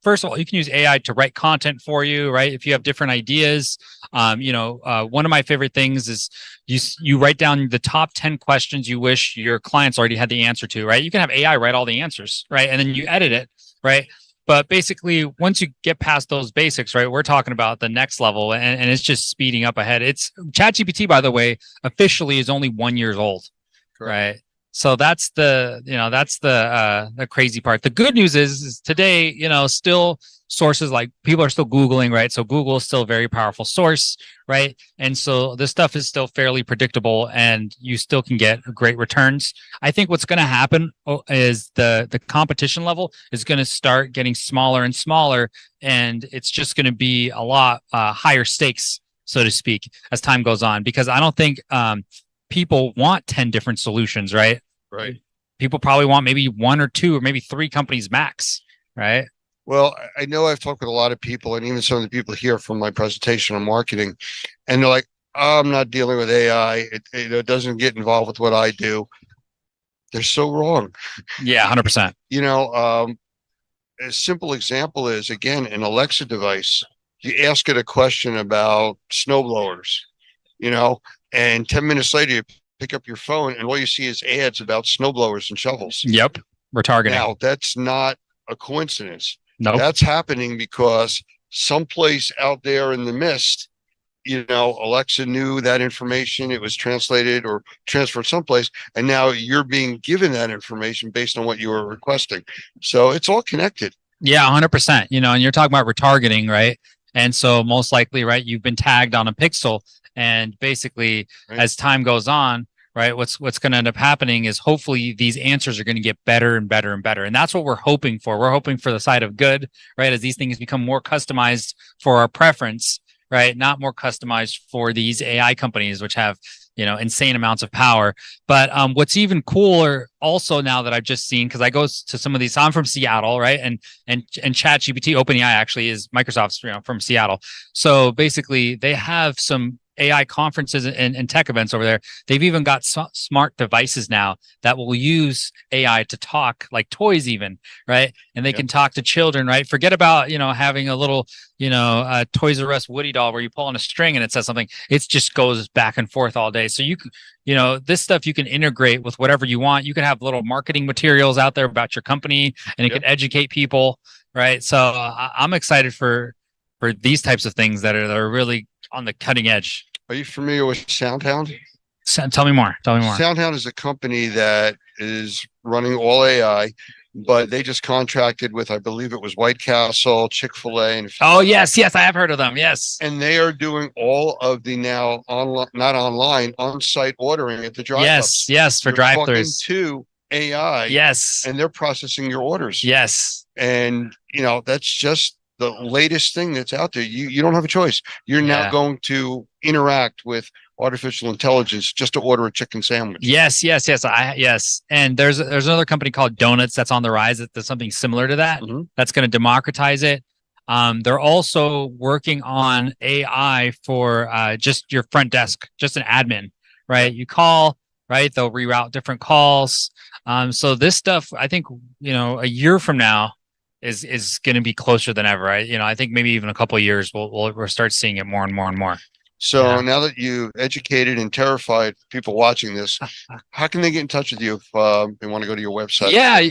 first of all, you can use AI to write content for you, right? If you have different ideas, one of my favorite things is you write down the top 10 questions you wish your clients already had the answer to, right? You can have AI write all the answers, right? And then you edit it, right? But basically, once you get past those basics, right, we're talking about the next level, and it's just speeding up ahead. It's ChatGPT, by the way, officially is only 1 year old, right? So that's the crazy part. The good news is today, still sources like people are still Googling, right? So Google is still a very powerful source, right? And so this stuff is still fairly predictable, and you still can get great returns. I think what's going to happen is the competition level is going to start getting smaller and smaller, and it's just going to be a lot higher stakes, so to speak, as time goes on, because I don't think people want 10 different solutions, right? Right. People probably want maybe 1 or 2 or maybe 3 companies max, right? Well, I know I've talked with a lot of people, and even some of the people here from my presentation on marketing, and they're like, I'm not dealing with AI. It doesn't get involved with what I do. They're so wrong. Yeah, 100%. A simple example is, again, an Alexa device. You ask it a question about snowblowers, and 10 minutes later, you pick up your phone and all you see is ads about snowblowers and shovels. Yep. We're targeting. Now, that's not a coincidence. No, that's happening because someplace out there in the mist, Alexa knew that information. It was translated or transferred someplace, and now you're being given that information based on what you were requesting. So it's all connected. Yeah, 100%. And you're talking about retargeting, right? And so most likely, right, you've been tagged on a pixel, and basically, as time goes on, right, what's going to end up happening is hopefully these answers are going to get better and better and better. And that's what we're hoping for. We're hoping for the side of good, right? As these things become more customized for our preference, right? Not more customized for these AI companies, which have, insane amounts of power. But what's even cooler also now that I've just seen, because I go to some of these, I'm from Seattle, right? And ChatGPT, OpenAI actually is Microsoft's, from Seattle. So basically they have some AI conferences and tech events over there. They've even got smart devices now that will use AI to talk, like toys even, right? And they can talk to children, right? Forget about, having a little, Toys R Us Woody doll where you pull on a string and it says something. It just goes back and forth all day. So you can, this stuff you can integrate with whatever you want. You can have little marketing materials out there about your company, and it can educate people, right? So I'm excited for these types of things that are really on the cutting edge. Are you familiar with SoundHound? Tell me more. SoundHound is a company that is running all AI, but they just contracted with, I believe it was White Castle, Chick-fil-A. And oh, yes, I have heard of them. Yes. And they are doing all of the now on-site ordering at the drive-ups. Yes, for drive-thrus. To AI. Yes. And they're processing your orders. Yes. And, that's just the latest thing that's out there. You don't have a choice. You're now going to interact with artificial intelligence just to order a chicken sandwich. Yes. And there's another company called Donuts that's on the rise that does something similar to that. That's going to democratize it. They're also working on AI for just your front desk, just an admin, right? You call, right? They'll reroute different calls. So this stuff, I think, a year from now is going to be closer than ever, right? I think maybe even a couple of years we'll start seeing it more and more and more. So now that you educated and terrified people watching this, how can they get in touch with you if they want to go to your website? Yeah,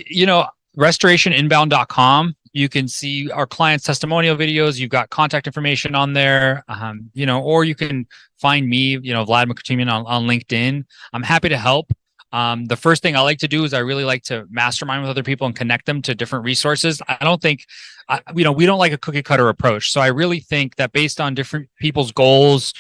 restorationinbound.com. You can see our clients' testimonial videos. You've got contact information on there, or you can find me, Vlad McCutcheon on LinkedIn. I'm happy to help. The first thing I like to do is I really like to mastermind with other people and connect them to different resources. I don't think, we don't like a cookie cutter approach. So I really think that based on different people's goals,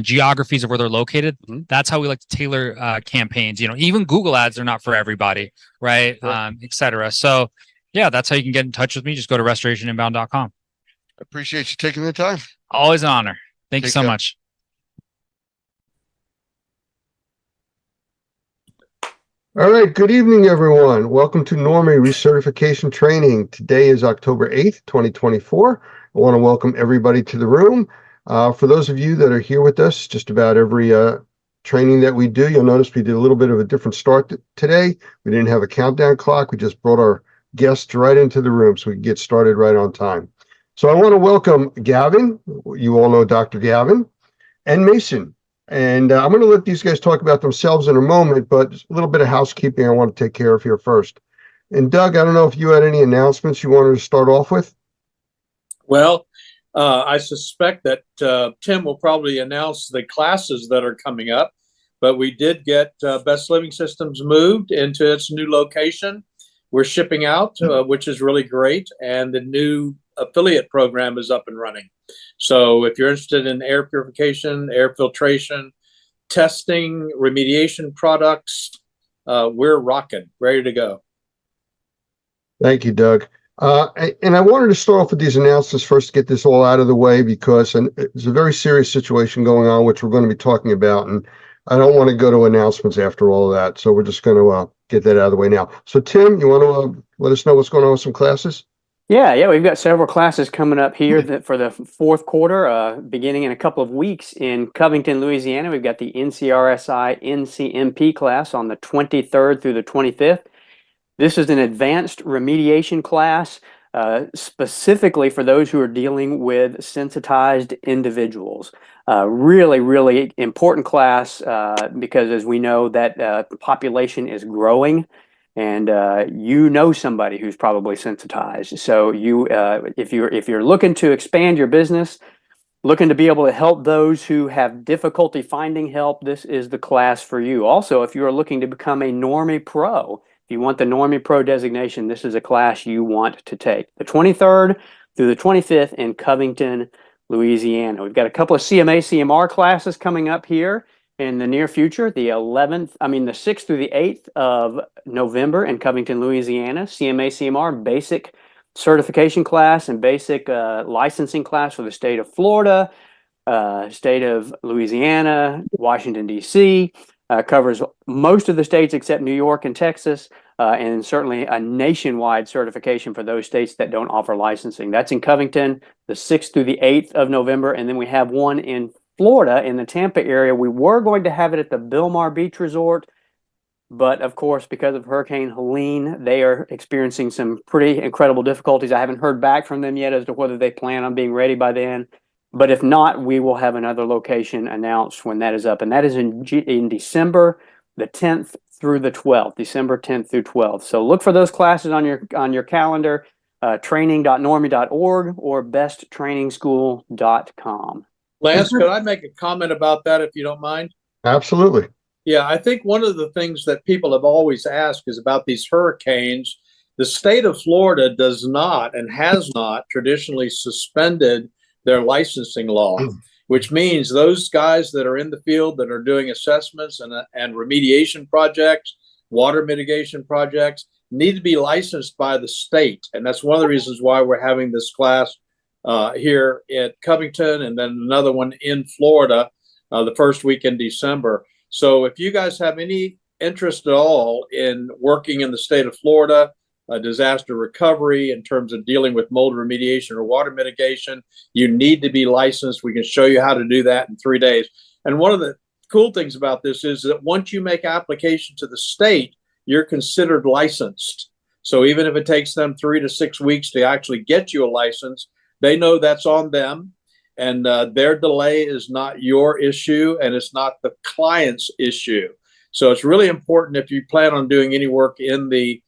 geographies of where they're located, that's how we like to tailor campaigns. Even Google ads are not for everybody, right? Et cetera. So yeah, that's how you can get in touch with me. Just go to restorationinbound.com. I appreciate you taking the time. Always an honor. Thank you so much. All right, good evening, everyone. Welcome to Normie Recertification Training. Today is October 8th, 2024. I want to welcome everybody to the room. For those of you that are here with us, just about every training that we do, you'll notice we did a little bit of a different start today. We didn't have a countdown clock. We just brought our guests right into the room so we can get started right on time. So I want to welcome Gavin. You all know Dr. Gavin, and Mason. And I'm going to let these guys talk about themselves in a moment, but a little bit of housekeeping I want to take care of here first. And Doug, I don't know if you had any announcements you wanted to start off with? Well, I suspect that Tim will probably announce the classes that are coming up, but we did get Best Living Systems moved into its new location. We're shipping out, which is really great, and the new affiliate program is up and running. So if you're interested in air purification, air filtration, testing, remediation products, we're rocking, ready to go. Thank you, Doug. And I wanted to start off with these announcements first to get this all out of the way, because it's a very serious situation going on, which we're going to be talking about. And I don't want to go to announcements after all of that. So we're just going to get that out of the way now. So Tim, you want to let us know what's going on with some classes? Yeah, we've got several classes coming up here for the fourth quarter, beginning in a couple of weeks in Covington, Louisiana. We've got the NCRSI NCMP class on the 23rd through the 25th. This is an advanced remediation class specifically for those who are dealing with sensitized individuals. Really, really important class because, as we know, that the population is growing. And somebody who's probably sensitized. So if you're looking to expand your business, looking to be able to help those who have difficulty finding help, this is the class for you. Also, if you are looking to become a Normie Pro, if you want the Normie Pro designation, this is a class you want to take. The 23rd through the 25th in Covington, Louisiana. We've got a couple of CMA, CMR classes coming up here in the near future, the 6th through the 8th of November in Covington, Louisiana, CMA, CMR basic certification class and basic licensing class for the state of Florida, state of Louisiana, Washington, D.C., covers most of the states except New York and Texas, and certainly a nationwide certification for those states that don't offer licensing. That's in Covington, the 6th through the 8th of November, and then we have one in Florida in the Tampa area. We were going to have it at the Bilmar Beach Resort, but of course, because of Hurricane Helene, they are experiencing some pretty incredible difficulties. I haven't heard back from them yet as to whether they plan on being ready by then. But if not, we will have another location announced when that is up. And that is in December the 10th through the 12th, December 10th through 12th. So look for those classes on your calendar, training.normie.org or besttrainingschool.com. Lance, could I make a comment about that if you don't mind? Absolutely. Yeah, I think one of the things that people have always asked is about these hurricanes. The state of Florida does not and has not traditionally suspended their licensing law, which means those guys that are in the field that are doing assessments and remediation projects, water mitigation projects, need to be licensed by the state. And that's one of the reasons why we're having this class here at Covington, and then another one in Florida the first week in December. So if you guys have any interest at all in working in the state of Florida, disaster recovery, in terms of dealing with mold remediation or water mitigation, you need to be licensed. We can show you how to do that in 3 days. And one of the cool things about this is that once you make application to the state, you're considered licensed. So even if it takes them 3 to 6 weeks to actually get you a license, they know that's on them, and their delay is not your issue, and it's not the client's issue. So it's really important, if you plan on doing any work in the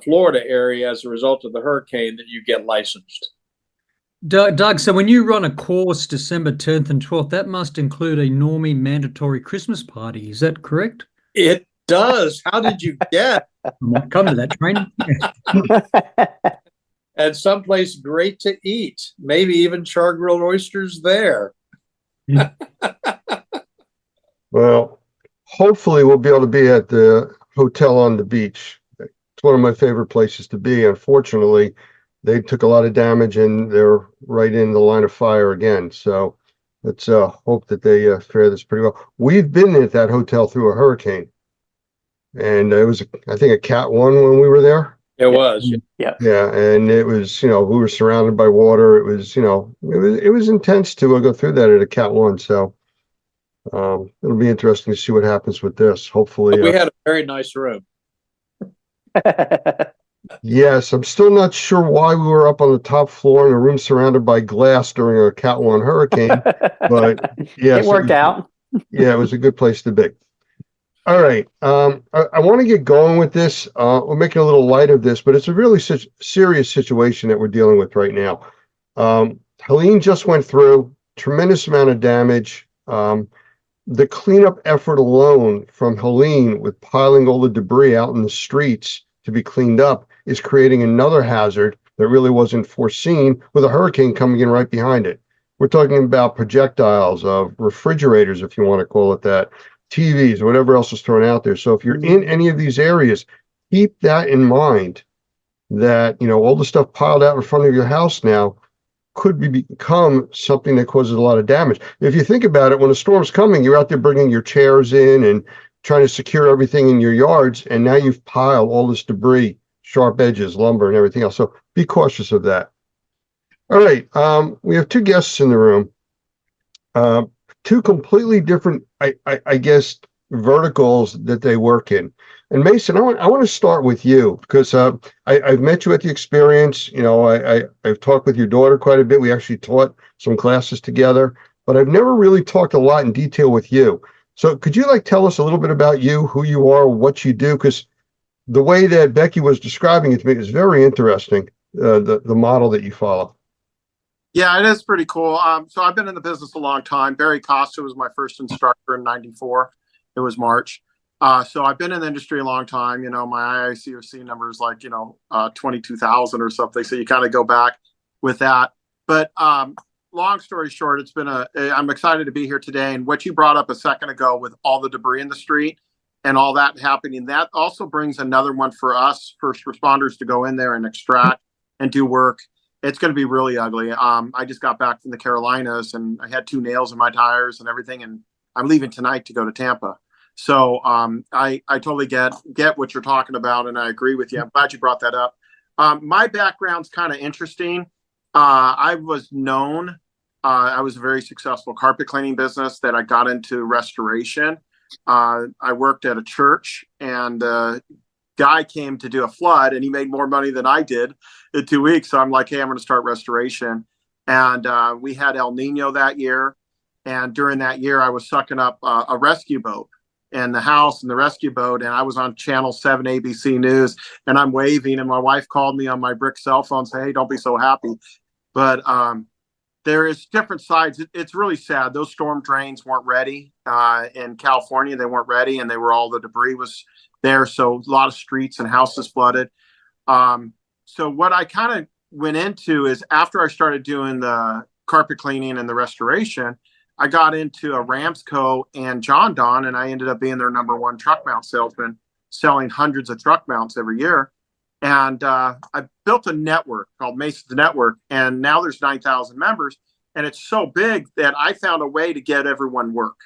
Florida area as a result of the hurricane, that you get licensed. Doug, so when you run a course December 10th and 12th, that must include a Normie mandatory Christmas party. Is that correct? It does. How did you get? I might come to that training. And someplace great to eat. Maybe even char-grilled oysters there. Well, hopefully we'll be able to be at the hotel on the beach. It's one of my favorite places to be. Unfortunately, they took a lot of damage and they're right in the line of fire again. So let's hope that they fare this pretty well. We've been at that hotel through a hurricane, and it was, I think, a Cat 1 when we were there. It was. Yeah. Yeah, and it was, we were surrounded by water. It was, it was intense to go through that at a Cat 1. So it'll be interesting to see what happens with this. Hopefully, we had a very nice room. Yes, I'm still not sure why we were up on the top floor in a room surrounded by glass during a Cat 1 hurricane, but yes, It worked out. Yeah, it was a good place to be. All right, I want to get going with this. We're making a little light of this, but it's a really serious situation that we're dealing with right now. Helene just went through tremendous amount of damage. The cleanup effort alone from Helene, with piling all the debris out in the streets to be cleaned up, is creating another hazard that really wasn't foreseen, with a hurricane coming in right behind it. We're talking about projectiles of refrigerators, if you want to call it that, TVs, whatever else is thrown out there. So if you're in any of these areas, keep that in mind, that, all the stuff piled out in front of your house now could become something that causes a lot of damage. If you think about it, when a storm's coming, you're out there bringing your chairs in and trying to secure everything in your yards, and now you've piled all this debris, sharp edges, lumber, and everything else. So be cautious of that. All right, we have 2 guests in the room, 2 completely different, I guess, verticals that they work in. And Mason, I want to start with you, because I've met you at the experience. I've talked with your daughter quite a bit. We actually taught some classes together, but I've never really talked a lot in detail with you. So could you tell us a little bit about you, who you are, what you do? Because the way that Becky was describing it to me is very interesting, the model that you follow. Yeah, it is pretty cool. So I've been in the business a long time. Barry Costa was my first instructor in '94. It was March. So I've been in the industry a long time. My IICOC number is 22,000 or something. So you kind of go back with that. But long story short, I'm excited to be here today. And what you brought up a second ago with all the debris in the street and all that happening, that also brings another one for us first responders to go in there and extract and do work. It's going to be really ugly. I just got back from the Carolinas, and I had 2 nails in my tires and everything, and I'm leaving tonight to go to Tampa. So I totally get what you're talking about, and I agree with you. I'm glad you brought that up. My background's kind of interesting. I was known. I was a very successful carpet cleaning business that I got into restoration. I worked at a church, and guy came to do a flood, and he made more money than I did in 2 weeks. So I'm like, hey, I'm going to start restoration. And we had El Nino that year. And during that year, I was sucking up a rescue boat in the house and the rescue boat. And I was on Channel 7 ABC News, and I'm waving. And my wife called me on my brick cell phone, say, hey, don't be so happy. But there is different sides. It's really sad. Those storm drains weren't ready in California. They weren't ready, and the debris was there. So a lot of streets and houses flooded. So what I kind of went into is, after I started doing the carpet cleaning and the restoration, I got into a Ramsco and John Don, and I ended up being their #1 truck mount salesman, selling hundreds of truck mounts every year. And I built a network called Mason's Network, and now there's 9,000 members, and it's so big that I found a way to get everyone work.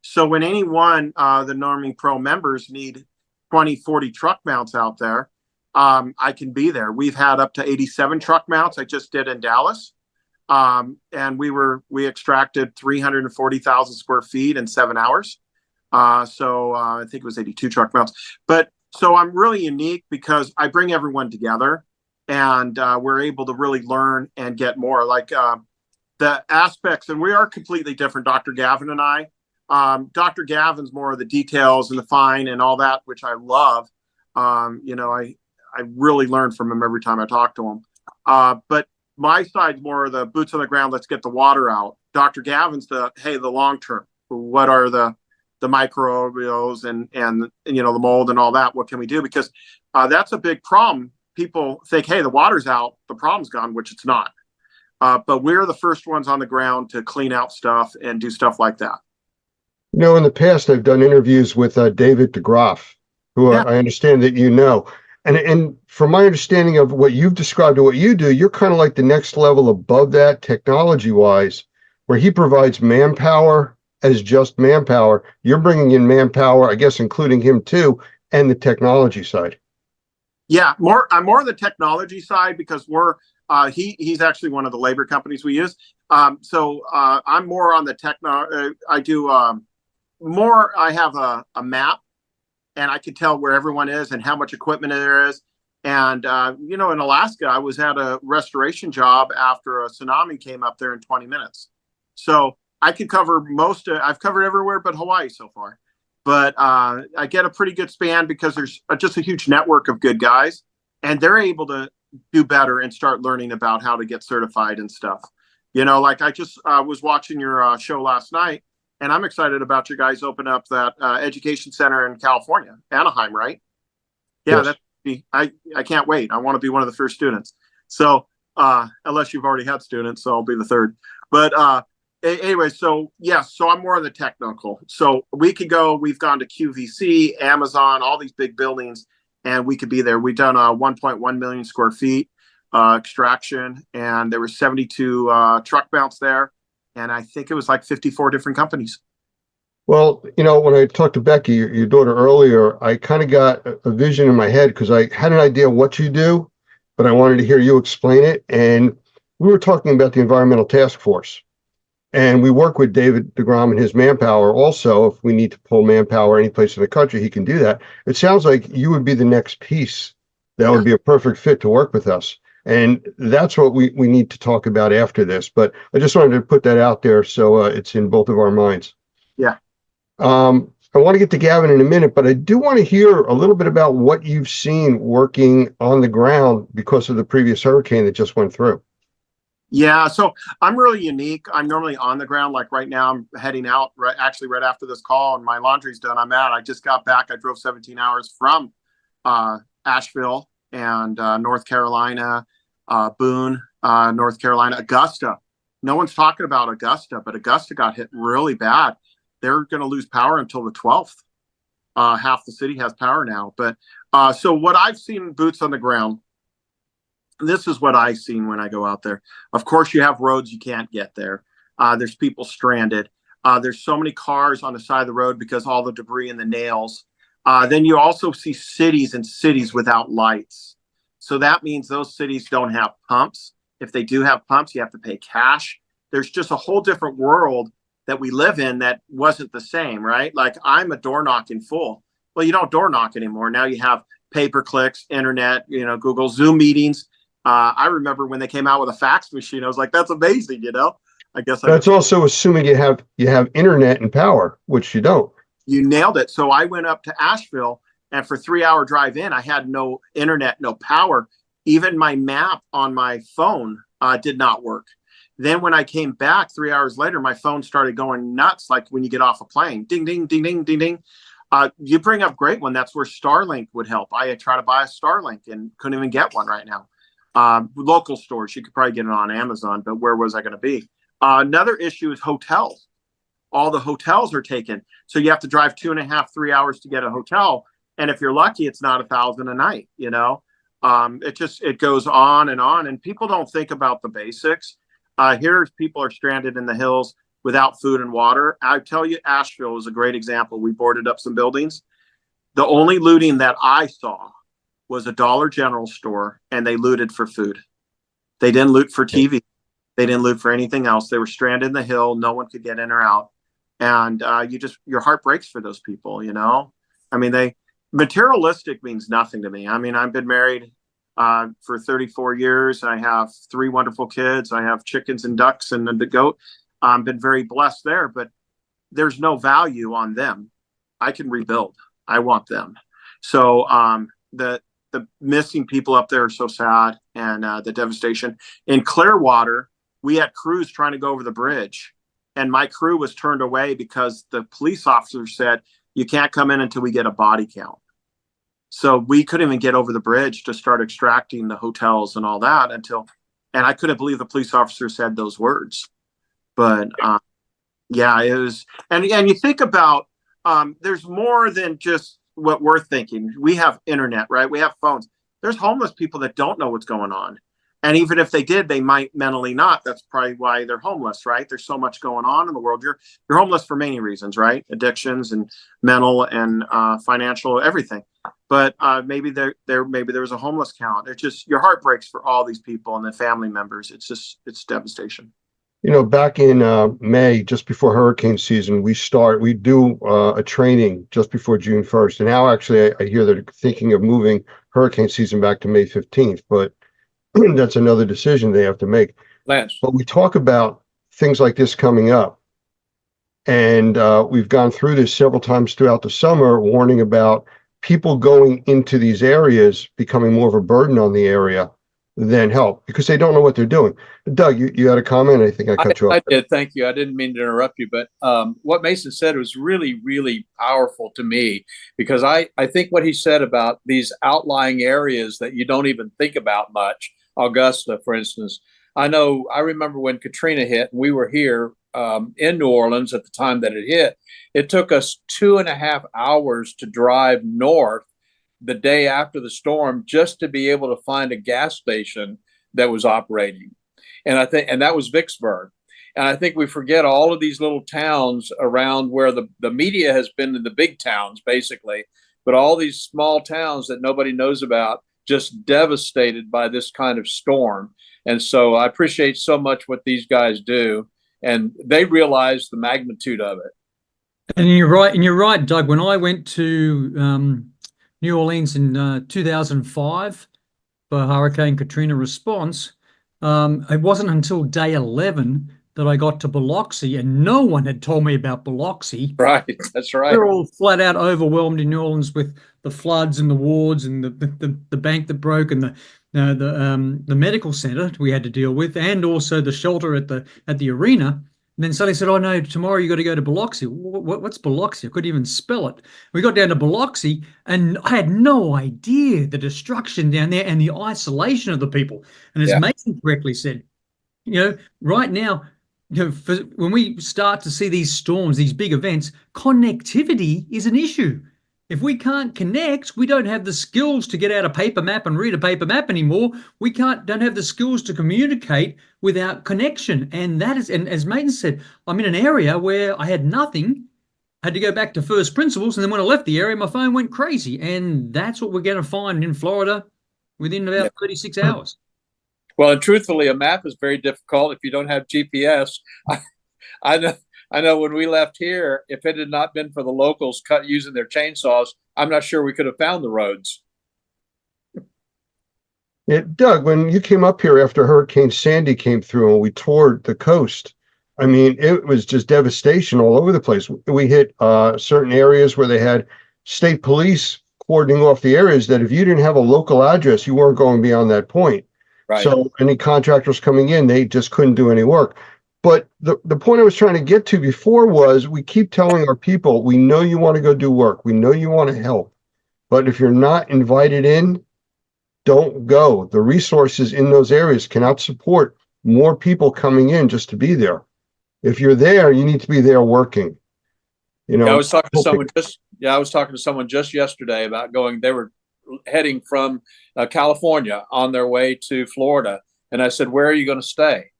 So when anyone, the Normie Pro members, need 20, 40 truck mounts out there, I can be there. We've had up to 87 truck mounts. I just did in Dallas. And we extracted 340,000 square feet in 7 hours. So I think it was 82 truck mounts. But so I'm really unique because I bring everyone together, and we're able to really learn and get more. Like the aspects, and we are completely different, Dr. Gavin and I. Dr. Gavin's more of the details and the fine and all that, which I love. You know, I really learn from him every time I talk to him. But my side's more of the boots on the ground. Let's get the water out. Dr. Gavin's the long term. What are the microbials and you know, the mold and all that? What can we do? Because that's a big problem. People think, hey, the water's out, the problem's gone, which it's not. But we're the first ones on the ground to clean out stuff and do stuff like that. You know, in the past, I've done interviews with David DeGroff, who I understand that you know. And from my understanding of what you've described to what you do, you're kind of like the next level above that technology-wise, where he provides manpower as just manpower. You're bringing in manpower, I guess, including him too, and the technology side. Yeah, I'm more on the technology side because he's actually one of the labor companies we use. So I'm more on the techno. I do more. I have a map, and I can tell where everyone is and how much equipment there is. And you know, in Alaska, I was at a restoration job after a tsunami came up there in 20 minutes. So I could cover I've covered everywhere but Hawaii so far. But I get a pretty good span because there's just a huge network of good guys, and they're able to do better and start learning about how to get certified and stuff. You know, like I just was watching your show last night, and I'm excited about you guys open up that education center in California, Anaheim, right? Yeah, Yes. I can't wait. I want to be one of the first students. So unless you've already had students, so I'll be the third. But anyway, so yes, so I'm more on the technical. So we've gone to QVC, Amazon, all these big buildings, and we could be there. We've done 1.1 million square feet extraction, and there were 72 truck mounts there. And I think it was like 54 different companies. Well, you know, when I talked to Becky, your daughter, earlier, I kind of got a vision in my head because I had an idea what you do, but I wanted to hear you explain it. And we were talking about the Environmental Task Force. And we work with David DeGrom and his manpower also. If we need to pull manpower any place in the country, he can do that. It sounds like you would be the next piece that would be a perfect fit to work with us. And that's what we need to talk about after this. But I just wanted to put that out there so it's in both of our minds. Yeah. I want to get to Gavin in a minute, but I do want to hear a little bit about what you've seen working on the ground because of the previous hurricane that just went through. Yeah, so I'm really unique. I'm normally on the ground. Like right now, I'm heading out right after this call, and my laundry's done. I just got back. I drove 17 hours from Asheville and North Carolina, Boone, North Carolina, Augusta. No one's talking about Augusta, but Augusta got hit really bad. They're going to lose power until the 12th. Half the city has power now. But so what I've seen boots on the ground, this is what I've seen when I go out there. Of course, you have roads you can't get there. There's people stranded. There's so many cars on the side of the road because all the debris and the nails. Then you also see cities and cities without lights. So that means those cities don't have pumps. If they do have pumps, you have to pay cash. There's just a whole different world that we live in that wasn't the same, right? Like I'm a door knocking fool. Well, you don't door knock anymore. Now you have pay-per-clicks, internet, you know, Google, Zoom meetings. I remember when they came out with a fax machine, I was like, that's amazing, you know? I guess that's also assuming you have internet and power, which you don't. You nailed it. So I went up to Asheville, and for 3-hour drive in, I had no internet, no power. Even my map on my phone did not work. Then when I came back 3 hours later, my phone started going nuts, like when you get off a plane. Ding, ding, ding, ding, ding, ding. You bring up a great one. That's where Starlink would help. I had tried to buy a Starlink and couldn't even get one right now. Local stores, you could probably get it on Amazon, but where was I going to be? Another issue is hotels. All the hotels are taken. So you have to drive 2.5, 3 hours to get a hotel. And if you're lucky, it's not $1,000 a night, you know? It goes on, and people don't think about the basics. Here, people are stranded in the hills without food and water. I tell you, Asheville is a great example. We boarded up some buildings. The only looting that I saw was a Dollar General store, and they looted for food. They didn't loot for TV. They didn't loot for anything else. They were stranded in the hill. No one could get in or out. And your heart breaks for those people, you know? I mean, materialistic means nothing to me. I mean, I've been married for 34 years. I have 3 wonderful kids. I have chickens and ducks and the goat. I've been very blessed there, but there's no value on them. I can rebuild. I want them. So the missing people up there are so sad, and the devastation. In Clearwater, we had crews trying to go over the bridge, and my crew was turned away because the police officer said, you can't come in until we get a body count. So we couldn't even get over the bridge to start extracting the hotels and all that and I couldn't believe the police officer said those words. But yeah, it was, and you think about, there's more than just what we're thinking. We have internet, right? We have phones. There's homeless people that don't know what's going on. And even if they did, they might mentally not. That's probably why they're homeless, right? There's so much going on in the world. You're homeless for many reasons, right? Addictions and mental and financial, everything. But maybe there was a homeless count. It's just, your heart breaks for all these people and the family members. It's devastation. You know, back in May, just before hurricane season, we do a training just before June 1st. And now actually I hear they're thinking of moving hurricane season back to May 15th, but that's another decision they have to make. Lance. But we talk about things like this coming up. And we've gone through this several times throughout the summer, warning about people going into these areas becoming more of a burden on the area than help, because they don't know what they're doing. Doug, you had a comment? I think I cut you off. I did. Thank you. I didn't mean to interrupt you, but what Mason said was really, really powerful to me, because I think what he said about these outlying areas that you don't even think about much, Augusta, for instance. I remember when Katrina hit, and we were here in New Orleans at the time that it hit. It took us 2.5 hours to drive north the day after the storm just to be able to find a gas station that was operating. And that was Vicksburg. And I think we forget all of these little towns around where the media has been in the big towns, basically, but all these small towns that nobody knows about, just devastated by this kind of storm. And so I appreciate so much what these guys do, and they realize the magnitude of it. And you're right, Doug. When I went to New Orleans in 2005 for Hurricane Katrina response, it wasn't until day 11 that I got to Biloxi, and no one had told me about Biloxi. Right, that's right. We're all flat out overwhelmed in New Orleans with the floods and the wards and the bank that broke and the medical center we had to deal with, and also the shelter at the arena. And then suddenly said, "Oh no, tomorrow you got to go to Biloxi." What's Biloxi? I couldn't even spell it. We got down to Biloxi, and I had no idea the destruction down there and the isolation of the people. And as Mason correctly said, right now, when we start to see these storms, these big events, connectivity is an issue. If we can't connect, we don't have the skills to get out a paper map and read a paper map anymore. We don't have the skills to communicate without connection. And as Mason said, I'm in an area where I had nothing, had to go back to first principles. And then when I left the area, my phone went crazy. And that's what we're going to find in Florida within about 36 hours. Well, and truthfully, a map is very difficult if you don't have GPS. I know when we left here, if it had not been for the locals using their chainsaws, I'm not sure we could have found the roads. Yeah, Doug, when you came up here after Hurricane Sandy came through and we toured the coast, I mean, it was just devastation all over the place. We hit certain areas where they had state police cordoning off the areas that if you didn't have a local address, you weren't going beyond that point. Right. So any contractors coming in, they just couldn't do any work. But the point I was trying to get to before was we keep telling our people, we know you want to go do work. We know you want to help. But if you're not invited in, don't go. The resources in those areas cannot support more people coming in just to be there. If you're there, you need to be there working. I was talking to someone just yesterday about going. They were heading from California on their way to Florida. And I said, "Where are you going to stay?"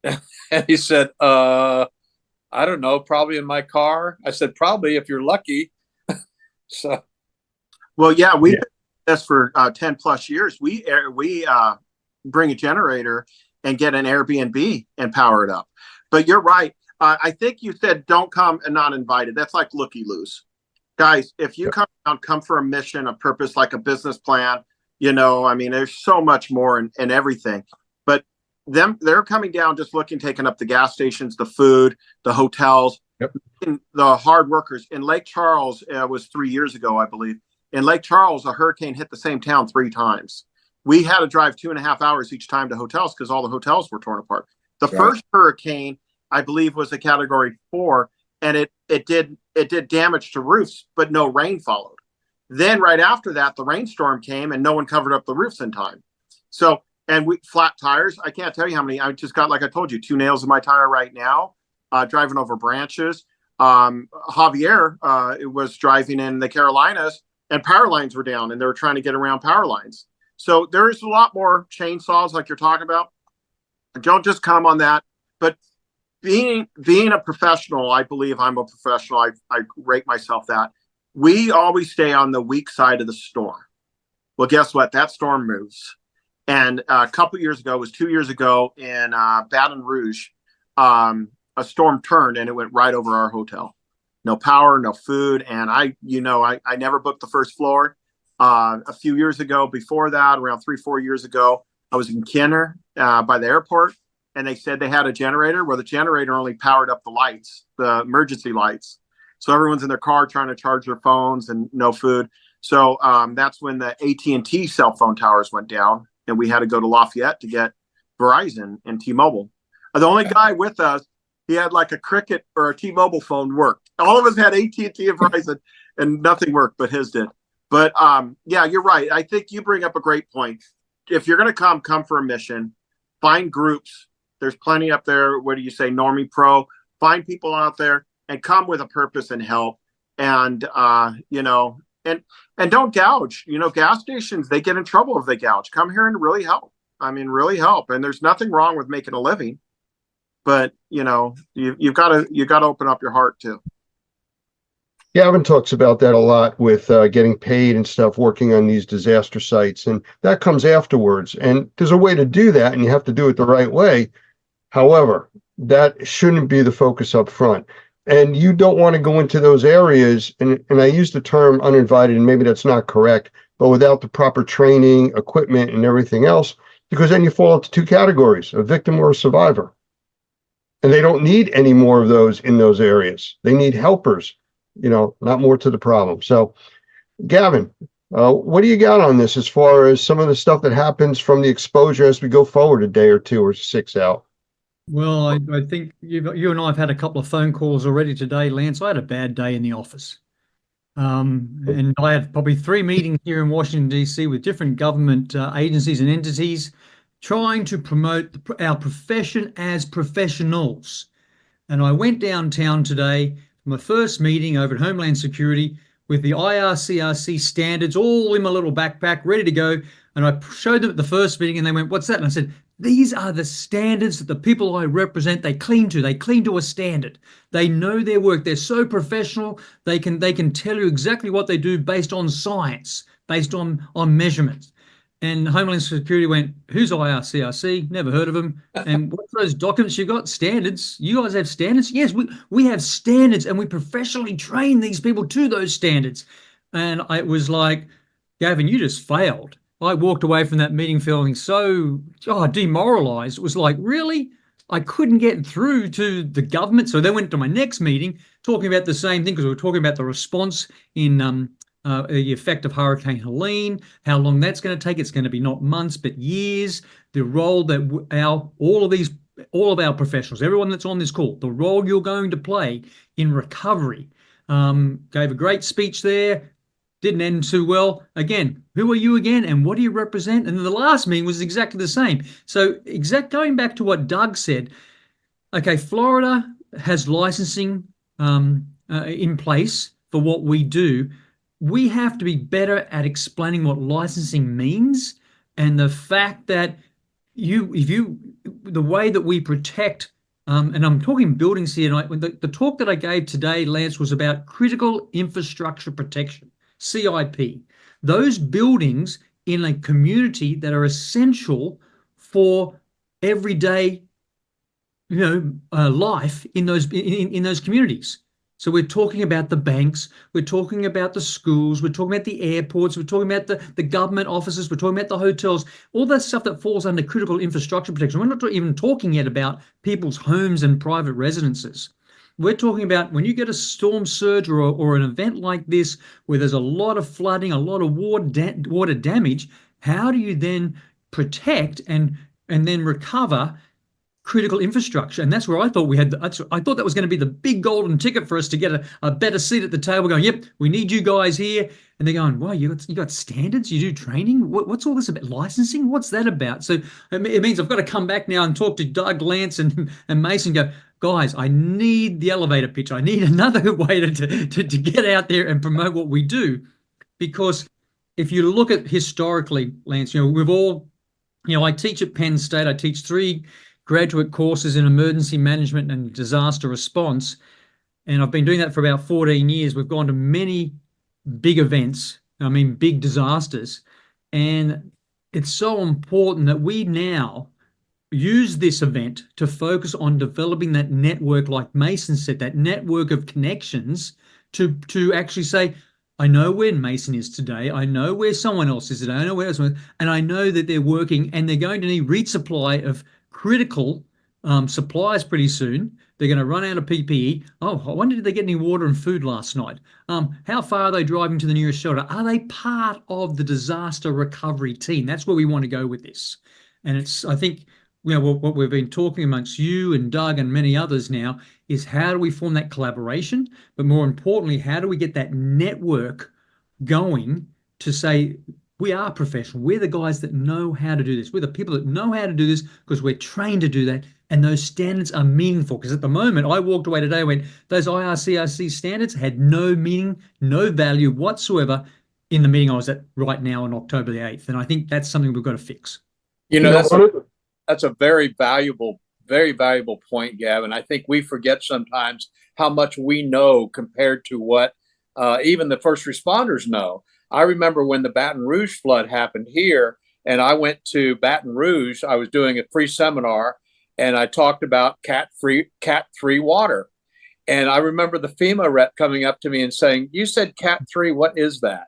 And he said, "I don't know, probably in my car." I said, "Probably if you're lucky." So, well, yeah, this for 10 plus years. We bring a generator and get an Airbnb and power it up. But you're right. I think you said don't come and not invited. That's like looky-loos. Guys, if you come for a mission, a purpose, like a business plan, I mean, there's so much more in everything. But they're coming down just looking, taking up the gas stations, the food, the hotels, the hard workers. In Lake Charles, it was 3 years ago, I believe. In Lake Charles, a hurricane hit the same town 3 times. We had to drive 2.5 hours each time to hotels because all the hotels were torn apart. The first hurricane, I believe, was a Category 4, and it did damage to roofs, but no rain followed. Then right after that, the rainstorm came and no one covered up the roofs in time. So, and we flat tires. I can't tell you how many. I just got, like I told you, 2 nails in my tire right now, driving over branches. Javier was driving in the Carolinas and power lines were down and they were trying to get around power lines. So there is a lot more chainsaws like you're talking about. Don't just come on that. But being a professional, I believe I'm a professional. I rate myself that. We always stay on the weak side of the storm. Well, guess what? That storm moves. And a couple years ago, it was 2 years ago in Baton Rouge, a storm turned and it went right over our hotel. No power, no food. And I never booked the first floor. A few years ago, before that, around 3-4 years ago, I was in Kenner by the airport, and they said they had a generator. Well, the generator only powered up the lights, the emergency lights. So everyone's in their car trying to charge their phones and no food. So that's when the AT&T cell phone towers went down, and we had to go to Lafayette to get Verizon and T-Mobile. The only guy with us, he had like a Cricket or a T-Mobile phone worked. All of us had AT&T and Verizon, and nothing worked, but his did. But yeah, you're right. I think you bring up a great point. If you're going to come for a mission, find groups. There's plenty up there. What do you say? Normie Pro. Find people out there and come with a purpose and help. And, and don't gouge. Gas stations, they get in trouble if they gouge. Come here and really help. I mean, really help. And there's nothing wrong with making a living. But, you've got to open up your heart too. Gavin talks about that a lot with getting paid and stuff, working on these disaster sites, and that comes afterwards. And there's a way to do that, and you have to do it the right way. However, that shouldn't be the focus up front. And you don't want to go into those areas, and I use the term uninvited, and maybe that's not correct, but without the proper training, equipment, and everything else, because then you fall into 2 categories, a victim or a survivor. And they don't need any more of those in those areas. They need helpers. Not more to the problem. So, Gavin, what do you got on this as far as some of the stuff that happens from the exposure as we go forward a day or 2 or 6 out? Well, I think you and I have had a couple of phone calls already today, Lance. I had a bad day in the office. And I had probably 3 meetings here in Washington, D.C. with different government agencies and entities trying to promote our profession as professionals. And I went downtown today, my first meeting over at Homeland Security with the IRCRC standards all in my little backpack, ready to go. And I showed them at the first meeting and they went, "What's that?" And I said, "These are the standards that the people I represent, they cling to. They cling to a standard. They know their work. They're so professional. They can tell you exactly what they do based on science, based on measurements." And Homeland Security went, "Who's IRCRC? Never heard of them. And what's those documents you got? Standards? You guys have standards?" "Yes, we have standards, and we professionally train these people to those standards." And I was like, "Gavin, you just failed." I walked away from that meeting feeling so demoralized. It was like, really? I couldn't get through to the government. So they went to my next meeting talking about the same thing, because we were talking about the response in the effect of Hurricane Helene, how long that's going to take. It's going to be not months, but years. The role that all of our professionals, everyone that's on this call, the role you're going to play in recovery. Gave a great speech there. Didn't end too well. Again, who are you again, and what do you represent? And then the last meeting was exactly the same. So going back to what Doug said, okay, Florida has licensing in place for what we do. We have to be better at explaining what licensing means, and the fact that the way that we protect, and I'm talking buildings here, and the talk that I gave today, Lance, was about critical infrastructure protection, CIP. those buildings in a community that are essential for everyday, life in those communities. So we're talking about the banks, we're talking about the schools, we're talking about the airports, we're talking about the government offices, we're talking about the hotels, all that stuff that falls under critical infrastructure protection. We're not even talking yet about people's homes and private residences. We're talking about when you get a storm surge or an event like this where there's a lot of flooding, a lot of water damage, how do you then protect and then recover critical infrastructure? And that's where I thought I thought that was going to be the big golden ticket for us to get a better seat at the table going, yep, we need you guys here. And they're going, wow, you got standards, you do training. What's all this about? Licensing? What's that about? So it means I've got to come back now and talk to Doug, Lance, and Mason, go, guys, I need the elevator pitch. I need another way to get out there and promote what we do. Because if you look at historically, Lance, we've all, I teach at Penn State. I teach 3 graduate courses in emergency management and disaster response. And I've been doing that for about 14 years. We've gone to many big events, big disasters. And it's so important that we now use this event to focus on developing that network, like Mason said, that network of connections to actually say, I know where Mason is today. I know where someone else is today. I know where else, and I know that they're working and they're going to need resupply of critical supplies pretty soon. They're going to run out of PPE. Oh, I wonder, did they get any water and food last night? How far are they driving to the nearest shelter? Are they part of the disaster recovery team? That's where we want to go with this. And I think, what we've been talking amongst you and Doug and many others now is how do we form that collaboration? But more importantly, how do we get that network going to say, we are professional. We're the guys that know how to do this. We're the people that know how to do this because we're trained to do that. And those standards are meaningful. Because at the moment, I walked away today and went, those IRCRC standards had no meaning, no value whatsoever in the meeting I was at right now on October the 8th. And I think that's something we've got to fix. That's a very valuable point, Gavin. I think we forget sometimes how much we know compared to what even the first responders know. I remember when the Baton Rouge flood happened here, and I went to Baton Rouge. I was doing a free seminar, and I talked about Cat 3 water. And I remember the FEMA rep coming up to me and saying, "You said Cat 3, what is that?"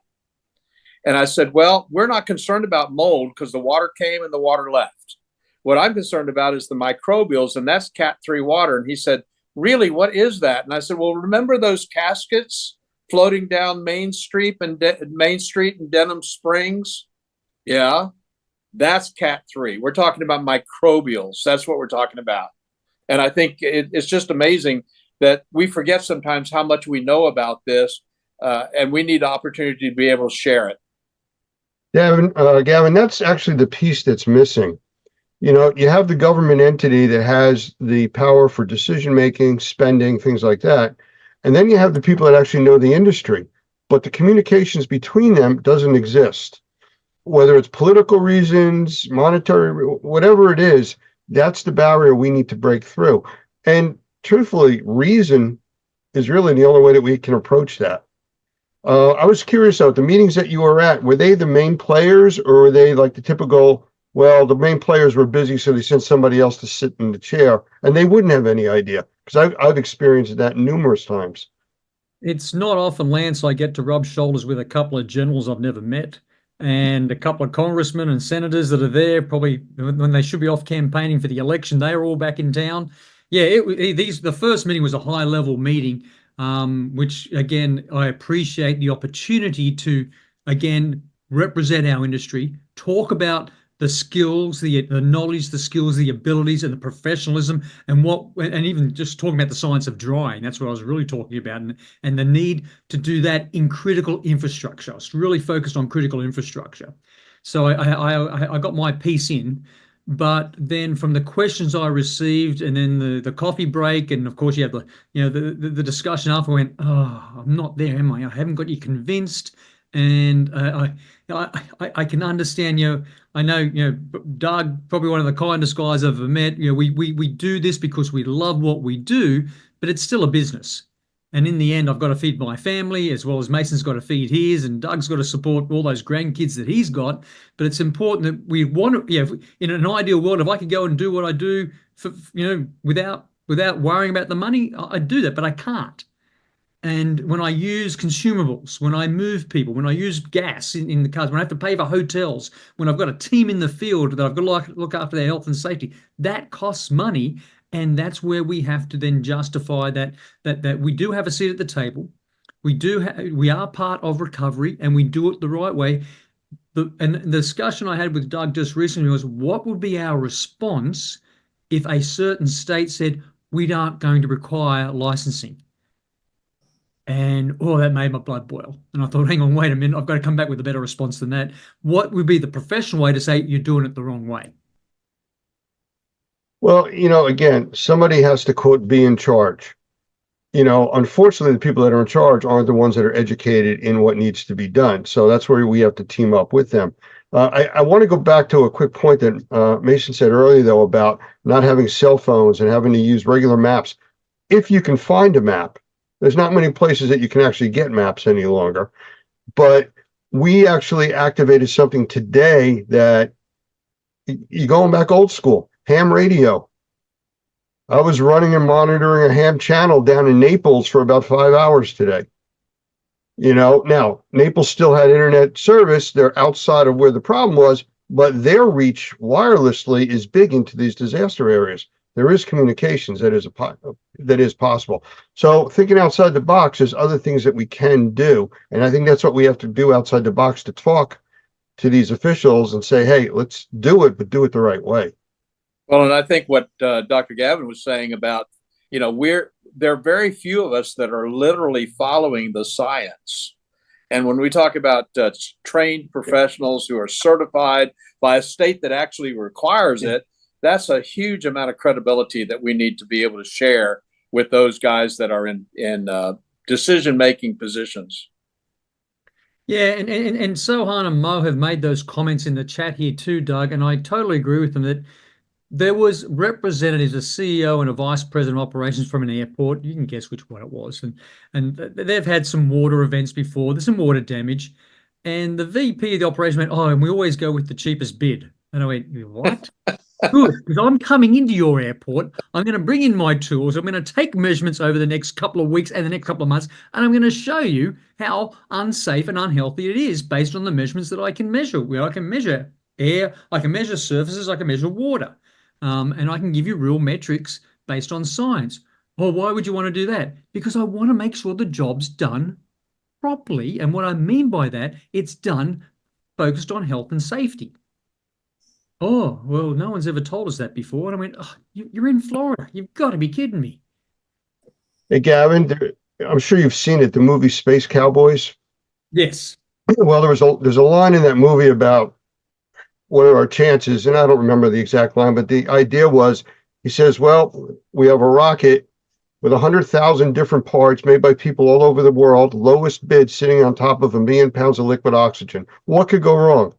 And I said, "Well, we're not concerned about mold because the water came and the water left. What I'm concerned about is the microbials, and that's Cat 3 water." And he said, "Really, what is that?" And I said, "Well, remember those caskets floating down Main Street and Denham Springs? Yeah, that's Cat 3. We're talking about microbials. That's what we're talking about." And I think it's just amazing that we forget sometimes how much we know about this, and we need the opportunity to be able to share it. Gavin, that's actually the piece that's missing. You have the government entity that has the power for decision-making, spending, things like that. And then you have the people that actually know the industry, but the communications between them doesn't exist. Whether it's political reasons, monetary, whatever it is, that's the barrier we need to break through. And truthfully, reason is really the only way that we can approach that. I was curious though, the meetings that you were at, were they the main players or were they like the typical, well, the main players were busy, so they sent somebody else to sit in the chair and they wouldn't have any idea? Because I've experienced that numerous times. It's not often, Lance, I get to rub shoulders with a couple of generals I've never met and a couple of congressmen and senators that are there probably when they should be off campaigning for the election. They are all back in town. Yeah, the first meeting was a high-level meeting, which, again, I appreciate the opportunity to, again, represent our industry, talk about the skills, the knowledge, the skills, the abilities, and the professionalism, and even just talking about the science of drying. That's what I was really talking about, and the need to do that in critical infrastructure. I was really focused on critical infrastructure. So I got my piece in, but then from the questions I received, and then the coffee break, and of course you have the discussion after. I went, oh, I'm not there, am I? I haven't got you convinced. And I can understand, I know, Doug, probably one of the kindest guys I've ever met. We do this because we love what we do, but it's still a business. And in the end, I've got to feed my family as well as Mason's got to feed his, and Doug's got to support all those grandkids that he's got. But it's important that we want to, in an ideal world, if I could go and do what I do for, without worrying about the money, I'd do that, but I can't. And when I use consumables, when I move people, when I use gas in the cars, when I have to pay for hotels, when I've got a team in the field that I've got to look after their health and safety, that costs money. And that's where we have to then justify that we do have a seat at the table. We are part of recovery, and we do it the right way. And the discussion I had with Doug just recently was, what would be our response if a certain state said, we aren't going to require licensing? And that made my blood boil. And I thought, hang on, wait a minute, I've got to come back with a better response than that. What would be the professional way to say you're doing it the wrong way? Well, again, somebody has to, quote, be in charge. Unfortunately, the people that are in charge aren't the ones that are educated in what needs to be done. So that's where we have to team up with them. I want to go back to a quick point that Mason said earlier, though, about not having cell phones and having to use regular maps. If you can find a map, there's not many places that you can actually get maps any longer. But we actually activated something today that you're going back old school. Ham radio. I was running and monitoring a ham channel down in Naples for about 5 hours today. Now Naples still had internet service. They're outside of where the problem was, but their reach wirelessly is big into these disaster areas. There is communications that is possible. So thinking outside the box, there's other things that we can do. And I think that's what we have to do outside the box, to talk to these officials and say, hey, let's do it, but do it the right way. Well, and I think what Dr. Gavin was saying about, there are very few of us that are literally following the science. And when we talk about trained professionals who are certified by a state that actually requires it, that's a huge amount of credibility that we need to be able to share with those guys that are in decision-making positions. Yeah, and Sohan and Mo have made those comments in the chat here too, Doug, and I totally agree with them that there was representatives, a CEO and a vice president of operations from an airport. You can guess which one it was. And they've had some water events before. There's some water damage. And the VP of the operation went, and we always go with the cheapest bid. And I went, what? Good, because I'm coming into your airport. I'm going to bring in my tools. I'm going to take measurements over the next couple of weeks and the next couple of months. And I'm going to show you how unsafe and unhealthy it is based on the measurements that I can measure. Where I can measure air, I can measure surfaces, I can measure water. And I can give you real metrics based on science. Well, why would you want to do that? Because I want to make sure the job's done properly. And what I mean by that, it's done focused on health and safety. Oh, well, no one's ever told us that before. And I went, you're in Florida. You've got to be kidding me. Hey, Gavin, I'm sure you've seen it, the movie Space Cowboys. Yes. Well, there's a line in that movie about what are our chances, and I don't remember the exact line, but the idea was, he says, well, we have a rocket with 100,000 different parts made by people all over the world, lowest bid sitting on top of 1 million pounds of liquid oxygen. What could go wrong?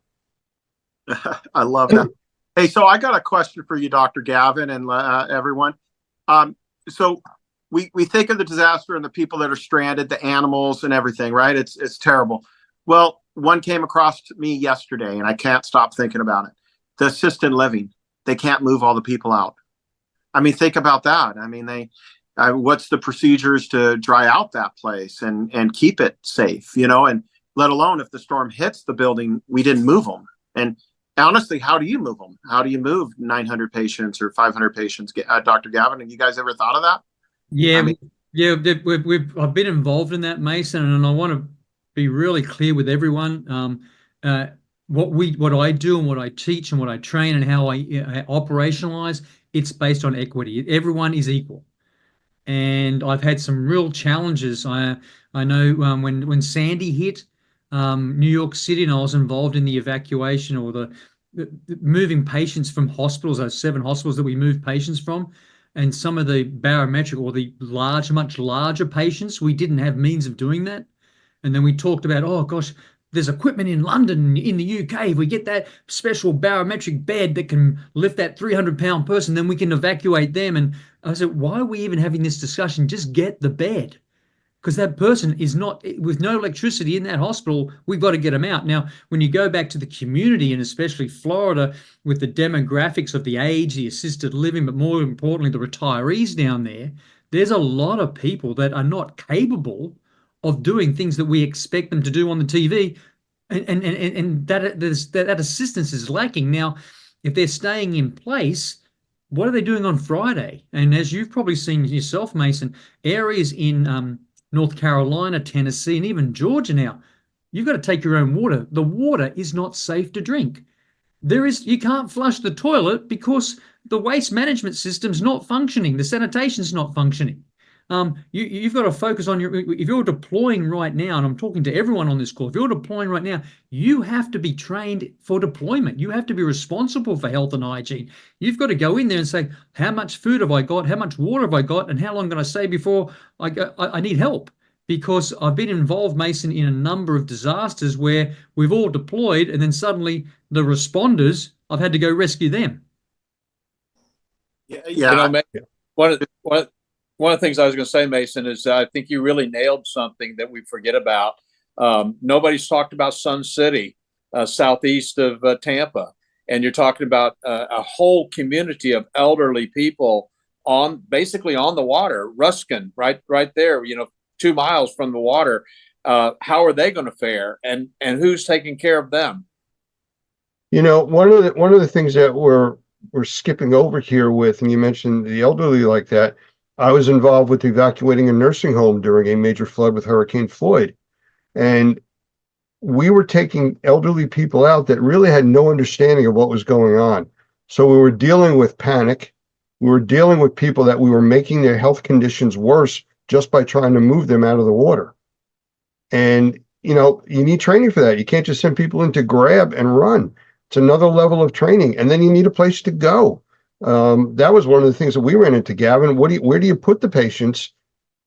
I love that. Hey, so I got a question for you, Dr. Gavin, and everyone. So we think of the disaster and the people that are stranded, the animals and everything, right? It's terrible. Well, one came across to me yesterday, and I can't stop thinking about it. The assisted living, they can't move all the people out. I mean, think about that. I mean, what's the procedures to dry out that place and keep it safe, and let alone if the storm hits the building, we didn't move them. And honestly, how do you move them? How do you move 900 patients or 500 patients? Dr. Gavin, have you guys ever thought of that? Yeah, I've been involved in that, Mason, and I want to be really clear with everyone. What I do and what I teach and what I train and how I operationalize, it's based on equity. Everyone is equal. And I've had some real challenges. I know when Sandy hit New York City, and I was involved in the evacuation or the moving patients from hospitals, those 7 hospitals that we moved patients from, and some of the barometric or the much larger patients, we didn't have means of doing that. And then we talked about, oh gosh, there's equipment in London, in the UK. If we get that special barometric bed that can lift that 300-pound person, then we can evacuate them. And I said, why are we even having this discussion? Just get the bed. because that person is not with no electricity in that hospital. We've got to get them out. Now, when you go back to the community, and especially Florida, with the demographics of the age, the assisted living, but more importantly, the retirees down there, there's a lot of people that are not capable of doing things that we expect them to do on the TV. And that assistance is lacking. Now, if they're staying in place, what are they doing on Friday? And as you've probably seen yourself, Mason, areas in North Carolina, Tennessee, and even Georgia now, you've got to take your own water. The water is not safe to drink. You can't flush the toilet because the waste management system's not functioning. The sanitation's not functioning. You've got to focus on if you're deploying right now, and I'm talking to everyone on this call, if you're deploying right now, you have to be trained for deployment. You have to be responsible for health and hygiene. You've got to go in there and say, how much food have I got? How much water have I got? And how long can I stay before I need help? Because I've been involved, Mason, in a number of disasters where we've all deployed and then suddenly the responders, I've had to go rescue them. Yeah. One of the things I was going to say, Mason, is I think you really nailed something that we forget about. Nobody's talked about Sun City, southeast of Tampa, and you're talking about a whole community of elderly people basically on the water, Ruskin, right there, 2 miles from the water. How are they going to fare, and who's taking care of them? One of the things that we're skipping over here with, and you mentioned the elderly like that. I was involved with evacuating a nursing home during a major flood with Hurricane Floyd. And we were taking elderly people out that really had no understanding of what was going on. So we were dealing with panic. We were dealing with people that we were making their health conditions worse just by trying to move them out of the water. And, you need training for that. You can't just send people in to grab and run. It's another level of training. And then you need a place to go. That was one of the things that we ran into, Gavin. Where do you put the patients,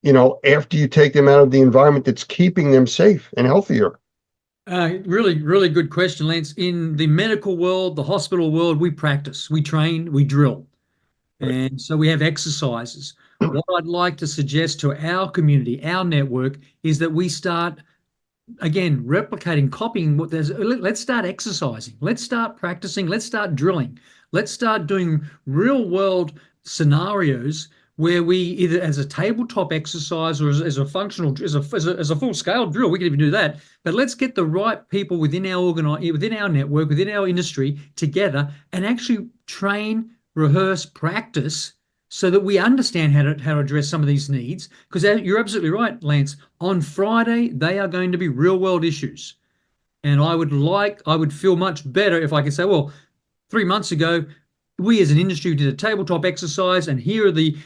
after you take them out of the environment that's keeping them safe and healthier? Really, really good question, Lance. In the medical world, the hospital world, we practice, we train, we drill. Right. And so we have exercises. What I'd like to suggest to our community, our network, is that we start, again, replicating, copying what there's. Let's start exercising. Let's start practicing. Let's start drilling. Let's start doing real world scenarios where we either as a tabletop exercise or as a functional, as a full scale drill, we can even do that. But let's get the right people within our within our network, within our industry together and actually train, rehearse, practice so that we understand how to address some of these needs. Because you're absolutely right, Lance. On Friday, they are going to be real world issues. And I would feel much better if I could say, well, 3 months ago, we as an industry did a tabletop exercise, and here are the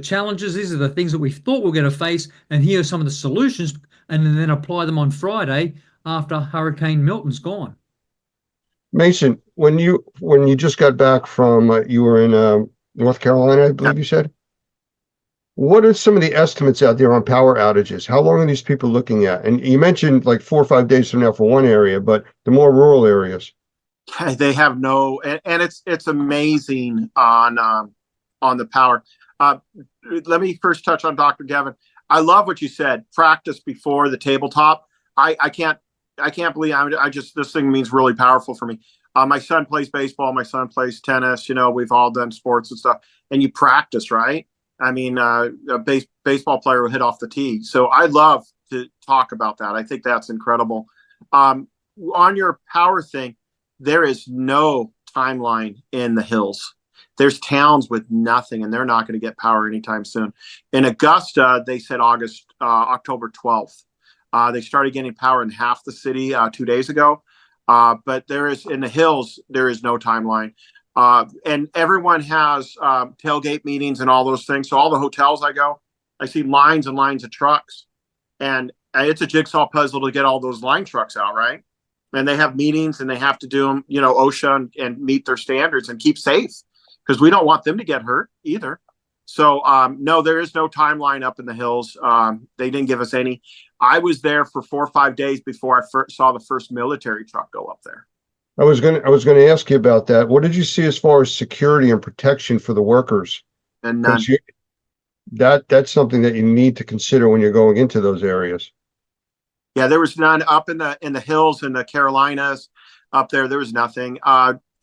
challenges. These are the things that we thought we were going to face, and here are some of the solutions, and then apply them on Friday after Hurricane Milton's gone. Mason, when you just got back from, you were in North Carolina, I believe you said. What are some of the estimates out there on power outages? How long are these people looking at? And you mentioned like 4 or 5 days from now for one area, but the more rural areas. They have no, and it's amazing on the power. Let me first touch on Dr. Gavin. I love what you said. Practice before the tabletop. I can't believe this thing means really powerful for me. My son plays baseball. My son plays tennis. We've all done sports and stuff, and you practice, right? I mean, a baseball player will hit off the tee. So I love to talk about that. I think that's incredible. On your power thing, there is no timeline in the hills. There's towns with nothing, and they're not going to get power anytime soon. In Augusta, they said October 12th. They started getting power in half the city 2 days ago. But in the hills, there is no timeline. And everyone has tailgate meetings and all those things. So all the hotels I go, I see lines and lines of trucks. And it's a jigsaw puzzle to get all those line trucks out, right? And they have meetings and they have to do them, OSHA and meet their standards and keep safe, because we don't want them to get hurt either. So, no, there is no timeline up in the hills. They didn't give us any. I was there for 4 or 5 days before I saw the first military truck go up there. I was going to ask you about that. What did you see as far as security and protection for the workers? And none. that's something that you need to consider when you're going into those areas. Yeah, there was none up in the hills in the Carolinas. Up there, there was nothing.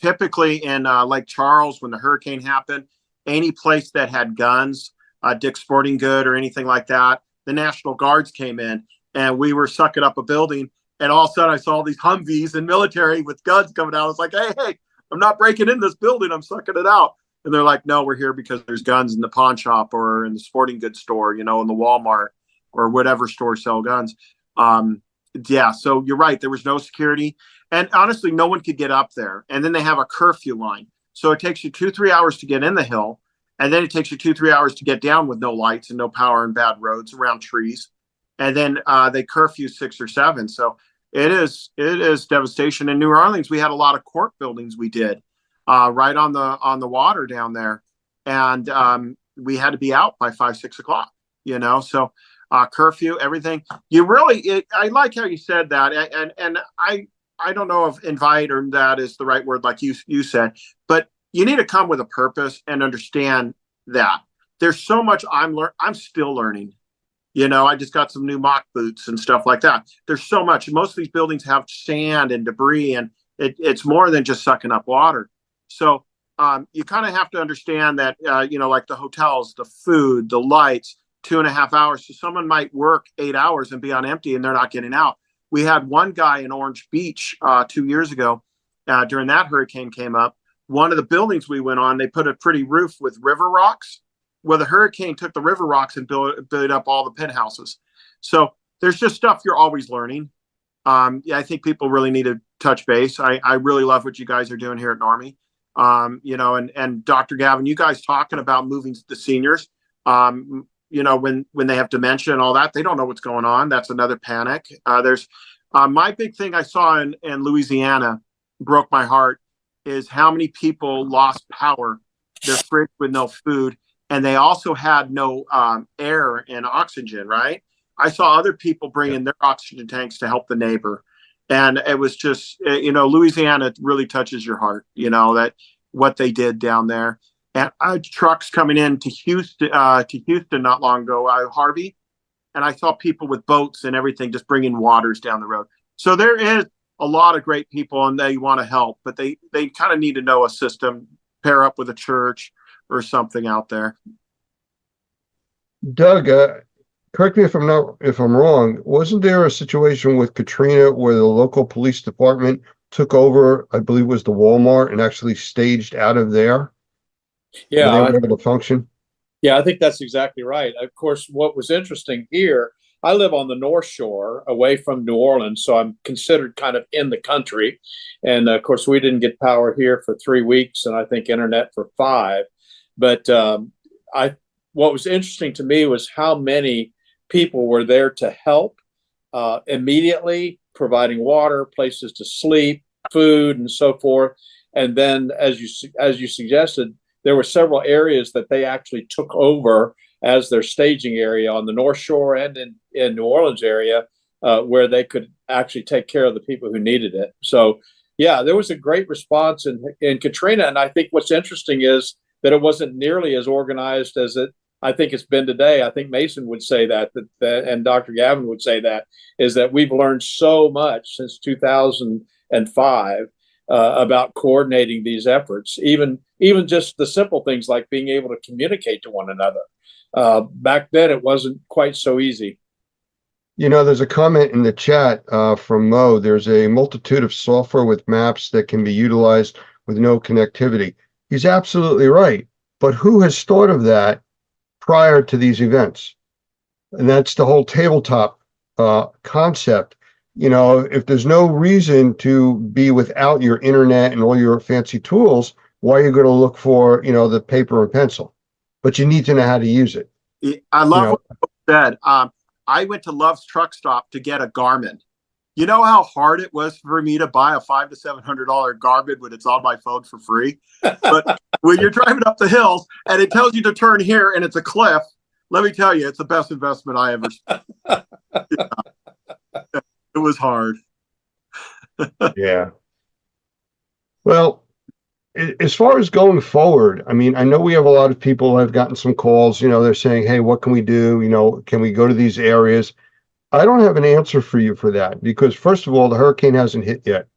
Typically in Lake Charles, when the hurricane happened, any place that had guns, Dick's Sporting Good or anything like that, the National Guards came in, and we were sucking up a building. And all of a sudden, I saw these Humvees and military with guns coming out. I was like, hey, I'm not breaking in this building. I'm sucking it out. And they're like, no, we're here because there's guns in the pawn shop or in the sporting goods store, in the Walmart or whatever store sell guns. Yeah, so you're right. There was no security. And honestly, no one could get up there. And then they have a curfew line. So it takes you 2-3 hours to get in the hill. And then it takes you 2-3 hours to get down with no lights and no power and bad roads around trees. And then they curfew 6 or 7. So it is devastation. In New Orleans, we had a lot of court buildings we did right on the water down there. And we had to be out by 5-6 o'clock, so curfew, everything. I like how you said that. And I don't know if invite or that is the right word, like you said, but you need to come with a purpose and understand that there's so much I'm still learning. I just got some new mock boots and stuff like that. There's so much. Most of these buildings have sand and debris, and it's more than just sucking up water. So you kind of have to understand that, like the hotels, the food, the lights, 2.5 hours. So someone might work 8 hours and be on empty and they're not getting out. We had one guy in Orange Beach 2 years ago during that hurricane came up. One of the buildings we went on, they put a pretty roof with river rocks. Well, the hurricane took the river rocks and built up all the penthouses. So there's just stuff you're always learning. I think people really need to touch base. I really love what you guys are doing here at Normie. And Dr. Gavin, you guys talking about moving the seniors, when they have dementia and all that, they don't know what's going on. That's another panic. There's my big thing I saw in Louisiana broke my heart is how many people lost power, their fridge with no food. And they also had no air and oxygen, right? I saw other people bring in their oxygen tanks to help the neighbor. And it was just, Louisiana really touches your heart, that what they did down there. And trucks coming in to Houston not long ago, Harvey. And I saw people with boats and everything just bringing waters down the road. So there is a lot of great people and they want to help, but they kind of need to know a system, pair up with a church or something out there. Doug, correct me if I'm wrong. Wasn't there a situation with Katrina where the local police department took over, I believe it was the Walmart, and actually staged out of there? Yeah, they were able to function. Yeah, I think that's exactly right. Of course, what was interesting here, I live on the North Shore away from New Orleans, so I'm considered kind of in the country. And of course, we didn't get power here for 3 weeks, and I think internet for 5. But what was interesting to me was how many people were there to help immediately, providing water, places to sleep, food, and so forth. And then, as you suggested, there were several areas that they actually took over as their staging area on the North Shore and in New Orleans area, where they could actually take care of the people who needed it. So, yeah, there was a great response in Katrina. And I think what's interesting is that it wasn't nearly as organized as I think it's been today. I think Mason would say that and Dr. Gavin would say that, is that we've learned so much since 2005 about coordinating these efforts, even just the simple things like being able to communicate to one another. Back then, it wasn't quite so easy. There's a comment in the chat from Mo. There's a multitude of software with maps that can be utilized with no connectivity. He's absolutely right. But who has thought of that prior to these events? And that's the whole tabletop concept. If there's no reason to be without your internet and all your fancy tools, why are you going to look for, the paper and pencil? But you need to know how to use it. I love what you said. I went to Love's Truck Stop to get a Garmin. You know how hard it was for me to buy a $500 to $700 Garmin when it's on my phone for free? But when you're driving up the hills and it tells you to turn here and it's a cliff, let me tell you, it's the best investment I ever spent. Yeah. It was hard. Yeah. Well, as far as going forward, I mean, I know we have a lot of people. I've gotten some calls, they're saying, hey, what can we do? Can we go to these areas? I don't have an answer for you for that because, first of all, the hurricane hasn't hit yet.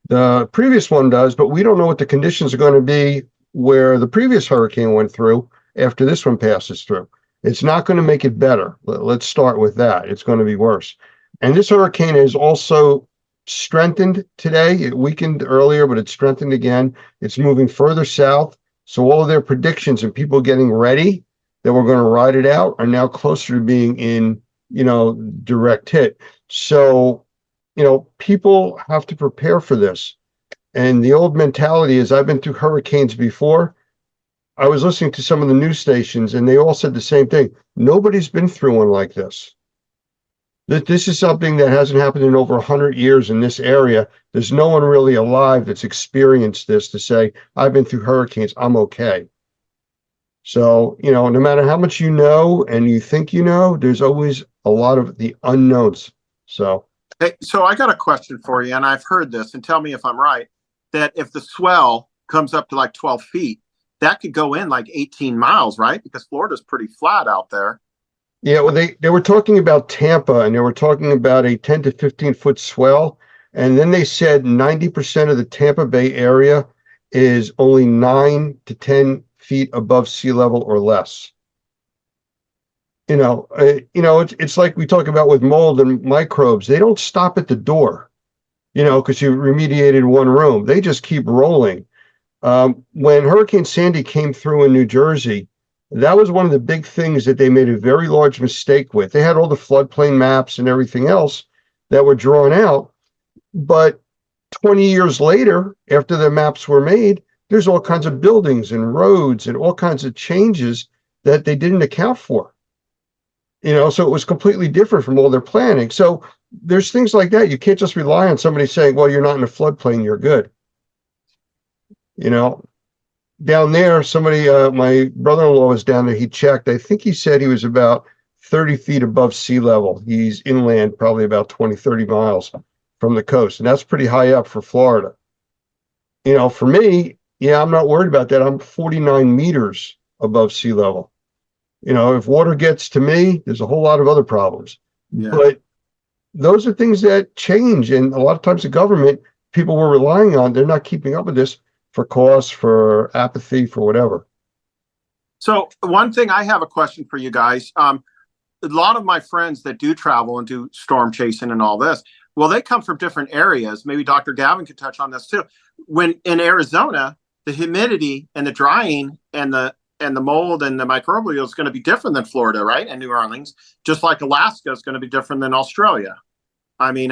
The previous one does, but we don't know what the conditions are going to be where the previous hurricane went through after this one passes through. It's not going to make it better. Let's start with that. It's going to be worse. And this hurricane is also strengthened today. It weakened earlier, but it's strengthened again. It's moving further south. So all of their predictions and people getting ready that we're going to ride it out are now closer to being in, direct hit. So, people have to prepare for this. And the old mentality is, I've been through hurricanes before. I was listening to some of the news stations and they all said the same thing. Nobody's been through one like this. This is something that hasn't happened in over 100 years in this area. There's no one really alive that's experienced this to say, I've been through hurricanes, I'm okay. So, no matter how much you know and you think there's always a lot of the unknowns. So, Hey, so I got a question for you, and I've heard this, and tell me if I'm right, that if the swell comes up to like 12 feet, that could go in like 18 miles, right? Because Florida's pretty flat out there. yeah, well, they were talking about Tampa and they were talking about a 10 to 15 foot swell. And then they said 90% of the Tampa Bay area is only 9 to 10 feet above sea level or less. It's like we talk about with mold and microbes. They don't stop at the door, because you remediated one room. They just keep rolling. When Hurricane Sandy came through in New Jersey, that was one of the big things that they made a very large mistake with. They had all the floodplain maps and everything else that were drawn out. But 20 years later, after the maps were made, there's all kinds of buildings and roads and all kinds of changes that they didn't account for. So it was completely different from all their planning. So there's things like that. You can't just rely on somebody saying, well, you're not in a floodplain, you're good. Down there, somebody, my brother-in-law was down there, he checked. I think he said he was about 30 feet above sea level. He's inland, probably about 20, 30 miles from the coast. And that's pretty high up for Florida. For me, I'm not worried about that. I'm 49 meters above sea level. If water gets to me, there's a whole lot of other problems. Yeah. But those are things that change. And a lot of times the government, people were relying on, they're not keeping up with this for cost, for apathy, for whatever. So one thing, I have a question for you guys. A lot of my friends that do travel and do storm chasing and all this, well, they come from different areas. Maybe Dr. Gavin could touch on this too. When in Arizona, the humidity and the drying and the mold and the microbial is going to be different than Florida, right? And New Orleans, just like Alaska is going to be different than Australia. I mean,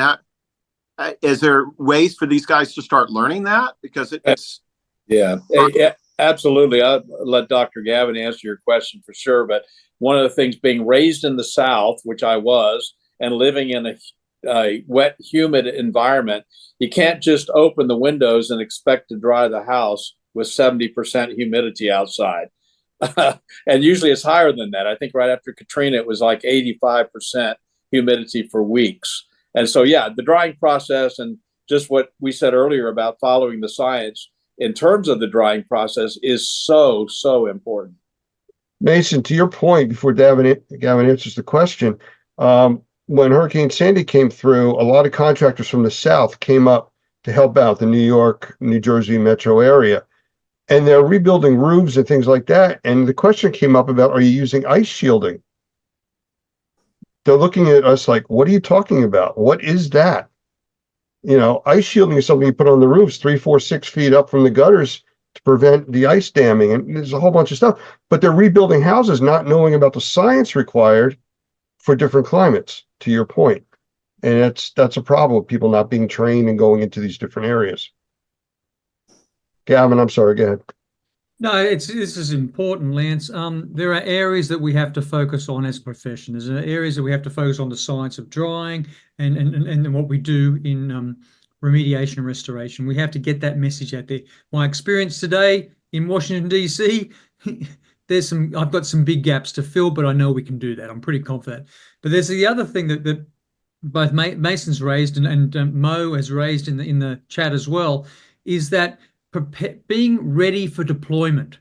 is there ways for these guys to start learning that? Because it's Yeah, absolutely. I'll let Dr. Gavin answer your question for sure. But one of the things, being raised in the South, which I was, and living in a wet, humid environment, you can't just open the windows and expect to dry the house with 70% humidity outside. And usually it's higher than that. I think right after Katrina, it was like 85% humidity for weeks. And so, the drying process, and just what we said earlier about following the science in terms of the drying process, is so, so important. Mason, to your point, before Gavin answers the question, when Hurricane Sandy came through, a lot of contractors from the South came up to help out the New York, New Jersey metro area. And they're rebuilding roofs and things like that. And the question came up about, are you using ice shielding? They're looking at us like, what are you talking about? What is that? Ice shielding is something you put on the roofs 3, 4, 6 feet up from the gutters to prevent the ice damming. And there's a whole bunch of stuff. But they're rebuilding houses not knowing about the science required for different climates, to your point. And that's a problem with people not being trained and going into these different areas. Gavin, I'm sorry, go ahead. No, this is important, Lance. There are areas that we have to focus on as professionals. There are areas that we have to focus on the science of drying and what we do in remediation and restoration. We have to get that message out there. My experience today in Washington, D.C., I've got some big gaps to fill, but I know we can do that. I'm pretty confident. But there's the other thing that both Mason's raised and Mo has raised in the chat as well, is that being ready for deployment.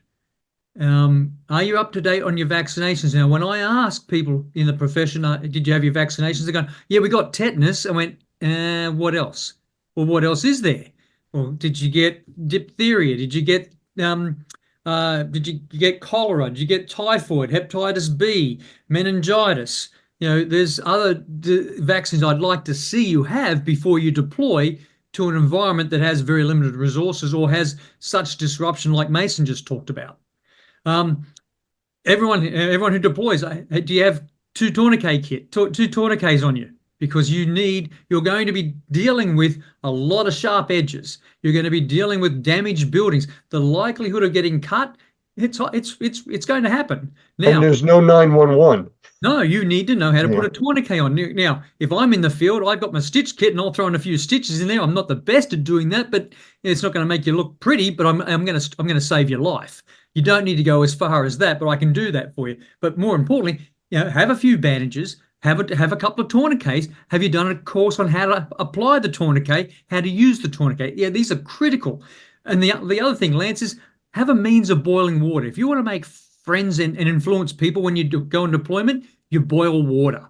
Are you up to date on your vaccinations? Now, when I ask people in the profession, did you have your vaccinations? They're going, yeah, we got tetanus. I went, what else? Well, what else is there? Well, did you get diphtheria? Did you get cholera? Did you get typhoid, hepatitis B, meningitis? You know, there's other vaccines I'd like to see you have before you deploy to an environment that has very limited resources or has such disruption like Mason just talked about. Everyone who deploys, do you have two tourniquets on you? Because you're going to be dealing with a lot of sharp edges. You're going to be dealing with damaged buildings. The likelihood of getting cut, it's going to happen. Now, and there's no 911. No, you need to know how to put a tourniquet on. Now, if I'm in the field, I've got my stitch kit and I'll throw in a few stitches in there. I'm not the best at doing that, but it's not going to make you look pretty, but I'm going to save your life. You don't need to go as far as that, but I can do that for you. But more importantly, have a few bandages, have a couple of tourniquets. Have you done a course on how to apply the tourniquet, how to use the tourniquet? Yeah, these are critical. And the other thing, Lance, is have a means of boiling water. If you want to make friends and influence people when you go on deployment, you boil water.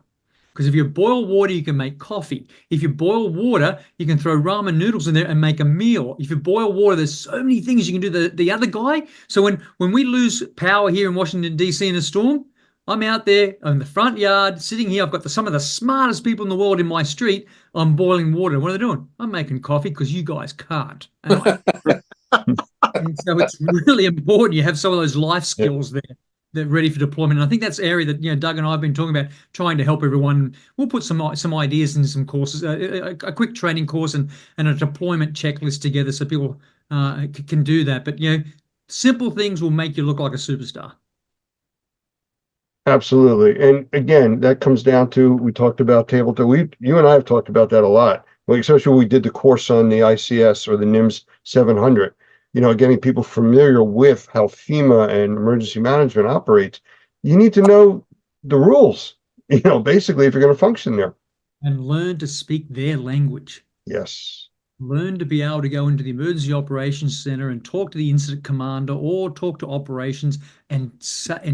Because if you boil water, you can make coffee. If you boil water, you can throw ramen noodles in there and make a meal. If you boil water, there's so many things you can do. The other guy, so when we lose power here in Washington, D.C. in a storm, I'm out there in the front yard, sitting here. I've got some of the smartest people in the world in my street. I'm boiling water. What are they doing? I'm making coffee because you guys can't. And so it's really important you have some of those life skills there. They're ready for deployment. And I think that's the area that Doug and I have been talking about, trying to help everyone. We'll put some ideas in some courses, a quick training course and a deployment checklist together so people can do that. But simple things will make you look like a superstar. Absolutely. And again, that comes down to, we talked about tabletop. You and I have talked about that a lot. Like, especially when we did the course on the ICS or the NIMS 700. Getting people familiar with how FEMA and emergency management operates. You need to know the rules, basically, if you're going to function there. And learn to speak their language. Yes. Learn to be able to go into the emergency operations center and talk to the incident commander or talk to operations and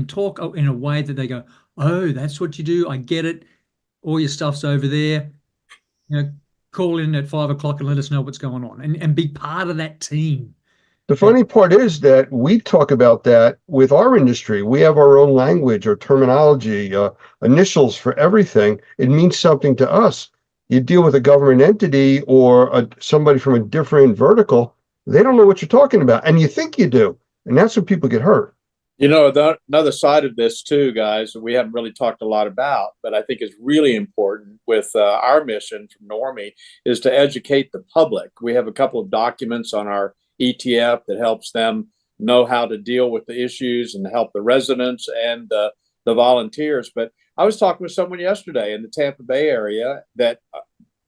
talk in a way that they go, oh, that's what you do. I get it. All your stuff's over there. Call in at 5 o'clock and let us know what's going on and be part of that team. The funny part is that we talk about that with our industry. We have our own language or terminology, initials for everything. It means something to us. You deal with a government entity or somebody from a different vertical, they don't know what you're talking about. And you think you do. And that's when people get hurt. Another side of this too, guys, we haven't really talked a lot about, but I think is really important with our mission from Normie is to educate the public. We have a couple of documents on our ETF that helps them know how to deal with the issues and help the residents and the volunteers. But I was talking with someone yesterday in the Tampa Bay area that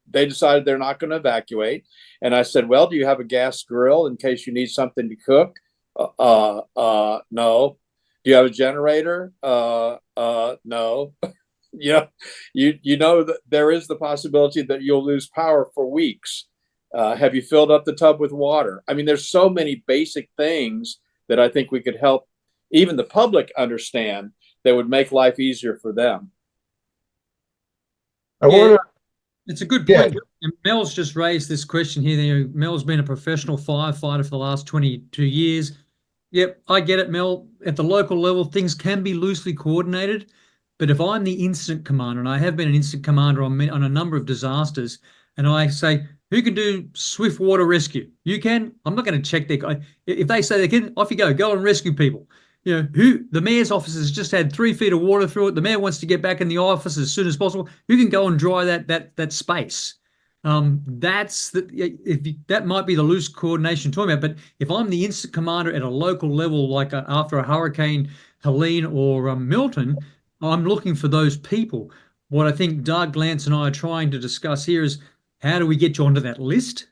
they decided they're not going to evacuate. And I said, well, do you have a gas grill in case you need something to cook? No. Do you have a generator? No. You know that there is the possibility that you'll lose power for weeks. Have you filled up the tub with water? I mean, there's so many basic things that I think we could help even the public understand that would make life easier for them. It's a good point. And Mel's just raised this question here. Mel's been a professional firefighter for the last 22 years. Yep, I get it, Mel. At the local level, things can be loosely coordinated. But if I'm the incident commander, and I have been an incident commander on a number of disasters, and I say, who can do swift water rescue? You can. I'm not going to check their guy. If they say they can, off you go. Go and rescue people. Who the mayor's office has just had 3 feet of water through it. The mayor wants to get back in the office as soon as possible. Who can go and dry that space? That might be the loose coordination talking about. But if I'm the incident commander at a local level, like after a Hurricane Helene or Milton, I'm looking for those people. What I think Doug, Lance, and I are trying to discuss here is, how do we get you onto that list?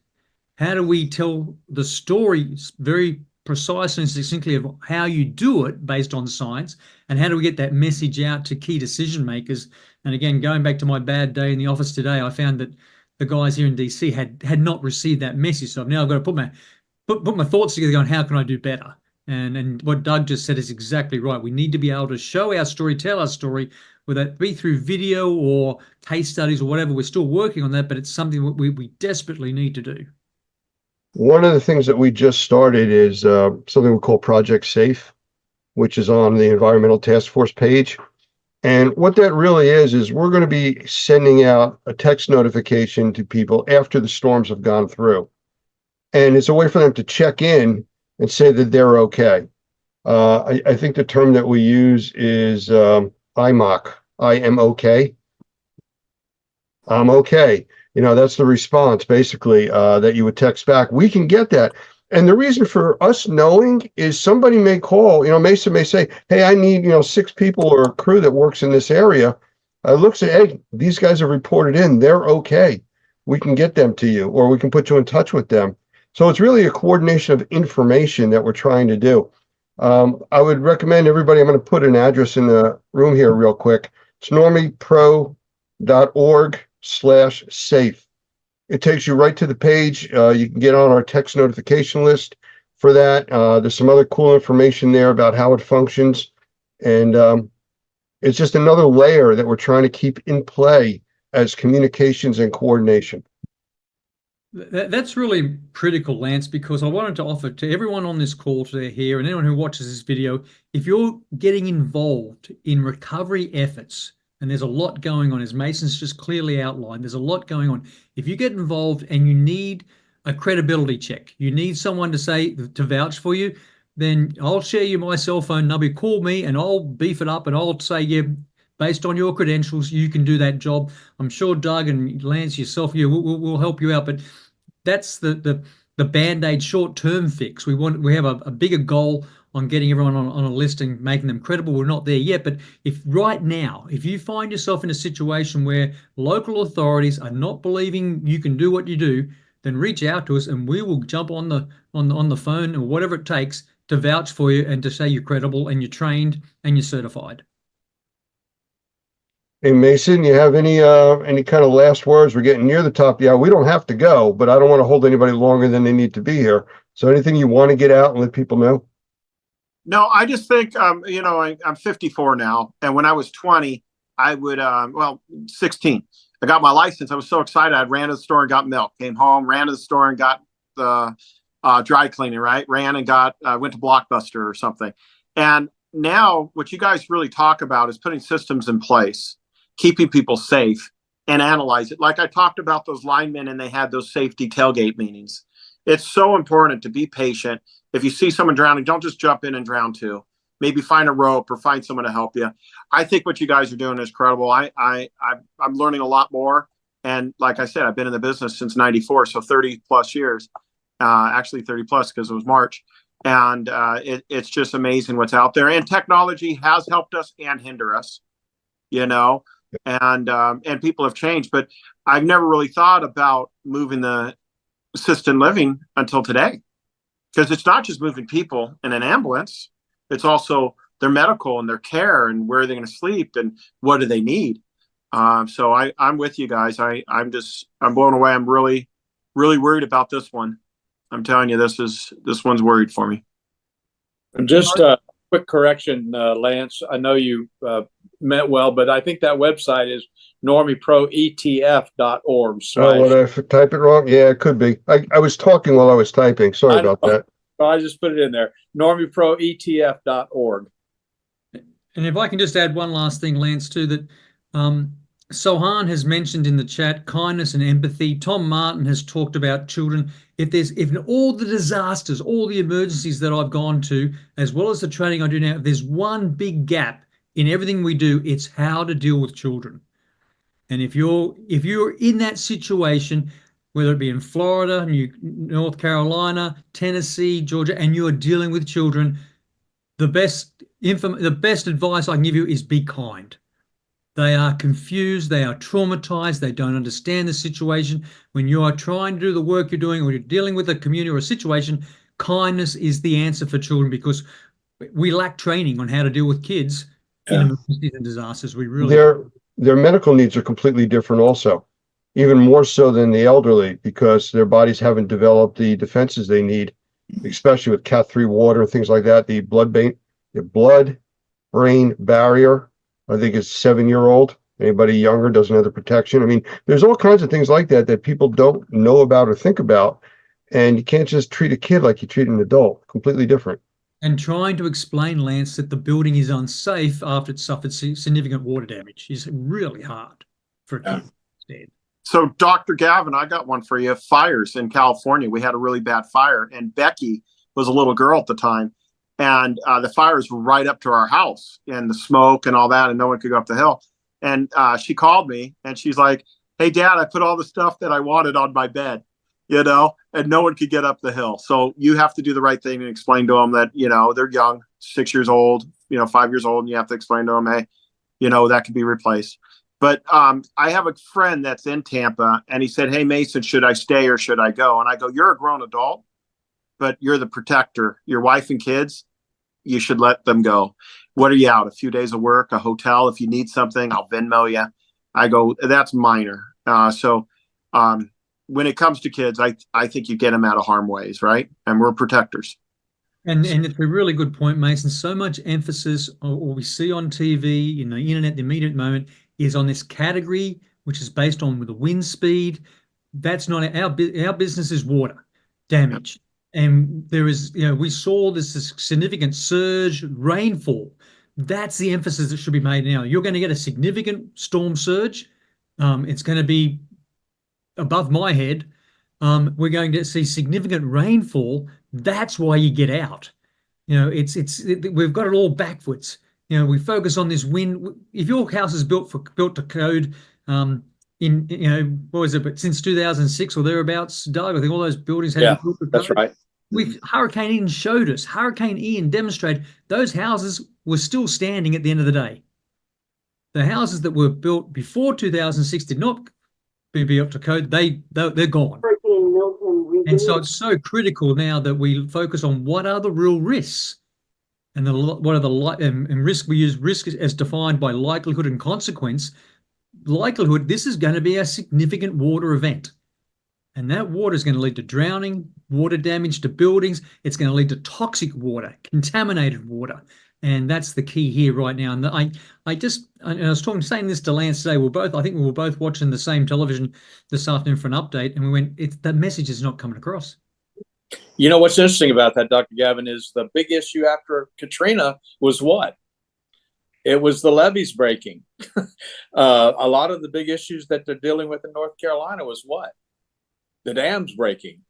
How do we tell the story very precisely and succinctly of how you do it based on science? And how do we get that message out to key decision makers? And again, going back to my bad day in the office today, I found that the guys here in DC had not received that message. So now I've got to put put my thoughts together going, how can I do better? And what Doug just said is exactly right. We need to be able to show our story, tell our story, whether it be through video or case studies or whatever. We're still working on that, but it's something that we desperately need to do. One of the things that we just started is something we call Project Safe, which is on the Environmental Task Force page. And what that really is we're going to be sending out a text notification to people after the storms have gone through. And it's a way for them to check in and say that they're okay. I think the term that we use is IMOK, I-M-O-K. I'm okay. You know, that's the response basically that you would text back. We can get that. And the reason for us knowing is somebody may call, you know, Mason may say, hey, I need, 6 people or a crew that works in this area. I look, say, hey, these guys have reported in, they're okay. We can get them to you, or we can put you in touch with them. So it's really a coordination of information that we're trying to do. I would recommend everybody, I'm going to put an address in the room here real quick. It's normiepro.org/safe. It takes you right to the page. You can get on our text notification list for that. There's some other cool information there about how it functions. And it's just another layer that we're trying to keep in play as communications and coordination. That's really critical, Lance, because I wanted to offer to everyone on this call today here and anyone who watches this video, if you're getting involved in recovery efforts, and there's a lot going on, as Mason's just clearly outlined, there's a lot going on. If you get involved and you need a credibility check, you need someone to say, to vouch for you, then I'll share you my cell phone number, call me and I'll beef it up and I'll say, yeah, based on your credentials, you can do that job. I'm sure Doug and Lance, yourself, we'll help you out. But that's the Band-Aid short-term fix. We have a bigger goal on getting everyone on a list and making them credible. We're not there yet, but if right now, if you find yourself in a situation where local authorities are not believing you can do what you do, then reach out to us and we will jump on the phone or whatever it takes to vouch for you and to say you're credible and you're trained and you're certified. Hey, Mason, you have any kind of last words? We're getting near the top of the hour. We don't have to go, but I don't want to hold anybody longer than they need to be here. So anything you want to get out and let people know? No, I just think, I'm 54 now. And when I was 20, I would, 16, I got my license. I was so excited. I ran to the store and got milk, came home, ran to the store and got the dry cleaning, right? Ran and went to Blockbuster or something. And now what you guys really talk about is putting systems in place, keeping people safe and analyze it. Like I talked about those linemen and they had those safety tailgate meetings. It's so important to be patient. If you see someone drowning, don't just jump in and drown too. Maybe find a rope or find someone to help you. I think what you guys are doing is incredible. I'm learning a lot more. And like I said, I've been in the business since 94, so 30 plus years, actually 30 plus because it was March. And it's just amazing what's out there. And technology has helped us and hinder us, and people have changed. But I've never really thought about moving the assisted living until today. Because it's not just moving people in an ambulance, it's also their medical and their care and where are they going to sleep and what do they need. So I'm with you guys. I'm blown away. I'm really, really worried about this one. I'm telling you, this one's worried for me. And just a quick correction, Lance. I know you meant well, but I think that website is normieproetf.org. Oh, would I type it wrong? Yeah, it could be. I was talking while I was typing. Sorry about that. I just put it in there. normieproetf.org. And if I can just add one last thing, Lance, too, that Sohan has mentioned in the chat kindness and empathy. Tom Martin has talked about children. If all the disasters, all the emergencies that I've gone to, as well as the training I do now, if there's one big gap in everything we do, it's how to deal with children. And if you're in that situation, whether it be in Florida, North Carolina, Tennessee, Georgia, and you are dealing with children, the best advice I can give you is be kind. They are confused, they are traumatized, they don't understand the situation. When you are trying to do the work you're doing, or you're dealing with a community or a situation, kindness is the answer for children, because we lack training on how to deal with kids in emergencies and disasters. We really their medical needs are completely different also, even more so than the elderly, because their bodies haven't developed the defenses they need especially with Cat 3 water and things like that. The blood-brain barrier, I think, is 7-year-old. Anybody younger doesn't have the protection. I mean, there's all kinds of things like that that people don't know about or think about. And you can't just treat a kid like you treat an adult. Completely different. And trying to explain, Lance, that the building is unsafe after it suffered significant water damage is really hard for a kid to understand. So, Dr. Gavin, I got one for you. Fires in California. We had a really bad fire, and Becky was a little girl at the time. And the fires were right up to our house, and the smoke and all that, and no one could go up the hill. And she called me, and she's like, "Hey, Dad, I put all the stuff that I wanted on my bed, and no one could get up the hill." So you have to do the right thing and explain to them that, they're young, 6 years old, 5 years old, and you have to explain to them, hey, that can be replaced. But I have a friend that's in Tampa, and he said, "Hey, Mason, should I stay or should I go?" And I go, "You're a grown adult, but you're the protector. Your wife and kids, you should let them go. What are you out? A few days of work, a hotel? If you need something, I'll Venmo you." I go, "That's minor." So when it comes to kids, I think you get them out of harm ways, right? And we're protectors. And it's a really good point, Mason. So much emphasis, or we see on TV, the internet, the media at the moment, is on this category, which is based on the wind speed. That's not our business is water damage. And there is, we saw this significant surge, rainfall. That's the emphasis that should be made now. You're going to get a significant storm surge. It's going to be above my head. We're going to see significant rainfall. That's why you get out. We've got it all backwards. We focus on this wind. If your house is built to code, what was it? But since 2006 or thereabouts, Doug, I think all those buildings had. Yeah, that's right. Hurricane Ian showed us. Hurricane Ian demonstrated those houses were still standing at the end of the day. The houses that were built before 2006 did not be up to code. They're gone. And so it's so critical now that we focus on what are the real risks, and what are the risk. We use risk as defined by likelihood and consequence. Likelihood, this is going to be a significant water event. And that water is going to lead to drowning, water damage to buildings. It's going to lead to toxic water, contaminated water. And that's the key here right now. And I was saying this to Lance today. I think we were both watching the same television this afternoon for an update. And we went, the message is not coming across. What's interesting about that, Dr. Gavin, is the big issue after Katrina was what? It was the levees breaking. A lot of the big issues that they're dealing with in North Carolina was what? The dams breaking.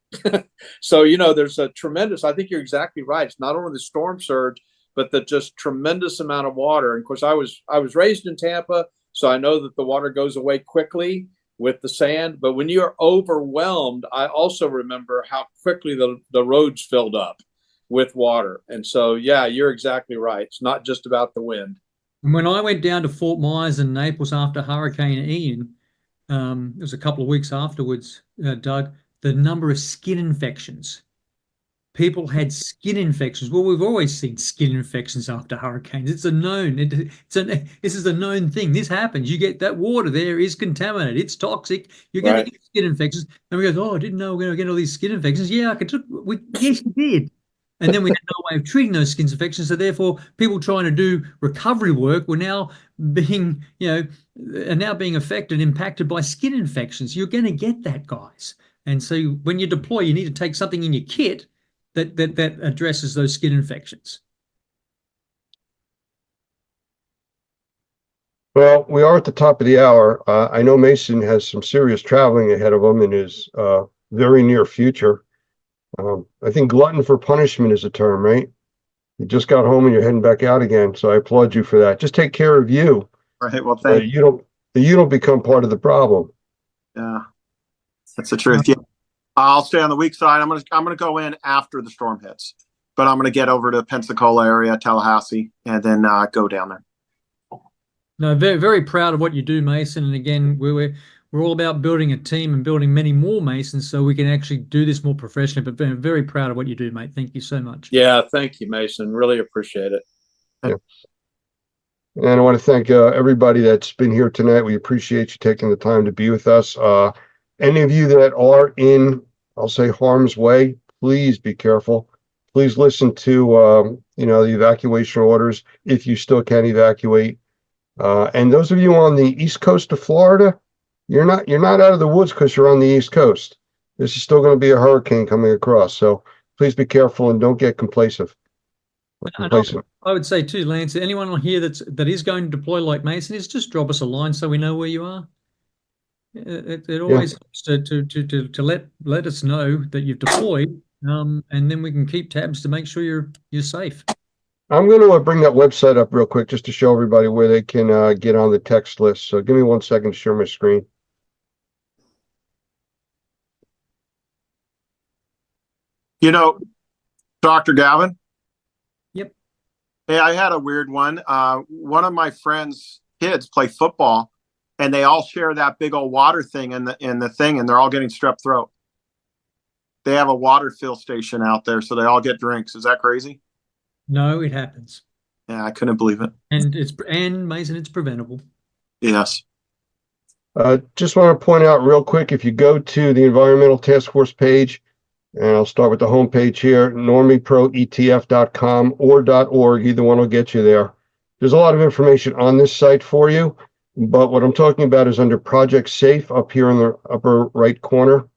So, there's a tremendous, I think you're exactly right. It's not only the storm surge, but the just tremendous amount of water. And of course, I was raised in Tampa, so I know that the water goes away quickly with the sand. But when you're overwhelmed, I also remember how quickly the roads filled up with water. And so, yeah, you're exactly right. It's not just about the wind. And when I went down to Fort Myers and Naples after Hurricane Ian, it was a couple of weeks afterwards, Doug, the number of skin infections. People had skin infections. Well, we've always seen skin infections after hurricanes. It's a known. This is a known thing. This happens. You get that water there is contaminated. It's toxic. You're going to get skin infections. And we go, "Oh, I didn't know we were going to get all these skin infections." Yeah, yes, you did. And then we had no way of treating those skin infections. So therefore, people trying to do recovery work were now being, affected, impacted by skin infections. You're going to get that, guys. And so when you deploy, you need to take something in your kit that addresses those skin infections. Well, we are at the top of the hour. I know Mason has some serious traveling ahead of him in his very near future. I think glutton for punishment is a term, right? You just got home and you're heading back out again. So I applaud you for that. Just take care of you. Right. Well, thank you. You don't become part of the problem. Yeah, that's the truth. Yeah. I'll stay on the weak side. I'm gonna go in after the storm hits, but I'm gonna get over to Pensacola area, Tallahassee, and then go down there. No, very, very proud of what you do, Mason. And again, we're all about building a team and building many more Masons so we can actually do this more professionally. But very proud of what you do, mate. Thank you so much. Yeah, thank you, Mason. Really appreciate it. Yeah. And I want to thank everybody that's been here tonight. We appreciate you taking the time to be with us. Any of you that are in, I'll say, harm's way, please be careful. Please listen to, the evacuation orders if you still can evacuate. And those of you on the East Coast of Florida, you're not out of the woods because you're on the East Coast. This is still going to be a hurricane coming across. So please be careful and don't get complacent. I would say too, Lance, anyone on here that is going to deploy like Mason, is just drop us a line so we know where you are. It always helps to let us know that you've deployed, and then we can keep tabs to make sure you're safe. I'm going to bring that website up real quick just to show everybody where they can get on the text list. So give me 1 second to share my screen. Dr. Gavin? Yep. Hey, I had a weird one. One of my friends' kids play football, and they all share that big old water thing in the thing, and they're all getting strep throat. They have a water fill station out there, so they all get drinks. Is that crazy? No, it happens. Yeah, I couldn't believe it. And Mason, it's preventable. Yes. Just want to point out real quick, if you go to the Environmental Task Force page, and I'll start with the homepage here, normieproetf.com or .org, either one will get you there. There's a lot of information on this site for you, but what I'm talking about is under Project Safe up here in the upper right corner.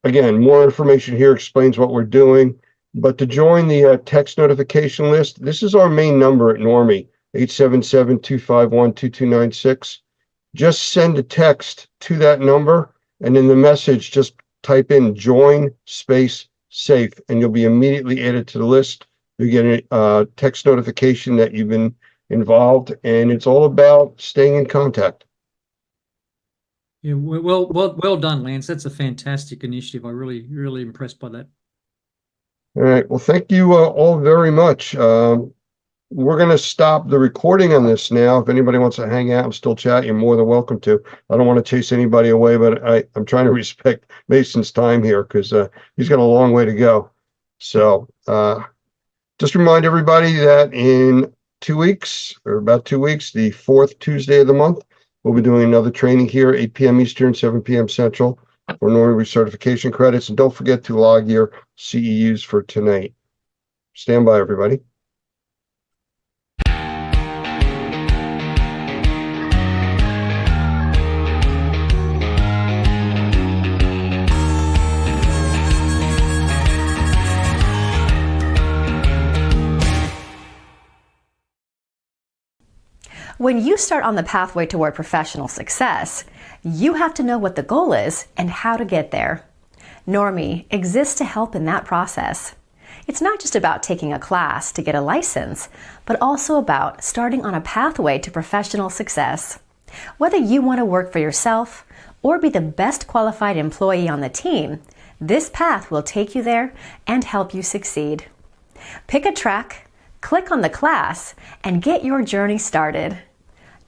Again, more information here explains what we're doing, but to join the text notification list, this is our main number at Normie, 877-251-2296. Just send a text to that number, and in the message, just type in join space safe, and you'll be immediately added to the list. You get a text notification that you've been involved, and it's all about staying in contact. Yeah, well done, Lance. That's a fantastic initiative. I'm really impressed by that. All right. Well, thank you all very much. We're going to stop the recording on this now. If anybody wants to hang out and still chat, you're more than welcome to. I don't want to chase anybody away, but I'm trying to respect Mason's time here because he's got a long way to go. So just remind everybody that in 2 weeks, or about 2 weeks, the 4th Tuesday of the month, we'll be doing another training here, 8 p.m. Eastern, 7 p.m. Central, for Normie recertification credits. And don't forget to log your CEUs for tonight. Stand by, everybody. When you start on the pathway toward professional success, you have to know what the goal is and how to get there. Normie exists to help in that process. It's not just about taking a class to get a license, but also about starting on a pathway to professional success. Whether you want to work for yourself or be the best qualified employee on the team, this path will take you there and help you succeed. Pick a track, click on the class, and get your journey started.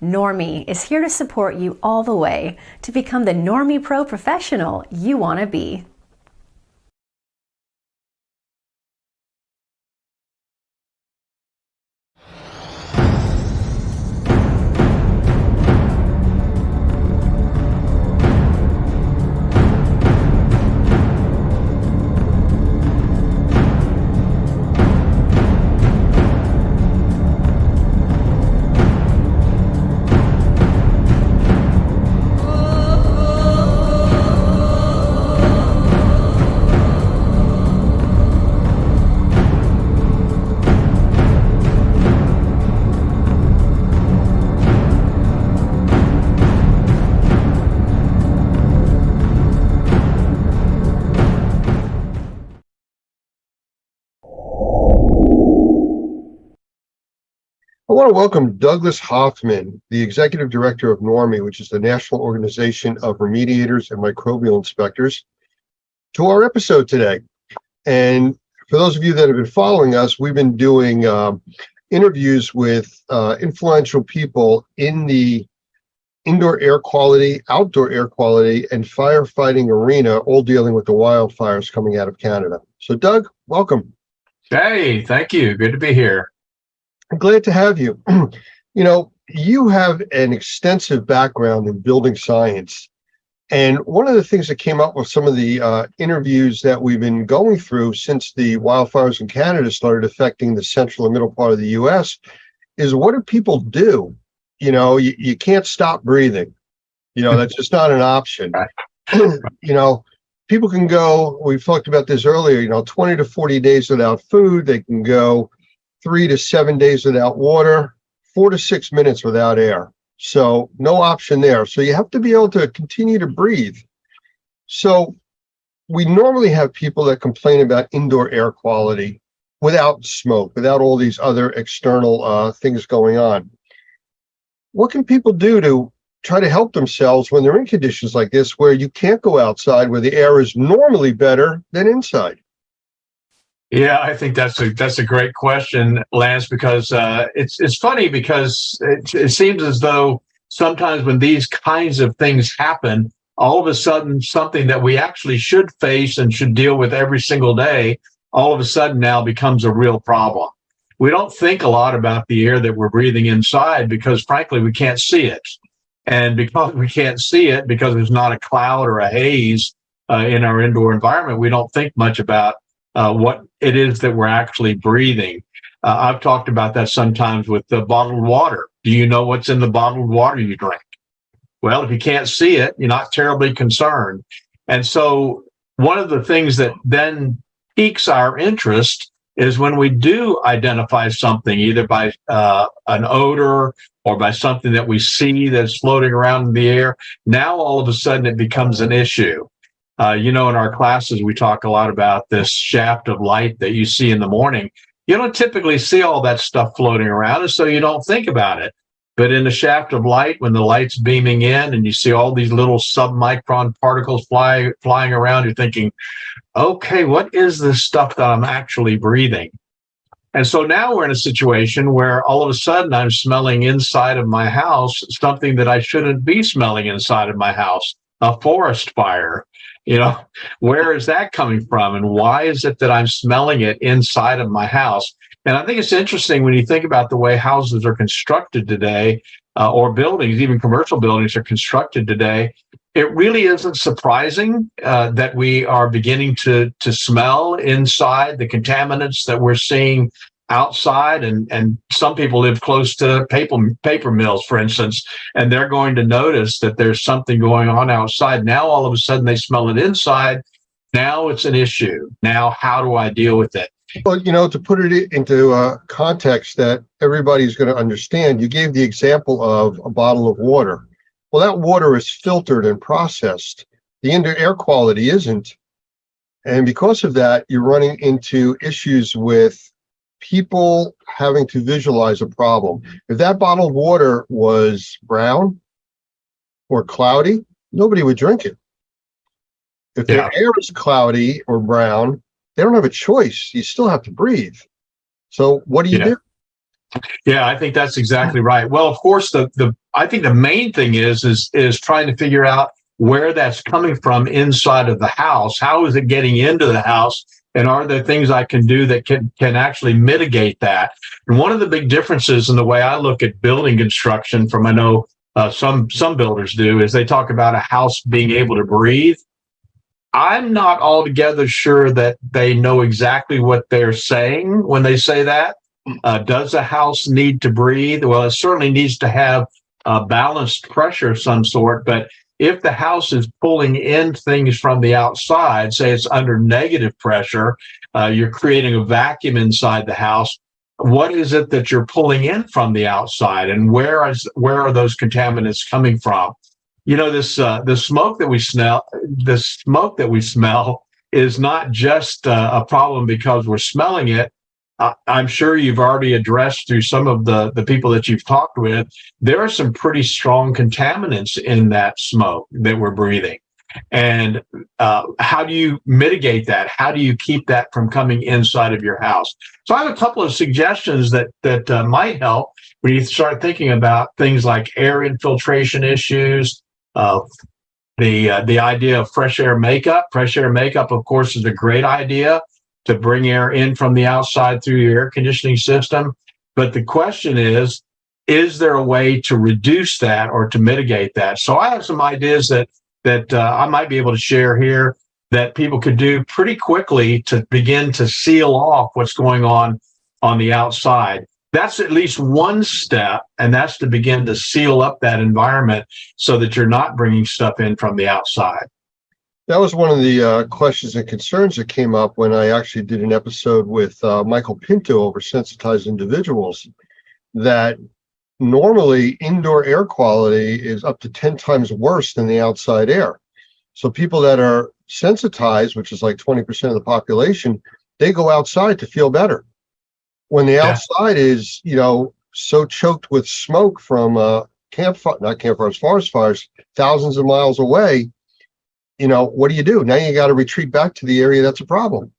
Normie is here to support you all the way to become the Normie Pro professional you want to be. I want to welcome Douglas Hoffman, the Executive Director of Normie, which is the National Organization of Remediators and Microbial Inspectors, to our episode today. And for those of you that have been following us, we've been doing interviews with influential people in the indoor air quality, outdoor air quality, and firefighting arena, all dealing with the wildfires coming out of Canada. So Doug, welcome. Hey, thank you. Good to be here. I'm glad to have you. You know, you have an extensive background in building science, And one of the things that came up with some of the interviews that we've been going through since the wildfires in Canada started affecting the central and middle part of the U.S. is, what do people do? You know, you can't stop breathing. You know, that's just not an option. You know, people can go, we've talked about this earlier, you know, 20 to 40 days without food. They can go 3 to 7 days without water, 4 to 6 minutes without air. So no option there. So you have to be able to continue to breathe. So we normally have people that complain about indoor air quality without smoke, without all these other external things going on. What can people do to try to help themselves when they're in conditions like this, where you can't go outside, where the air is normally better than inside? Yeah, I think that's a great question, Lance, because it's funny because it seems as though sometimes when these kinds of things happen, all of a sudden something that we actually should face and should deal with every single day, all of a sudden now becomes a real problem. We don't think a lot about the air that we're breathing inside because, frankly, we can't see it. And because we can't see it, because there's not a cloud or a haze in our indoor environment, we don't think much about what it is that we're actually breathing. I've talked about that sometimes with the bottled water. Do you know what's in the bottled water you drink? Well, if you can't see it, you're not terribly concerned. And so one of the things that then piques our interest is when we do identify something, either by an odor or by something that we see that's floating around in the air. Now, all of a sudden, it becomes an issue. You know, in our classes, we talk a lot about this shaft of light that you see in the morning. You don't typically see all that stuff floating around, and so you don't think about it. But in the shaft of light, when the light's beaming in and you see all these little submicron particles flying around, you're thinking, okay, what is this stuff that I'm actually breathing? And so now we're in a situation where all of a sudden I'm smelling inside of my house something that I shouldn't be smelling inside of my house, a forest fire. You know, where is that coming from? And why is it that I'm smelling it inside of my house? And I think it's interesting when you think about the way houses are constructed today, or buildings, even commercial buildings are constructed today. It really isn't surprising that we are beginning to smell inside the contaminants that we're seeing outside. And some people live close to paper mills, for instance, and they're going to notice that there's something going on outside. Now, all of a sudden, they smell it inside. Now it's an issue. Now, how do I deal with it? Well, you know, to put it into a context that everybody's going to understand, you gave the example of a bottle of water. Well, that water is filtered and processed. The indoor air quality isn't. And because of that, you're running into issues with people having to visualize a problem. If that bottled water was brown or cloudy, nobody would drink it. If the air is cloudy or brown, they don't have a choice. You still have to breathe. So what do you do? Yeah, I think that's exactly right. Well, of course, I think the main thing is trying to figure out where that's coming from inside of the house. How is it getting into the house? And are there things I can do that can actually mitigate that? And one of the big differences in the way I look at building construction from, I know some builders do, is they talk about a house being able to breathe. I'm not altogether sure that they know exactly what they're saying when they say that. Does a house need to breathe? Well, it certainly needs to have a balanced pressure of some sort, but if the house is pulling in things from the outside, say it's under negative pressure, you're creating a vacuum inside the house. What is it that you're pulling in from the outside, and where are those contaminants coming from? You know, the smoke that we smell is not just a problem because we're smelling it. I'm sure you've already addressed through some of the people that you've talked with, there are some pretty strong contaminants in that smoke that we're breathing. And how do you mitigate that? How do you keep that from coming inside of your house? So I have a couple of suggestions that might help when you start thinking about things like air infiltration issues, the idea of fresh air makeup. Fresh air makeup, of course, is a great idea to bring air in from the outside through your air conditioning system. But the question is there a way to reduce that or to mitigate that? So I have some ideas that that I might be able to share here that people could do pretty quickly to begin to seal off what's going on the outside. That's at least one step, and that's to begin to seal up that environment so that you're not bringing stuff in from the outside. That was one of the questions and concerns that came up when I actually did an episode with Michael Pinto over sensitized individuals, that normally indoor air quality is up to 10 times worse than the outside air. So people that are sensitized, which is like 20% of the population, they go outside to feel better. When the outside is, so choked with smoke from forest fires, thousands of miles away, what do? Now you got to retreat back to the area that's a problem.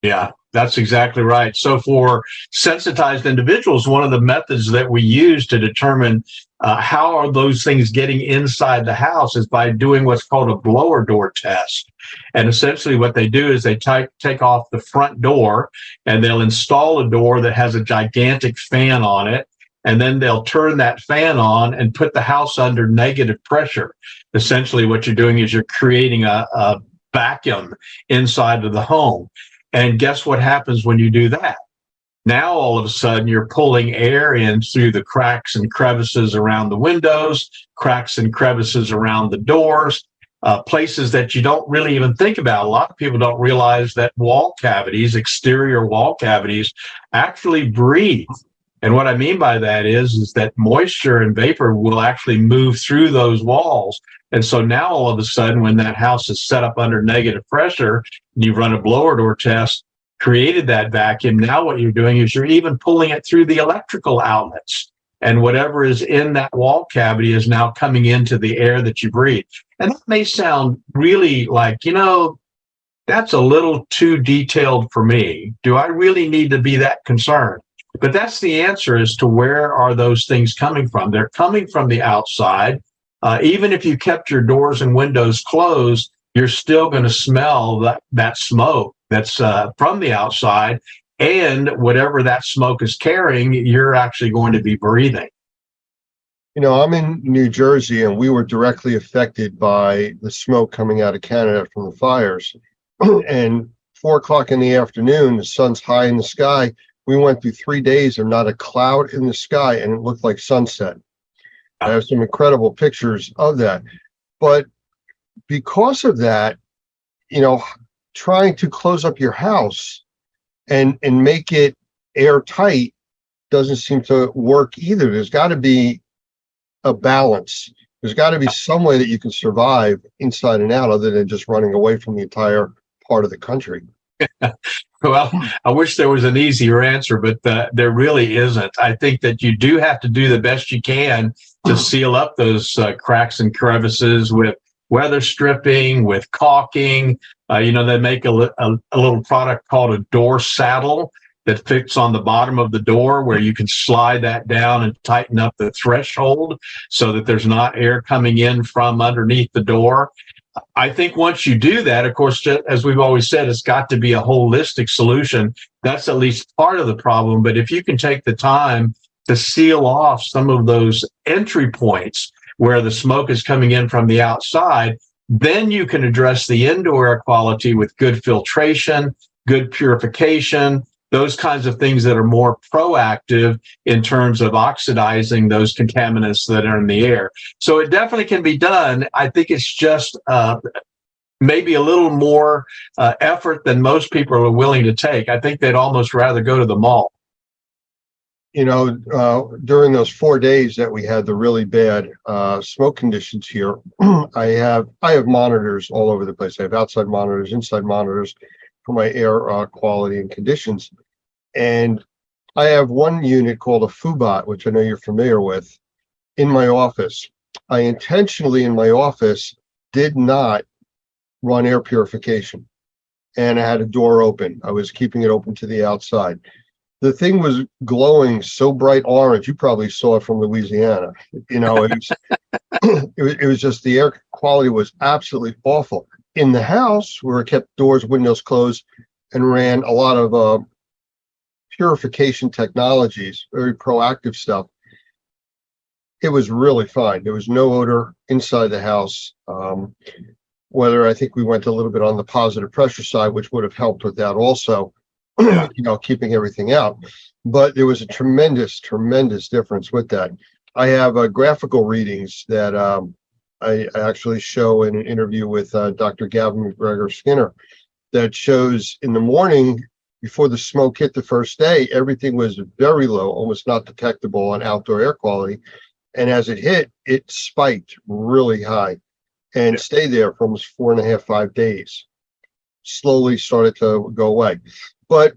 Yeah, that's exactly right. So for sensitized individuals, one of the methods that we use to determine how are those things getting inside the house is by doing what's called a blower door test. And essentially what they do is they take off the front door and they'll install a door that has a gigantic fan on it. And then they'll turn that fan on and put the house under negative pressure. Essentially what you're doing is you're creating a vacuum inside of the home. And guess what happens when you do that? Now, all of a sudden, you're pulling air in through the cracks and crevices around the windows, cracks and crevices around the doors, places that you don't really even think about. A lot of people don't realize that wall cavities, exterior wall cavities, actually breathe. And what I mean by that is that moisture and vapor will actually move through those walls. And so now all of a sudden, when that house is set up under negative pressure, and you run a blower door test, created that vacuum, now what you're doing is you're even pulling it through the electrical outlets. And whatever is in that wall cavity is now coming into the air that you breathe. And that may sound really like, that's a little too detailed for me. Do I really need to be that concerned? But that's the answer as to where are those things coming from. They're coming from the outside. Even if you kept your doors and windows closed, you're still going to smell that smoke that's from the outside. And whatever that smoke is carrying, you're actually going to be breathing. I'm in New Jersey, and we were directly affected by the smoke coming out of Canada from the fires. And 4:00 in the afternoon, the sun's high in the sky. We went through 3 days of not a cloud in the sky, and it looked like sunset. I have some incredible pictures of that. But because of that, trying to close up your house and make it airtight doesn't seem to work either. There's got to be a balance. There's got to be some way that you can survive inside and out other than just running away from the entire part of the country. Well, I wish there was an easier answer, but there really isn't. I think that you do have to do the best you can to seal up those cracks and crevices with weather stripping, with caulking. They make a little product called a door saddle that fits on the bottom of the door where you can slide that down and tighten up the threshold so that there's not air coming in from underneath the door. I think once you do that, of course, as we've always said, it's got to be a holistic solution. That's at least part of the problem. But if you can take the time to seal off some of those entry points where the smoke is coming in from the outside, then you can address the indoor air quality with good filtration, good purification, those kinds of things that are more proactive in terms of oxidizing those contaminants that are in the air. So it definitely can be done. I think it's just maybe a little more effort than most people are willing to take. I think they'd almost rather go to the mall. During those 4 days that we had the really bad smoke conditions here, I have monitors all over the place. I have outside monitors, inside monitors for my air quality and conditions. And I have one unit called a Fubot, which I know you're familiar with, in my office. I intentionally in my office did not run air purification, and I had a door open. I was keeping it open to the outside. The thing was glowing so bright orange. You probably saw it from Louisiana. It was just the air quality was absolutely awful. In the house, where I kept doors, windows closed, and ran a lot of purification technologies, very proactive stuff, it was really fine. There was no odor inside the house. Whether I think we went a little bit on the positive pressure side, which would have helped with that also, keeping everything out. But there was a tremendous difference with that. I have graphical readings that I actually show in an interview with Dr. Gavin McGregor Skinner that shows in the morning before the smoke hit the first day, everything was very low, almost not detectable on outdoor air quality. And as it hit, it spiked really high and stayed there for almost 4.5, 5 days. Slowly started to go away. But,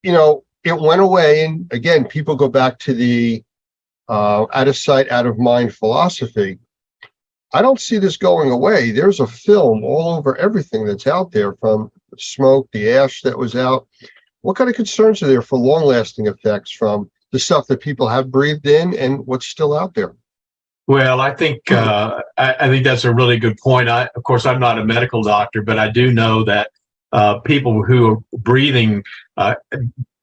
it went away. And again, people go back to the out of sight, out of mind philosophy. I don't see this going away. There's a film all over everything that's out there, from the smoke, the ash that was out. What kind of concerns are there for long-lasting effects from the stuff that people have breathed in and what's still out there? Well, I think I think that's a really good point. Of course, I'm not a medical doctor, but I do know that people who are breathing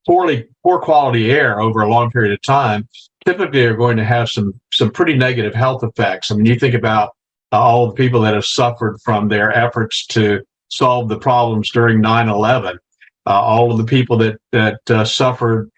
poor quality air over a long period of time typically are going to have some pretty negative health effects. I mean, you think about all the people that have suffered from their efforts to solve the problems during 9/11, all of the people that suffered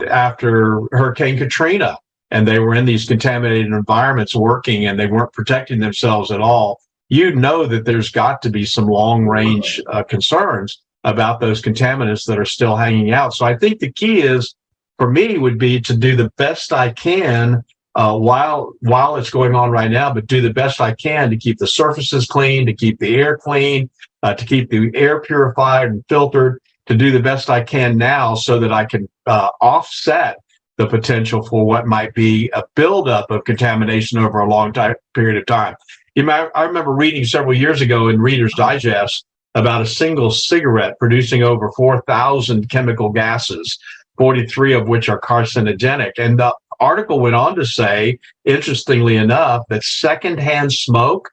after Hurricane Katrina, and they were in these contaminated environments working and they weren't protecting themselves at all. That there's got to be some long range concerns about those contaminants that are still hanging out. So I think the key is, for me, would be to do the best I can while it's going on right now, but do the best I can to keep the surfaces clean, to keep the air clean, to keep the air purified and filtered, to do the best I can now so that I can offset the potential for what might be a buildup of contamination over a long period of time. I remember reading several years ago in Reader's Digest about a single cigarette producing over 4,000 chemical gases, 43 of which are carcinogenic. And the article went on to say, interestingly enough, that secondhand smoke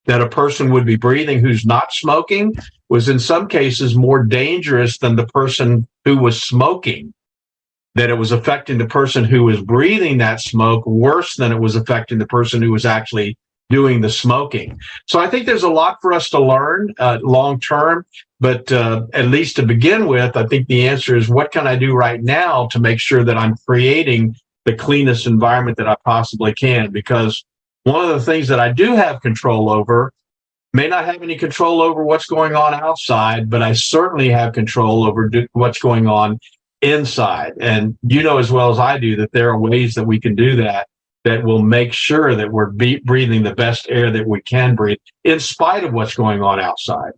that a person would be breathing who's not smoking was in some cases more dangerous than the person who was smoking, that it was affecting the person who was breathing that smoke worse than it was affecting the person who was actually doing the smoking. So I think there's a lot for us to learn long term, but at least to begin with, I think the answer is, what can I do right now to make sure that I'm creating the cleanest environment that I possibly can? Because one of the things that I do have control over, may not have any control over what's going on outside, but I certainly have control over what's going on inside. And you know as well as I do that there are ways that we can do that will make sure that we're breathing the best air that we can breathe in spite of what's going on outside.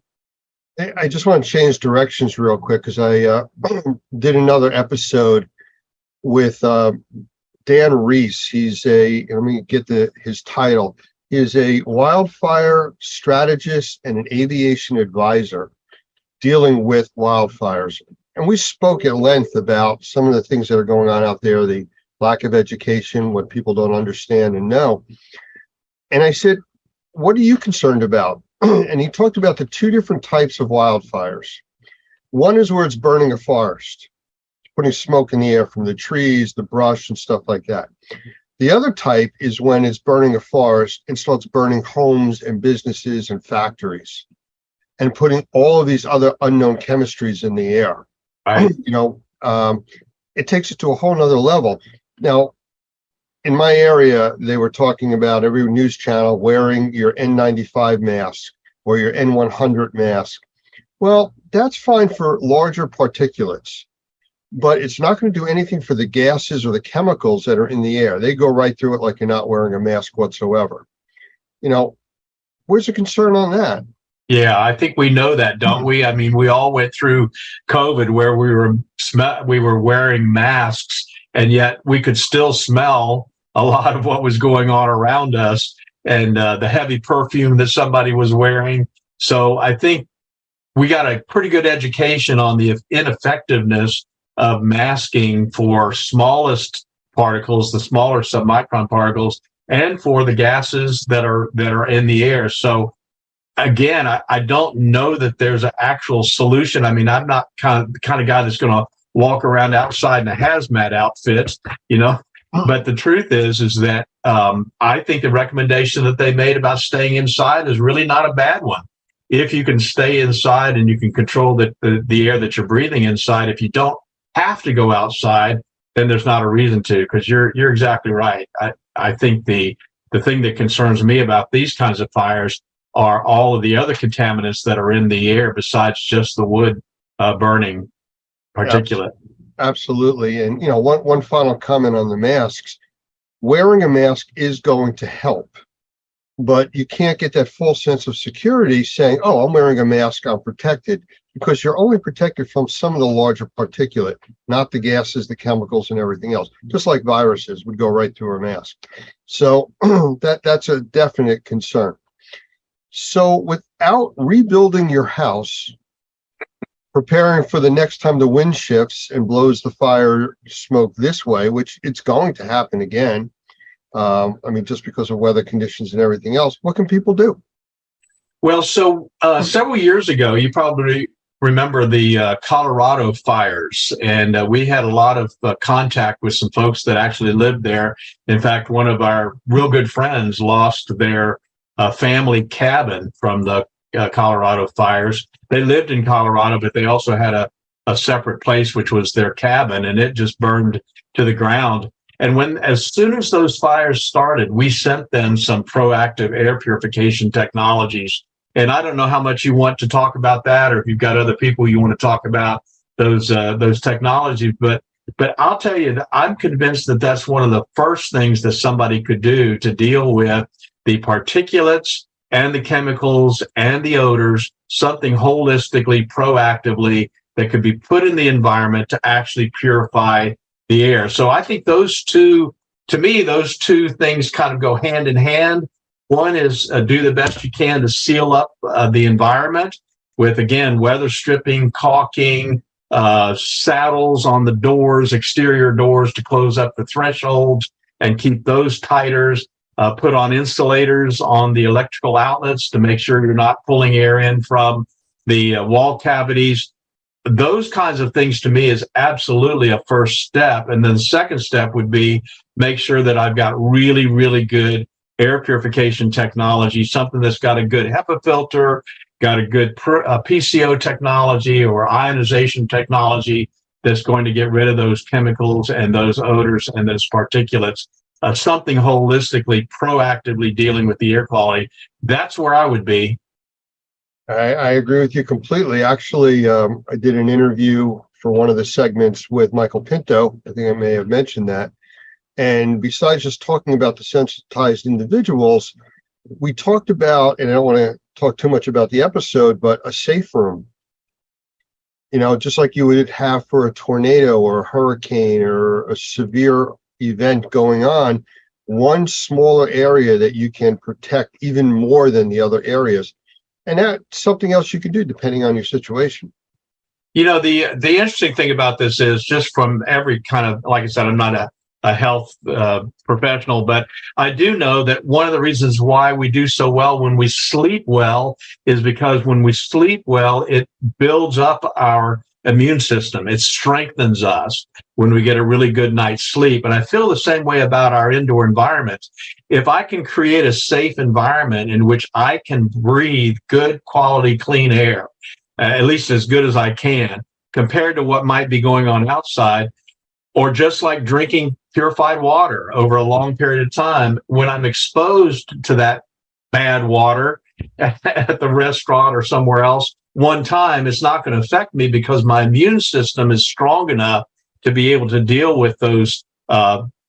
I just want to change directions real quick, because I did another episode with Dan Reese. He's let me get his title. He is a wildfire strategist and an aviation advisor dealing with wildfires. And we spoke at length about some of the things that are going on out there, the lack of education, what people don't understand and know. And I said, what are you concerned about? And he talked about the two different types of wildfires. One is where it's burning a forest, putting smoke in the air from the trees, the brush and stuff like that. The other type is when it's burning a forest and starts burning homes and businesses and factories and putting all of these other unknown chemistries in the air. Right. It takes it to a whole nother level. Now, in my area, they were talking about every news channel wearing your N95 mask or your N100 mask. Well, that's fine for larger particulates, but it's not going to do anything for the gases or the chemicals that are in the air. They go right through it like you're not wearing a mask whatsoever. Where's the concern on that? Yeah, I think we know that, don't we? I mean, we all went through COVID where we were wearing masks, and yet we could still smell a lot of what was going on around us, and the heavy perfume that somebody was wearing. So I think we got a pretty good education on the ineffectiveness of masking for smallest particles, the smaller submicron particles, and for the gases that are in the air. So again, I don't know that there's an actual solution. I mean, I'm not the kind of guy that's going to walk around outside in a hazmat outfit, But the truth is that I think the recommendation that they made about staying inside is really not a bad one. If you can stay inside and you can control the air that you're breathing inside, if you don't have to go outside, then there's not a reason to, because you're exactly right. I think the thing that concerns me about these kinds of fires are all of the other contaminants that are in the air besides just the wood burning particulate. Absolutely. And, one final comment on the masks. Wearing a mask is going to help, but you can't get that full sense of security saying, oh, I'm wearing a mask, I'm protected, because you're only protected from some of the larger particulate, not the gases, the chemicals, and everything else. Just like viruses would go right through a mask. So that's a definite concern. So without rebuilding your house, preparing for the next time the wind shifts and blows the fire smoke this way, which it's going to happen again, just because of weather conditions and everything else, what can people do? Well, so several years ago, you probably remember the Colorado fires, and we had a lot of contact with some folks that actually lived there. In fact, one of our real good friends lost their family cabin from the Colorado fires. They lived in Colorado, but they also had a separate place, which was their cabin, and it just burned to the ground. And as soon as those fires started, we sent them some proactive air purification technologies. And I don't know how much you want to talk about that, or if you've got other people you want to talk about those technologies. But I'll tell you that I'm convinced that that's one of the first things that somebody could do to deal with the particulates and the chemicals and the odors, something holistically, proactively that could be put in the environment to actually purify the air. So I think those two things kind of go hand in hand. One is do the best you can to seal up the environment with, again, weather stripping, caulking, saddles on the doors, exterior doors to close up the thresholds and keep those tighter. Put on insulators on the electrical outlets to make sure you're not pulling air in from the wall cavities. Those kinds of things to me is absolutely a first step. And then the second step would be make sure that I've got really, really good air purification technology, something that's got a good HEPA filter, got a good PCO technology or ionization technology that's going to get rid of those chemicals and those odors and those particulates. Something holistically, proactively dealing with the air quality. That's where I would be. I agree with you completely. Actually, I did an interview for one of the segments with Michael Pinto. I think I may have mentioned that. And besides just talking about the sensitized individuals, we talked about, and I don't want to talk too much about the episode, but a safe room. Just like you would have for a tornado or a hurricane or a severe event going on, one smaller area that you can protect even more than the other areas. And that's something else you can do depending on your situation. The interesting thing about this is just from every kind of, like I said, I'm not a health professional, but I do know that one of the reasons why we do so well when we sleep well is because when we sleep well, it builds up our immune system. It strengthens us when we get a really good night's sleep. And I feel the same way about our indoor environments. If I can create a safe environment in which I can breathe good quality, clean air, at least as good as I can, compared to what might be going on outside, or just like drinking purified water over a long period of time, when I'm exposed to that bad water at the restaurant or somewhere else, one time, it's not going to affect me because my immune system is strong enough to be able to deal with those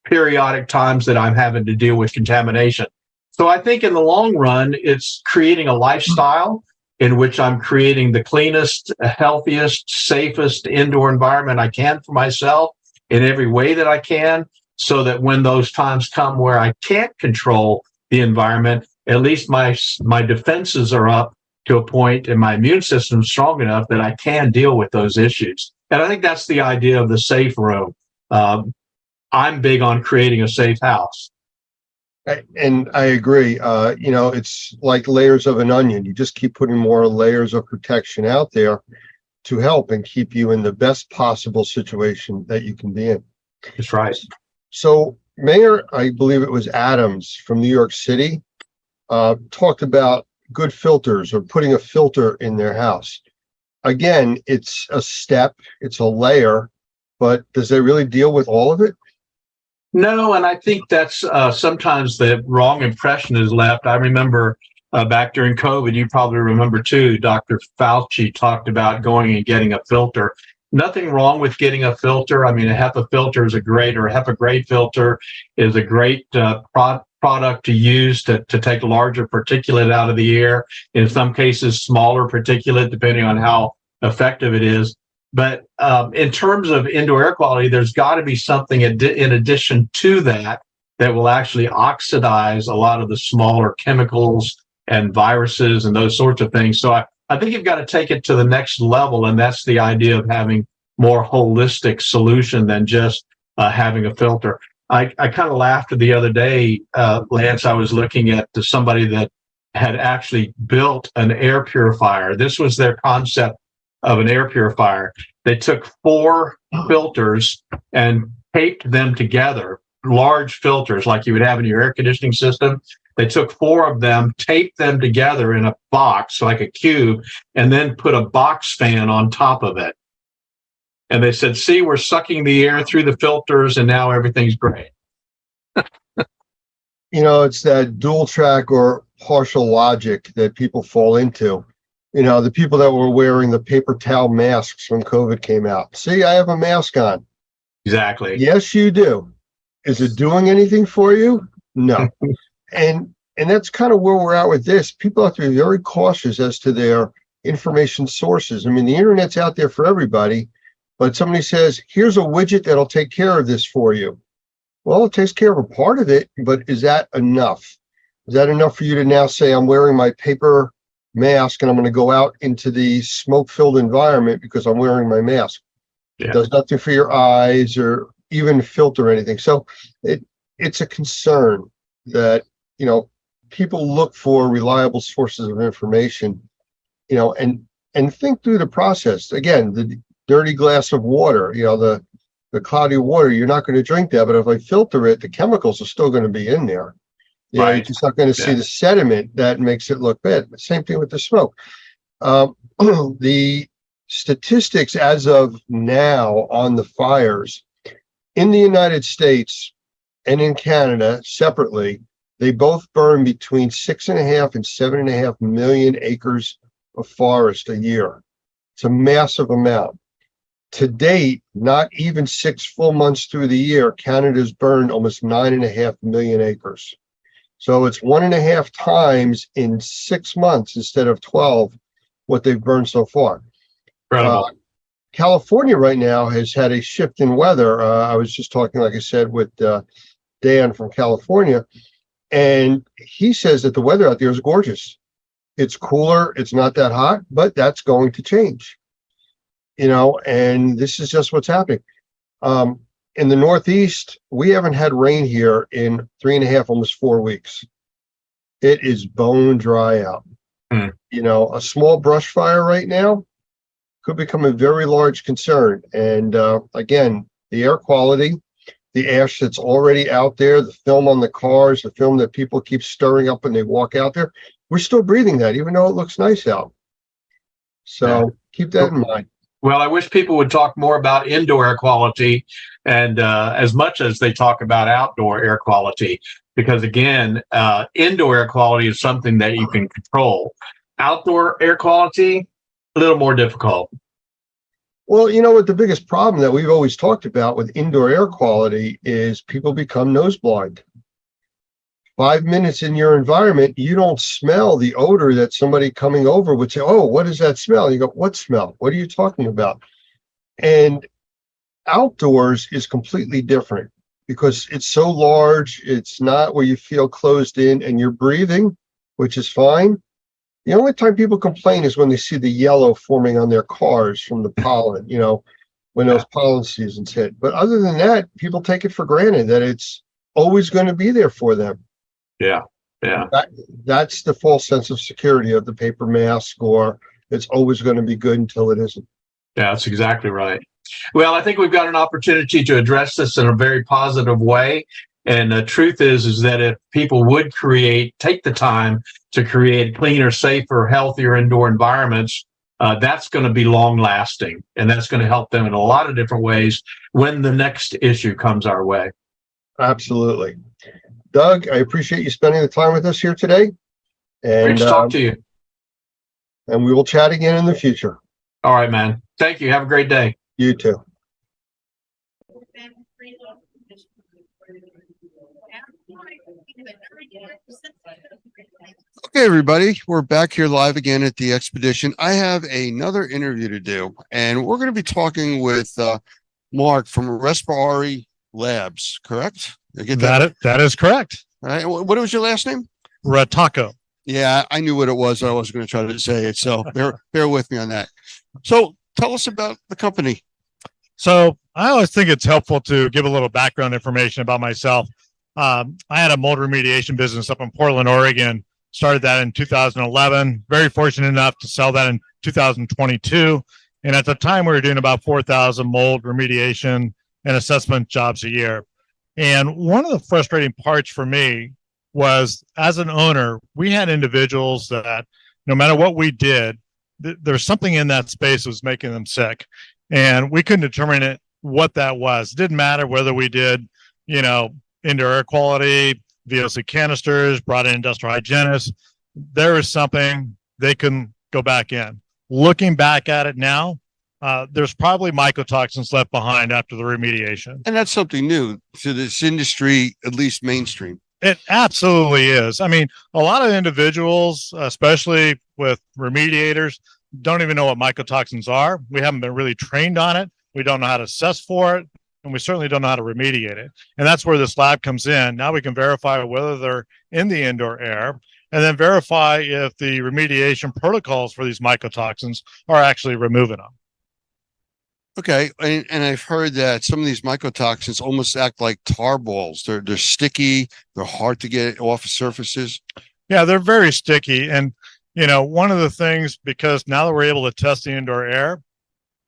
periodic times that I'm having to deal with contamination. So I think in the long run, it's creating a lifestyle in which I'm creating the cleanest, healthiest, safest indoor environment I can for myself in every way that I can, so that when those times come where I can't control the environment, at least my defenses are up to a point and my immune system is strong enough that I can deal with those issues. And I think that's the idea of the safe room. I'm big on creating a safe house. And I agree. It's like layers of an onion. You just keep putting more layers of protection out there to help and keep you in the best possible situation that you can be in. That's right. So Mayor, I believe it was Adams from New York City, talked about good filters or putting a filter in their house. Again, it's a step, it's a layer, but does it really deal with all of it? No, and I think that's sometimes the wrong impression is left. I remember back during COVID, you probably remember too, Dr. Fauci talked about going and getting a filter. Nothing wrong with getting a filter. I mean, a HEPA filter is a HEPA grade filter is a great product to use to take larger particulate out of the air. In some cases, smaller particulate, depending on how effective it is. But in terms of indoor air quality, there's got to be something in addition to that will actually oxidize a lot of the smaller chemicals and viruses and those sorts of things. So I think you've got to take it to the next level, and that's the idea of having more holistic solution than just having a filter. I kind of laughed the other day, Lance. I was looking at somebody that had actually built an air purifier. This was their concept of an air purifier. They took 4 filters and taped them together, large filters like you would have in your air conditioning system. They took 4 of them, taped them together in a box, like a cube, and then put a box fan on top of it. And they said, see, we're sucking the air through the filters and now everything's great. It's that dual track or partial logic that people fall into. The people that were wearing the paper towel masks when COVID came out. See, I have a mask on. Exactly. Yes, you do. Is it doing anything for you? No. And that's kind of where we're at with this. People have to be very cautious as to their information sources. I mean, the internet's out there for everybody, but somebody says, here's a widget that'll take care of this for you. Well, it takes care of a part of it, but is that enough? Is that enough for you to now say, I'm wearing my paper mask and I'm going to go out into the smoke-filled environment because I'm wearing my mask? Yeah. It does nothing for your eyes or even filter anything. So it's a concern that, people look for reliable sources of information, and think through the process. Again, the dirty glass of water, the cloudy water, you're not going to drink that, but if I filter it, the chemicals are still going to be in there. You're just not going to see the sediment that makes it look bad. Same thing with the smoke. The statistics as of now on the fires in the United States and in Canada separately, they both burn between 6.5 and 7.5 million acres of forest a year. It's a massive amount. To date, not even 6 full months through the year, Canada's burned almost 9.5 million acres. So it's 1.5 times in 6 months instead of 12 what they've burned so far. California right now has had a shift in weather. I was just talking, like I said, with Dan from California, and he says that the weather out there is gorgeous. It's cooler, it's not that hot, but that's going to change. And this is just what's happening. In the Northeast, we haven't had rain here in 3.5, almost 4 weeks. It is bone dry out. A small brush fire right now could become a very large concern. And again, the air quality, the ash that's already out there, the film on the cars, the film that people keep stirring up when they walk out there, we're still breathing that, even though it looks nice out. So keep that in mind. Well, I wish people would talk more about indoor air quality and as much as they talk about outdoor air quality, because again, indoor air quality is something that you can control. Outdoor air quality, a little more difficult. Well, what the biggest problem that we've always talked about with indoor air quality is people become nose blind. 5 minutes in your environment, you don't smell the odor that somebody coming over would say, oh, what is that smell? You go, what smell? What are you talking about? And outdoors is completely different because it's so large. It's not where you feel closed in and you're breathing, which is fine. The only time people complain is when they see the yellow forming on their cars from the pollen, when those pollen seasons hit. But other than that, people take it for granted that it's always going to be there for them. Yeah. That's the false sense of security of the paper mask, or it's always going to be good until it isn't. Yeah, that's exactly right. Well, I think we've got an opportunity to address this in a very positive way. And the truth is that if people would take the time to create cleaner, safer, healthier indoor environments, that's going to be long lasting, and that's going to help them in a lot of different ways when the next issue comes our way. Absolutely. Doug, I appreciate you spending the time with us here today. And Great to talk to you. And we will chat again in the future. All right, man. Thank you. Have a great day. You too. Okay, everybody, we're back here live again at the expedition. I have another interview to do, and we're going to be talking with Mark from Respiratory Labs, correct? Did I get that? That is correct. All right. What was your last name? Rataco. Yeah, I knew what it was. I was going to try to say it, so bear with me on that. So tell us about the company. So I always think it's helpful to give a little background information about myself. I had a mold remediation business up in Portland, Oregon. Started that in 2011. Very fortunate enough to sell that in 2022. And at the time, we were doing about 4,000 mold remediation and assessment jobs a year. And one of the frustrating parts for me was, as an owner, we had individuals that no matter what we did, there's something in that space that was making them sick. And we couldn't determine what that was. It didn't matter whether we did, indoor air quality, VOC canisters, brought in industrial hygienists. There is something they couldn't go back in. Looking back at it now, there's probably mycotoxins left behind after the remediation. And that's something new to this industry, at least mainstream. It absolutely is. I mean, a lot of individuals, especially with remediators, don't even know what mycotoxins are. We haven't been really trained on it. We don't know how to assess for it, and we certainly don't know how to remediate it. And that's where this lab comes in. Now we can verify whether they're in the indoor air, and then verify if the remediation protocols for these mycotoxins are actually removing them. Okay, and I've heard that some of these mycotoxins almost act like tar balls. They're sticky. They're hard to get off of surfaces. Yeah, they're very sticky. And, one of the things, because now that we're able to test the indoor air,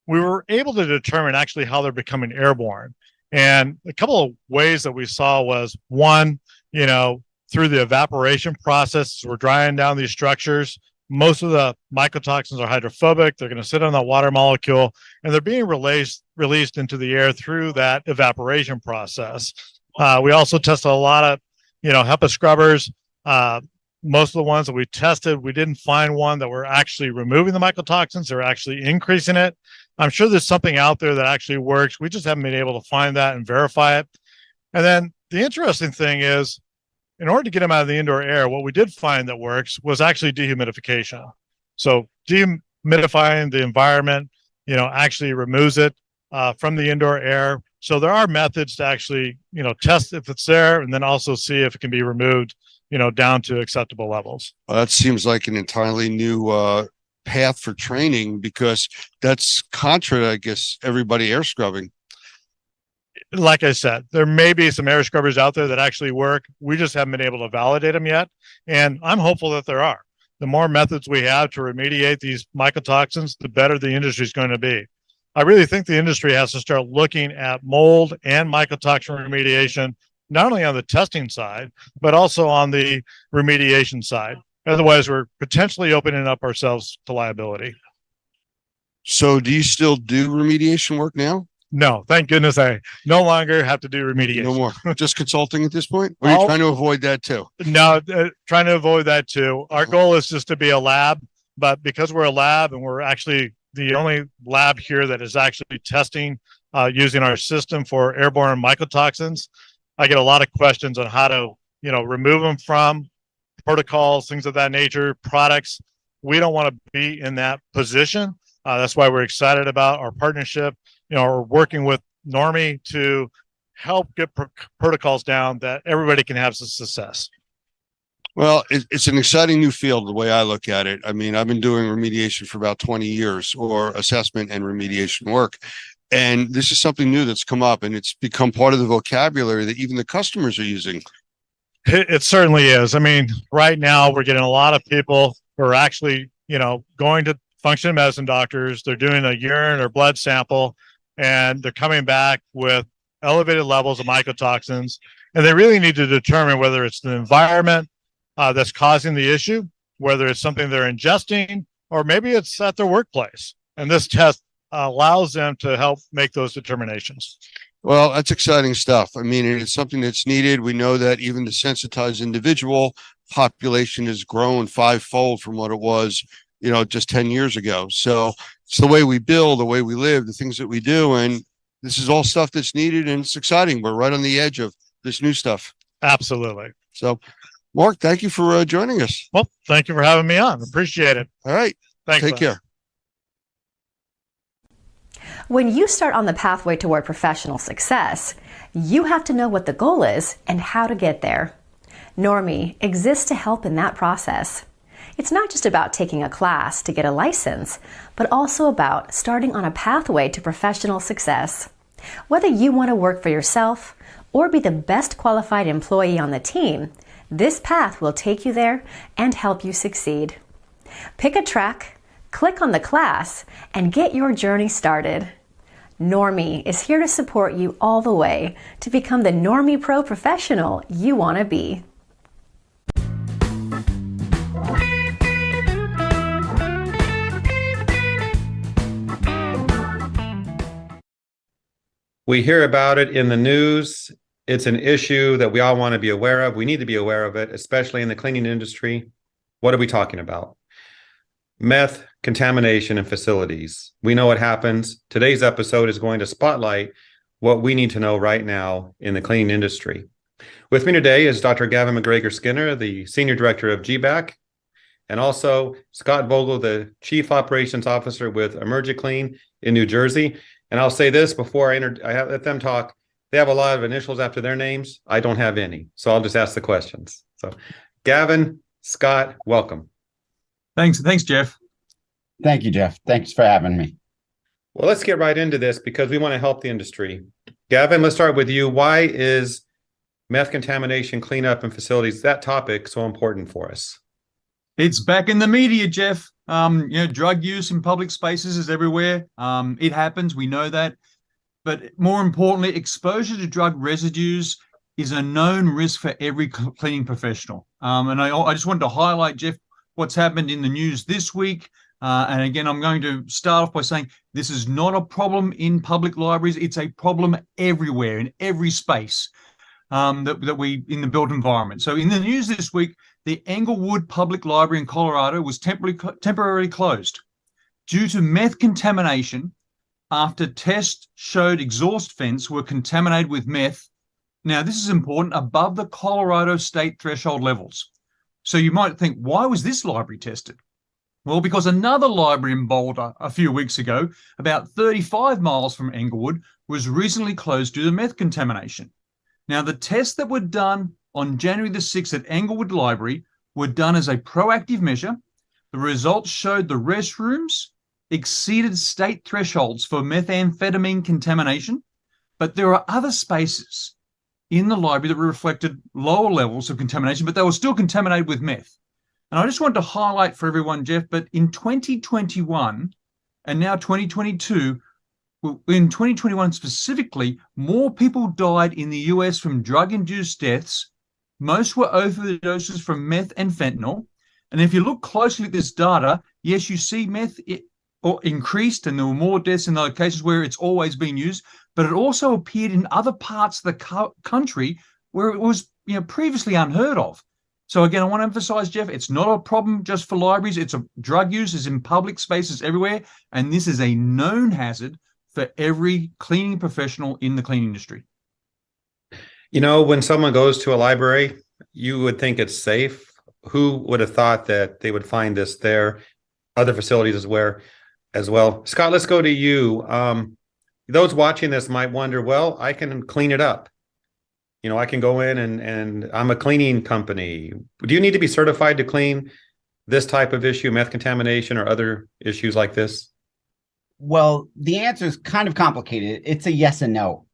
we were able to determine actually how they're becoming airborne. And a couple of ways that we saw was, one, through the evaporation process, we're drying down these structures. Most of the mycotoxins are hydrophobic. They're going to sit on the water molecule, and they're being released into the air through that evaporation process. We also tested a lot of, HEPA scrubbers. Most of the ones that we tested, we didn't find one that were actually removing the mycotoxins. They're actually increasing it. I'm sure there's something out there that actually works. We just haven't been able to find that and verify it. And then the interesting thing is, in order to get them out of the indoor air, what we did find that works was actually dehumidification. So dehumidifying the environment, actually removes it from the indoor air. So there are methods to actually, test if it's there, and then also see if it can be removed, down to acceptable levels. Well, that seems like an entirely new path for training, because that's contra to, I guess, everybody air scrubbing. Like I said, there may be some air scrubbers out there that actually work. We just haven't been able to validate them yet. And I'm hopeful that there are. The more methods we have to remediate these mycotoxins, the better the industry is going to be. I really think the industry has to start looking at mold and mycotoxin remediation, not only on the testing side, but also on the remediation side. Otherwise, we're potentially opening up ourselves to liability. So do you still do remediation work now? No, thank goodness I no longer have to do remediation. No more. Just consulting at this point? Or are you trying to avoid that too? No, trying to avoid that too. Our goal is just to be a lab, but because we're a lab and we're actually the only lab here that is actually testing using our system for airborne mycotoxins, I get a lot of questions on how to, remove them from protocols, things of that nature, products. We don't want to be in that position. That's why we're excited about our partnership. We're working with Normie to help get protocols down that everybody can have some success. Well, it's an exciting new field, the way I look at it. I mean, I've been doing remediation for about 20 years, or assessment and remediation work. And this is something new that's come up, and it's become part of the vocabulary that even the customers are using. It certainly is. I mean, right now we're getting a lot of people who are actually, going to functional medicine doctors. They're doing a urine or blood sample, and they're coming back with elevated levels of mycotoxins, and they really need to determine whether it's the environment that's causing the issue, whether it's something they're ingesting, or maybe it's at their workplace. And this test allows them to help make those determinations. Well, that's exciting stuff. I mean, it's something that's needed. We know that even the sensitized individual population has grown fivefold from what it was, just 10 years ago. So it's the way we build, the way we live, the things that we do. And this is all stuff that's needed, and it's exciting. We're right on the edge of this new stuff. Absolutely. So, Mark, thank you for joining us. Well, thank you for having me on. Appreciate it. All right. Thanks. Take care. When you start on the pathway toward professional success, you have to know what the goal is and how to get there. Normie exists to help in that process. It's not just about taking a class to get a license, but also about starting on a pathway to professional success. Whether you want to work for yourself or be the best qualified employee on the team, this path will take you there and help you succeed. Pick a track, click on the class, and get your journey started. Normie is here to support you all the way to become the Normie Pro professional you want to be. We hear about it in the news. It's an issue that we all want to be aware of. We need to be aware of it, especially in the cleaning industry. What are we talking about? Meth contamination in facilities. We know what happens. Today's episode is going to spotlight what we need to know right now in the cleaning industry. With me today is Dr. Gavin McGregor Skinner, the Senior Director of GBAC, and also Scott Vogel, the Chief Operations Officer with EmergiClean in New Jersey. And I'll say this before I let them talk. They have a lot of initials after their names. I don't have any, so I'll just ask the questions. So, Gavin, Scott, welcome. Thanks, Jeff. Thank you, Jeff. Thanks for having me. Well, let's get right into this because we want to help the industry. Gavin, let's start with you. Why is meth contamination cleanup in facilities, that topic, so important for us? It's back in the media, Jeff. Drug use in public spaces is everywhere. It happens. We know that. But more importantly, exposure to drug residues is a known risk for every cleaning professional. And I just wanted to highlight, Jeff, what's happened in the news this week. And again, I'm going to start off by saying this is not a problem in public libraries. It's a problem everywhere, in every space that we in the built environment. So in the news this week, the Englewood Public Library in Colorado was temporarily closed due to meth contamination after tests showed exhaust vents were contaminated with meth. Now, this is important, above the Colorado state threshold levels. So you might think, why was this library tested? Well, because another library in Boulder a few weeks ago, about 35 miles from Englewood, was recently closed due to meth contamination. Now, the tests that were done on January the 6th at Englewood Library were done as a proactive measure. The results showed the restrooms exceeded state thresholds for methamphetamine contamination, but there are other spaces in the library that reflected lower levels of contamination, but they were still contaminated with meth. And I just wanted to highlight for everyone, Jeff, but in 2021 and now 2022, in 2021 specifically, more people died in the US from drug-induced deaths. Most were overdoses from meth and fentanyl. And if you look closely at this data, yes, you see meth increased and there were more deaths in the locations where it's always been used, but it also appeared in other parts of the country where it was previously unheard of. So again, I want to emphasize, Jeff, it's not a problem just for libraries. It's a drug use is in public spaces everywhere. And this is a known hazard for every cleaning professional in the cleaning industry. When someone goes to a library, you would think it's safe. Who would have thought that they would find this there? Other facilities as well. Scott, let's go to you. Those watching this might wonder, well, I can clean it up. I can go in and I'm a cleaning company. Do you need to be certified to clean this type of issue, meth contamination or other issues like this? Well, the answer is kind of complicated. It's a yes and no.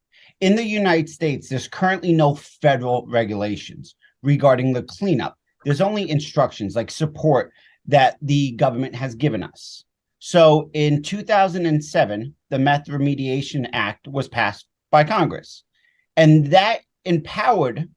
In the United States, there's currently no federal regulations regarding the cleanup. There's only instructions like support that the government has given us. So in 2007, the Meth Remediation Act was passed by Congress. And that empowered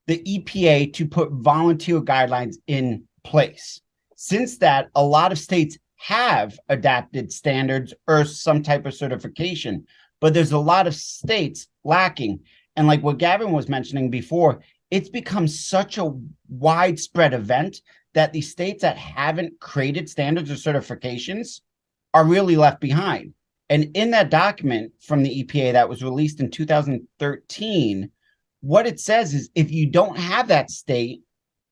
the EPA to put volunteer guidelines in place. Since that, a lot of states have adapted standards or some type of certification, but there's a lot of states lacking. And like what Gavin was mentioning before, it's become such a widespread event that the states that haven't created standards or certifications are really left behind. And in that document from the EPA that was released in 2013, what it says is if you don't have that state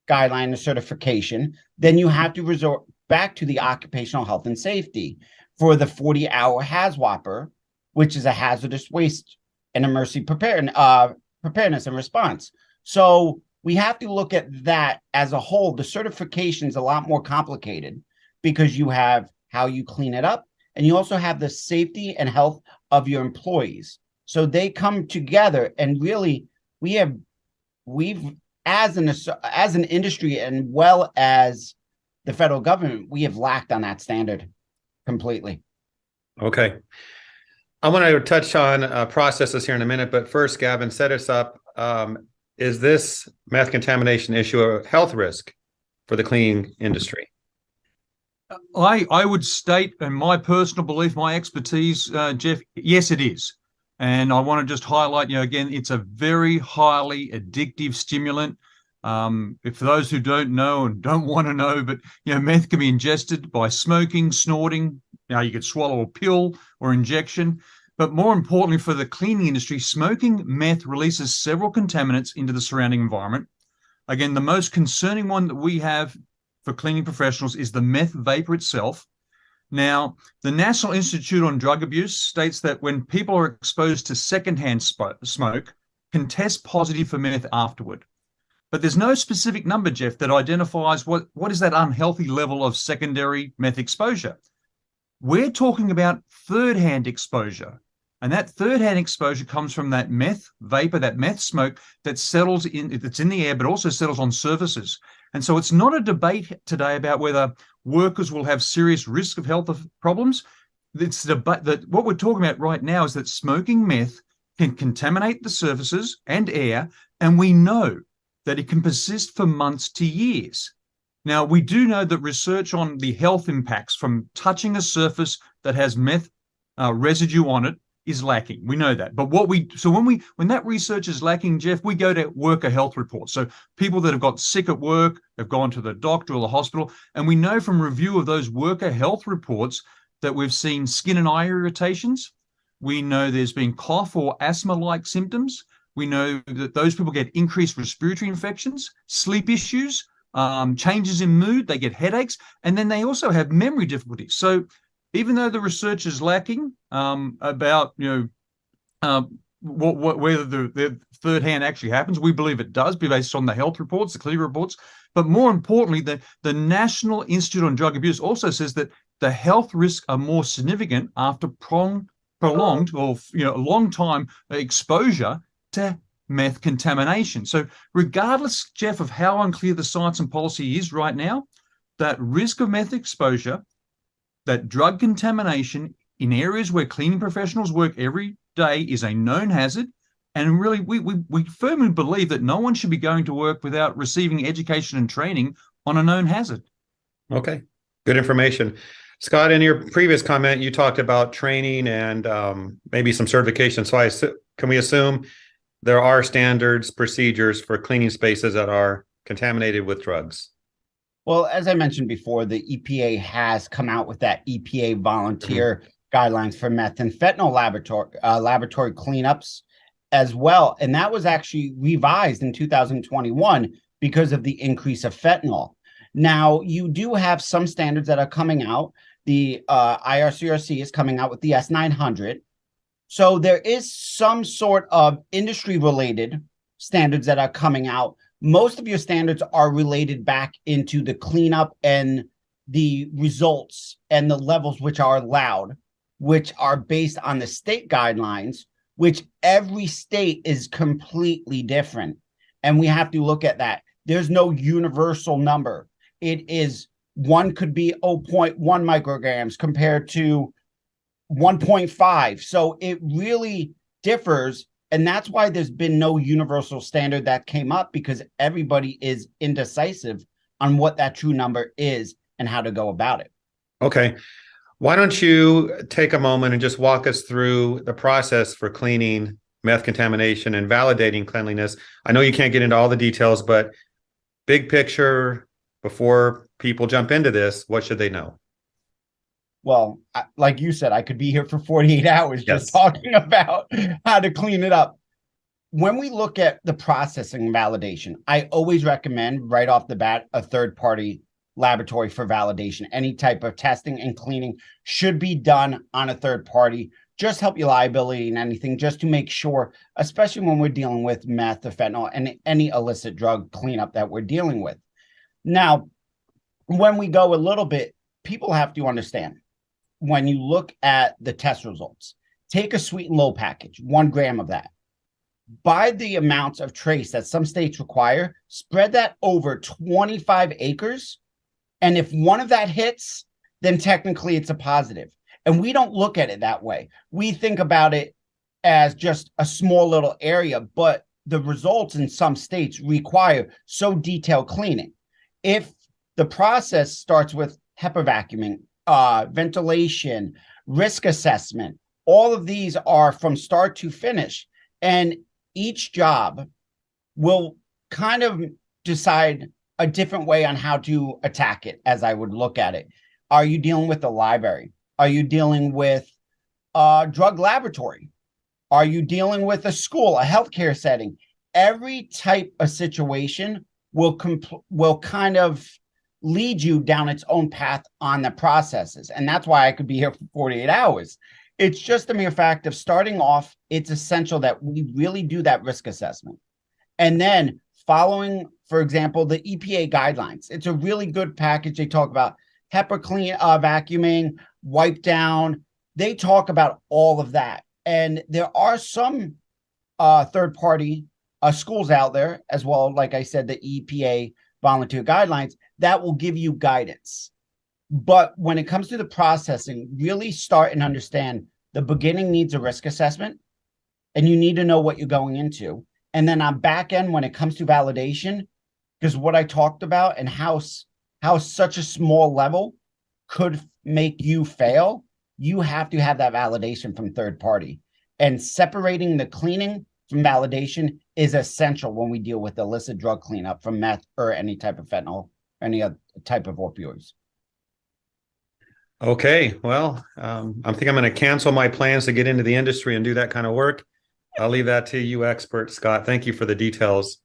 guideline or certification, then you have to resort back to the occupational health and safety for the 40-hour HAZWOPER, which is a hazardous waste and emergency preparedness and response. So we have to look at that as a whole. The certification is a lot more complicated because you have how you clean it up, and you also have the safety and health of your employees. So they come together, and really we've as an industry and well as the federal government, we have lacked on that standard completely. Okay. I want to touch on processes here in a minute, but first, Gavin, set us up. Is this meth contamination issue a health risk for the cleaning industry? I would state, in my personal belief, my expertise, Jeff, yes, it is. And I want to just highlight, again, it's a very highly addictive stimulant. If for those who don't know and don't want to know, but meth can be ingested by smoking, snorting. Now you could swallow a pill or injection. But more importantly, for the cleaning industry, smoking meth releases several contaminants into the surrounding environment. Again, the most concerning one that we have for cleaning professionals is the meth vapor itself. Now, the National Institute on Drug Abuse states that when people are exposed to secondhand smoke, can test positive for meth afterward. But there's no specific number, Jeff, that identifies what is that unhealthy level of secondary meth exposure. We're talking about third-hand exposure. And that third-hand exposure comes from that meth vapor, that meth smoke that settles that's in the air, but also settles on surfaces. And so it's not a debate today about whether workers will have serious risk of health problems. It's the debate that what we're talking about right now is that smoking meth can contaminate the surfaces and air, and we know that it can persist for months to years. Now, we do know that research on the health impacts from touching a surface that has meth residue on it is lacking. We know that. But when that research is lacking, Jeff, we go to worker health reports. So people that have got sick at work, have gone to the doctor or the hospital, and we know from review of those worker health reports that we've seen skin and eye irritations. We know there's been cough or asthma-like symptoms. We know that those people get increased respiratory infections, sleep issues, changes in mood, they get headaches, and then they also have memory difficulties. So even though the research is lacking about whether the third hand actually happens, we believe it does, based on the health reports, the clinical reports. But more importantly, the National Institute on Drug Abuse also says that the health risks are more significant after prolonged or a long time exposure to meth contamination. So regardless, Jeff, of how unclear the science and policy is right now, that risk of meth exposure, that drug contamination in areas where cleaning professionals work every day is a known hazard. And really, we firmly believe that no one should be going to work without receiving education and training on a known hazard. Okay, good information. Scott, in your previous comment, you talked about training and maybe some certification. So can we assume there are standards, procedures for cleaning spaces that are contaminated with drugs? Well, as I mentioned before, the EPA has come out with that EPA volunteer guidelines for meth and fentanyl laboratory cleanups as well. And that was actually revised in 2021 because of the increase of fentanyl. Now, you do have some standards that are coming out. The IRCRC is coming out with the S900. So there is some sort of industry-related standards that are coming out. Most of your standards are related back into the cleanup and the results and the levels which are allowed, which are based on the state guidelines, which every state is completely different. And we have to look at that. There's no universal number. It is, one could be 0.1 micrograms compared to 1.5. So it really differs And that's why there's been no universal standard that came up, because everybody is indecisive on what that true number is and how to go about it. Okay. Why don't you take a moment and just walk us through the process for cleaning meth contamination and validating cleanliness? I know you can't get into all the details, but big picture, before people jump into this, what should they know? Well, like you said, I could be here for 48 hours just talking about how to clean it up. When we look at the processing and validation, I always recommend right off the bat a third-party laboratory for validation. Any type of testing and cleaning should be done on a third party. Just help your liability and anything, just to make sure, especially when we're dealing with meth or fentanyl and any illicit drug cleanup that we're dealing with. Now, when we go a little bit, people have to understand, when you look at the test results, take a sweet and low package, 1 gram of that. By the amounts of trace that some states require, spread that over 25 acres. And if one of that hits, then technically it's a positive. And we don't look at it that way. We think about it as just a small little area, but the results in some states require so detailed cleaning. If the process starts with HEPA vacuuming, ventilation, risk assessment, all of these are from start to finish. And each job will kind of decide a different way on how to attack it, as I would look at it. Are you dealing with a library? Are you dealing with a drug laboratory? Are you dealing with a school, a healthcare setting? Every type of situation will kind of lead you down its own path on the processes. And that's why I could be here for 48 hours. It's just a mere fact of starting off, it's essential that we really do that risk assessment. And then following, for example, the EPA guidelines. It's a really good package. They talk about HEPA clean, vacuuming, wipe down. They talk about all of that. And there are some third-party schools out there as well, like I said, the EPA volunteer guidelines that will give you guidance. But when it comes to the processing, really start and understand the beginning needs a risk assessment, and you need to know what you're going into. And then on back end, when it comes to validation, because what I talked about and how such a small level could make you fail, you have to have that validation from third party. And separating the cleaning from validation is essential when we deal with illicit drug cleanup from meth or any type of fentanyl, any other type of opioids. Okay, well, I think I'm going to cancel my plans to get into the industry and do that kind of work. I'll leave that to you, expert Scott. Thank you for the details.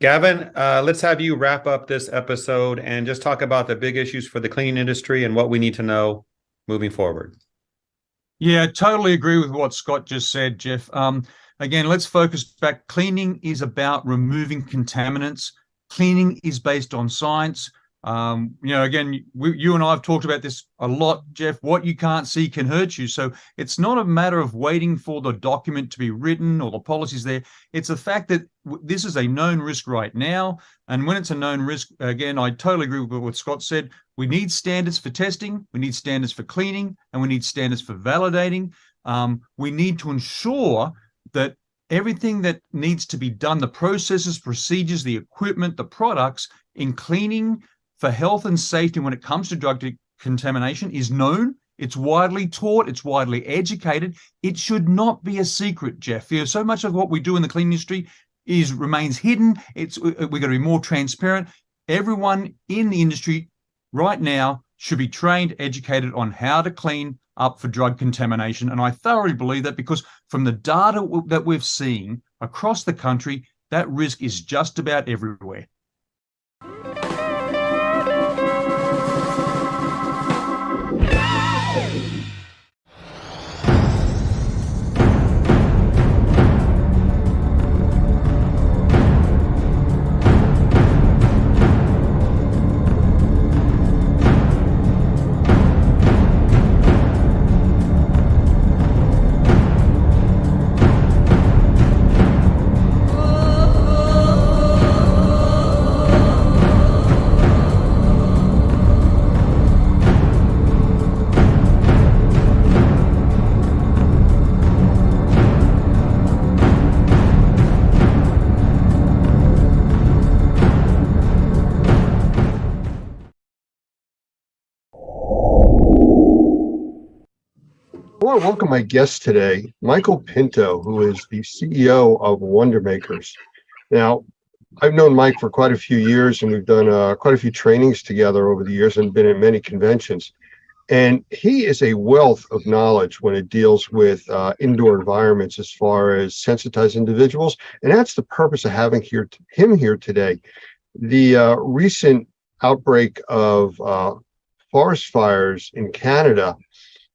Gavin, let's have you wrap up this episode and just talk about the big issues for the cleaning industry and what we need to know moving forward. Yeah, totally agree with what Scott just said, Jeff. Again, let's focus back. Cleaning is about removing contaminants. Cleaning is based on science. Again, you and I have talked about this a lot, Jeff. What you can't see can hurt you. So it's not a matter of waiting for the document to be written or the policies there. It's the fact that this is a known risk right now. And when it's a known risk, again, I totally agree with what Scott said. We need standards for testing, we need standards for cleaning, and we need standards for validating. We need to ensure that everything that needs to be done, the processes, procedures, the equipment, the products in cleaning for health and safety when it comes to drug contamination is known. It's widely taught. It's widely educated. It should not be a secret, Jeff. So much of what we do in the cleaning industry remains hidden. We're going to be more transparent. Everyone in the industry right now should be trained, educated on how to clean up for drug contamination. And I thoroughly believe that, because from the data that we've seen across the country, that risk is just about everywhere. I want to welcome my guest today, Michael Pinto, who is the CEO of Wonder Makers. Now, I've known Mike for quite a few years, and we've done quite a few trainings together over the years and been at many conventions. And he is a wealth of knowledge when it deals with indoor environments as far as sensitized individuals. And that's the purpose of having him here today. The recent outbreak of forest fires in Canada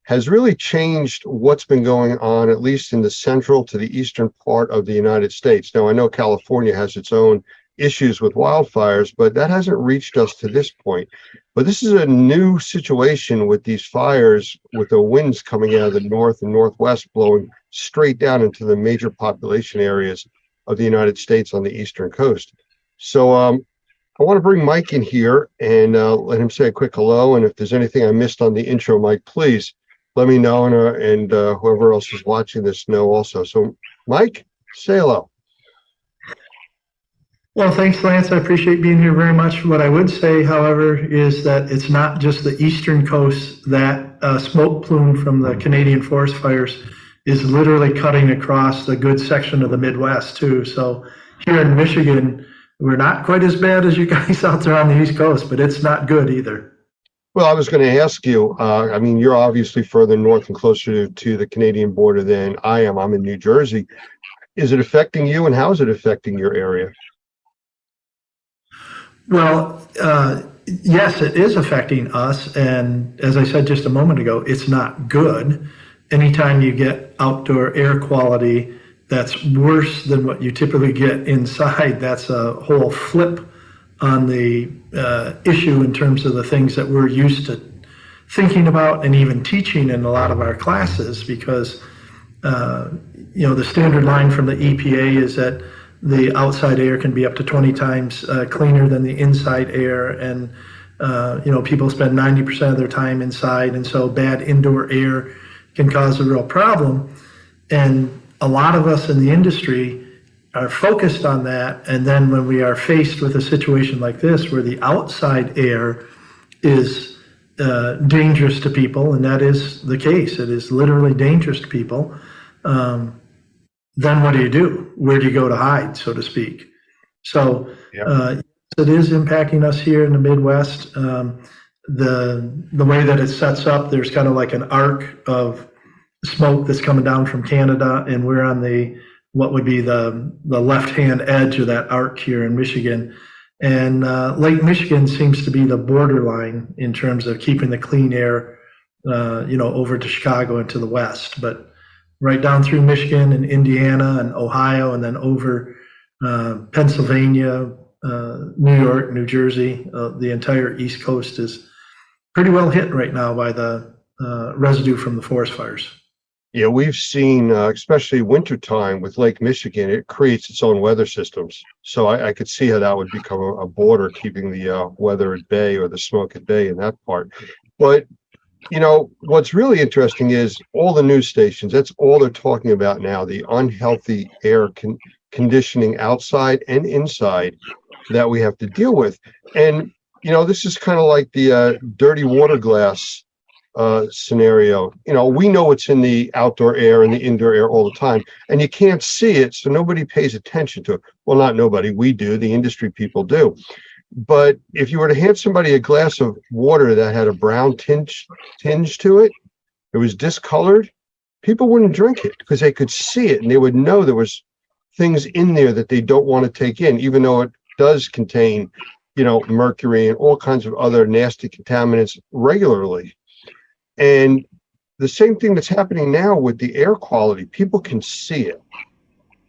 has really changed what's been going on, at least in the central to the eastern part of the United States. Now, I know California has its own issues with wildfires, but that hasn't reached us to this point. But this is a new situation with these fires, with the winds coming out of the north and northwest blowing straight down into the major population areas of the United States on the eastern coast. So I want to bring Mike in here and let him say a quick hello. And if there's anything I missed on the intro, Mike, please let me know, and whoever else is watching this know also. So, Mike, say hello. Well, thanks, Lance. I appreciate being here very much. What I would say, however, is that it's not just the eastern coast that smoke plume from the Canadian forest fires is literally cutting across a good section of the Midwest, too. So here in Michigan, we're not quite as bad as you guys out there on the East Coast, but it's not good either. Well, I was going to ask you, I mean, you're obviously further north and closer to the Canadian border than I am. I'm in New Jersey. Is it affecting you, and how is it affecting your area? Well, yes, it is affecting us. And as I said just a moment ago, it's not good. Anytime you get outdoor air quality that's worse than what you typically get inside, that's a whole flip on the issue in terms of the things that we're used to thinking about and even teaching in a lot of our classes, because the standard line from the EPA is that the outside air can be up to 20 times cleaner than the inside air, and people spend 90% of their time inside, and so bad indoor air can cause a real problem. And a lot of us in the industry are focused on that, and then when we are faced with a situation like this where the outside air is dangerous to people, and that is the case, it is literally dangerous to people, then what do? Where do you go to hide, so to speak? So it is impacting us here in the Midwest. The way that it sets up, there's kind of like an arc of smoke that's coming down from Canada, and we're on what would be the left-hand edge of that arc here in Michigan. And Lake Michigan seems to be the borderline in terms of keeping the clean air, over to Chicago and to the west. But right down through Michigan and Indiana and Ohio, and then over Pennsylvania, New York, New Jersey, the entire East Coast is pretty well hit right now by the residue from the forest fires. Yeah, we've seen, especially wintertime with Lake Michigan, it creates its own weather systems. So I could see how that would become a border, keeping the weather at bay or the smoke at bay in that part. But, what's really interesting is all the news stations, that's all they're talking about now, the unhealthy air conditioning outside and inside that we have to deal with. And, this is kind of like the dirty water glass scenario. We know what's in the outdoor air and the indoor air all the time, and you can't see it, so nobody pays attention to it. Well, not nobody, we do, the industry people do. But if you were to hand somebody a glass of water that had a brown tinge to it, it was discolored, people wouldn't drink it because they could see it and they would know there was things in there that they don't want to take in, even though it does contain, mercury and all kinds of other nasty contaminants regularly. And the same thing that's happening now with the air quality, people can see it.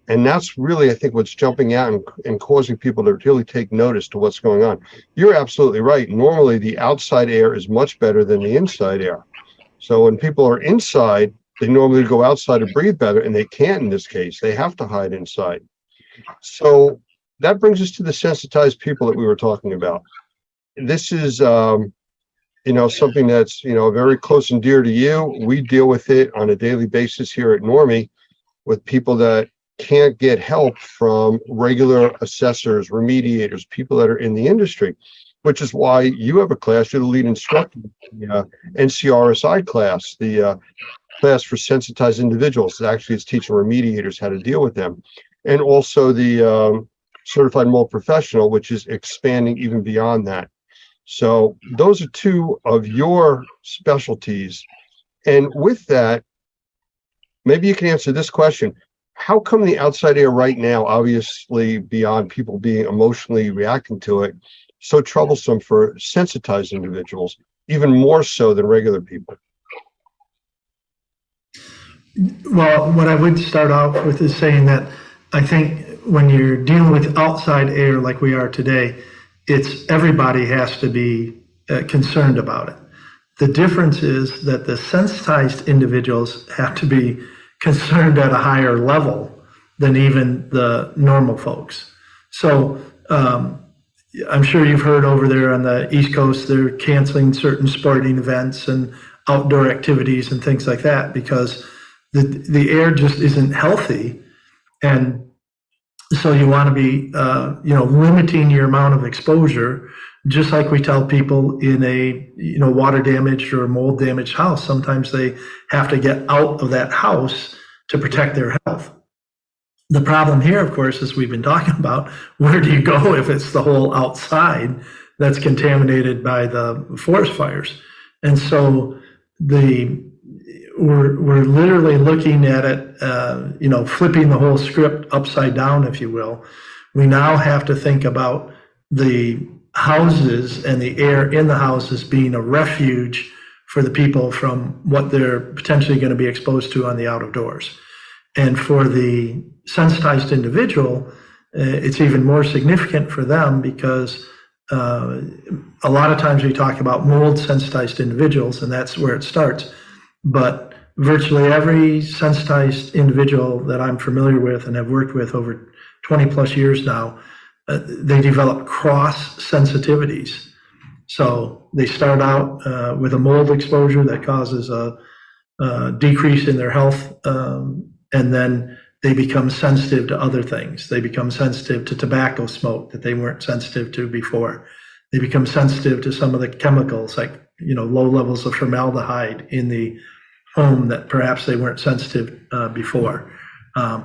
And that's really, I think, what's jumping out and causing people to really take notice to what's going on. You're absolutely right. Normally, the outside air is much better than the inside air. So when people are inside, they normally go outside to breathe better, and they can't in this case. They have to hide inside. So that brings us to the sensitized people that we were talking about. This is something that's, very close and dear to you. We deal with it on a daily basis here at Normie with people that can't get help from regular assessors, remediators, people that are in the industry, which is why you have a class. You're the lead instructor in the NCRSI class, the class for sensitized individuals. Actually, it's teaching remediators how to deal with them. And also the certified mold professional, which is expanding even beyond that. So those are two of your specialties. And with that, maybe you can answer this question. How come the outside air right now, obviously beyond people being emotionally reacting to it, so troublesome for sensitized individuals, even more so than regular people? Well, what I would start off with is saying that I think when you're dealing with outside air like we are today, it's everybody has to be concerned about it. The difference is that the sensitized individuals have to be concerned at a higher level than even the normal folks. So I'm sure you've heard over there on the East Coast, they're canceling certain sporting events and outdoor activities and things like that because the air just isn't healthy. And so you want to be, limiting your amount of exposure, just like we tell people in a, water damaged or mold damaged house. Sometimes they have to get out of that house to protect their health. The problem here, of course, as we've been talking about, where do you go if it's the whole outside that's contaminated by the forest fires? And so we're literally looking at it, flipping the whole script upside down, if you will. We now have to think about the houses and the air in the houses being a refuge for the people from what they're potentially going to be exposed to on the out of doors. And for the sensitized individual, it's even more significant for them because a lot of times we talk about mold sensitized individuals, and that's where it starts. But virtually every sensitized individual that I'm familiar with and have worked with over 20 plus years now, they develop cross sensitivities. So they start out with a mold exposure that causes a decrease in their health, and then they become sensitive to other things. They become sensitive to tobacco smoke that they weren't sensitive to before. They become sensitive to some of the chemicals like, low levels of formaldehyde in the home that perhaps they weren't sensitive before.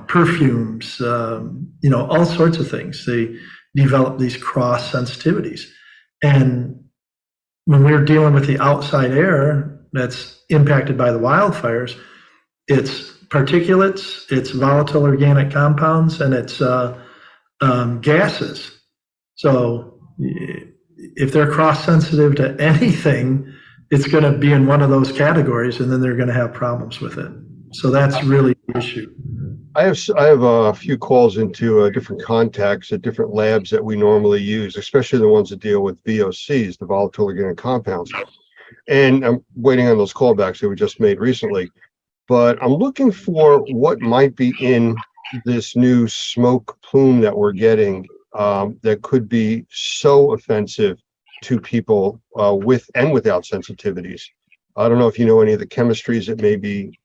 Perfumes, all sorts of things. They develop these cross sensitivities. And when we're dealing with the outside air that's impacted by the wildfires, it's particulates, it's volatile organic compounds, and it's gases. So if they're cross sensitive to anything, it's going to be in one of those categories, and then they're going to have problems with it. So that's really the issue. I have a few calls into different contacts at different labs that we normally use, especially the ones that deal with VOCs, the volatile organic compounds. And I'm waiting on those callbacks that we just made recently. But I'm looking for what might be in this new smoke plume that we're getting that could be so offensive to people with and without sensitivities. I don't know if you know any of the chemistries that may be,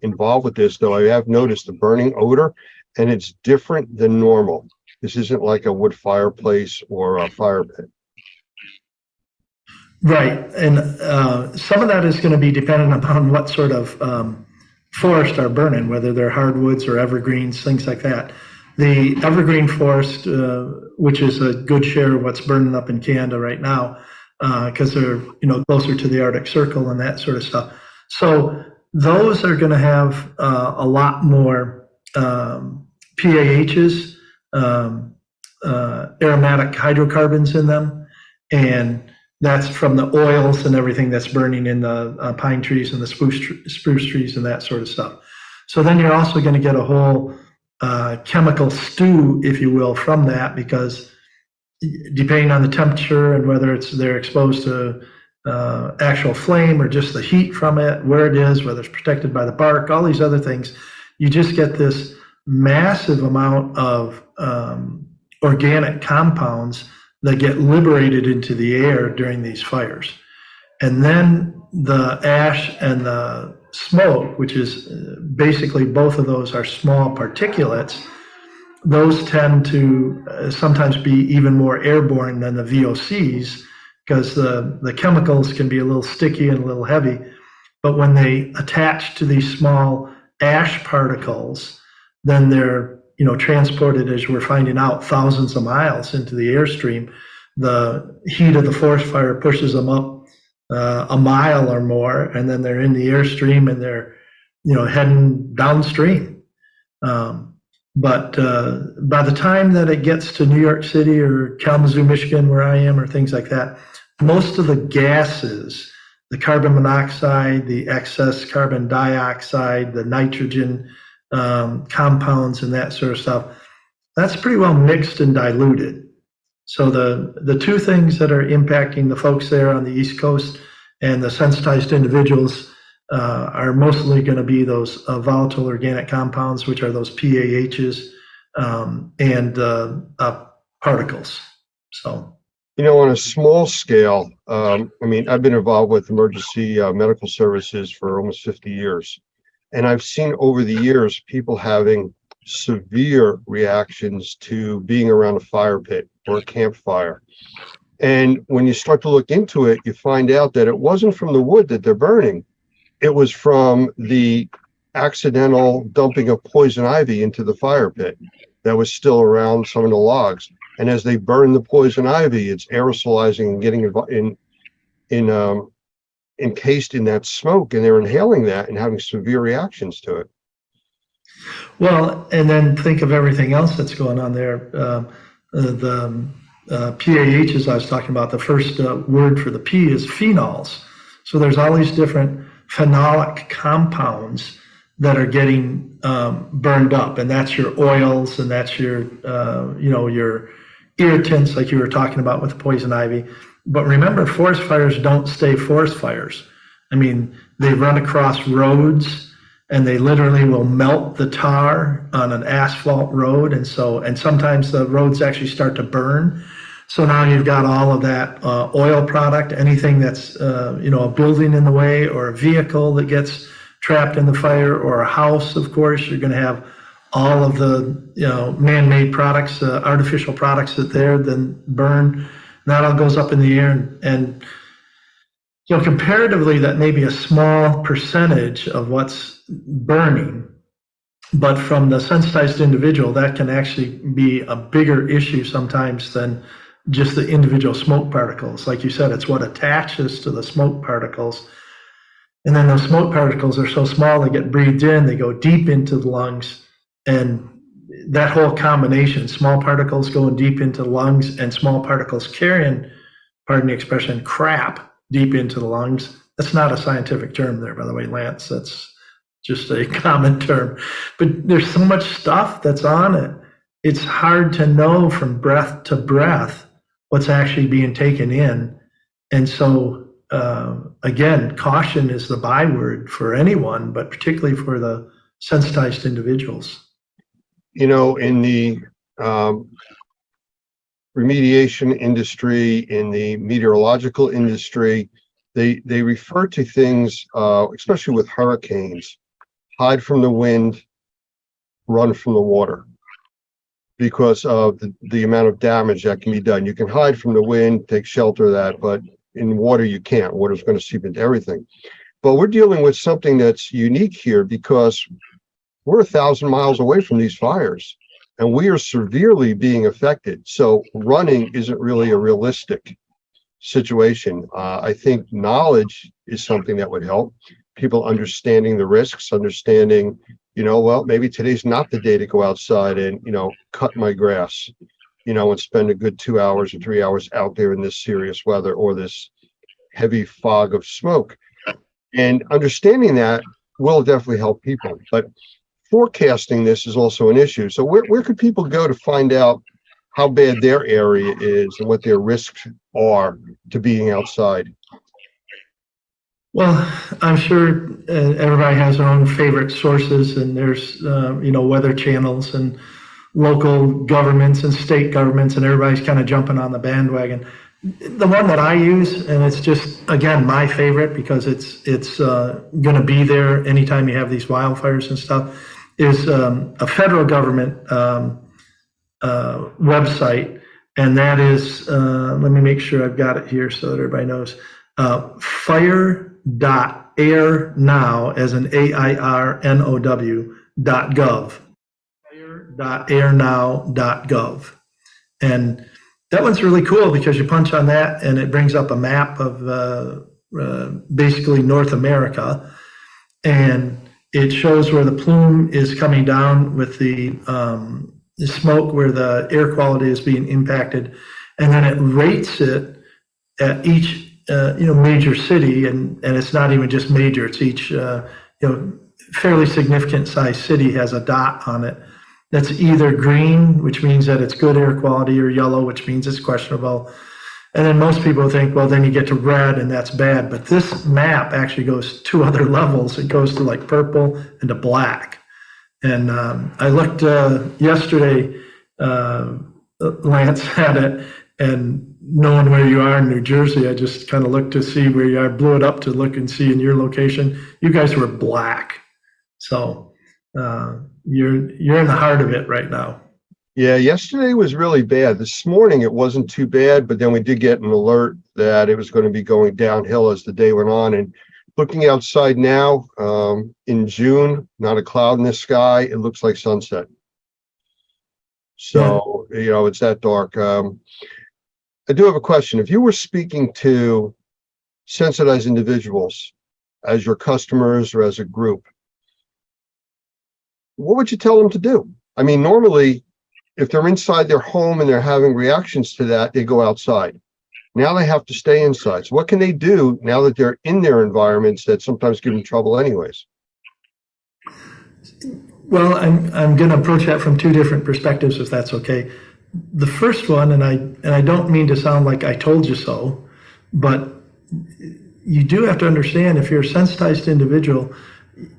involved with this, though I have noticed the burning odor, and it's different than normal. This isn't like a wood fireplace or a fire pit. Right. And some of that is going to be dependent upon what sort of forest are burning, whether they're hardwoods or evergreens, things like that. The evergreen forest, which is a good share of what's burning up in Canada right now, because they're closer to the Arctic Circle and that sort of stuff. So those are going to have a lot more PAHs, aromatic hydrocarbons in them, and that's from the oils and everything that's burning in the pine trees and the spruce trees and that sort of stuff. So then you're also going to get a whole chemical stew, if you will, from that, because depending on the temperature and whether they're exposed to actual flame or just the heat from it, where it is, whether it's protected by the bark, all these other things, you just get this massive amount of organic compounds that get liberated into the air during these fires. And then the ash and the smoke, which is basically both of those are small particulates, those tend to sometimes be even more airborne than the VOCs, because the chemicals can be a little sticky and a little heavy. but when they attach to these small ash particles, then they're, transported, as we're finding out, thousands of miles into the airstream. The heat of the forest fire pushes them up a mile or more, and then they're in the airstream and they're, heading downstream. But by the time that it gets to New York City or Kalamazoo, Michigan, where I am, or things like that, most of the gases, the carbon monoxide, the excess carbon dioxide, the nitrogen compounds and that sort of stuff, that's pretty well mixed and diluted. So the two things that are impacting the folks there on the East Coast and the sensitized individuals are mostly going to be those volatile organic compounds, which are those PAHs and particles. So, on a small scale, I've been involved with emergency medical services for almost 50 years. And I've seen over the years people having severe reactions to being around a fire pit or a campfire. And when you start to look into it, you find out that it wasn't from the wood that they're burning. It was from the accidental dumping of poison ivy into the fire pit that was still around some of the logs. And as they burn the poison ivy, it's aerosolizing and getting encased in that smoke, and they're inhaling that and having severe reactions to it. Well, and then think of everything else that's going on there. The PAHs I was talking about, the first word for the P is phenols. So there's all these different phenolic compounds that are getting burned up, and that's your oils, and that's your your irritants, like you were talking about with poison ivy. But remember, forest fires don't stay forest fires. They run across roads, and they literally will melt the tar on an asphalt road, and sometimes the roads actually start to burn. So now you've got all of that oil product, anything that's a building in the way, or a vehicle that gets trapped in the fire, or a house. Of course, you're going to have all of the man-made products, artificial products that then burn. That all goes up in the air, and comparatively, that may be a small percentage of what's burning, but from the sensitized individual, that can actually be a bigger issue sometimes than just the individual smoke particles. Like you said, it's what attaches to the smoke particles. And then those smoke particles are so small, they get breathed in, they go deep into the lungs. And that whole combination, small particles going deep into the lungs and small particles carrying, pardon the expression, crap deep into the lungs. That's not a scientific term there, by the way, Lance. That's just a common term. But there's so much stuff that's on it. It's hard to know from breath to breath what's actually being taken in. And so, again, caution is the byword for anyone, but particularly for the sensitized individuals. In the remediation industry, in the meteorological industry, they refer to things, especially with hurricanes, hide from the wind, run from the water, because of the amount of damage that can be done. You can hide from the wind, take shelter of that, but in water you can't. Water's going to seep into everything. But we're dealing with something that's unique here because we're 1,000 miles away from these fires, and we are severely being affected. So running isn't really a realistic situation. I think knowledge is something that would help. People understanding the risks, understanding, maybe today's not the day to go outside and, cut my grass, and spend a good 2 hours or 3 hours out there in this serious weather or this heavy fog of smoke. And understanding that will definitely help people. But forecasting this is also an issue. So where could people go to find out how bad their area is and what their risks are to being outside? Well, I'm sure everybody has their own favorite sources, and there's, weather channels and local governments and state governments, and everybody's kind of jumping on the bandwagon. The one that I use, and it's just, again, my favorite because it's going to be there anytime you have these wildfires and stuff, is a federal government website, and that is, let me make sure I've got it here so that everybody knows, fire.gov. airnow, as in AIRNOW.gov. Airnow.gov. And that one's really cool because you punch on that and it brings up a map of basically North America, and it shows where the plume is coming down with the smoke, where the air quality is being impacted, and then it rates it at each major city, and it's not even just major, it's each fairly significant size city has a dot on it that's either green, which means that it's good air quality, or yellow, which means it's questionable. And then most people think, well, then you get to red and that's bad. But this map actually goes 2 other levels. It goes to like purple and to black. And I looked yesterday, Lance had it, and knowing where you are in New Jersey, I just kind of looked to see where you are, blew it up to look and see in your location. You guys were black. So you're in the heart of it right now. Yeah, yesterday was really bad. This morning it wasn't too bad, but then we did get an alert that it was going to be going downhill as the day went on. And looking outside now, in June, not a cloud in the sky. It looks like sunset. So, it's that dark. I do have a question. If you were speaking to sensitized individuals as your customers or as a group, what would you tell them to do? I mean, normally, if they're inside their home and they're having reactions to that, they go outside. Now they have to stay inside. So what can they do now that they're in their environments that sometimes give them trouble anyways? Well, I'm going to approach that from 2 different perspectives, if that's okay. The first one, and I don't mean to sound like I told you so, but you do have to understand, if you're a sensitized individual,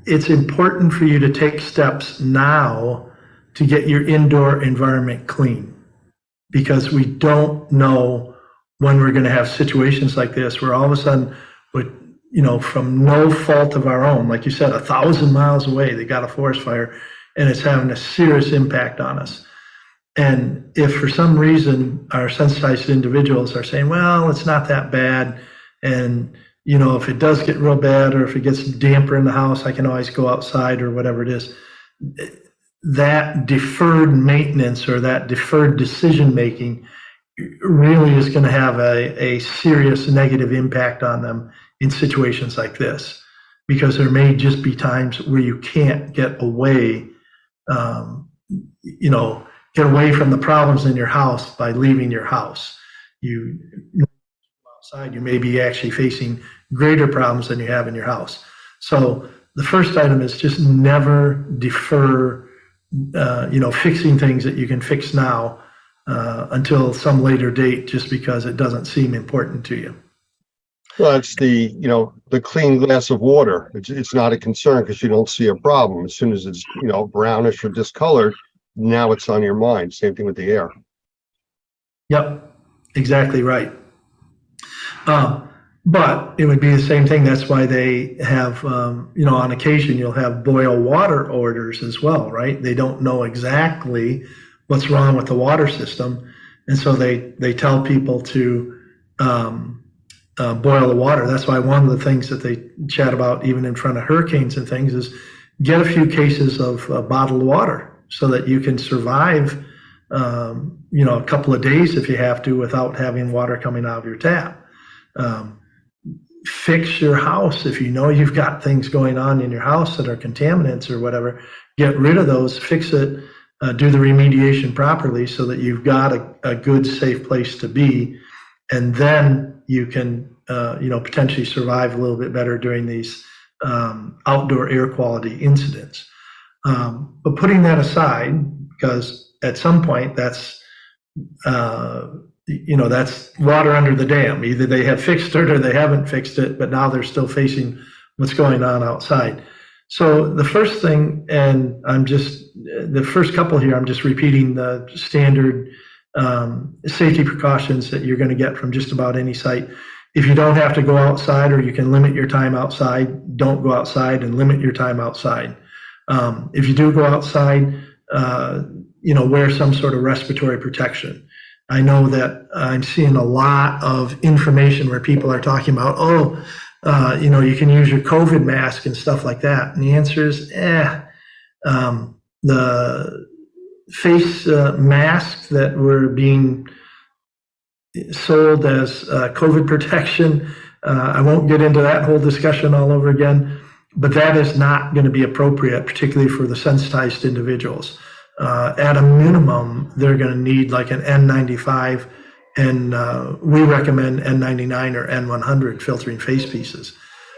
it's important for you to take steps now to get your indoor environment clean, because we don't know when we're going to have situations like this where all of a sudden, from no fault of our own, like you said, 1,000 miles away, they got a forest fire and it's having a serious impact on us. And if for some reason our sensitized individuals are saying, well, it's not that bad, and if it does get real bad, or if it gets damper in the house, I can always go outside, or whatever it is, that deferred maintenance or that deferred decision making really is going to have a serious negative impact on them in situations like this, because there may just be times where you can't get away, get away from the problems in your house by leaving your house. You outside, you may be actually facing greater problems than you have in your house. So the first item is just never defer fixing things that you can fix now until some later date, just because it doesn't seem important to you. Well, it's the clean glass of water. It's not a concern because you don't see a problem. As soon as it's, brownish or discolored, now it's on your mind. Same thing with the air. Yep, exactly right. But it would be the same thing. That's why they have, on occasion, you'll have boil water orders as well, right? They don't know exactly what's wrong with the water system. And so they tell people to boil the water. That's why one of the things that they chat about, even in front of hurricanes and things, is get a few cases of bottled water so that you can survive, a couple of days if you have to, without having water coming out of your tap. Fix your house. If you know you've got things going on in your house that are contaminants or whatever, get rid of those, fix it, do the remediation properly so that you've got a good, safe place to be. And then you can, potentially survive a little bit better during these outdoor air quality incidents. But putting that aside, because at some point that's water under the dam. Either they have fixed it or they haven't fixed it, but now they're still facing what's going on outside. So the first thing, and the first couple here, I'm just repeating the standard safety precautions that you're going to get from just about any site. If you don't have to go outside, or you can limit your time outside, don't go outside and limit your time outside. If you do go outside, wear some sort of respiratory protection. I know that I'm seeing a lot of information where people are talking about, you can use your COVID mask and stuff like that. And the answer is, the face masks that were being sold as COVID protection, I won't get into that whole discussion all over again, but that is not going to be appropriate, particularly for the sensitized individuals. At a minimum, they're going to need like an N95, and we recommend N99 or N100 filtering face pieces.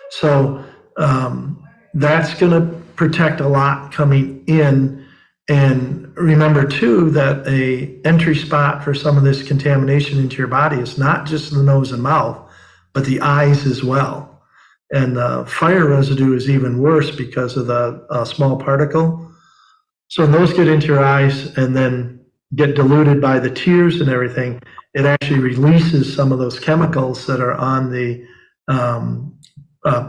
So that's going to protect a lot coming in. And remember too that a entry spot for some of this contamination into your body is not just the nose and mouth, but the eyes as well. And fire residue is even worse because of the small particle. So when those get into your eyes and then get diluted by the tears and everything, it actually releases some of those chemicals that are on the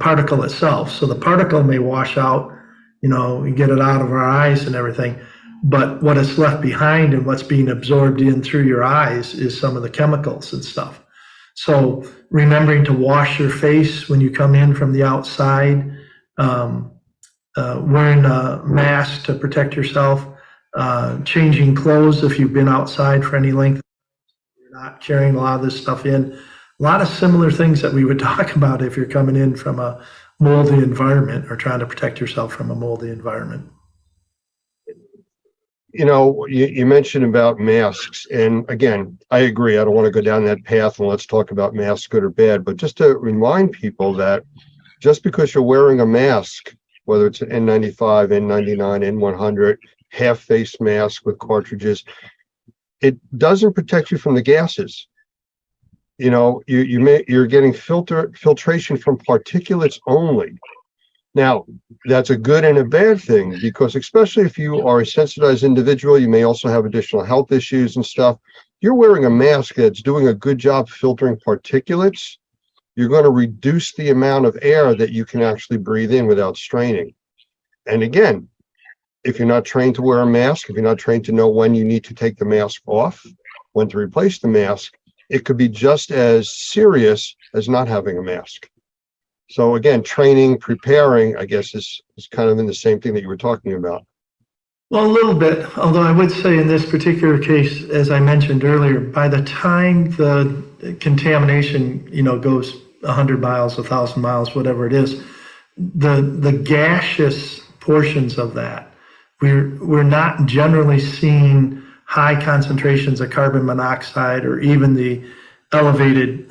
particle itself. So the particle may wash out, and get it out of our eyes and everything. But what is left behind and what's being absorbed in through your eyes is some of the chemicals and stuff. So remembering to wash your face when you come in from the outside, wearing a mask to protect yourself, changing clothes if you've been outside for any length, you're not carrying a lot of this stuff in. A lot of similar things that we would talk about if you're coming in from a moldy environment or trying to protect yourself from a moldy environment. You mentioned about masks, and again, I agree. I don't want to go down that path and let's talk about masks, good or bad, but just to remind people that just because you're wearing a mask, whether it's an N95, N99, N100, half face mask with cartridges, it doesn't protect you from the gases. You're getting filtration from particulates only. Now, that's a good and a bad thing, because especially if you are a sensitized individual, you may also have additional health issues and stuff. You're wearing a mask that's doing a good job filtering particulates. You're going to reduce the amount of air that you can actually breathe in without straining. And again, if you're not trained to wear a mask, if you're not trained to know when you need to take the mask off, when to replace the mask, it could be just as serious as not having a mask. So again, training, preparing, I guess, is kind of in the same thing that you were talking about. Well, a little bit, although I would say in this particular case, as I mentioned earlier, by the time the contamination, goes 100 miles, 1,000 miles, whatever it is, the gaseous portions of that, we're not generally seeing high concentrations of carbon monoxide or even the elevated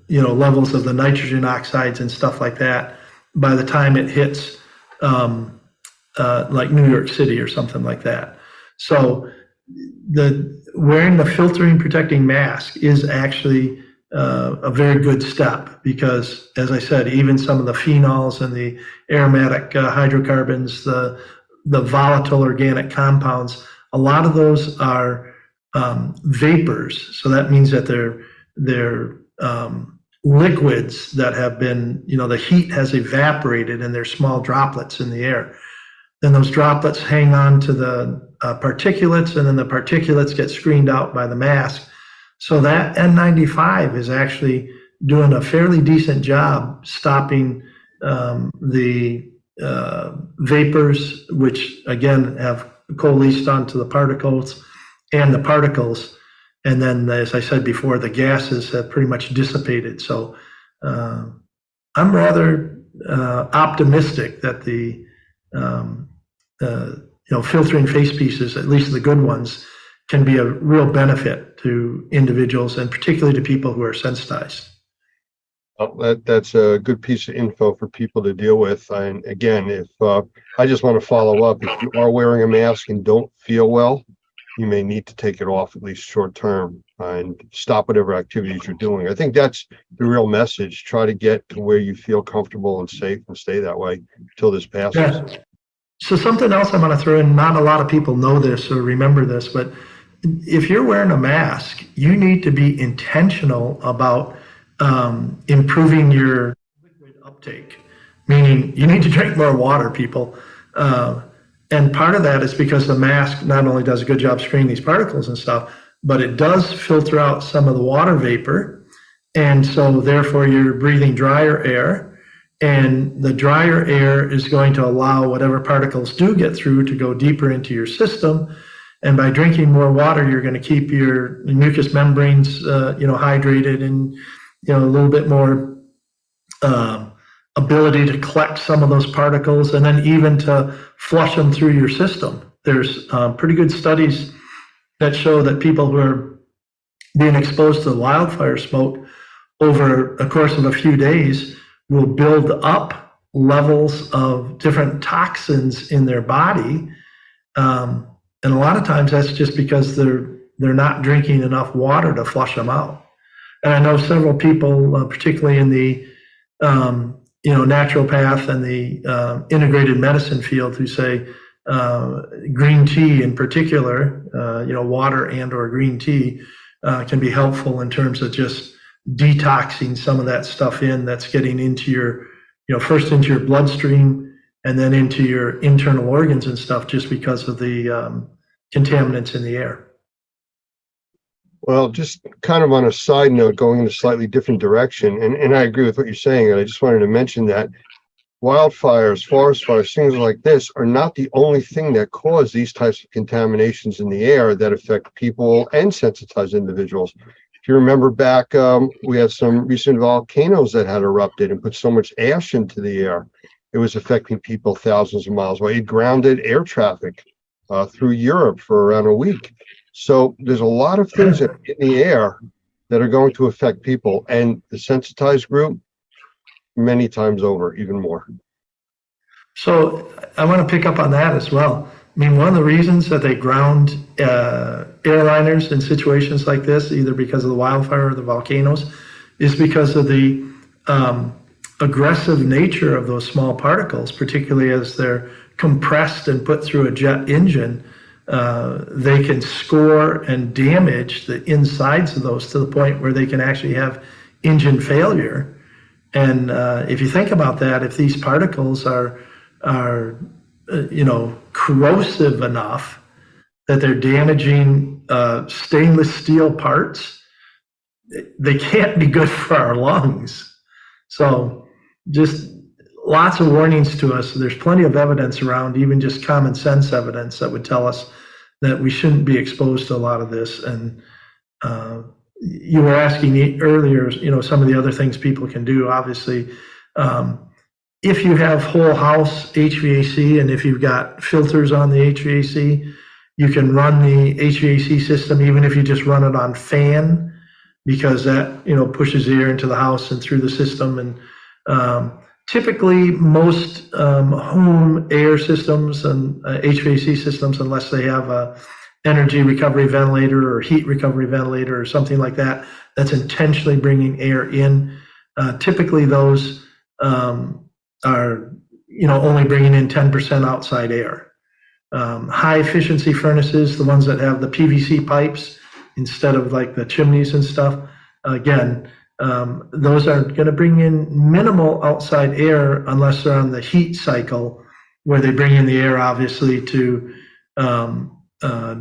levels of the nitrogen oxides and stuff like that by the time it hits like New York City or something like that. So wearing the filtering protecting mask is actually a very good step, because as I said, even some of the phenols and the aromatic hydrocarbons, the volatile organic compounds, a lot of those are vapors. So that means that they're liquids that have been, the heat has evaporated and they're small droplets in the air. Then those droplets hang on to the particulates, and then the particulates get screened out by the mask. So that N95 is actually doing a fairly decent job stopping the vapors, which again have coalesced onto the particles and the particles. And then, as I said before, the gases have pretty much dissipated. So I'm rather optimistic that the filtering face pieces, at least the good ones, can be a real benefit to individuals, and particularly to people who are sensitized. That's a good piece of info for people to deal with. And again, if I just want to follow up, if you are wearing a mask and don't feel well, you may need to take it off, at least short term, and stop whatever activities you're doing. I think that's the real message. Try to get to where you feel comfortable and safe and stay that way until this passes. Yeah. So something else I'm going to throw in, not a lot of people know this or remember this, but if you're wearing a mask, you need to be intentional about improving your liquid uptake, meaning you need to drink more water, people. And part of that is because the mask not only does a good job screening these particles and stuff, but it does filter out some of the water vapor. And so therefore you're breathing drier air, and the drier air is going to allow whatever particles do get through to go deeper into your system. And by drinking more water, you're going to keep your mucous membranes, hydrated, and, a little bit more ability to collect some of those particles, and then even to flush them through your system. There's pretty good studies that show that people who are being exposed to wildfire smoke over a course of a few days will build up levels of different toxins in their body. And a lot of times that's just because they're not drinking enough water to flush them out. And I know several people, particularly in the naturopath and the integrated medicine field, who say green tea in particular, water and or green tea can be helpful in terms of just detoxing some of that stuff that's getting into your, first into your bloodstream and then into your internal organs and stuff, just because of the contaminants in the air. Well, just kind of on a side note, going in a slightly different direction, and I agree with what you're saying, and I just wanted to mention that wildfires, forest fires, things like this are not the only thing that cause these types of contaminations in the air that affect people and sensitized individuals. If you remember back, we had some recent volcanoes that had erupted and put so much ash into the air. It was affecting people thousands of miles away. It grounded air traffic through Europe for around a week. So there's a lot of things that are in the air that are going to affect people, and the sensitized group many times over, even more. So I want to pick up on that as well. I mean, one of the reasons that they ground airliners in situations like this, either because of the wildfire or the volcanoes, is because of the aggressive nature of those small particles, particularly as they're compressed and put through a jet engine. They can score and damage the insides of those to the point where they can actually have engine failure. And if you think about that, if these particles are corrosive enough that they're damaging stainless steel parts, they can't be good for our lungs. So just lots of warnings to us. There's plenty of evidence around, even just common sense evidence, that would tell us that we shouldn't be exposed to a lot of this. And you were asking earlier, some of the other things people can do. Obviously, if you have whole house HVAC and if you've got filters on the HVAC, you can run the HVAC system even if you just run it on fan, because that pushes air into the house and through the system. And typically most home air systems and HVAC systems, unless they have a energy recovery ventilator or heat recovery ventilator or something like that, that's intentionally bringing air in, typically those are only bringing in 10% outside air. High efficiency furnaces, the ones that have the PVC pipes instead of like the chimneys and stuff, again, those are going to bring in minimal outside air unless they're on the heat cycle, where they bring in the air obviously to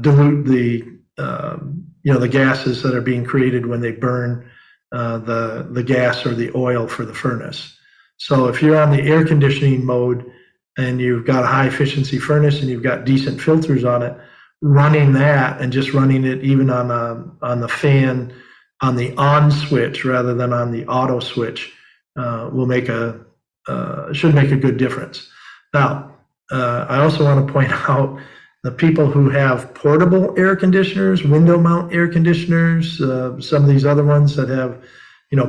dilute the gases that are being created when they burn the gas or the oil for the furnace. So if you're on the air conditioning mode and you've got a high efficiency furnace and you've got decent filters on it, running that and just running it even on the fan on the on switch rather than on the auto switch should make a good difference. Now, I also want to point out the people who have portable air conditioners, window mount air conditioners, some of these other ones that have,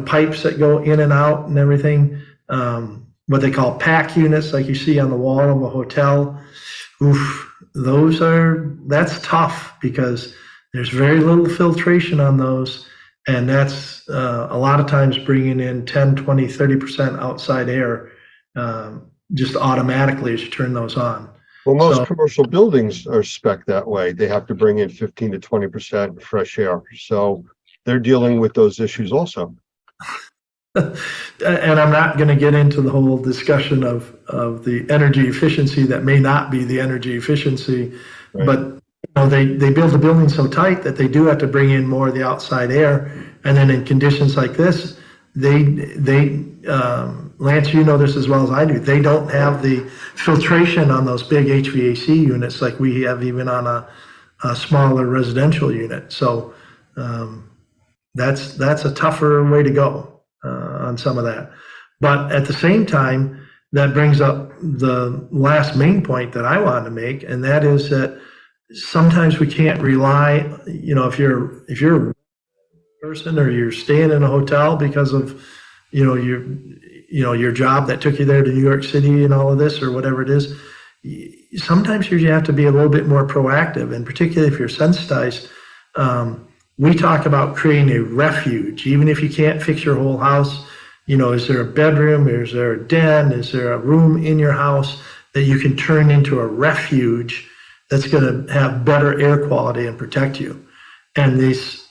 pipes that go in and out and everything, what they call pack units, like you see on the wall of a hotel. That's tough because there's very little filtration on those. And that's a lot of times bringing in 10, 20, 30% outside air just automatically as you turn those on. Well, most commercial buildings are spec'd that way. They have to bring in 15 to 20% fresh air. So they're dealing with those issues also. And I'm not going to get into the whole discussion of the energy efficiency that may not be the energy efficiency, right. But they build the building so tight that they do have to bring in more of the outside air. And then in conditions like this, Lance, you know this as well as I do, they don't have the filtration on those big HVAC units like we have even on a smaller residential unit. So that's a tougher way to go on some of that. But at the same time, that brings up the last main point that I wanted to make, and that is that sometimes we can't rely, if you're a person or you're staying in a hotel because of, your job that took you there to New York City and all of this or whatever it is, sometimes you have to be a little bit more proactive, and particularly if you're sensitized. We talk about creating a refuge, even if you can't fix your whole house. Is there a bedroom? Is there a den? Is there a room in your house that you can turn into a refuge that's going to have better air quality and protect you? And this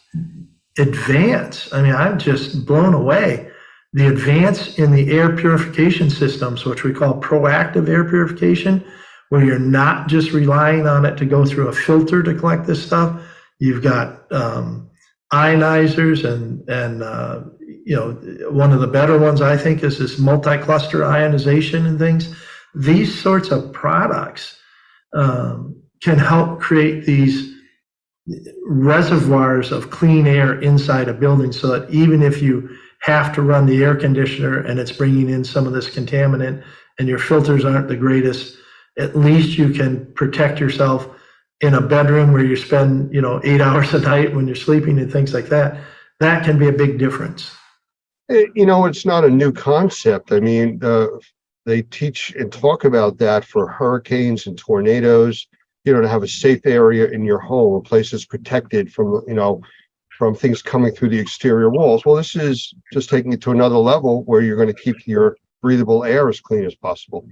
advance, I'm just blown away. The advance in the air purification systems, which we call proactive air purification, where you're not just relying on it to go through a filter to collect this stuff. You've got ionizers and one of the better ones I think is this multi-cluster ionization and things. These sorts of products can help create these reservoirs of clean air inside a building, so that even if you have to run the air conditioner and it's bringing in some of this contaminant and your filters aren't the greatest, at least you can protect yourself in a bedroom where you spend 8 hours a night when you're sleeping and things like that. That can be a big difference. It's not a new concept. They teach and talk about that for hurricanes and tornadoes, to have a safe area in your home, a place that's protected from, from things coming through the exterior walls. Well, this is just taking it to another level where you're going to keep your breathable air as clean as possible.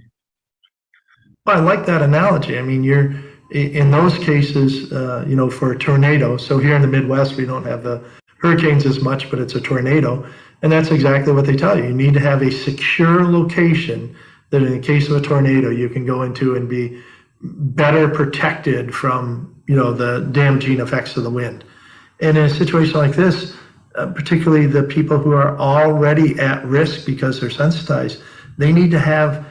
Well, I like that analogy. You're in those cases, for a tornado. So here in the Midwest, we don't have the hurricanes as much, but it's a tornado. And that's exactly what they tell you. You need to have a secure location that in the case of a tornado, you can go into and be better protected from, the damaging effects of the wind. And in a situation like this, particularly the people who are already at risk because they're sensitized, they need to have,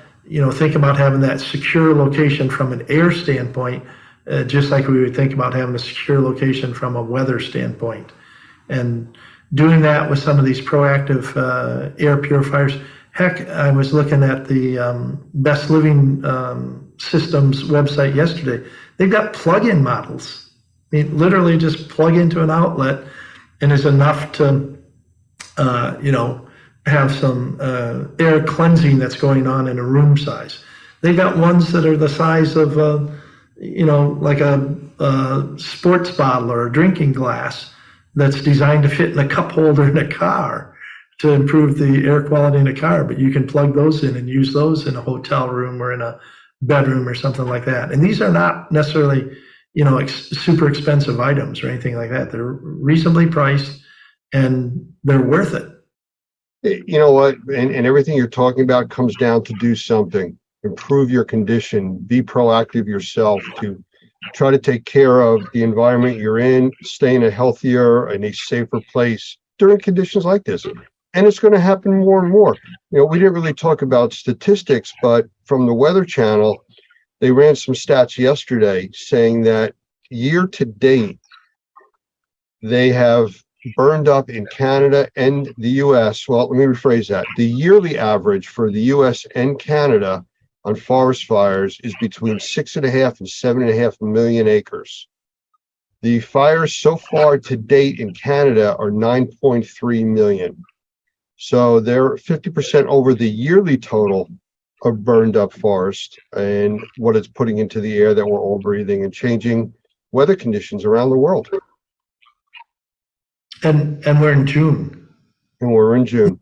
think about having that secure location from an air standpoint, just like we would think about having a secure location from a weather standpoint. And doing that with some of these proactive air purifiers. Heck, I was looking at the Best Living Systems website yesterday. They've got plug-in models. Literally just plug into an outlet and is enough to, have some air cleansing that's going on in a room size. They got ones that are the size of, like a sports bottle or a drinking glass that's designed to fit in a cup holder in a car to improve the air quality in a car. But you can plug those in and use those in a hotel room or in a bedroom or something like that. And these are not necessarily, super expensive items or anything like that. They're reasonably priced and they're worth it. You know what? And everything you're talking about comes down to do something, improve your condition, be proactive yourself to try to take care of the environment you're in, stay in a healthier and a safer place during conditions like this. And it's going to happen more and more. We didn't really talk about statistics, but from the Weather Channel, they ran some stats yesterday saying that year to date, they have burned up in Canada and the US. Well, let me rephrase that. The yearly average for the US and Canada on forest fires is between 6.5 and 7.5 million acres. The fires so far to date in Canada are 9.3 million. So they're 50% over the yearly total of burned up forest and what it's putting into the air that we're all breathing and changing weather conditions around the world. And we're in June. And we're in June.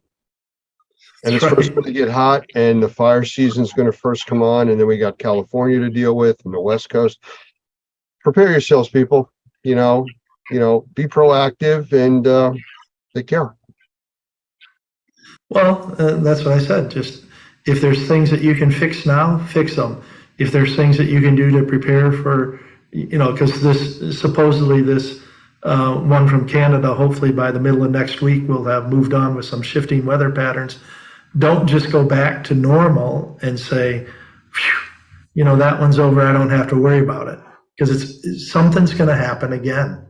And it's first going to get hot and the fire season's going to first come on. And then we got California to deal with and the West Coast. Prepare yourselves, people. Be proactive and take care. Well, that's what I said. Just if there's things that you can fix now, fix them. If there's things that you can do to prepare for, because this supposedly this one from Canada, hopefully by the middle of next week, will have moved on with some shifting weather patterns. Don't just go back to normal and say, that one's over. I don't have to worry about it, because something's going to happen again.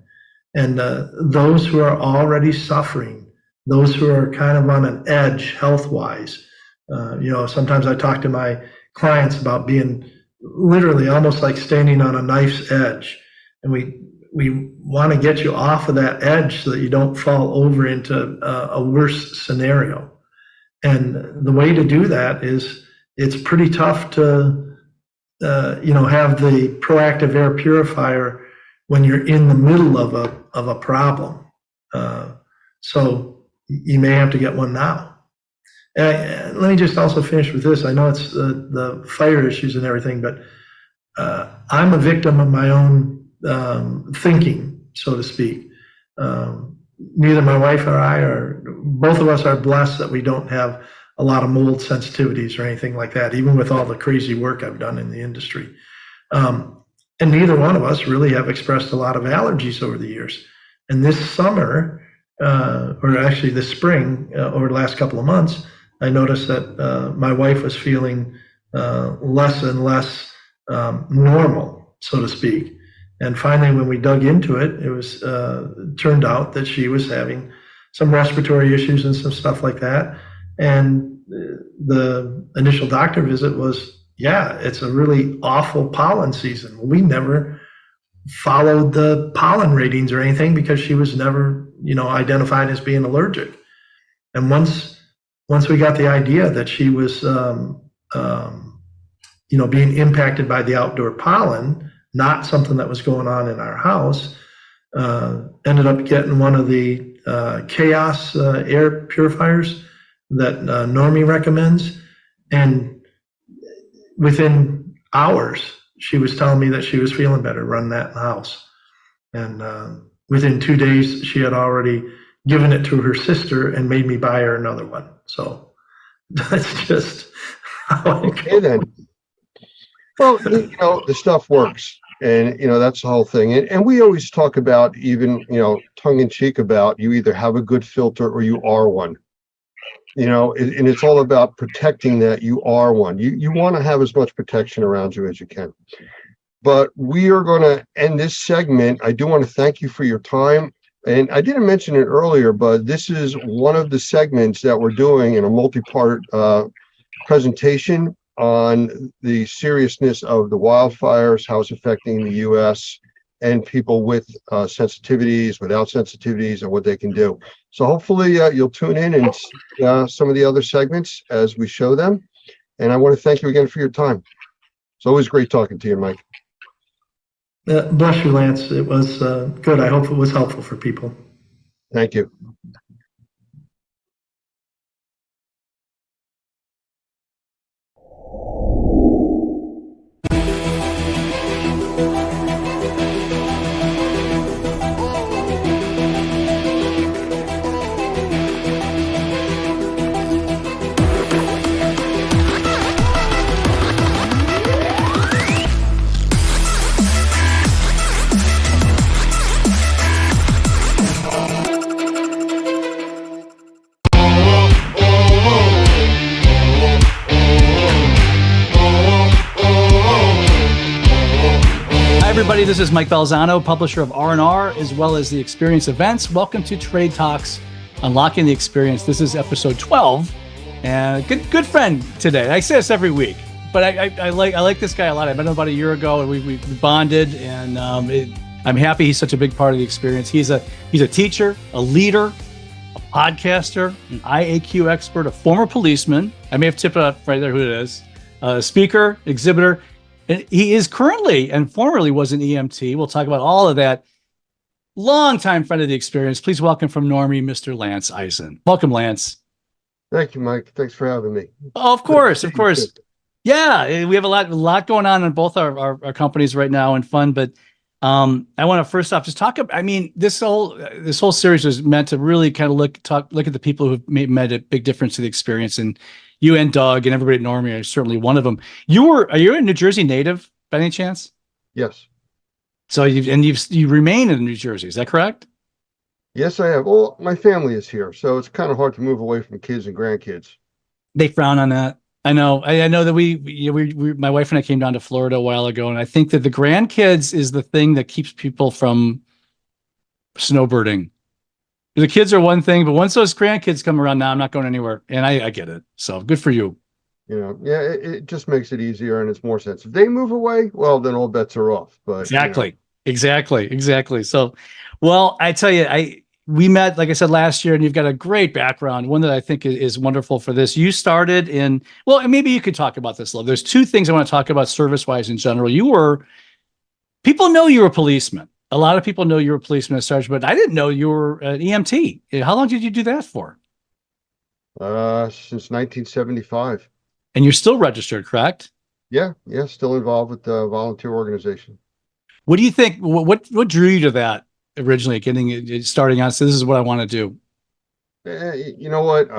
And those who are already suffering, those who are kind of on an edge health-wise, sometimes I talk to my clients about being literally almost like standing on a knife's edge, and we want to get you off of that edge so that you don't fall over into a worse scenario. And the way to do that is, it's pretty tough to have the proactive air purifier when you're in the middle of a problem. So you may have to get one now. Let me just also finish with this. I know it's the fire issues and everything, but I'm a victim of my own thinking, so to speak. Neither my wife or I both of us are blessed that we don't have a lot of mold sensitivities or anything like that, even with all the crazy work I've done in the industry. And neither one of us really have expressed a lot of allergies over the years. And this summer, or actually this spring, over the last couple of months, I noticed that my wife was feeling less and less normal, so to speak. And finally, when we dug into it, it was turned out that she was having some respiratory issues and some stuff like that. And the initial doctor visit was, it's a really awful pollen season. We never followed the pollen ratings or anything because she was never, identified as being allergic. And once we got the idea that she was, being impacted by the outdoor pollen, not something that was going on in our house, ended up getting one of the Chaos air purifiers that Normie recommends. And within hours, she was telling me that she was feeling better running that in the house. And within 2 days, she had already given it to her sister and made me buy her another one. So that's just how it Okay, then. Well, the stuff works. And, that's the whole thing. And we always talk about, even, tongue in cheek, about you either have a good filter or you are one. And it's all about protecting that you are one. You want to have as much protection around you as you can. But we are going to end this segment. I do want to thank you for your time. And I didn't mention it earlier, but this is one of the segments that we're doing in a multi-part presentation on the seriousness of the wildfires, how it's affecting the U.S. and people with sensitivities, without sensitivities, and what they can do. So hopefully you'll tune in and some of the other segments as we show them. And I want to thank you again for your time. It's always great talking to you, Mike. Bless you, Lance. It was good. I hope it was helpful for people. Thank you. Everybody, this is Mike Balzano, publisher of R&R, as well as the Experience Events. Welcome to Trade Talks, Unlocking the Experience. This is episode 12, and good friend today. I say this every week, but I like this guy a lot. I met him about a year ago, and we bonded, and I'm happy he's such a big part of the experience. He's a teacher, a leader, a podcaster, an IAQ expert, a former policeman. I may have tipped it up right there who it is. A speaker, exhibitor. And he is currently and formerly was an EMT. We'll talk about all of that. Longtime friend of the experience. Please welcome from Normie, Mr. Lance Eisen. Welcome, Lance. Thank you, Mike. Thanks for having me. Oh, of course. Yeah, we have a lot going on in both our companies right now and fun. But I want to first off just talk about. I mean, this whole series was meant to really kind of look at the people who've made a big difference to the experience. And you and Doug and everybody at Normie are certainly one of them. Are you a New Jersey native by any chance? Yes. So you remain in New Jersey, is that correct? Yes, I have. Well, my family is here, so it's kind of hard to move away from kids and grandkids. They frown on that. I know. I know that my wife and I came down to Florida a while ago, and I think that the grandkids is the thing that keeps people from snowbirding. The kids are one thing, but once those grandkids come around, now I'm not going anywhere, and I get it. So good for you. You know, yeah, it just makes it easier and it's more sense. If they move away, well, then all bets are off. But exactly. So, well, I tell you, we met, like I said, last year, and you've got a great background, one that I think is wonderful for this. You started in, well, and maybe you could talk about this a little. There's two things I want to talk about service-wise in general. People know you're a policeman. A lot of people know you're a policeman as such, but I didn't know you were an EMT. How long did you do that for? Since 1975. And you're still registered, correct? Yeah, still involved with the volunteer organization. What do you think? What drew you to that originally, starting out? So this is what I want to do. You know what?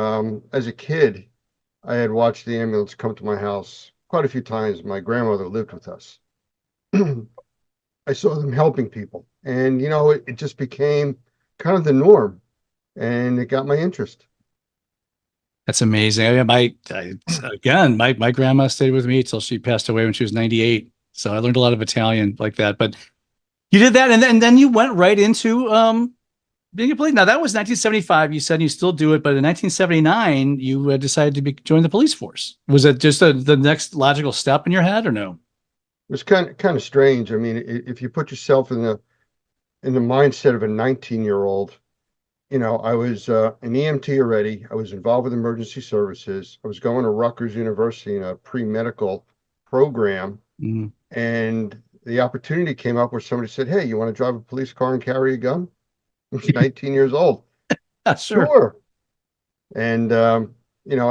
As a kid, I had watched the ambulance come to my house quite a few times. My grandmother lived with us. I saw them helping people, and it just became kind of the norm, and it got my interest. That's amazing. My grandma stayed with me till she passed away when she was 98. So I learned a lot of Italian like that. But you did that, and then you went right into being a police. Now that was 1975. You said you still do it, but in 1979 you decided to join the police force. Was it just the next logical step in your head, or no? It was kind of strange. I mean, if you put yourself in the mindset of a 19-year-old. I was an EMT already. I was involved with emergency services. I was going to Rutgers University in a pre-medical program. Mm-hmm. And the opportunity came up where somebody said, "Hey, you want to drive a police car and carry a gun?" I was 19 years old. Sure. And, I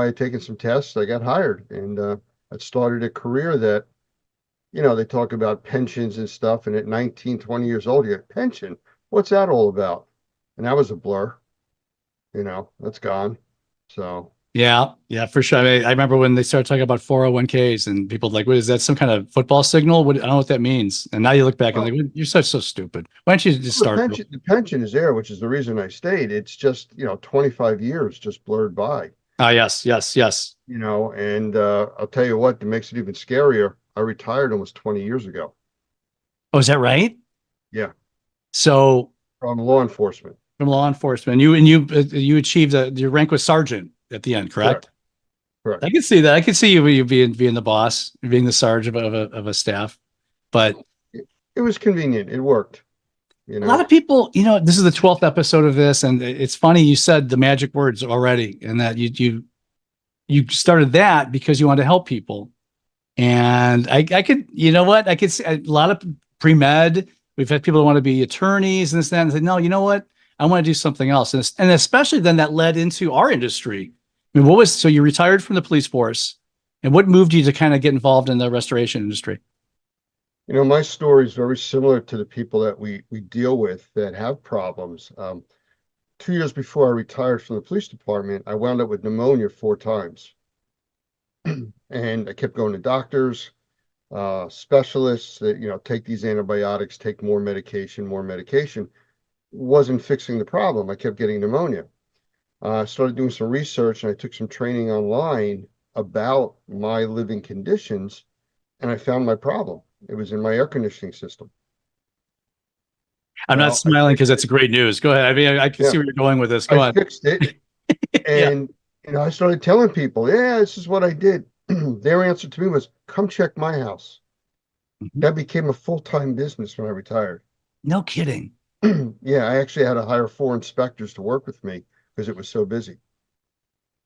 had taken some tests. I got hired, and I started a career that, they talk about pensions and stuff. And at 19, 20 years old, you get pension. What's that all about? And that was a blur, that's gone. So. Yeah, for sure. I remember when they started talking about 401ks and people like, what is that? Some kind of football signal? I don't know what that means. And now you look back and like, you're so stupid. Why don't you just start? The pension is there, which is the reason I stayed. It's just, 25 years just blurred by. Ah, yes. And I'll tell you what, that makes it even scarier. I retired almost 20 years ago. Oh, is that right? Yeah. So. From law enforcement. You achieved your rank was sergeant at the end, correct? Correct. I can see that. I can see you being the boss, being the sergeant of a staff, but it was convenient. It worked. A lot of people, this is the 12th episode of this, and it's funny you said the magic words already, and that you started that because you wanted to help people, and I could, I could see a lot of pre-med. We've had people who want to be attorneys and this, and that, and say, no, you know what? I want to do something else. And especially then that led into our industry. I mean, so you retired from the police force, and what moved you to kind of get involved in the restoration industry? My story is very similar to the people that we deal with that have problems. 2 years before I retired from the police department, I wound up with pneumonia 4 times. And I kept going to doctors, specialists that, take these antibiotics, take more medication. Wasn't fixing the problem. I kept getting pneumonia. I started doing some research, and I took some training online about my living conditions, and I found my problem. It was in my air conditioning system. I'm not smiling because that's great news. Go ahead. I mean, I can see where you're going with this. Go on. I fixed it. And, I started telling people, this is what I did. Their answer to me was, come check my house. Mm-hmm. That became a full-time business when I retired. No kidding. Yeah, I actually had to hire 4 inspectors to work with me because it was so busy.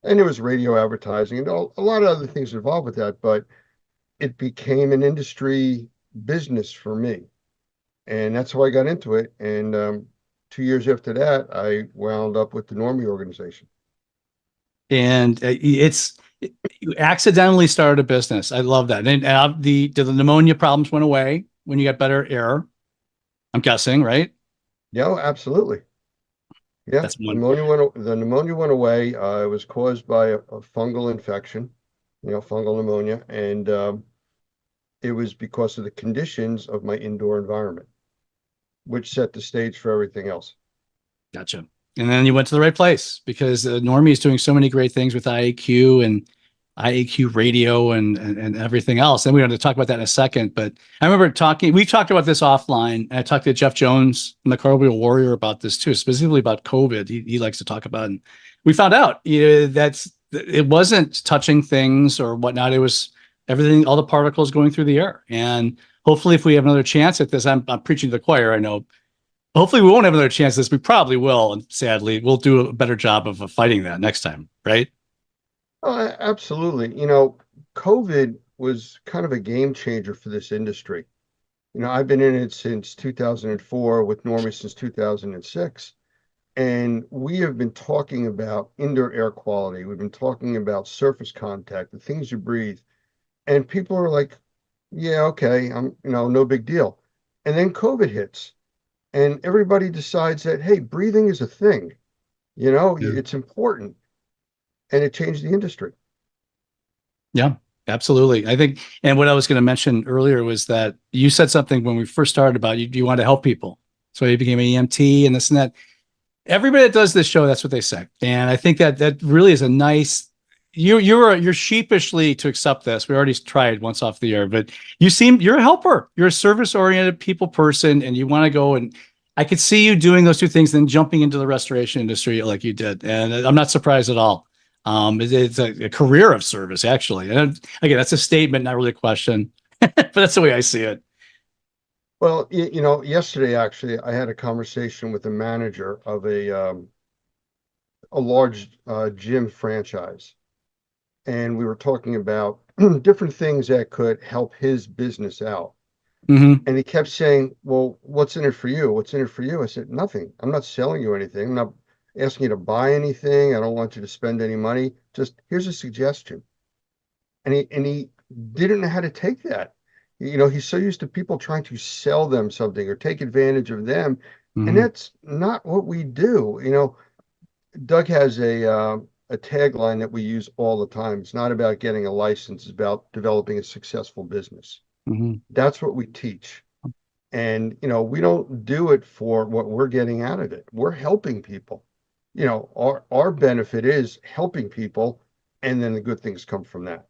And there was radio advertising and a lot of other things involved with that, but it became an industry business for me. And that's how I got into it. And 2 years after that, I wound up with the Normie organization. And you accidentally started a business. I love that. And the pneumonia problems went away when you got better air, I'm guessing, right? Yeah, absolutely. Yeah, the pneumonia went away. It was caused by a fungal infection, fungal pneumonia, and it was because of the conditions of my indoor environment. which set the stage for everything else. Gotcha. And then you went to the right place because Normie is doing so many great things with IAQ and IAQ radio and everything else. And we're going to talk about that in a second. But I remember we've talked about this offline. And I talked to Jeff Jones from the Cartwheel Warrior about this too, specifically about COVID. He likes to talk about it. And we found out it wasn't touching things or whatnot. It was everything, all the particles going through the air. And hopefully if we have another chance at this, I'm preaching to the choir, I know. Hopefully we won't have another chance at this. We probably will. And sadly, we'll do a better job of fighting that next time, right? Oh, absolutely. COVID was kind of a game changer for this industry. I've been in it since 2004 with Normie since 2006. And we have been talking about indoor air quality. We've been talking about surface contact, the things you breathe. And people are like, yeah, okay, no big deal. And then COVID hits and everybody decides that, hey, breathing is a thing, it's important. And it changed the industry. Yeah, absolutely. I think, and what I was going to mention earlier was that you said something when we first started about you want to help people. So you became an EMT and this and that. Everybody that does this show, that's what they say. And I think that really is a nice, you're sheepishly to accept this. We already tried once off the air, but you're a helper. You're a service oriented people person and you want to go, and I could see you doing those two things, then jumping into the restoration industry like you did. And I'm not surprised at all. It's a career of service, actually. And again, that's a statement, not really a question, but that's the way I see it. Well, yesterday, actually, I had a conversation with the manager of a large gym franchise. And we were talking about different things that could help his business out. Mm-hmm. And he kept saying, well, what's in it for you? What's in it for you? I said, nothing. I'm not selling you anything. I'm not asking you to buy anything. I don't want you to spend any money. Just here's a suggestion. And he didn't know how to take that. He's so used to people trying to sell them something or take advantage of them. Mm-hmm. And that's not what we do. Doug has a tagline that we use all the time. It's not about getting a license. It's about developing a successful business. Mm-hmm. That's what we teach. And, we don't do it for what we're getting out of it. We're helping people. Our benefit is helping people, and then the good things come from that.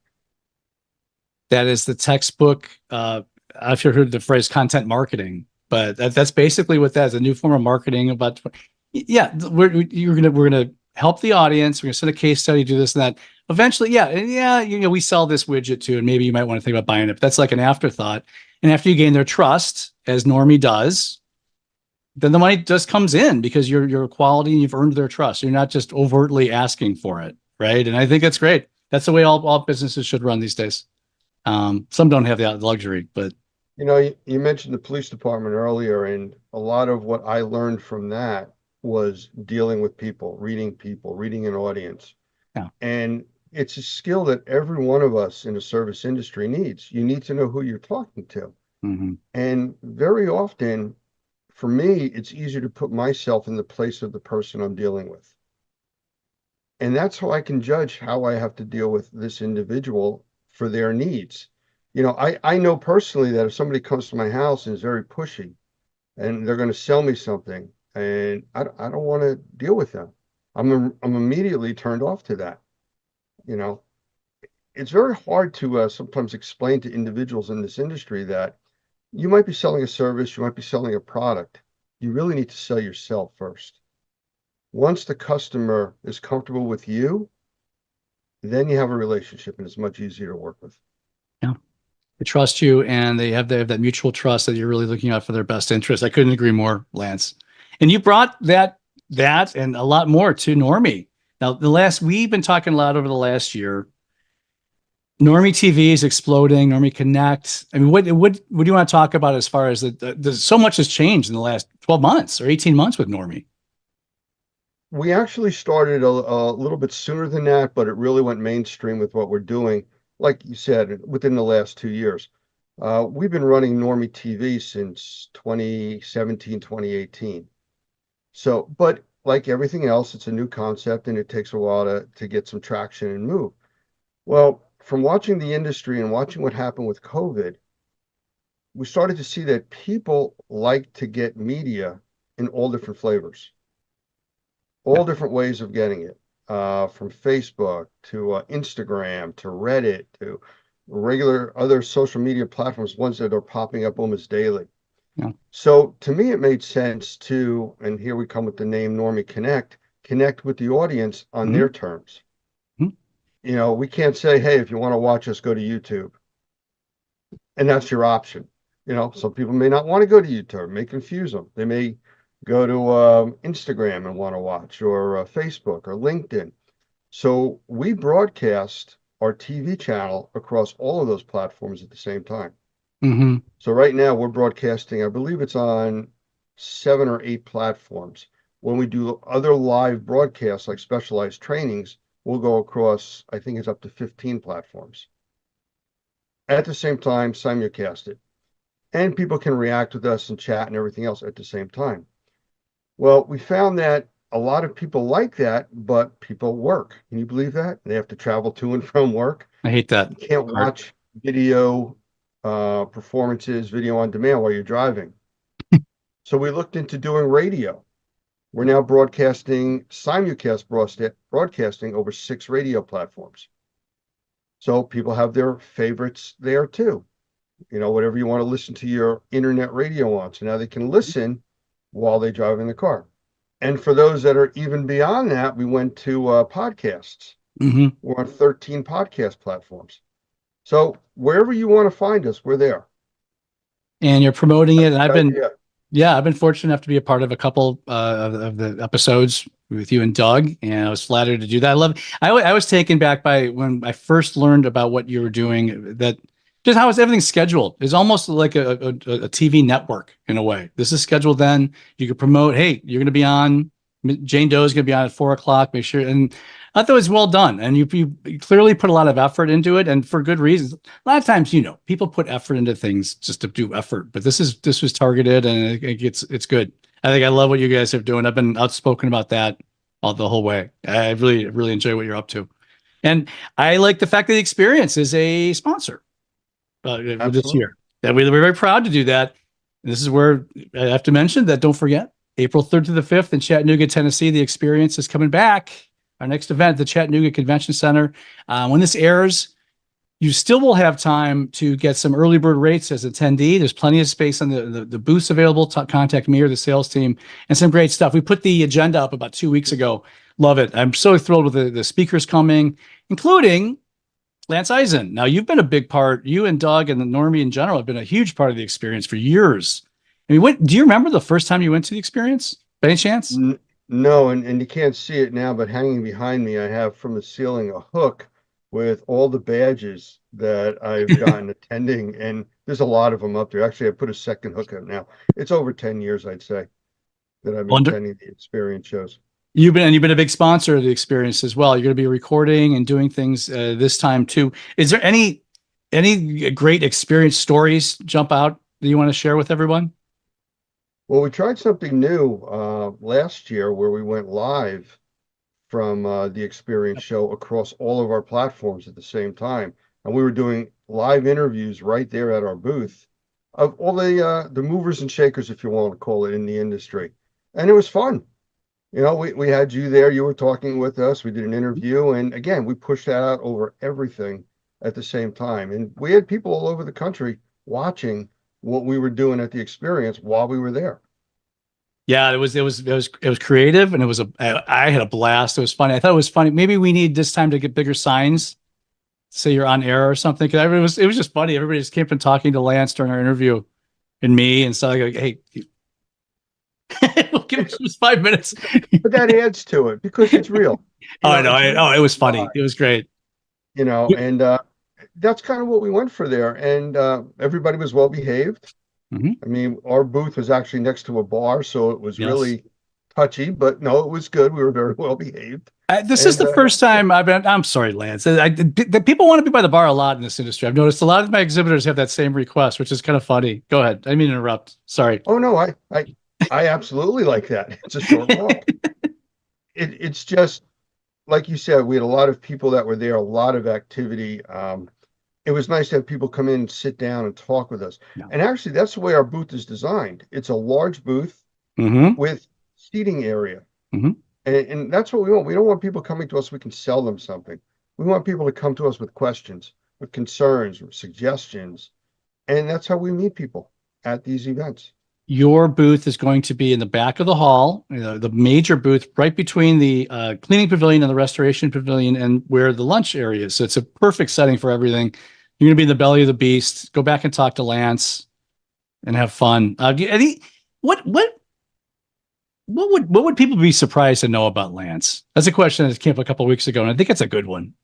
That is the textbook. I've heard the phrase content marketing, but that's basically what that is, a new form of marketing about. Yeah, we're going to help the audience. We're going to send a case study, do this and that. Eventually, we sell this widget too, and maybe you might want to think about buying it. But that's like an afterthought. And after you gain their trust, as Normie does, then the money just comes in because you're quality and you've earned their trust. You're not just overtly asking for it, right? And I think that's great. That's the way all businesses should run these days. Some don't have the luxury, but you mentioned the police department earlier, and a lot of what I learned from that was dealing with people, reading an audience. Yeah. And it's a skill that every one of us in the service industry needs. You need to know who you're talking to. Mm-hmm. And very often, for me, it's easier to put myself in the place of the person I'm dealing with. And that's how I can judge how I have to deal with this individual for their needs. I know personally that if somebody comes to my house and is very pushy and they're going to sell me something, and I don't want to deal with them, I'm immediately turned off to that. It's very hard to sometimes explain to individuals in this industry that you might be selling a service, you might be selling a product. You really need to sell yourself first. Once the customer is comfortable with you, then you have a relationship and it's much easier to work with. Yeah. They trust you and they have that mutual trust that you're really looking out for their best interest. I couldn't agree more, Lance. And you brought that and a lot more to Normie. Now, we've been talking a lot over the last year. Normie TV is exploding. Normie Connect. I mean, what do you want to talk about as far as so much has changed in the last 12 months or 18 months with Normie? We actually started a little bit sooner than that, but it really went mainstream with what we're doing. Like you said, within the last 2 years. We've been running Normie TV since 2017, 2018. So, but like everything else, it's a new concept and it takes a while to get some traction and move. Well, from watching the industry and watching what happened with COVID, we started to see that people like to get media in all different flavors, all different ways of getting it, from Facebook to Instagram to Reddit to regular other social media platforms, ones that are popping up almost daily. Yeah. So to me, it made sense to, and here we come with the name Normie connect with the audience on their terms. You know, we can't say, hey, if you want to watch us, go to YouTube. And that's your option. You know, some people may not want to go to YouTube, it may confuse them. They may go to Instagram and want to watch, or Facebook or LinkedIn. So we broadcast our TV channel across all of those platforms at the same time. Mm-hmm. So right now we're broadcasting, I believe it's on 7 or 8 platforms. When we do other live broadcasts like specialized trainings, we'll go across, I think it's up to 15 platforms. At the same time, simulcast it. And people can react with us and chat and everything else at the same time. Well, we found that a lot of people like that, but people work. Can you believe that? They have to travel to and from work. I hate that. You can't watch video performances, video on demand while you're driving. So we looked into doing radio. We're now broadcasting simulcast broadcasting over 6 radio platforms. So people have their favorites there too. You know, whatever you want to listen to your internet radio on. So now they can listen while they drive in the car. And for those that are even beyond that, we went to podcasts. Mm-hmm. We're on 13 podcast platforms. So wherever you want to find us, we're there. And you're promoting it. And I've been, Yeah. I've been fortunate enough to be a part of a couple of the episodes with you and Doug, and I was flattered to do that. I was taken back by when I first learned about what you were doing, that just how everything's scheduled. It's almost like a TV network in a way. This is scheduled then. You could promote, hey, you're going to be on, Jane Doe is going to be on at 4:00. Make sure. And I thought it was well done. And you clearly put a lot of effort into it, and for good reasons. A lot of times, you know, people put effort into things just to do effort, but this was targeted, and it's good. I think I love what you guys are doing. I've been outspoken about that the whole way. I really enjoy what you're up to. And I like the fact that the Experience is a sponsor this year. That we're very proud to do that. And this is where I have to mention that, don't forget, April 3rd to the 5th in Chattanooga, Tennessee, the Experience is coming back. Our next event, the Chattanooga Convention Center. When this airs, you still will have time to get some early bird rates as attendee. There's plenty of space on the booths available. Contact me or the sales team, and some great stuff. We put the agenda up about 2 weeks ago. Love it. I'm so thrilled with the speakers coming, including Lance Eisen. Now, you've been a big part, you and Doug and the Normie in general have been a huge part of the Experience for years. I mean, do you remember the first time you went to the Experience by any chance? No, and you can't see it now, but hanging behind me, I have from the ceiling a hook with all the badges that I've gotten attending, and there's a lot of them up there. Actually, I put a second hook up now. It's over 10 years, I'd say, that I've been attending the Experience shows. You've been a big sponsor of the Experience as well. You're going to be recording and doing things this time too. Is there any great Experience stories jump out that you want to share with everyone? Well, we tried something new last year where we went live from the Experience show across all of our platforms at the same time. And we were doing live interviews right there at our booth of all the movers and shakers, if you want to call it, in the industry. And it was fun. You know, we had you there, you were talking with us, we did an interview, and again, we pushed that out over everything at the same time. And we had people all over the country watching what we were doing at the Experience while we were there. Yeah, it was creative, and I had a blast. It was funny. I thought it was funny. Maybe we need this time to get bigger signs, say you're on air or something. Cause it was just funny. Everybody just came from talking to Lance during our interview, and me, and so like, hey, give us just 5 minutes. But that adds to it because it's real. I know. It was funny. It was great. You know, and that's kind of what we went for there. And everybody was well behaved. Mm-hmm. I mean, our booth was actually next to a bar, so it was really touchy, but no, it was good. We were very well behaved. This is the first time I'm sorry, Lance. People want to be by the bar a lot in this industry. I've noticed a lot of my exhibitors have that same request, which is kind of funny. Go ahead. I didn't mean to interrupt. Sorry. Oh, no, I absolutely like that. It's a short walk. It's just, like you said, we had a lot of people that were there, a lot of activity. it was nice to have people come in and sit down and talk with us. Yeah. And actually, that's the way our booth is designed. It's a large booth with seating area. And that's what we want. We don't want people coming to us, we can sell them something. We want people to come to us with questions, with concerns, with suggestions. And that's how we meet people at these events. Your booth is going to be in the back of the hall, the major booth right between the cleaning pavilion and the restoration pavilion and where the lunch area is. So it's a perfect setting for everything. You're going to be in the belly of the beast. Go back and talk to Lance and have fun. What would people be surprised to know about Lance? That's a question that came up a couple of weeks ago, and I think it's a good one.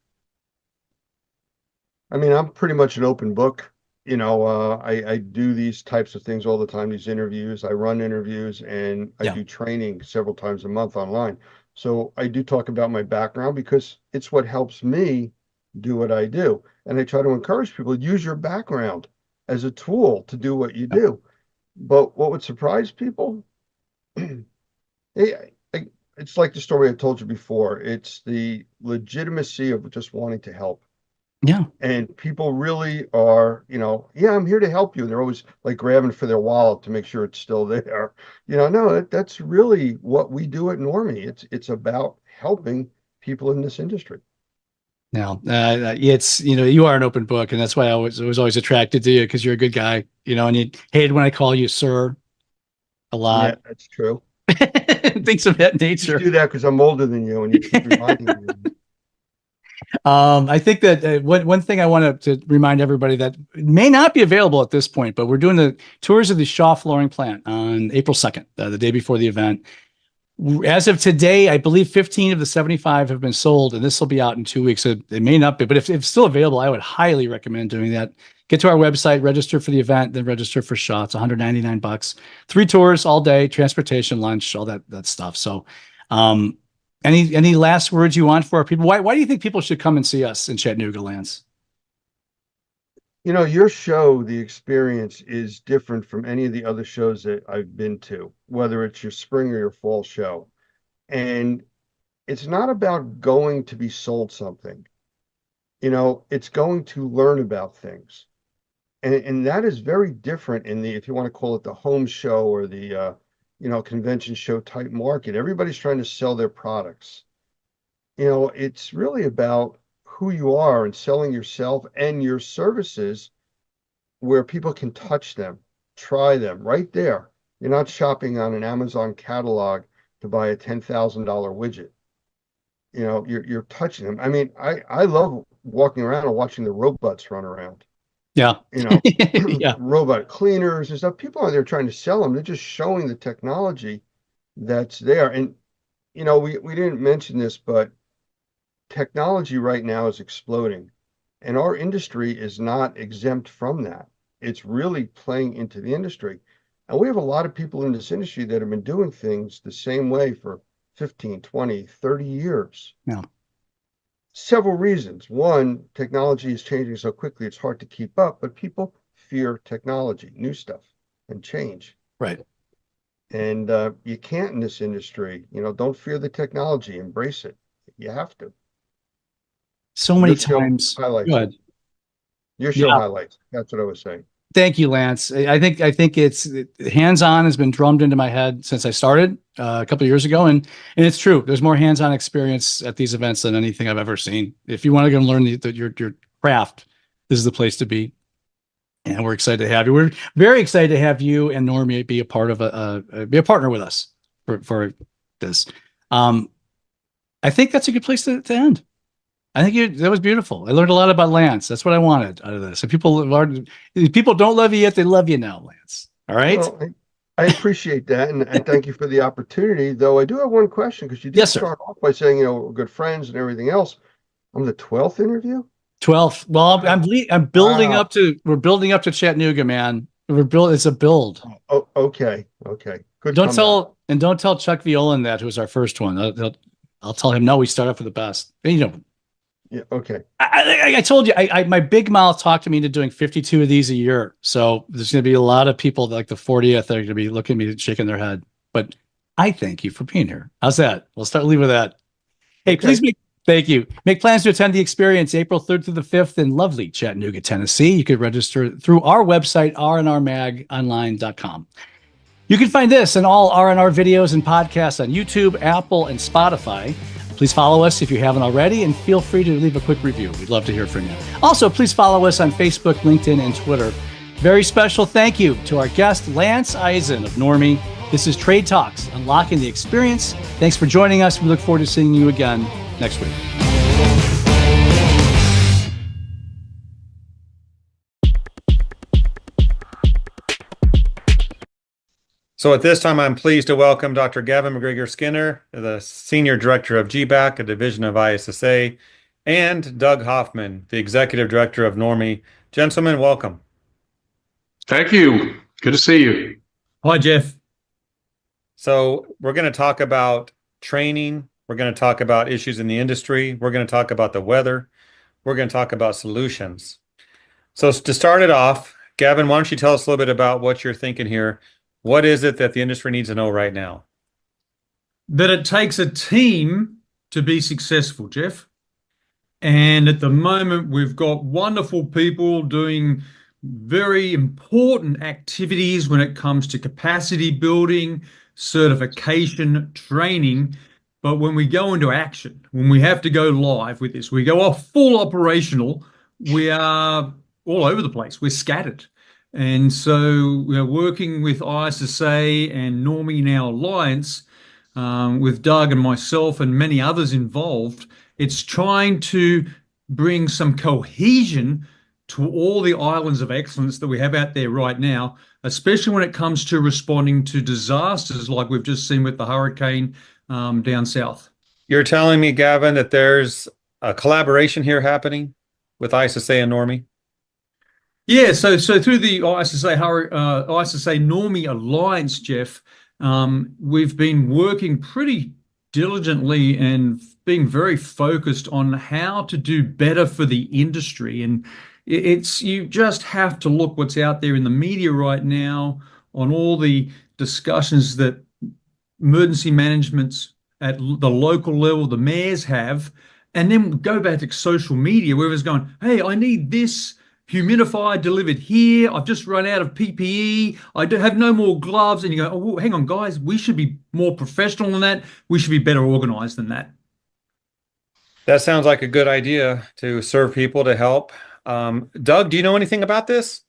I mean, I'm pretty much an open book. I do these types of things all the time, these interviews. I run interviews and I do training several times a month online. So I do talk about my background because it's what helps me do what I do. And I try to encourage people to use your background as a tool to do what you do. But what would surprise people? It's like the story I told you before. It's the legitimacy of just wanting to help. Yeah. And people really are, I'm here to help you. And they're always like grabbing for their wallet to make sure it's still there. No, that's really what we do at Normie. It's about helping people in this industry. Now, it's, you are an open book, and that's why I was always attracted to you, because you're a good guy, and you hated when I call you sir a lot. Yeah, that's true. Things of that nature. You do that because I'm older than you and you keep reminding me. I think that one thing I want to remind everybody that may not be available at this point, but we're doing the tours of the Shaw flooring plant on April 2nd, the day before the event. As of today, I believe 15 of the 75 have been sold, and this will be out in 2 weeks. So it may not be, but if it's still available, I would highly recommend doing that. Get to our website, register for the event, then register for Shaw. It's $199. 3 tours all day, transportation, lunch, all that stuff. So, any last words you want for our people? Why do you think people should come and see us in Chattanooga, Lance? Your show, the experience is different from any of the other shows that I've been to, whether it's your spring or your fall show. And it's not about going to be sold something. It's going to learn about things. And that is very different in if you want to call it the home show or the, convention show type market. Everybody's trying to sell their products. It's really about who you are and selling yourself and your services where people can touch them, try them right there. You're not shopping on an Amazon catalog to buy a $10,000 widget. You're touching them. I mean, I love walking around and watching the robots run around. Yeah. Yeah. Robot cleaners and stuff. People are there trying to sell them. They're just showing the technology that's there. And, we didn't mention this, but technology right now is exploding. And our industry is not exempt from that. It's really playing into the industry. And we have a lot of people in this industry that have been doing things the same way for 15, 20, 30 years. Yeah. Several reasons. One, technology is changing so quickly, it's hard to keep up, but people fear technology, new stuff, and change. Right. And you can't in this industry. Don't fear the technology, embrace it. You have to. So many Your show times. highlights. Go ahead. Your show highlights. That's what I was saying. Thank you, Lance. I think it's hands-on has been drummed into my head since I started a couple of years ago, and it's true. There's more hands-on experience at these events than anything I've ever seen. If you want to go and learn your craft, this is the place to be. And we're excited to have you. We're very excited to have you and Normie be a part of be a partner with us for this. I think that's a good place to end. I think that was beautiful. I learned a lot about Lance. That's what I wanted out of this. If people don't love you yet, they love you now, Lance. All right. Well, I appreciate that, and thank you for the opportunity. Though I do have one question, because you did start off by saying we're good friends and everything else. I'm the 12th interview. 12th. Well, I'm building up to. We're building up to Chattanooga, man. It's a build. Oh, okay. Good. Don't tell Chuck Viola that, who was our first one. I'll tell him no. We start off with the best. Yeah. Okay. I told you, my big mouth talked me into doing 52 of these a year. So there's going to be a lot of people like the 40th that are going to be looking at me, shaking their head. But I thank you for being here. How's that? We'll leave with that. Hey, Thank you. Make plans to attend the experience April 3rd through the 5th in lovely Chattanooga, Tennessee. You could register through our website, rnrmagonline.com. You can find this and all R&R videos and podcasts on YouTube, Apple, and Spotify. Please follow us if you haven't already, and feel free to leave a quick review. We'd love to hear from you. Also, please follow us on Facebook, LinkedIn, and Twitter. Very special thank you to our guest, Lance Eisen of Normie. This is Trade Talks, Unlocking the Experience. Thanks for joining us. We look forward to seeing you again next week. So at this time, I'm pleased to welcome Dr. Gavin McGregor Skinner, the Senior Director of GBAC, a division of ISSA, and Doug Hoffman, the Executive Director of Normie. Gentlemen, welcome. Thank you. Good to see you. Hi, Jeff. So we're going to talk about training. We're going to talk about issues in the industry. We're going to talk about the weather. We're going to talk about solutions. So to start it off, Gavin, why don't you tell us a little bit about what you're thinking here? What is it that the industry needs to know right now? That it takes a team to be successful, Jeff. And at the moment, we've got wonderful people doing very important activities when it comes to capacity building, certification, training. But when we go into action, when we have to go live with this, we go off full operational, we are all over the place. We're scattered. And so we're working with ISSA and Normie Now Alliance, with Doug and myself and many others involved. It's trying to bring some cohesion to all the islands of excellence that we have out there right now, especially when it comes to responding to disasters like we've just seen with the hurricane down south. You're telling me, Gavin, that there's a collaboration here happening with ISSA and Normie? Yeah, so through the ISSA Normie Alliance, Jeff, we've been working pretty diligently and being very focused on how to do better for the industry. And it's you just have to look what's out there in the media right now on all the discussions that emergency managements at the local level, the mayors have, and then go back to social media where it's going, hey, I need this humidifier delivered here. I've just run out of PPE. I have no more gloves. And you go, oh, hang on, guys, we should be more professional than that. We should be better organized than that. That sounds like a good idea to serve people, to help. Doug, do you know anything about this?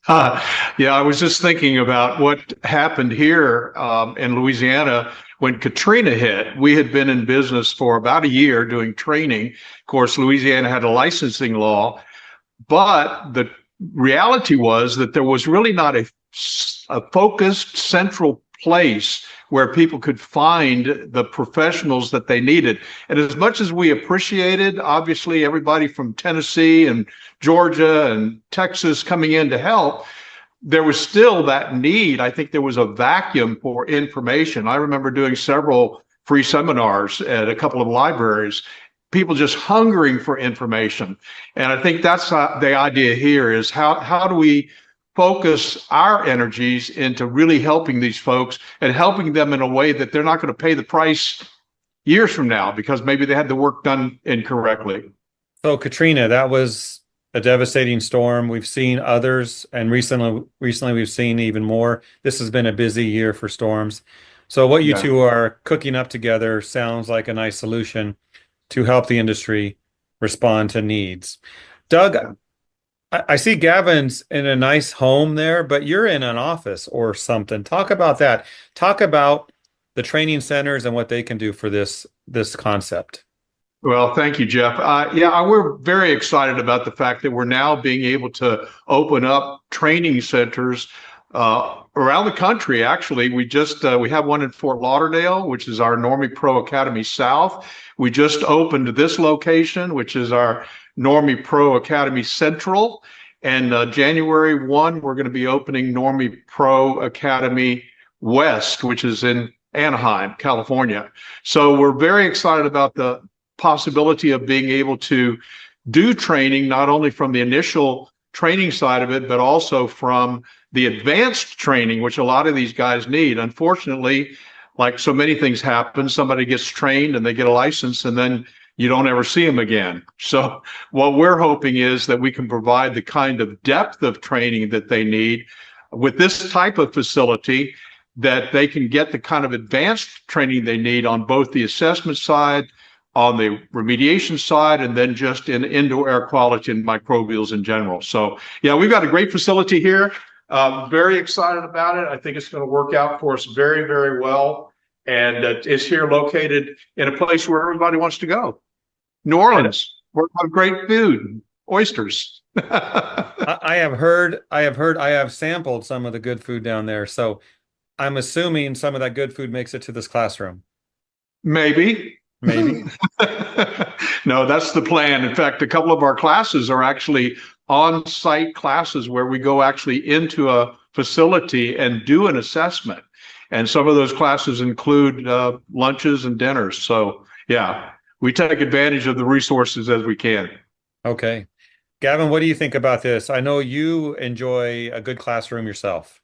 Yeah, I was just thinking about what happened here in Louisiana when Katrina hit. We had been in business for about a year doing training. Of course, Louisiana had a licensing law, but the reality was that there was really not a focused central place where people could find the professionals that they needed. And as much as we appreciated, obviously, everybody from Tennessee and Georgia and Texas coming in to help, there was still that need. I think there was a vacuum for information. I remember doing several free seminars at a couple of libraries, people just hungering for information. And I think that's the idea here is how do we focus our energies into really helping these folks and helping them in a way that they're not going to pay the price years from now because maybe they had the work done incorrectly. So Katrina, that was a devastating storm. We've seen others, and recently we've seen even more. This has been a busy year for storms. So what you two are cooking up together sounds like a nice solution to help the industry respond to needs. Doug, I see Gavin's in a nice home there, but you're in an office or something. Talk about that. Talk about the training centers and what they can do for this concept. Well, thank you, Jeff. We're very excited about the fact that we're now being able to open up training centers around the country. Actually, we have one in Fort Lauderdale, which is our Normie Pro Academy South. We just opened this location, which is our Normie Pro Academy Central. And January 1, we're going to be opening Normie Pro Academy West, which is in Anaheim, California. So we're very excited about the possibility of being able to do training, not only from the initial training side of it, but also from the advanced training, which a lot of these guys need. Unfortunately, like so many things happen, somebody gets trained and they get a license and then you don't ever see them again. So what we're hoping is that we can provide the kind of depth of training that they need with this type of facility, that they can get the kind of advanced training they need on both the assessment side, on the remediation side, and then just in indoor air quality and microbials in general. So yeah, we've got a great facility here. Very excited about it. I think it's going to work out for us very, very well. And it's here located in a place where everybody wants to go. New Orleans, where we have great food, oysters. I have sampled some of the good food down there. So I'm assuming some of that good food makes it to this classroom. Maybe. No, that's the plan. In fact, a couple of our classes are actually on-site classes where we go actually into a facility and do an assessment. And some of those classes include lunches and dinners. So yeah, we take advantage of the resources as we can. Okay. Gavin, what do you think about this? I know you enjoy a good classroom yourself.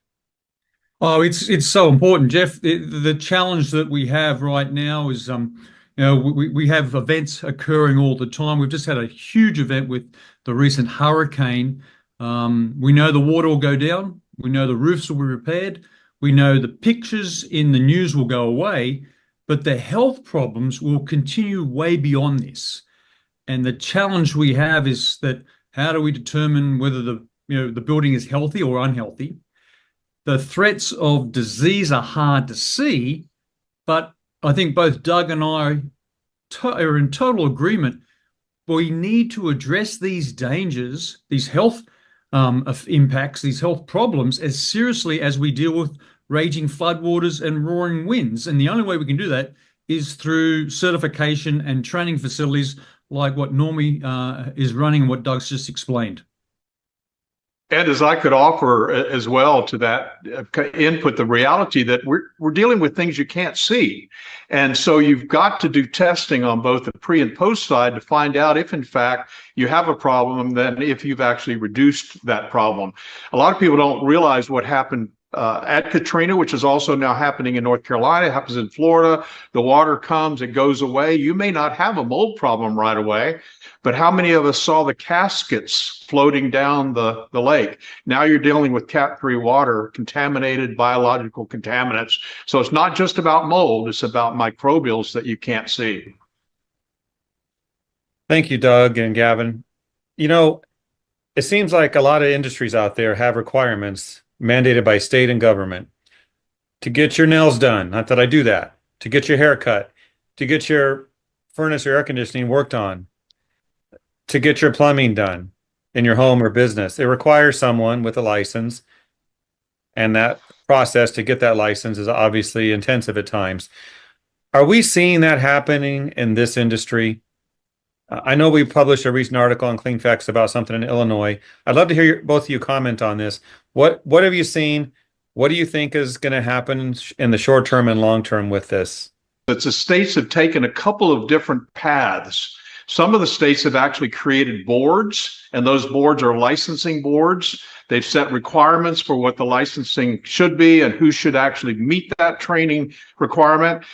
Oh, it's so important, Jeff. The challenge that we have right now is, we have events occurring all the time. We've just had a huge event with the recent hurricane. We know the water will go down. We know the roofs will be repaired. We know the pictures in the news will go away, but the health problems will continue way beyond this. And the challenge we have is that how do we determine whether the building is healthy or unhealthy? The threats of disease are hard to see, but I think both Doug and I are in total agreement. We need to address these dangers, these health impacts, these health problems as seriously as we deal with raging floodwaters and roaring winds. And the only way we can do that is through certification and training facilities like what Normie is running and what Doug's just explained. And as I could offer as well to that input, the reality that we're dealing with things you can't see. And so you've got to do testing on both the pre and post side to find out if in fact you have a problem, and then if you've actually reduced that problem. A lot of people don't realize what happened at Katrina, which is also now happening in North Carolina. It happens in Florida. The water comes, it goes away. You may not have a mold problem right away, but how many of us saw the caskets floating down the lake? Now you're dealing with Cat 3 water, contaminated biological contaminants. So it's not just about mold, it's about microbials that you can't see. Thank you, Doug and Gavin. It seems like a lot of industries out there have requirements mandated by state and government to get your nails done. Not that I do that. To get your hair cut, to get your furnace or air conditioning worked on, to get your plumbing done in your home or business. It requires someone with a license, and that process to get that license is obviously intensive at times. Are we seeing that happening in this industry? I know we published a recent article on Clean Facts about something in Illinois. I'd love to hear both of you comment on this. What have you seen? What do you think is going to happen in the short term and long term with this? The states have taken a couple of different paths. Some of the states have actually created boards, and those boards are licensing boards. They've set requirements for what the licensing should be and who should actually meet that training requirement.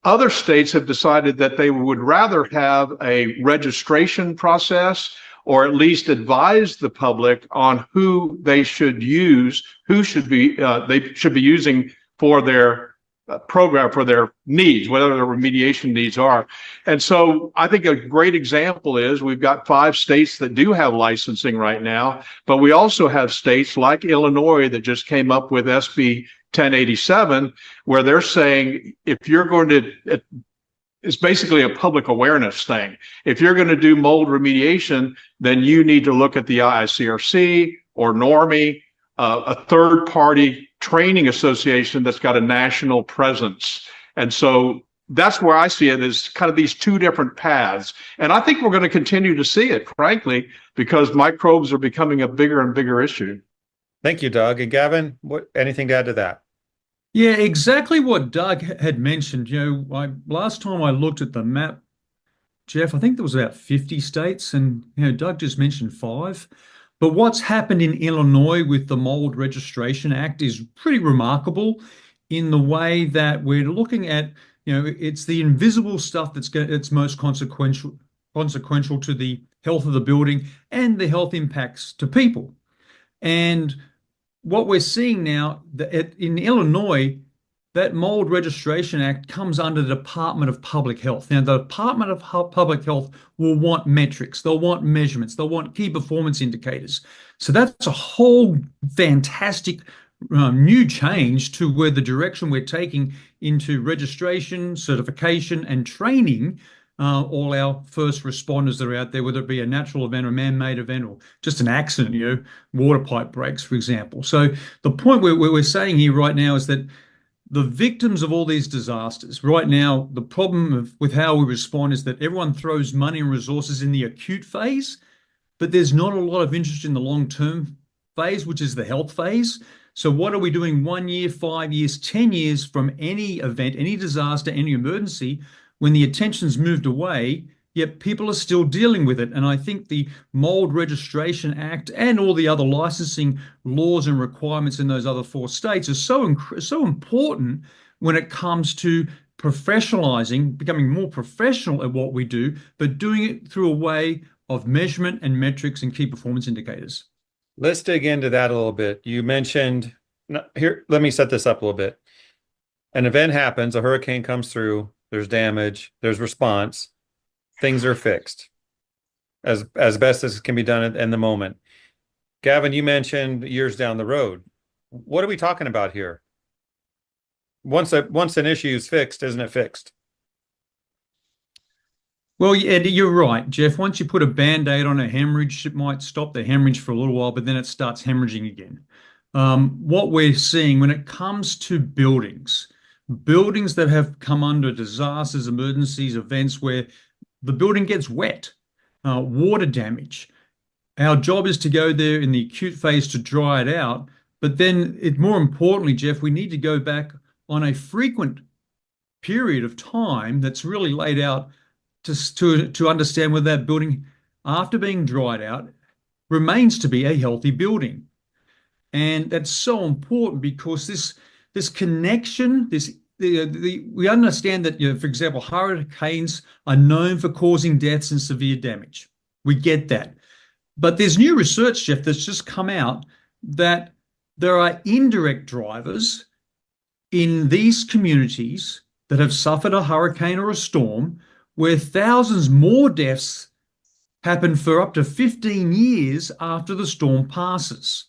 Other states have decided that they would rather have a registration process, or at least advise the public on who they should use, who should be they should be using for their program, for their needs, whatever their remediation needs are. And so I think a great example is we've got 5 states that do have licensing right now, but we also have states like Illinois that just came up with SB 1087, where they're saying if you're going to, it's basically a public awareness thing. If you're going to do mold remediation, then you need to look at the IICRC or Normie, a third-party training association that's got a national presence. And so that's where I see it, is kind of these 2 different paths. And I think we're going to continue to see it, frankly, because microbes are becoming a bigger and bigger issue. Thank you, Doug. And Gavin, anything to add to that? Yeah, exactly what Doug had mentioned. Last time I looked at the map, Jeff, I think there was about 50 states, and Doug just mentioned 5. But what's happened in Illinois with the Mold Registration Act is pretty remarkable in the way that we're looking at, it's the invisible stuff that's most consequential consequential to the health of the building and the health impacts to people. And what we're seeing now in Illinois, that Mold Registration Act comes under the Department of Public Health. Now, the Department of Public Health will want metrics, they'll want measurements, they'll want key performance indicators. So that's a whole fantastic new change to where the direction we're taking into registration, certification, and training all our first responders that are out there, whether it be a natural event or a man-made event or just an accident, water pipe breaks, for example. So the point we're saying here right now is that the victims of all these disasters, right now, the problem with how we respond is that everyone throws money and resources in the acute phase, but there's not a lot of interest in the long-term phase, which is the health phase. So what are we doing 1 year, 5 years, 10 years from any event, any disaster, any emergency, when the attention's moved away, yet people are still dealing with it? And I think the Mold Registration Act and all the other licensing laws and requirements in those other 4 states are so important when it comes to professionalizing, becoming more professional at what we do, but doing it through a way of measurement and metrics and key performance indicators. Let's dig into that a little bit. You mentioned, here, let me set this up a little bit. An event happens, a hurricane comes through, there's damage, there's response, things are fixed as best as can be done in the moment. Gavin, you mentioned years down the road. What are we talking about here? Once an issue is fixed, isn't it fixed? Well, Ed, you're right, Jeff. Once you put a Band-Aid on a hemorrhage, it might stop the hemorrhage for a little while, but then it starts hemorrhaging again. What we're seeing when it comes to buildings that have come under disasters, emergencies, events where the building gets wet, water damage. Our job is to go there in the acute phase to dry it out. But then more importantly, Jeff, we need to go back on a frequent period of time that's really laid out to understand whether that building, after being dried out, remains to be a healthy building. And that's so important because this connection, we understand that, for example, hurricanes are known for causing deaths and severe damage. We get that. But there's new research, Jeff, that's just come out that there are indirect drivers in these communities that have suffered a hurricane or a storm where thousands more deaths happen for up to 15 years after the storm passes.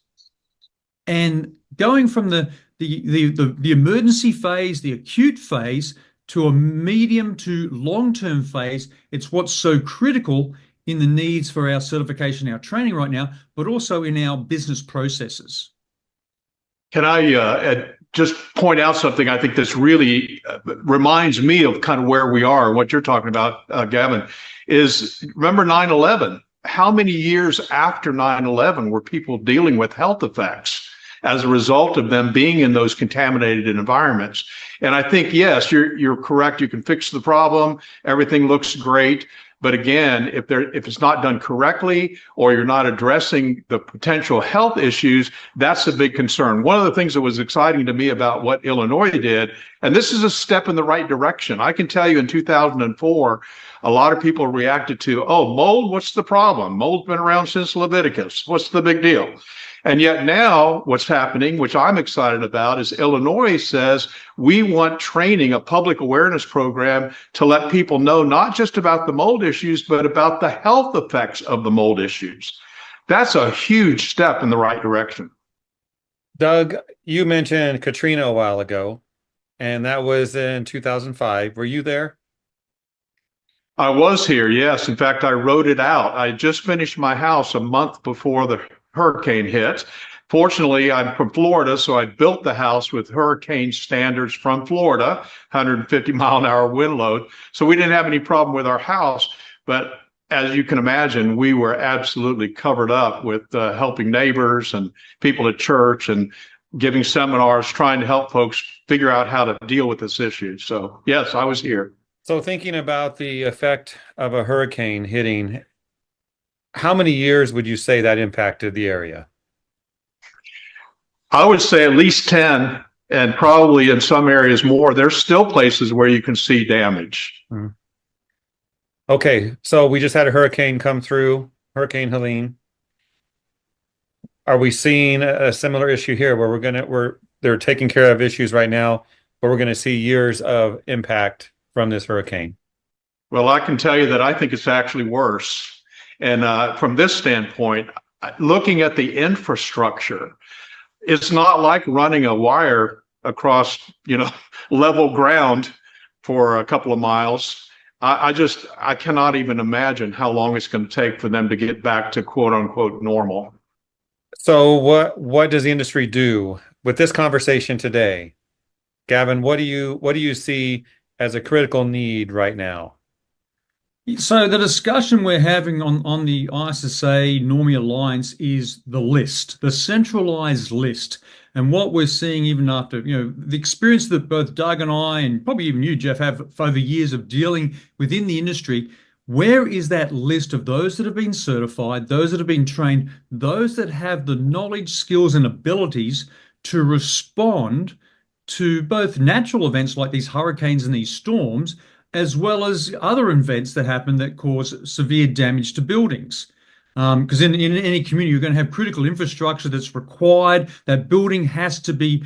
And going from the emergency phase, the acute phase, to a medium to long-term phase, it's what's so critical in the needs for our certification, our training right now, but also in our business processes. Can I just point out something? I think this really reminds me of kind of where we are, what you're talking about, Gavin, is remember 9/11? How many years after 9/11 were people dealing with health effects as a result of them being in those contaminated environments? And I think, yes, you're correct. You can fix the problem. Everything looks great. But again, if it's not done correctly or you're not addressing the potential health issues, that's a big concern. One of the things that was exciting to me about what Illinois did, and this is a step in the right direction. I can tell you in 2004, a lot of people reacted to, oh, mold, what's the problem? Mold's been around since Leviticus. What's the big deal? And yet now what's happening, which I'm excited about, is Illinois says we want training, a public awareness program to let people know not just about the mold issues, but about the health effects of the mold issues. That's a huge step in the right direction. Doug, you mentioned Katrina a while ago, and that was in 2005. Were you there? I was here, yes. In fact, I wrote it out. I just finished my house a month before the hurricane hit. Fortunately, I'm from Florida, so I built the house with hurricane standards from Florida, 150-mile-an-hour wind load. So we didn't have any problem with our house. But as you can imagine, we were absolutely covered up with helping neighbors and people at church and giving seminars, trying to help folks figure out how to deal with this issue. So yes, I was here. So thinking about the effect of a hurricane hitting, how many years would you say that impacted the area? I would say at least 10, and probably in some areas more. There's still places where you can see damage. Mm-hmm. Okay, so we just had a hurricane come through, Hurricane Helene. Are we seeing a similar issue here where they're taking care of issues right now, but we're going to see years of impact from this hurricane? Well, I can tell you that I think it's actually worse. And from this standpoint, looking at the infrastructure, it's not like running a wire across, level ground for a couple of miles. I cannot even imagine how long it's going to take for them to get back to quote unquote normal. So what does the industry do with this conversation today? Gavin, what do you see as a critical need right now? So the discussion we're having on the ISSA Normie Alliance is the list, the centralized list. And what we're seeing even after, the experience that both Doug and I, and probably even you, Jeff, have over years of dealing within the industry, where is that list of those that have been certified, those that have been trained, those that have the knowledge, skills, and abilities to respond to both natural events like these hurricanes and these storms, as well as other events that happen that cause severe damage to buildings? Because in any community, you're going to have critical infrastructure that's required. That building has to be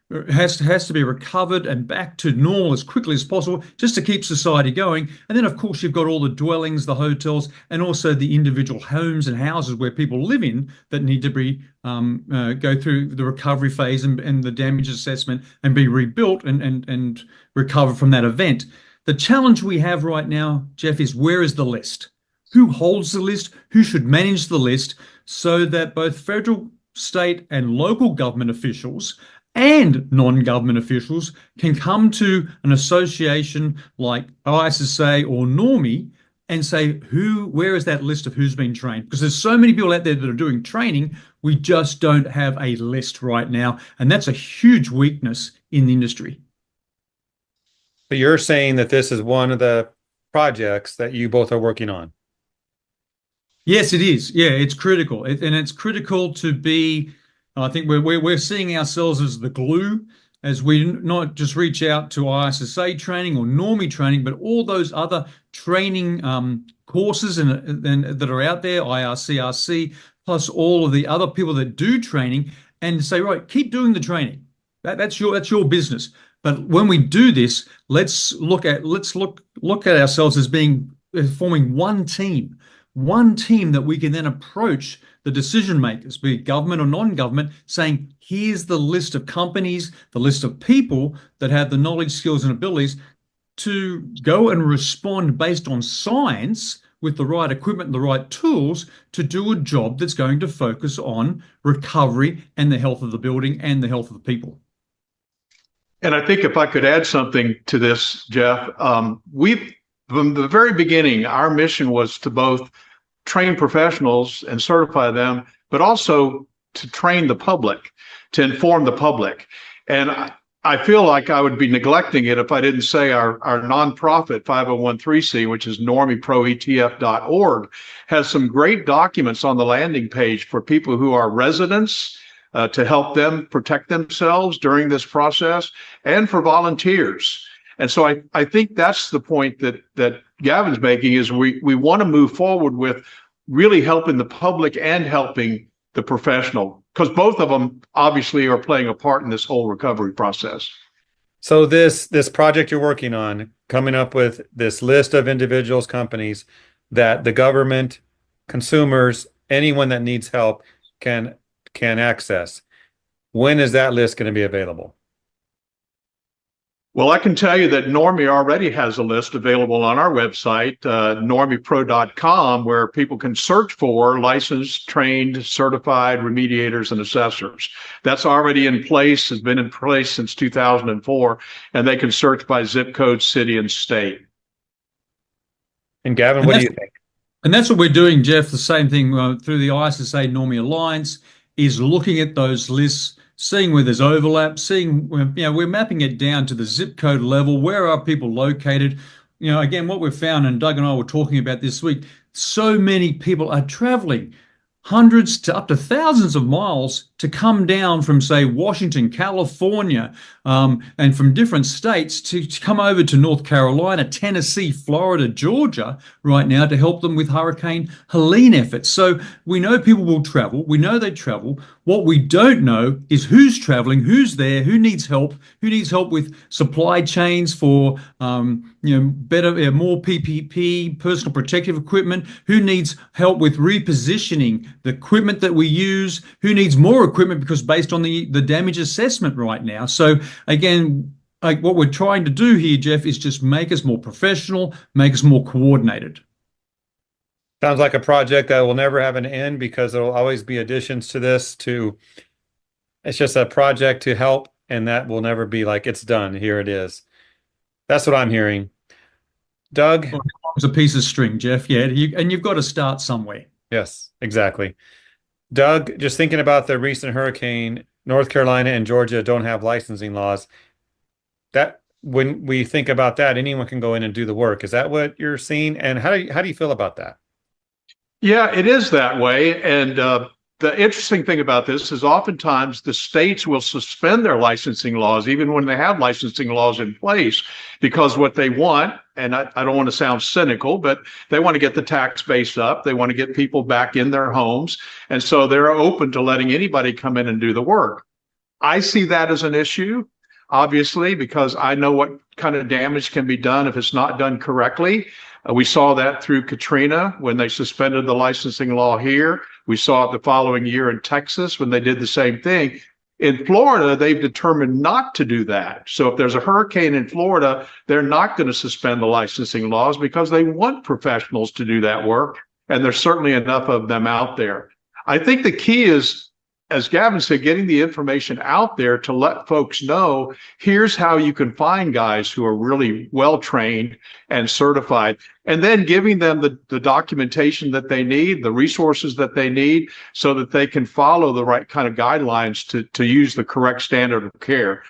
recovered and back to normal as quickly as possible, just to keep society going. And then, of course, you've got all the dwellings, the hotels, and also the individual homes and houses where people live in that need to be go through the recovery phase and the damage assessment and be rebuilt and recover from that event. The challenge we have right now, Jeff, is where is the list? Who holds the list? Who should manage the list so that both federal, state, and local government officials and non-government officials can come to an association like ISSA or Normie and say, where is that list of who's been trained? Because there's so many people out there that are doing training, we just don't have a list right now. And that's a huge weakness in the industry. But you're saying that this is one of the projects that you both are working on. Yes, it is. Yeah, it's critical. And it's critical to be, I think we're seeing ourselves as the glue, as we not just reach out to ISSA training or Normie training, but all those other training courses and that are out there, IRCRC, plus all of the other people that do training, and say, right, keep doing the training. That's your business. But when we do this, let's look at ourselves as forming one team that we can then approach the decision makers, be it government or non-government, saying, here's the list of companies, the list of people that have the knowledge, skills, and abilities to go and respond based on science with the right equipment and the right tools to do a job that's going to focus on recovery and the health of the building and the health of the people. And I think if I could add something to this, Jeff, from the very beginning, our mission was to both train professionals and certify them, but also to train the public, to inform the public. And I feel like I would be neglecting it if I didn't say our nonprofit 501(c), which is normieproetf.org, has some great documents on the landing page for people who are residents, to help them protect themselves during this process, and for volunteers. And so I think that's the point that Gavin's making, is we want to move forward with really helping the public and helping the professional, because both of them obviously are playing a part in this whole recovery process. So this project you're working on, coming up with this list of individuals, companies that the government, consumers, anyone that needs help can access. When is that list going to be available? Well, I can tell you that Normie already has a list available on our website, normiepro.com, where people can search for licensed, trained, certified remediators and assessors. That's already in place, has been in place since 2004, and they can search by zip code, city, and state. And Gavin, what do you think? And that's what we're doing, Jeff. The same thing through the ISSA Normie Alliance, is looking at those lists, seeing where there's overlap, seeing, we're mapping it down to the zip code level. Where are people located? Again, what we've found, and Doug and I were talking about this week, so many people are traveling hundreds to up to thousands of miles to come down from, say, Washington, California, and from different states to come over to North Carolina, Tennessee, Florida, Georgia right now to help them with Hurricane Helene efforts. So we know people will travel. We know they travel. What we don't know is who's traveling, who's there, who needs help with supply chains for better, more PPP, personal protective equipment, who needs help with repositioning the equipment that we use, who needs more equipment because based on the damage assessment right now. So again, what we're trying to do here, Jeff, is just make us more professional, make us more coordinated. Sounds like a project that will never have an end because there will always be additions to this. It's just a project to help, and that will never be like it's done. Here it is. That's what I'm hearing. Doug? It's a piece of string, Jeff. Yeah, and you've got to start somewhere. Yes, exactly. Doug, just thinking about the recent hurricane, North Carolina and Georgia don't have licensing laws. That when we think about that, anyone can go in and do the work. Is that what you're seeing? And how do you feel about that? Yeah, it is that way. And the interesting thing about this is oftentimes the states will suspend their licensing laws, even when they have licensing laws in place, because what they want, and I don't want to sound cynical, but they want to get the tax base up. They want to get people back in their homes. And so they're open to letting anybody come in and do the work. I see that as an issue, obviously, because I know what kind of damage can be done if it's not done correctly. We saw that through Katrina when they suspended the licensing law here. We saw it the following year in Texas when they did the same thing. In Florida, they've determined not to do that. So if there's a hurricane in Florida, they're not going to suspend the licensing laws because they want professionals to do that work. And there's certainly enough of them out there. I think the key is, as Gavin said, getting the information out there to let folks know, here's how you can find guys who are really well-trained and certified, and then giving them the documentation that they need, the resources that they need, so that they can follow the right kind of guidelines to use the correct standard of care.